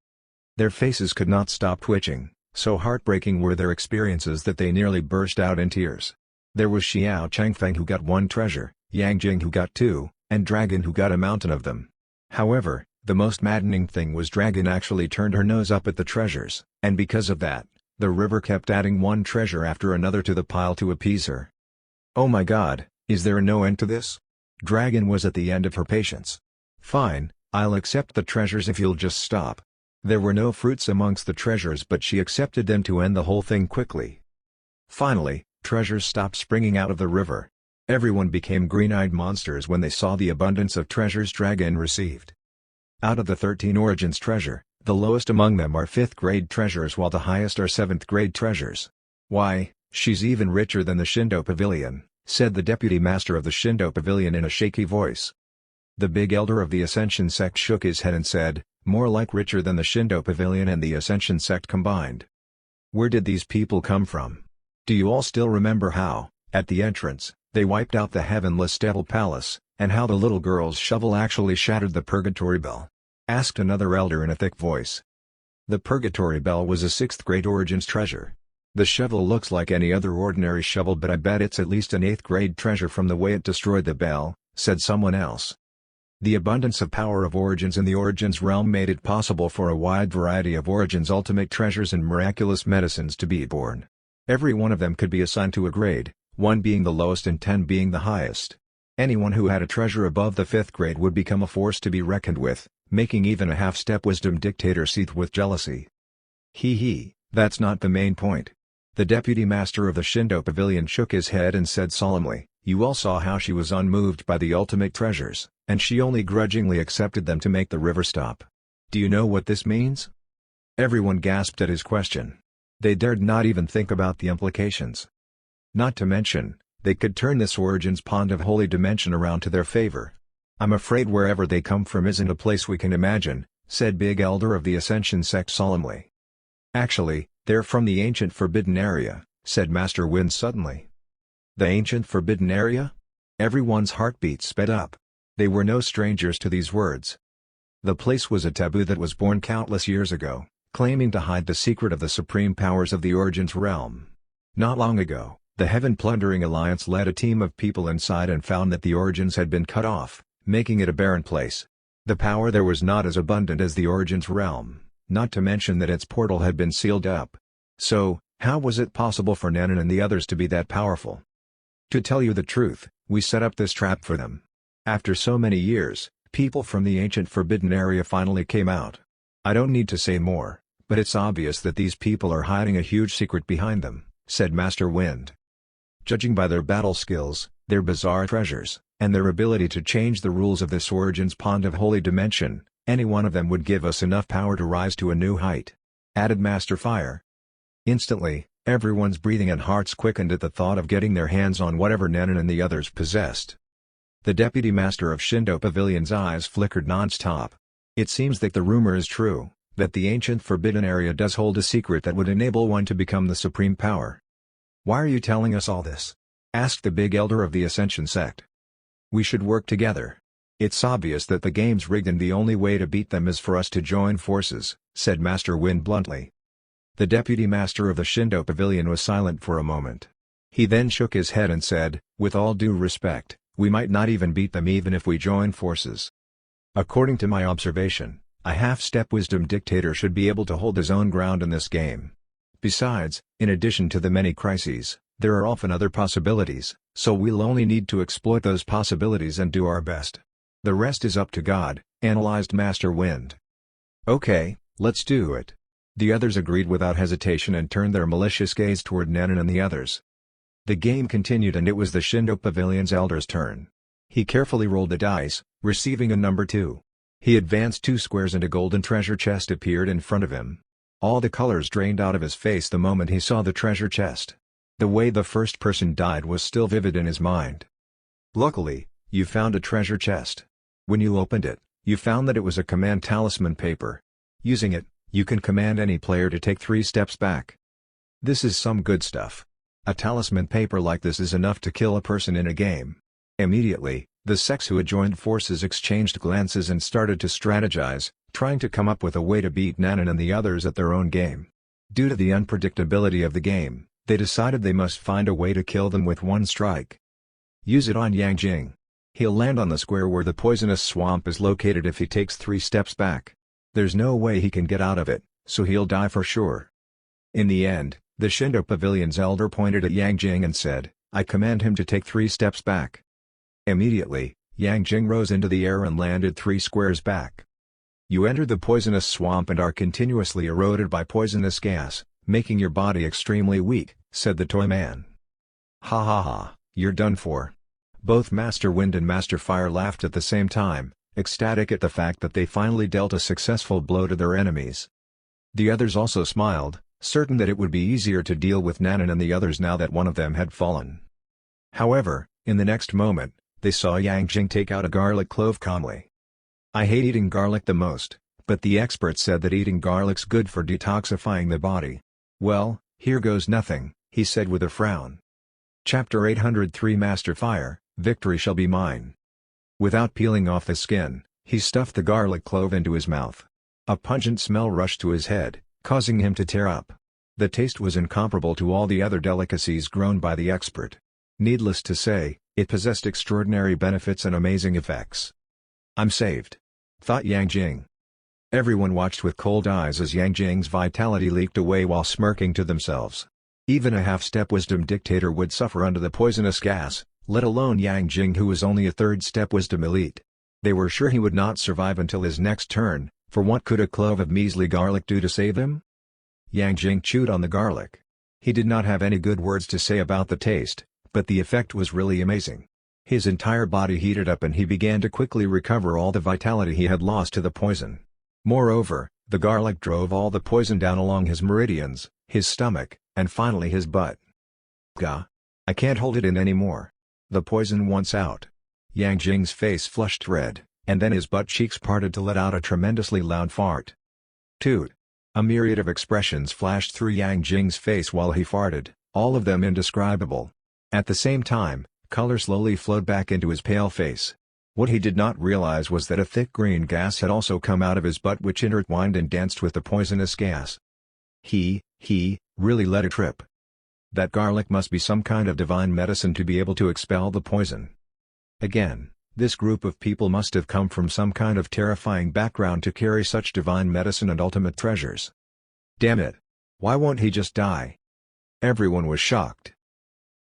Their faces could not stop twitching, so heartbreaking were their experiences that they nearly burst out in tears. There was Xiao Changfeng who got 1 treasure, Yang Jing who got 2, and Dragon who got a mountain of them. However, the most maddening thing was Dragon actually turned her nose up at the treasures, and because of that, the river kept adding 1 treasure after another to the pile to appease her. Oh my god, is there no end to this? Dragon was at the end of her patience. Fine, I'll accept the treasures if you'll just stop. There were no fruits amongst the treasures but she accepted them to end the whole thing quickly. Finally, treasures stopped springing out of the river. Everyone became green-eyed monsters when they saw the abundance of treasures Dragon received. Out of the 13 Origins treasure, the lowest among them are 5th grade treasures while the highest are 7th grade treasures. Why, she's even richer than the Shindo Pavilion, said the deputy master of the Shindo Pavilion in a shaky voice. The big elder of the Ascension sect shook his head and said, more like richer than the Shindo Pavilion and the Ascension sect combined. Where did these people come from? Do you all still remember how, at the entrance, they wiped out the Heavenless Devil Palace, and how the little girl's shovel actually shattered the Purgatory Bell? Asked another elder in a thick voice. The Purgatory Bell was a 6th grade Origins treasure. The shovel looks like any other ordinary shovel but I bet it's at least an 8th grade treasure from the way it destroyed the bell, said someone else. The abundance of power of Origins in the Origins realm made it possible for a wide variety of Origins ultimate treasures and miraculous medicines to be born. Every one of them could be assigned to a grade, 1 being the lowest and 10 being the highest. Anyone who had a treasure above the 5th grade would become a force to be reckoned with, making even a half-step wisdom dictator seethe with jealousy. Hee, that's not the main point. The deputy master of the Shindo Pavilion shook his head and said solemnly, you all saw how she was unmoved by the ultimate treasures, and she only grudgingly accepted them to make the river stop. Do you know what this means? Everyone gasped at his question. They dared not even think about the implications. Not to mention, they could turn this Origins pond of holy dimension around to their favor. I'm afraid wherever they come from isn't a place we can imagine, said Big Elder of the Ascension sect solemnly. Actually, they're from the ancient Forbidden Area, said Master Wind suddenly. The ancient Forbidden Area? Everyone's heartbeat sped up. They were no strangers to these words. The place was a taboo that was born countless years ago, claiming to hide the secret of the supreme powers of the Origins realm. Not long ago, the Heaven Plundering Alliance led a team of people inside and found that the Origins had been cut off, making it a barren place. The power there was not as abundant as the Origins realm, not to mention that its portal had been sealed up. So, how was it possible for Nanan and the others to be that powerful? To tell you the truth, we set up this trap for them. After so many years, people from the ancient Forbidden Area finally came out. I don't need to say more, but it's obvious that these people are hiding a huge secret behind them, said Master Wind. Judging by their battle skills, their bizarre treasures, and their ability to change the rules of this Origins pond of holy dimension, any one of them would give us enough power to rise to a new height, added Master Fire. Instantly, everyone's breathing and hearts quickened at the thought of getting their hands on whatever Nanan and the others possessed. The deputy master of Shindo Pavilion's eyes flickered non-stop. It seems that the rumor is true, that the ancient Forbidden Area does hold a secret that would enable one to become the supreme power. Why are you telling us all this? Asked the big elder of the Ascension sect. We should work together. It's obvious that the game's rigged and the only way to beat them is for us to join forces, said Master Wind bluntly. The deputy master of the Shindo Pavilion was silent for a moment, He then shook his head and said, "With all due respect, we might not even beat them even if we join forces. According to my observation, a half-step wisdom dictator should be able to hold his own ground in this game. Besides, in addition to the many crises, there are often other possibilities, so we'll only need to exploit those possibilities and do our best. The rest is up to God," analyzed Master Wind. "Okay, let's do it." The others agreed without hesitation and turned their malicious gaze toward Nanan and the others. The game continued and it was the Shindo Pavilion's elder's turn. He carefully rolled the dice, receiving a number 2. He advanced 2 squares and a golden treasure chest appeared in front of him. All the colors drained out of his face the moment he saw the treasure chest. The way the first person died was still vivid in his mind. Luckily, you found a treasure chest. When you opened it, you found that it was a command talisman paper. Using it, you can command any player to take 3 steps back. This is some good stuff. A talisman paper like this is enough to kill a person in a game. Immediately, the sects who had joined forces exchanged glances and started to strategize, trying to come up with a way to beat Nanan and the others at their own game. Due to the unpredictability of the game, they decided they must find a way to kill them with one strike. Use it on Yang Jing. He'll land on the square where the poisonous swamp is located if he takes 3 steps back. There's no way he can get out of it, so he'll die for sure. In the end, the Shindo Pavilion's elder pointed at Yang Jing and said, "I command him to take 3 steps back." Immediately, Yang Jing rose into the air and landed 3 squares back. "You enter the poisonous swamp and are continuously eroded by poisonous gas, making your body extremely weak," said the toy man. "Ha ha ha, you're done for." Both Master Wind and Master Fire laughed at the same time, ecstatic at the fact that they finally dealt a successful blow to their enemies. The others also smiled, certain that it would be easier to deal with Nanan and the others now that one of them had fallen. However, in the next moment, they saw Yang Jing take out a garlic clove calmly. "I hate eating garlic the most, but the experts said that eating garlic's good for detoxifying the body. Well, here goes nothing," he said with a frown. Chapter 803 Master Fire, Victory Shall Be Mine. Without peeling off the skin, he stuffed the garlic clove into his mouth. A pungent smell rushed to his head, causing him to tear up. The taste was incomparable to all the other delicacies grown by the expert. Needless to say, it possessed extraordinary benefits and amazing effects. "I'm saved," thought Yang Jing. Everyone watched with cold eyes as Yang Jing's vitality leaked away while smirking to themselves. Even a half-step wisdom dictator would suffer under the poisonous gas, let alone Yang Jing who was only a third-step wisdom elite. They were sure he would not survive until his next turn, for what could a clove of measly garlic do to save him? Yang Jing chewed on the garlic. He did not have any good words to say about the taste, but the effect was really amazing. His entire body heated up and he began to quickly recover all the vitality he had lost to the poison. Moreover, the garlic drove all the poison down along his meridians, his stomach, and finally his butt. "Gah! I can't hold it in anymore. The poison wants out." Yang Jing's face flushed red, and then his butt cheeks parted to let out a tremendously loud fart. Toot! A myriad of expressions flashed through Yang Jing's face while he farted, all of them indescribable. At the same time, color slowly flowed back into his pale face. What he did not realize was that a thick green gas had also come out of his butt which intertwined and danced with the poisonous gas. He really let it rip. That garlic must be some kind of divine medicine to be able to expel the poison. Again, this group of people must have come from some kind of terrifying background to carry such divine medicine and ultimate treasures. Damn it! Why won't he just die? Everyone was shocked.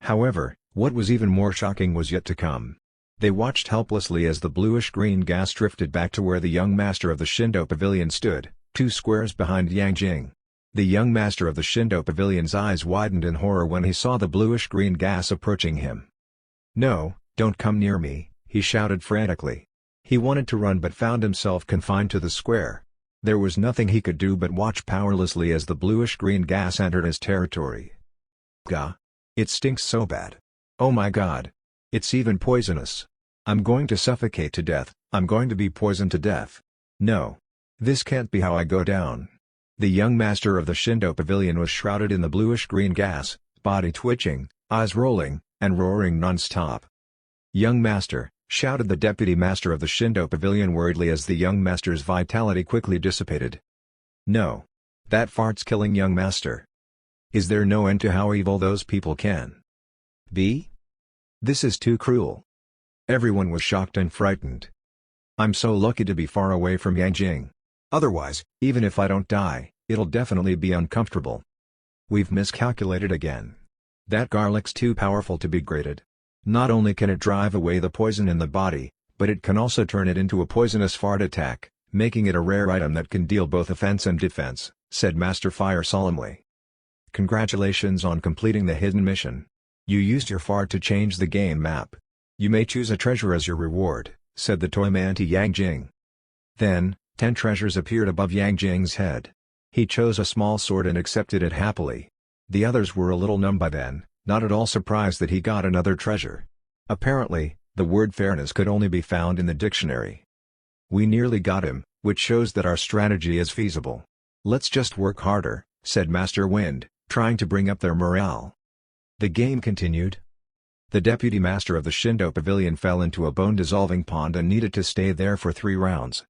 However, what was even more shocking was yet to come. They watched helplessly as the bluish-green gas drifted back to where the young master of the Shindo Pavilion stood, 2 squares behind Yang Jing. The young master of the Shindo Pavilion's eyes widened in horror when he saw the bluish-green gas approaching him. "No, don't come near me," he shouted frantically. He wanted to run but found himself confined to the square. There was nothing he could do but watch powerlessly as the bluish-green gas entered his territory. "Gah! It stinks so bad. Oh my god! It's even poisonous. I'm going to suffocate to death, I'm going to be poisoned to death. No. This can't be how I go down." The young master of the Shindo Pavilion was shrouded in the bluish-green gas, body twitching, eyes rolling, and roaring non-stop. "Young master," shouted the deputy master of the Shindo Pavilion worriedly as the young master's vitality quickly dissipated. "No. That fart's killing young master. Is there no end to how evil those people can?" V? This is too cruel. Everyone was shocked and frightened. I'm so lucky to be far away from Yangjing. Otherwise, even if I don't die, it'll definitely be uncomfortable. We've miscalculated again. That garlic's too powerful to be grated. Not only can it drive away the poison in the body, but it can also turn it into a poisonous fart attack, making it a rare item that can deal both offense and defense, said Master Fire solemnly. Congratulations on completing the hidden mission. You used your fart to change the game map. You may choose a treasure as your reward, said the toy man to Yang Jing. Then, 10 treasures appeared above Yang Jing's head. He chose a small sword and accepted it happily. The others were a little numb by then, not at all surprised that he got another treasure. Apparently, the word fairness could only be found in the dictionary. We nearly got him, which shows that our strategy is feasible. Let's just work harder, said Master Wind, trying to bring up their morale. The game continued. The deputy master of the Shindo Pavilion fell into a bone-dissolving pond and needed to stay there for 3 rounds.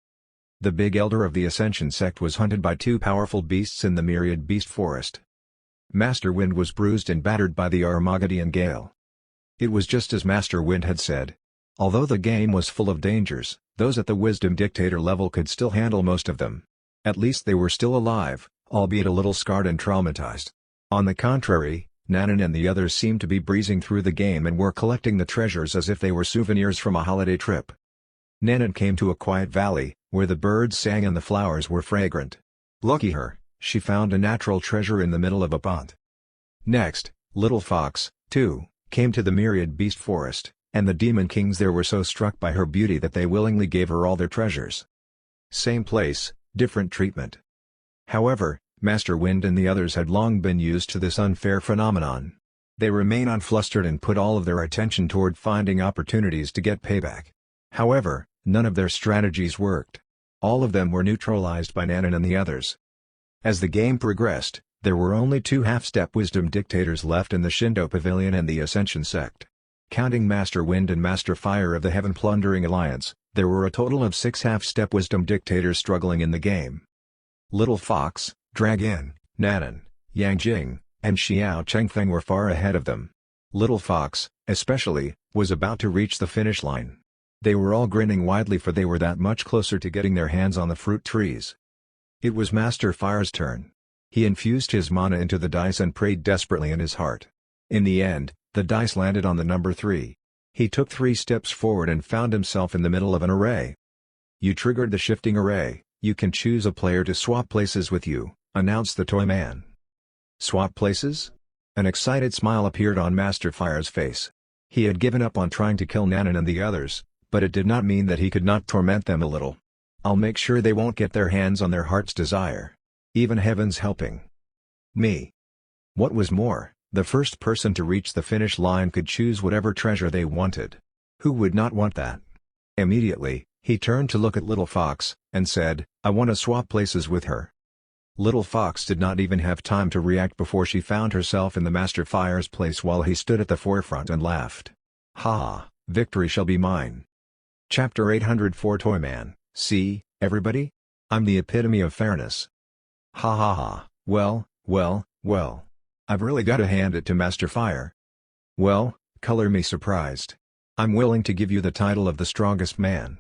The big elder of the Ascension sect was hunted by 2 powerful beasts in the Myriad Beast Forest. Master Wind was bruised and battered by the Armageddon Gale. It was just as Master Wind had said. Although the game was full of dangers, those at the Wisdom Dictator level could still handle most of them. At least they were still alive, albeit a little scarred and traumatized. On the contrary, Nanan and the others seemed to be breezing through the game and were collecting the treasures as if they were souvenirs from a holiday trip. Nanan came to a quiet valley, where the birds sang and the flowers were fragrant. Lucky her, she found a natural treasure in the middle of a pond. Next, Little Fox, too, came to the Myriad Beast Forest, and the Demon Kings there were so struck by her beauty that they willingly gave her all their treasures. Same place, different treatment. However, Master Wind and the others had long been used to this unfair phenomenon. They remain unflustered and put all of their attention toward finding opportunities to get payback. However, none of their strategies worked. All of them were neutralized by Nanan and the others. As the game progressed, there were only 2 half-step wisdom dictators left in the Shindo Pavilion and the Ascension sect. Counting Master Wind and Master Fire of the Heaven Plundering Alliance, there were a total of 6 half-step wisdom dictators struggling in the game. Little Fox, Dragon, Nanan, Yang Jing, and Xiao Chengfeng were far ahead of them. Little Fox, especially, was about to reach the finish line. They were all grinning widely for they were that much closer to getting their hands on the fruit trees. It was Master Fire's turn. He infused his mana into the dice and prayed desperately in his heart. In the end, the dice landed on the number 3. He took 3 steps forward and found himself in the middle of an array. You triggered the shifting array. You can choose a player to swap places with you, announced the toy man. Swap places? An excited smile appeared on Master Fire's face. He had given up on trying to kill Nanan and the others, but it did not mean that he could not torment them a little. I'll make sure they won't get their hands on their heart's desire. Even heaven's helping. Me. What was more, the first person to reach the finish line could choose whatever treasure they wanted. Who would not want that? Immediately, he turned to look at Little Fox, and said, I want to swap places with her. Little Fox did not even have time to react before she found herself in the Master Fire's place while he stood at the forefront and laughed. Ha ha, victory shall be mine. Chapter 804 Toyman, see, everybody? I'm the epitome of fairness. Ha ha ha, well, I've really got to hand it to Master Fire. Well, color me surprised. I'm willing to give you the title of the strongest man.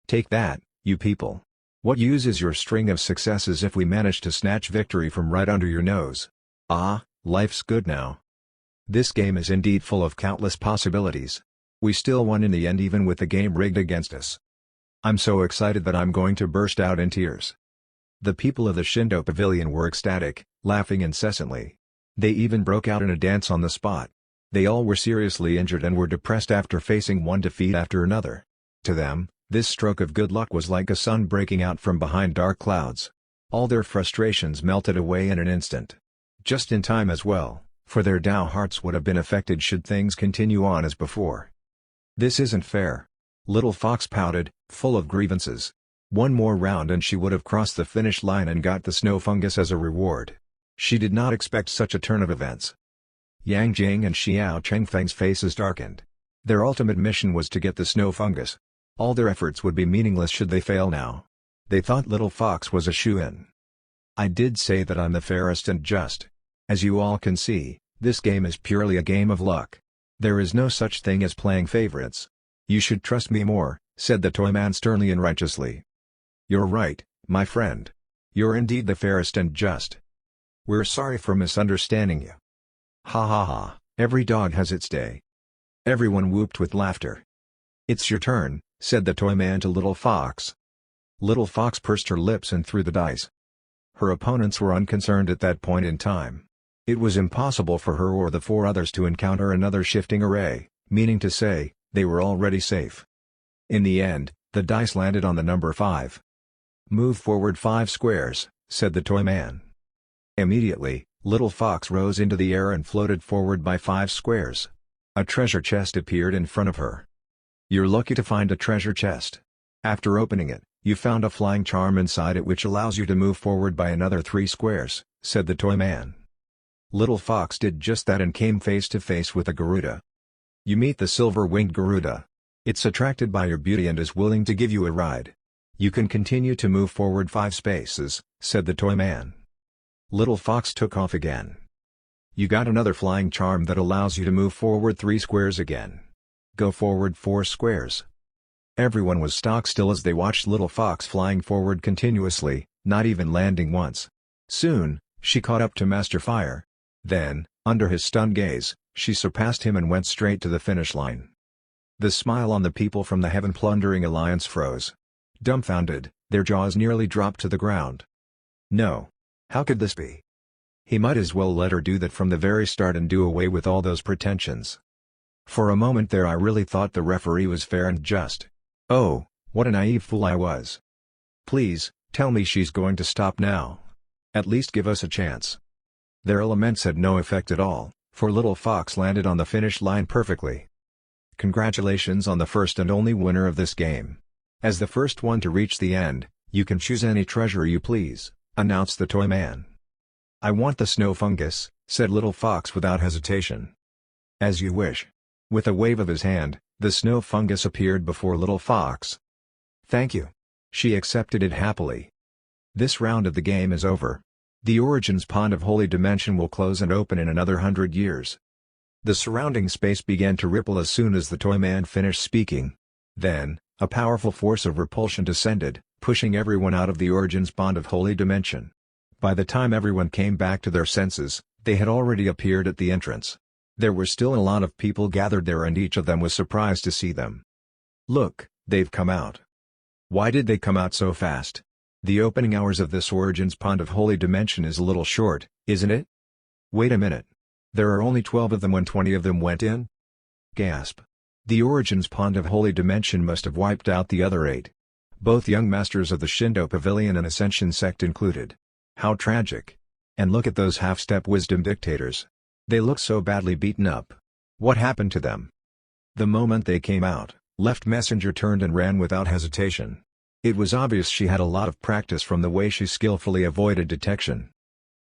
Take that, you people. What use is your string of successes if we manage to snatch victory from right under your nose? Ah, life's good now. This game is indeed full of countless possibilities. We still won in the end even with the game rigged against us. I'm so excited that I'm going to burst out in tears. The people of the Shindo Pavilion were ecstatic, laughing incessantly. They even broke out in a dance on the spot. They all were seriously injured and were depressed after facing one defeat after another. To them, this stroke of good luck was like a sun breaking out from behind dark clouds. All their frustrations melted away in an instant. Just in time as well, for their down hearts would have been affected should things continue on as before. This isn't fair. Little Fox pouted, full of grievances. One more round and she would have crossed the finish line and got the snow fungus as a reward. She did not expect such a turn of events. Yang Jing and Xiao Chengfeng's faces darkened. Their ultimate mission was to get the snow fungus. All their efforts would be meaningless should they fail now. They thought Little Fox was a shoo-in. I did say that I'm the fairest and just. As you all can see, this game is purely a game of luck. There is no such thing as playing favorites. You should trust me more, said the Toyman sternly and righteously. You're right, my friend. You're indeed the fairest and just. We're sorry for misunderstanding you. Ha ha ha, every dog has its day. Everyone whooped with laughter. It's your turn, said the Toyman to Little Fox. Little Fox pursed her lips and threw the dice. Her opponents were unconcerned at that point in time. It was impossible for her or the four others to encounter another shifting array, meaning to say, they were already safe. In the end, the dice landed on the number 5. Move forward 5 squares, said the Toyman. Immediately, Little Fox rose into the air and floated forward by 5 squares. A treasure chest appeared in front of her. You're lucky to find a treasure chest. After opening it, you found a flying charm inside it which allows you to move forward by another 3 squares, said the Toyman. Little Fox did just that and came face to face with a Garuda. You meet the silver-winged Garuda. It's attracted by your beauty and is willing to give you a ride. You can continue to move forward 5 spaces, said the Toyman. Little Fox took off again. You got another flying charm that allows you to move forward 3 squares again. Go forward 4 squares. Everyone was stock still as they watched Little Fox flying forward continuously, not even landing once. Soon, she caught up to Master Fire. Then, under his stunned gaze, she surpassed him and went straight to the finish line. The smile on the people from the Heaven Plundering Alliance froze. Dumbfounded, their jaws nearly dropped to the ground. No. How could this be? He might as well let her do that from the very start and do away with all those pretensions. For a moment there I really thought the referee was fair and just. Oh, what a naive fool I was. Please, tell me she's going to stop now. At least give us a chance. Their laments had no effect at all, for Little Fox landed on the finish line perfectly. Congratulations on the first and only winner of this game. As the first one to reach the end, you can choose any treasure you please, announced the Toyman. I want the snow fungus, said Little Fox without hesitation. As you wish. With a wave of his hand, the snow fungus appeared before Little Fox. Thank you. She accepted it happily. This round of the game is over. The Origins Pond of Holy Dimension will close and open in another 100 years. The surrounding space began to ripple as soon as the Toyman finished speaking. Then, a powerful force of repulsion descended, pushing everyone out of the Origins Pond of Holy Dimension. By the time everyone came back to their senses, they had already appeared at the entrance. There were still a lot of people gathered there and each of them was surprised to see them. Look, they've come out. Why did they come out so fast? The opening hours of this Origins Pond of Holy Dimension is a little short, isn't it? Wait a minute. There are only 12 of them when 20 of them went in? Gasp. The Origins Pond of Holy Dimension must have wiped out the other 8. Both young masters of the Shindo Pavilion and Ascension sect included. How tragic. And look at those half-step wisdom dictators. They look so badly beaten up. What happened to them? The moment they came out, Left Messenger turned and ran without hesitation. It was obvious she had a lot of practice from the way she skillfully avoided detection.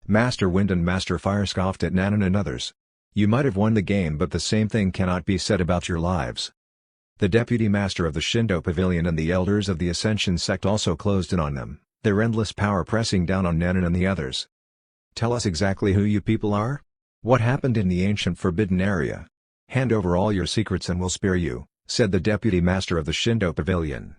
Master Wind and Master Fire scoffed at Nanan and others. You might have won the game, but the same thing cannot be said about your lives. The Deputy Master of the Shindo Pavilion and the Elders of the Ascension sect also closed in on them, their endless power pressing down on Nanan and the others. Tell us exactly who you people are? What happened in the ancient Forbidden Area? Hand over all your secrets and we'll spare you, said the Deputy Master of the Shindo Pavilion.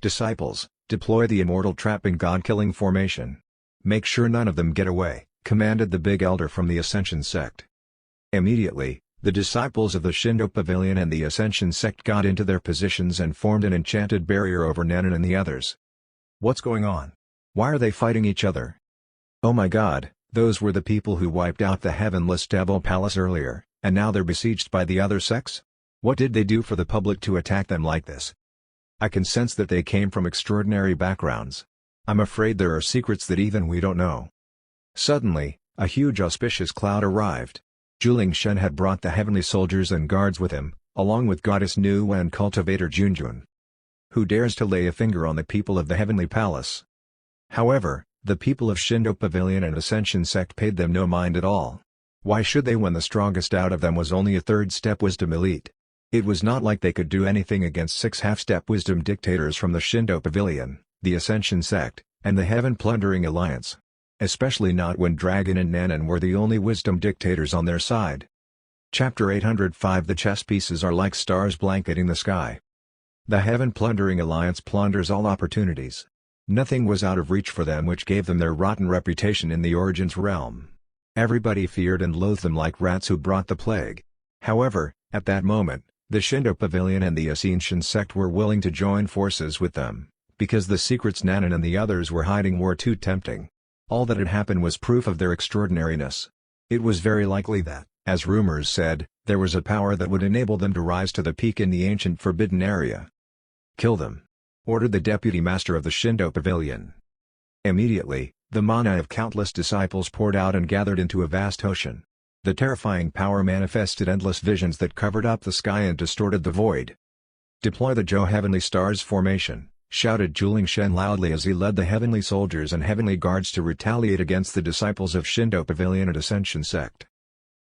Disciples, deploy the immortal trapping god-killing formation. Make sure none of them get away, commanded the big elder from the Ascension sect. Immediately, the disciples of the Shindo Pavilion and the Ascension sect got into their positions and formed an enchanted barrier over Nanan and the others. What's going on? Why are they fighting each other? Oh my god, those were the people who wiped out the Heavenless Devil Palace earlier, and now they're besieged by the other sects? What did they do for the public to attack them like this? I can sense that they came from extraordinary backgrounds. I'm afraid there are secrets that even we don't know. Suddenly, a huge auspicious cloud arrived. Juling Shen had brought the heavenly soldiers and guards with him, along with Goddess Nu and Cultivator Junjun. Who dares to lay a finger on the people of the Heavenly Palace? However, the people of Shindo Pavilion and Ascension sect paid them no mind at all. Why should they when the strongest out of them was only a third-step wisdom elite? It was not like they could do anything against 6 half-step wisdom dictators from the Shindo Pavilion, the Ascension sect, and the Heaven Plundering Alliance. Especially not when Dragon and Nanan were the only wisdom dictators on their side. Chapter 805 The chess pieces are like stars blanketing the sky. The Heaven Plundering Alliance plunders all opportunities. Nothing was out of reach for them, which gave them their rotten reputation in the Origins realm. Everybody feared and loathed them like rats who brought the plague. However, at that moment, the Shindo Pavilion and the Ascension sect were willing to join forces with them, because the secrets Nanan and the others were hiding were too tempting. All that had happened was proof of their extraordinariness. It was very likely that, as rumors said, there was a power that would enable them to rise to the peak in the ancient forbidden area. "Kill them," ordered the deputy master of the Shindo Pavilion. Immediately, the mana of countless disciples poured out and gathered into a vast ocean. The terrifying power manifested endless visions that covered up the sky and distorted the void. "Deploy the Zhou Heavenly Stars formation," shouted Juling Shen loudly as he led the heavenly soldiers and heavenly guards to retaliate against the disciples of Shindo Pavilion and Ascension sect.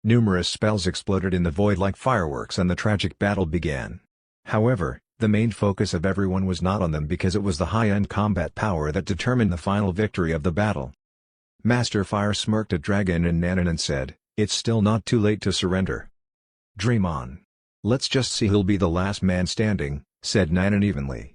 Numerous spells exploded in the void like fireworks and the tragic battle began. However, the main focus of everyone was not on them because it was the high-end combat power that determined the final victory of the battle. Master Fire smirked at Dragon and Nanan and said, "It's still not too late to surrender. Dream on. Let's just see who'll be the last man standing," said Nanan evenly.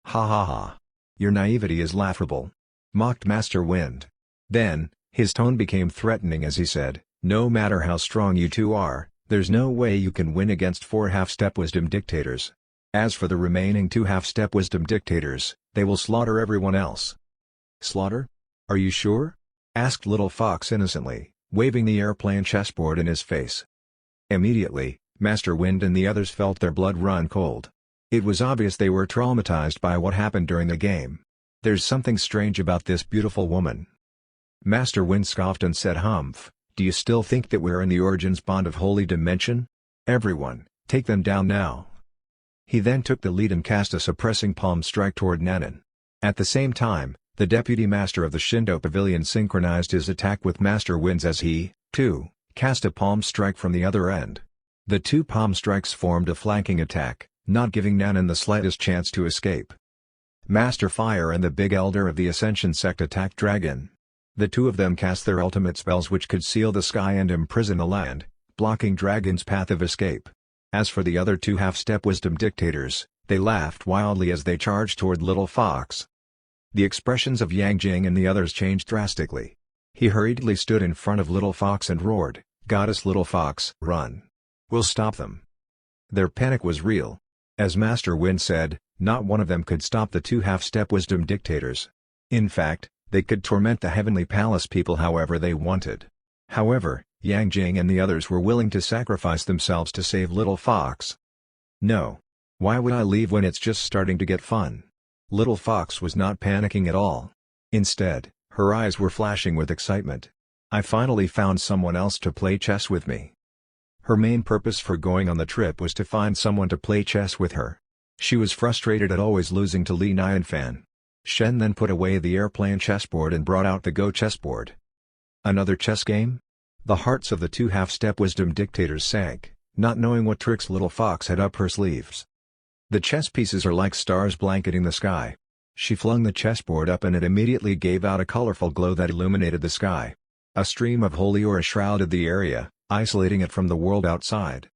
"Ha ha ha. Your naivety is laughable," mocked Master Wind. Then, his tone became threatening as he said, "No matter how strong you two are, there's no way you can win against 4 half-step wisdom dictators. As for the remaining 2 half-step wisdom dictators, they will slaughter everyone else." "Slaughter? Are you sure?" asked Little Fox innocently, waving the airplane chessboard in his face. Immediately, Master Wind and the others felt their blood run cold. It was obvious they were traumatized by what happened during the game. "There's something strange about this beautiful woman." Master Wind scoffed and said, "Humph. Do you still think that we're in the Origins bond of holy dimension? Everyone, take them down now." He then took the lead and cast a suppressing palm strike toward Nanan. At the same time, the deputy master of the Shindo Pavilion synchronized his attack with Master Wind's as he, too, cast a palm strike from the other end. The 2 palm strikes formed a flanking attack, not giving Nanan the slightest chance to escape. Master Fire and the Big Elder of the Ascension sect attacked Dragon. The 2 of them cast their ultimate spells which could seal the sky and imprison the land, blocking Dragon's path of escape. As for the other 2 half-step wisdom dictators, they laughed wildly as they charged toward Little Fox. The expressions of Yang Jing and the others changed drastically. He hurriedly stood in front of Little Fox and roared, "Goddess Little Fox, run! We'll stop them." Their panic was real. As Master Wind said, not one of them could stop the 2 half-step wisdom dictators. In fact, they could torment the Heavenly Palace people however they wanted. However, Yang Jing and the others were willing to sacrifice themselves to save Little Fox. "No. Why would I leave when it's just starting to get fun?" Little Fox was not panicking at all. Instead, her eyes were flashing with excitement. "I finally found someone else to play chess with me." Her main purpose for going on the trip was to find someone to play chess with her. She was frustrated at always losing to Li Nianfan. Shen then put away the airplane chessboard and brought out the Go chessboard. "Another chess game?" The hearts of the 2 half-step wisdom dictators sank, not knowing what tricks Little Fox had up her sleeves. "The chess pieces are like stars blanketing the sky." She flung the chessboard up and it immediately gave out a colorful glow that illuminated the sky. A stream of holy aura shrouded the area, isolating it from the world outside.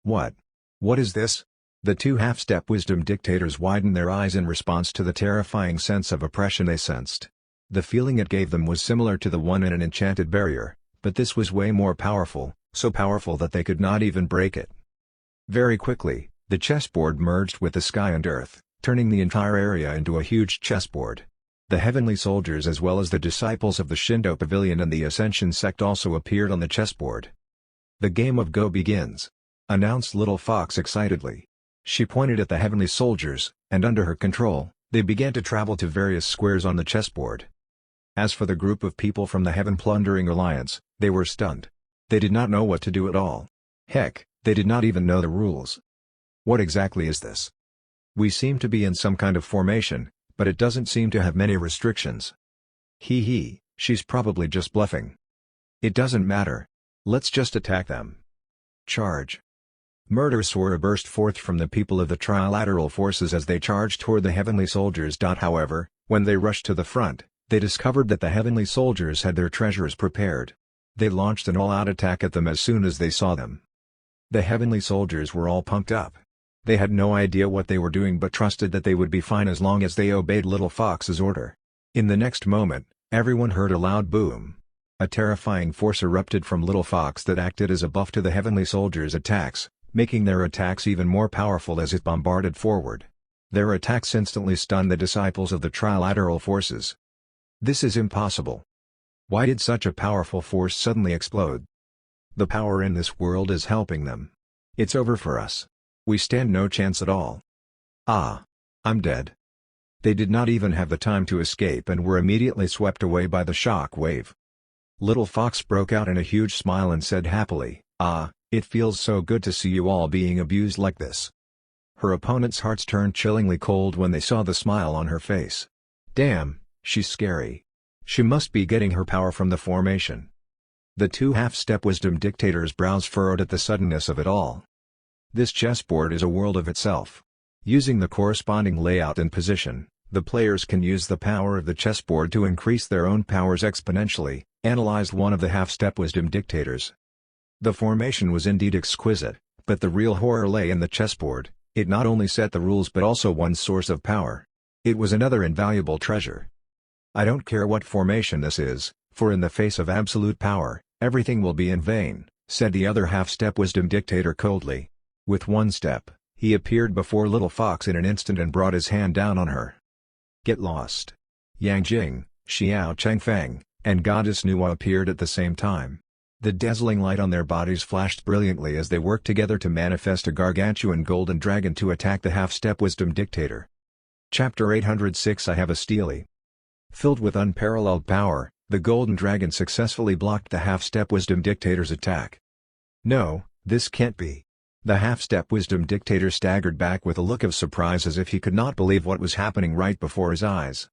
"What? What is this?" The 2 half-step wisdom dictators widened their eyes in response to the terrifying sense of oppression they sensed. The feeling it gave them was similar to the one in an enchanted barrier, but this was way more powerful, so powerful that they could not even break it. Very quickly, the chessboard merged with the sky and earth, turning the entire area into a huge chessboard. The heavenly soldiers as well as the disciples of the Shindo Pavilion and the Ascension sect also appeared on the chessboard. "The game of Go begins," announced Little Fox excitedly. She pointed at the heavenly soldiers, and under her control, they began to travel to various squares on the chessboard. As for the group of people from the Heaven Plundering Alliance, they were stunned. They did not know what to do at all. Heck, they did not even know the rules. "What exactly is this? We seem to be in some kind of formation, but it doesn't seem to have many restrictions." "Hee hee, she's probably just bluffing." "It doesn't matter. Let's just attack them." "Charge." Murder Sora burst forth from the people of the Trilateral forces as they charged toward the heavenly soldiers. However, when they rushed to the front, they discovered that the heavenly soldiers had their treasures prepared. They launched an all-out attack at them as soon as they saw them. The heavenly soldiers were all pumped up. They had no idea what they were doing but trusted that they would be fine as long as they obeyed Little Fox's order. In the next moment, everyone heard a loud boom. A terrifying force erupted from Little Fox that acted as a buff to the heavenly soldiers' attacks, making their attacks even more powerful as it bombarded forward. Their attacks instantly stunned the disciples of the trilateral forces. This is impossible. Why did such a powerful force suddenly explode? The power in this world is helping them. It's over for us. We stand no chance at all. Ah! I'm dead. They did not even have the time to escape and were immediately swept away by the shock wave. Little Fox broke out in a huge smile and said happily, "Ah, it feels so good to see you all being abused like this." Her opponents' hearts turned chillingly cold when they saw the smile on her face. Damn, she's scary. She must be getting her power from the formation. The two half-step wisdom dictators' brows furrowed at the suddenness of it all. This chessboard is a world of itself. Using the corresponding layout and position, the players can use the power of the chessboard to increase their own powers exponentially, analyzed one of the half-step wisdom dictators. The formation was indeed exquisite, but the real horror lay in the chessboard. It not only set the rules but also one's source of power. It was another invaluable treasure. I don't care what formation this is, for in the face of absolute power, everything will be in vain, said the other half-step wisdom dictator coldly. With one step, he appeared before Little Fox in an instant and brought his hand down on her. Get lost. Yang Jing, Xiao Changfeng, and Goddess Nuo appeared at the same time. The dazzling light on their bodies flashed brilliantly as they worked together to manifest a gargantuan golden dragon to attack the half-step wisdom dictator. Chapter 806 I Have a Steely. Filled with unparalleled power, the golden dragon successfully blocked the half-step wisdom dictator's attack. No, this can't be. The half-step wisdom dictator staggered back with a look of surprise as if he could not believe what was happening right before his eyes.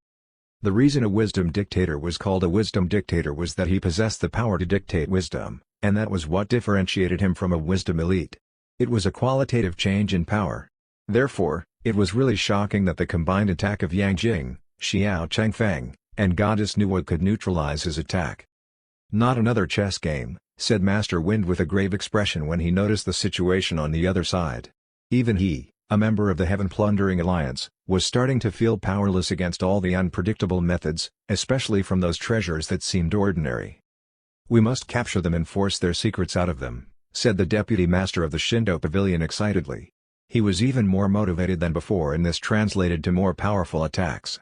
The reason a wisdom dictator was called a wisdom dictator was that he possessed the power to dictate wisdom, and that was what differentiated him from a wisdom elite. It was a qualitative change in power. Therefore, it was really shocking that the combined attack of Yang Jing, Xiao Changfeng, and Goddess Nuo could neutralize his attack. Not another chess game, said Master Wind with a grave expression when he noticed the situation on the other side. Even he, a member of the Heaven Plundering Alliance, was starting to feel powerless against all the unpredictable methods, especially from those treasures that seemed ordinary. We must capture them and force their secrets out of them, said the Deputy Master of the Shindo Pavilion excitedly. He was even more motivated than before and this translated to more powerful attacks.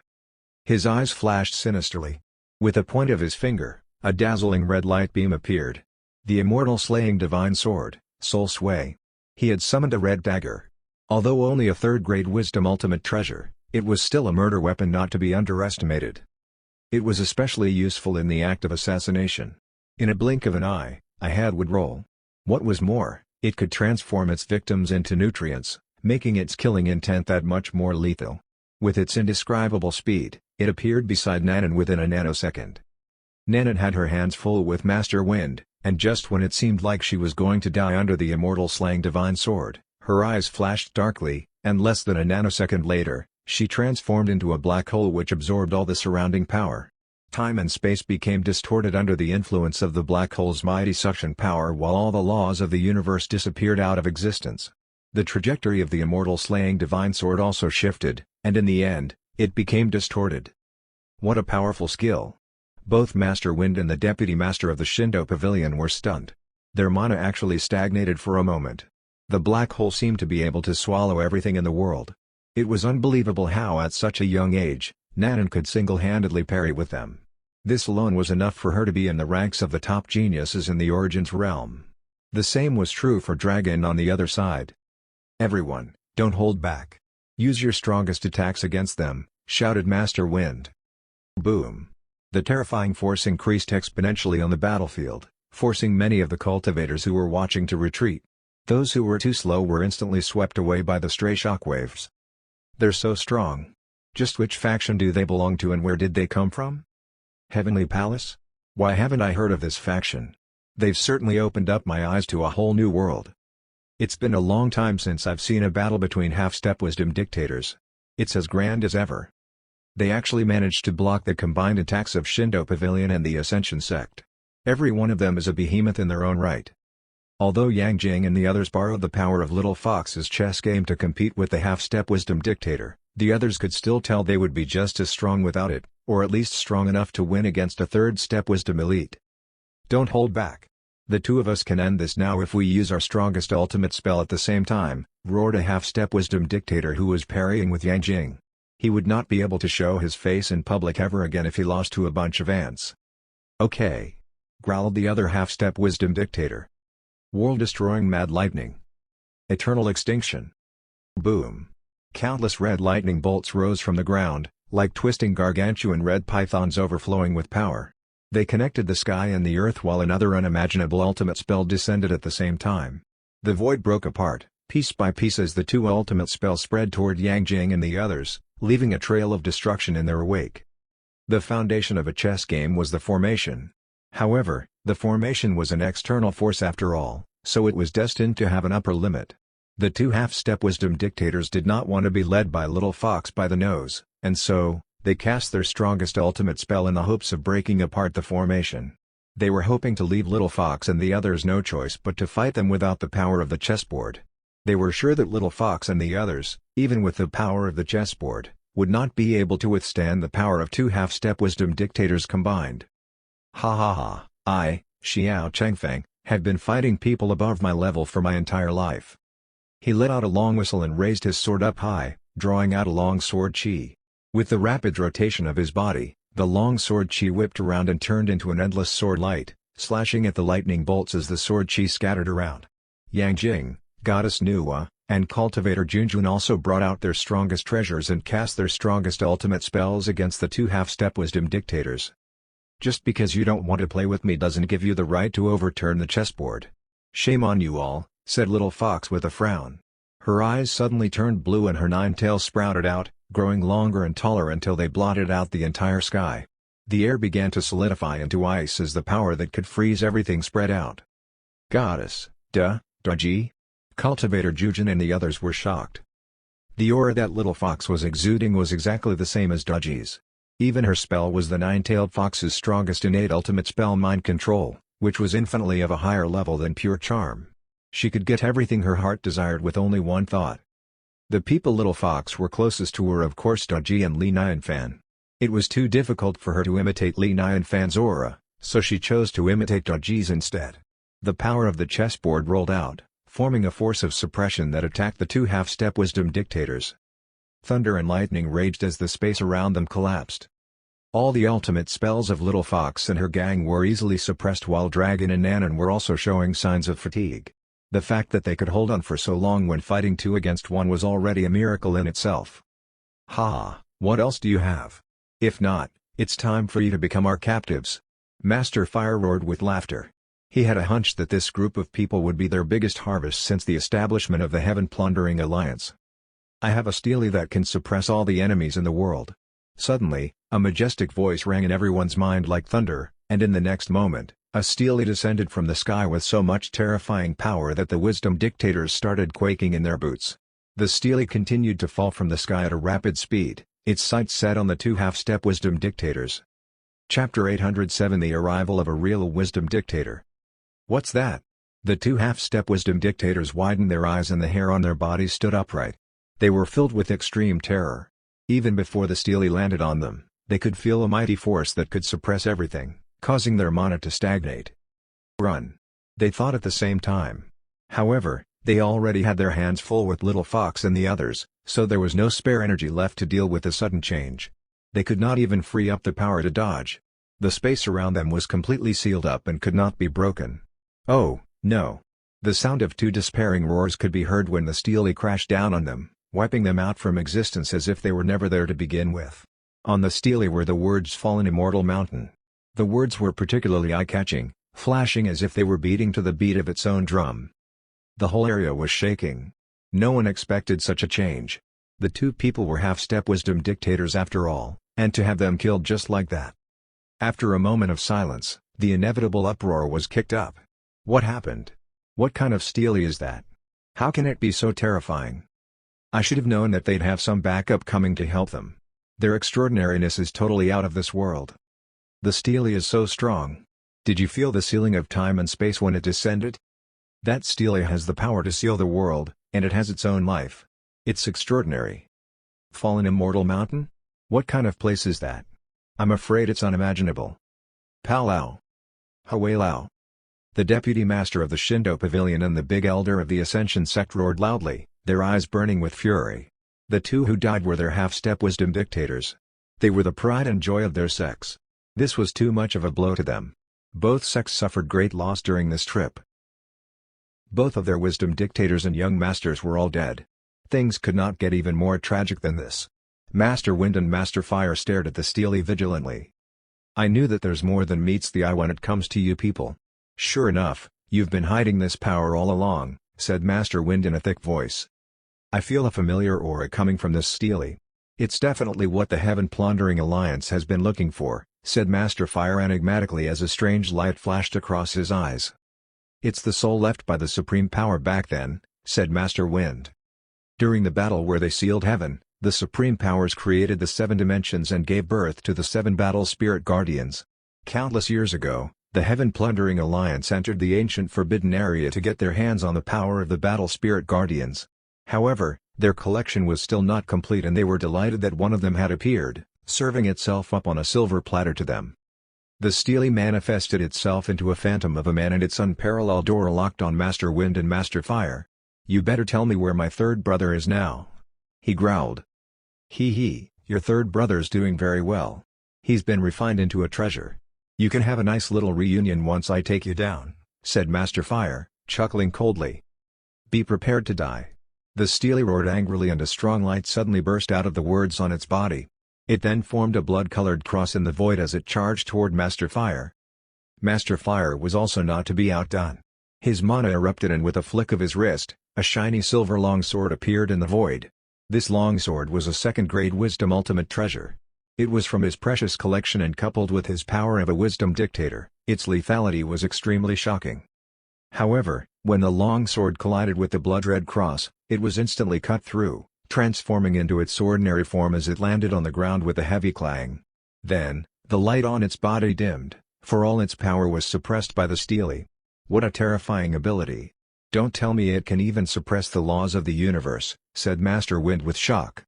His eyes flashed sinisterly. With the point of his finger, a dazzling red light beam appeared. The immortal slaying divine sword, Soul Sway. He had summoned a red dagger. Although only a third-grade wisdom ultimate treasure, it was still a murder weapon not to be underestimated. It was especially useful in the act of assassination. In a blink of an eye, a head would roll. What was more, it could transform its victims into nutrients, making its killing intent that much more lethal. With its indescribable speed, it appeared beside Nanan within a nanosecond. Nanan had her hands full with Master Wind, and just when it seemed like she was going to die under the immortal slaying divine sword, her eyes flashed darkly, and less than a nanosecond later, she transformed into a black hole which absorbed all the surrounding power. Time and space became distorted under the influence of the black hole's mighty suction power while all the laws of the universe disappeared out of existence. The trajectory of the immortal slaying divine sword also shifted, and in the end, it became distorted. What a powerful skill! Both Master Wind and the Deputy Master of the Shindo Pavilion were stunned. Their mana actually stagnated for a moment. The black hole seemed to be able to swallow everything in the world. It was unbelievable how at such a young age, Nanan could single-handedly parry with them. This alone was enough for her to be in the ranks of the top geniuses in the Origins realm. The same was true for Dragon on the other side. Everyone, don't hold back. Use your strongest attacks against them, shouted Master Wind. Boom! The terrifying force increased exponentially on the battlefield, forcing many of the cultivators who were watching to retreat. Those who were too slow were instantly swept away by the stray shockwaves. They're so strong. Just which faction do they belong to and where did they come from? Heavenly Palace? Why haven't I heard of this faction? They've certainly opened up my eyes to a whole new world. It's been a long time since I've seen a battle between half-step wisdom dictators. It's as grand as ever. They actually managed to block the combined attacks of Shindo Pavilion and the Ascension sect. Every one of them is a behemoth in their own right. Although Yang Jing and the others borrowed the power of Little Fox's chess game to compete with the half-step wisdom dictator, the others could still tell they would be just as strong without it, or at least strong enough to win against a third-step wisdom elite. Don't hold back. The two of us can end this now if we use our strongest ultimate spell at the same time, roared a half-step wisdom dictator who was parrying with Yang Jing. He would not be able to show his face in public ever again if he lost to a bunch of ants. Okay. Growled the other half-step wisdom dictator. World-destroying mad lightning. Eternal extinction. Boom. Countless red lightning bolts rose from the ground, like twisting gargantuan red pythons overflowing with power. They connected the sky and the earth while another unimaginable ultimate spell descended at the same time. The void broke apart, piece by piece as the two ultimate spells spread toward Yang Jing and the others, leaving a trail of destruction in their wake. The foundation of a chess game was the formation. However, the formation was an external force after all, so it was destined to have an upper limit. The two half-step wisdom dictators did not want to be led by Little Fox by the nose, and so, they cast their strongest ultimate spell in the hopes of breaking apart the formation. They were hoping to leave Little Fox and the others no choice but to fight them without the power of the chessboard. They were sure that Little Fox and the others, even with the power of the chessboard, would not be able to withstand the power of two half-step wisdom dictators combined. Ha ha ha, I, Xiao Chengfeng, have been fighting people above my level for my entire life. He let out a long whistle and raised his sword up high, drawing out a long sword chi. With the rapid rotation of his body, the long sword chi whipped around and turned into an endless sword light, slashing at the lightning bolts as the sword chi scattered around. Yang Jing, Goddess Nuwa, and Cultivator Junjun also brought out their strongest treasures and cast their strongest ultimate spells against the two half-step wisdom dictators. Just because you don't want to play with me doesn't give you the right to overturn the chessboard. Shame on you all, said Little Fox with a frown. Her eyes suddenly turned blue and her nine tails sprouted out, growing longer and taller until they blotted out the entire sky. The air began to solidify into ice as the power that could freeze everything spread out. Goddess, Daji? Cultivator Jujin and the others were shocked. The aura that Little Fox was exuding was exactly the same as Daji's. Even her spell was the nine-tailed fox's strongest innate ultimate spell, Mind Control, which was infinitely of a higher level than pure charm. She could get everything her heart desired with only one thought. The people Little Fox were closest to were of course Daji and Li Nianfan. It was too difficult for her to imitate Li Nianfan's aura, so she chose to imitate Daji's instead. The power of the chessboard rolled out, forming a force of suppression that attacked the two half-step wisdom dictators. Thunder and lightning raged as the space around them collapsed. All the ultimate spells of Little Fox and her gang were easily suppressed while Dragon and Nanan were also showing signs of fatigue. The fact that they could hold on for so long when fighting 2 against 1 was already a miracle in itself. Ha! What else do you have? If not, it's time for you to become our captives. Master Fire roared with laughter. He had a hunch that this group of people would be their biggest harvest since the establishment of the Heaven Plundering Alliance. I have a steely that can suppress all the enemies in the world. Suddenly, a majestic voice rang in everyone's mind like thunder, and in the next moment, a steely descended from the sky with so much terrifying power that the wisdom dictators started quaking in their boots. The steely continued to fall from the sky at a rapid speed, its sights set on the two half-step wisdom dictators. Chapter 807 The Arrival of a Real Wisdom Dictator. What's that? The two half-step wisdom dictators widened their eyes and the hair on their bodies stood upright. They were filled with extreme terror. Even before the steely landed on them, they could feel a mighty force that could suppress everything, causing their mana to stagnate. Run! They thought at the same time. However, they already had their hands full with Little Fox and the others, so there was no spare energy left to deal with the sudden change. They could not even free up the power to dodge. The space around them was completely sealed up and could not be broken. Oh, no! The sound of two despairing roars could be heard when the steely crashed down on them, wiping them out from existence as if they were never there to begin with. On the steely were the words "Fallen Immortal Mountain." The words were particularly eye-catching, flashing as if they were beating to the beat of its own drum. The whole area was shaking. No one expected such a change. The two people were half-step wisdom dictators after all, and to have them killed just like that. After a moment of silence, the inevitable uproar was kicked up. What happened? What kind of steely is that? How can it be so terrifying? I should have known that they'd have some backup coming to help them. Their extraordinariness is totally out of this world. The steely is so strong. Did you feel the sealing of time and space when it descended? That stele has the power to seal the world, and it has its own life. It's extraordinary. Fallen Immortal Mountain? What kind of place is that? I'm afraid it's unimaginable. Palau. Hawailau. The deputy master of the Shindo Pavilion and the big elder of the Ascension sect roared loudly, their eyes burning with fury. The two who died were their half-step wisdom dictators. They were the pride and joy of their sects. This was too much of a blow to them. Both sects suffered great loss during this trip. Both of their wisdom dictators and young masters were all dead. Things could not get even more tragic than this. Master Wind and Master Fire stared at the stele vigilantly. I knew that there's more than meets the eye when it comes to you people. Sure enough, you've been hiding this power all along, said Master Wind in a thick voice. I feel a familiar aura coming from this stele. It's definitely what the Heaven Plundering Alliance has been looking for, said Master Fire enigmatically as a strange light flashed across his eyes. It's the soul left by the Supreme Power back then, said Master Wind. During the battle where they sealed heaven, the Supreme Powers created the 7 dimensions and gave birth to the 7 battle spirit guardians. Countless years ago, the Heaven Plundering Alliance entered the ancient Forbidden Area to get their hands on the power of the battle spirit guardians. However, their collection was still not complete and they were delighted that one of them had appeared, serving itself up on a silver platter to them. The stele manifested itself into a phantom of a man and its unparalleled aura locked on Master Wind and Master Fire. You better tell me where my third brother is now. He growled. Hee, your third brother's doing very well. He's been refined into a treasure. You can have a nice little reunion once I take you down, said Master Fire, chuckling coldly. Be prepared to die. The stele roared angrily and a strong light suddenly burst out of the words on its body. It then formed a blood-colored cross in the void as it charged toward Master Fire. Master Fire was also not to be outdone. His mana erupted and with a flick of his wrist, a shiny silver longsword appeared in the void. This longsword was a second-grade wisdom ultimate treasure. It was from his precious collection and coupled with his power of a wisdom dictator, its lethality was extremely shocking. However, when the longsword collided with the blood-red cross, it was instantly cut through, transforming into its ordinary form as it landed on the ground with a heavy clang. Then, the light on its body dimmed, for all its power was suppressed by the stele. What a terrifying ability. Don't tell me it can even suppress the laws of the universe, said Master Wind with shock.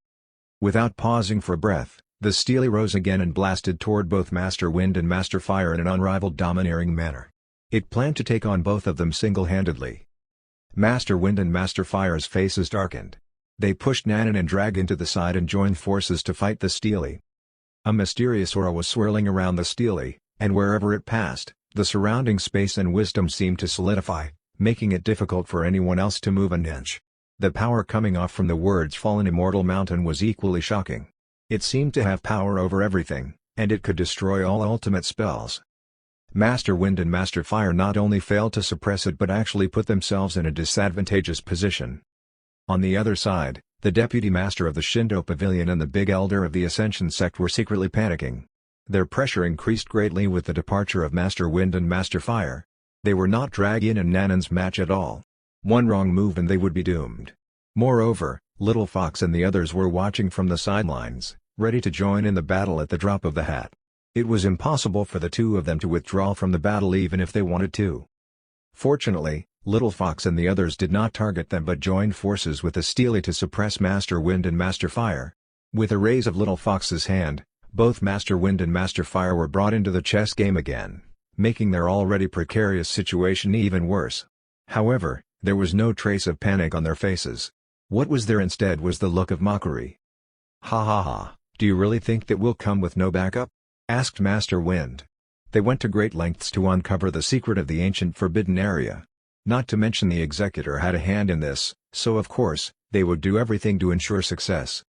Without pausing for breath, the stele rose again and blasted toward both Master Wind and Master Fire in an unrivaled domineering manner. It planned to take on both of them single-handedly. Master Wind and Master Fire's faces darkened. They pushed Nanan and Dragon to the side and joined forces to fight the stele. A mysterious aura was swirling around the stele, and wherever it passed, the surrounding space and wisdom seemed to solidify, making it difficult for anyone else to move an inch. The power coming off from the words Fallen Immortal Mountain was equally shocking. It seemed to have power over everything, and it could destroy all ultimate spells. Master Wind and Master Fire not only failed to suppress it but actually put themselves in a disadvantageous position. On the other side, the Deputy Master of the Shindo Pavilion and the Big Elder of the Ascension sect were secretly panicking. Their pressure increased greatly with the departure of Master Wind and Master Fire. They were not Dragon and Nanan's match at all. One wrong move and they would be doomed. Moreover, Little Fox and the others were watching from the sidelines, ready to join in the battle at the drop of the hat. It was impossible for the two of them to withdraw from the battle even if they wanted to. Fortunately, Little Fox and the others did not target them but joined forces with the stele to suppress Master Wind and Master Fire. With a raise of Little Fox's hand, both Master Wind and Master Fire were brought into the chess game again, making their already precarious situation even worse. However, there was no trace of panic on their faces. What was there instead was the look of mockery. Ha ha ha, do you really think that we'll come with no backup? Asked Master Wind. They went to great lengths to uncover the secret of the ancient Forbidden Area. Not to mention the Executor had a hand in this, so of course, they would do everything to ensure success.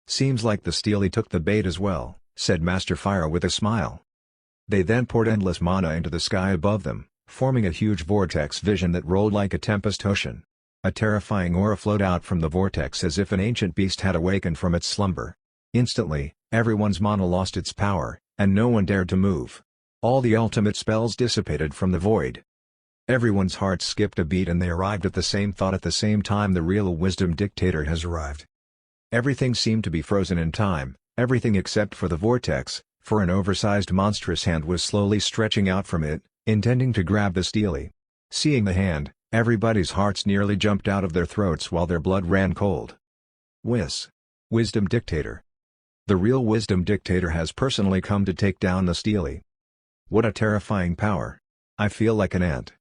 Seems like the stele took the bait as well, said Master Fire with a smile. They then poured endless mana into the sky above them, forming a huge vortex vision that rolled like a tempest ocean. A terrifying aura flowed out from the vortex as if an ancient beast had awakened from its slumber. Instantly, everyone's mana lost its power, and no one dared to move. All the ultimate spells dissipated from the void. Everyone's heart skipped a beat and they arrived at the same thought at the same time: the real wisdom dictator has arrived. Everything seemed to be frozen in time, everything except for the vortex, for an oversized monstrous hand was slowly stretching out from it, intending to grab the stele. Seeing the hand, Everybody's hearts nearly jumped out of their throats while their blood ran cold. Wisdom Dictator. The real Wisdom Dictator has personally come to take down the Steely. What a terrifying power. I feel like an ant.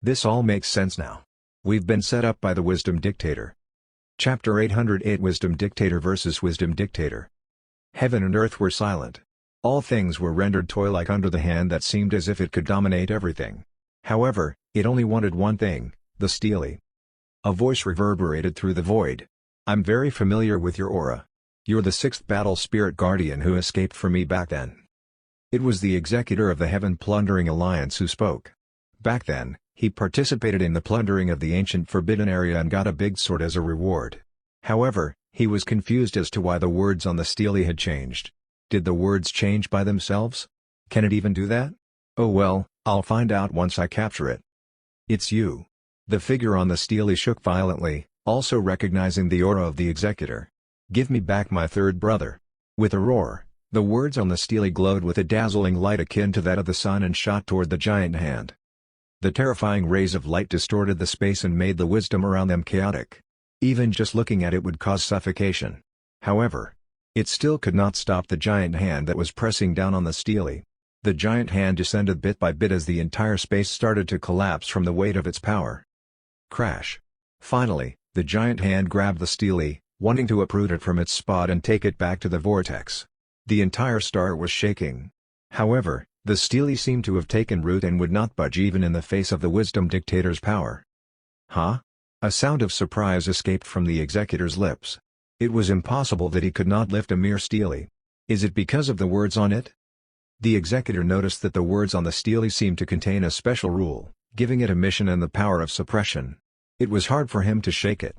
This all makes sense now. We've been set up by the Wisdom Dictator. Chapter 808 Wisdom Dictator vs. Wisdom Dictator. Heaven and earth were silent. All things were rendered toy-like under the hand that seemed as if it could dominate everything. However, it only wanted one thing, the Steely. A voice reverberated through the void. I'm very familiar with your aura. You're the 6th Battle Spirit Guardian who escaped from me back then. It was the executor of the Heaven Plundering Alliance who spoke. Back then, he participated in the plundering of the ancient Forbidden Area and got a big sword as a reward. However, he was confused as to why the words on the Steely had changed. Did the words change by themselves? Can it even do that? Oh well, I'll find out once I capture it. It's you. The figure on the Steely shook violently, also recognizing the aura of the executor. Give me back my third brother. With a roar, the words on the Steely glowed with a dazzling light akin to that of the sun and shot toward the giant hand. The terrifying rays of light distorted the space and made the wisdom around them chaotic. Even just looking at it would cause suffocation. However, it still could not stop the giant hand that was pressing down on the Steely. The giant hand descended bit by bit as the entire space started to collapse from the weight of its power. Crash. Finally, the giant hand grabbed the Steely, wanting to uproot it from its spot and take it back to the vortex. The entire star was shaking. However, the Steely seemed to have taken root and would not budge even in the face of the Wisdom Dictator's power. Huh? A sound of surprise escaped from the executor's lips. It was impossible that he could not lift a mere Steely. Is it because of the words on it? The executor noticed that the words on the Steely seemed to contain a special rule, giving it a mission and the power of suppression. It was hard for him to shake it.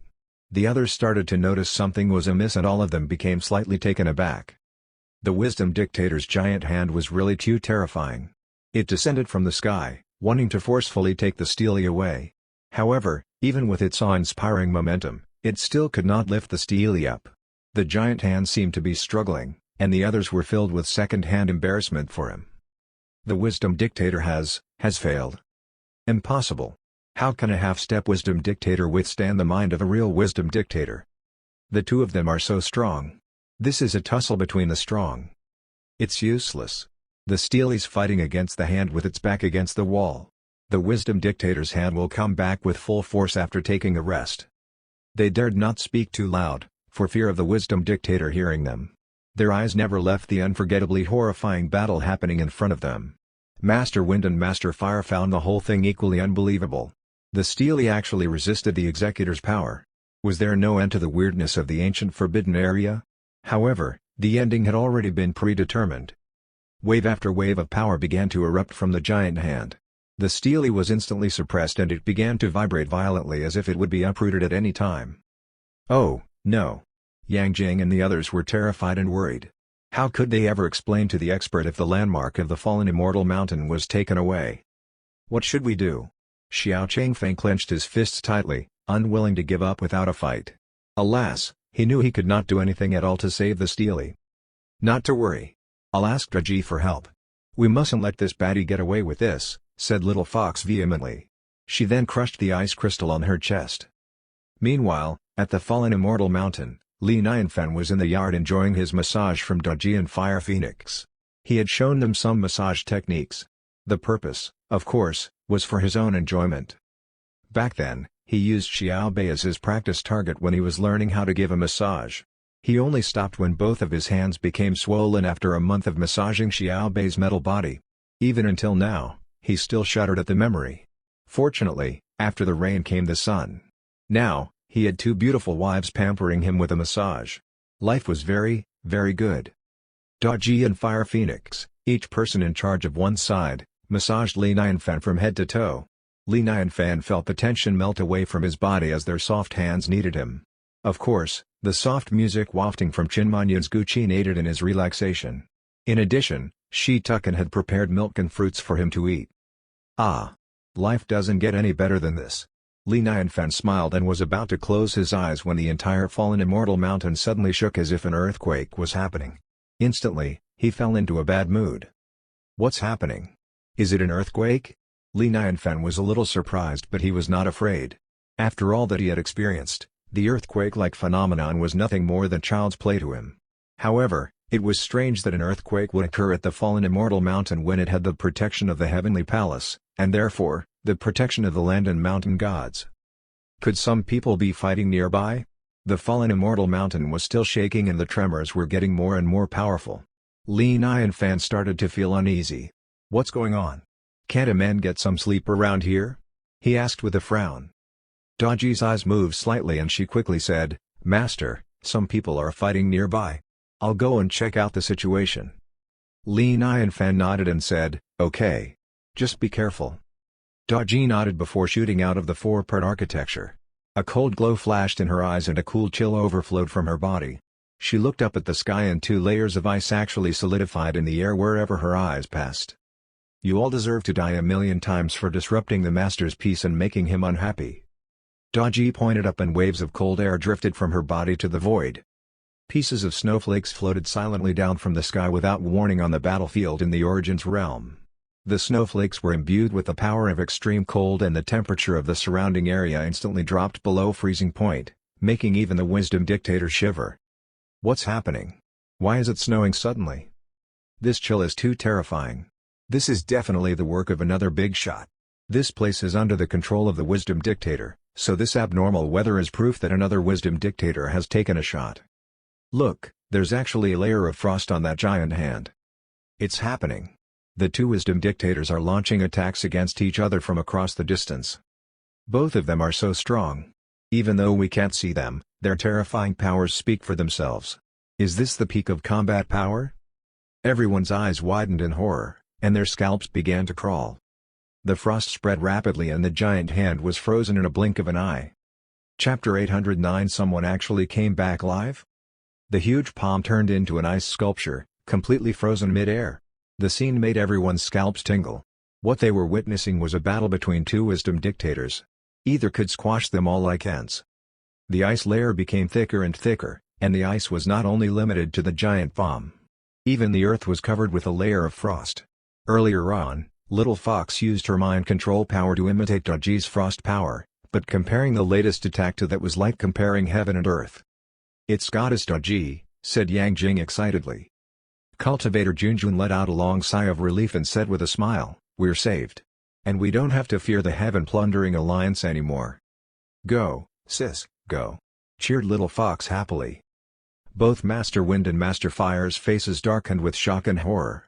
The others started to notice something was amiss and all of them became slightly taken aback. The Wisdom Dictator's giant hand was really too terrifying. It descended from the sky, wanting to forcefully take the Steely away. However, even with its awe-inspiring momentum, it still could not lift the Steely up. The giant hand seemed to be struggling, and the others were filled with second-hand embarrassment for him. The Wisdom Dictator has failed. Impossible. How can a half-step Wisdom Dictator withstand the mind of a real Wisdom Dictator? The two of them are so strong. This is a tussle between the strong. It's useless. The Steely's fighting against the hand with its back against the wall. The Wisdom Dictator's hand will come back with full force after taking a rest. They dared not speak too loud, for fear of the Wisdom Dictator hearing them. Their eyes never left the unforgettably horrifying battle happening in front of them. Master Wind and Master Fire found the whole thing equally unbelievable. The Steely actually resisted the Executor's power. Was there no end to the weirdness of the ancient Forbidden Area? However, the ending had already been predetermined. Wave after wave of power began to erupt from the giant hand. The Steely was instantly suppressed and it began to vibrate violently as if it would be uprooted at any time. Oh, no. Yang Jing and the others were terrified and worried. How could they ever explain to the expert if the landmark of the fallen immortal mountain was taken away? What should we do? Xiao Changfeng clenched his fists tightly, unwilling to give up without a fight. Alas, he knew he could not do anything at all to save the Steely. Not to worry. I'll ask Draji for help. We mustn't let this baddie get away with this, said Little Fox vehemently. She then crushed the ice crystal on her chest. Meanwhile, at the fallen immortal mountain, Li Nianfan was in the yard enjoying his massage from Daji and Fire Phoenix. He had shown them some massage techniques. The purpose, of course, was for his own enjoyment. Back then, he used Xiao Bei as his practice target when he was learning how to give a massage. He only stopped when both of his hands became swollen after a month of massaging Xiao Bei's metal body. Even until now, he still shuddered at the memory. Fortunately, after the rain came the sun. Now, he had two beautiful wives pampering him with a massage. Life was very, very good. Daji and Fire Phoenix, each person in charge of one side, massaged Li Nianfan from head to toe. Li Nianfan felt the tension melt away from his body as their soft hands kneaded him. Of course, the soft music wafting from Qinmanyan's guqin aided in his relaxation. In addition, Shi Tukan had prepared milk and fruits for him to eat. Ah! Life doesn't get any better than this. Li Nianfan smiled and was about to close his eyes when the entire fallen immortal mountain suddenly shook as if an earthquake was happening. Instantly, he fell into a bad mood. What's happening? Is it an earthquake? Li Nianfan was a little surprised, but he was not afraid. After all that he had experienced, the earthquake-like phenomenon was nothing more than child's play to him. However, it was strange that an earthquake would occur at the fallen immortal mountain when it had the protection of the heavenly palace, and therefore, the protection of the land and mountain gods. Could some people be fighting nearby? The fallen immortal mountain was still shaking and the tremors were getting more and more powerful. Li Nianfan started to feel uneasy. What's going on? Can't a man get some sleep around here? He asked with a frown. Daji's eyes moved slightly and she quickly said, Master, some people are fighting nearby. I'll go and check out the situation. Li Nianfan nodded and said, Okay. Just be careful. Daji nodded before shooting out of the four-part architecture. A cold glow flashed in her eyes and a cool chill overflowed from her body. She looked up at the sky and 2 layers of ice actually solidified in the air wherever her eyes passed. You all deserve to die a million times for disrupting the master's peace and making him unhappy. Daji pointed up and waves of cold air drifted from her body to the void. Pieces of snowflakes floated silently down from the sky without warning on the battlefield in the Origin's realm. The snowflakes were imbued with the power of extreme cold and the temperature of the surrounding area instantly dropped below freezing point, making even the Wisdom Dictator shiver. What's happening? Why is it snowing suddenly? This chill is too terrifying. This is definitely the work of another Bigshot. This place is under the control of the Wisdom Dictator, so this abnormal weather is proof that another Wisdom Dictator has taken a shot. Look, there's actually a layer of frost on that giant hand. It's happening. The 2 Wisdom Dictators are launching attacks against each other from across the distance. Both of them are so strong. Even though we can't see them, their terrifying powers speak for themselves. Is this the peak of combat power? Everyone's eyes widened in horror, and their scalps began to crawl. The frost spread rapidly and the giant hand was frozen in a blink of an eye. Chapter 809 Someone actually came back live? The huge palm turned into an ice sculpture, completely frozen mid-air. The scene made everyone's scalps tingle. What they were witnessing was a battle between 2 Wisdom Dictators. Either could squash them all like ants. The ice layer became thicker and thicker, and the ice was not only limited to the giant palm. Even the earth was covered with a layer of frost. Earlier on, Little Fox used her mind control power to imitate Daji's frost power, but comparing the latest attack to that was like comparing heaven and earth. It's Goddess Daji, said Yang Jing excitedly. Cultivator Junjun let out a long sigh of relief and said with a smile, We're saved. And we don't have to fear the heaven-plundering alliance anymore. Go, sis, go. Cheered Little Fox happily. Both Master Wind and Master Fire's faces darkened with shock and horror.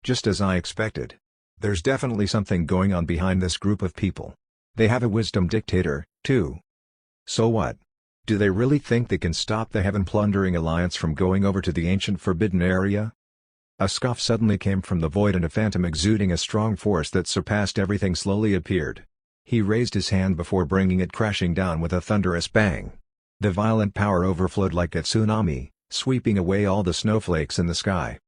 Just as I expected. There's definitely something going on behind this group of people. They have a Wisdom Dictator, too. So what? Do they really think they can stop the heaven-plundering alliance from going over to the ancient forbidden area? A scoff suddenly came from the void and a phantom exuding a strong force that surpassed everything slowly appeared. He raised his hand before bringing it crashing down with a thunderous bang. The violent power overflowed like a tsunami, sweeping away all the snowflakes in the sky.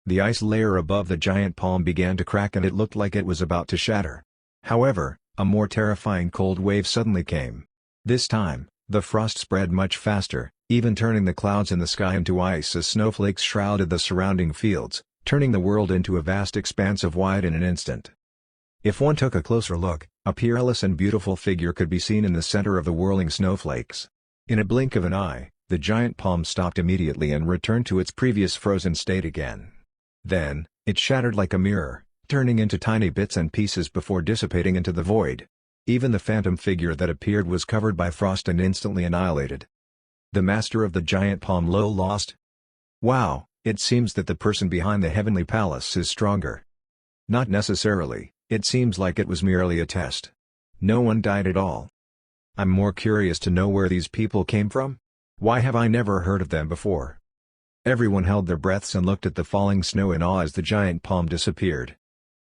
The ice layer above the giant palm began to crack and it looked like it was about to shatter. However, a more terrifying cold wave suddenly came. This time, the frost spread much faster, even turning the clouds in the sky into ice as snowflakes shrouded the surrounding fields, turning the world into a vast expanse of white in an instant. If one took a closer look, a peerless and beautiful figure could be seen in the center of the whirling snowflakes. In a blink of an eye, the giant palm stopped immediately and returned to its previous frozen state again. Then, it shattered like a mirror, turning into tiny bits and pieces before dissipating into the void. Even the phantom figure that appeared was covered by frost and instantly annihilated. The master of the giant palm lost? Wow, it seems that the person behind the heavenly palace is stronger. Not necessarily, it seems like it was merely a test. No one died at all. I'm more curious to know where these people came from. Why have I never heard of them before? Everyone held their breaths and looked at the falling snow in awe as the giant palm disappeared.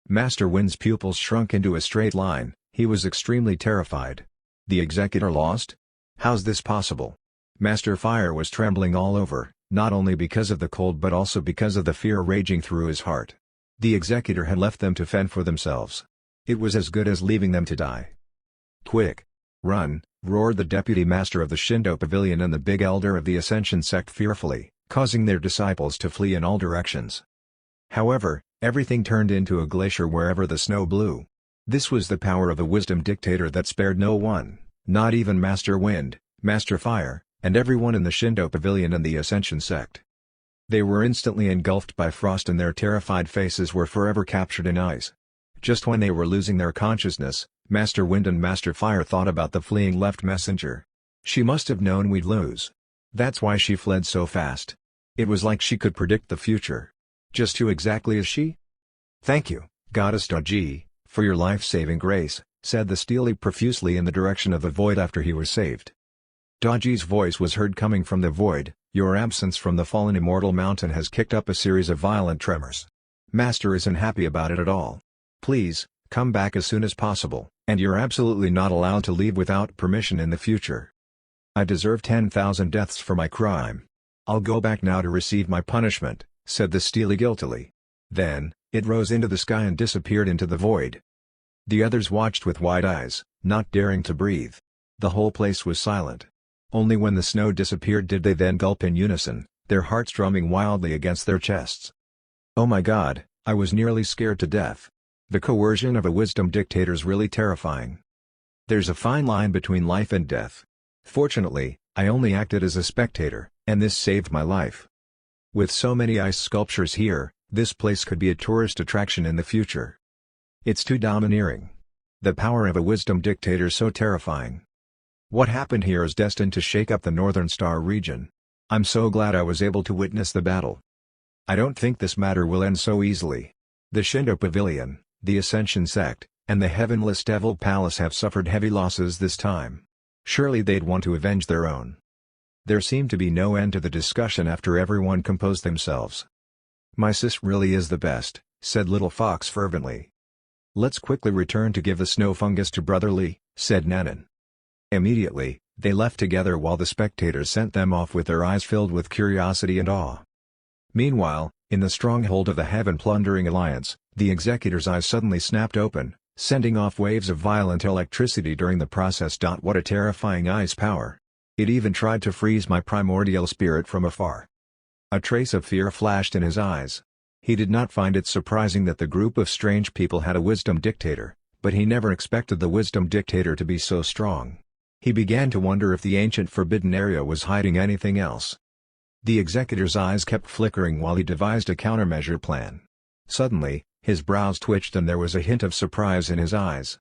Master Wind's pupils shrunk into a straight line. He was extremely terrified. The executor lost? How's this possible? Master Fire was trembling all over, not only because of the cold but also because of the fear raging through his heart. The executor had left them to fend for themselves. It was as good as leaving them to die. Quick! Run! Roared the deputy master of the Shindo Pavilion and the big elder of the Ascension sect fearfully, causing their disciples to flee in all directions. However, everything turned into a glacier wherever the snow blew. This was the power of a wisdom dictator that spared no one, not even Master Wind, Master Fire, and everyone in the Shindo Pavilion and the Ascension sect. They were instantly engulfed by frost and their terrified faces were forever captured in ice. Just when they were losing their consciousness, Master Wind and Master Fire thought about the fleeing left messenger. She must have known we'd lose. That's why she fled so fast. It was like she could predict the future. Just who exactly is she? "Thank you, Goddess Daji, for your life-saving grace," said the Steely profusely in the direction of the void after he was saved. Daji's voice was heard coming from the void. "Your absence from the fallen immortal mountain has kicked up a series of violent tremors. Master isn't happy about it at all. Please, come back as soon as possible, and you're absolutely not allowed to leave without permission in the future. I deserve 10,000 deaths for my crime. I'll go back now to receive my punishment," said the Steely guiltily. Then, it rose into the sky and disappeared into the void. The others watched with wide eyes, not daring to breathe. The whole place was silent. Only when the snow disappeared did they then gulp in unison, their hearts drumming wildly against their chests. "Oh my God, I was nearly scared to death. The coercion of a wisdom dictator's really terrifying. There's a fine line between life and death. Fortunately, I only acted as a spectator, and this saved my life. With so many ice sculptures here, this place could be a tourist attraction in the future. It's too domineering. The power of a wisdom dictator so terrifying. What happened here is destined to shake up the Northern Star region. I'm so glad I was able to witness the battle. I don't think this matter will end so easily. The Shindo Pavilion, the Ascension sect, and the Heavenless Devil Palace have suffered heavy losses this time. Surely they'd want to avenge their own." There seemed to be no end to the discussion after everyone composed themselves. "My sis really is the best," said Little Fox fervently. "Let's quickly return to give the snow fungus to Brother Lee," said Nanan. Immediately, they left together while the spectators sent them off with their eyes filled with curiosity and awe. Meanwhile, in the stronghold of the Heaven-plundering Alliance, the Executor's eyes suddenly snapped open, sending off waves of violent electricity during the process. "What a terrifying ice power! It even tried to freeze my primordial spirit from afar." A trace of fear flashed in his eyes. He did not find it surprising that the group of strange people had a wisdom dictator, but he never expected the wisdom dictator to be so strong. He began to wonder if the ancient forbidden area was hiding anything else. The Executor's eyes kept flickering while he devised a countermeasure plan. Suddenly, his brows twitched and there was a hint of surprise in his eyes.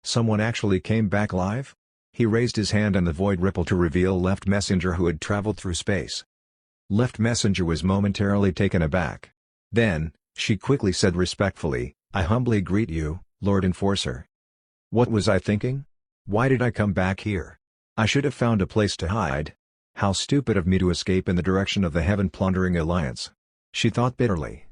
Someone actually came back alive? He raised his hand and the void rippled to reveal Left Messenger, who had traveled through space. Left Messenger was momentarily taken aback. Then, she quickly said respectfully, "I humbly greet you, Lord Enforcer. What was I thinking? Why did I come back here? I should have found a place to hide. How stupid of me to escape in the direction of the Heaven-plundering Alliance," she thought bitterly.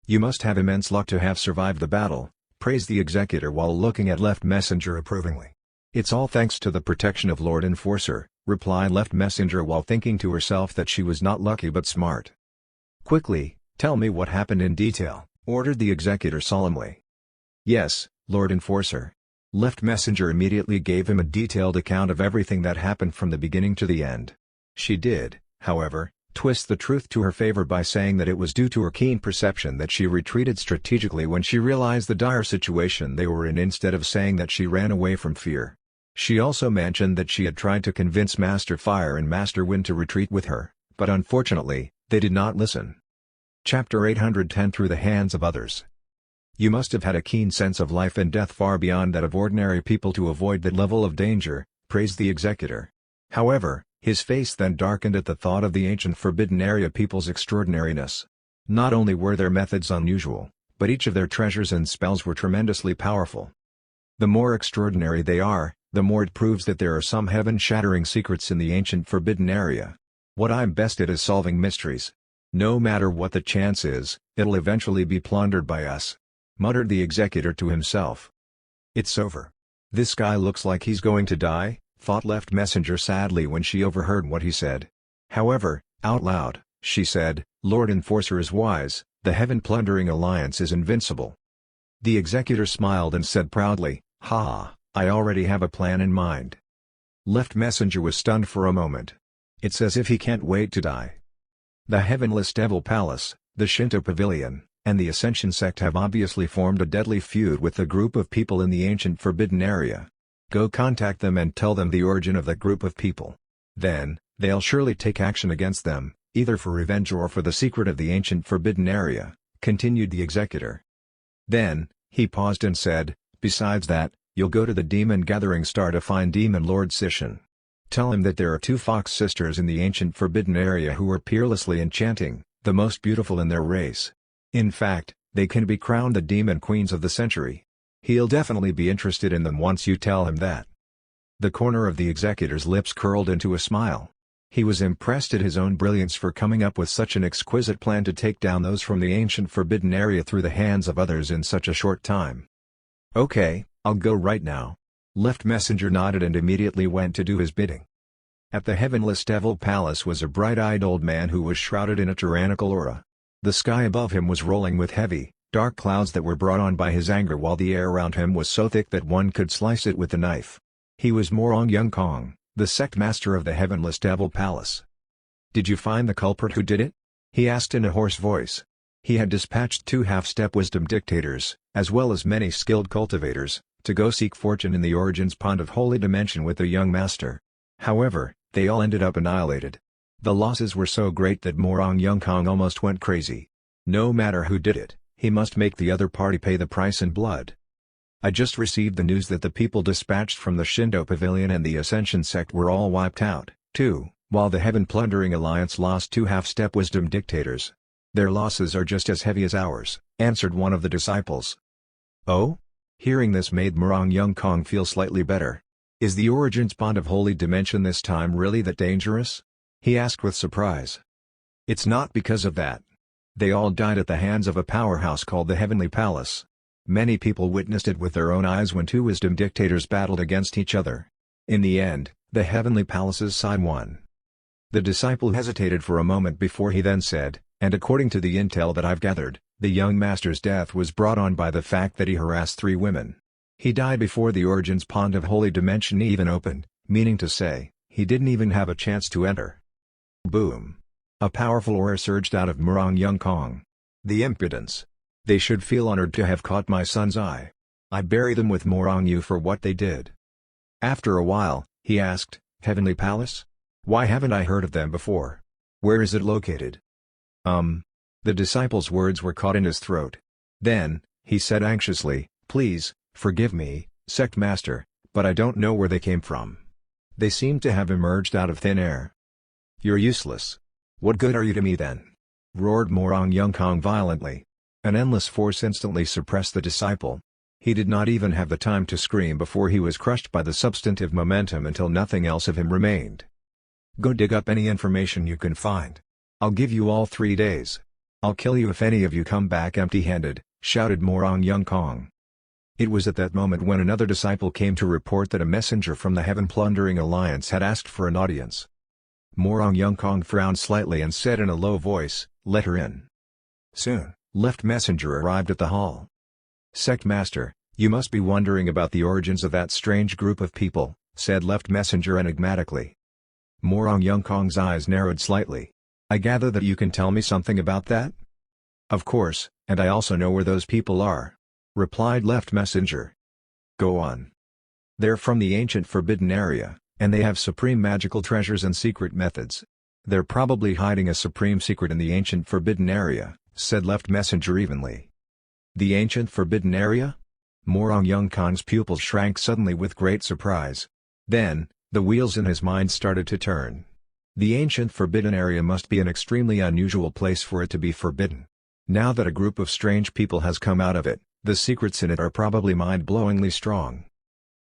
"You must have immense luck to have survived the battle," praised the Executor while looking at Left Messenger approvingly. "It's all thanks to the protection of Lord Enforcer," replied Left Messenger while thinking to herself that she was not lucky but smart. "Quickly, tell me what happened in detail," ordered the Executor solemnly. "Yes, Lord Enforcer." Left Messenger immediately gave him a detailed account of everything that happened from the beginning to the end. She did, however, twist the truth to her favor by saying that it was due to her keen perception that she retreated strategically when she realized the dire situation they were in, instead of saying that she ran away from fear. She also mentioned that she had tried to convince Master Fire and Master Wind to retreat with her, but unfortunately, they did not listen. Chapter 810 Through the Hands of Others. "You must have had a keen sense of life and death far beyond that of ordinary people to avoid that level of danger," praised the Executor. However, his face then darkened at the thought of the ancient Forbidden Area people's extraordinariness. Not only were their methods unusual, but each of their treasures and spells were tremendously powerful. The more extraordinary they are, the more it proves that there are some heaven-shattering secrets in the ancient Forbidden Area. What I'm best at is solving mysteries. No matter what the chance is, it'll eventually be plundered by us," muttered the Executor to himself. "It's over. This guy looks like he's going to die," thought Left Messenger sadly when she overheard what he said. However, out loud, she said, "Lord Enforcer is wise, the Heaven-plundering Alliance is invincible." The Executor smiled and said proudly, "Ha, I already have a plan in mind." Left Messenger was stunned for a moment. It's as if he can't wait to die. The Heavenless Devil Palace, the Shinto Pavilion, and the Ascension sect have obviously formed a deadly feud with the group of people in the ancient Forbidden Area. Go contact them and tell them the origin of the group of people. Then, they'll surely take action against them, either for revenge or for the secret of the ancient Forbidden Area," continued the executor. Then, he paused and said, "Besides that, you'll go to the Demon Gathering Star to find Demon Lord Sishin. Tell him that there are 2 fox sisters in the ancient Forbidden Area who are peerlessly enchanting, the most beautiful in their race. In fact, they can be crowned the Demon Queens of the century. He'll definitely be interested in them once you tell him that." The corner of the executor's lips curled into a smile. He was impressed at his own brilliance for coming up with such an exquisite plan to take down those from the ancient Forbidden Area through the hands of others in such a short time. "Okay, I'll go right now." Left Messenger nodded and immediately went to do his bidding. At the Heavenless Devil Palace was a bright-eyed old man who was shrouded in a tyrannical aura. The sky above him was rolling with heavy, dark clouds that were brought on by his anger, while the air around him was so thick that one could slice it with a knife. He was Morong Yung Kong, the sect master of the Heavenless Devil Palace. "Did you find the culprit who did it?" he asked in a hoarse voice. He had dispatched 2 half-step wisdom dictators, as well as many skilled cultivators, to go seek fortune in the Origins Pond of Holy Dimension with the young master. However, they all ended up annihilated. The losses were so great that Morong Yung Kong almost went crazy. No matter who did it, he must make the other party pay the price in blood. "I just received the news that the people dispatched from the Shindo Pavilion and the Ascension sect were all wiped out, too, while the Heaven Plundering Alliance lost 2 half-step wisdom dictators. Their losses are just as heavy as ours," answered one of the disciples. "Oh?" Hearing this made Morong Yung Kong feel slightly better. "Is the Origins Pond of Holy Dimension this time really that dangerous?" he asked with surprise. "It's not because of that. They all died at the hands of a powerhouse called the Heavenly Palace. Many people witnessed it with their own eyes when 2 wisdom dictators battled against each other. In the end, the Heavenly Palace's side won." The disciple hesitated for a moment before he then said, "And according to the intel that I've gathered, the young master's death was brought on by the fact that he harassed 3 women. He died before the Origins Pond of Holy Dimension even opened, meaning to say, he didn't even have a chance to enter." Boom! A powerful aura surged out of Morong Yung Kong. The impudence! They should feel honored to have caught my son's eye. I bury them with Morong Yu for what they did. After a while, he asked, "Heavenly Palace? Why haven't I heard of them before? Where is it located?" The disciple's words were caught in his throat. Then, he said anxiously, "Please, forgive me, Sect Master, but I don't know where they came from. They seem to have emerged out of thin air." "You're useless. What good are you to me then?" roared Morong Yung Kong violently. An endless force instantly suppressed the disciple. He did not even have the time to scream before he was crushed by the substantive momentum until nothing else of him remained. "Go dig up any information you can find. I'll give you all 3 days. I'll kill you if any of you come back empty-handed," shouted Morong Yung Kong. It was at that moment when another disciple came to report that a messenger from the Heaven Plundering Alliance had asked for an audience. Morong Yung Kong frowned slightly and said in a low voice, "Let her in." Soon, Left Messenger arrived at the hall. "Sect Master, you must be wondering about the origins of that strange group of people," said Left Messenger enigmatically. Morong Yung Kong's eyes narrowed slightly. "I gather that you can tell me something about that?" "Of course, and I also know where those people are," replied Left Messenger. "Go on." "They're from the ancient Forbidden Area, and they have supreme magical treasures and secret methods. They're probably hiding a supreme secret in the ancient Forbidden Area," said Left Messenger evenly. "The ancient Forbidden Area?" Morong Yung Kong's pupils shrank suddenly with great surprise. Then, the wheels in his mind started to turn. The ancient Forbidden Area must be an extremely unusual place for it to be forbidden. Now that a group of strange people has come out of it, the secrets in it are probably mind-blowingly strong.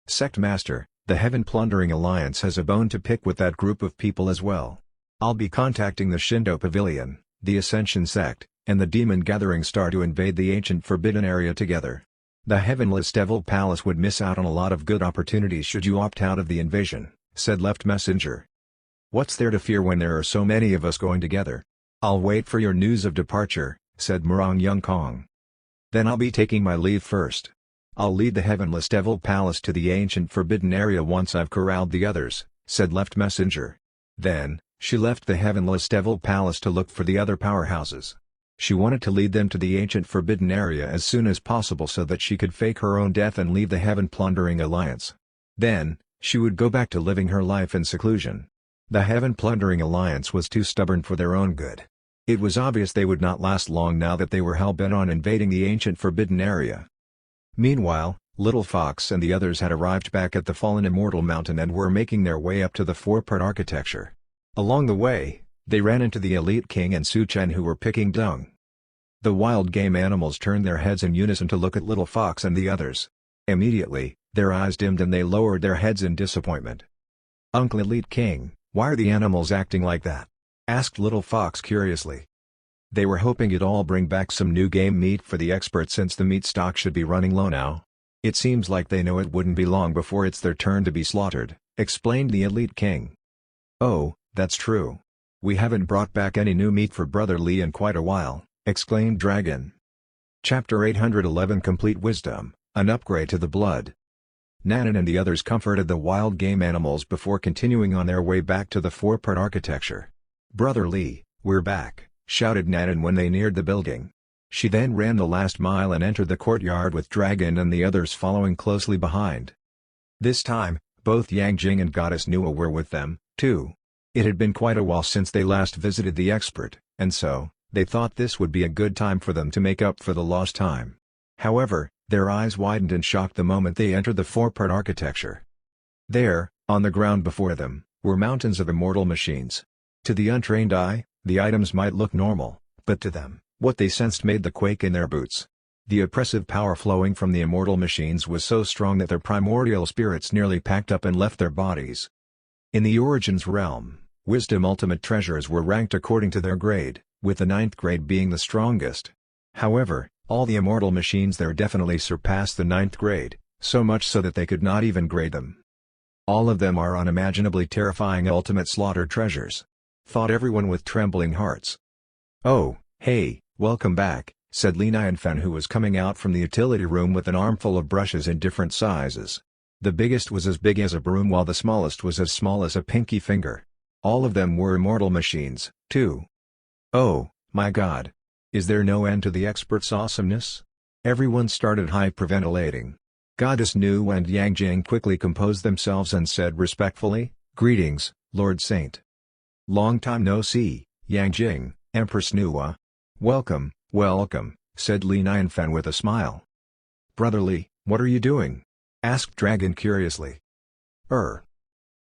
"Sect Master, the Heaven Plundering Alliance has a bone to pick with that group of people as well. I'll be contacting the Shindo Pavilion, the Ascension sect, and the Demon Gathering Star to invade the ancient Forbidden Area together. The Heavenless Devil Palace would miss out on a lot of good opportunities should you opt out of the invasion," said Left Messenger. "What's there to fear when there are so many of us going together? I'll wait for your news of departure," said Morong Yung Kong. "Then I'll be taking my leave first. I'll lead the Heavenless Devil Palace to the ancient Forbidden Area once I've corralled the others," said Left Messenger. Then, she left the Heavenless Devil Palace to look for the other powerhouses. She wanted to lead them to the ancient forbidden area as soon as possible so that she could fake her own death and leave the Heaven Plundering Alliance. Then, she would go back to living her life in seclusion. The Heaven Plundering Alliance was too stubborn for their own good. It was obvious they would not last long now that they were hell-bent on invading the ancient forbidden area. Meanwhile, Little Fox and the others had arrived back at the fallen Immortal Mountain and were making their way up to the four-part architecture. Along the way, they ran into the Elite King and Su Chen who were picking dung. The wild game animals turned their heads in unison to look at Little Fox and the others. Immediately, their eyes dimmed and they lowered their heads in disappointment. "Uncle Elite King, why are the animals acting like that?" asked Little Fox curiously. They were hoping you'd all bring back some new game meat for the experts since the meat stock should be running low now. It seems like they know it wouldn't be long before it's their turn to be slaughtered, explained the Elite King. "Oh, that's true. We haven't brought back any new meat for Brother Lee in quite a while," exclaimed Dragon. Chapter 811 Complete Wisdom, an upgrade to the blood. Nanan and the others comforted the wild game animals before continuing on their way back to the four-part architecture. "Brother Lee, we're back," shouted Nanan when they neared the building. She then ran the last mile and entered the courtyard with Dragon and the others following closely behind. This time, both Yang Jing and Goddess Nua were with them, too. It had been quite a while since they last visited the expert, and so, they thought this would be a good time for them to make up for the lost time. However, their eyes widened in shock the moment they entered the four-part architecture. There, on the ground before them, were mountains of immortal machines. To the untrained eye, the items might look normal, but to them, what they sensed made the quake in their boots. The oppressive power flowing from the immortal machines was so strong that their primordial spirits nearly packed up and left their bodies. In the Origins realm, Wisdom Ultimate Treasures were ranked according to their grade, with the 9th grade being the strongest. However, all the immortal machines there definitely surpassed the 9th grade, so much so that they could not even grade them. All of them are unimaginably terrifying ultimate slaughter treasures, thought everyone with trembling hearts. "Oh, hey, welcome back," said Li Nianfan, who was coming out from the utility room with an armful of brushes in different sizes. The biggest was as big as a broom while the smallest was as small as a pinky finger. All of them were immortal machines, too. "Oh, my god. Is there no end to the expert's awesomeness?" Everyone started hyperventilating. Goddess Nu and Yang Jing quickly composed themselves and said respectfully, "Greetings, Lord Saint." "Long time no see, Yang Jing, Empress Nua." "Welcome, welcome," said Li Nianfan with a smile. "Brother Li, what are you doing?" asked Dragon curiously.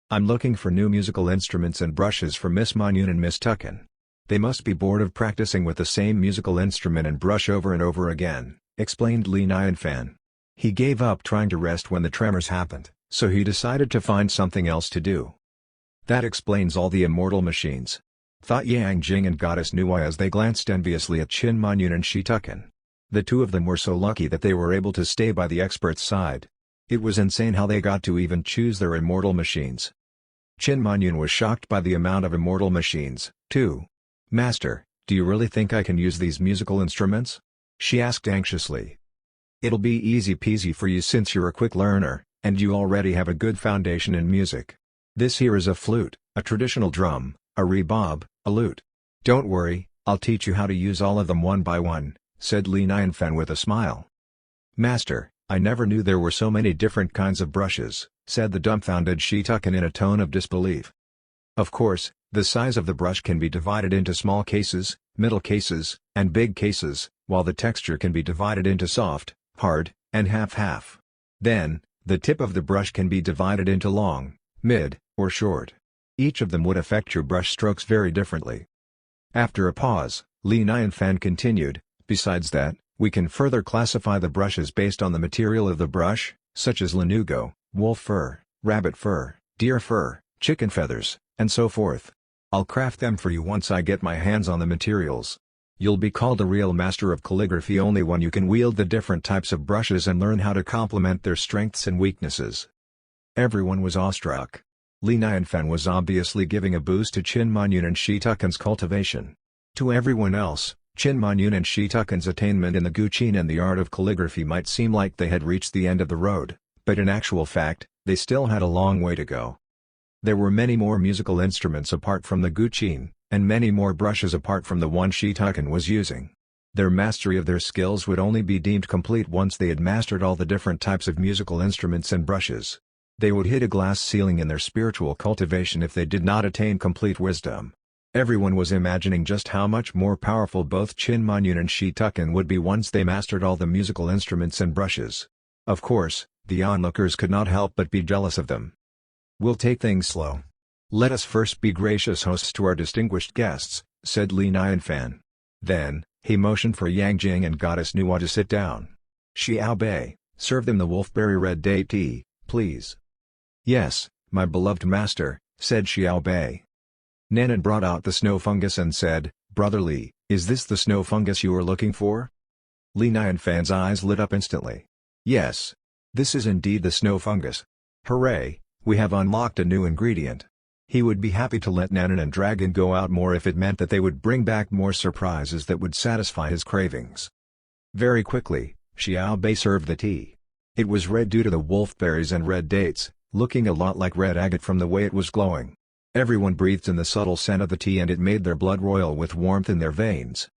I'm looking for new musical instruments and brushes for Miss Manyun and Miss Tucken. They must be bored of practicing with the same musical instrument and brush over and over again," explained Li Nianfan. He gave up trying to rest when the tremors happened, so he decided to find something else to do. "That explains all the immortal machines," thought Yang Jing and Goddess Nui as they glanced enviously at Qin Manyun and Shi Tucken. The two of them were so lucky that they were able to stay by the expert's side. It was insane how they got to even choose their immortal machines. Qin Manyun was shocked by the amount of immortal machines, too. "Master, do you really think I can use these musical instruments?" she asked anxiously. "It'll be easy peasy for you since you're a quick learner, and you already have a good foundation in music. This here is a flute, a traditional drum, a rebob, a lute. Don't worry, I'll teach you how to use all of them one by one," said Li Nianfan with a smile. "Master, I never knew there were so many different kinds of brushes," said the dumbfounded Shi Tucken in a tone of disbelief. "Of course, the size of the brush can be divided into small cases, middle cases, and big cases, while the texture can be divided into soft, hard, and half-half. Then, the tip of the brush can be divided into long, mid, or short. Each of them would affect your brush strokes very differently." After a pause, Li Nianfan continued, "Besides that, we can further classify the brushes based on the material of the brush, such as lanugo, wolf fur, rabbit fur, deer fur, chicken feathers, and so forth. I'll craft them for you once I get my hands on the materials. You'll be called a real master of calligraphy only when you can wield the different types of brushes and learn how to complement their strengths and weaknesses." Everyone was awestruck. Li Nianfan was obviously giving a boost to Qin Manyun and Shi Tucken's cultivation. To everyone else, Qin Manyun and Shi Tucken's attainment in the Guqin and the art of calligraphy might seem like they had reached the end of the road, but in actual fact, they still had a long way to go. There were many more musical instruments apart from the Guqin, and many more brushes apart from the one Shi Tucken was using. Their mastery of their skills would only be deemed complete once they had mastered all the different types of musical instruments and brushes. They would hit a glass ceiling in their spiritual cultivation if they did not attain complete wisdom. Everyone was imagining just how much more powerful both Chin Manyun and Shitukin would be once they mastered all the musical instruments and brushes. Of course, the onlookers could not help but be jealous of them. "We'll take things slow. Let us first be gracious hosts to our distinguished guests," said Li Nianfan. Then, he motioned for Yang Jing and Goddess Nuwa to sit down. "Xiao Bei, serve them the wolfberry red date tea, please." "Yes, my beloved master," said Xiao Bei. Nanan brought out the snow fungus and said, "Brother Li, is this the snow fungus you are looking for?" Li Nianfan's eyes lit up instantly. "Yes. This is indeed the snow fungus. Hooray, we have unlocked a new ingredient." He would be happy to let Nanan and Dragon go out more if it meant that they would bring back more surprises that would satisfy his cravings. Very quickly, Xiao Bei served the tea. It was red due to the wolfberries and red dates, looking a lot like red agate from the way it was glowing. Everyone breathed in the subtle scent of the tea and it made their blood roil with warmth in their veins.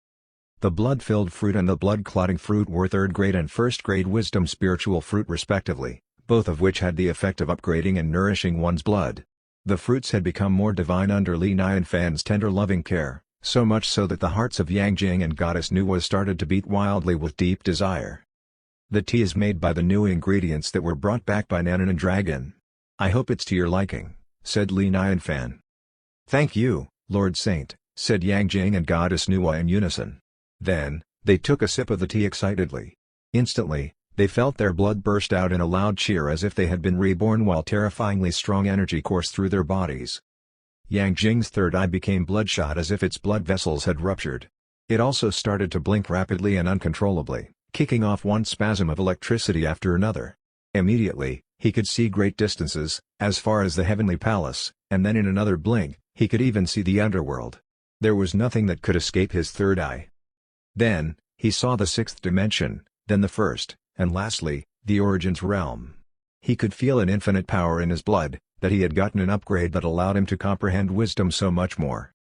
The blood-filled fruit and the blood-clotting fruit were third-grade and first-grade wisdom spiritual fruit respectively, both of which had the effect of upgrading and nourishing one's blood. The fruits had become more divine under Li Nianfan's tender loving care, so much so that the hearts of Yang Jing and Goddess Nuwa started to beat wildly with deep desire. "The tea is made by the new ingredients that were brought back by Nanan and Dragon. I hope it's to your liking," said Li Nianfan. "Thank you, Lord Saint," said Yang Jing and Goddess Nuwa in unison. Then, they took a sip of the tea excitedly. Instantly, they felt their blood burst out in a loud cheer as if they had been reborn while terrifyingly strong energy coursed through their bodies. Yang Jing's third eye became bloodshot as if its blood vessels had ruptured. It also started to blink rapidly and uncontrollably, kicking off one spasm of electricity after another. Immediately, he could see great distances, as far as the Heavenly Palace, and then in another blink, he could even see the underworld. There was nothing that could escape his third eye. Then, he saw the sixth dimension, then the first, and lastly, the Origins realm. He could feel an infinite power in his blood, that he had gotten an upgrade that allowed him to comprehend wisdom so much more.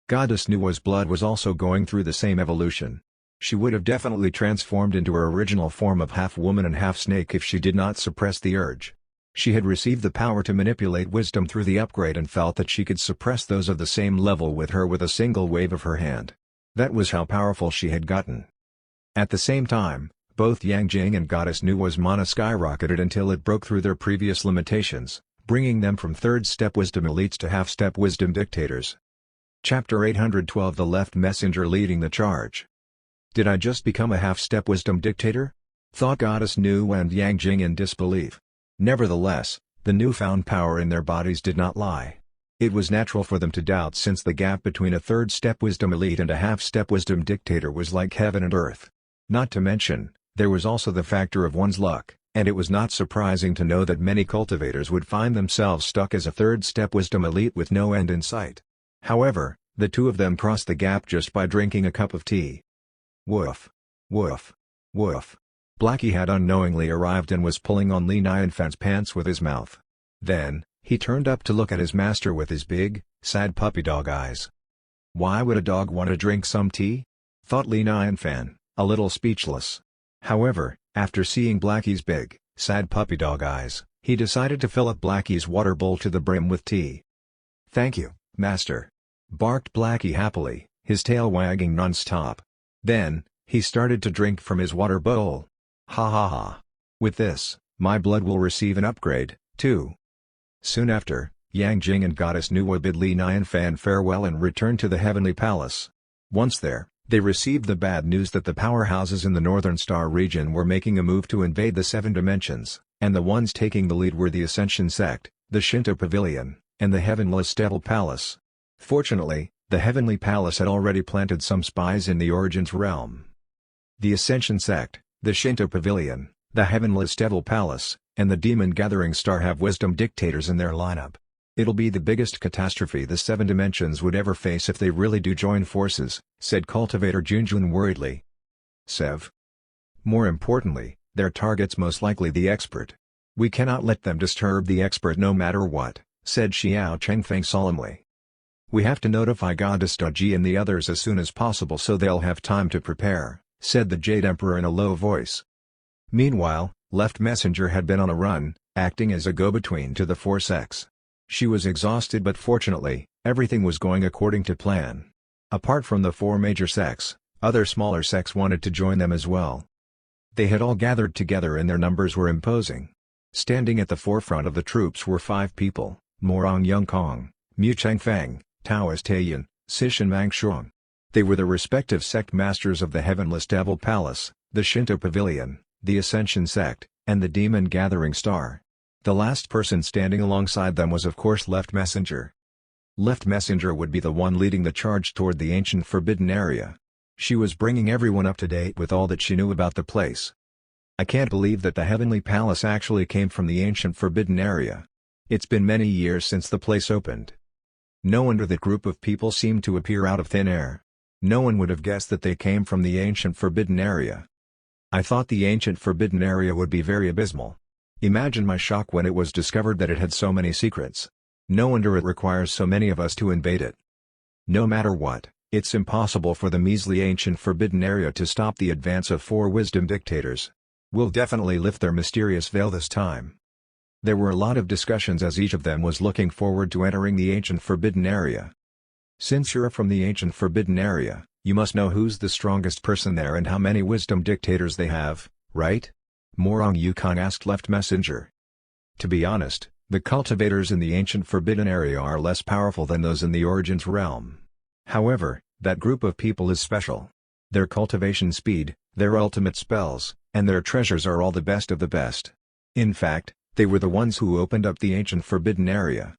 Goddess Nuwa's blood was also going through the same evolution. She would have definitely transformed into her original form of half-woman and half-snake if she did not suppress the urge. She had received the power to manipulate wisdom through the upgrade and felt that she could suppress those of the same level with her with a single wave of her hand. That was how powerful she had gotten. At the same time, both Yang Jing and Goddess Nuwa's mana skyrocketed until it broke through their previous limitations, bringing them from third-step wisdom elites to half-step wisdom dictators. Chapter 812 The Left Messenger leading the charge. "Did I just become a half-step wisdom dictator?" thought Goddess Nuwa and Yang Jing in disbelief. Nevertheless, the newfound power in their bodies did not lie. It was natural for them to doubt since the gap between a third-step wisdom elite and a half-step wisdom dictator was like heaven and earth. Not to mention, there was also the factor of one's luck, and it was not surprising to know that many cultivators would find themselves stuck as a third-step wisdom elite with no end in sight. However, the two of them crossed the gap just by drinking a cup of tea. Woof. Woof. Woof. Blackie had unknowingly arrived and was pulling on Li Nianfan's pants with his mouth. Then, he turned up to look at his master with his big, sad puppy dog eyes. Why would a dog want to drink some tea? Thought Li Nianfan, a little speechless. However, after seeing Blackie's big, sad puppy dog eyes, he decided to fill up Blackie's water bowl to the brim with tea. "Thank you, master," barked Blackie happily, his tail wagging non-stop. Then, he started to drink from his water bowl. Ha ha ha. With this, my blood will receive an upgrade, too. Soon after, Yang Jing and Goddess Nuwa bid Li Nianfan farewell and returned to the Heavenly Palace. Once there, they received the bad news that the powerhouses in the Northern Star region were making a move to invade the Seven Dimensions, and the ones taking the lead were the Ascension Sect, the Shinto Pavilion, and the Heavenless Devil Palace. Fortunately, the Heavenly Palace had already planted some spies in the Origins realm. The Ascension Sect, the Shinto Pavilion, the Heavenless Devil Palace, and the Demon Gathering Star have wisdom dictators in their lineup. It'll be the biggest catastrophe the Seven Dimensions would ever face if they really do join forces, said Cultivator Junjun worriedly. Sev. More importantly, their target's most likely the expert. We cannot let them disturb the expert no matter what, said Xiao Chengfeng solemnly.
"We have to notify Goddess Daji and the others as soon as possible so they'll have time to prepare," said the Jade Emperor in a low voice. Meanwhile, Left Messenger had been on a run, acting as a go-between to the four sects. She was exhausted but fortunately, everything was going according to plan. Apart from the four major sects, other smaller sects wanted to join them as well. They had all gathered together and their numbers were imposing. Standing at the forefront of the troops were 5 people: Morong Yongkong, Mu Chengfeng, Taoist Taiyan, Sishan Mangshong. They were the respective sect masters of the Heavenless Devil Palace, the Shinto Pavilion, the Ascension Sect, and the Demon Gathering Star. The last person standing alongside them was of course Left Messenger. Left Messenger would be the one leading the charge toward the ancient forbidden area. She was bringing everyone up to date with all that she knew about the place. "I can't believe that the Heavenly Palace actually came from the ancient forbidden area. It's been many years since the place opened. No wonder that group of people seemed to appear out of thin air. No one would have guessed that they came from the ancient forbidden area. I thought the ancient forbidden area would be very abysmal. Imagine my shock when it was discovered that it had so many secrets. No wonder it requires so many of us to invade it. No matter what, it's impossible for the measly ancient forbidden area to stop the advance of 4 wisdom dictators. We'll definitely lift their mysterious veil this time." There were a lot of discussions as each of them was looking forward to entering the ancient forbidden area. "Since you're from the ancient forbidden area, you must know who's the strongest person there and how many wisdom dictators they have, right?" Morong Yukong asked Left Messenger. "To be honest, the cultivators in the ancient forbidden area are less powerful than those in the Origins realm. However, that group of people is special. Their cultivation speed, their ultimate spells, and their treasures are all the best of the best. In fact, they were the ones who opened up the ancient forbidden area.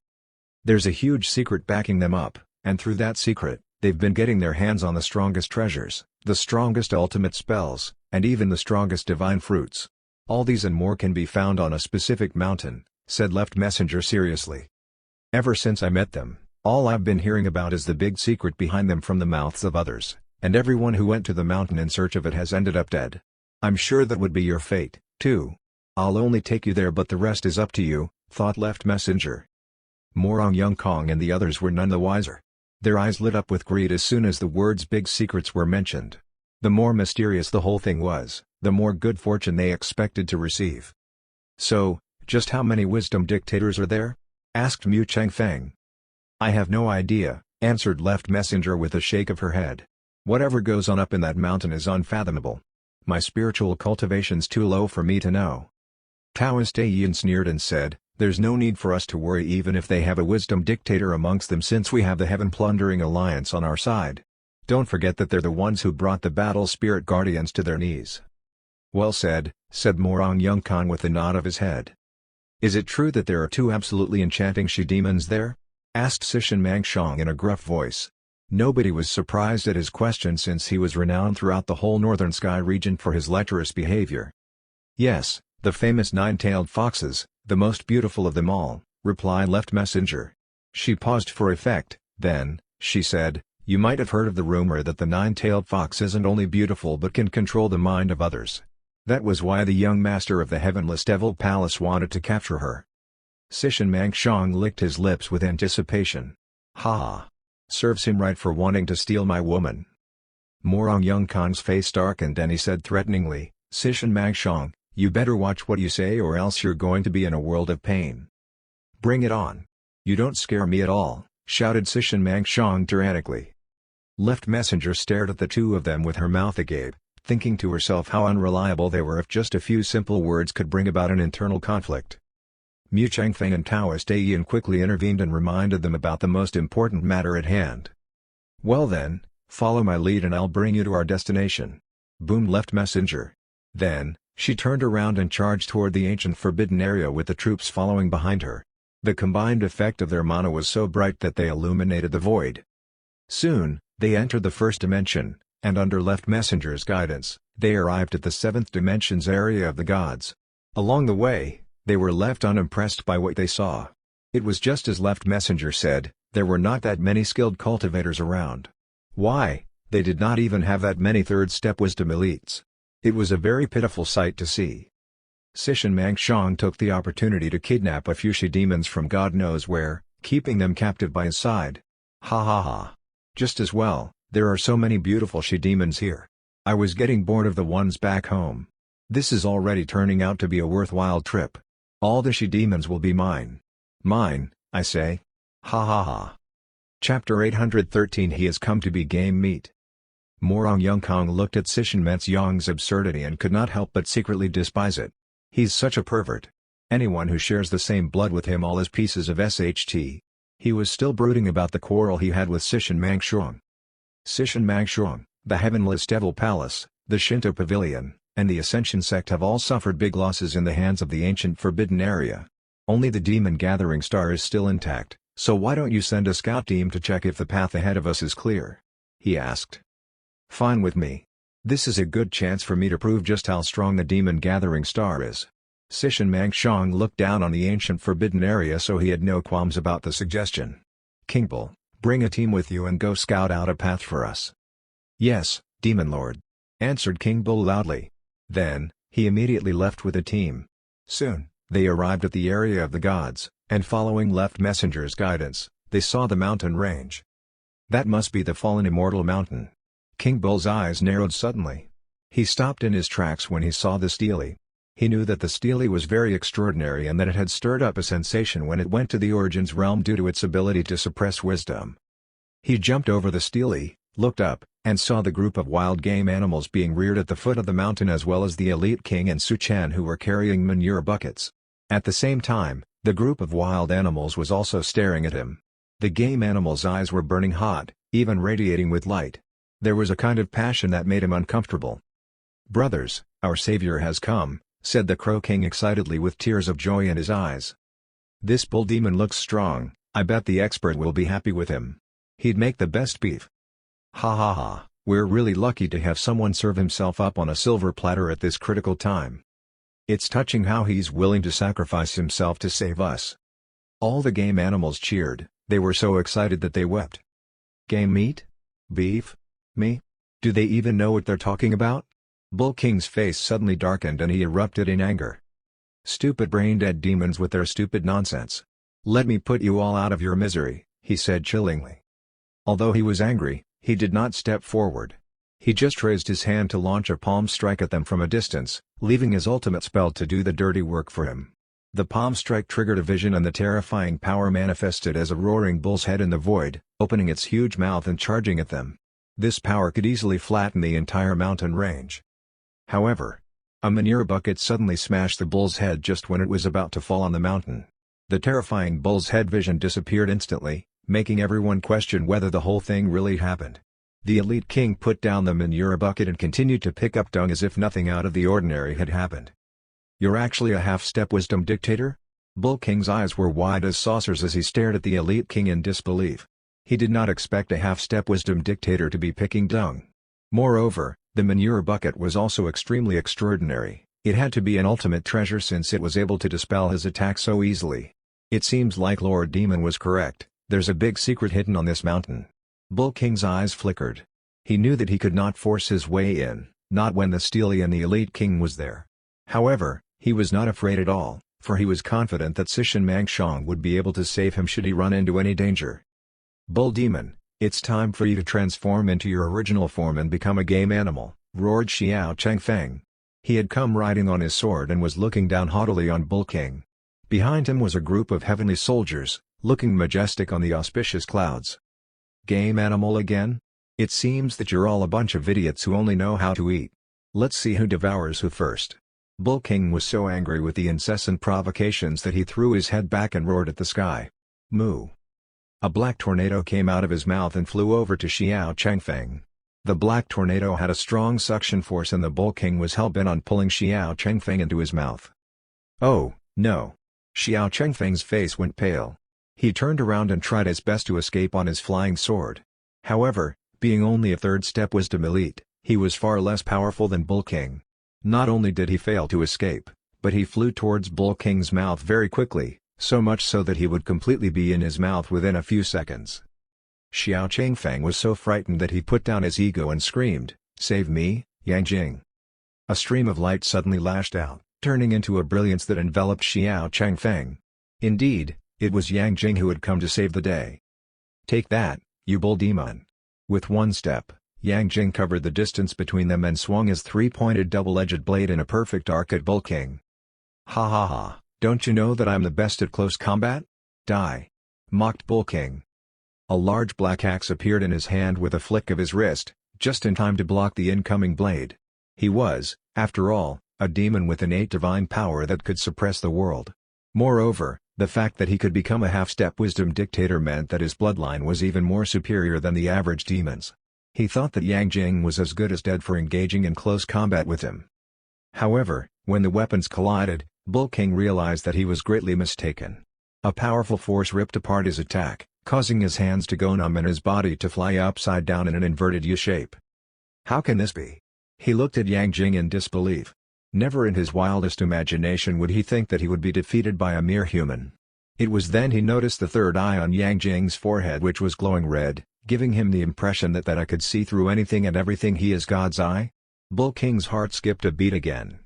There's a huge secret backing them up, and through that secret, they've been getting their hands on the strongest treasures, the strongest ultimate spells, and even the strongest divine fruits. All these and more can be found on a specific mountain," said Left Messenger seriously. "Ever since I met them, all I've been hearing about is the big secret behind them from the mouths of others, and everyone who went to the mountain in search of it has ended up dead. I'm sure that would be your fate, too. I'll only take you there but the rest is up to you," thought Left Messenger. Morong Yongkong and the others were none the wiser. Their eyes lit up with greed as soon as the words big secrets were mentioned. The more mysterious the whole thing was, the more good fortune they expected to receive. "So, just how many wisdom dictators are there?" asked Mu Chengfeng. "I have no idea," answered Left Messenger with a shake of her head. "Whatever goes on up in that mountain is unfathomable. My spiritual cultivation's too low for me to know." Taoist Taiyan sneered and said, "There's no need for us to worry even if they have a wisdom dictator amongst them since we have the Heaven Plundering Alliance on our side. Don't forget that they're the ones who brought the battle spirit guardians to their knees." "Well said," said Morong Yongkong with a nod of his head. "Is it true that there are 2 absolutely enchanting she-demons there?" asked Sishan Mangshong in a gruff voice. Nobody was surprised at his question since he was renowned throughout the whole Northern Sky region for his lecherous behavior. "Yes, the famous 9-tailed foxes, the most beautiful of them all," replied Left Messenger. She paused for effect, then, she said, "You might have heard of the rumor that the 9-tailed fox isn't only beautiful but can control the mind of others. That was why the young master of the Heavenless Devil Palace wanted to capture her." Sishan Mangshong licked his lips with anticipation. "Ha! Serves him right for wanting to steal my woman." Morong Yongkong's face darkened and he said threateningly, "Sishan Mangshong, you better watch what you say or else you're going to be in a world of pain." "Bring it on. You don't scare me at all," shouted Sishan Mangshong tyrannically. Left Messenger stared at the 2 of them with her mouth agape, thinking to herself how unreliable they were if just a few simple words could bring about an internal conflict. Mu Chengfeng and Taoist Taiyan quickly intervened and reminded them about the most important matter at hand. "Well then, follow my lead and I'll bring you to our destination," boomed Left Messenger. Then, she turned around and charged toward the ancient forbidden area with the troops following behind her. The combined effect of their mana was so bright that they illuminated the void. Soon, they entered the first dimension, and under Left Messenger's guidance, they arrived at the 7th dimension's area of the gods. Along the way, they were left unimpressed by what they saw. It was just as Left Messenger said, there were not that many skilled cultivators around. Why, they did not even have that many third-step wisdom elites. It was a very pitiful sight to see. Sishan Mangshong took the opportunity to kidnap a few she-demons from God knows where, keeping them captive by his side.
Ha ha ha. Just as well, there are so many beautiful she-demons here. I was getting bored of the ones back home. This is already turning out to be a worthwhile trip. All the she-demons will be mine. Mine, I say. Ha ha ha. Chapter 813 He has come to be game meat. Morong Yongkong looked at Sishin Metsyong's absurdity and could not help but secretly despise it. He's such a pervert. Anyone who shares the same blood with him all is pieces of SHT. He was still brooding about the quarrel he had with Sishin Mangshong. Sishin Mangshong, the Heavenless Devil Palace, the Shinto Pavilion, and the Ascension Sect have all suffered big losses in the hands of the ancient Forbidden Area. Only the Demon Gathering Star is still intact, so why don't you send a scout team to check if the path ahead of us is clear? He asked. Fine with me. This is a good chance for me to prove just how strong the Demon Gathering Star is. Sishin Mangshong looked down on the ancient Forbidden Area, so he had no qualms about the suggestion. King Bull, bring a team with you and go scout out a path for us. Yes, Demon Lord, answered King Bull loudly. Then, he immediately left with a team. Soon, they arrived at the area of the gods, and following Left Messenger's guidance, they saw the mountain range. That must be the fallen immortal mountain. King Bull's eyes narrowed suddenly. He stopped in his tracks when he saw the stele. He knew that the stele was very extraordinary and that it had stirred up a sensation when it went to the Origins realm due to its ability to suppress wisdom. He jumped over the stele, looked up, and saw the group of wild game animals being reared at the foot of the mountain, as well as the elite king and Su-chan who were carrying manure buckets. At the same time, the group of wild animals was also staring at him. The game animals' eyes were burning hot, even radiating with light. There was a kind of passion that made him uncomfortable. "Brothers, our savior has come," said the Crow King excitedly with tears of joy in his eyes. "This bull demon looks strong, I bet the expert will be happy with him. He'd make the best beef." Ha ha ha, we're really lucky to have someone serve himself up on a silver platter at this critical time. It's touching how he's willing to sacrifice himself to save us. All the game animals cheered, they were so excited that they wept. Game meat? Beef? Me? Do they even know what they're talking about? Bull King's face suddenly darkened and he erupted in anger. "Stupid brain-dead demons with their stupid nonsense. Let me put you all out of your misery," he said chillingly. Although he was angry, he did not step forward. He just raised his hand to launch a palm strike at them from a distance, leaving his ultimate spell to do the dirty work for him. The palm strike triggered a vision and the terrifying power manifested as a roaring bull's head in the void, opening its huge mouth and charging at them. This power could easily flatten the entire mountain range. However, a manure bucket suddenly smashed the bull's head just when it was about to fall on the mountain. The terrifying bull's head vision disappeared instantly, making everyone question whether the whole thing really happened. The elite king put down the manure bucket and continued to pick up dung as if nothing out of the ordinary had happened. "You're actually a half-step wisdom dictator?" Bull King's eyes were wide as saucers as he stared at the elite king in disbelief. He did not expect a half-step wisdom dictator to be picking dung. Moreover, the manure bucket was also extremely extraordinary. It had to be an ultimate treasure since it was able to dispel his attack so easily. It seems like Lord Demon was correct, there's a big secret hidden on this mountain. Bull King's eyes flickered. He knew that he could not force his way in, not when the stele and the elite king was there. However, he was not afraid at all, for he was confident that Sishin Mangshong would be able to save him should he run into any danger. "Bull Demon, it's time for you to transform into your original form and become a game animal," roared Xiao Changfeng. He had come riding on his sword and was looking down haughtily on Bull King. Behind him was a group of heavenly soldiers, looking majestic on the auspicious clouds. "Game animal again? It seems that you're all a bunch of idiots who only know how to eat. Let's see who devours who first." Bull King was so angry with the incessant provocations that he threw his head back and roared at the sky. "Moo!" A black tornado came out of his mouth and flew over to Xiao Changfeng. The black tornado had a strong suction force and the Bull King was hell-bent on pulling Xiao Changfeng into his mouth. "Oh, no!" Xiao Changfeng's face went pale. He turned around and tried his best to escape on his flying sword. However, being only a third-step wisdom elite, he was far less powerful than Bull King. Not only did he fail to escape, but he flew towards Bull King's mouth very quickly, so much so that he would completely be in his mouth within a few seconds. Xiao Changfeng was so frightened that he put down his ego and screamed, "Save me, Yang Jing!" A stream of light suddenly lashed out, turning into a brilliance that enveloped Xiao Changfeng. Indeed, it was Yang Jing who had come to save the day. "Take that, You bull demon. With one step, Yang Jing covered the distance between them and swung his three-pointed double-edged blade in a perfect arc at Bull King. Ha ha ha, don't you know that I'm the best at close combat? Die! Mocked Bull King. A large black axe appeared in his hand with a flick of his wrist, just in time to block the incoming blade. He was, after all, a demon with innate divine power that could suppress the world. Moreover, the fact that he could become a half-step wisdom dictator meant that his bloodline was even more superior than the average demons. He thought that Yang Jing was as good as dead for engaging in close combat with him. However, when the weapons collided, Bull King realized that he was greatly mistaken. A powerful force ripped apart his attack, causing his hands to go numb and his body to fly upside down in an inverted U shape. How can this be? He looked at Yang Jing in disbelief. Never in his wildest imagination would he think that he would be defeated by a mere human. It was then he noticed the third eye on Yang Jing's forehead, which was glowing red, giving him the impression that I could see through anything and everything. He is God's eye? Bull King's heart skipped a beat again.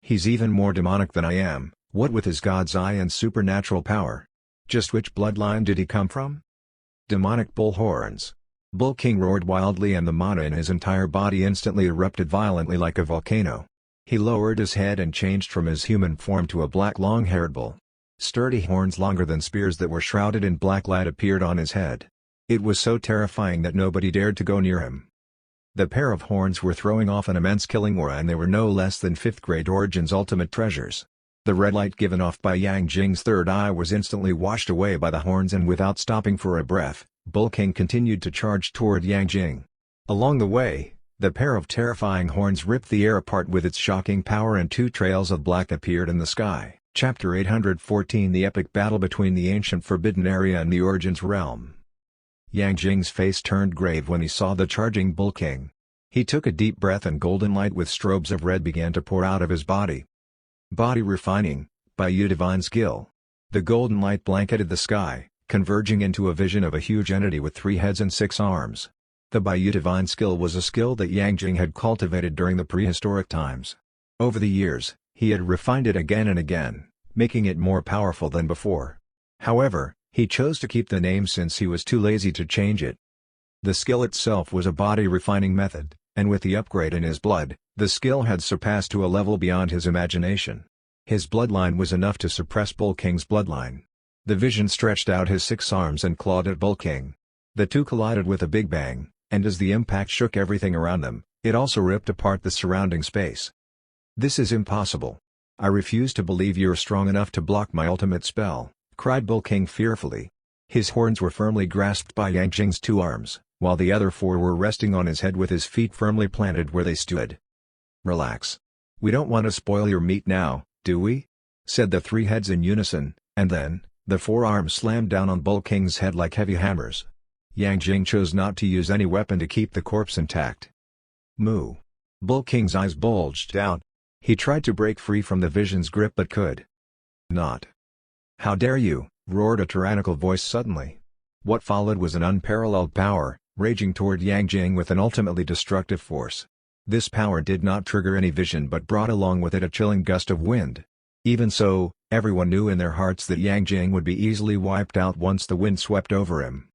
He's even more demonic than I am, what with his God's eye and supernatural power. Just which bloodline did he come from? Demonic bull horns. Bull King roared wildly and the mana in his entire body instantly erupted violently like a volcano. He lowered his head and changed from his human form to a black long-haired bull. Sturdy horns longer than spears that were shrouded in black light appeared on his head. It was so terrifying that nobody dared to go near him. The pair of horns were throwing off an immense killing aura, and they were no less than 5th-grade Origin's ultimate treasures. The red light given off by Yang Jing's third eye was instantly washed away by the horns, and without stopping for a breath, Bull King continued to charge toward Yang Jing. Along the way, the pair of terrifying horns ripped the air apart with its shocking power, and 2 trails of black appeared in the sky. Chapter 814 The Epic Battle Between the Ancient Forbidden Area and the Origin's Realm. Yang Jing's face turned grave when he saw the charging Bull King. He took a deep breath and golden light with strobes of red began to pour out of his body. Body refining, by you divine skill. The golden light blanketed the sky, converging into a vision of a huge entity with 3 heads and 6 arms. The Bayou Divine Skill was a skill that Yang Jing had cultivated during the prehistoric times. Over the years, he had refined it again and again, making it more powerful than before. However, he chose to keep the name since he was too lazy to change it. The skill itself was a body-refining method, and with the upgrade in his blood, the skill had surpassed to a level beyond his imagination. His bloodline was enough to suppress Bull King's bloodline. The vision stretched out his 6 arms and clawed at Bull King. The two collided with a big bang, and as the impact shook everything around them, it also ripped apart the surrounding space. This is impossible. I refuse to believe you're strong enough to block my ultimate spell, cried Bull King fearfully. His horns were firmly grasped by Yang Jing's 2 arms, while the other 4 were resting on his head with his feet firmly planted where they stood. Relax. We don't want to spoil your meat now, do we? Said the 3 heads in unison, and then, the 4 arms slammed down on Bull King's head like heavy hammers. Yang Jing chose not to use any weapon to keep the corpse intact. Moo. Bull King's eyes bulged out. He tried to break free from the vision's grip but could not. How dare you, roared a tyrannical voice suddenly. What followed was an unparalleled power, raging toward Yang Jing with an ultimately destructive force. This power did not trigger any vision but brought along with it a chilling gust of wind. Even so, everyone knew in their hearts that Yang Jing would be easily wiped out once the wind swept over him.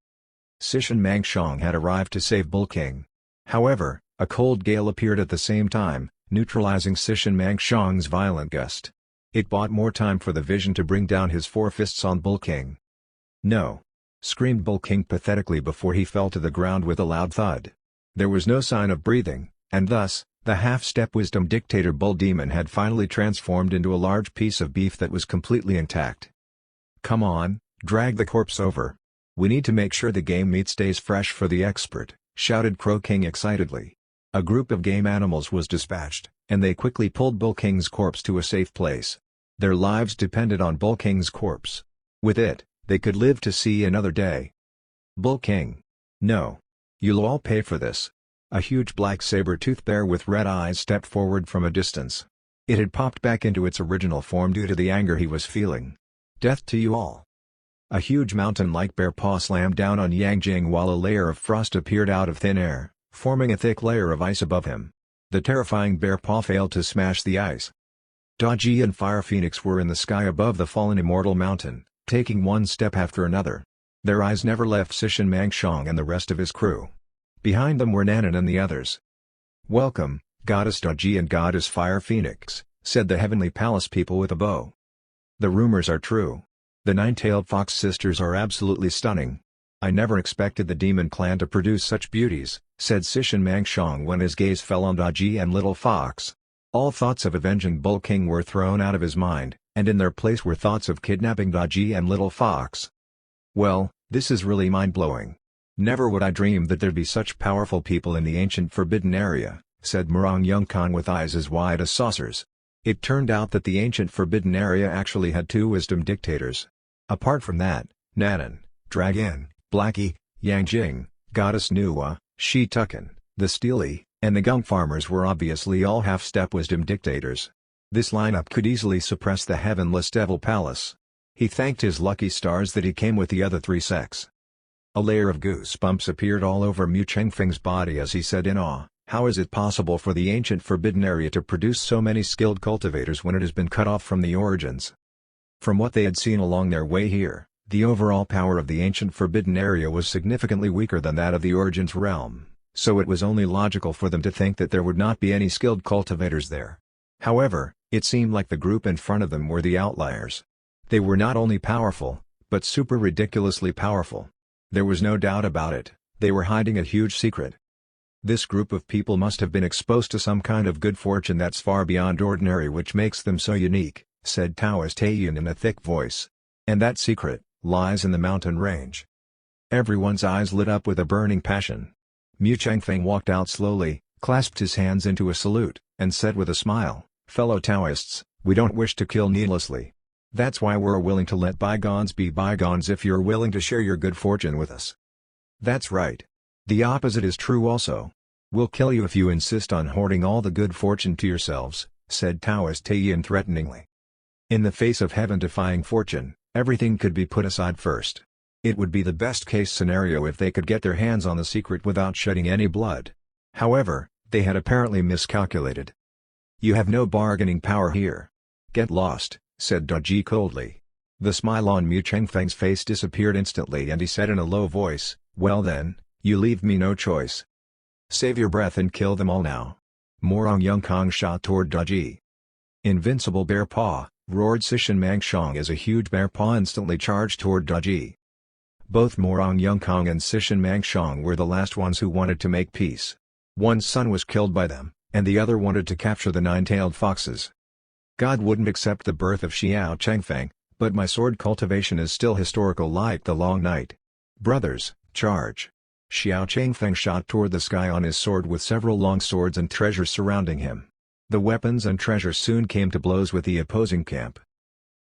Sishan Mangshong had arrived to save Bull King. However, a cold gale appeared at the same time, neutralizing Sishan Mangshong's violent gust. It bought more time for the vision to bring down his 4 fists on Bull King. No! Screamed Bull King pathetically before he fell to the ground with a loud thud. There was no sign of breathing, and thus, the half-step wisdom dictator Bull Demon had finally transformed into a large piece of beef that was completely intact. Come on, drag the corpse over. We need to make sure the game meat stays fresh for the expert, shouted Crow King excitedly. A group of game animals was dispatched, and they quickly pulled Bull King's corpse to a safe place. Their lives depended on Bull King's corpse. With it, they could live to see another day. Bull King. No. You'll all pay for this. A huge black saber-toothed bear with red eyes stepped forward from a distance. It had popped back into its original form due to the anger he was feeling. Death to you all. A huge mountain-like bear paw slammed down on Yang Jing while a layer of frost appeared out of thin air, forming a thick layer of ice above him. The terrifying bear paw failed to smash the ice. Daji and Fire Phoenix were in the sky above the fallen immortal mountain, taking one step after another. Their eyes never left Sishin Mangshong and the rest of his crew. Behind them were Nanan and the others. "Welcome, Goddess Daji and Goddess Fire Phoenix," said the Heavenly Palace people with a bow. "The rumors are true. The Nine-Tailed Fox sisters are absolutely stunning. I never expected the Demon Clan to produce such beauties," said Sishin Mangshong when his gaze fell on Daji and Little Fox. All thoughts of avenging Bull King were thrown out of his mind, and in their place were thoughts of kidnapping Daji and Little Fox. "Well, this is really mind-blowing. Never would I dream that there'd be such powerful people in the ancient Forbidden Area," said Murong Yungkang with eyes as wide as saucers. It turned out that the ancient Forbidden Area actually had 2 wisdom dictators. Apart from that, Nanan, Dragon, Blackie, Yangjing, Goddess Nuwa, Shi Tukin, the Steely, and the Gunk Farmers were obviously all half-step wisdom dictators. This lineup could easily suppress the Heavenless Devil Palace. He thanked his lucky stars that he came with the other 3 sects. A layer of goosebumps appeared all over Mu Chengfeng's body as he said in awe, "How is it possible for the ancient Forbidden Area to produce so many skilled cultivators when it has been cut off from the origins?" From what they had seen along their way here, the overall power of the ancient Forbidden Area was significantly weaker than that of the Origins realm, so it was only logical for them to think that there would not be any skilled cultivators there. However, it seemed like the group in front of them were the outliers. They were not only powerful, but super ridiculously powerful. There was no doubt about it, they were hiding a huge secret. This group of people must have been exposed to some kind of good fortune that's far beyond ordinary, which makes them so unique, said Taoist Taiyun in a thick voice. And that secret lies in the mountain range. Everyone's eyes lit up with a burning passion. Mu Chengfeng walked out slowly, clasped his hands into a salute, and said with a smile, "Fellow Taoists, we don't wish to kill needlessly. That's why we're willing to let bygones be bygones if you're willing to share your good fortune with us." "That's right. The opposite is true also. We'll kill you if you insist on hoarding all the good fortune to yourselves," said Taoist Taiyun threateningly. In the face of heaven-defying fortune, everything could be put aside first. It would be the best-case scenario if they could get their hands on the secret without shedding any blood. However, they had apparently miscalculated. "You have no bargaining power here. Get lost," said Daji coldly. The smile on Mu Chengfeng's face disappeared instantly and he said in a low voice, "Well then, you leave me no choice. Save your breath and kill them all now." Morong Yungkang shot toward Daji. "Invincible bear paw," roared Sishin Mangshong as a huge bear paw instantly charged toward Daji. Both Morong Yungkang and Sishin Mangshong were the last ones who wanted to make peace. One's son was killed by them, and the other wanted to capture the nine-tailed foxes. "God wouldn't accept the birth of Xiao Chengfeng, but my sword cultivation is still historical like the long night. Brothers, charge!" Xiao Chengfeng shot toward the sky on his sword with several long swords and treasures surrounding him. The weapons and treasures soon came to blows with the opposing camp.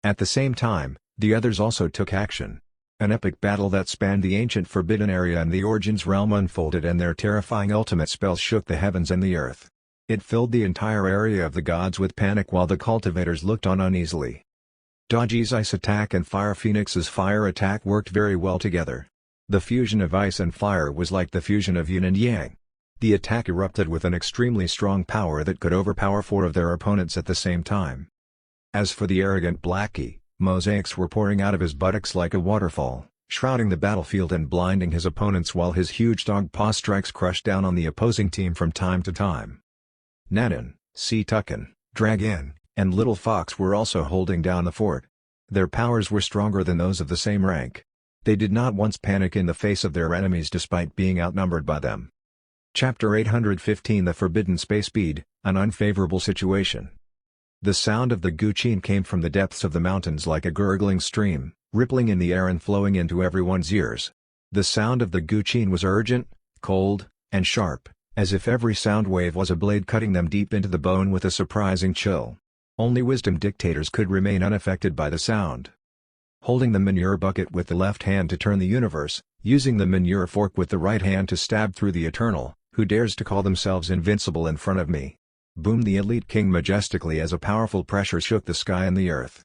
At the same time, the others also took action. An epic battle that spanned the ancient Forbidden Area and the Origins realm unfolded, and their terrifying ultimate spells shook the heavens and the earth. It filled the entire area of the gods with panic while the cultivators looked on uneasily. Daji's ice attack and Fire Phoenix's fire attack worked very well together. The fusion of ice and fire was like the fusion of yin and yang. The attack erupted with an extremely strong power that could overpower 4 of their opponents at the same time. As for the arrogant Blackie, mosaics were pouring out of his buttocks like a waterfall, shrouding the battlefield and blinding his opponents while his huge dog paw strikes crushed down on the opposing team from time to time. Nanan, Si Tukin, Dragon, and Little Fox were also holding down the fort. Their powers were stronger than those of the same rank. They did not once panic in the face of their enemies despite being outnumbered by them. Chapter 815 The Forbidden Space Speed, an Unfavorable Situation. The sound of the Guqin came from the depths of the mountains like a gurgling stream, rippling in the air and flowing into everyone's ears. The sound of the Guqin was urgent, cold, and sharp, as if every sound wave was a blade cutting them deep into the bone with a surprising chill. Only wisdom dictators could remain unaffected by the sound. Holding the manure bucket with the left hand to turn the universe, using the manure fork with the right hand to stab through the eternal, who dares to call themselves invincible in front of me? Boomed the elite king majestically as a powerful pressure shook the sky and the earth.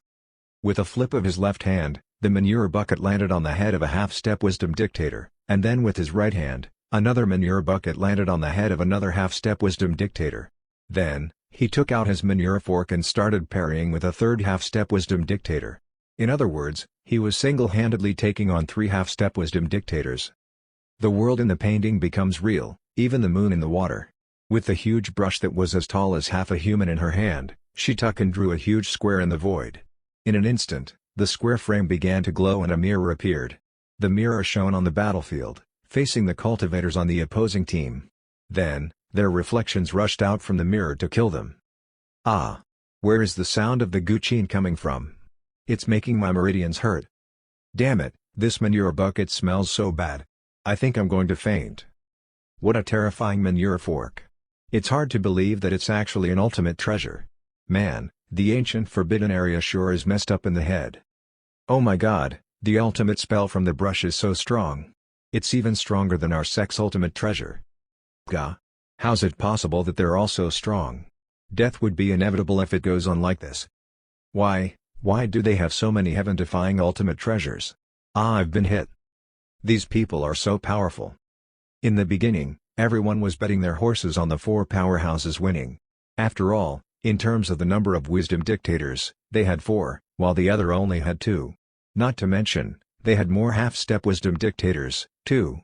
With a flip of his left hand, the manure bucket landed on the head of a half-step wisdom dictator, and then with his right hand, another manure bucket landed on the head of another half-step wisdom dictator. Then, he took out his manure fork and started parrying with a third half-step wisdom dictator. In other words, he was single-handedly taking on 3 half-step wisdom dictators. The world in the painting becomes real, even the moon in the water. With the huge brush that was as tall as half a human in her hand, she took and drew a huge square in the void. In an instant, the square frame began to glow and a mirror appeared. The mirror shone on the battlefield, facing the cultivators on the opposing team. Then, their reflections rushed out from the mirror to kill them. Ah! Where is the sound of the guillotine coming from? It's making my meridians hurt. Damn it, this manure bucket smells so bad. I think I'm going to faint. What a terrifying manure fork. It's hard to believe that it's actually an ultimate treasure. Man, the ancient forbidden area sure is messed up in the head. Oh my god, the ultimate spell from the brush is so strong. It's even stronger than our sex ultimate treasure. Gah. How's it possible that they're all so strong? Death would be inevitable if it goes on like this. Why do they have so many heaven-defying ultimate treasures? Ah, I've been hit. These people are so powerful. In the beginning, everyone was betting their horses on the 4 powerhouses winning. After all, in terms of the number of wisdom dictators, they had 4, while the other only had 2. Not to mention, they had more half-step wisdom dictators, too.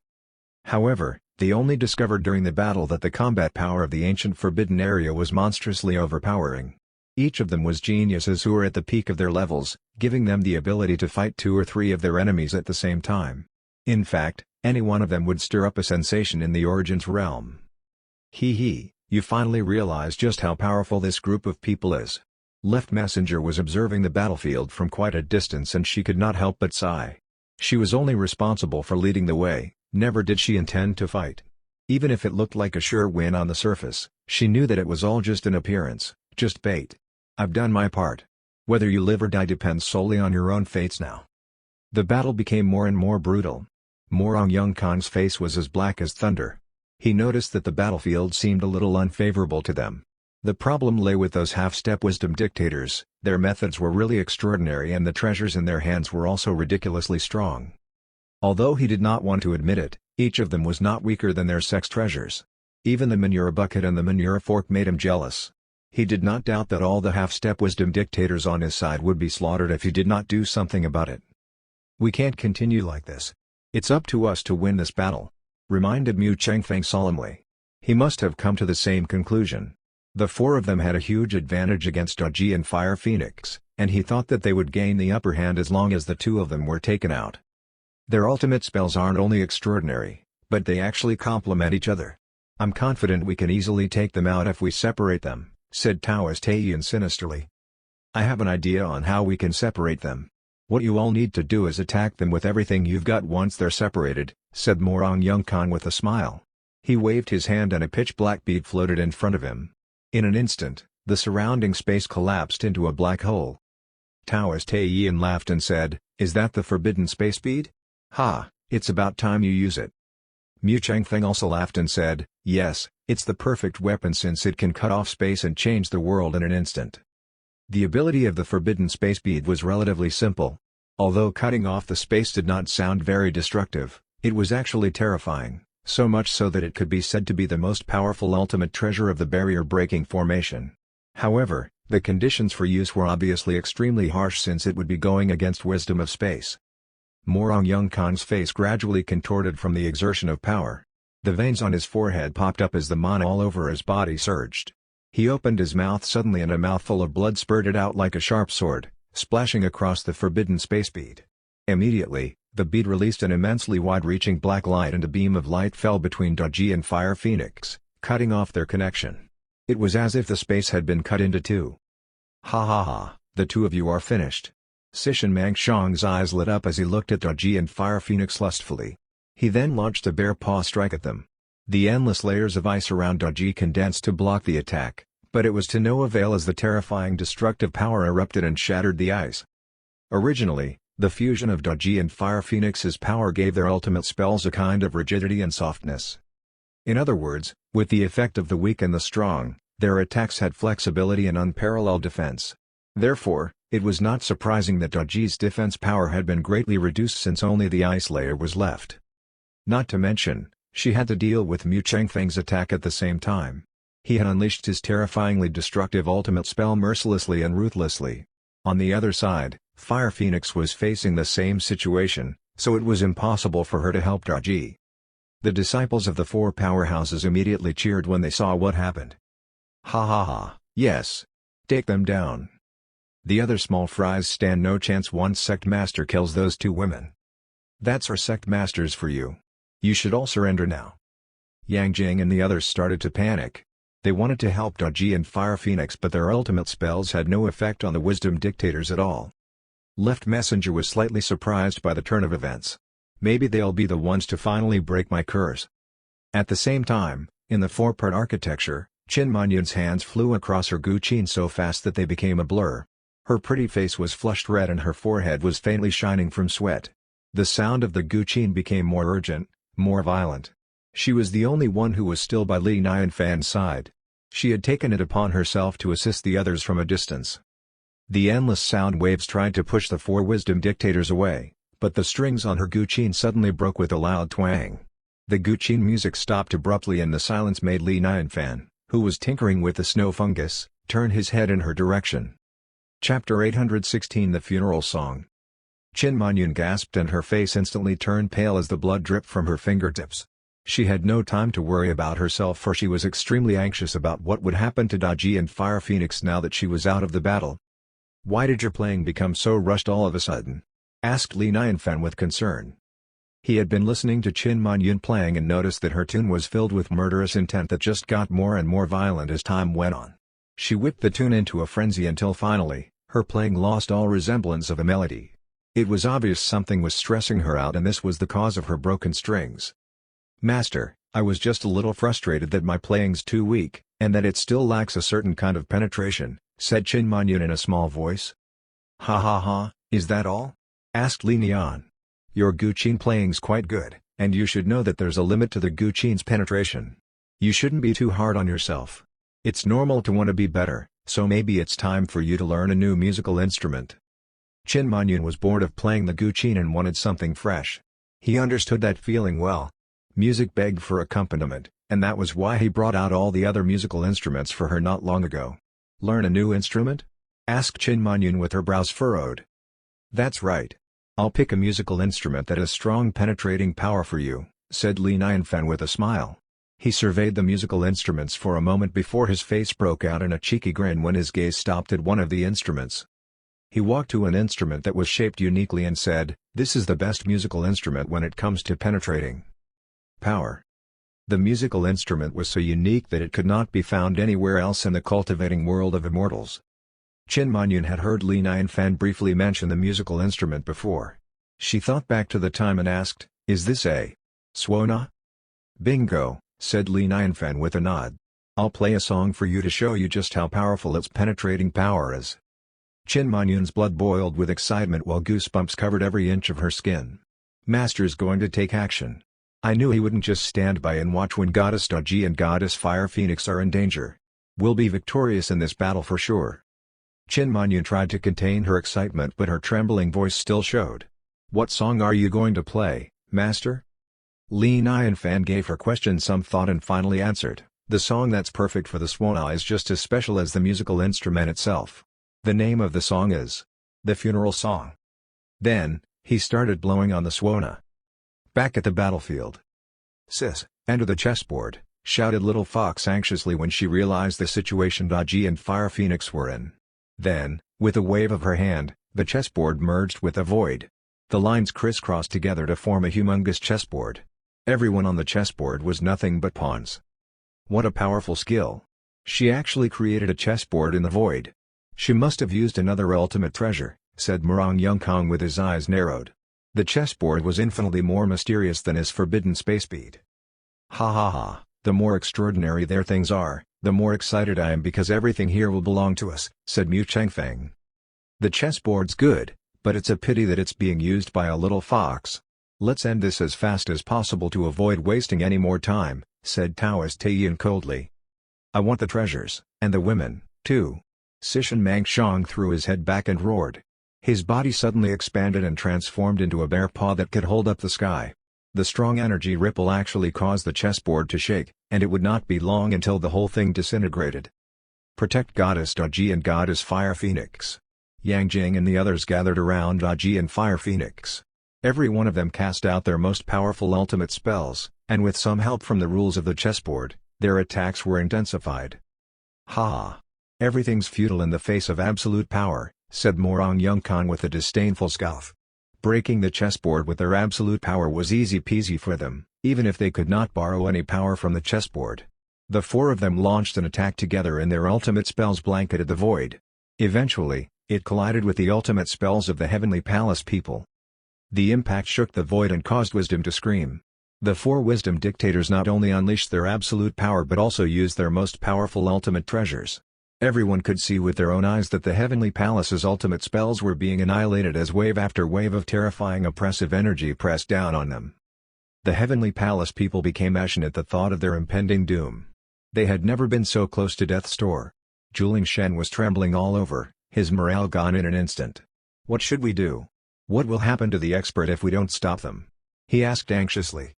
However, they only discovered during the battle that the combat power of the ancient forbidden area was monstrously overpowering. Each of them was geniuses who were at the peak of their levels, giving them the ability to fight 2 or 3 of their enemies at the same time. In fact, any one of them would stir up a sensation in the Origins realm. You finally realize just how powerful this group of people is. Left Messenger was observing the battlefield from quite a distance and she could not help but sigh. She was only responsible for leading the way, never did she intend to fight. Even if it looked like a sure win on the surface, she knew that it was all just an appearance, just bait. I've done my part. Whether you live or die depends solely on your own fates now. The battle became more and more brutal. Morong Young Khan's face was as black as thunder. He noticed that the battlefield seemed a little unfavorable to them. The problem lay with those half-step wisdom dictators, their methods were really extraordinary and the treasures in their hands were also ridiculously strong. Although he did not want to admit it, each of them was not weaker than their sex treasures. Even the manure bucket and the manure fork made him jealous. He did not doubt that all the half-step wisdom dictators on his side would be slaughtered if he did not do something about it. We can't continue like this. It's up to us to win this battle, reminded Mu Chengfeng solemnly. He must have come to the same conclusion. The 4 of them had a huge advantage against Daji and Fire Phoenix, and he thought that they would gain the upper hand as long as the 2 of them were taken out. Their ultimate spells aren't only extraordinary, but they actually complement each other. I'm confident we can easily take them out if we separate them, said Taoist Taiyin sinisterly. I have an idea on how we can separate them. What you all need to do is attack them with everything you've got once they're separated, said Morong Young Khan with a smile. He waved his hand and a pitch-black bead floated in front of him. In an instant, the surrounding space collapsed into a black hole. Taoist Taiyin laughed and said, "Is that the forbidden space bead? Ha, it's about time you use it." Mu Chengfeng also laughed and said, "Yes, it's the perfect weapon since it can cut off space and change the world in an instant." The ability of the forbidden space bead was relatively simple. Although cutting off the space did not sound very destructive, it was actually terrifying, so much so that it could be said to be the most powerful ultimate treasure of the barrier-breaking formation. However, the conditions for use were obviously extremely harsh since it would be going against wisdom of space. Morong Young Khan's face gradually contorted from the exertion of power. The veins on his forehead popped up as the mana all over his body surged. He opened his mouth suddenly and a mouthful of blood spurted out like a sharp sword, splashing across the forbidden space bead. Immediately, the bead released an immensely wide-reaching black light and a beam of light fell between Daji and Fire Phoenix, cutting off their connection. It was as if the space had been cut into 2. Ha ha ha, the 2 of you are finished. Sishan Mangshang's eyes lit up as he looked at Daji and Fire Phoenix lustfully. He then launched a bare paw strike at them. The endless layers of ice around Daji condensed to block the attack, but it was to no avail as the terrifying destructive power erupted and shattered the ice. Originally, the fusion of Daji and Fire Phoenix's power gave their ultimate spells a kind of rigidity and softness. In other words, with the effect of the weak and the strong, their attacks had flexibility and unparalleled defense. Therefore, it was not surprising that Daji's defense power had been greatly reduced since only the ice layer was left. Not to mention, she had to deal with Mu Chengfeng's attack at the same time. He had unleashed his terrifyingly destructive ultimate spell mercilessly and ruthlessly. On the other side, Fire Phoenix was facing the same situation, so it was impossible for her to help Daji. The disciples of the four powerhouses immediately cheered when they saw what happened. Ha ha ha, yes. Take them down. The other small fries stand no chance once Sect Master kills those two women. That's our Sect Masters for you. You should all surrender now. Yang Jing and the others started to panic. They wanted to help Daji and Fire Phoenix, but their ultimate spells had no effect on the Wisdom Dictators at all. Left Messenger was slightly surprised by the turn of events. Maybe they'll be the ones to finally break my curse. At the same time, in the four-part architecture, Qin Manyun's hands flew across her guqin so fast that they became a blur. Her pretty face was flushed red and her forehead was faintly shining from sweat. The sound of the guqin became more urgent, more violent. She was the only one who was still by Li Nianfan's side. She had taken it upon herself to assist the others from a distance. The endless sound waves tried to push the four Wisdom Dictators away, but the strings on her guqin suddenly broke with a loud twang. The guqin music stopped abruptly and the silence made Li Nianfan, who was tinkering with the snow fungus, turn his head in her direction. Chapter 816 The Funeral Song. Qin Manyun gasped and her face instantly turned pale as the blood dripped from her fingertips. She had no time to worry about herself for she was extremely anxious about what would happen to Daji and Fire Phoenix now that she was out of the battle. "Why did your playing become so rushed all of a sudden?" asked Li Nianfan with concern. He had been listening to Qin Manyun playing and noticed that her tune was filled with murderous intent that just got more and more violent as time went on. She whipped the tune into a frenzy until finally, her playing lost all resemblance of a melody. It was obvious something was stressing her out and this was the cause of her broken strings. "Master, I was just a little frustrated that my playing's too weak, and that it still lacks a certain kind of penetration," said Qin Manyun in a small voice. "Ha ha ha, is that all?" asked Li Nian. "Your guqin playing's quite good, and you should know that there's a limit to the guqin's penetration. You shouldn't be too hard on yourself. It's normal to want to be better, so maybe it's time for you to learn a new musical instrument." Qin Manyun was bored of playing the guqin and wanted something fresh. He understood that feeling well. Music begged for accompaniment, and that was why he brought out all the other musical instruments for her not long ago. "Learn a new instrument?" asked Qin Manyun with her brows furrowed. "That's right. I'll pick a musical instrument that has strong penetrating power for you," said Li Nianfan with a smile. He surveyed the musical instruments for a moment before his face broke out in a cheeky grin when his gaze stopped at one of the instruments. He walked to an instrument that was shaped uniquely and said, "This is the best musical instrument when it comes to penetrating power." The musical instrument was so unique that it could not be found anywhere else in the cultivating world of immortals. Qin Manyun had heard Li Nianfan briefly mention the musical instrument before. She thought back to the time and asked, "Is this a suona?" "Bingo," said Li Nianfan with a nod. "I'll play a song for you to show you just how powerful its penetrating power is." Qin Manyun's blood boiled with excitement while goosebumps covered every inch of her skin. "Master's going to take action. I knew he wouldn't just stand by and watch when Goddess Daji and Goddess Fire Phoenix are in danger. We'll be victorious in this battle for sure." Qin Manyun tried to contain her excitement but her trembling voice still showed. "What song are you going to play, Master?" Li Nianfan gave her question some thought and finally answered, "The song that's perfect for the suona is just as special as the musical instrument itself. The name of the song is The Funeral Song." Then, he started blowing on the suona. Back at the battlefield. "Sis, enter the chessboard," shouted Little Fox anxiously when she realized the situation Daji and Fire Phoenix were in. Then, with a wave of her hand, the chessboard merged with the void. The lines crisscrossed together to form a humongous chessboard. Everyone on the chessboard was nothing but pawns. What a powerful skill! She actually created a chessboard in the void. "She must have used another ultimate treasure," said Murong Yongkong with his eyes narrowed. The chessboard was infinitely more mysterious than his forbidden space bead. "Ha ha ha, the more extraordinary their things are, the more excited I am because everything here will belong to us," said Mu Chengfeng. "The chessboard's good, but it's a pity that it's being used by a little fox. Let's end this as fast as possible to avoid wasting any more time," said Taoist Taiyin coldly. "I want the treasures, and the women, too." Sishan Mangshong threw his head back and roared. His body suddenly expanded and transformed into a bear paw that could hold up the sky. The strong energy ripple actually caused the chessboard to shake, and it would not be long until the whole thing disintegrated. "Protect Goddess Daji and Goddess Fire Phoenix. Yang Jing and the others gathered around Daji and Fire Phoenix. Every one of them cast out their most powerful ultimate spells, and with some help from the rules of the chessboard, their attacks were intensified. "Ha! Everything's futile in the face of absolute power," said Morong Yungkong with a disdainful scoff. Breaking the chessboard with their absolute power was easy peasy for them, even if they could not borrow any power from the chessboard. The four of them launched an attack together and their ultimate spells blanketed the void. Eventually, it collided with the ultimate spells of the Heavenly Palace people. The impact shook the void and caused Wisdom to scream. The four Wisdom Dictators not only unleashed their absolute power but also used their most powerful ultimate treasures. Everyone could see with their own eyes that the Heavenly Palace's ultimate spells were being annihilated as wave after wave of terrifying oppressive energy pressed down on them. The Heavenly Palace people became ashen at the thought of their impending doom. They had never been so close to death's door. Juling Shen was trembling all over, his morale gone in an instant. "What should we do? What will happen to the expert if we don't stop them?" he asked anxiously.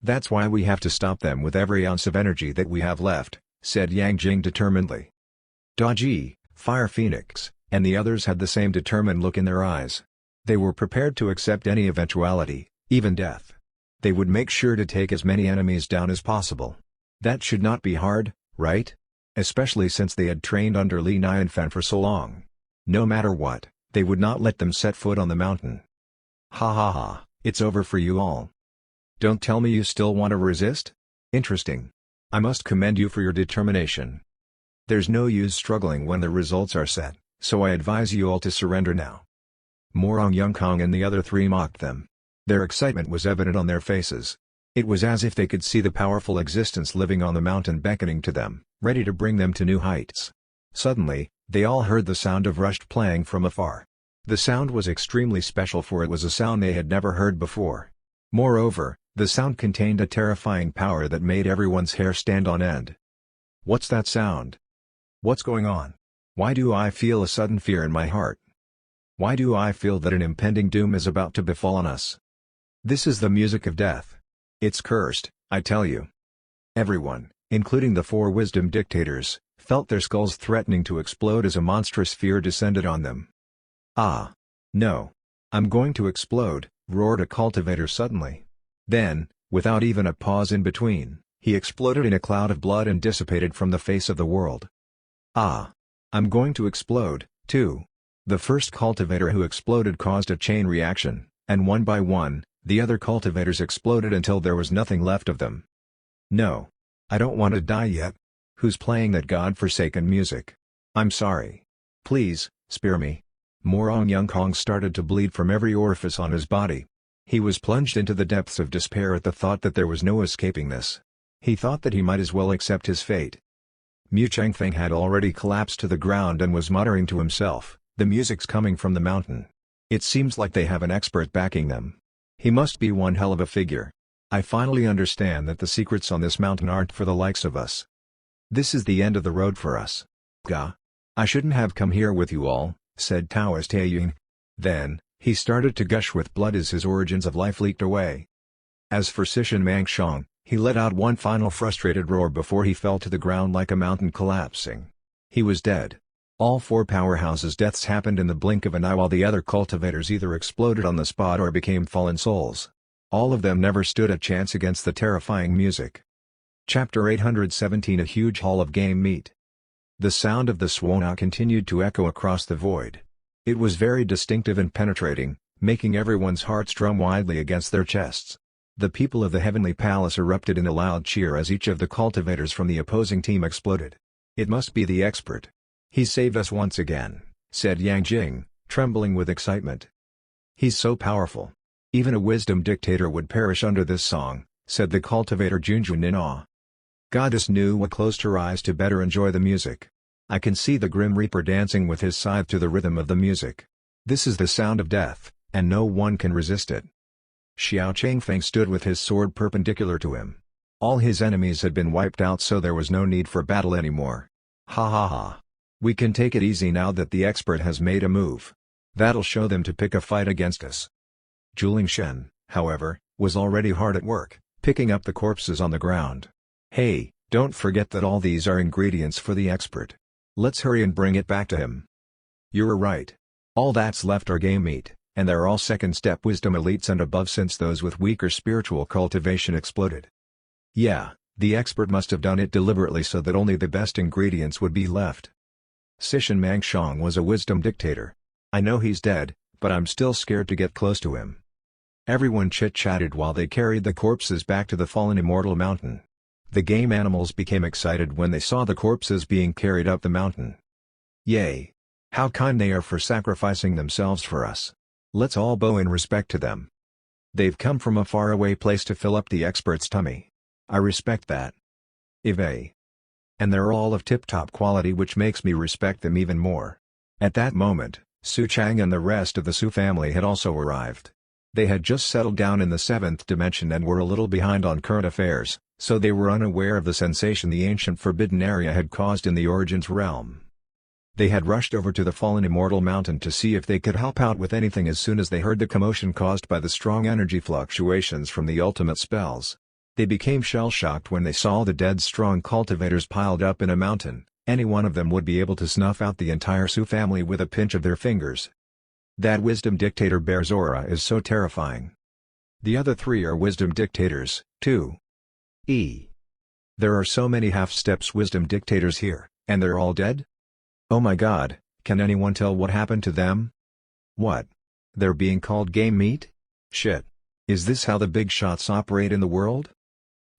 "That's why we have to stop them with every ounce of energy that we have left," said Yang Jing determinedly. Daji, Fire Phoenix, and the others had the same determined look in their eyes. They were prepared to accept any eventuality, even death. They would make sure to take as many enemies down as possible. That should not be hard, right? Especially since they had trained under Li Nianfan for so long. No matter what, they would not let them set foot on the mountain. "Ha ha ha, it's over for you all. Don't tell me you still want to resist? Interesting. I must commend you for your determination. There's no use struggling when the results are set, so I advise you all to surrender now." Morong Yungkong and the other three mocked them. Their excitement was evident on their faces. It was as if they could see the powerful existence living on the mountain beckoning to them, ready to bring them to new heights. Suddenly, they all heard the sound of rushed playing from afar. The sound was extremely special for it was a sound they had never heard before. Moreover, the sound contained a terrifying power that made everyone's hair stand on end. "What's that sound? What's going on? Why do I feel a sudden fear in my heart? Why do I feel that an impending doom is about to befall on us? This is the music of death. It's cursed, I tell you." Everyone, including the four Wisdom Dictators, felt their skulls threatening to explode as a monstrous fear descended on them. "Ah! No! I'm going to explode," roared a cultivator suddenly. Then, without even a pause in between, he exploded in a cloud of blood and dissipated from the face of the world. "Ah! I'm going to explode, too." The first cultivator who exploded caused a chain reaction, and one by one, the other cultivators exploded until there was nothing left of them. "No! I don't want to die yet. Who's playing that god-forsaken music? I'm sorry. Please, spare me." Morong Yungkong started to bleed from every orifice on his body. He was plunged into the depths of despair at the thought that there was no escaping this. He thought that he might as well accept his fate. Mu Changfeng had already collapsed to the ground and was muttering to himself, "The music's coming from the mountain. It seems like they have an expert backing them. He must be one hell of a figure. I finally understand that the secrets on this mountain aren't for the likes of us. This is the end of the road for us. Gah! I shouldn't have come here with you all," said Taoist Taiying. Then, he started to gush with blood as his origins of life leaked away. As for Sishan Mangshong, he let out one final frustrated roar before he fell to the ground like a mountain collapsing. He was dead. All four powerhouses' deaths happened in the blink of an eye while the other cultivators either exploded on the spot or became fallen souls. All of them never stood a chance against the terrifying music. Chapter 817 A huge hall of game meat. The sound of the swana continued to echo across the void. It was very distinctive and penetrating, making everyone's hearts drum wildly against their chests. The people of the Heavenly Palace erupted in a loud cheer as each of the cultivators from the opposing team exploded. "It must be the expert. He saved us once again," said Yang Jing, trembling with excitement. "He's so powerful. Even a Wisdom Dictator would perish under this song," said the cultivator Junjun in awe. Goddess Nu closed her eyes to better enjoy the music. "I can see the Grim Reaper dancing with his scythe to the rhythm of the music. This is the sound of death, and no one can resist it." Xiao Changfeng stood with his sword perpendicular to him. All his enemies had been wiped out so there was no need for battle anymore. "Ha ha ha. We can take it easy now that the expert has made a move. That'll show them to pick a fight against us." Juling Shen, however, was already hard at work, picking up the corpses on the ground. "Hey, don't forget that all these are ingredients for the expert. Let's hurry and bring it back to him." "You're right. All that's left are game meat, and they're all second-step wisdom elites and above since those with weaker spiritual cultivation exploded. Yeah, the expert must have done it deliberately so that only the best ingredients would be left. Sishin Mangshong was a wisdom dictator. I know he's dead, but I'm still scared to get close to him. Everyone chit-chatted while they carried the corpses back to the fallen immortal mountain. The game animals became excited when they saw the corpses being carried up the mountain. Yay! How kind they are for sacrificing themselves for us. Let's all bow in respect to them. They've come from a faraway place to fill up the expert's tummy. I respect that. Eve. And they're all of tip-top quality, which makes me respect them even more. At that moment, Su Chang and the rest of the Su family had also arrived. They had just settled down in the 7th dimension and were a little behind on current affairs, so they were unaware of the sensation the ancient forbidden area had caused in the Origins realm. They had rushed over to the fallen immortal mountain to see if they could help out with anything as soon as they heard the commotion caused by the strong energy fluctuations from the ultimate spells. They became shell-shocked when they saw the dead strong cultivators piled up in a mountain. Any one of them would be able to snuff out the entire Su family with a pinch of their fingers. That wisdom dictator bear's aura is so terrifying. The other 3 are wisdom dictators, too. There are so many half-steps wisdom dictators here, and they're all dead? Oh my god, can anyone tell what happened to them? What? They're being called game meat? Shit. Is this how the big shots operate in the world?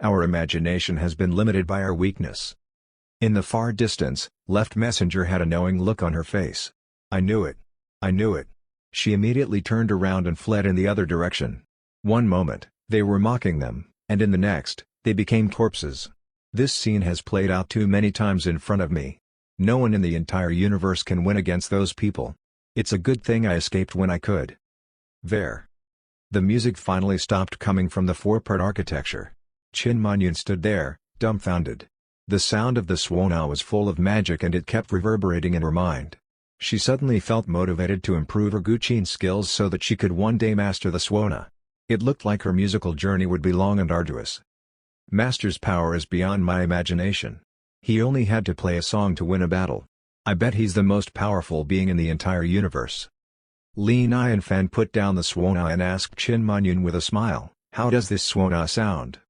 Our imagination has been limited by our weakness. In the far distance, Left Messenger had a knowing look on her face. I knew it. I knew it. She immediately turned around and fled in the other direction. One moment, they were mocking them, and in the next, they became corpses. This scene has played out too many times in front of me. No one in the entire universe can win against those people. It's a good thing I escaped when I could. There. The music finally stopped coming from the 4-part architecture. Qin Manyun stood there, dumbfounded. The sound of the Swana was full of magic and it kept reverberating in her mind. She suddenly felt motivated to improve her Guqin skills so that she could one day master the Swana. It looked like her musical journey would be long and arduous. Master's power is beyond my imagination. He only had to play a song to win a battle. I bet he's the most powerful being in the entire universe. Li Nianfan put down the Swana and asked Qin Manyun with a smile, "How does this Swana sound?"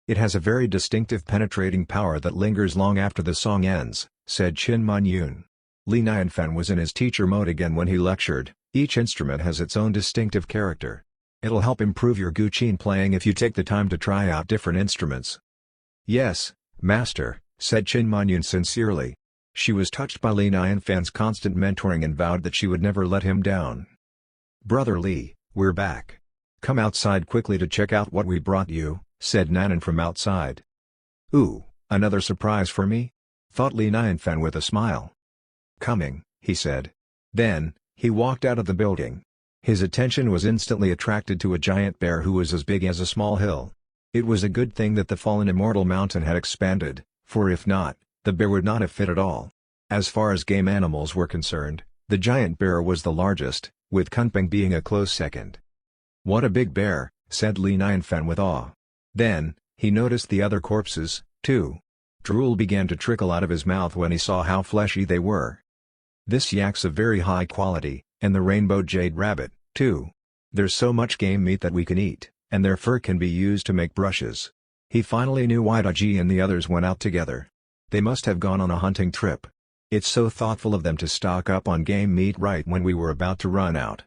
"It has a very distinctive penetrating power that lingers long after the song ends," said Qin Manyun. Li Nianfan was in his teacher mode again when he lectured. Each instrument has its own distinctive character. It'll help improve your Guqin playing if you take the time to try out different instruments. "Yes, Master," said Qin Manyun sincerely. She was touched by Li Nianfan's constant mentoring and vowed that she would never let him down. "Brother Li, we're back. Come outside quickly to check out what we brought you," said Nanan from outside. "Ooh, another surprise for me?" thought Li Nianfan with a smile. "Coming," he said. Then, he walked out of the building. His attention was instantly attracted to a giant bear who was as big as a small hill. It was a good thing that the fallen immortal mountain had expanded, for if not, the bear would not have fit at all. As far as game animals were concerned, the giant bear was the largest, with Kunpeng being a close second. "What a big bear," said Li Nianfan with awe. Then, he noticed the other corpses, too. Drool began to trickle out of his mouth when he saw how fleshy they were. "This yak's of very high quality, and the rainbow jade rabbit, too. There's so much game meat that we can eat, and their fur can be used to make brushes." He finally knew why Daji and the others went out together. They must have gone on a hunting trip. It's so thoughtful of them to stock up on game meat right when we were about to run out.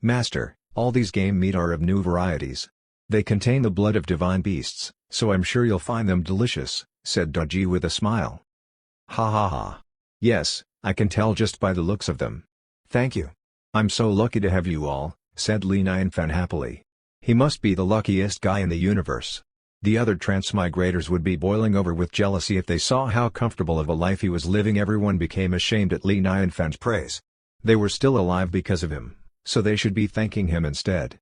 "Master, all these game meat are of new varieties. They contain the blood of divine beasts, so I'm sure you'll find them delicious," said Daji with a smile. "Ha ha ha. Yes, I can tell just by the looks of them. Thank you. I'm so lucky to have you all," said Li Nianfan happily. He must be the luckiest guy in the universe. The other transmigrators would be boiling over with jealousy if they saw how comfortable of a life he was living. Everyone became ashamed at Li Nianfan's praise. They were still alive because of him, so they should be thanking him instead.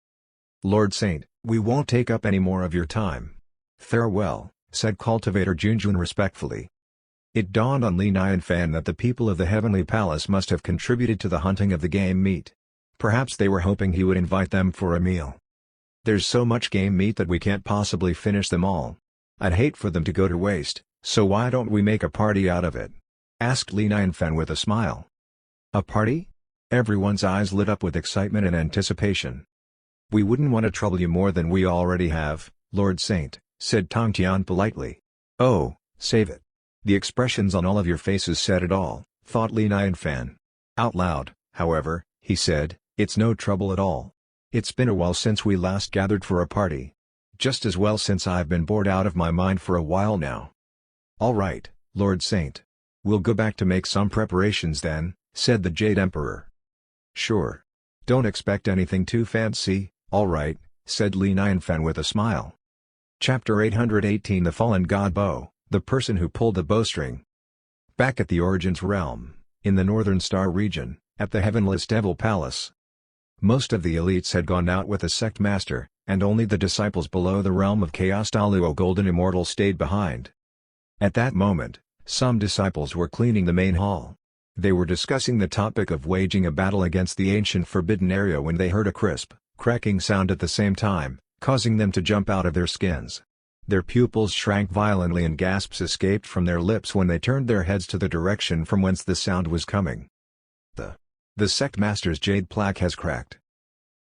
"Lord Saint, we won't take up any more of your time. Farewell," said Cultivator Junjun respectfully. It dawned on Li Nianfan that the people of the Heavenly Palace must have contributed to the hunting of the game meat. Perhaps they were hoping he would invite them for a meal. "There's so much game meat that we can't possibly finish them all. I'd hate for them to go to waste, so why don't we make a party out of it?" asked Li Nianfan with a smile. "A party? Everyone's eyes lit up with excitement and anticipation. "We wouldn't want to trouble you more than we already have, Lord Saint," said Tong Tian politely. "Oh, save it." The expressions on all of your faces said it all, thought Li Nianfan. Out loud, however, he said, "It's no trouble at all. It's been a while since we last gathered for a party. Just as well since I've been bored out of my mind for a while now." "All right, Lord Saint. We'll go back to make some preparations then," said the Jade Emperor. "Sure. Don't expect anything too fancy, all right," said Li Nianfan with a smile. Chapter 818 The Fallen God Bow, the person who pulled the bowstring. Back at the Origins realm, in the Northern Star region, at the Heavenless Devil Palace. Most of the elites had gone out with the sect master, and only the disciples below the realm of Chaos Daluo Golden Immortal stayed behind. At that moment, some disciples were cleaning the main hall. They were discussing the topic of waging a battle against the ancient forbidden area when they heard a crisp, cracking sound at the same time, causing them to jump out of their skins. Their pupils shrank violently and gasps escaped from their lips when they turned their heads to the direction from whence the sound was coming. The sect master's jade plaque has cracked.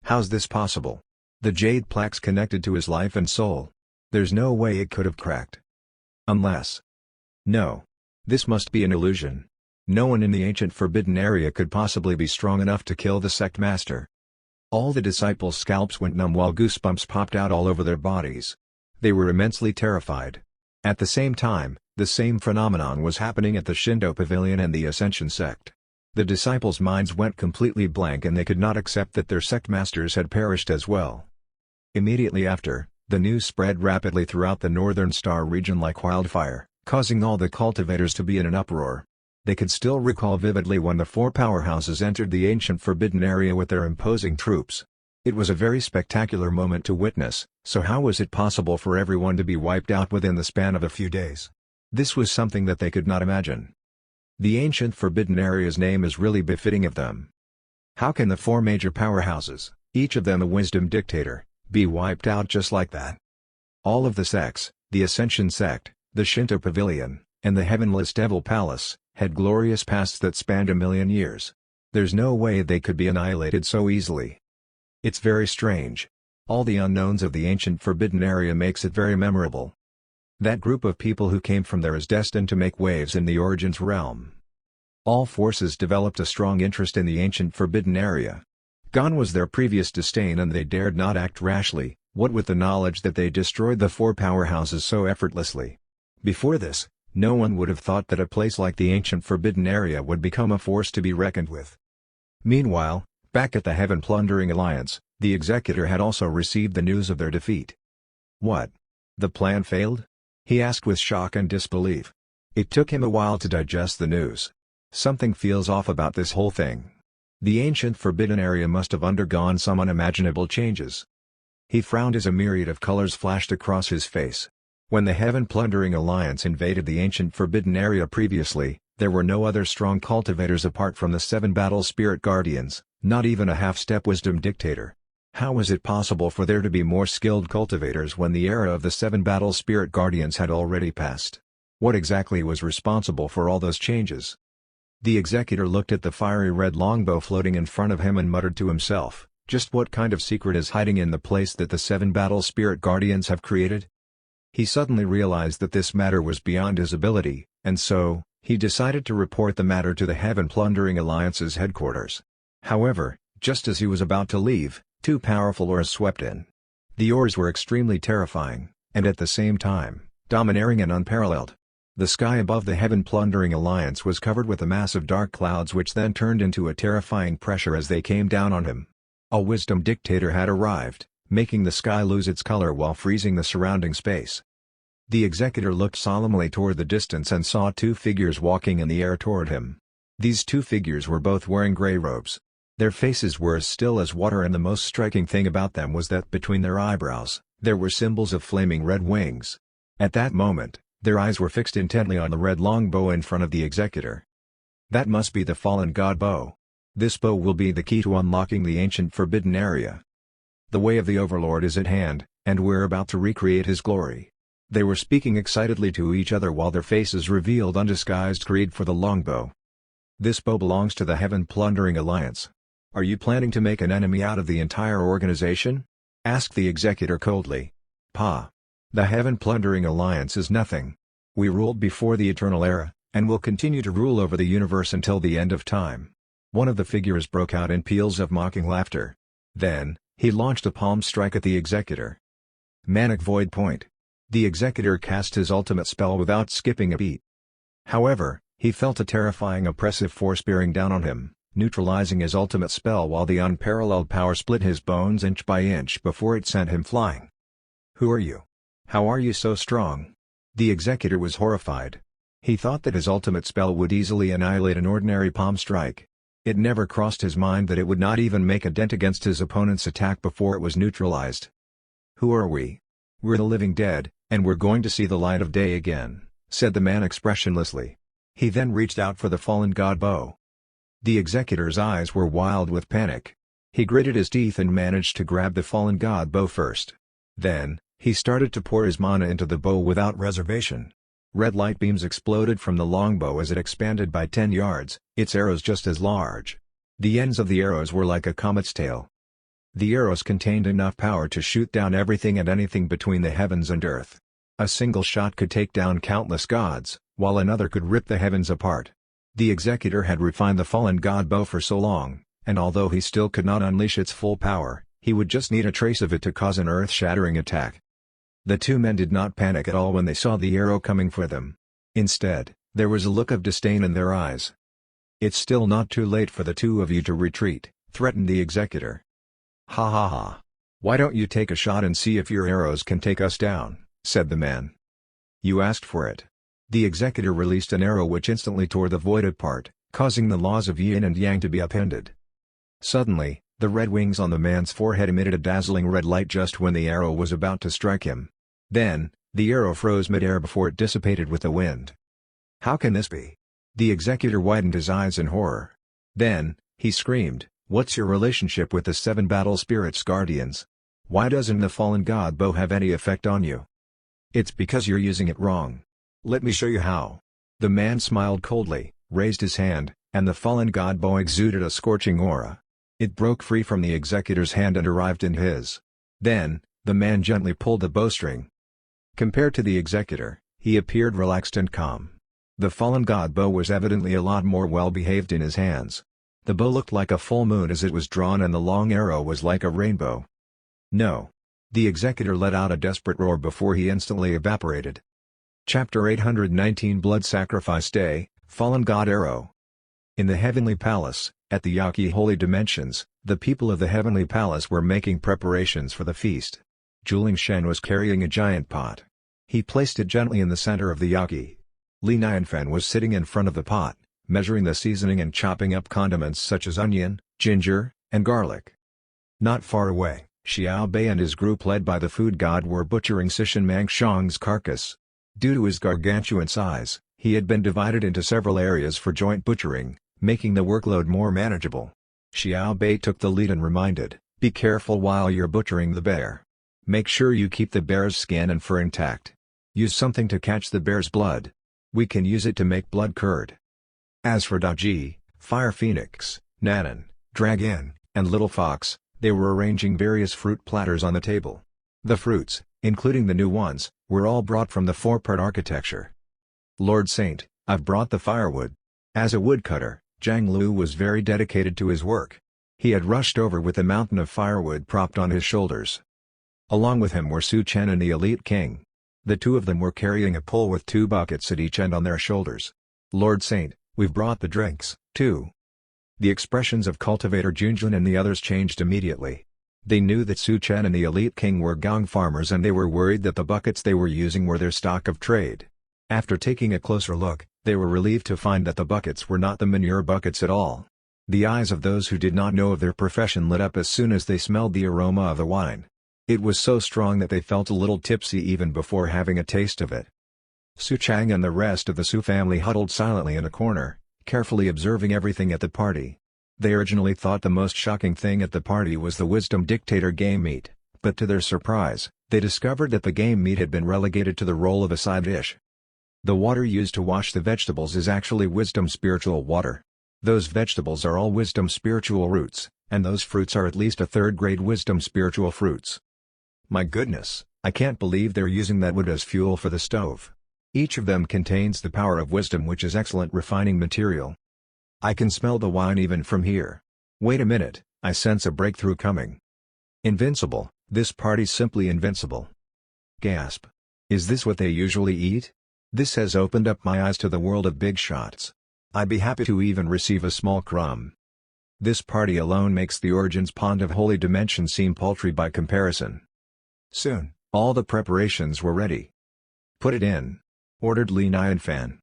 How's this possible? The jade plaque's connected to his life and soul. There's no way it could have cracked. Unless... No. This must be an illusion. No one in the ancient forbidden area could possibly be strong enough to kill the sect master. All the disciples' scalps went numb while goosebumps popped out all over their bodies. They were immensely terrified. At the same time, the same phenomenon was happening at the Shinto Pavilion and the Ascension sect. The disciples' minds went completely blank and they could not accept that their sect masters had perished as well. Immediately after, the news spread rapidly throughout the Northern Star region like wildfire, causing all the cultivators to be in an uproar. They could still recall vividly when the four powerhouses entered the ancient forbidden area with their imposing troops. It was a very spectacular moment to witness, so how was it possible for everyone to be wiped out within the span of a few days? This was something that they could not imagine. The ancient forbidden area's name is really befitting of them. How can the four major powerhouses, each of them a wisdom dictator, be wiped out just like that? All of the sects, the Ascension sect, the Shinto Pavilion, and the Heavenless Devil Palace, had glorious pasts that spanned 1,000,000 years. There's no way they could be annihilated so easily. It's very strange. All the unknowns of the ancient forbidden area makes it very memorable. That group of people who came from there is destined to make waves in the Origins realm. All forces developed a strong interest in the ancient forbidden area. Gone was their previous disdain and they dared not act rashly, what with the knowledge that they destroyed the four powerhouses so effortlessly. Before this, no one would have thought that a place like the ancient forbidden area would become a force to be reckoned with. Meanwhile, back at the Heaven Plundering Alliance, the Executor had also received the news of their defeat. What? The plan failed? He asked with shock and disbelief. It took him a while to digest the news. Something feels off about this whole thing. The ancient forbidden area must have undergone some unimaginable changes. He frowned as a myriad of colors flashed across his face. When the Heaven Plundering Alliance invaded the ancient forbidden area previously, there were no other strong cultivators apart from the 7 battle spirit guardians, not even a half-step wisdom dictator. How was it possible for there to be more skilled cultivators when the era of the 7 battle spirit guardians had already passed? What exactly was responsible for all those changes? The Executor looked at the fiery red longbow floating in front of him and muttered to himself, just what kind of secret is hiding in the place that the 7 battle spirit guardians have created? He suddenly realized that this matter was beyond his ability, and so, he decided to report the matter to the Heaven Plundering Alliance's headquarters. However, just as he was about to leave, 2 powerful oars swept in. The oars were extremely terrifying, and at the same time, domineering and unparalleled. The sky above the Heaven Plundering Alliance was covered with a mass of dark clouds which then turned into a terrifying pressure as they came down on him. A wisdom dictator had arrived, making the sky lose its color while freezing the surrounding space. The Executor looked solemnly toward the distance and saw 2 figures walking in the air toward him. These 2 figures were both wearing gray robes. Their faces were as still as water and the most striking thing about them was that between their eyebrows, there were symbols of flaming red wings. At that moment, their eyes were fixed intently on the red longbow in front of the Executor. That must be the fallen god bow. This bow will be the key to unlocking the ancient forbidden area. The way of the Overlord is at hand, and we're about to recreate his glory. They were speaking excitedly to each other while their faces revealed undisguised greed for the longbow. This bow belongs to the Heaven Plundering Alliance. Are you planning to make an enemy out of the entire organization? Asked the executor coldly. Pa. The Heaven Plundering Alliance is nothing. We ruled before the Eternal Era, and will continue to rule over the universe until the end of time. One of the figures broke out in peals of mocking laughter. Then, he launched a palm strike at the executor. Manic Void Point. The executor cast his ultimate spell without skipping a beat. However, he felt a terrifying oppressive force bearing down on him, neutralizing his ultimate spell while the unparalleled power split his bones inch by inch before it sent him flying. Who are you? How are you so strong? The executor was horrified. He thought that his ultimate spell would easily annihilate an ordinary palm strike. It never crossed his mind that it would not even make a dent against his opponent's attack before it was neutralized. Who are we? We're the living dead, and we're going to see the light of day again, said the man expressionlessly. He then reached out for the fallen god bow. The executor's eyes were wild with panic. He gritted his teeth and managed to grab the fallen god bow first. Then, he started to pour his mana into the bow without reservation. Red light beams exploded from the longbow as it expanded by 10 yards, its arrows just as large. The ends of the arrows were like a comet's tail. The arrows contained enough power to shoot down everything and anything between the heavens and earth. A single shot could take down countless gods, while another could rip the heavens apart. The executor had refined the fallen god bow for so long, and although he still could not unleash its full power, he would just need a trace of it to cause an earth-shattering attack. The two men did not panic at all when they saw the arrow coming for them. Instead, there was a look of disdain in their eyes. It's still not too late for the two of you to retreat, threatened the executor. Ha ha ha. Why don't you take a shot and see if your arrows can take us down, said the man. You asked for it. The executor released an arrow which instantly tore the void apart, causing the laws of yin and yang to be upended. Suddenly, the red wings on the man's forehead emitted a dazzling red light just when the arrow was about to strike him. Then, the arrow froze mid-air before it dissipated with the wind. How can this be? The executor widened his eyes in horror. Then, he screamed, "What's your relationship with the 7 battle spirits guardians? Why doesn't the fallen god bow have any effect on you?" It's because you're using it wrong. Let me show you how. The man smiled coldly, raised his hand, and the fallen god bow exuded a scorching aura. It broke free from the executor's hand and arrived in his. Then, the man gently pulled the bowstring. Compared to the executor, he appeared relaxed and calm. The fallen god bow was evidently a lot more well-behaved in his hands. The bow looked like a full moon as it was drawn and the long arrow was like a rainbow. No. The executor let out a desperate roar before he instantly evaporated. Chapter 819 Blood Sacrifice Day, Fallen God Arrow. In the Heavenly Palace, at the Yaqui Holy Dimensions, the people of the Heavenly Palace were making preparations for the feast. Juling Shen was carrying a giant pot. He placed it gently in the center of the Yaqui. Li Nianfen was sitting in front of the pot, measuring the seasoning and chopping up condiments such as onion, ginger, and garlic. Not far away, Xiao Bei and his group led by the food god were butchering Sishan Mangshang's carcass. Due to his gargantuan size, he had been divided into several areas for joint butchering, making the workload more manageable. Xiao Bei took the lead and reminded, "Be careful while you're butchering the bear. Make sure you keep the bear's skin and fur intact. Use something to catch the bear's blood. We can use it to make blood curd." As for Daji, Fire Phoenix, Nanan, Dragon, and Little Fox, they were arranging various fruit platters on the table. The fruits, including the new ones, were all brought from the 4-part architecture. "Lord Saint, I've brought the firewood." As a woodcutter, Zhang Lu was very dedicated to his work. He had rushed over with a mountain of firewood propped on his shoulders. Along with him were Su Chen and the Elite King. The two of them were carrying a pole with 2 buckets at each end on their shoulders. "Lord Saint, we've brought the drinks, too." The expressions of Cultivator Junjun and the others changed immediately. They knew that Su Chen and the Elite King were gong farmers and they were worried that the buckets they were using were their stock of trade. After taking a closer look, they were relieved to find that the buckets were not the manure buckets at all. The eyes of those who did not know of their profession lit up as soon as they smelled the aroma of the wine. It was so strong that they felt a little tipsy even before having a taste of it. Su Chang and the rest of the Su family huddled silently in a corner, carefully observing everything at the party. They originally thought the most shocking thing at the party was the Wisdom Dictator game meat, but to their surprise, they discovered that the game meat had been relegated to the role of a side dish. The water used to wash the vegetables is actually Wisdom Spiritual water. Those vegetables are all Wisdom Spiritual roots, And those fruits are at least a third-grade wisdom spiritual fruits. My goodness, I can't believe they're using that wood as fuel for the stove. Each of them contains the power of wisdom, which is excellent refining material. I can smell the wine even from here. Wait a minute, I sense a breakthrough coming. Invincible, this party's simply invincible. Gasp. Is this what they usually eat? This has opened up my eyes to the world of big shots. I'd be happy to even receive a small crumb. This party alone makes the Origins Pond of Holy Dimension seem paltry by comparison. Soon, all the preparations were ready. Put it in, ordered Li Nianfan.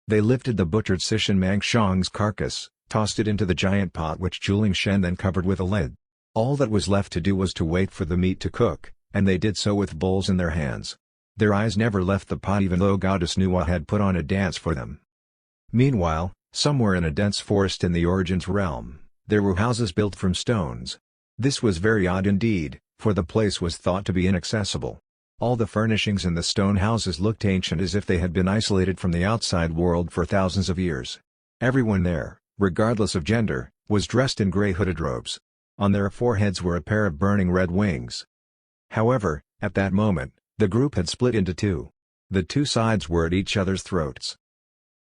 They lifted the butchered Sishan Mangshang's carcass, tossed it into the giant pot which Juling Shen then covered with a lid. All that was left to do was to wait for the meat to cook, and they did so with bowls in their hands. Their eyes never left the pot even though Goddess Nuwa had put on a dance for them. Meanwhile, somewhere in a dense forest in the Origins realm, there were houses built from stones. This was very odd indeed, for the place was thought to be inaccessible. All the furnishings in the stone houses looked ancient, as if they had been isolated from the outside world for thousands of years. Everyone there, regardless of gender, was dressed in gray hooded robes. On their foreheads were a pair of burning red wings. However, at that moment, the group had split into two. The two sides were at each other's throats.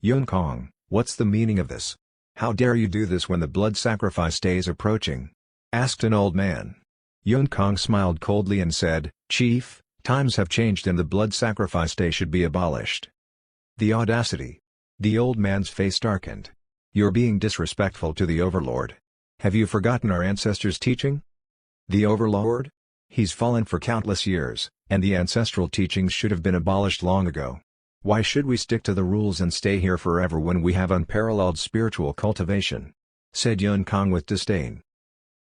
Yun Kong, what's the meaning of this? How dare you do this when the blood sacrifice day is approaching? Asked an old man. Yun Kong smiled coldly and said, Chief, times have changed and the blood sacrifice day should be abolished. The audacity. The old man's face darkened. You're being disrespectful to the Overlord. Have you forgotten our ancestors' teaching? The Overlord? He's fallen for countless years, and the ancestral teachings should have been abolished long ago. Why should we stick to the rules and stay here forever when we have unparalleled spiritual cultivation? Said Yun Kong with disdain.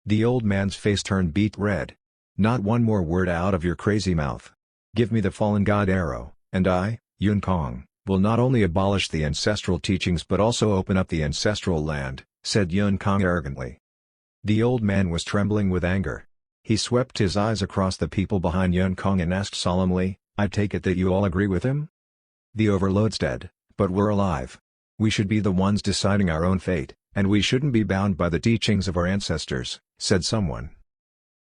The old man's face turned beet red. Not one more word out of your crazy mouth. Give me the fallen god arrow, and I, Yun Kong, will not only abolish the ancestral teachings but also open up the ancestral land, said Yun Kong arrogantly. The old man was trembling with anger. He swept his eyes across the people behind Yun Kong and asked solemnly, I take it that you all agree with him? The Overlord's dead, but we're alive. We should be the ones deciding our own fate, and we shouldn't be bound by the teachings of our ancestors, said someone.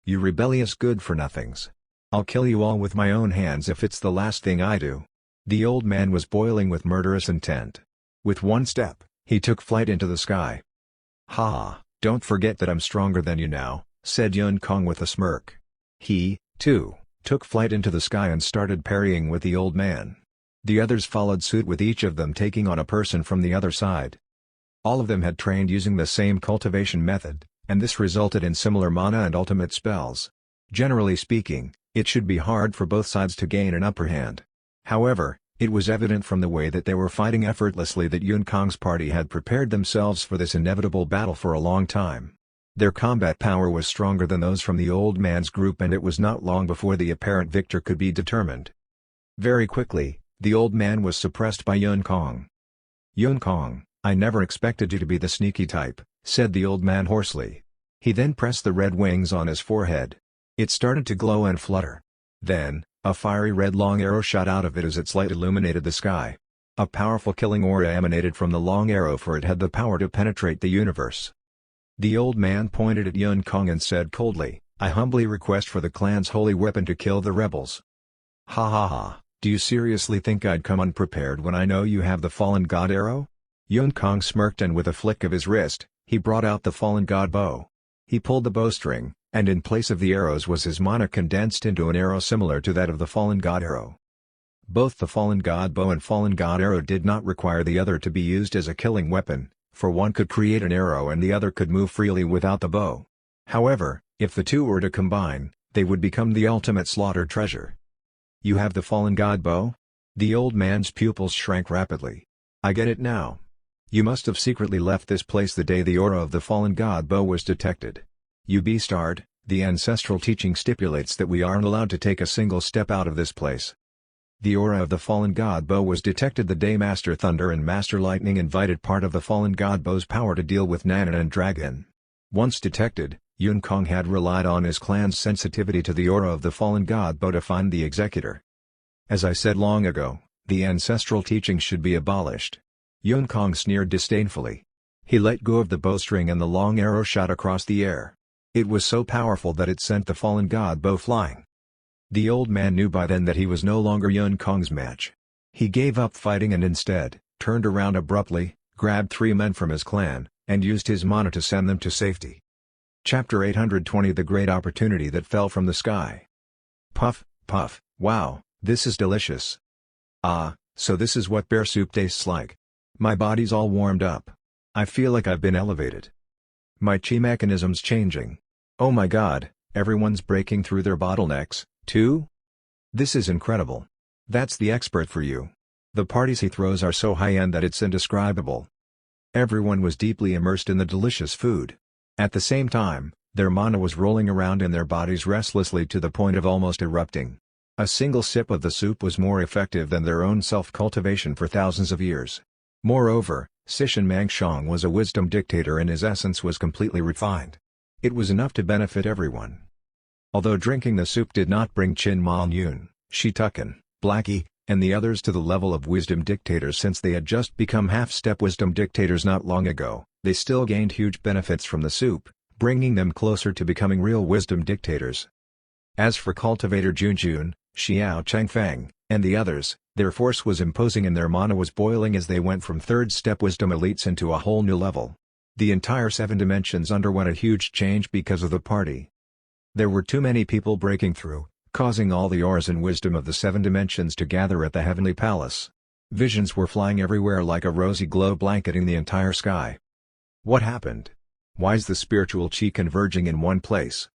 You rebellious good-for-nothings. I'll kill you all with my own hands if it's the last thing I do. The old man was boiling with murderous intent. With one step, he took flight into the sky. Ha, don't forget that I'm stronger than you now, said Yun Kong with a smirk. He, too, took flight into the sky and started parrying with the old man. The others followed suit, with each of them taking on a person from the other side. All of them had trained using the same cultivation method, and this resulted in similar mana and ultimate spells. Generally speaking, it should be hard for both sides to gain an upper hand. However, it was evident from the way that they were fighting effortlessly that Yun Kong's party had prepared themselves for this inevitable battle for a long time. Their combat power was stronger than those from the old man's group, and it was not long before the apparent victor could be determined. Very quickly, the old man was suppressed by Yun Kong. Yun Kong, I never expected you to be the sneaky type, said the old man hoarsely. He then pressed the red wings on his forehead. It started to glow and flutter. Then, a fiery red long arrow shot out of it as its light illuminated the sky. A powerful killing aura emanated from the long arrow, for it had the power to penetrate the universe. The old man pointed at Yun Kong and said coldly, I humbly request for the clan's holy weapon to kill the rebels. Ha ha ha. Do you seriously think I'd come unprepared when I know you have the fallen god arrow? Yun Kong smirked, and with a flick of his wrist, he brought out the fallen god bow. He pulled the bowstring, and in place of the arrows was his mana condensed into an arrow similar to that of the fallen god arrow. Both the fallen god bow and fallen god arrow did not require the other to be used as a killing weapon, for one could create an arrow and the other could move freely without the bow. However, if the two were to combine, they would become the ultimate slaughter treasure. You have the fallen god bow? The old man's pupils shrank rapidly. I get it now. You must have secretly left this place the day the aura of the fallen god bow was detected. You beastard, the ancestral teaching stipulates that we aren't allowed to take a single step out of this place. The aura of the fallen god bow was detected the day Master Thunder and Master Lightning invited part of the fallen god bow's power to deal with Nanan and Dragon. Once detected, Yun Kong had relied on his clan's sensitivity to the aura of the fallen god bow to find the executor. As I said long ago, the ancestral teachings should be abolished. Yun Kong sneered disdainfully. He let go of the bowstring and the long arrow shot across the air. It was so powerful that it sent the fallen god Bo flying. The old man knew by then that he was no longer Yun Kong's match. He gave up fighting and instead, turned around abruptly, grabbed 3 men from his clan, and used his mana to send them to safety. Chapter 820 The Great Opportunity That Fell from the Sky. Puff, puff, wow, this is delicious. Ah, so this is what bear soup tastes like. My body's all warmed up. I feel like I've been elevated. My chi mechanism's changing. Oh my god, everyone's breaking through their bottlenecks, too? This is incredible. That's the expert for you. The parties he throws are so high-end that it's indescribable. Everyone was deeply immersed in the delicious food. At the same time, their mana was rolling around in their bodies restlessly to the point of almost erupting. A single sip of the soup was more effective than their own self-cultivation for thousands of years. Moreover, Sishin Mangshong was a wisdom dictator and his essence was completely refined. It was enough to benefit everyone. Although drinking the soup did not bring Chin Ma Yun, Shitukin, Blackie, and the others to the level of wisdom dictators since they had just become half-step wisdom dictators not long ago, they still gained huge benefits from the soup, bringing them closer to becoming real wisdom dictators. As for Cultivator Junjun, Xiao Changfeng, and the others, their force was imposing and their mana was boiling as they went from third-step wisdom elites into a whole new level. The entire 7 dimensions underwent a huge change because of the party. There were too many people breaking through, causing all the auras and wisdom of the 7 dimensions to gather at the Heavenly Palace. Visions were flying everywhere like a rosy glow blanketing the entire sky. What happened? Why's the spiritual chi converging in one place?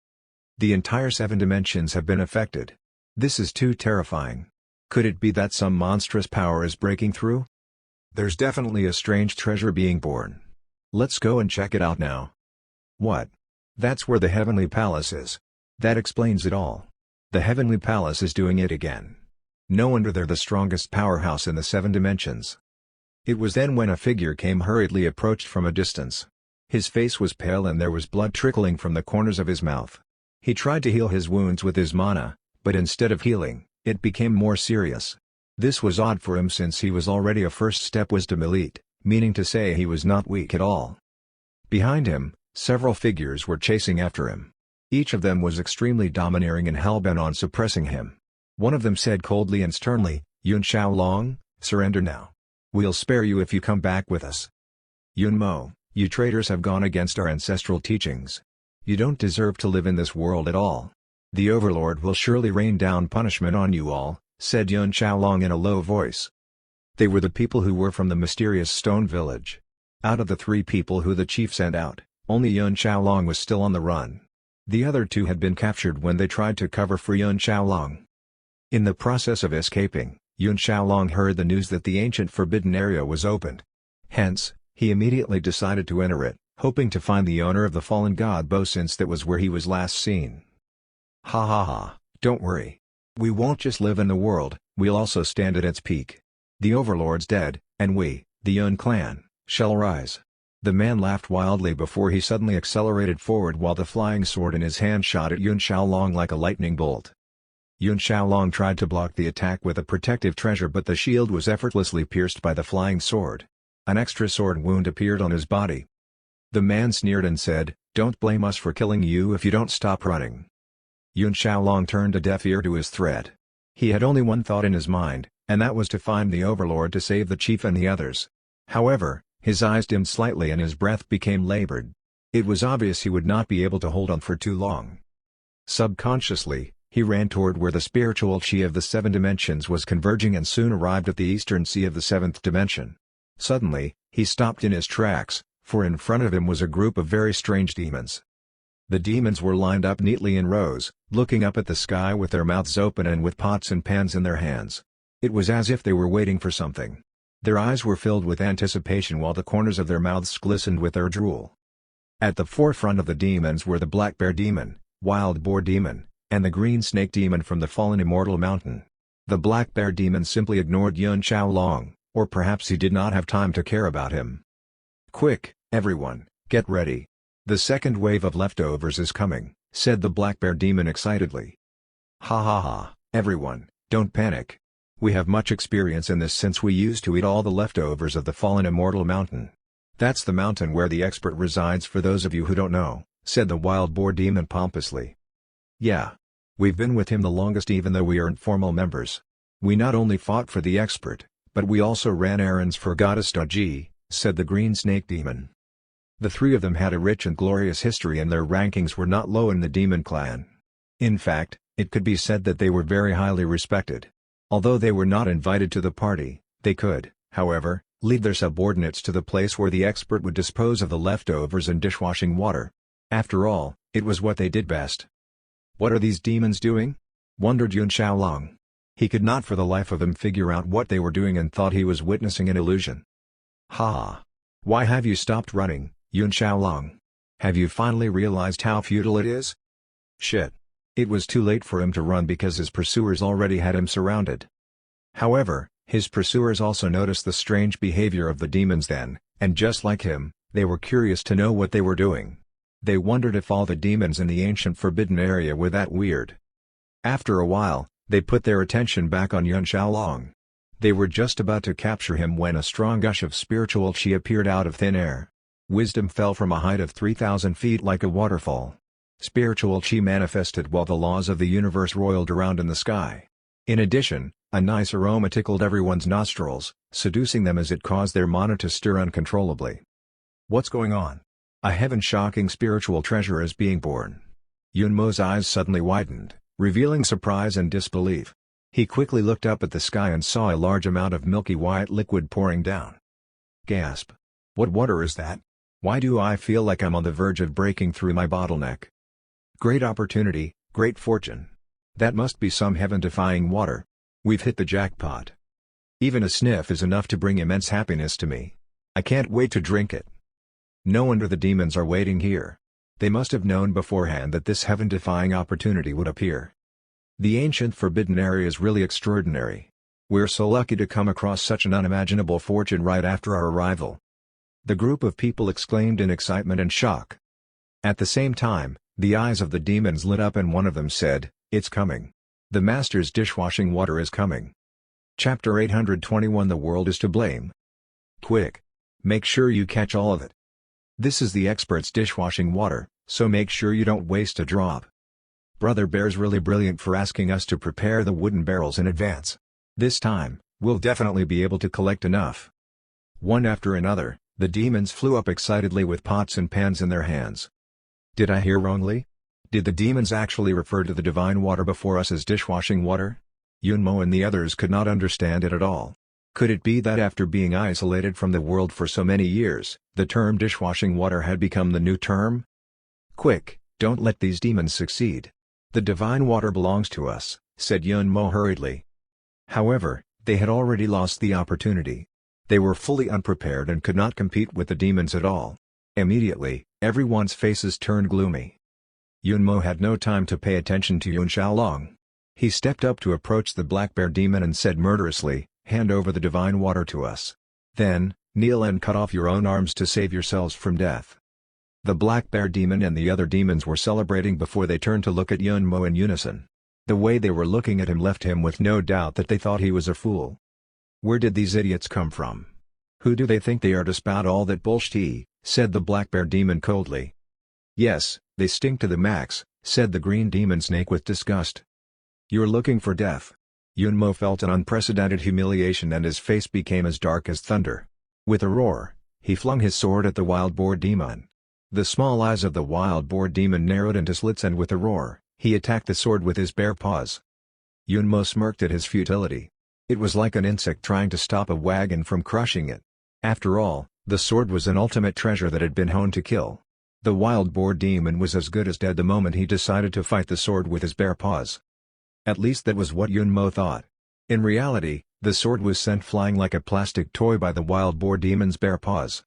The entire 7 dimensions have been affected. This is too terrifying. Could it be that some monstrous power is breaking through? There's definitely a strange treasure being born. Let's go and check it out now. What? That's where the Heavenly Palace is. That explains it all. The Heavenly Palace is doing it again. No wonder they're the strongest powerhouse in the 7 dimensions. It was then when a figure came hurriedly approached from a distance. His face was pale and there was blood trickling from the corners of his mouth. He tried to heal his wounds with his mana, but instead of healing, it became more serious. This was odd for him since he was already a first-step wisdom elite, meaning to say he was not weak at all. Behind him, several figures were chasing after him. Each of them was extremely domineering and hell-bent on suppressing him. One of them said coldly and sternly, "Yun Xiaolong, surrender now. We'll spare you if you come back with us. Yun Mo, you traitors have gone against our ancestral teachings. You don't deserve to live in this world at all. The Overlord will surely rain down punishment on you all," said Yun Xiaolong in a low voice. They were the people who were from the mysterious stone village. Out of the 3 people who the chief sent out, only Yun Xiaolong was still on the run. The other 2 had been captured when they tried to cover for Yun Xiaolong. In the process of escaping, Yun Xiaolong heard the news that the ancient forbidden area was opened. Hence, he immediately decided to enter it, hoping to find the owner of the fallen god Bo since that was where he was last seen. Ha ha ha, don't worry. We won't just live in the world, we'll also stand at its peak. The Overlord's dead, and we, the Yun clan, shall rise. The man laughed wildly before he suddenly accelerated forward while the flying sword in his hand shot at Yun Xiaolong like a lightning bolt. Yun Xiaolong tried to block the attack with a protective treasure but the shield was effortlessly pierced by the flying sword. An extra sword wound appeared on his body. The man sneered and said, "Don't blame us for killing you if you don't stop running." Yun Xiaolong turned a deaf ear to his threat. He had only one thought in his mind, and that was to find the Overlord to save the chief and the others. However, his eyes dimmed slightly and his breath became labored. It was obvious he would not be able to hold on for too long. Subconsciously, he ran toward where the spiritual chi of the 7 dimensions was converging and soon arrived at the eastern sea of the 7th dimension. Suddenly, he stopped in his tracks, for in front of him was a group of very strange demons. The demons were lined up neatly in rows, looking up at the sky with their mouths open and with pots and pans in their hands. It was as if they were waiting for something. Their eyes were filled with anticipation while the corners of their mouths glistened with their drool. At the forefront of the demons were the Black Bear Demon, Wild Boar Demon, and the Green Snake Demon from the fallen Immortal Mountain. The Black Bear Demon simply ignored Yun Xiaolong, or perhaps he did not have time to care about him. "Quick, everyone, get ready. The second wave of leftovers is coming," said the Black Bear Demon excitedly. "Ha ha ha, everyone, don't panic. We have much experience in this since we used to eat all the leftovers of the fallen Immortal Mountain. That's the mountain where the expert resides for those of you who don't know. said the wild boar demon pompously. "Yeah. We've been with him the longest even though we aren't formal members. We not only fought for the expert, but we also ran errands for Goddess.G," said the green snake demon. The three of them had a rich and glorious history and their rankings were not low in the demon clan. In fact, it could be said that they were very highly respected. Although they were not invited to the party, they could, however, lead their subordinates to the place where the expert would dispose of the leftovers and dishwashing water. After all, it was what they did best. "What are these demons doing?" wondered Yun Xiaolong. He could not for the life of him figure out what they were doing and thought he was witnessing an illusion. "Ha! Why have you stopped running, Yun Xiaolong? Have you finally realized how futile it is?" Shit. It was too late for him to run because his pursuers already had him surrounded. However, his pursuers also noticed the strange behavior of the demons then, and just like him, they were curious to know what they were doing. They wondered if all the demons in the ancient forbidden area were that weird. After a while, they put their attention back on Yun Xiaolong. They were just about to capture him when a strong gush of spiritual qi appeared out of thin air. Wisdom fell from a height of 3,000 feet like a waterfall. Spiritual qi manifested while the laws of the universe roiled around in the sky. In addition, a nice aroma tickled everyone's nostrils, seducing them as it caused their mana to stir uncontrollably. "What's going on? A heaven-shocking spiritual treasure is being born." Yun Mo's eyes suddenly widened, revealing surprise and disbelief. He quickly looked up at the sky and saw a large amount of milky white liquid pouring down. Gasp. "What water is that? Why do I feel like I'm on the verge of breaking through my bottleneck? Great opportunity, great fortune. That must be some heaven-defying water. We've hit the jackpot. Even a sniff is enough to bring immense happiness to me. I can't wait to drink it." No wonder the demons are waiting here. They must have known beforehand that this heaven-defying opportunity would appear. The ancient forbidden area is really extraordinary. We're so lucky to come across such an unimaginable fortune right after our arrival. The group of people exclaimed in excitement and shock. At the same time, the eyes of the demons lit up and one of them said, "It's coming. The master's dishwashing water is coming." Chapter 821 The World is to Blame. Quick! Make sure you catch all of it. This is the expert's dishwashing water, so make sure you don't waste a drop. Brother Bear's really brilliant for asking us to prepare the wooden barrels in advance. This time, we'll definitely be able to collect enough. One after another, the demons flew up excitedly with pots and pans in their hands. Did I hear wrongly? Did the demons actually refer to the divine water before us as dishwashing water? Yun Mo and the others could not understand it at all. Could it be that after being isolated from the world for so many years, the term dishwashing water had become the new term? Quick, don't let these demons succeed. The divine water belongs to us, said Yun Mo hurriedly. However, they had already lost the opportunity. They were fully unprepared and could not compete with the demons at all. Immediately, everyone's faces turned gloomy. Yun Mo had no time to pay attention to Yun Xiaolong. He stepped up to approach the black bear demon and said murderously, "Hand over the divine water to us. Then, kneel and cut off your own arms to save yourselves from death." The black bear demon and the other demons were celebrating before they turned to look at Yun Mo in unison. The way they were looking at him left him with no doubt that they thought he was a fool. Where did these idiots come from? Who do they think they are to spout all that bullshit? Said the black bear demon coldly. Yes, they stink to the max, said the green demon snake with disgust. You're looking for death. Yun Mo felt an unprecedented humiliation and his face became as dark as thunder. With a roar, he flung his sword at the wild boar demon. The small eyes of the wild boar demon narrowed into slits and with a roar, he attacked the sword with his bare paws. Yun Mo smirked at his futility. It was like an insect trying to stop a wagon from crushing it. After all, the sword was an ultimate treasure that had been honed to kill. The wild boar demon was as good as dead the moment he decided to fight the sword with his bare paws. At least that was what Yun Mo thought. In reality, the sword was sent flying like a plastic toy by the wild boar demon's bare paws.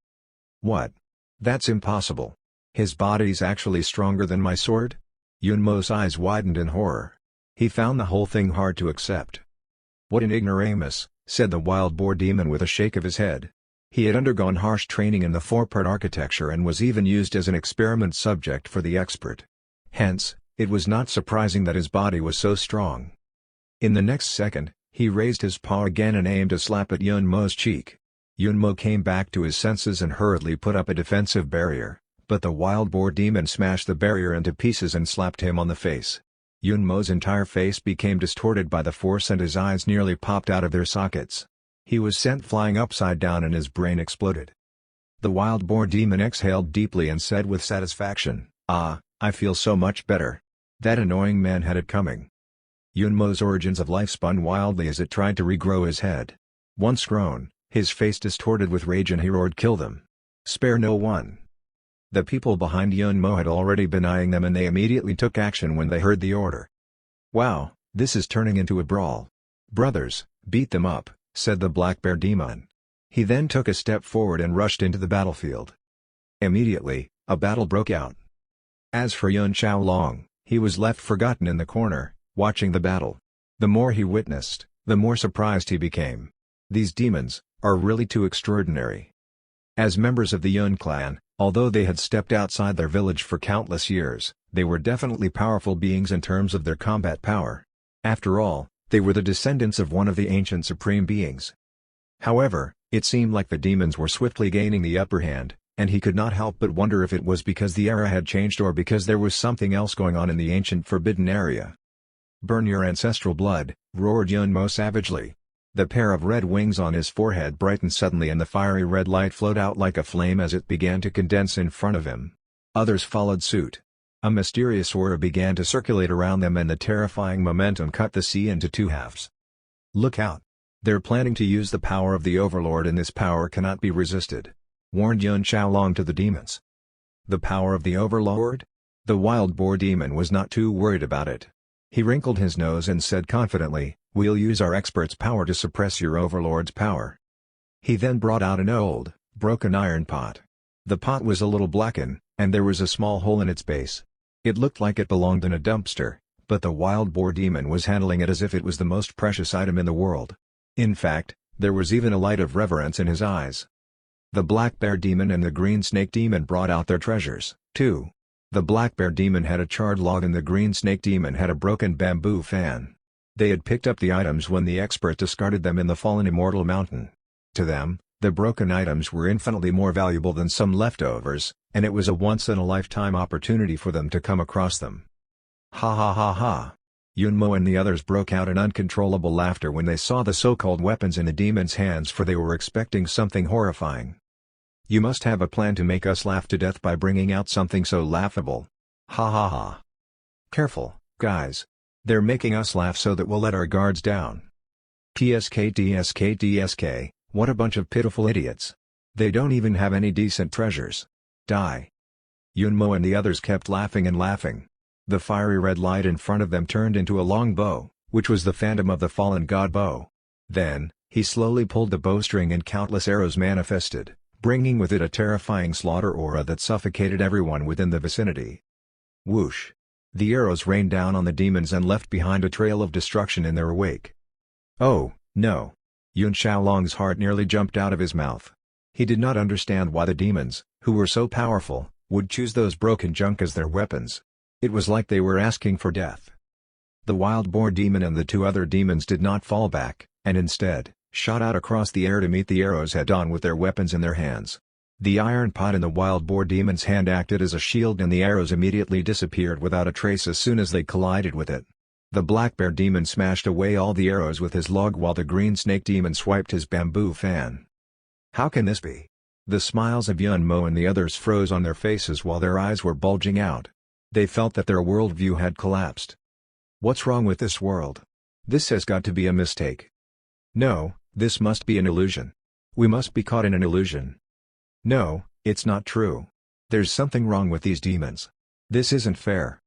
What? That's impossible. His body's actually stronger than my sword? Yun Mo's eyes widened in horror. He found the whole thing hard to accept. What an ignoramus, said the wild boar demon with a shake of his head. He had undergone harsh training in the four-part architecture and was even used as an experiment subject for the expert. Hence, it was not surprising that his body was so strong. In the next second, he raised his paw again and aimed a slap at Yun Mo's cheek. Yun Mo came back to his senses and hurriedly put up a defensive barrier, but the wild boar demon smashed the barrier into pieces and slapped him on the face. Yunmo's entire face became distorted by the force and his eyes nearly popped out of their sockets. He was sent flying upside down and his brain exploded. The wild boar demon exhaled deeply and said with satisfaction, "Ah, I feel so much better. That annoying man had it coming." Yunmo's origins of life spun wildly as it tried to regrow his head. Once grown, his face distorted with rage and he roared, "Kill them! Spare no one!" The people behind Yunmo had already been eyeing them and they immediately took action when they heard the order. "Wow, this is turning into a brawl. Brothers, beat them up," said the black bear demon. He then took a step forward and rushed into the battlefield. Immediately, a battle broke out. As for Yun Xiaolong, he was left forgotten in the corner, watching the battle. The more he witnessed, the more surprised he became. These demons are really too extraordinary. As members of the Yun clan, although they had stepped outside their village for countless years, they were definitely powerful beings in terms of their combat power. After all, they were the descendants of one of the ancient supreme beings. However, it seemed like the demons were swiftly gaining the upper hand, and he could not help but wonder if it was because the era had changed or because there was something else going on in the ancient forbidden area. "Burn your ancestral blood," roared Yunmo savagely. The pair of red wings on his forehead brightened suddenly and the fiery red light flowed out like a flame as it began to condense in front of him. Others followed suit. A mysterious aura began to circulate around them and the terrifying momentum cut the sea into two halves. "Look out! They're planning to use the power of the Overlord and this power cannot be resisted," warned Yun Xiaolong to the demons. The power of the Overlord? The wild boar demon was not too worried about it. He wrinkled his nose and said confidently, "We'll use our expert's power to suppress your Overlord's power." He then brought out an old, broken iron pot. The pot was a little blackened, and there was a small hole in its base. It looked like it belonged in a dumpster, but the wild boar demon was handling it as if it was the most precious item in the world. In fact, there was even a light of reverence in his eyes. The black bear demon and the green snake demon brought out their treasures, too. The black bear demon had a charred log and the green snake demon had a broken bamboo fan. They had picked up the items when the expert discarded them in the fallen immortal mountain. To them, the broken items were infinitely more valuable than some leftovers, and it was a once-in-a-lifetime opportunity for them to come across them. Ha ha ha ha! Yunmo and the others broke out in uncontrollable laughter when they saw the so-called weapons in the demon's hands, for they were expecting something horrifying. "You must have a plan to make us laugh to death by bringing out something so laughable. Ha ha ha! Careful, guys. They're making us laugh so that we'll let our guards down. TSK, what a bunch of pitiful idiots. They don't even have any decent treasures. Die." Yunmo and the others kept laughing and laughing. The fiery red light in front of them turned into a long bow, which was the phantom of the fallen god bow. Then, he slowly pulled the bowstring and countless arrows manifested, bringing with it a terrifying slaughter aura that suffocated everyone within the vicinity. Whoosh! The arrows rained down on the demons and left behind a trail of destruction in their wake. Oh, no! Yun Xiaolong's heart nearly jumped out of his mouth. He did not understand why the demons, who were so powerful, would choose those broken junk as their weapons. It was like they were asking for death. The wild boar demon and the two other demons did not fall back, and instead, shot out across the air to meet the arrows head-on with their weapons in their hands. The iron pot in the wild boar demon's hand acted as a shield and the arrows immediately disappeared without a trace as soon as they collided with it. The black bear demon smashed away all the arrows with his log while the green snake demon swiped his bamboo fan. How can this be? The smiles of Yunmo and the others froze on their faces while their eyes were bulging out. They felt that their worldview had collapsed. What's wrong with this world? This has got to be a mistake. No, this must be an illusion. We must be caught in an illusion. No, it's not true. There's something wrong with these demons. This isn't fair.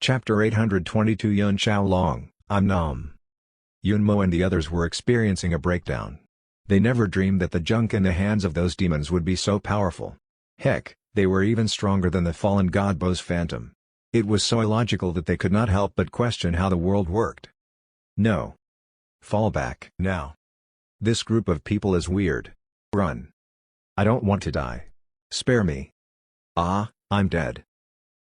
Chapter 822 Yun Xiaolong, Nom. Yunmo and the others were experiencing a breakdown. They never dreamed that the junk in the hands of those demons would be so powerful. Heck, they were even stronger than the fallen god Bo's phantom. It was so illogical that they could not help but question how the world worked. No. Fall back now. This group of people is weird. Run. I don't want to die. Spare me. Ah, I'm dead.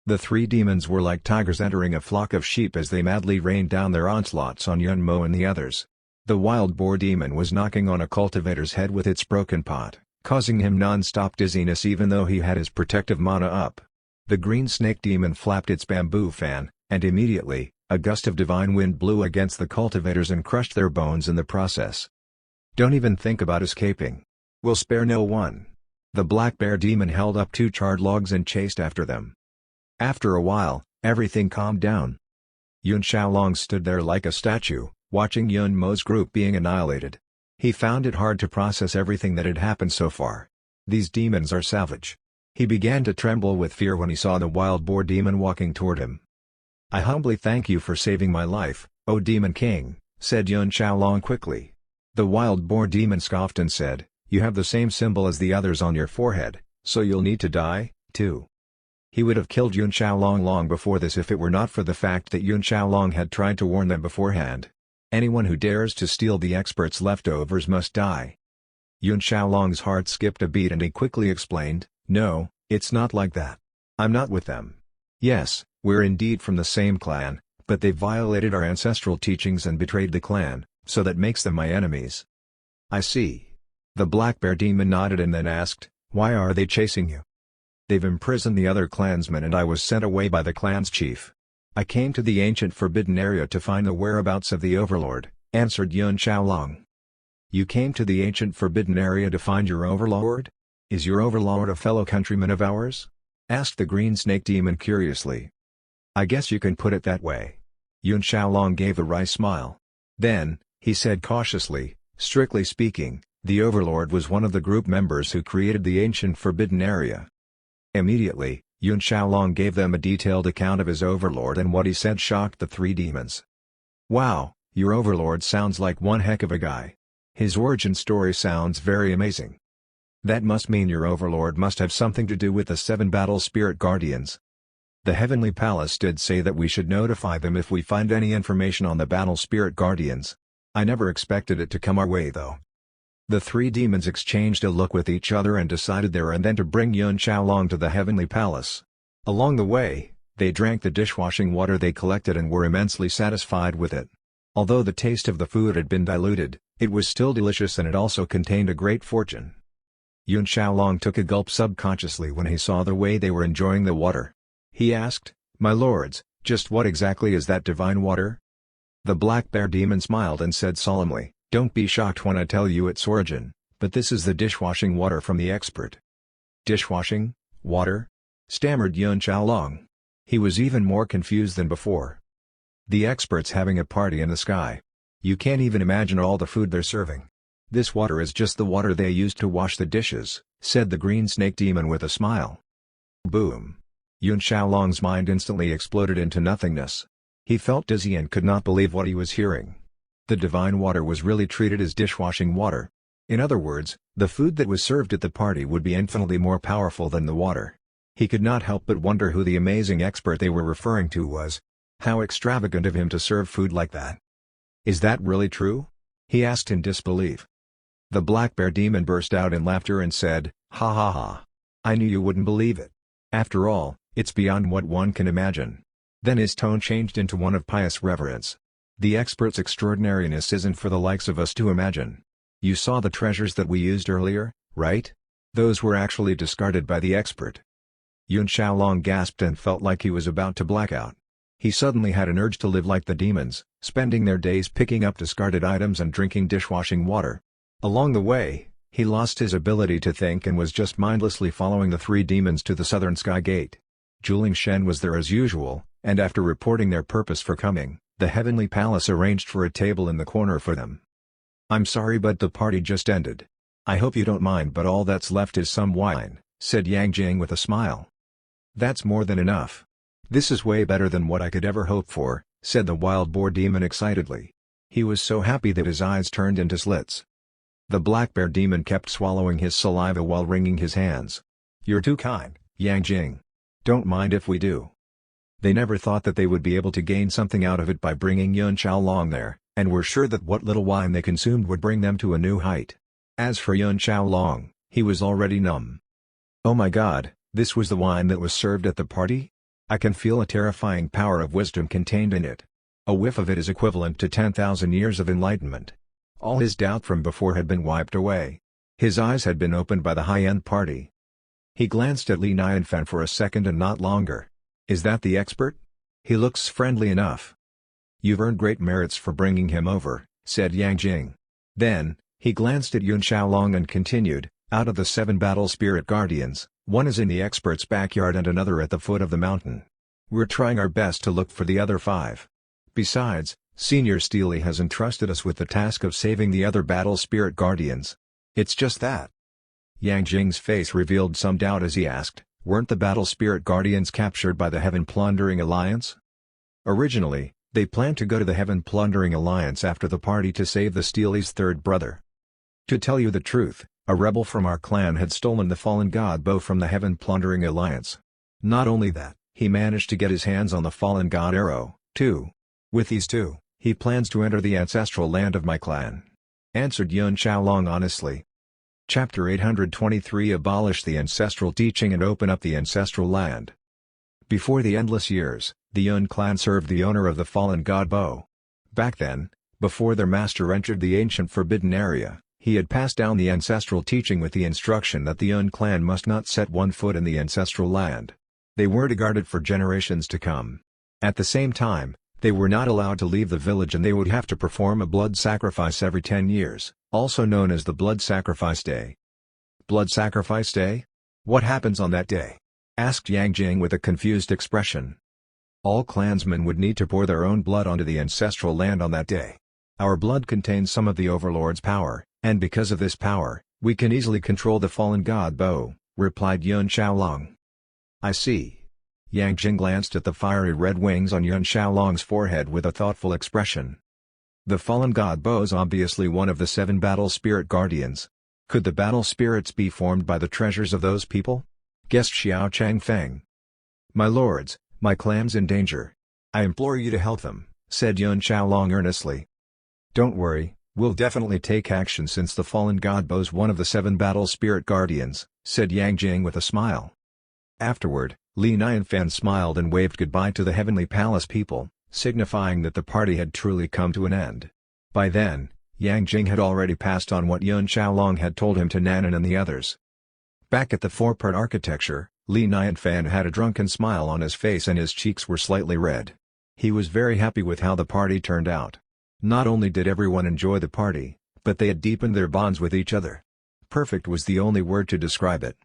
The three demons were like tigers entering a flock of sheep as they madly rained down their onslaughts on Yunmo and the others. The wild boar demon was knocking on a cultivator's head with its broken pot, causing him non-stop dizziness even though he had his protective mana up. The green snake demon flapped its bamboo fan, and immediately, a gust of divine wind blew against the cultivators and crushed their bones in the process. Don't even think about escaping. We'll spare no one. The black bear demon held up 2 charred logs and chased after them. After a while, everything calmed down. Yun Xiaolong stood there like a statue, watching Yun Mo's group being annihilated. He found it hard to process everything that had happened so far. These demons are savage. He began to tremble with fear when he saw the wild boar demon walking toward him. "I humbly thank you for saving my life, O Demon King," said Yun Xiaolong quickly. The wild boar demon scoffed and said, "You have the same symbol as the others on your forehead, so you'll need to die, too." He would have killed Yun Xiaolong long before this if it were not for the fact that Yun Xiaolong had tried to warn them beforehand. Anyone who dares to steal the expert's leftovers must die. Yun Xiaolong's heart skipped a beat and he quickly explained, "No, it's not like that. I'm not with them. Yes, we're indeed from the same clan, but they violated our ancestral teachings and betrayed the clan, so that makes them my enemies." "I see." The black bear demon nodded and then asked, "Why are they chasing you?" "They've imprisoned the other clansmen and I was sent away by the clan's chief. I came to the ancient forbidden area to find the whereabouts of the overlord," answered Yun Xiaolong. "You came to the ancient forbidden area to find your overlord? Is your overlord a fellow countryman of ours?" asked the green snake demon curiously. "I guess you can put it that way." Yun Xiaolong gave a wry smile. Then, he said cautiously, "Strictly speaking, the overlord was one of the group members who created the ancient forbidden area." Immediately, Yun Xiaolong gave them a detailed account of his overlord and what he said shocked the 3 demons. "Wow, your overlord sounds like one heck of a guy. His origin story sounds very amazing. That must mean your overlord must have something to do with the 7 battle spirit guardians. The Heavenly Palace did say that we should notify them if we find any information on the battle spirit guardians. I never expected it to come our way though." The 3 demons exchanged a look with each other and decided there and then to bring Yun Xiaolong to the Heavenly Palace. Along the way, they drank the dishwashing water they collected and were immensely satisfied with it. Although the taste of the food had been diluted, it was still delicious and it also contained a great fortune. Yun Xiaolong took a gulp subconsciously when he saw the way they were enjoying the water. He asked, "My lords, just what exactly is that divine water?" The black bear demon smiled and said solemnly, "Don't be shocked when I tell you its origin, but this is the dishwashing water from the expert." "Dishwashing? Water?" stammered Yun Xiaolong. He was even more confused than before. "The expert's having a party in the sky. You can't even imagine all the food they're serving. This water is just the water they used to wash the dishes," said the green snake demon with a smile. Boom! Yun Xiaolong's mind instantly exploded into nothingness. He felt dizzy and could not believe what he was hearing. The divine water was really treated as dishwashing water. In other words, the food that was served at the party would be infinitely more powerful than the water. He could not help but wonder who the amazing expert they were referring to was. How extravagant of him to serve food like that. "Is that really true?" he asked in disbelief. The black bear demon burst out in laughter and said, "Ha ha ha. I knew you wouldn't believe it. After all, it's beyond what one can imagine." Then his tone changed into one of pious reverence. "The expert's extraordinariness isn't for the likes of us to imagine. You saw the treasures that we used earlier, right? Those were actually discarded by the expert." Yun Xiaolong gasped and felt like he was about to black out. He suddenly had an urge to live like the demons, spending their days picking up discarded items and drinking dishwashing water. Along the way, he lost his ability to think and was just mindlessly following the 3 demons to the southern sky gate. Juling Shen was there as usual, and after reporting their purpose for coming, the Heavenly Palace arranged for a table in the corner for them. "I'm sorry but the party just ended. I hope you don't mind but all that's left is some wine," said Yang Jing with a smile. "That's more than enough. This is way better than what I could ever hope for," said the wild boar demon excitedly. He was so happy that his eyes turned into slits. The black bear demon kept swallowing his saliva while wringing his hands. "You're too kind, Yang Jing. Don't mind if we do." They never thought that they would be able to gain something out of it by bringing Yun Xiaolong there, and were sure that what little wine they consumed would bring them to a new height. As for Yun Xiaolong, he was already numb. "Oh my god, this was the wine that was served at the party? I can feel a terrifying power of wisdom contained in it. A whiff of it is equivalent to 10,000 years of enlightenment." All his doubt from before had been wiped away. His eyes had been opened by the high-end party. He glanced at Li Nianfan for a second and not longer. "Is that the expert? He looks friendly enough." "You've earned great merits for bringing him over," said Yang Jing. Then, he glanced at Yun Xiaolong and continued, "Out of the 7 battle spirit guardians, one is in the expert's backyard and another at the foot of the mountain. We're trying our best to look for the other 5. Besides, Senior Steely has entrusted us with the task of saving the other battle spirit guardians. It's just that." Yang Jing's face revealed some doubt as he asked, "Weren't the battle spirit guardians captured by the Heaven Plundering Alliance?" "Originally, they planned to go to the Heaven Plundering Alliance after the party to save the Steely's 3rd brother. To tell you the truth, a rebel from our clan had stolen the fallen god bow from the Heaven Plundering Alliance. Not only that, he managed to get his hands on the fallen god arrow, too. With these 2, he plans to enter the ancestral land of my clan," answered Yun Xiaolong honestly. Chapter 823 Abolish the ancestral teaching and open up the ancestral land. Before the endless years, the Yun clan served the owner of the fallen god bow. Back then, before their master entered the ancient forbidden area, he had passed down the ancestral teaching with the instruction that the Yun clan must not set one foot in the ancestral land. They were to guard it for generations to come. At the same time, they were not allowed to leave the village and they would have to perform a blood sacrifice every 10 years, also known as the Blood Sacrifice Day. "Blood Sacrifice Day? What happens on that day?" asked Yang Jing with a confused expression. "All clansmen would need to pour their own blood onto the ancestral land on that day. Our blood contains some of the Overlord's power, and because of this power, we can easily control the fallen god bow," replied Yun Xiaolong. "I see." Yang Jing glanced at the fiery red wings on Yun Xiaolong's forehead with a thoughtful expression. The fallen god bow is obviously one of the 7 battle spirit guardians. Could the battle spirits be formed by the treasures of those people? Guessed Xiao Changfeng. "My lords, my clan's in danger. I implore you to help them," said Yun Xiaolong earnestly. "Don't worry, we'll definitely take action since the fallen god bow's one of the 7 battle spirit guardians," said Yang Jing with a smile. Afterward, Li Nianfan smiled and waved goodbye to the Heavenly Palace people, signifying that the party had truly come to an end. By then, Yang Jing had already passed on what Yun Xiaolong had told him to Nanan and the others. Back at the 4-part architecture, Li Nianfan had a drunken smile on his face and his cheeks were slightly red. He was very happy with how the party turned out. Not only did everyone enjoy the party, but they had deepened their bonds with each other. Perfect was the only word to describe it.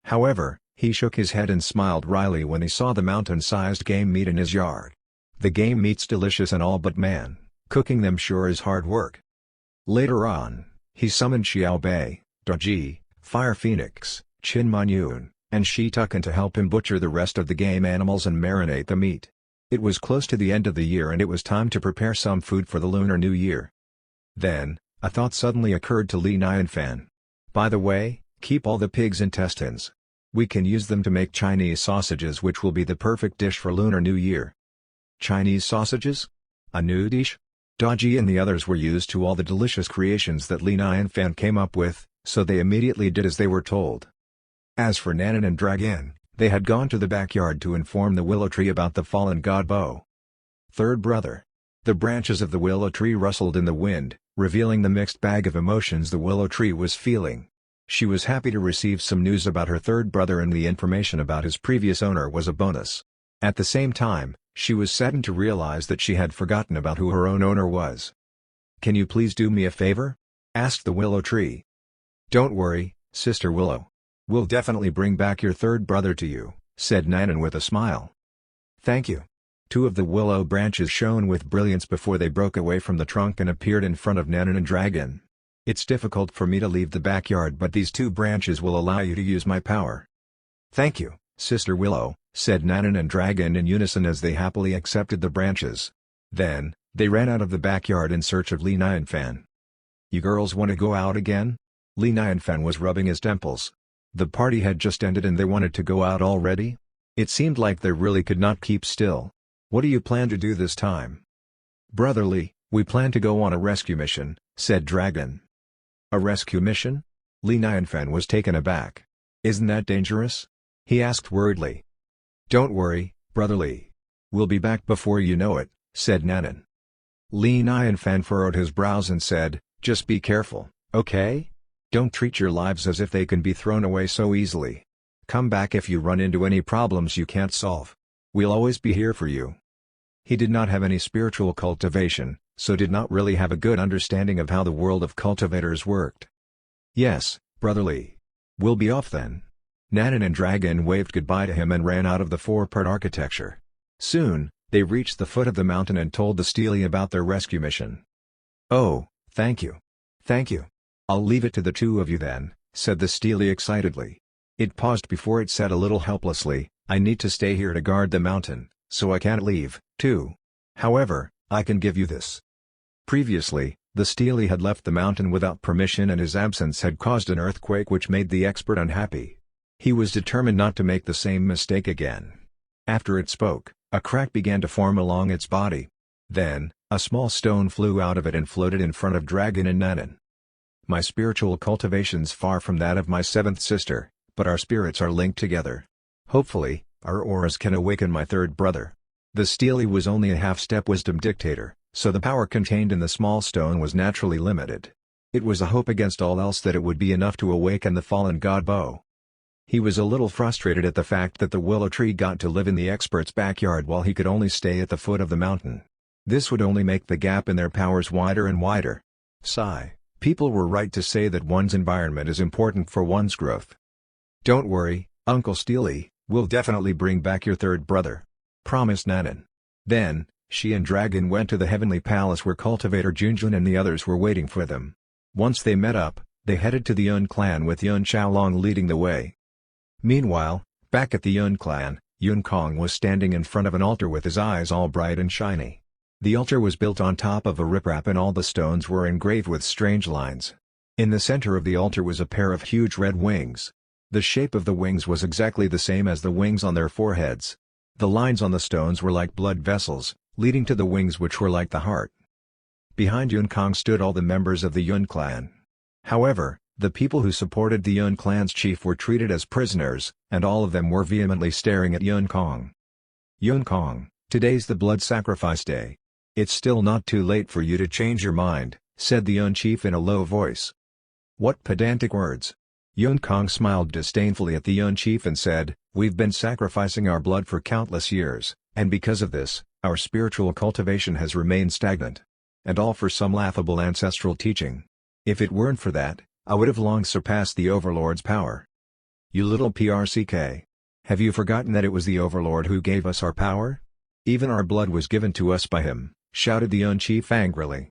However, he shook his head and smiled wryly when he saw the mountain-sized game meat in his yard. The game meat's delicious and all, but man, cooking them sure is hard work. Later on, he summoned Xiao Bei, Daji, Fire Phoenix, Qin Manyun, and Shi Tukan to help him butcher the rest of the game animals and marinate the meat. It was close to the end of the year and it was time to prepare some food for the Lunar New Year. Then, a thought suddenly occurred to Li Nianfan. "By the way, keep all the pig's intestines. We can use them to make Chinese sausages, which will be the perfect dish for Lunar New Year." Chinese sausages? A new dish? Daji and the others were used to all the delicious creations that Li Nianfan came up with, so they immediately did as they were told. As for Nanan and Dragon, they had gone to the backyard to inform the willow tree about the fallen god bow. "Third brother." The branches of the willow tree rustled in the wind, revealing the mixed bag of emotions the willow tree was feeling. She was happy to receive some news about her 3rd brother, and the information about his previous owner was a bonus. At the same time, she was saddened to realize that she had forgotten about who her own owner was. "Can you please do me a favor?" asked the willow tree. "Don't worry, Sister Willow. We'll definitely bring back your 3rd brother to you," said Nanan with a smile. "Thank you." 2 of the willow branches shone with brilliance before they broke away from the trunk and appeared in front of Nanan and Dragon. "It's difficult for me to leave the backyard, but these 2 branches will allow you to use my power." "Thank you, Sister Willow," said Nanan and Dragon in unison as they happily accepted the branches. Then, they ran out of the backyard in search of Li Nianfan. "You girls want to go out again?" Li Nianfan was rubbing his temples. The party had just ended and they wanted to go out already? It seemed like they really could not keep still. "What do you plan to do this time?" "Brother Li, we plan to go on a rescue mission," said Dragon. "A rescue mission?" Li Nianfan was taken aback. "Isn't that dangerous?" he asked worriedly. "Don't worry, Brother Li. We'll be back before you know it," said Nanan. Li Nianfan furrowed his brows and said, "Just be careful, okay? Don't treat your lives as if they can be thrown away so easily. Come back if you run into any problems you can't solve. We'll always be here for you. He did not have any spiritual cultivation, so did not really have a good understanding of how the world of cultivators worked. Yes, Brother Lee. We'll be off then. Nanan and Dragon waved goodbye to him and ran out of the four-part architecture. Soon, they reached the foot of the mountain and told the Steely about their rescue mission. "Oh, thank you. Thank you. I'll leave it to the two of you then," said the Steely excitedly. It paused before it said a little helplessly, "I need to stay here to guard the mountain, so I can't leave, too. However, I can give you this." Previously, the Steely had left the mountain without permission and his absence had caused an earthquake which made the expert unhappy. He was determined not to make the same mistake again. After it spoke, a crack began to form along its body. Then, a small stone flew out of it and floated in front of Dragon and Nanan. "My spiritual cultivation's far from that of my seventh sister, but our spirits are linked together. Hopefully, our auras can awaken my third brother." The Steely was only a half-step wisdom dictator, so the power contained in the small stone was naturally limited. It was a hope against all else that it would be enough to awaken the fallen god Bo. He was a little frustrated at the fact that the willow tree got to live in the expert's backyard while he could only stay at the foot of the mountain. This would only make the gap in their powers wider and wider. Sigh. People were right to say that one's environment is important for one's growth. "Don't worry, Uncle Steely, we'll definitely bring back your third brother," promised Nanan. Then, she and Dragon went to the heavenly palace where Cultivator Junjun and the others were waiting for them. Once they met up, they headed to the Yun clan with Yun Xiaolong leading the way. Meanwhile, back at the Yun clan, Yun Kong was standing in front of an altar with his eyes all bright and shiny. The altar was built on top of a riprap and all the stones were engraved with strange lines. In the center of the altar was a pair of huge red wings. The shape of the wings was exactly the same as the wings on their foreheads. The lines on the stones were like blood vessels, leading to the wings which were like the heart. Behind Yun Kong stood all the members of the Yun clan. However, the people who supported the Yun clan's chief were treated as prisoners, and all of them were vehemently staring at Yun Kong. "Yun Kong, today's the blood sacrifice day. It's still not too late for you to change your mind," said the Yun chief in a low voice. "What pedantic words." Yun Kong smiled disdainfully at the Yun chief and said, "We've been sacrificing our blood for countless years, and because of this, our spiritual cultivation has remained stagnant. And all for some laughable ancestral teaching. If it weren't for that, I would have long surpassed the Overlord's power." "You little PRCK. Have you forgotten that it was the Overlord who gave us our power? Even our blood was given to us by him," shouted the Yun chief angrily.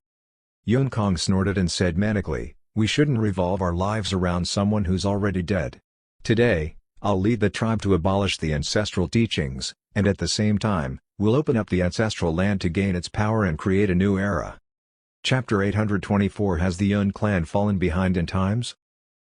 Yun Kong snorted and said manically, "We shouldn't revolve our lives around someone who's already dead. Today, I'll lead the tribe to abolish the ancestral teachings, and at the same time, we'll open up the ancestral land to gain its power and create a new era." Chapter 824 Has the Yun clan fallen behind in times?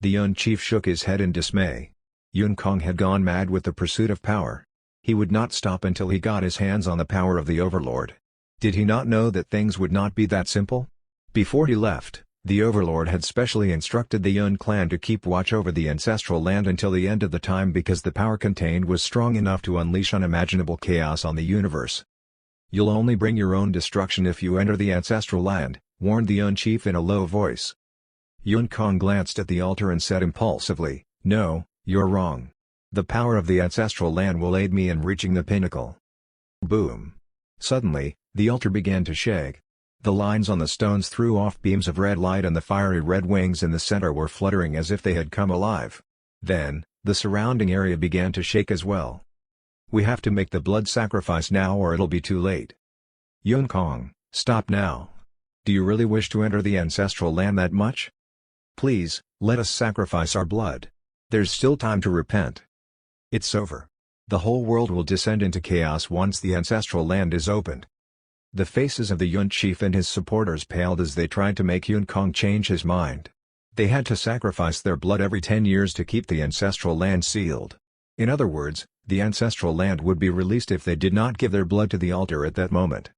The Yun chief shook his head in dismay. Yun Kong had gone mad with the pursuit of power. He would not stop until he got his hands on the power of the Overlord. Did he not know that things would not be that simple? Before he left, the Overlord had specially instructed the Yun clan to keep watch over the ancestral land until the end of the time because the power contained was strong enough to unleash unimaginable chaos on the universe. "You'll only bring your own destruction if you enter the ancestral land," warned the Yun chief in a low voice. Yun Kong glanced at the altar and said impulsively, "No, you're wrong. The power of the ancestral land will aid me in reaching the pinnacle." Boom. Suddenly, the altar began to shake. The lines on the stones threw off beams of red light and the fiery red wings in the center were fluttering as if they had come alive. Then, the surrounding area began to shake as well. "We have to make the blood sacrifice now or it'll be too late." "Yun Kong, stop now. Do you really wish to enter the ancestral land that much? Please, let us sacrifice our blood. There's still time to repent. It's over. The whole world will descend into chaos once the ancestral land is opened." The faces of the Yun chief and his supporters paled as they tried to make Yun Kong change his mind. They had to sacrifice their blood every 10 years to keep the ancestral land sealed. In other words, the ancestral land would be released if they did not give their blood to the altar at that moment.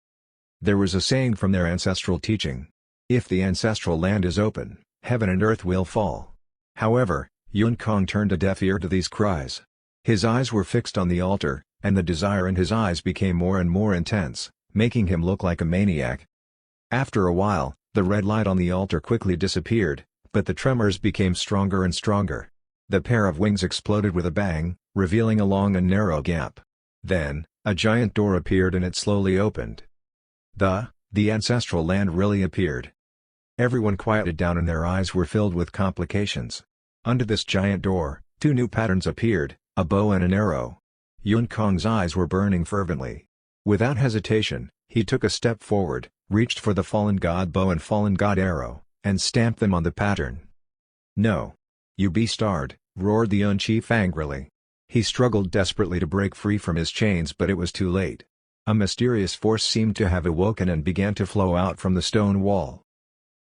There was a saying from their ancestral teaching. If the ancestral land is open, heaven and earth will fall. However, Yun Kong turned a deaf ear to these cries. His eyes were fixed on the altar, and the desire in his eyes became more and more intense, making him look like a maniac. After a while, the red light on the altar quickly disappeared, But the tremors became stronger and stronger. The pair of wings exploded with a bang, revealing a long and narrow gap. Then, a giant door appeared and it slowly opened. The ancestral land really appeared. Everyone quieted down and their eyes were filled with complications. Under this giant door, two new patterns appeared, a bow and an arrow. Yun Kong's eyes were burning fervently. Without hesitation, he took a step forward, reached for the fallen god bow and fallen god arrow, and stamped them on the pattern. "No! You bastard!" roared the Yun chief angrily. He struggled desperately to break free from his chains, but it was too late. A mysterious force seemed to have awoken and began to flow out from the stone wall.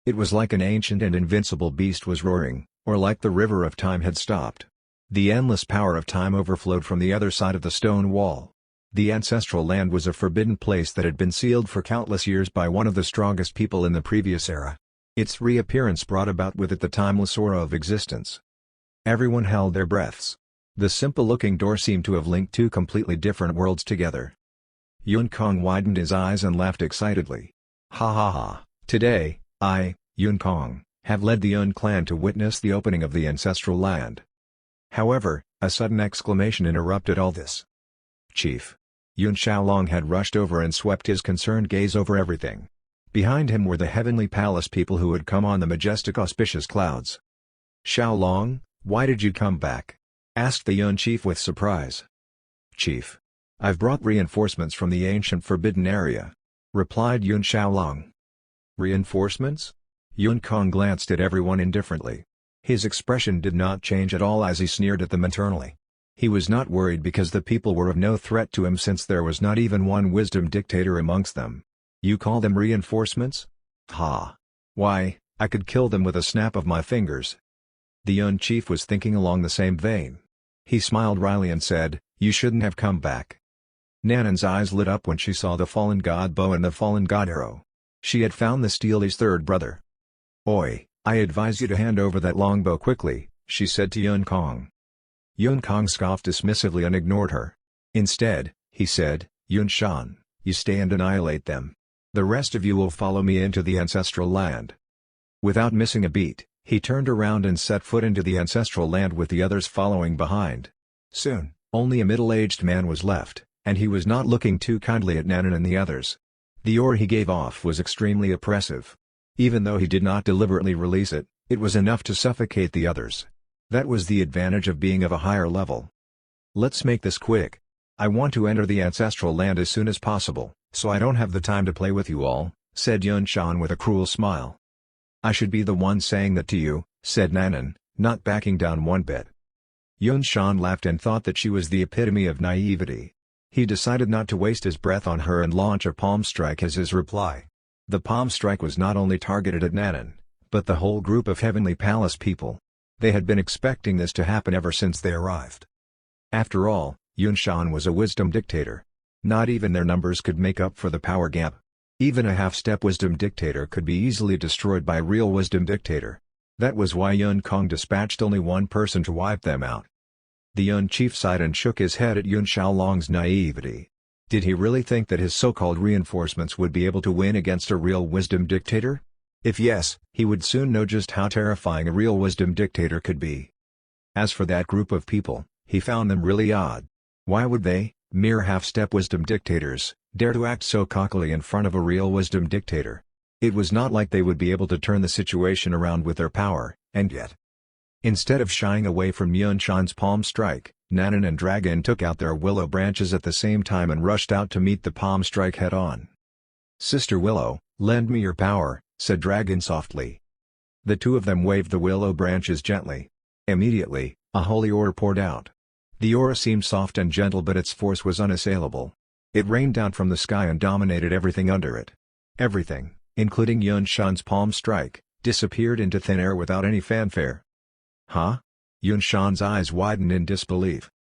It was like an ancient and invincible beast was roaring, or like the river of time had stopped. The endless power of time overflowed from the other side of the stone wall. The ancestral land was a forbidden place that had been sealed for countless years by one of the strongest people in the previous era. Its reappearance brought about with it the timeless aura of existence. Everyone held their breaths. The simple-looking door seemed to have linked two completely different worlds together. Yun Kong widened his eyes and laughed excitedly. "Ha ha ha, today, I, Yun Kong, have led the Yun clan to witness the opening of the ancestral land." However, a sudden exclamation interrupted all this. "Chief!" Yun Xiaolong had rushed over and swept his concerned gaze over everything. Behind him were the Heavenly Palace people who had come on the majestic auspicious clouds. "Xiaolong, why did you come back?" asked the Yun chief with surprise. "Chief, I've brought reinforcements from the ancient forbidden area," replied Yun Xiaolong. "Reinforcements?" Yun Kong glanced at everyone indifferently. His expression did not change at all as he sneered at them internally. He was not worried because the people were of no threat to him since there was not even one wisdom dictator amongst them. "You call them reinforcements? Ha! Why, I could kill them with a snap of my fingers." The Yun chief was thinking along the same vein. He smiled wryly and said, "You shouldn't have come back." Nanan's eyes lit up when she saw the fallen god bow and the fallen god arrow. She had found the Steely's third brother. "Oi, I advise you to hand over that longbow quickly," she said to Yun Kong. Yun Kong scoffed dismissively and ignored her. Instead, he said, "Yun Shan, you stay and annihilate them. The rest of you will follow me into the ancestral land." Without missing a beat, he turned around and set foot into the ancestral land with the others following behind. Soon, only a middle-aged man was left, and he was not looking too kindly at Nanan and the others. The aura he gave off was extremely oppressive. Even though he did not deliberately release it, it was enough to suffocate the others. That was the advantage of being of a higher level. "Let's make this quick. I want to enter the ancestral land as soon as possible, so I don't have the time to play with you all," said Yun Shan with a cruel smile. "I should be the one saying that to you," said Nanan, not backing down one bit. Yun Shan laughed and thought that she was the epitome of naivety. He decided not to waste his breath on her and launch a palm strike as his reply. The palm strike was not only targeted at Nanan, but the whole group of Heavenly Palace people. They had been expecting this to happen ever since they arrived. After all, Yun Shan was a wisdom dictator. Not even their numbers could make up for the power gap. Even a half-step wisdom dictator could be easily destroyed by a real wisdom dictator. That was why Yun Kong dispatched only one person to wipe them out. The Yun chief sighed and shook his head at Yun Xiaolong's naivety. Did he really think that his so-called reinforcements would be able to win against a real wisdom dictator? If yes, he would soon know just how terrifying a real wisdom dictator could be. As for that group of people, he found them really odd. Why would they, mere half-step wisdom dictators, dare to act so cockily in front of a real wisdom dictator? It was not like they would be able to turn the situation around with their power, and yet. Instead of shying away from Yun Shan's palm strike, Nanan and Dragon took out their willow branches at the same time and rushed out to meet the palm strike head-on. "Sister Willow, lend me your power," said Dragon softly. The two of them waved the willow branches gently. Immediately, a holy aura poured out. The aura seemed soft and gentle, but its force was unassailable. It rained down from the sky and dominated everything under it. Everything, including Yun Shan's palm strike, disappeared into thin air without any fanfare. "Huh?" Yun Shan's eyes widened in disbelief.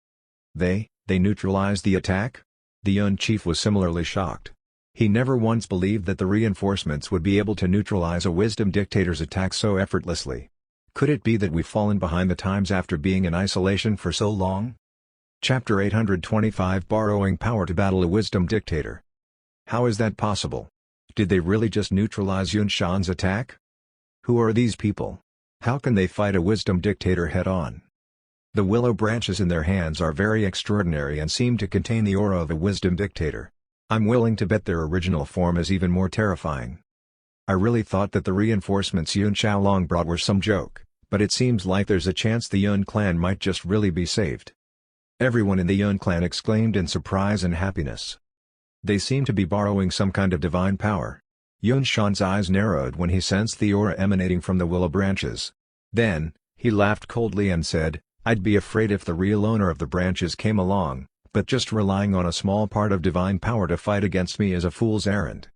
They neutralized the attack?" The Yun chief was similarly shocked. He never once believed that the reinforcements would be able to neutralize a wisdom dictator's attack so effortlessly. Could it be that we've fallen behind the times after being in isolation for so long? Chapter 825 Borrowing Power to Battle a Wisdom Dictator. How is that possible? Did they really just neutralize Yun Shan's attack? Who are these people? How can they fight a wisdom dictator head-on? The willow branches in their hands are very extraordinary and seem to contain the aura of a wisdom dictator. I'm willing to bet their original form is even more terrifying. I really thought that the reinforcements Yun Xiaolong brought were some joke, but it seems like there's a chance the Yun clan might just really be saved. Everyone in the Yun clan exclaimed in surprise and happiness. They seem to be borrowing some kind of divine power. Yun Shan's eyes narrowed when he sensed the aura emanating from the willow branches. Then, he laughed coldly and said, "I'd be afraid if the real owner of the branches came along, but just relying on a small part of divine power to fight against me is a fool's errand."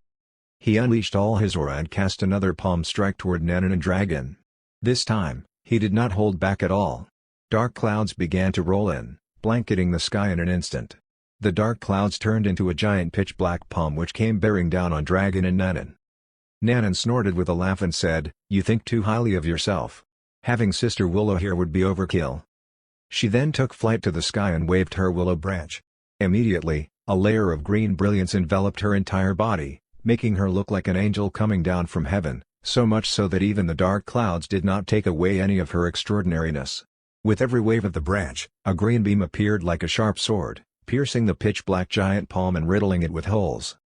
He unleashed all his aura and cast another palm strike toward Nanan and Dragon. This time, he did not hold back at all. Dark clouds began to roll in, blanketing the sky in an instant. The dark clouds turned into a giant pitch-black palm which came bearing down on Dragon and Nanan. Nanan snorted with a laugh and said, "You think too highly of yourself. Having Sister Willow here would be overkill." She then took flight to the sky and waved her willow branch. Immediately, a layer of green brilliance enveloped her entire body, making her look like an angel coming down from heaven, so much so that even the dark clouds did not take away any of her extraordinariness. With every wave of the branch, a green beam appeared like a sharp sword, piercing the pitch-black giant palm and riddling it with holes.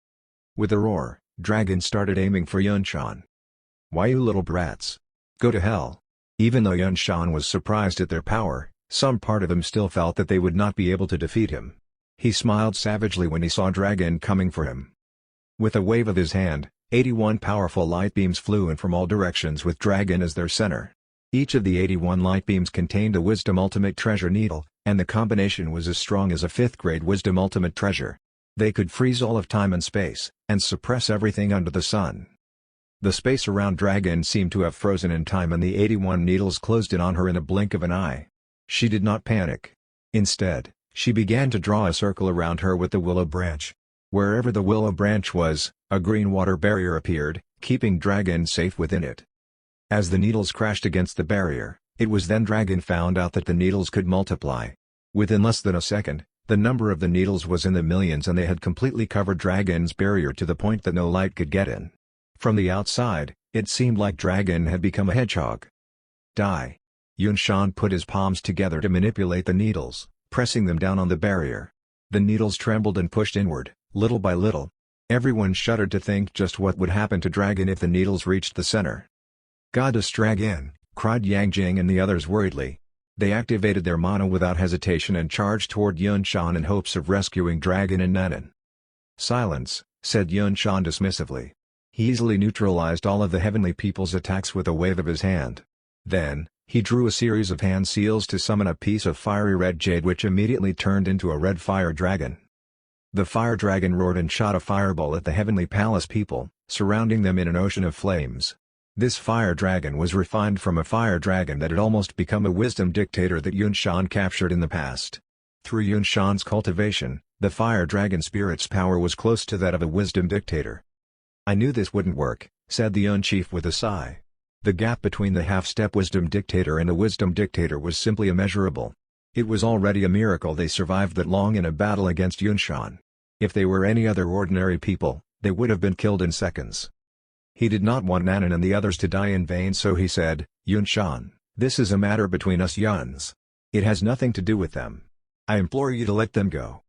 With a roar, Dragon started aiming for Yun Shan. "Why, you little brats? Go to hell." Even though Yun Shan was surprised at their power, some part of him still felt that they would not be able to defeat him. He smiled savagely when he saw Dragon coming for him. With a wave of his hand, 81 powerful light beams flew in from all directions with Dragon as their center. Each of the 81 light beams contained a Wisdom Ultimate Treasure Needle, and the combination was as strong as a 5th-grade Wisdom Ultimate Treasure. They could freeze all of time and space, and suppress everything under the sun. The space around Dragon seemed to have frozen in time and the 81 needles closed in on her in a blink of an eye. She did not panic. Instead, she began to draw a circle around her with the willow branch. Wherever the willow branch was, a green water barrier appeared, keeping Dragon safe within it. As the needles crashed against the barrier, it was then Dragon found out that the needles could multiply. Within less than a second, the number of the needles was in the millions and they had completely covered Dragon's barrier to the point that no light could get in. From the outside, it seemed like Dragon had become a hedgehog. Die. Yun Shan put his palms together to manipulate the needles, pressing them down on the barrier. The needles trembled and pushed inward, little by little. Everyone shuddered to think just what would happen to Dragon if the needles reached the center. "Goddess Dragon!" cried Yang Jing and the others worriedly. They activated their mana without hesitation and charged toward Yun Shan in hopes of rescuing Dragon and Nanan. "Silence," said Yun Shan dismissively. He easily neutralized all of the heavenly people's attacks with a wave of his hand. Then, he drew a series of hand seals to summon a piece of fiery red jade which immediately turned into a red fire dragon. The fire dragon roared and shot a fireball at the heavenly palace people, surrounding them in an ocean of flames. This fire dragon was refined from a fire dragon that had almost become a wisdom dictator that Yun Shan captured in the past. Through Yun Shan's cultivation, the fire dragon spirit's power was close to that of a wisdom dictator. "I knew this wouldn't work," said the Yun chief with a sigh. The gap between the half-step wisdom dictator and a wisdom dictator was simply immeasurable. It was already a miracle they survived that long in a battle against Yun Shan. If they were any other ordinary people, they would have been killed in seconds. He did not want Nanan and the others to die in vain, so he said, "Yun Shan, this is a matter between us Yuns. It has nothing to do with them. I implore you to let them go."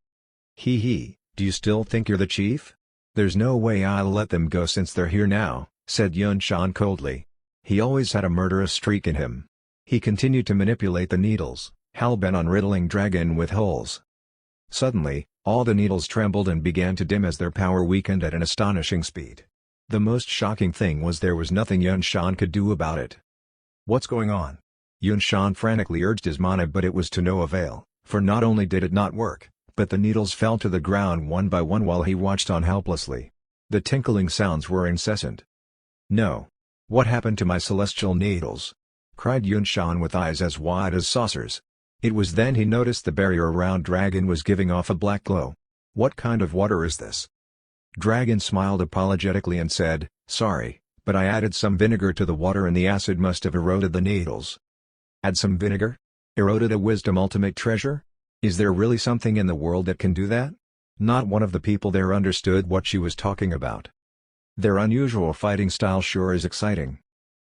"He, do you still think you're the chief? There's no way I'll let them go since they're here now," said Yun Shan coldly. He always had a murderous streak in him. He continued to manipulate the needles, hell-bent on riddling Dragon with holes. Suddenly, all the needles trembled and began to dim as their power weakened at an astonishing speed. The most shocking thing was there was nothing Yun Shan could do about it. "What's going on?" Yun Shan frantically urged his mana, but it was to no avail, for not only did it not work, but the needles fell to the ground one by one while he watched on helplessly. The tinkling sounds were incessant. "No. What happened to my celestial needles?" cried Yun Shan with eyes as wide as saucers. It was then he noticed the barrier around Dragon was giving off a black glow. "What kind of water is this?" Dragon smiled apologetically and said, "Sorry, but I added some vinegar to the water and the acid must have eroded the needles." "Add some vinegar? Eroded a wisdom ultimate treasure? Is there really something in the world that can do that?" Not one of the people there understood what she was talking about. "Their unusual fighting style sure is exciting."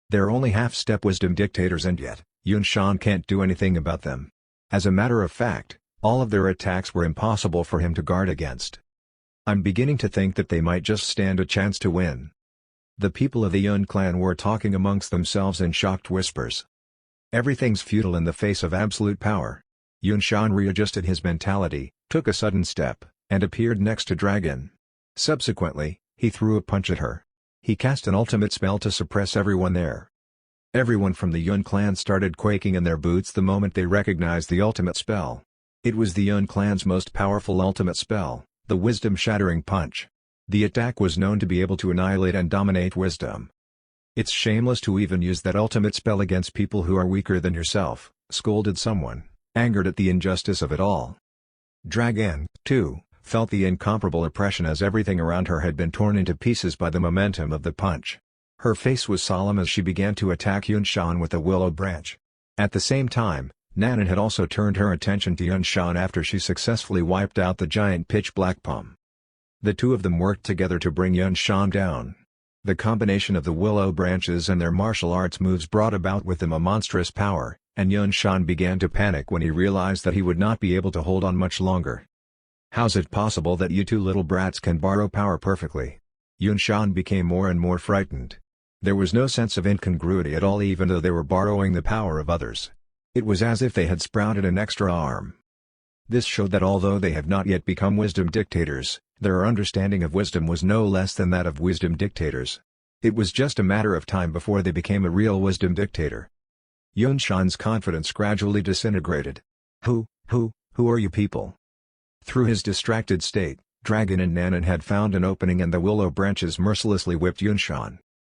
They're only half-step wisdom dictators and yet, Yun Shan can't do anything about them. As a matter of fact, all of their attacks were impossible for him to guard against. I'm beginning to think that they might just stand a chance to win. The people of the Yun clan were talking amongst themselves in shocked whispers. Everything's futile in the face of absolute power. Yun Shan readjusted his mentality, took a sudden step, and appeared next to Dragon. Subsequently, he threw a punch at her. He cast an ultimate spell to suppress everyone there. Everyone from the Yun clan started quaking in their boots the moment they recognized the ultimate spell. It was the Yun clan's most powerful ultimate spell, the Wisdom-Shattering Punch. The attack was known to be able to annihilate and dominate wisdom. "It's shameless to even use that ultimate spell against people who are weaker than yourself," scolded someone, angered at the injustice of it all. Dragon, too, felt the incomparable oppression as everything around her had been torn into pieces by the momentum of the punch. Her face was solemn as she began to attack Yun Shan with a willow branch. At the same time, Nanan had also turned her attention to Yun Shan after she successfully wiped out the giant pitch-black palm. The two of them worked together to bring Yun Shan down. The combination of the willow branches and their martial arts moves brought about with them a monstrous power, and Yun Shan began to panic when he realized that he would not be able to hold on much longer. "How's it possible that you two little brats can borrow power perfectly?" Yun Shan became more and more frightened. There was no sense of incongruity at all even though they were borrowing the power of others. It was as if they had sprouted an extra arm. This showed that although they have not yet become wisdom dictators, their understanding of wisdom was no less than that of wisdom dictators. It was just a matter of time before they became a real wisdom dictator. Yun Shan's confidence gradually disintegrated. Who are you people?" Through his distracted state, Dragon and Nanan had found an opening and the willow branches mercilessly whipped Yun Shan.